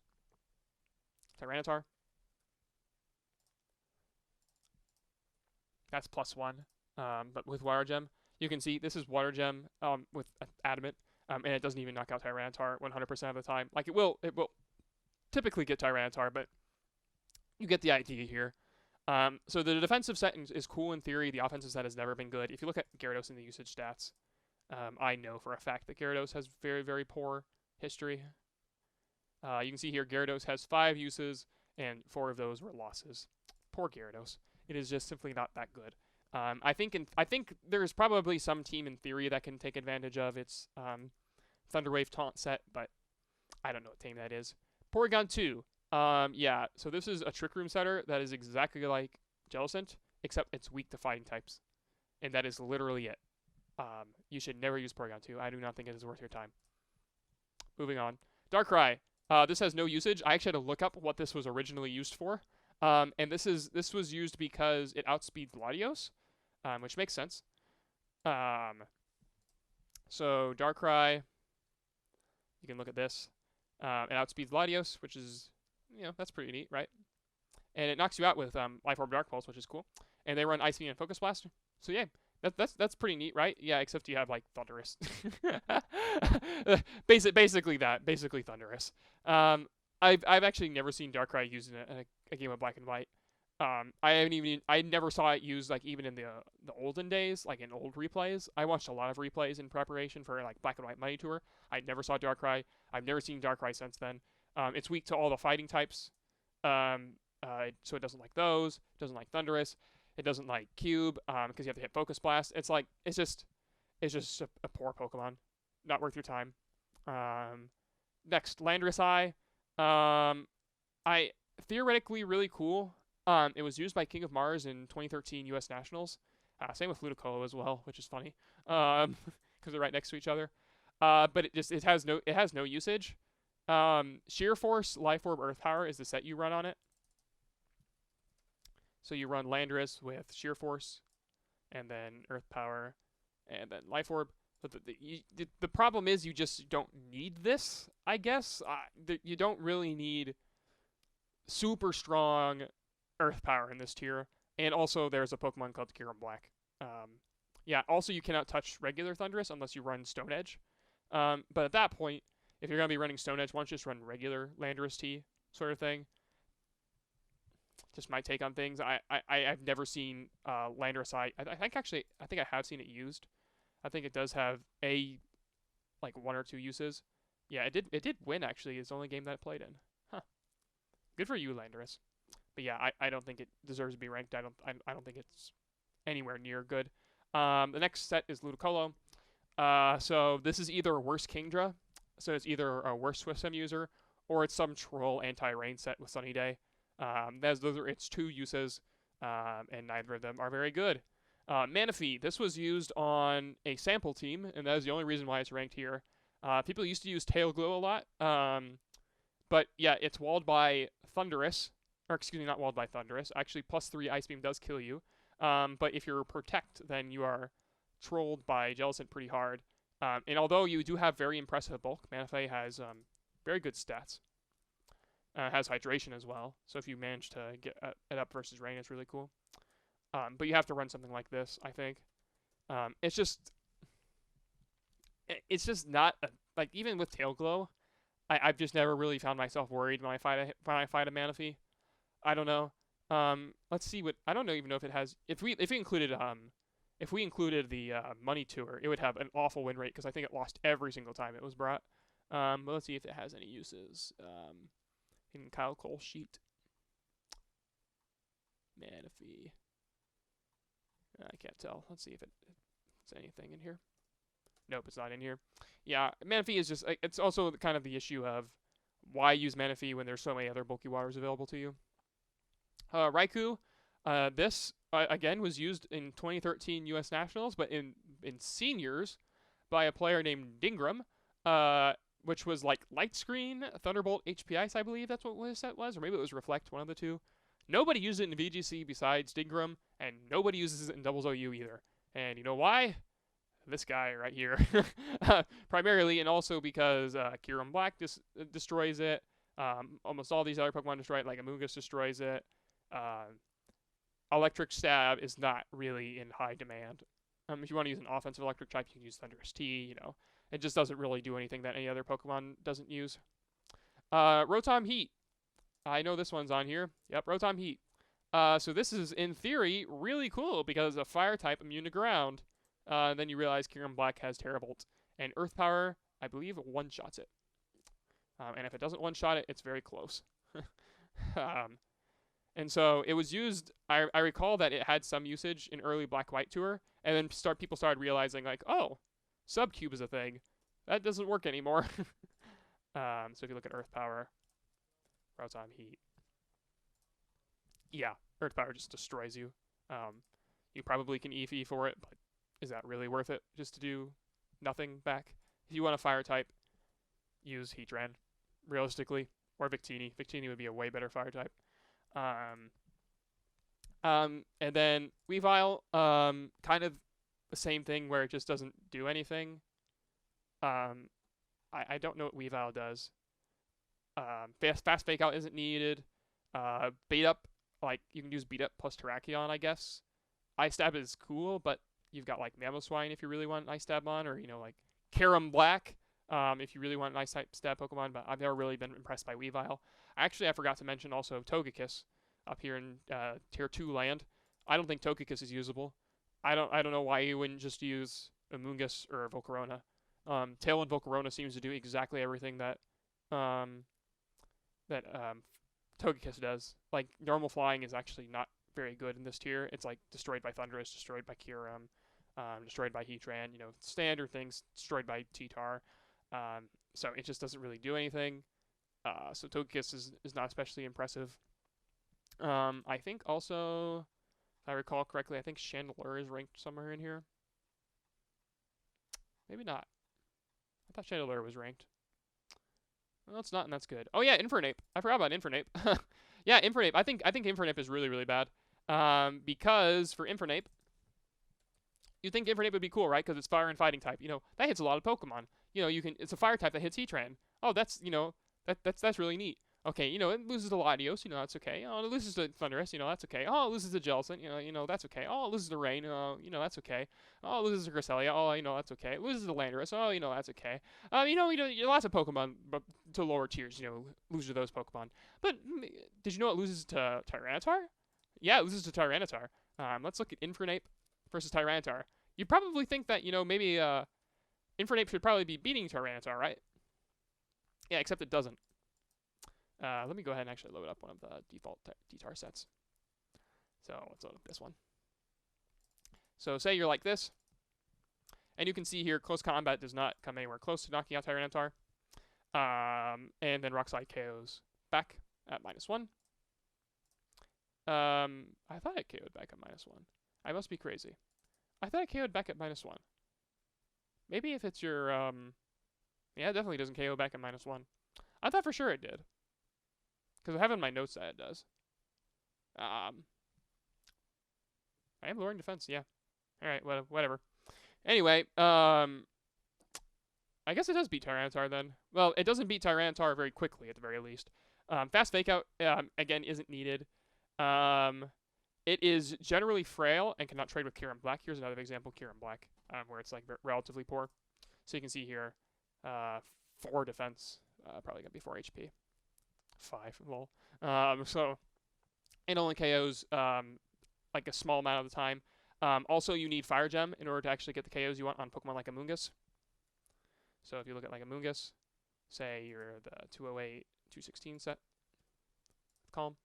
Tyranitar. That's +1. But with Water Gem, you can see this is Water Gem with Adamant, and it doesn't even knock out Tyranitar 100% of the time. Like, it will typically get Tyranitar, but you get the idea here. So the defensive set is cool in theory. The offensive set has never been good. If you look at Gyarados in the usage stats, I know for a fact that Gyarados has very, very poor history. You can see here Gyarados has 5 uses, and 4 of those were losses. Poor Gyarados. It is just simply not that good. I think there's probably some team in theory that can take advantage of its Thunder Wave Taunt set, but I don't know what team that is. Porygon 2. Yeah, so this is a Trick Room setter that is exactly like Jellicent, except it's weak to fighting types. And that is literally it. You should never use Porygon 2. I do not think it is worth your time. Moving on. Darkrai. This has no usage. I actually had to look up what this was originally used for. And this was used because it outspeeds Latios, which makes sense. So Darkrai, you can look at this. It outspeeds Latios, which is, that's pretty neat, right? And it knocks you out with Life Orb Dark Pulse, which is cool. And they run Ice Beam and Focus Blast. So yeah, that's pretty neat, right? Yeah, except you have like Thundurus. Basically Thundurus. I've actually never seen Darkrai used in a game of Black and White. I never saw it used like even in the olden days, like in old replays. I watched a lot of replays in preparation for like Black and White Money Tour. I never saw Darkrai. I've never seen Darkrai since then. It's weak to all the fighting types. so it doesn't like those. It doesn't like Thundurus. It doesn't like Cube, because you have to hit Focus Blast. It's just a poor Pokemon. Not worth your time. Next, Landorus-I. I theoretically really cool. It was used by King of Mars in 2013 U.S. Nationals. Same with Ludicolo as well, which is funny, because they're right next to each other. But it has no usage. Sheer Force, Life Orb, Earth Power is the set you run on it. So you run Landorus with Sheer Force, and then Earth Power, and then Life Orb. But the problem is you just don't need this, I guess. You don't really need super strong Earth Power in this tier. And also there's a Pokemon called Kyurem-Black. Yeah, also you cannot touch regular Thundurus unless you run Stone Edge. But at that point, if you're going to be running Stone Edge, why don't you just run regular Landorus-T sort of thing? Just my take on things. I've never seen Landorus-I. I think I have seen it used. I think it does have like 1 or 2 uses. Yeah, it did win actually. It's the only game that it played in. Huh. Good for you, Landorus. But yeah, I don't think it deserves to be ranked. I don't think it's anywhere near good. The next set is Ludicolo. So this is either a worse Kingdra, so it's either a worse Swift user, or it's some troll anti-rain set with Sunny Day. Those are its 2 uses, and neither of them are very good. Manaphy, this was used on a sample team, and that is the only reason why it's ranked here. People used to use Tail Glow a lot, but yeah, it's walled by Thundurus, or excuse me, not walled by Thundurus. Actually, +3 Ice Beam does kill you, but if you're Protect, then you are trolled by Jellicent pretty hard. And although you do have very impressive bulk, Manaphy has very good stats. Has hydration as well, so if you manage to get it up versus rain, it's really cool. But you have to run something like this, I think. It's just not like, even with Tail Glow, I've just never really found myself worried when I fight a Manaphy. I don't know. Let's see what I don't even know if it has. If we included the Money Tour, it would have an awful win rate because I think it lost every single time it was brought. But let's see if it has any uses. In Kyle Cole's sheet, Manaphy. I can't tell. Let's see if it's anything in here. Nope, it's not in here. Yeah, Manaphy is just, it's also kind of the issue of why use Manaphy when there's so many other bulky waters available to you. Raikou, this, again, was used in 2013 U.S. Nationals, but in seniors by a player named Dingram, which was like Light Screen, Thunderbolt, HP Ice, I believe that's what the set was, or maybe it was Reflect, one of the 2. Nobody used it in VGC besides Dingram, and nobody uses it in Doubles OU either. And you know why? This guy right here. Primarily, and also because Kyurem-Black destroys it. Almost all these other Pokemon destroy it, like Amoonguss destroys it. Electric Stab is not really in high demand. If you want to use an offensive electric type, you can use Thundurus-T, you know. It just doesn't really do anything that any other Pokemon doesn't use. Rotom-Heat. I know this one's on here. Yep, Rotom-Heat. So this is, in theory, really cool because a fire type immune to ground. Then you realize Kyurem-Black has Terravolt. And Earth Power, I believe, one-shots it. And if it doesn't one-shot it, it's very close. And so it was used, I recall that it had some usage in early Black-White Tour. And then people started realizing, like, oh, Subcube is a thing. That doesn't work anymore. So if you look at Earth Power, Rotom-Heat. Yeah, Earth Power just destroys you. You probably can EV for it, but is that really worth it just to do nothing back? If you want a fire type, use Heatran, realistically, or Victini. Victini would be a way better fire type. And then Weavile, kind of the same thing where it just doesn't do anything. I don't know what Weavile does. Fast Fake Out isn't needed. Beat Up, like, you can use Beat Up plus Terrakion, I guess. Ice Stab is cool, but you've got, like, Mamoswine if you really want an Ice Stab on, or, you know, like, Kyurem-Black, if you really want an Ice type Stab Pokemon, but I've never really been impressed by Weavile. Actually, I forgot to mention also Togekiss up here in Tier 2 land. I don't think Togekiss is usable. I don't know why you wouldn't just use Amoonguss or Volcarona. Tailwind Volcarona seems to do exactly everything that Togekiss does. Like, normal flying is actually not very good in this tier. It's like destroyed by Thundurus, destroyed by Kyurem, destroyed by Heatran, you know, standard things, destroyed by T-Tar. So it just doesn't really do anything. So Togekiss is not especially impressive. I think also, if I recall correctly, I think Chandelure is ranked somewhere in here. Maybe not. I thought Chandelure was ranked. Well, it's not, and that's good. Oh yeah, Infernape. I forgot about Infernape. Yeah, Infernape. I think Infernape is really, really bad. Because for Infernape, you think Infernape would be cool, right? Because it's fire and fighting type. You know, that hits a lot of Pokemon. You know, it's a fire type that hits Heatran. Oh, that's, you know, that's really neat. Okay, you know, it loses to Latios, you know, that's okay. Oh, it loses to Thundurus, you know, that's okay. Oh, it loses to Jellicent, you know, that's okay. Oh, it loses to Rain, you know, that's okay. Oh, it loses to Cresselia, oh, you know, that's okay. It loses to Landorus, oh, you know, that's okay. You know, lots of Pokemon to lower tiers, you know, lose to those Pokemon. But did you know it loses to Tyranitar? Yeah, it loses to Tyranitar. Let's look at Infernape versus Tyranitar. You probably think that, you know, maybe Infernape should probably be beating Tyranitar, right? Yeah, except it doesn't. Let me go ahead and actually load up one of the default T-Tar sets. So let's load up this one. So say you're like this, and you can see here close combat does not come anywhere close to knocking out Tyranitar. And then Rock Slide KOs back at -1. I thought it KO'd back at -1. I must be crazy. I thought it KO'd back at -1. Maybe if it's your, yeah, it definitely doesn't KO back at -1. I thought for sure it did. Because I have in my notes that it does. I am lowering defense, yeah. Alright, whatever. Anyway, I guess it does beat Tyranitar then. Well, it doesn't beat Tyranitar very quickly at the very least. Fast Fake Out, again, isn't needed. It is generally frail and cannot trade with Kyurem Black. Here's another example, Kyurem Black, where it's like relatively poor. So you can see here, 4 defense, probably going to be 4 HP. 5, lol. So it only KOs like a small amount of the time. Also, you need Fire Gem in order to actually get the KOs you want on Pokemon like Amoonguss. So if you look at like Amoonguss, say you're the 208, 216 set, Calm.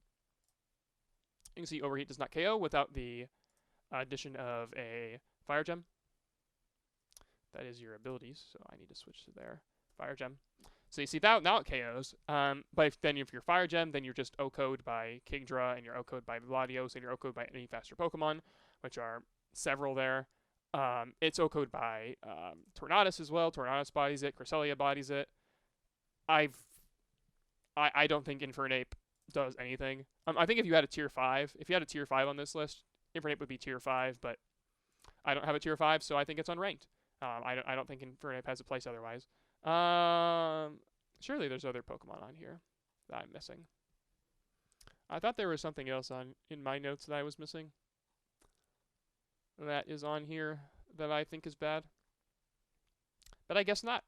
You can see Overheat does not KO without the addition of a Fire Gem. That is your abilities, so I need to switch to their Fire Gem. So you see that now it KOs, but if you're Fire Gem, then you're just O-Code by Kingdra, and you're O-Code by Latios, and you're O-Code by any faster Pokemon, which are several there. It's O-Code by Tornadus as well. Tornadus bodies it. Cresselia bodies it. I don't think Infernape does anything. I think if you had a tier 5, on this list, Infernape would be tier 5, but I don't have a tier 5, so I think it's unranked. I don't think Infernape has a place otherwise. Surely there's other Pokemon on here that I'm missing. I thought there was something else in my notes that I was missing that is on here that I think is bad. But I guess not.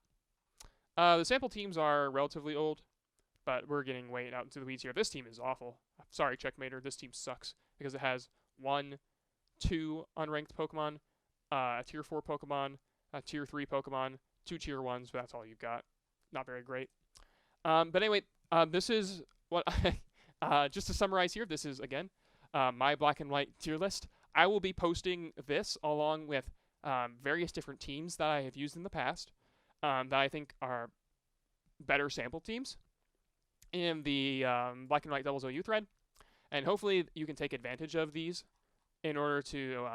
The sample teams are relatively old, but we're getting way out into the weeds here. This team is awful. Sorry, Checkmater. This team sucks because it has 1, 2 unranked Pokemon, a tier 4 Pokemon, a tier 3 Pokemon, 2 tier 1s, but that's all you've got. Not very great. But anyway, this is what just to summarize here, this is, again, my black and white tier list. I will be posting this along with various different teams that I have used in the past that I think are better sample teams in the Black and White Doubles OU thread. And hopefully you can take advantage of these in order to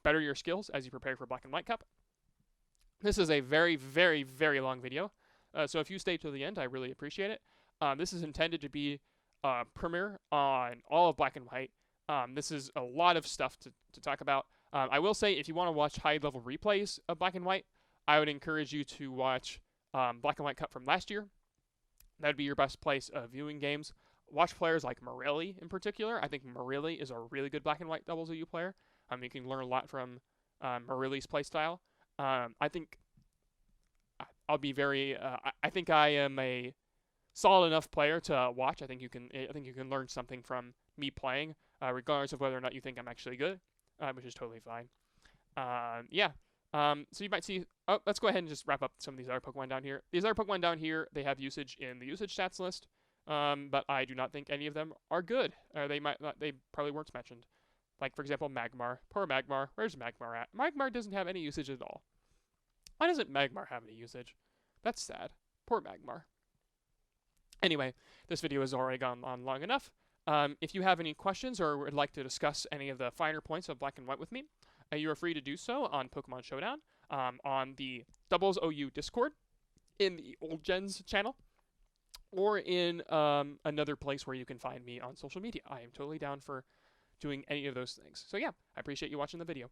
better your skills as you prepare for Black and White Cup. This is a very, very, very long video. So if you stay till the end, I really appreciate it. This is intended to be a premiere on all of Black and White. This is a lot of stuff to talk about. I will say, if you want to watch high-level replays of Black and White, I would encourage you to watch Black and White Cup from last year. That would be your best place of viewing games. Watch players like Morelli in particular. I think Morelli is a really good Black and White Doubles OU player. You can learn a lot from Morelli's playstyle. I think I'll be very. I think I am a solid enough player to watch. I think you can learn something from me playing, regardless of whether or not you think I'm actually good, which is totally fine. Yeah. So you might see. Oh, let's go ahead and just wrap up some of these other Pokemon down here. These other Pokemon down here, they have usage in the usage stats list. but I do not think any of them are good. Or they probably weren't mentioned. Like, for example, Magmar. Poor Magmar. Where's Magmar at? Magmar doesn't have any usage at all. Why doesn't Magmar have any usage? That's sad. Poor Magmar. Anyway, this video has already gone on long enough. If you have any questions or would like to discuss any of the finer points of Black and White with me, you are free to do so on Pokemon Showdown, on the Doubles OU Discord, in the Old Gens channel, or in another place where you can find me on social media. I am totally down for doing any of those things. So yeah, I appreciate you watching the video.